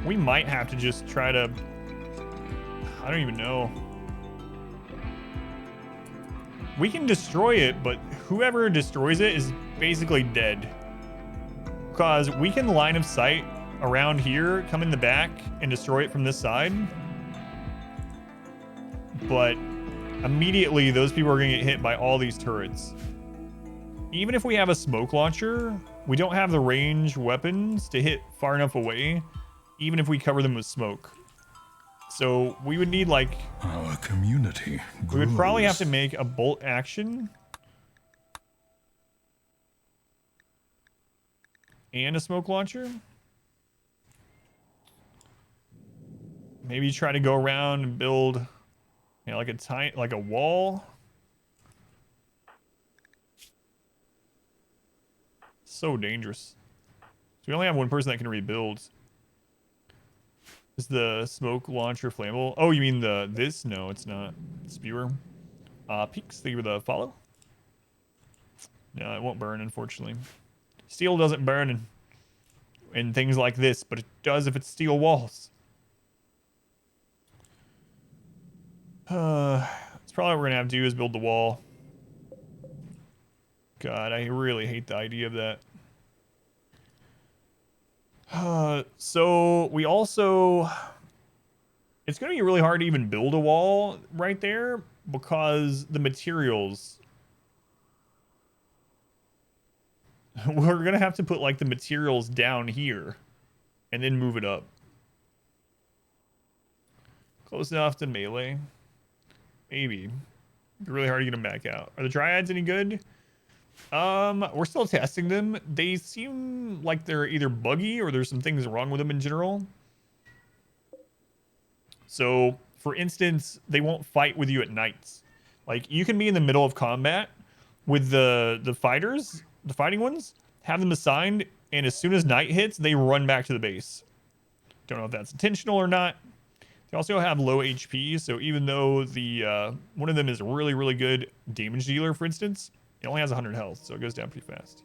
We might have to just try to... I don't even know. We can destroy it, but whoever destroys it is basically dead. Because we can line of sight around here, come in the back, and destroy it from this side. But immediately, those people are going to get hit by all these turrets. Even if we have a smoke launcher, we don't have the range weapons to hit far enough away, even if we cover them with smoke. So we would need, like... Our community grows. We would probably have to make a bolt action. And a smoke launcher. Maybe try to go around and build, you know, like a wall. So dangerous. So we only have one person that can rebuild. Is the smoke launcher flammable? Oh, you mean this? No, it's not. Spewer. Peaks, thank you for the follow. No, it won't burn, unfortunately. Steel doesn't burn in things like this, but it does if it's steel walls. That's probably what we're gonna have to do is build the wall. God, I really hate the idea of that. So we also... It's gonna be really hard to even build a wall right there because the materials... We're gonna have to put like the materials down here and then move it up. Close enough to melee. Maybe. It'd be really hard to get them back out. Are the dryads any good? We're still testing them. They seem like they're either buggy or there's some things wrong with them in general. So, for instance, they won't fight with you at nights. Like, you can be in the middle of combat with the fighters, the fighting ones, have them assigned, and as soon as night hits, they run back to the base. Don't know if that's intentional or not. They also have low HP, so even though the one of them is a really, really good damage dealer, for instance, it only has 100 health, so it goes down pretty fast.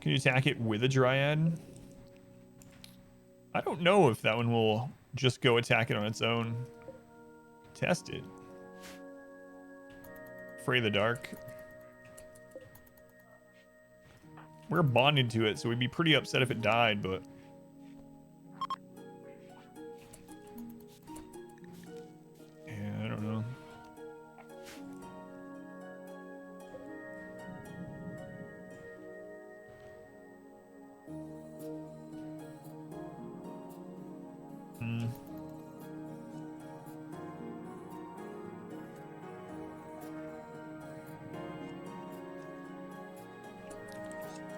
Can you attack it with a dryad? I don't know if that one will just go attack it on its own. Test it. Afraid of the dark. We're bonded to it, so we'd be pretty upset if it died, but... Yeah, I don't know.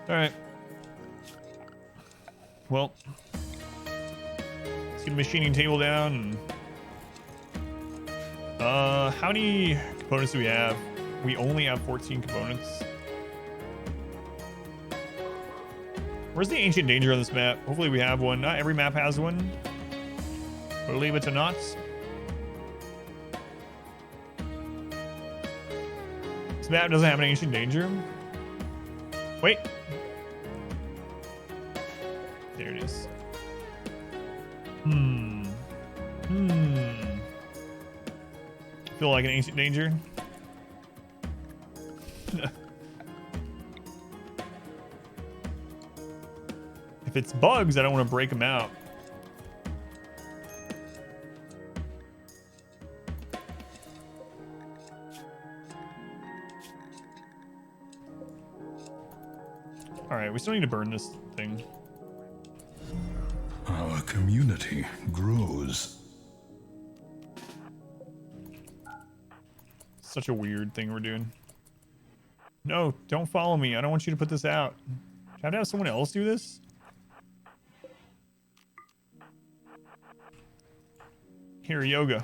All right. Well, let's get the machining table down. How many components do we have? We only have 14 components. Where's the ancient danger on this map? Hopefully we have one. Not every map has one. Believe it or not. This map doesn't have an ancient danger. Wait. There it is. Feel like an ancient danger. If it's bugs, I don't want to break them out. All right, we still need to burn this thing. Our community grows. Such a weird thing we're doing. No, don't follow me. I don't want you to put this out. Do I have to have someone else do this? Here, Yoga.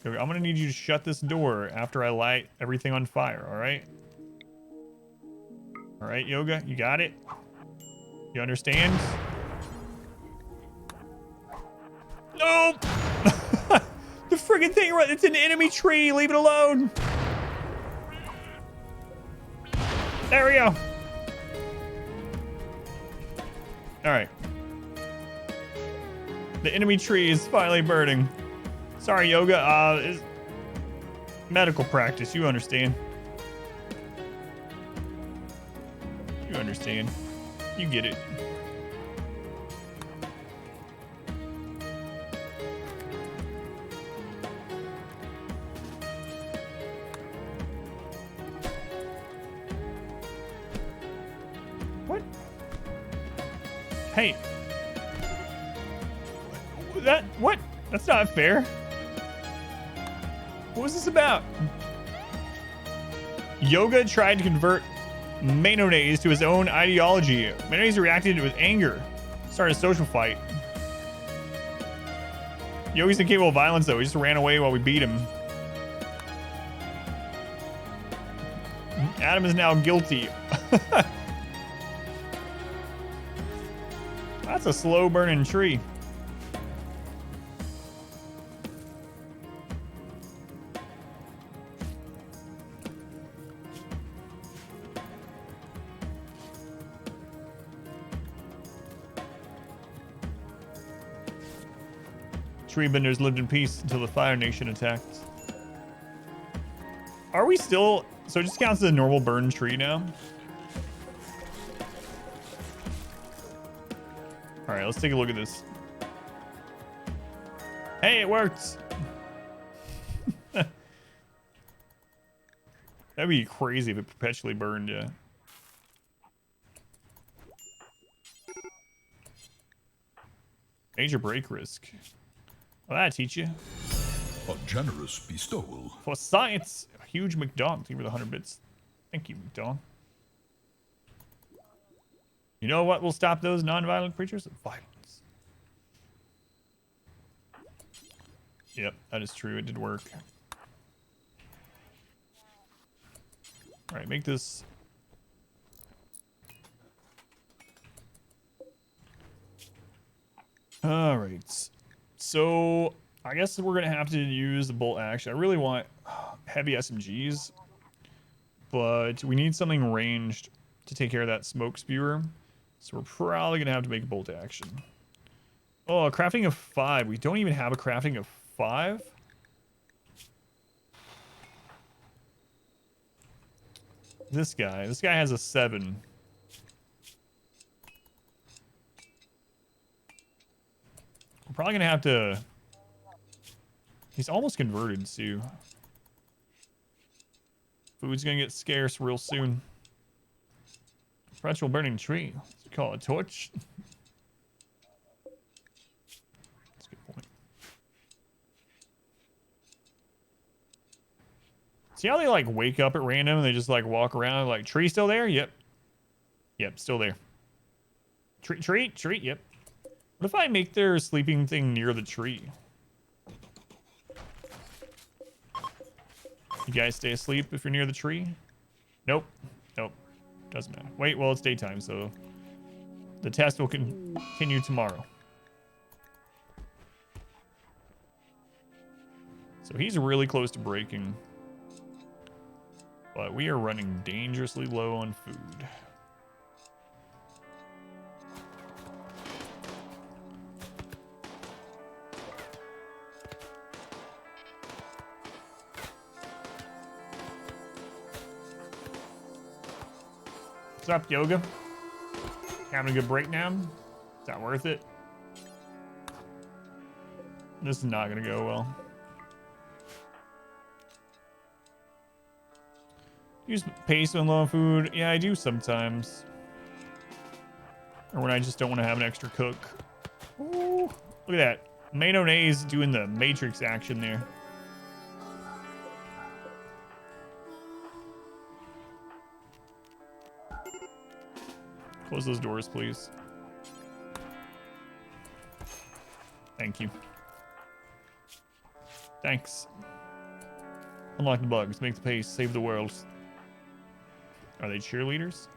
Yoga, I'm gonna need you to shut this door after I light everything on fire, alright? Alright, Yoga, you got it? You understand? No! The friggin' thing, right? It's an enemy tree. Leave it alone. There we go. All right. The enemy tree is finally burning. Sorry, Yoga. Is medical practice. You understand. You understand. You get it. What? Hey. What? That's not fair. What was this about? Yoga tried to convert mayonnaise to his own ideology. Mayonnaise reacted with anger. Started a social fight. Yogi's incapable of violence, though. He just ran away while we beat him. Adam is now guilty. That's a slow burning tree. Treebenders lived in peace until the Fire Nation attacked. Are we still... So it just counts as a normal burned tree now? Alright, let's take a look at this. Hey, it worked! That'd be crazy if it perpetually burned, yeah. Major break risk. Well, that'll teach you. A generous bestowal. For science, a huge McDonald. Thank you for the 100 bits. Thank you, McDonald. You know what will stop those non-violent creatures? Violence. Yep, that is true. It did work. All right, make this... All right. So, I guess we're going to have to use the bolt action. I really want heavy SMGs, but we need something ranged to take care of that smoke spewer. So we're probably going to have to make a bolt action. Oh, a crafting of 5. We don't even have a crafting of 5? This guy has a 7. We're probably going to have to... He's almost converted, Sue. Food's going to get scarce real soon. Perpetual burning tree. Let's call it a torch. That's a good point. See how they, like, wake up at random and they just, like, walk around? Like, tree still there? Yep. Yep, still there. Tree? Yep. What if I make their sleeping thing near the tree? You guys stay asleep if you're near the tree? Nope. Nope. Doesn't matter. Wait, well, it's daytime, so the test will continue tomorrow. So he's really close to breaking. But we are running dangerously low on food. What's up, Yoga? Having a good break now? Is that worth it? This is not gonna go well. Use pace when low on food. Yeah, I do sometimes. Or when I just don't want to have an extra cook. Ooh, look at that. Mayonnaise doing the Matrix action there. Close those doors, please. Thank you. Thanks. Unlock the bugs, make the pace, save the world. Are they cheerleaders?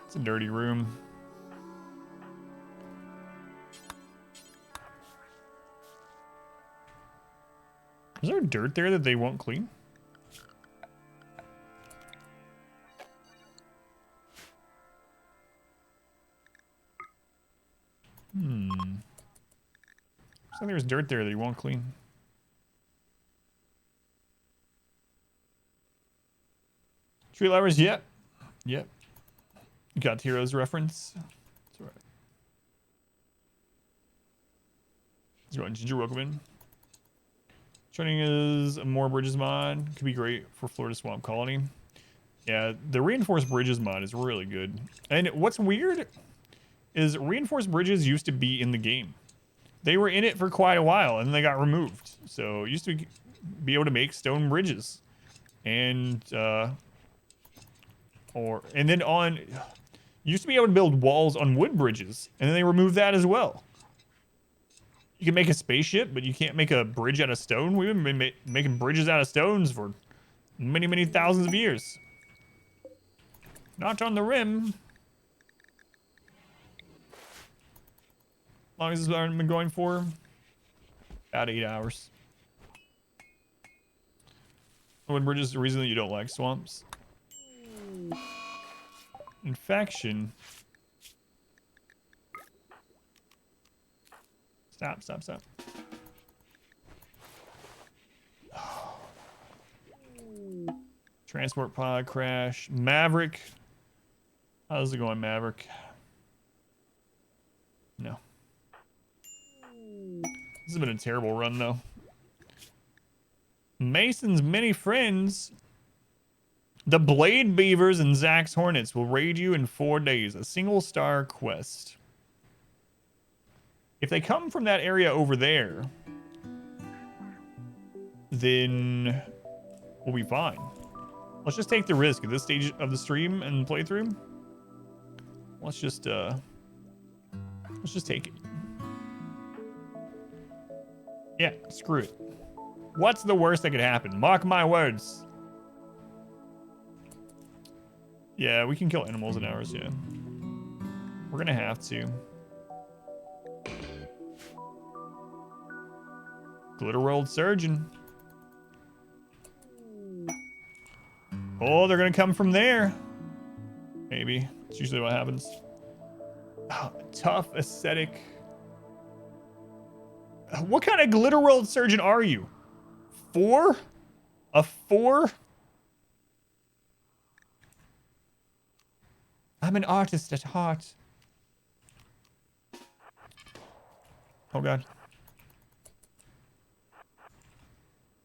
It's a dirty room. Is there dirt there that they won't clean? Looks like there's dirt there that he won't clean. Tree lovers, yep. Yep. You got the Heroes reference. That's all right. Let's go on Ginger, welcome in. Training is a more bridges mod. Could be great for Florida Swamp Colony. Yeah, the reinforced bridges mod is really good. And what's weird is reinforced bridges used to be in the game. They were in it for quite a while and then they got removed. So it used to be able to make stone bridges. And used to be able to build walls on wood bridges, and then they removed that as well. You can make a spaceship, but you can't make a bridge out of stone. We've been making bridges out of stones for many, many thousands of years. Not on the rim. As long as this has been going for about 8 hours. Wood bridges is the reason that you don't like swamps. Infection. Stop. Transport pod crash. Maverick. How's it going, Maverick? No. This has been a terrible run, though. Mason's many friends. The Blade Beavers and Zax's Hornets will raid you in 4 days. A single star quest. If they come from that area over there, then we'll be fine. Let's just take the risk at this stage of the stream and playthrough. Let's just take it. Yeah, screw it. What's the worst that could happen? Mark my words. Yeah, we can kill animals in ours, yeah. We're gonna have to. Glitter World Surgeon. Oh, they're gonna come from there. Maybe. That's usually what happens. Oh, tough aesthetic. What kind of Glitter World Surgeon are you? 4? A 4? I'm an artist at heart. Oh god.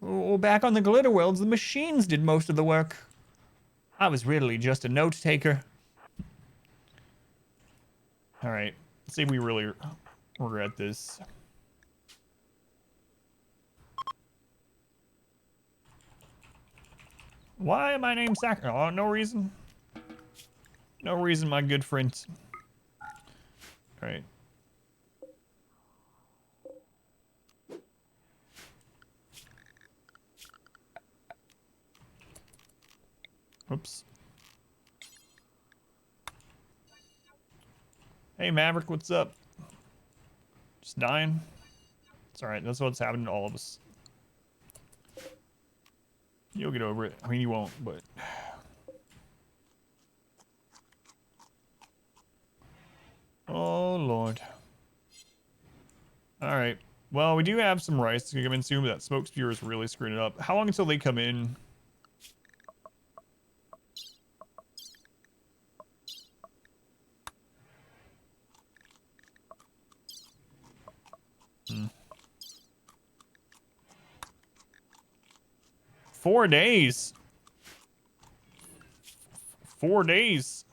Oh, back on the Glitter Worlds, the machines did most of the work. I was really just a note taker. Alright, let's see if we really regret this. Why am I named Sacker? Oh, no reason. No reason, my good friend. Alright. Oops. Hey, Maverick, what's up? Just dying? It's alright, that's what's happening to all of us. You'll get over it. I mean, you won't, but... Oh, Lord. Alright. Well, we do have some rice that's gonna come in soon, but that smoke spewer is really screwing it up. How long until they come in? Hmm. 4 days. 4 days.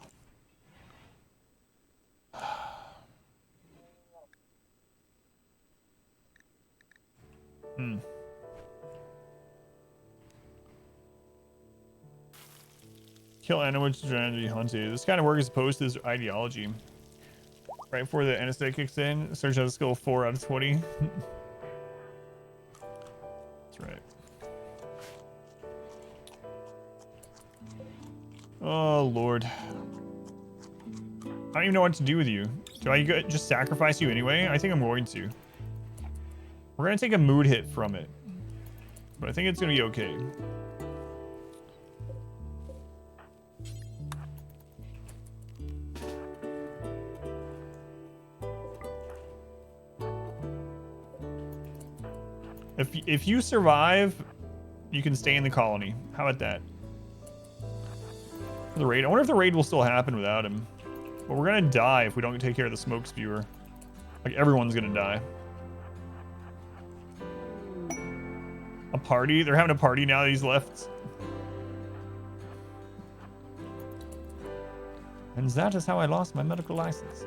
Hmm. Kill animals trying to be hunted. This kind of work is opposed to this ideology. Right before the anesthetic kicks in, search has a skill 4 out of 20. That's right. Oh, Lord. I don't even know what to do with you. Do I just sacrifice you anyway? I think I'm going to. We're going to take a mood hit from it. But I think it's going to be okay. If you survive, you can stay in the colony. How about that? The raid. I wonder if the raid will still happen without him. But we're gonna die if we don't take care of the smoke spewer. Like, everyone's gonna die. A party? They're having a party now that he's left. And that is how I lost my medical license.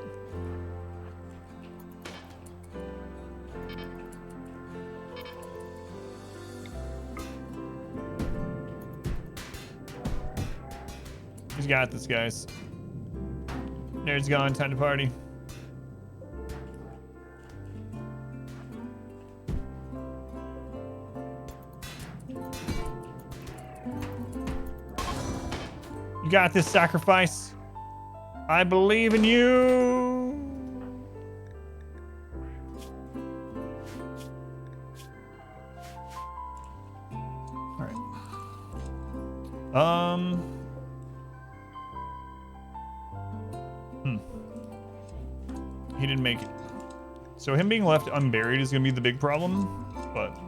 He's got this, guys. Nerd's gone. Time to party. You got this, sacrifice. I believe in you. All right. He didn't make it. So him being left unburied is gonna be the big problem, but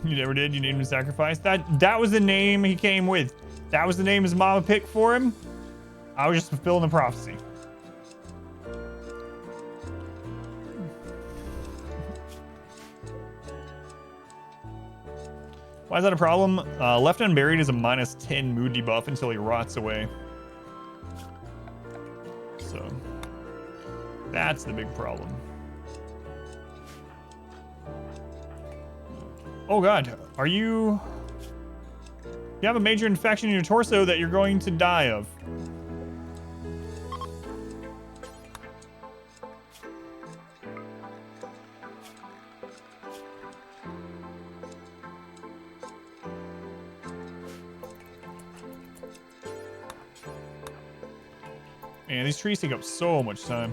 you never did. You named him Sacrifice. That was the name he came with. That was the name his mama picked for him. I was just fulfilling the prophecy. Why is that a problem? Left unburied is a -10 mood debuff until he rots away. So that's the big problem. Oh God, are you... You have a major infection in your torso that you're going to die of. Man, these trees take up so much time.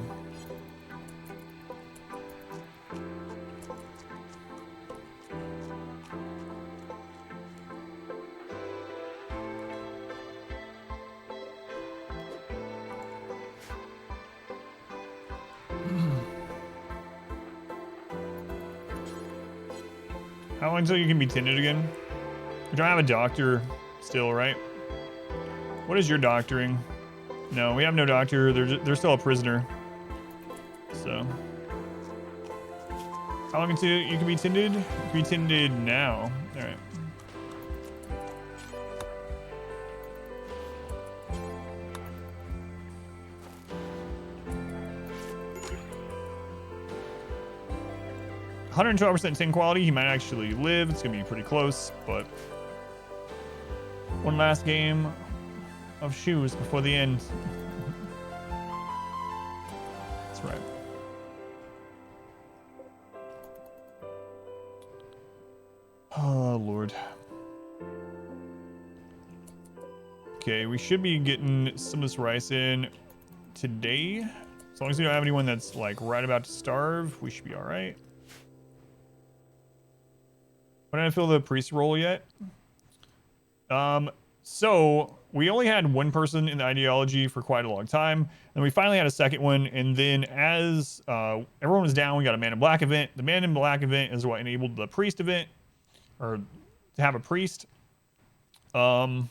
How long until you can be tended again? We don't have a doctor still, right? What is your doctoring? No, we have no doctor. They're still a prisoner. So. How long until you can be tended? You can be tended now. Alright. %112% tin quality. He might actually live. It's gonna be pretty close, but one last game of shoes before the end. That's right. Oh, Lord. Okay, we should be getting some of this rice in today. As long as we don't have anyone that's like right about to starve, we should be all right. I didn't fill the priest role yet. So we only had one person in the ideology for quite a long time, and we finally had a second one. And then as everyone was down, we got a Man in Black event. The Man in Black event is what enabled the priest event, or to have a priest. And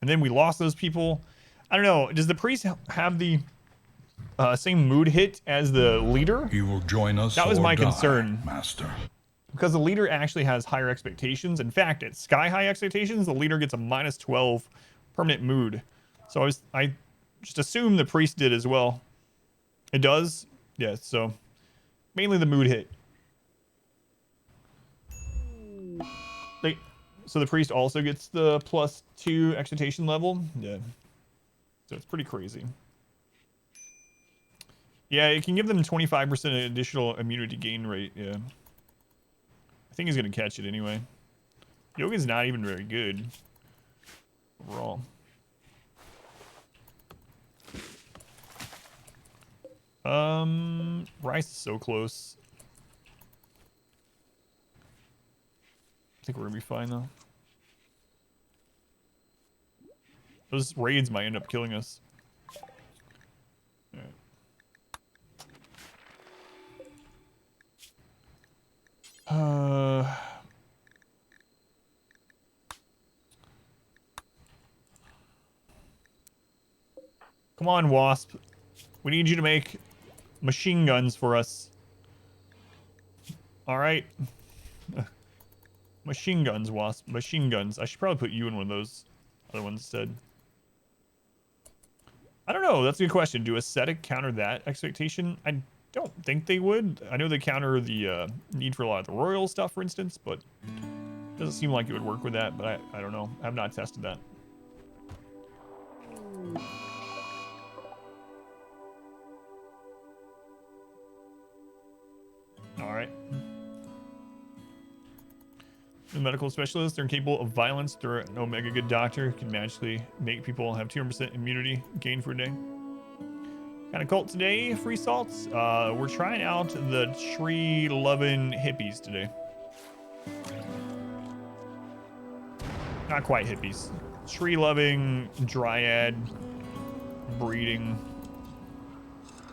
then we lost those people. I don't know. Does the priest have the same mood hit as the leader? You will join us. That was or my die, concern. Master. Because the leader actually has higher expectations. In fact, at sky high expectations, the leader gets a -12 permanent mood. So I just assume the priest did as well. It does? Yes, so mainly the mood hit. So the priest also gets the +2 expectation level? Yeah. So it's pretty crazy. Yeah, it can give them 25% additional immunity gain rate, yeah. I think he's going to catch it anyway. Yoga's not even very good overall. Rice is so close. I think we're going to be fine, though. Those raids might end up killing us. Alright. Come on, Wasp. We need you to make machine guns for us. Alright. Machine guns, Wasp. Machine guns. I should probably put you in one of those other ones instead. I don't know. That's a good question. Do ascetic counter that expectation? I don't think they would. I know they counter the need for a lot of the royal stuff, for instance, but it doesn't seem like it would work with that, but I don't know. I've not tested that. Alright. The medical specialist, they're capable of violence. They're an omega good doctor, can magically make people have 200% immunity gain for a day. Kind of cult today, free salts. We're trying out the tree-loving hippies today. Not quite hippies. Tree-loving, dryad, breeding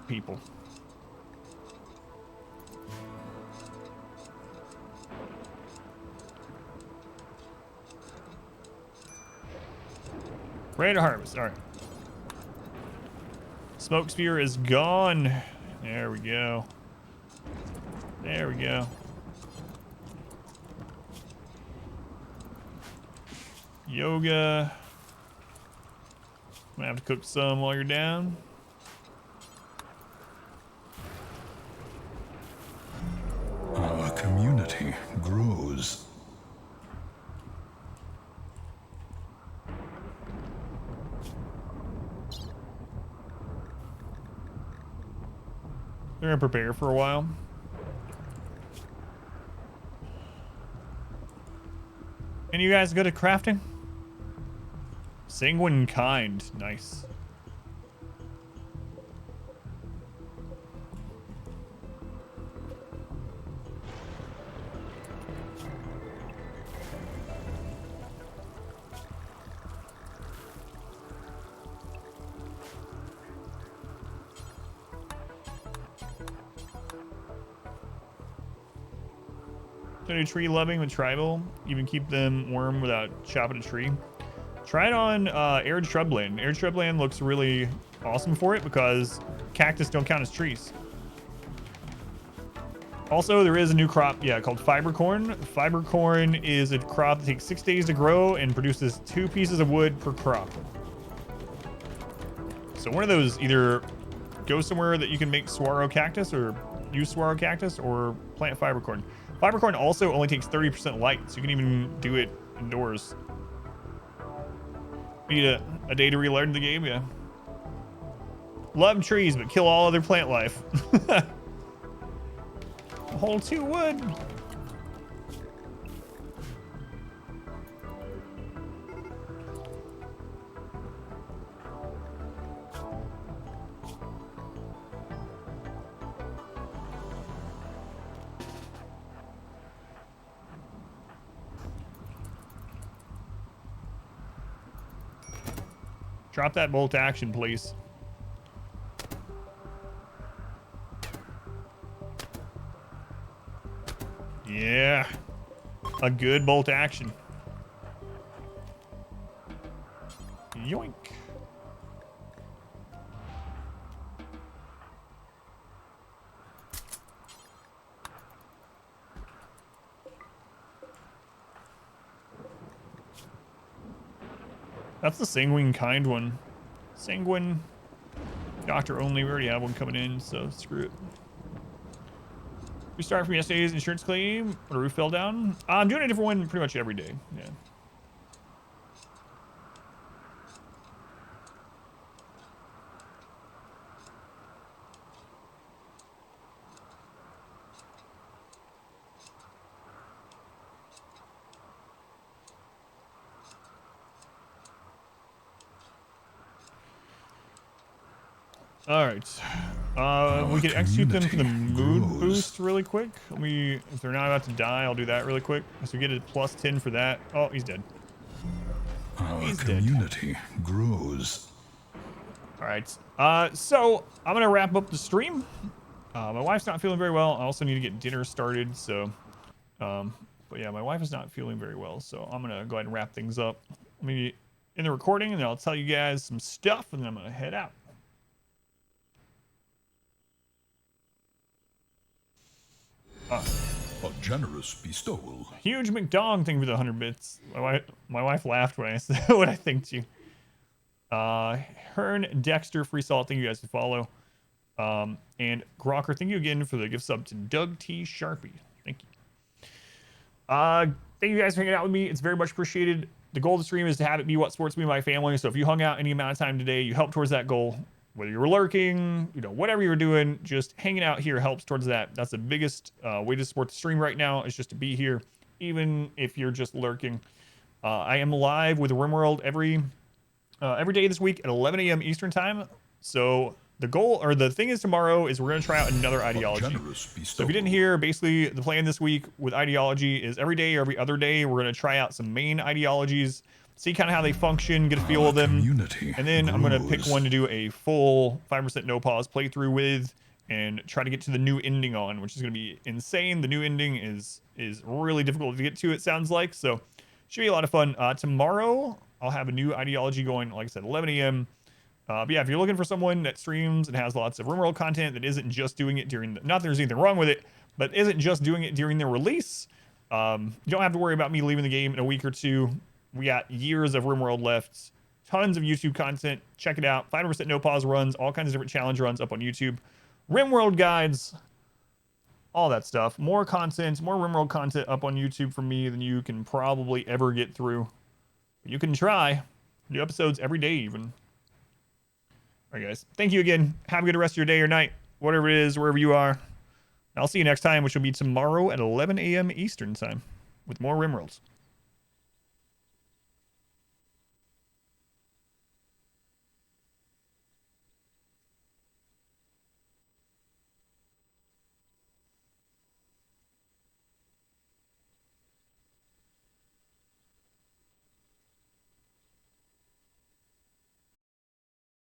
people. Ready to harvest. All right. Smoke sphere is gone. There we go. There we go. Yoga. I'm gonna have to cook some while you're down. Our community grows. They're gonna prepare for a while. And you guys good at crafting? Sanguine kind, nice. So do tree loving with tribal, even keep them warm without chopping a tree. Try it on arid shrubland. Arid shrubland looks really awesome for it because cactus don't count as trees. Also, there is a new crop, yeah, called fiber corn. Fiber corn is a crop that takes 6 days to grow and produces 2 pieces of wood per crop. So one of those, either go somewhere that you can make saguaro cactus or use saguaro cactus, or plant fiber corn. Fiber corn also only takes 30% light, so you can even do it indoors. Need a day to relearn the game, yeah. Love trees, but kill all other plant life. A whole 2 wood. Drop that bolt action, please. Yeah. A good bolt action. Yoink. That's the sanguine kind one. Sanguine. Doctor only. We already have one coming in, so screw it. We start from yesterday's insurance claim. The roof fell down. I'm doing a different one pretty much every day. Yeah. All right. We can execute them for the mood boost really quick. If they're not about to die, I'll do that really quick. So we get a plus 10 for that. Oh, he's dead. Our community grows. All right. So I'm gonna wrap up the stream. My wife's not feeling very well. I also need to get dinner started. So, but yeah, my wife is not feeling very well. So I'm gonna go ahead and wrap things up. Let me in the recording, and then I'll tell you guys some stuff, and then I'm gonna head out. A generous bestowal. Huge McDong thing for the 100 bits. My wife laughed when I said what I think to you. Hearn, Dexter, Free Salt, thank you guys to follow. And Grocker, thank you again for the gift sub to Doug T. Sharpie. Thank you. Thank you guys for hanging out with me. It's very much appreciated. The goal of the stream is to have it be what sports me and my family. So if you hung out any amount of time today, you help towards that goal. Whether you were lurking, whatever you were doing, just hanging out here helps towards that. That's the biggest way to support the stream right now, is just to be here, even if you're just lurking. I am live with RimWorld every day this week at 11 a.m. Eastern time. So the goal, or the thing is, tomorrow is we're going to try out another ideology. So if you didn't hear, basically the plan this week with ideology is every day or every other day, we're going to try out some main ideologies, see kind of how they function, get a feel of them, and then I'm going to pick one to do a full 5% no pause playthrough with, and try to get to the new ending on, which is going to be insane. The new ending is really difficult to get to, it sounds like, so should be a lot of fun. Tomorrow I'll have a new ideology going, like I said, 11 a.m. But yeah, if you're looking for someone that streams and has lots of RimWorld content that isn't just doing it during not that there's anything wrong with it, but isn't just doing it during the release, you don't have to worry about me leaving the game in a week or two. We got years of RimWorld left, tons of YouTube content. Check it out. 5% no pause runs, all kinds of different challenge runs up on YouTube. RimWorld guides, all that stuff. More content, more RimWorld content up on YouTube for me than you can probably ever get through. You can try. New episodes every day even. All right, guys. Thank you again. Have a good rest of your day or night, whatever it is, wherever you are. I'll see you next time, which will be tomorrow at 11 a.m. Eastern time with more RimWorlds.